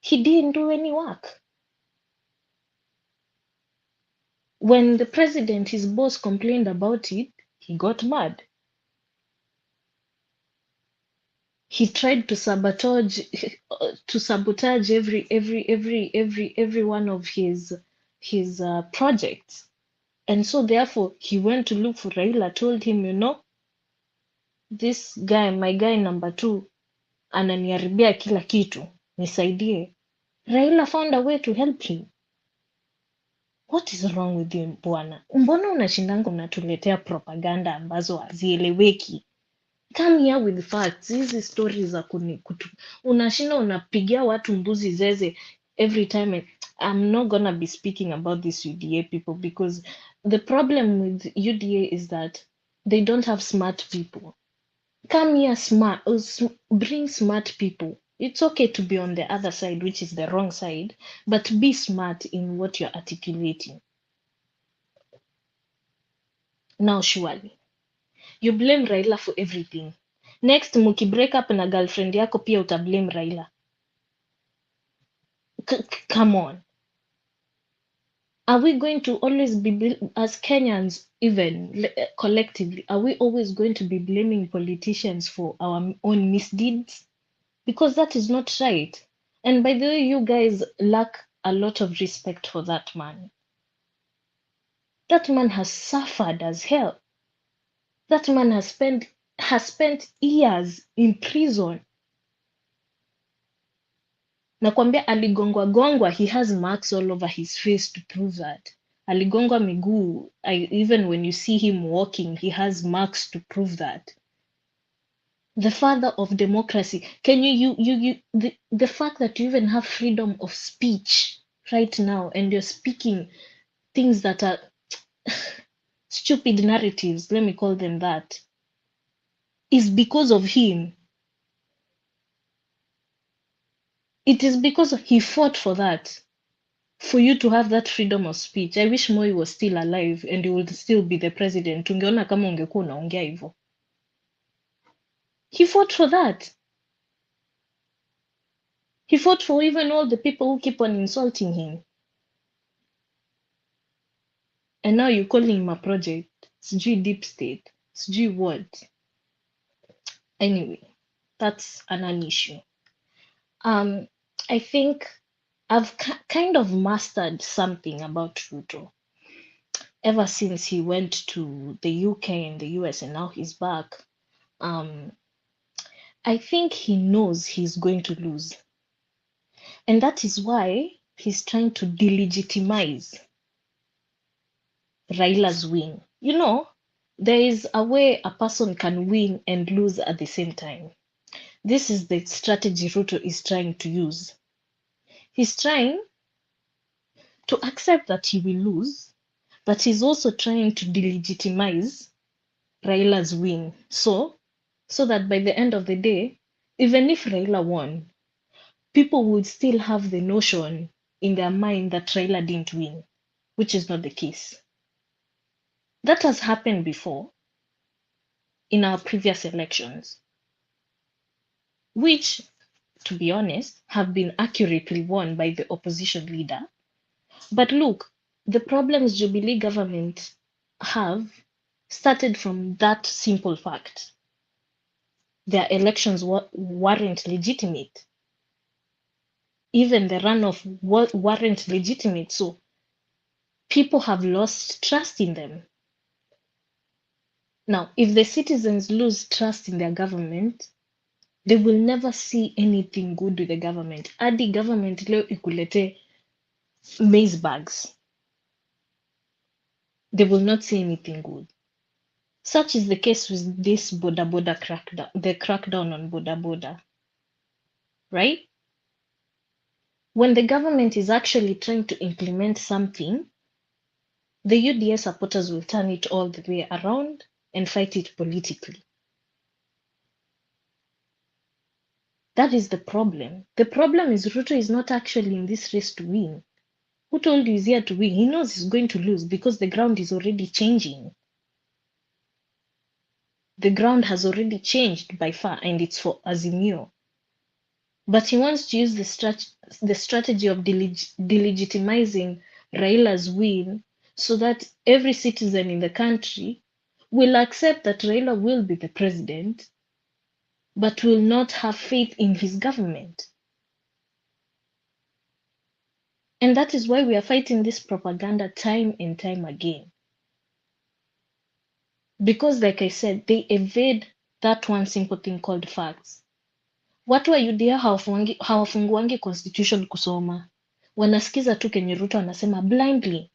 Speaker 3: He didn't do any work. When the president, his boss, complained about it, he got mad. He tried to sabotage every one of his projects. And so therefore he went to look for Raila, told him, you know, this guy, my guy number 2, ananiharibia kila kitu, nisaidie. Raila found a way to help him. What is wrong with you bwana? Mbona unashindanga unatuletea propaganda ambazo hazieleweki? Come here with facts. Hizi stories za unashinda unapigia watu mbuzi zeze every time. I'm not gonna be speaking about this UDA people, because the problem with UDA is that they don't have smart people. Come here bring smart people. It's okay to be on the other side, which is the wrong side, but be smart in what you're articulating. Now surely you blame Raila for everything. Next, muki break up na girlfriend yako pia utablame Raila. Come on. Are we going to always be, as Kenyans, even collectively, are we always going to be blaming politicians for our own misdeeds? Because that is not right. And by the way, you guys lack a lot of respect for that man. That man has suffered as hell. That man has spent years in prison. Nakwambia aligongwa, he has marks all over his face to prove that. Aligongwa miguu, even when you see him walking, he has marks to prove that. The father of democracy. Can the fact that you even have freedom of speech right now and you're speaking things that are stupid narratives, let me call them that, is because of him. It is because he fought for that. For you to have that freedom of speech. I wish Moi was still alive and he would still be the president. Ungeona kama ungekuwa unaongea hivyo. He fought for that. He fought for even all the people who keep on insulting him. And now you're calling him a project. Sijui deep state. Sijui what. Anyway, that's an issue. I think I've kind of mastered something about Ruto. Ever since he went to the UK and the US and now he's back, I think he knows he's going to lose. And that is why he's trying to delegitimize Raila's win. You know, there is a way a person can win and lose at the same time. This is the strategy Ruto is trying to use. He's trying to accept that he will lose, but he's also trying to delegitimize Raila's win. So that by the end of the day, even if Raila won, people would still have the notion in their mind that Raila didn't win, which is not the case. That has happened before in our previous elections, which, to be honest, have been accurately won by the opposition leader. But look, the problems Jubilee government have started from that simple fact. Their elections weren't legitimate. Even the runoff weren't legitimate. So people have lost trust in them. Now, if the citizens lose trust in their government, they will never see anything good with the government. Adi government leo ikulete maize bags. They will not see anything good. Such is the case with this Bodaboda crackdown, the crackdown on Bodaboda, right? When the government is actually trying to implement something, the UDA supporters will turn it all the way around and fight it politically. That is the problem. The problem is Ruto is not actually in this race to win. Who told you he's here to win? He knows he's going to lose because the ground is already changing. The ground has already changed by far, and it's for Azimio. But he wants to use the strategy of delegitimizing Raila's win so that every citizen in the country will accept that Raila will be the president, but will not have faith in his government. And that is why we are fighting this propaganda time and time again. Because, like I said, they evade that one simple thing called facts. Watu wa UDA hawafunguangi constitution kusoma, wanasikiza tu kenye Ruto anasema blindly.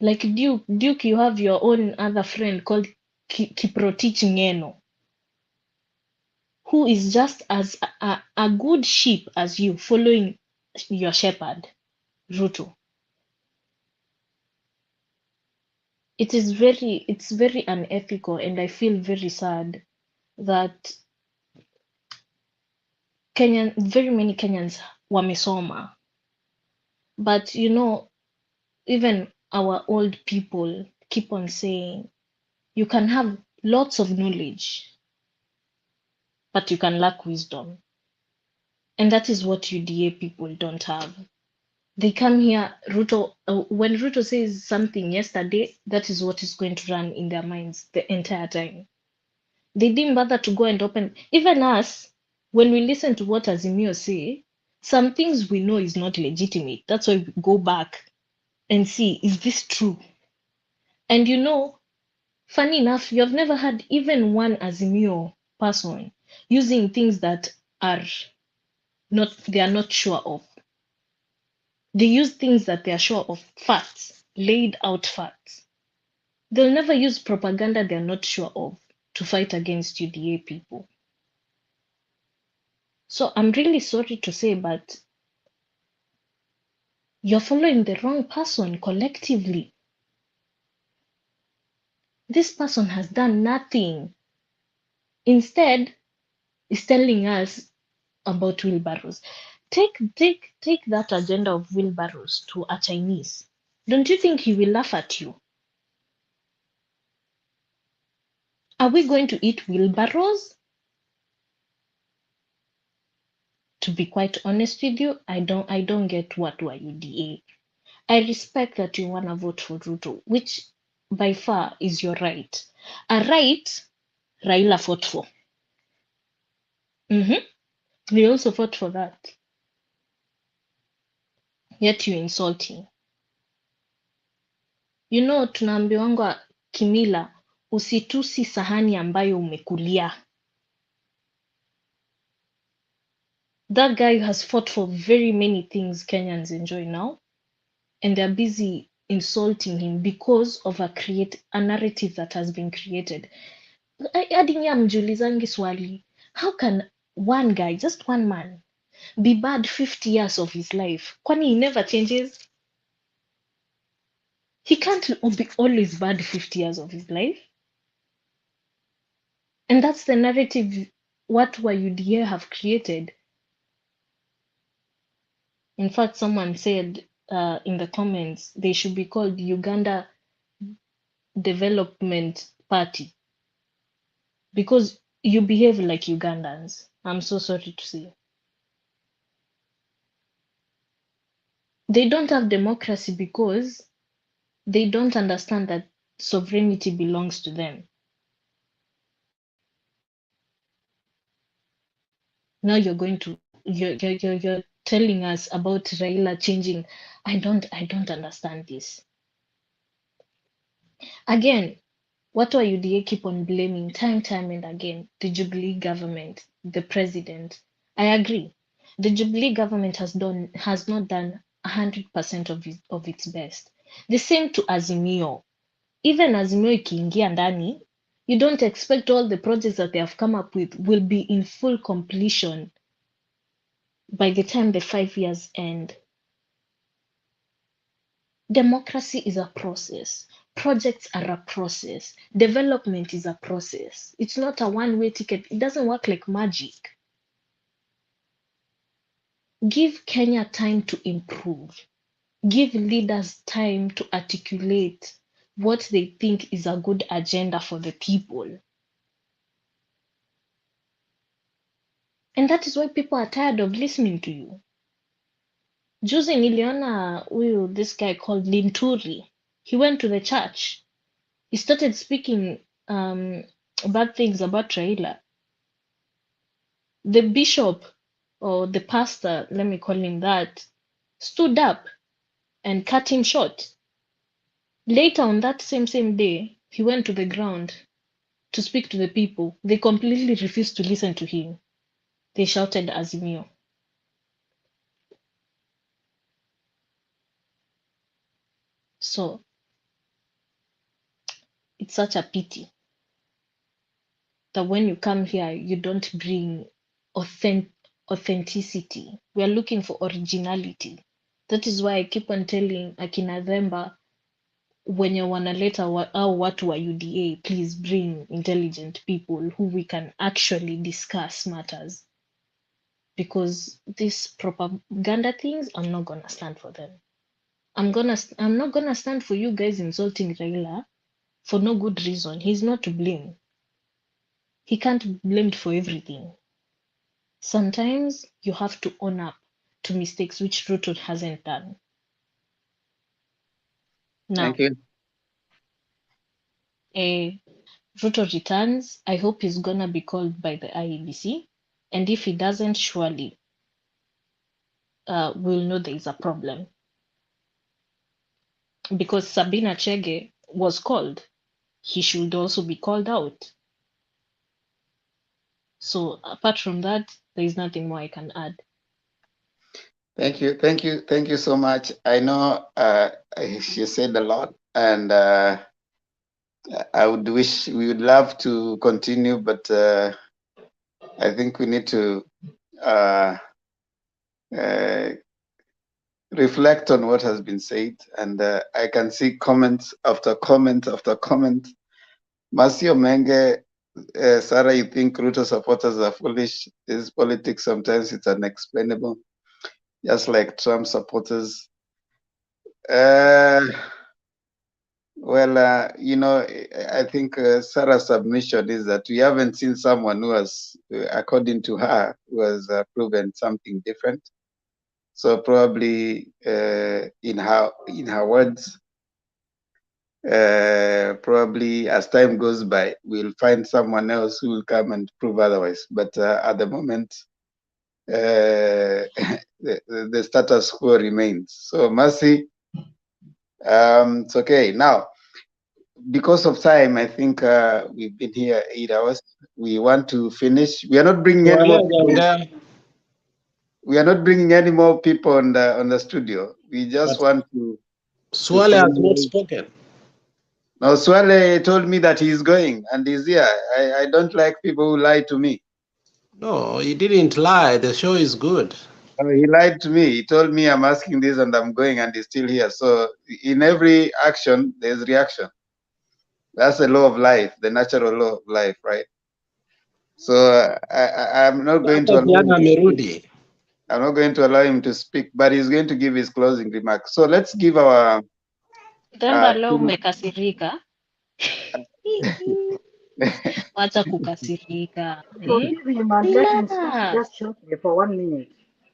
Speaker 3: Like Duke, you have your own other friend called Kiprotich Ngeno, who is just as a good sheep as you, following your shepherd, Ruto. It's very unethical, and I feel very sad that very many Kenyans wamesoma. But even our old people keep on saying you can have lots of knowledge, but you can lack wisdom. And that is what UDA people don't have. They come here, when Ruto says something yesterday, that is what is going to run in their minds the entire time. They didn't bother to go and open, even us, when we listen to what Azimio say, some things we know is not legitimate. That's why we go back and see, is this true? And funny enough, you have never had even one Azimio person using things that they are not sure of. They use things that they are sure of, facts, laid out facts. They'll never use propaganda they're not sure of to fight against UDA people. So I'm really sorry to say, but you're following the wrong person collectively. This person has done nothing. Instead, is telling us about wheelbarrows. Take that agenda of wheelbarrows to a Chinese. Don't you think he will laugh at you? Are we going to eat wheelbarrows? To be quite honest with you, I don't get what UDA. I respect that you want to vote for Ruto, which by far is your right. A right Raila fought for. We also fought for that. Yet you insult him. Tunaambiwanga kimila, usitusi sahani ambayo umekulia. That guy has fought for very many things Kenyans enjoy now, and they're busy insulting him because of a narrative that has been created. Hadi nyinyi hamjiulizangi swali, how can one guy, just one man, be bad 50 years of his life? Kwani he never changes? He can't be always bad 50 years of his life. And that's the narrative what UDA have created. In fact, someone said in the comments they should be called Uganda Development Party because you behave like Ugandans. I'm so sorry to say. They don't have democracy because they don't understand that sovereignty belongs to them. Now you're telling us about Raila changing. I don't understand this. Again, what do UDA keep on blaming time and again? The Jubilee government, the president. I agree. The Jubilee government has not done 100% of its best. The same to Azimio. Even Azimio ikiingia ndani, you don't expect all the projects that they have come up with will be in full completion by the time the 5 years end. Democracy is a process. Projects are a process. Development is a process. It's not a one-way ticket. It doesn't work like magic. Give Kenya time to improve. Give leaders time to articulate what they think is a good agenda for the people. And that is why people are tired of listening to you. Juzi niliona this guy called Linturi. He went to the church. He started speaking bad things about Raila. The bishop or the pastor, let me call him that, stood up and cut him short. Later on that same day, he went to the ground to speak to the people. They completely refused to listen to him. They shouted Azimio. So it's such a pity that when you come here, you don't bring authenticity. We are looking for originality. That is why I keep on telling akina Themba, when you wanaleta au watu wa UDA, please bring intelligent people who we can actually discuss matters. Because these propaganda things, I'm not gonna stand for them. I'm not gonna stand for you guys insulting Raila for no good reason. He's not to blame. He can't be blamed for everything. Sometimes you have to own up to mistakes which Ruto hasn't done. Now,
Speaker 11: Thank you.
Speaker 3: Ruto returns. I hope he's gonna be called by the IEBC, and if he doesn't, surely we'll know there is a problem. Because Sabina Chege was called, he should also be called out. So apart from that, there is nothing more I can add.
Speaker 11: Thank you. Thank you. Thank you so much. I know she said a lot, and I would wish we would love to continue, but I think we need to reflect on what has been said. And I can see comments after comment after comment. Masio Menge, Sarah, you think Ruto supporters are foolish? This politics, sometimes it's unexplainable, just like Trump supporters. Well, you know, I think Sarah's submission is that we haven't seen someone who has, according to her, who has proven something different. So probably in her words, probably as time goes by, we'll find someone else who will come and prove otherwise. But at the moment, the status quo remains. So Mercy, it's okay. Now, because of time, I think we've been here 8 hours. We want to finish. We are not bringing any more people. We are not bringing any more people on the studio. We just want to.
Speaker 20: Swale has not spoken.
Speaker 11: No, Swale told me that he's going and he's here. I don't like people who lie to me.
Speaker 20: No, he didn't lie. The show is good.
Speaker 11: He lied to me. He told me I'm asking this and I'm going, and he's still here. So in every action, there's reaction. That's the law of life, the natural law of life, right? So I'm not going to allow him to speak. I'm not going to allow him to speak, but he's going to give his closing remarks. So let's give our.
Speaker 3: Themba leo umekasirika. Wacha kukasirika.
Speaker 17: Forgive him and let him speak just shortly for 1 minute.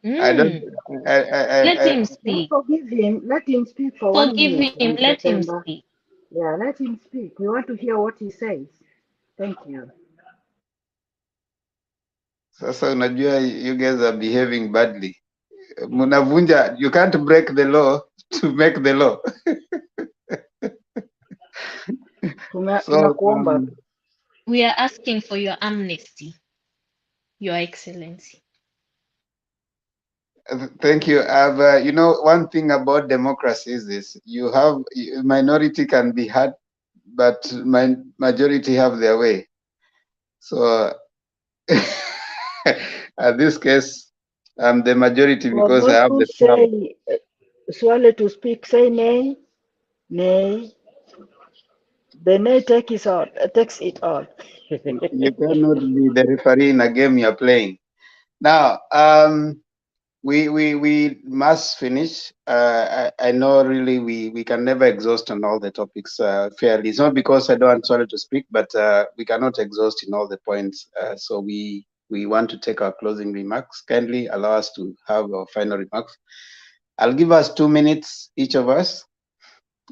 Speaker 11: I don't.
Speaker 3: Let him speak.
Speaker 17: Forgive him. Let him speak for 1 minute.
Speaker 3: Forgive him. Let him speak.
Speaker 17: Yeah, let him speak. We want to hear what he says. Thank you.
Speaker 11: Sasa unajua, you guys are behaving badly. Munavunja. You can't break the law to make the law.
Speaker 17: So,
Speaker 3: we are asking for your amnesty, Your Excellency.
Speaker 11: Thank you. You know, one thing about democracy is this: you have minority can be heard, but majority have their way. So, at this case, I'm the majority because I have the power.
Speaker 17: Swale to speak, say nay, nay. The nay takes it all.
Speaker 11: You cannot be the referee in a game you're playing. Now, we must finish. I know really we can never exhaust on all the topics fairly. It's not because I don't want Swale to speak, but we cannot exhaust in all the points. So we want to take our closing remarks. Kindly allow us to have our final remarks. I'll give us 2 minutes, each of us.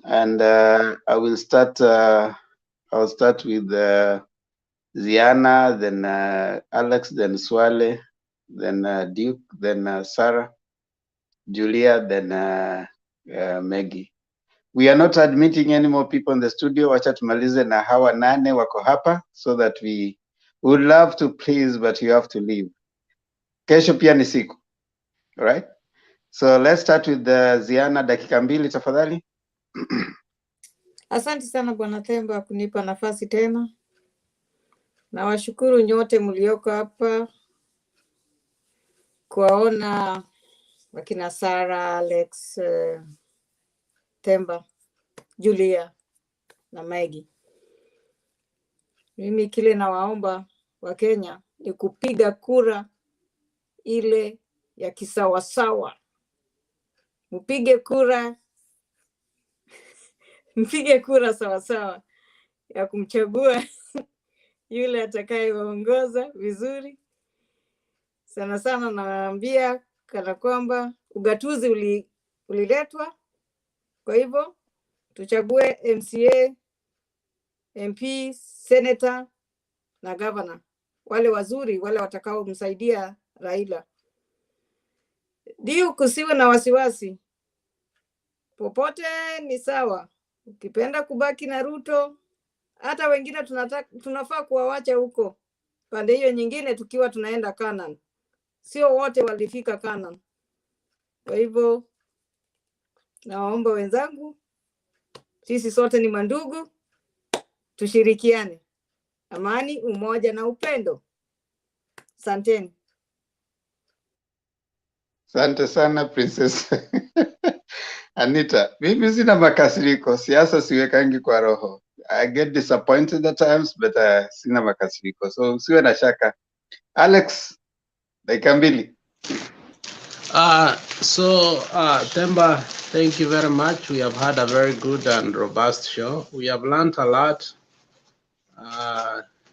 Speaker 11: And I will start, I'll start with Ziana, then Alex, then Swale, then Duke, then Sarah, Julia, then Maggie. We are not admitting any more people in the studio. Wacha tumalize na hawa 8 wako hapa, so that we would love to please, but you have to leave. Kesho pia ni siku. All right? So let's start with Ziana, dakika 2 tafadhali.
Speaker 22: Asante sana Bwana Themba kunipa nafasi tena. Nawashukuru nyote mlioko hapa kuwaona wakina Sara, Alex, Themba, Julia na Maggie. Mimi kile nawaomba wa Kenya ni kupiga kura ile ya kisawasawa. Mpige kura sawasawa ya kumchagua yule atakayeongoza vizuri. Sana sana nawaambia kana kwamba ugatuzi uliletwa. Kwa hivyo tuchague MCA, MP, Senator na Governor. Wale wazuri, wale watakao msaidia Raila. Ndio kusiwe na wasiwasi. Popote ni sawa. Ukipenda kubaki na Ruto, hata wengine tunafaa kuwawacha huko. Pande hiyo nyingine tukiwa tunaenda Canaan. Sio wote walifika Canaan. Kwa hivyo naomba wenzangu, sisi sote ni mandugu, tushirikiane. Amani, umoja na upendo. Asanteni.
Speaker 11: Asante sana Princess. Anita, mimi sina makasiriko, siasa siwekangi kwa roho. I get disappointed at times, but sina makasiriko. So usiwe na shaka. Alex, dakika 2.
Speaker 20: Themba, thank you very much. We have had a very good and robust show. We have learned a lot.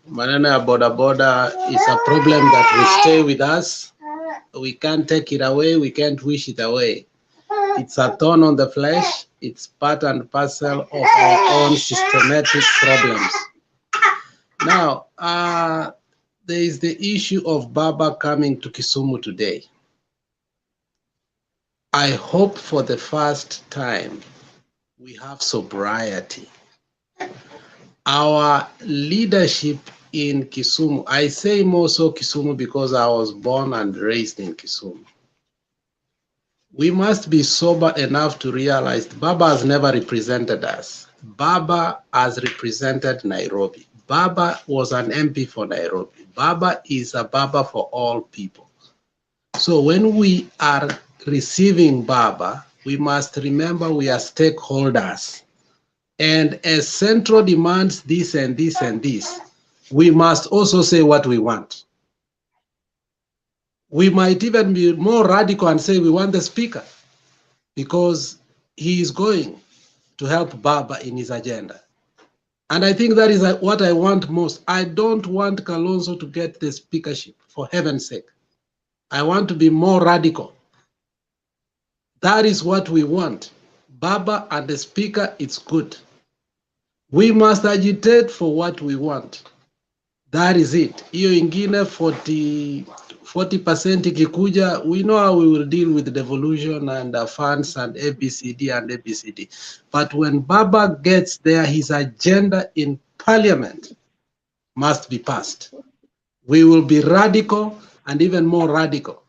Speaker 20: Maneno ya bodaboda is a problem that will stay with us. We can't take it away. We can't wish it away. It's a thorn on the flesh. It's part and parcel of our own systematic problems. Now, there is the issue of Baba coming to Kisumu today. I hope for the first time we have sobriety. Our leadership in Kisumu, I say more so Kisumu because I was born and raised in Kisumu. We must be sober enough to realize Baba has never represented us. Baba has represented Nairobi. Baba was an MP for Nairobi. Baba is a Baba for all people. So when we are receiving Baba, we must remember we are stakeholders. And as Central demands this and this and this, we must also say what we want. We might even be more radical and say we want the speaker because he is going to help Baba in his agenda. And I think that is what I want most. I don't want Kalonzo to get the speakership, for heaven's sake. I want to be more radical. That is what we want. Baba and the speaker, it's good. We must agitate for what we want. That is it. Hiyo ingine 40% ikikuja, we know how we will deal with devolution and funds and ABCD and ABCD. But when Baba gets there, his agenda in parliament must be passed. We will be radical and even more radical.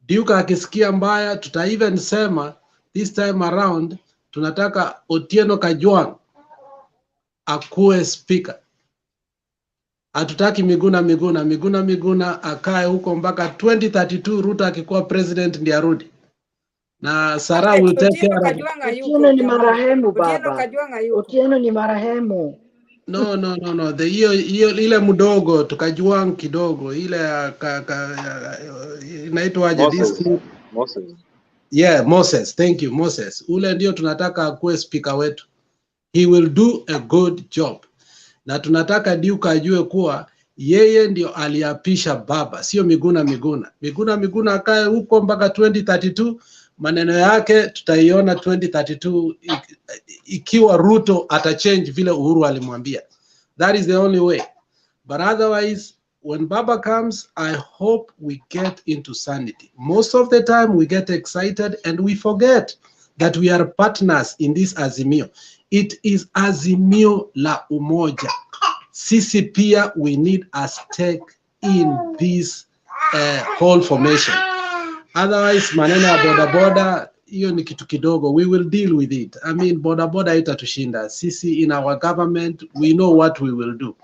Speaker 20: Duke akisikia mbaya, tuta even sema this time around, tunataka Otieno Kajwang akuwe speaker. Hatutaki Miguna akae huko mpaka 2032 Ruto akikuwa president ndiye arudi. Na Sarah will take care of
Speaker 17: Otieno ni marehemu baba. Otieno ni marehemu.
Speaker 20: No. Ile mdogo tukajua kidogo ile inaitwaje
Speaker 12: Moses.
Speaker 20: Yeah, Moses. Thank you, Moses. Ule ndio tunataka akuwe speaker wetu. He will do a good job. Na tunataka Duke ajue kuwa yeye ndio aliapisha Baba, sio Miguna akae huko mpaka 2032. maneno yake tutaiona 2032 ikiwa Ruto atachange vile Uhuru alimwambia. That is the only way. But otherwise, when Baba comes, I hope we get into sanity. Most of the time we get excited and we forget that we are partners in this Azimio. It is Azimio la Umoja. Sisi pia, we need a stake in this whole formation. Otherwise, maneno ya bodaboda, hiyo ni kitu kidogo. We will deal with it. I mean, bodaboda itatushinda. Sisi in our government, we know what we will do.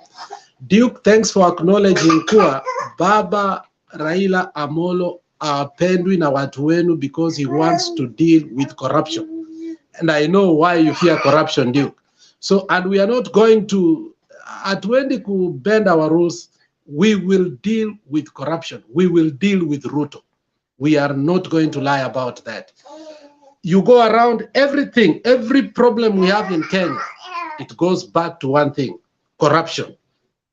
Speaker 20: Duke, thanks for acknowledging kuwa Baba Raila Amolo apendwi na watu wenu because he wants to deal with corruption. And I know why you fear corruption, Duke. So, and we are not going to, hatuendi ku bend our rules. We will deal with corruption. We will deal with Ruto. We are not going to lie about that. You go around everything, every problem we have in Kenya, it goes back to one thing, corruption.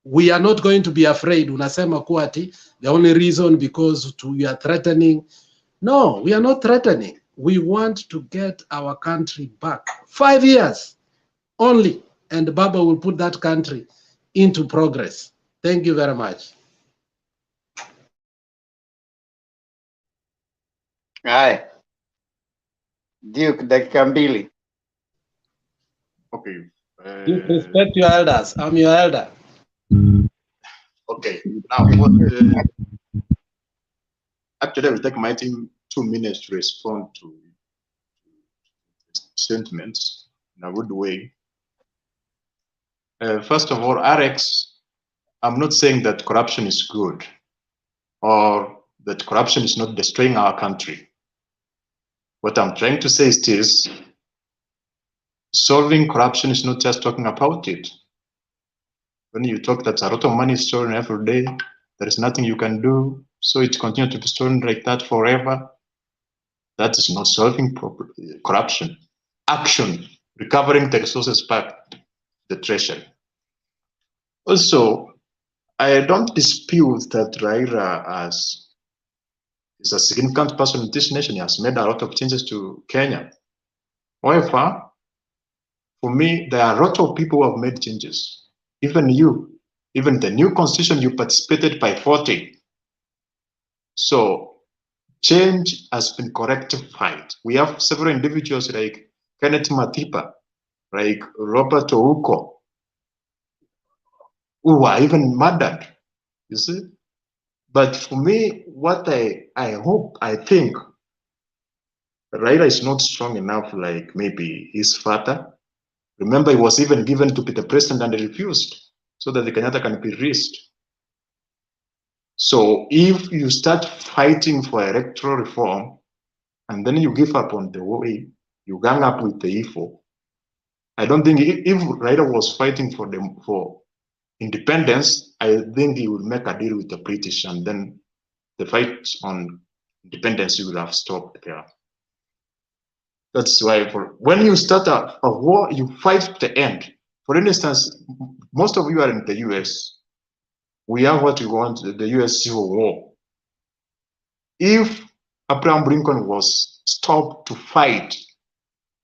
Speaker 20: We are not going to be afraid. Unasema kuwa ati, the only reason because we are threatening. No, we are not threatening. We want to get our country back. 5 years only, and Baba will put that country into progress. Thank you very much.
Speaker 11: Aye. Duke, dakika mbili.
Speaker 2: Okay.
Speaker 20: You respect your elders. I'm your elder.
Speaker 2: Okay. Now, actually, I will take my team 2 minutes to respond to sentiments in a good way. First of all, RX, I'm not saying that corruption is good or that corruption is not destroying our country. What I'm trying to say is this: solving corruption is not just talking about it. When you talk that a lot of money is stolen every day, there is nothing you can do, so it continues to be stolen like that forever. That is not solving corruption. Action, recovering the resources back to the treasury. Also, I don't dispute that Raila is a significant person in this nation. He has made a lot of changes to Kenya. However, for me, there are a lot of people who have made changes. Even you, even the new constitution, you participated by voting. So change has been correctified. We have several individuals like Kenneth Matiba, like Robert Ouko, who were even murdered, you see? But for me, what I hope, I think, Raila is not strong enough like maybe his father. Remember, he was even given to be the president and he refused, so that the Kenyatta can be raised. So if you start fighting for electoral reform, and then you give up on the way, you gang up with the evil, I don't think if Raila was fighting for independence, I think he would make a deal with the British, and then the fight on independence will have stopped there. That's why when you start a war, you fight to the end. For instance, most of you are in the US. We have what we want, the US Civil War. If Abraham Lincoln was stopped to fight,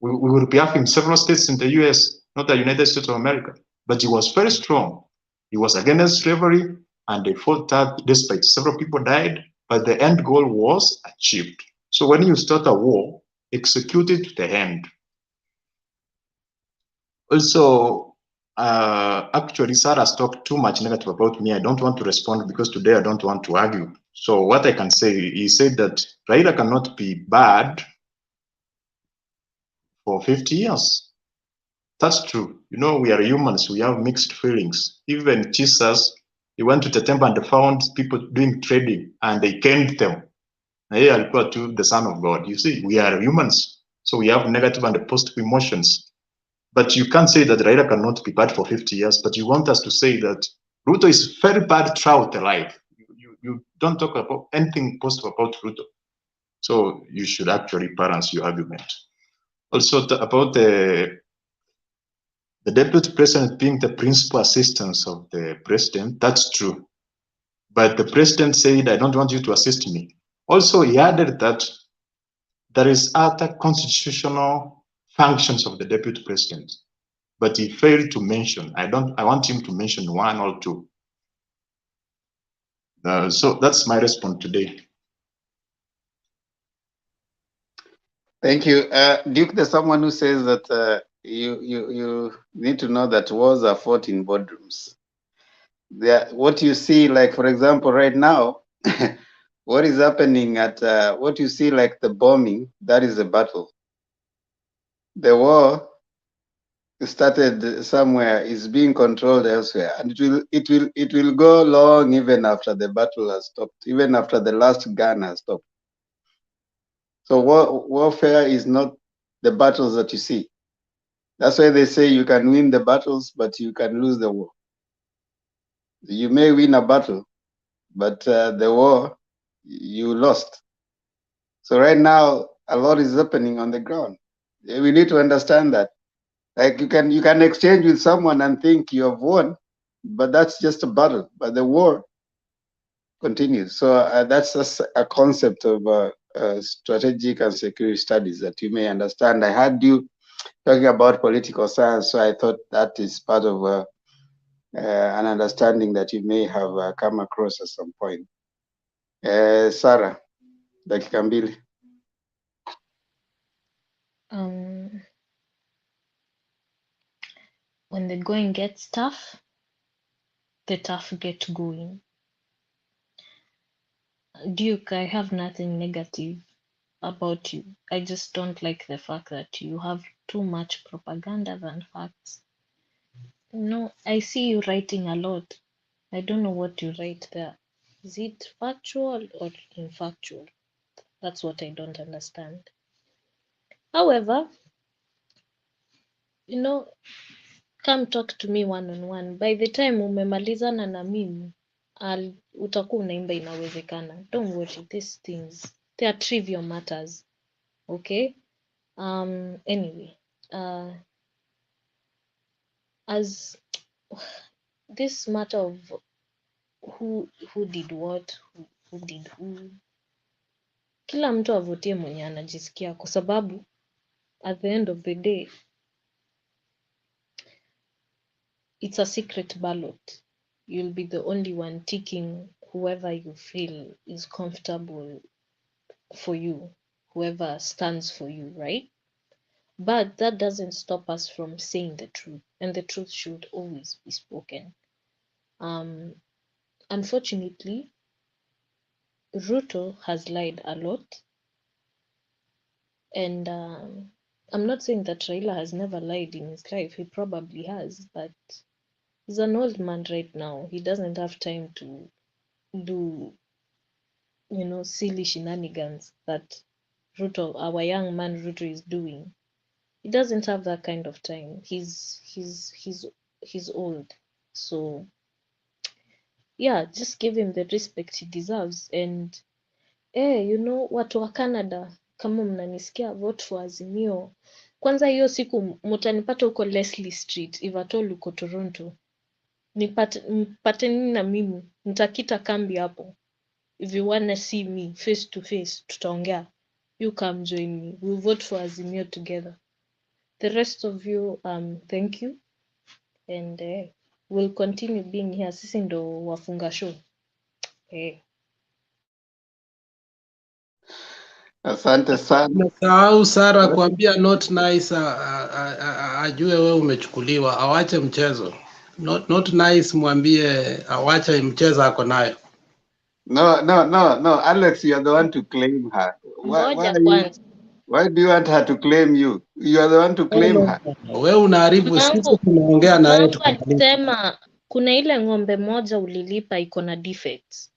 Speaker 2: we would be having several states in the US, not the United States of America. But he was very strong. He was against slavery, and they fought that despite several people died, but the end goal was achieved. So when you start a war, execute it to the end. Also, actually, Sarah's talked too much negative about me. I don't want to respond because today I don't want to argue. So what I can say, he said that Raila cannot be bad for 50 years. That's true. You know, we are humans. We have mixed feelings. Even Jesus, he went to the temple and found people doing trading and they caned them. He referred to the Son of God. You see, we are humans. So we have negative and positive emotions. But you can't say that Raila cannot be bad for 50 years, but you want us to say that Ruto is very bad throughout the life. You don't talk about anything positive about Ruto. So you should actually balance your argument. Also about the deputy president being the principal assistant of the president, that's true. But the president said, I don't want you to assist me. Also, he added that there is other constitutional functions of the deputy president, but he failed to mention. I want him to mention one or two. So that's my response today.
Speaker 11: Thank you. Duke, there's someone who says that you need to know that wars are fought in boardrooms. What you see, like, for example, right now, what is happening at what you see, like the bombing, that is a battle. The war started somewhere, is being controlled elsewhere, and it will go long even after the battle has stopped, even after the last gun has stopped. So warfare is not the battles that you see. That's why they say you can win the battles, but you can lose the war. You may win a battle, but the war, you lost. So right now, a lot is happening on the ground. We need to understand that. Like you can exchange with someone and think you have won, but that's just a battle. But the war continues. So that's just a concept of strategic and security studies that you may understand. I heard you talking about political science, so I thought that is part of an understanding that you may have come across at some point. Sarah, dakika mbili.
Speaker 3: When the going gets tough, the tough get going. Duke, I have nothing negative about you. I just don't like the fact that you have too much propaganda than facts. No, I see you writing a lot. I don't know what you write there. Is it factual or infactual? That's what I don't understand. However, you know, come talk to me one-on-one. By the time umemalizana na mimi, utakuwa unaimba inawezekana. Don't worry, these things, they are trivial matters. Okay? Anyway, as this matter of who did what, who did who, kila mtu avutie mwenye anajisikia, kwa sababu at the end of the day it's a secret ballot. You'll be the only one ticking whoever you feel is comfortable for you, whoever stands for you, right? But that doesn't stop us from saying the truth, and the truth should always be spoken. Unfortunately, Ruto has lied a lot, and I'm not saying that Raila has never lied in his life. He probably has, but he's an old man right now. He doesn't have time to do, silly shenanigans that Ruto, our young man Ruto, is doing. He doesn't have that kind of time. He's old. So yeah, just give him the respect he deserves. And watu wa Canada, kama mnanisikia, vote for Azimio. Kwanza hiyo siku mutanipata huko Leslie Street, if at all uko Toronto. Mpateni na mimi, nitakita kambi hapo. If you wanna see me face to face, tutaongea. You come join me. We'll vote for Azimio together. The rest of you, thank you. And we'll continue being here. Sisi ndo wafunga show.
Speaker 11: Asante sana.
Speaker 20: Nasahau Sara kuambia not nice ajue wewe umechukuliwa, awache mchezo. Not nice mwambie awache mchezo ako nayo.
Speaker 11: No, Alex, you are the one to claim her. Why do you want her to claim you? You are the one to claim her.
Speaker 20: Wewe unaharibu, sisi tunaongea na yeye
Speaker 3: tukasema kuna ile ng'ombe moja ulilipa iko na defects.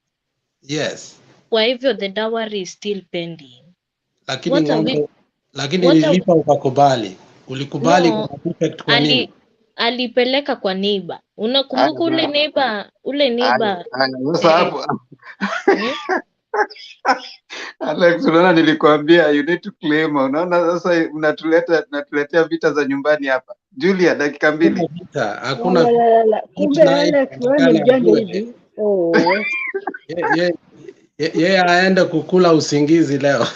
Speaker 20: Yes.
Speaker 3: Kwa hivyo the dowry is still pending.
Speaker 20: Lakini nilipa ukakubali. Ulikubali kwa defect kwa nini?
Speaker 3: Alipeleka kwa neighbor. Unakumbuka ule neighbor?
Speaker 11: Sasa hapo. Alex, unaona nilikwambia you need to claim. Unaona sasa unatuletea vita za nyumbani hapa. Julia, dakika mbili.
Speaker 20: Hakuna.
Speaker 17: Kumbe Alex wewe ni mjanja hivi.
Speaker 20: Yeye aende kukula usingizi leo.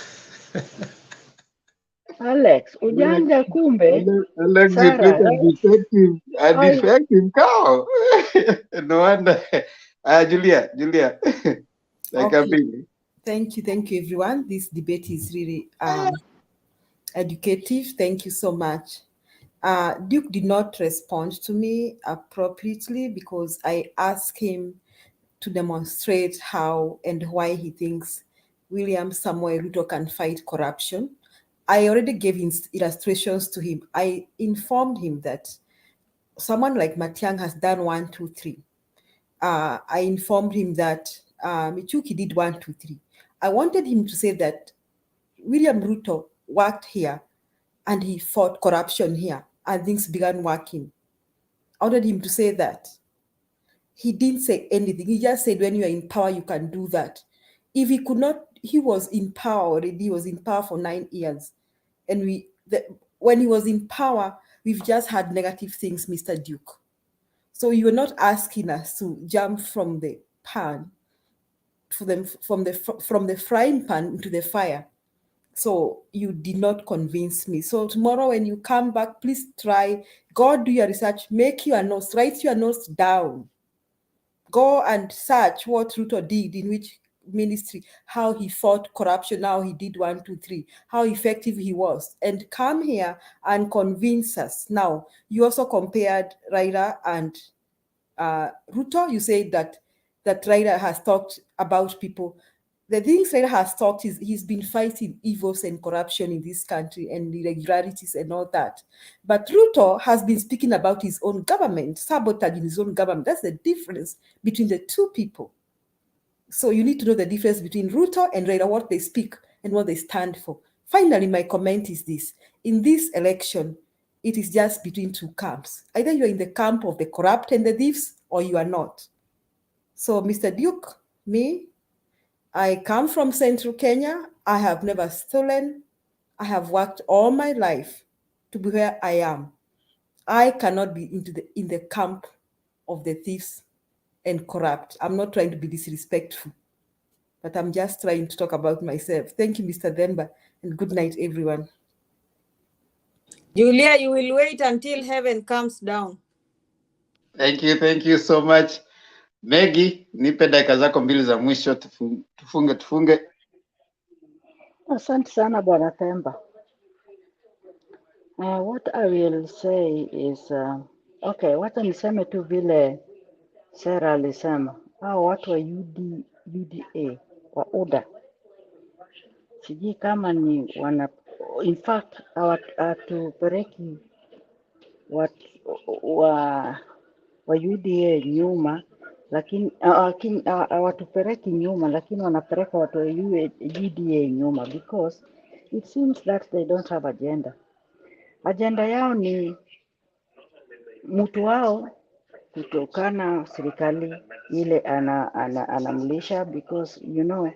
Speaker 17: Alex, ujanja kumbe.
Speaker 11: Alex, you
Speaker 17: Sarah,
Speaker 11: treat a
Speaker 17: I
Speaker 11: defective cow. No wonder. Julia, like a
Speaker 10: Okay,
Speaker 11: baby.
Speaker 10: thank you, everyone. This debate is really educative. Thank you so much. Duke did not respond to me appropriately because I asked him to demonstrate how and why he thinks William Samoei Ruto can fight corruption. I already gave illustrations to him. I informed him that someone like Matiang has done 1, 2, 3. I informed him that Michuki did 1, 2, 3. I wanted him to say that William Ruto worked here and he fought corruption here and things began working. I wanted him to say that. He didn't say anything. He just said, when you are in power, you can do that. If he could not, he was in power already. He was in power for 9 years. And when he was in power, we've just had negative things, Mr. Duke. So you were not asking us to jump from the pan, from the frying pan into the fire. So you did not convince me. So tomorrow when you come back, please try, go do your research, make your notes, write your notes down. Go and search what Ruto did in which ministry, how he fought corruption, how he did 1, 2, 3, how effective he was, and come here and convince us. Now, you also compared Raila and Ruto. You said that Raila has talked about people. The things Raila has talked is he's been fighting evils and corruption in this country and irregularities and all that. But Ruto has been speaking about his own government, sabotaging his own government. That's the difference between the two people. So you need to know the difference between Ruto and Raila, what they speak and what they stand for. Finally, my comment is this. In this election, it is just between two camps. Either you're in the camp of the corrupt and the thieves, or you are not. So, Mr. Duke, me, I come from Central Kenya. I have never stolen. I have worked all my life to be where I am. I cannot be in the camp of the thieves and corrupt. I'm not trying to be disrespectful, but I'm just trying to talk about myself. Thank you, Mr. Denver, and good night, everyone.
Speaker 22: Julia, you will wait until heaven comes down.
Speaker 11: Thank you so much. Maggie, nipe dakika zako mbili za mwisho tufunge.
Speaker 17: Asante sana Bwana Themba. What I will say is okay, wacha niseme tu vile Sarah alisema. Hao watu wa UDA wa UDA sijui kama ni in fact hawatupeleki wa UDA nyuma, lakini hawatupeleki nyuma, lakini wanapeleka watu wa UDA nyuma because it seems that they don't have agenda. Agenda yao ni mtu wao kutokana serikali ile anamlisha, because you know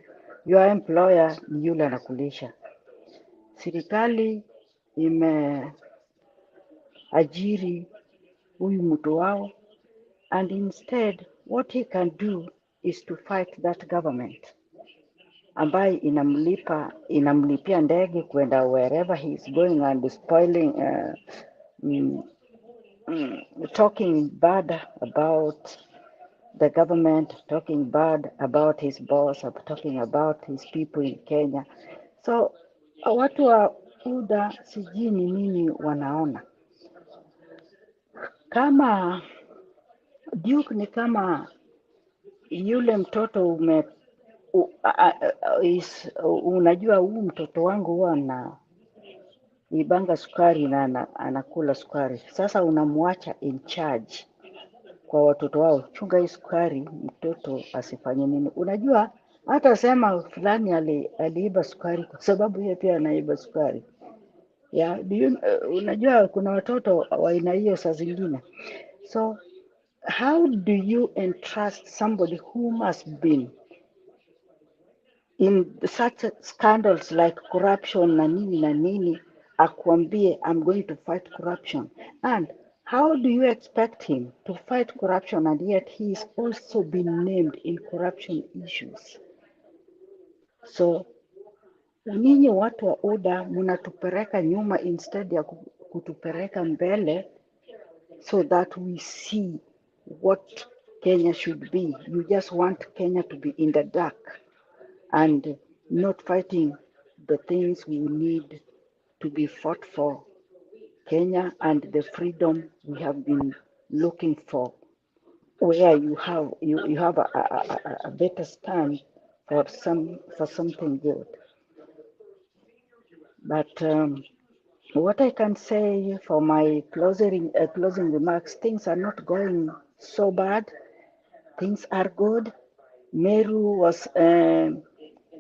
Speaker 17: your employer ni yule anakulisha. Serikali imeajiri huyu mtu wao, and instead what he can do is to fight that government ambaye inamlipia ndege kwenda wherever he is going and spoiling talking bad about the government, talking bad about his boss, talking about his people in Kenya. So watu wa UDA sijui ni nini wanaona. Kama Duke ni kama yule mtoto unajua huu mtoto wangu huwa ibanga sukari na anakula sukari. Sasa unamwacha in charge kwa watoto wao, chunga hii sukari, mtoto asifanye nini. Unajua hata sema fulani aliiba sukari kwa sababu yeye pia anaiba sukari. Yeah, unajua kuna watoto wa aina hiyo saa zingine. So how do you entrust somebody who must been in such scandals like corruption na nini akwambie I'm going to fight corruption? And how do you expect him to fight corruption and yet he is also been named in corruption issues? So Nyinyi watu wa UDA mnatupeleka nyuma instead ya kutupeleka mbele, so that we see what Kenya should be. You just want Kenya to be in the dark and not fighting the things we need to be fought for Kenya and the freedom we have been looking for, where you have a better stand for something good. But what I can say for my closing remarks, things are not going so bad. Things are good. Meru was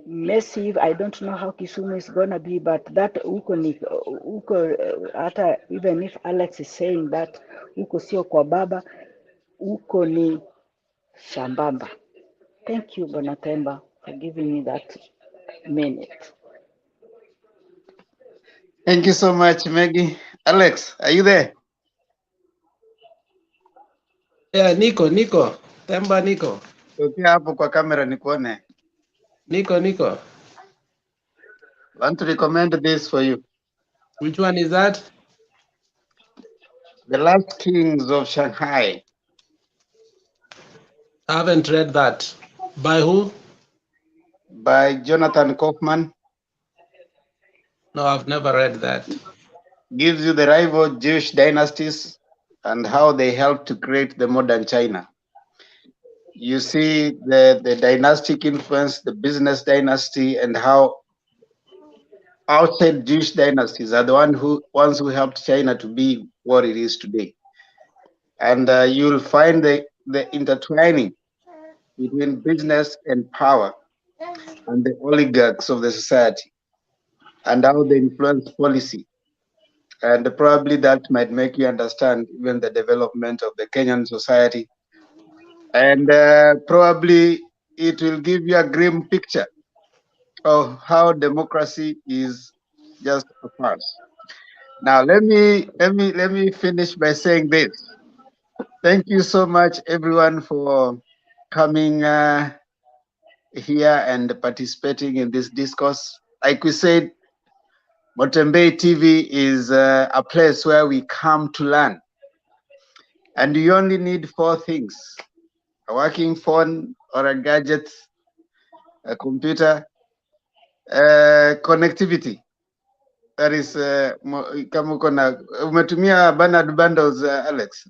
Speaker 17: massive. I don't know how Kisumu is gonna be, but that uko hata even if Alex is saying that uko sio kwa baba, uko ni shambamba. Thank you, Bonatemba, for giving me that minute.
Speaker 11: Thank you so much, Maggie. Alex, are you there?
Speaker 20: Yeah, Nico. Temba Nico.
Speaker 11: Tokea hapo kwa kamera nikuone.
Speaker 20: Nico.
Speaker 11: Want to recommend this for you.
Speaker 20: Which one is that?
Speaker 11: The Last Kings of Shanghai.
Speaker 20: I haven't read that. By who?
Speaker 11: By Jonathan Kaufman.
Speaker 20: No, I've never read that.
Speaker 11: Gives you the rival Jewish dynasties and how they helped to create the modern China. You see the dynastic influence, the business dynasty, and how outside Jewish dynasties are the ones who helped China to be what it is today. And you'll find the intertwining between business and power and the oligarchs of the society and how they influence policy. And probably that might make you understand even the development of the Kenyan society. And probably it will give you a grim picture of how democracy is just a farce. Now let me finish by saying this. Thank you so much, everyone, for coming here and participating in this discourse. Like we said, Motembe TV is a place where we come to learn. And you only need 4 things: a working phone or a gadget, a computer, connectivity. That is, kama uko na umetumia Bernard bundles, Alex?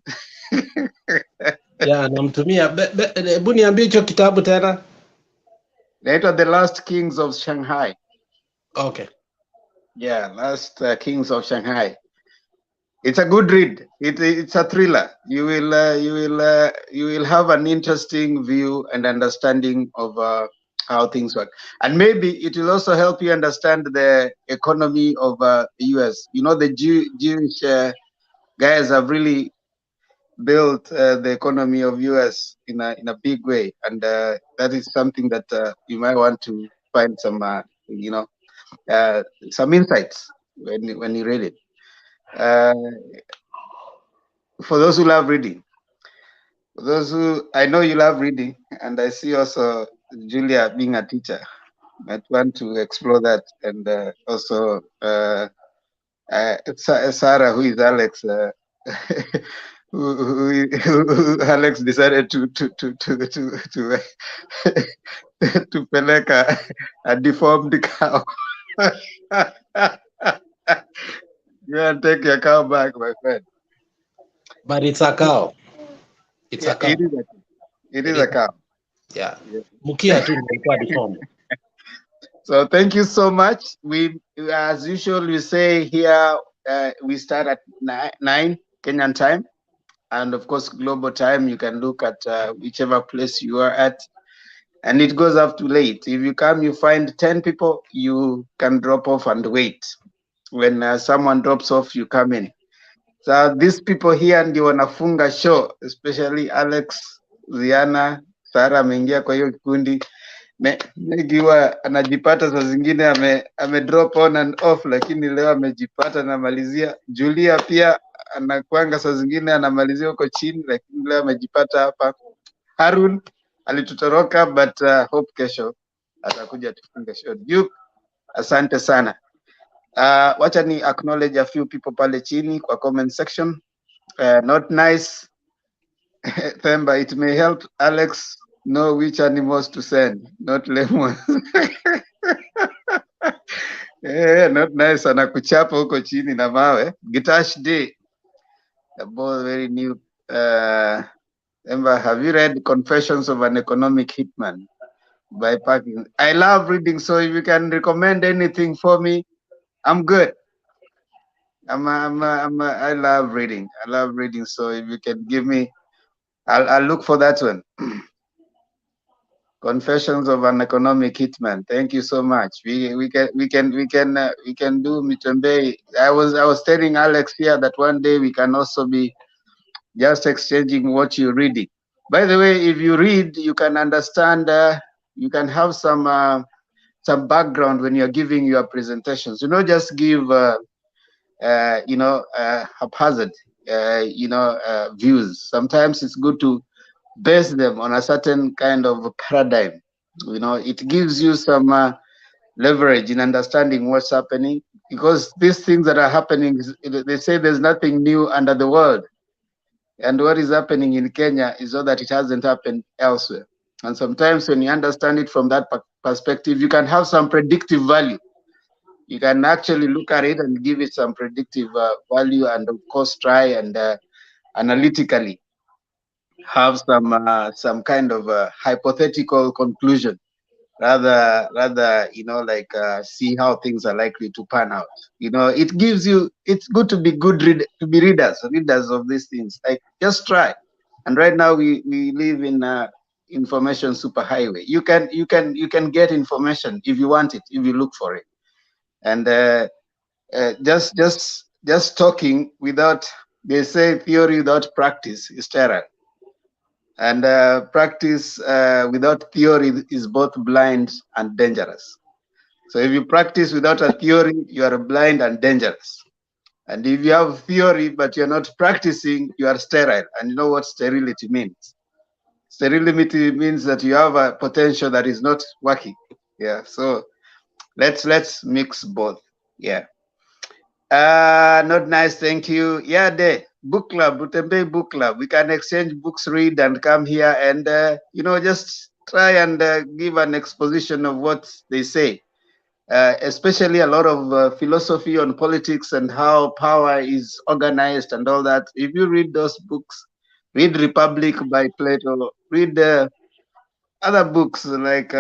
Speaker 20: Yeah, namtumia. Hebu niambie hicho kitabu tena.
Speaker 11: Later, The Last Kings of Shanghai.
Speaker 20: Okay.
Speaker 11: Yeah, Last Kings of Shanghai. It's a good read. It's a thriller. You will have an interesting view and understanding of how things work, and maybe it will also help you understand the economy of the U.S. You know, the Jewish guys have really built the economy of U.S. in a big way, and that is something that you might want to find some some insights when you read it. For those who love reading, for those who, I know you love reading, and I see also Julia being a teacher, might want to explore that, and also Sarah, who is Alex, who Alex decided to peleka a deformed cow. You can take your cow back, my friend.
Speaker 20: But it's a cow. It's a cow.
Speaker 11: It is a cow.
Speaker 20: Yeah. Mukia tu nilikuwa deformed.
Speaker 11: So thank you so much. We, as usual, we say here we start at 9 Kenyan time, and of course global time. You can look at whichever place you are at, and it goes up to late. If you come, you find 10 people, you can drop off and wait. When someone drops off, you come in. So these people here ndio wanafunga show, especially Alex, Ziana, Sarah ameingia kwa hiyo kikundi. Megiwa anajipata saa zingine ame drop on and off, lakini leo amejipata anamalizia. Julia pia anakuanga saa zingine anamalizia huko chini, lakini leo amejipata hapa. Harun alitutoroka, but hope kesho atakuja tufunge show. Duke Asante sana. Wacha ni acknowledge a few people pale chini kwa comment section. Not nice. Themba, it may help Alex know which animals to send, not lemons. Not nice. Anakuchapa huko chini na mawe. Gitash Day. Both very new. Themba, have you read Confessions of an Economic Hitman by Parkin? I love reading, so if you can recommend anything for me, I'm good. I love reading. I love reading. So if you can give me, I'll look for that one. Confessions of an Economic Hitman. Thank you so much. We can do Mitembe. I was telling Alex here that one day we can also be just exchanging what you're reading. By the way, if you read, you can understand. You can have some background when you're giving your presentations. You know, just give haphazard views. Sometimes it's good to base them on a certain kind of paradigm. You know, it gives you some leverage in understanding what's happening, because these things that are happening, they say there's nothing new under the world. And what is happening in Kenya is so that it hasn't happened elsewhere. And sometimes when you understand it from that perspective, you can have some predictive value. You can actually look at it and give it some predictive value, and of course try and analytically have some kind of hypothetical conclusion, rather see how things are likely to pan out. You know, it gives you, it's good to be readers of these things. Like, just try. And right now we live in information superhighway. You can get information if you want it, if you look for it. And just talking without, they say theory without practice is sterile. And practice without theory is both blind and dangerous. So if you practice without a theory, you are blind and dangerous. And if you have theory but you're not practicing, you are sterile. And you know what sterility means? Sterility means that you have a potential that is not working. Yeah. So let's mix both. Yeah. Not nice. Thank you. Yeah, the book club, Butembe book club. We can exchange books, read, and come here and just try and give an exposition of what they say. Especially a lot of philosophy on politics and how power is organized and all that. If you read those books, read Republic by Plato, read other books like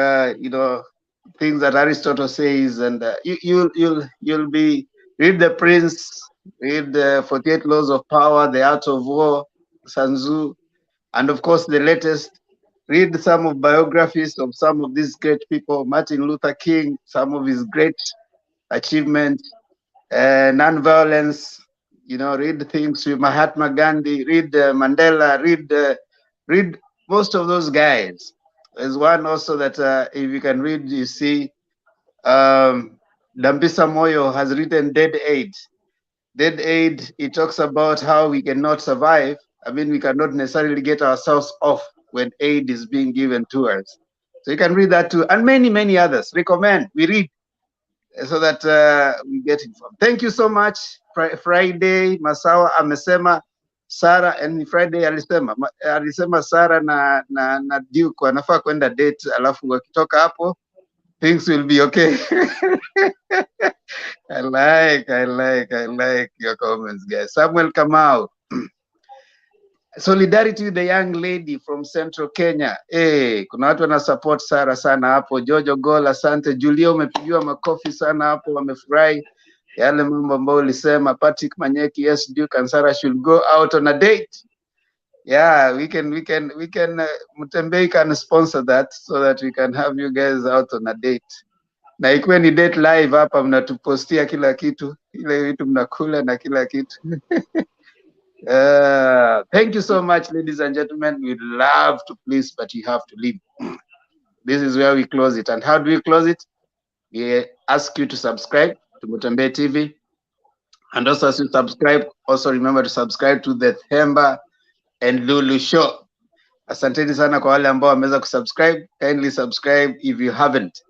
Speaker 11: things that Aristotle says, and you'll be, read The Prince, read the 48 Laws of Power, The Art of War, Sun Tzu, and of course the latest. Read some of biographies of some of these great people, Martin Luther King, some of his great achievements, nonviolence. Read things with Mahatma Gandhi, read Mandela, read most of those guys. There's one also that if you can read, you see, Dambisa Moyo has written Dead Aid. Dead Aid, it talks about how we cannot survive. I mean, we cannot necessarily get ourselves off when aid is being given to us. So you can read that too, and many, many others. Recommend, we read, so that we get informed. Thank you so much. Friday, Masawa amesema Sara, and Friday alisema Sara na Duke wanafaa kwenda date, alafu wakitoka hapo things will be okay. I like your comments, guys. Samuel Kamau. Solidarity with the young lady from Central Kenya. Kuna watu wana support Sara sana hapo. Jojo Gola, asante. Julia, umepigiwa makofi sana hapo, wamefurahi yale mambo ambayo ulisema. Patrick Manyeki, yes, Duke and Sara should go out on a date. Yeah, we can Mutembei can sponsor that so that we can have you guys out on a date. Na ikuwe ni date live hapa, mnatupostia kila kitu, ile vitu mnakula na kila kitu. Thank you so much, ladies and gentlemen. We'd love to please, but you have to leave. This is where we close it. And how do we close it? We ask you to subscribe to Mutembe TV. And also, as you subscribe, also remember to subscribe to the Themba and Lulu Show. Asanteni sana kwa wale ambao wameweza kusubscribe. Kindly subscribe if you haven't,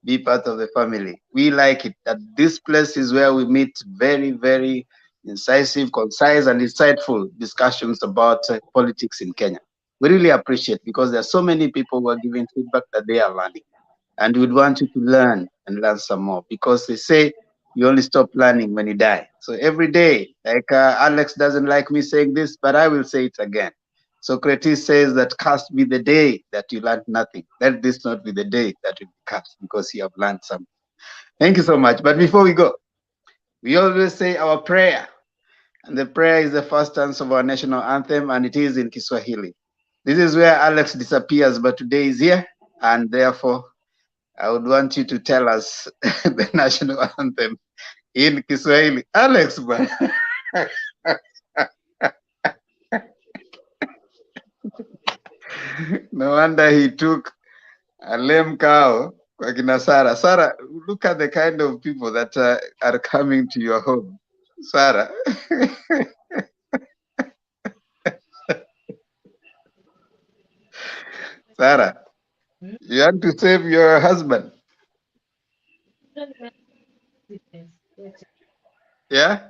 Speaker 11: be part of the family. We like it. That this place is where we meet very, very incisive, concise, and insightful discussions about politics in Kenya. We really appreciate, because there are so many people who are giving feedback that they are learning, and we'd want you to learn and learn some more, because they say you only stop learning when you die. So every day, like Alex doesn't like me saying this, but I will say it again. Socrates says that cast be the day that you learned nothing. Let this not be the day that you be cast, because you have learned something. Thank you so much. But before we go, we always say our prayer. And the prayer is the first stanza of our national anthem, and it is in Kiswahili. This is where Alex disappears, but today is here, and therefore I would want you to tell us the national anthem in Kiswahili. Alex, man. No wonder he took a lame cow kwa kina Sarah. Sarah, look at the kind of people that are coming to your home. Sarah. Sarah, you want to save your husband? Yeah?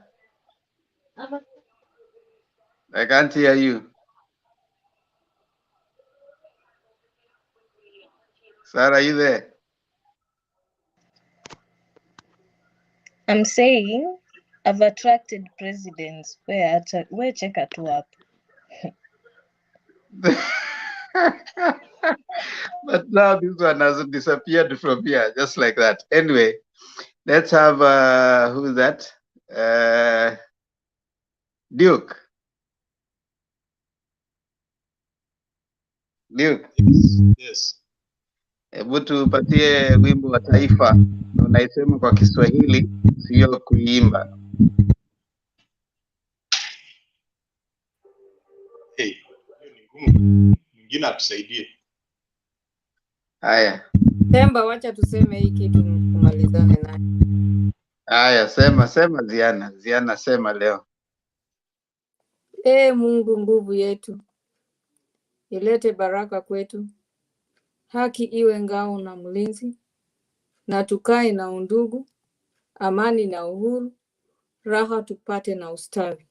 Speaker 11: I can't hear you. Sarah, are you there?
Speaker 3: I'm saying I've attracted presidents where check at work.
Speaker 11: But now this one has disappeared from here, just like that. Anyway, let's have who's that? Duke. Duke.
Speaker 2: Yes.
Speaker 11: Hebu tupatie wimbo wa taifa, na unaisema kwa Kiswahili, sio kuimba.
Speaker 2: Hey, mwingine atusaidie.
Speaker 11: Haya.
Speaker 22: Temba, wacha tuseme hii kitu tumalizane naye.
Speaker 11: Haya, sema Ziana. Ziana, sema leo.
Speaker 22: Mungu nguvu yetu, ilete baraka kwetu, haki iwe ngao na mlinzi, na tukae na undugu, amani na uhuru, raha tupate na ustawi.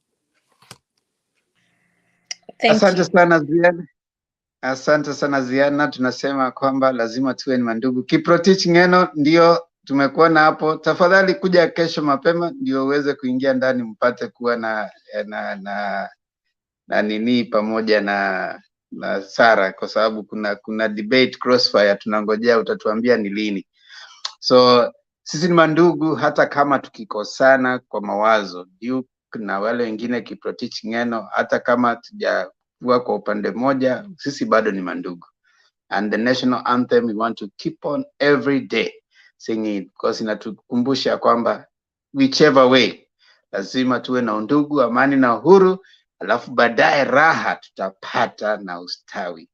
Speaker 11: Asante sana Ziana. Asante sana Ziana, tunasema kwamba lazima tuwe ni mandugu. Kiprotich Ngeno ndio tumekuona hapo. Tafadhali kuja kesho mapema ndio uweze kuingia ndani mpate kuwa na nini pamoja na Sara, kwa sababu kuna debate crossfire tunangojea, utatuambia ni lini. So sisi ni mandugu hata kama tukikosana kwa mawazo. Duke na wale wengine Kiprotich Ngeno, hata kama tujakuwa kwa upande moja, sisi bado ni mandugu. And the national anthem we want to keep on every day singing it, because inatukumbusha kwamba whichever way lazima tuwe na undugu, amani na uhuru, alafu baadaye raha tutapata na ustawi.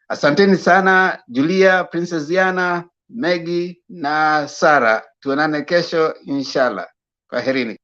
Speaker 11: Asanteni sana Julia, Princess Diana, Maggie na Sarah. Tuonane kesho inshallah. Kwaherini.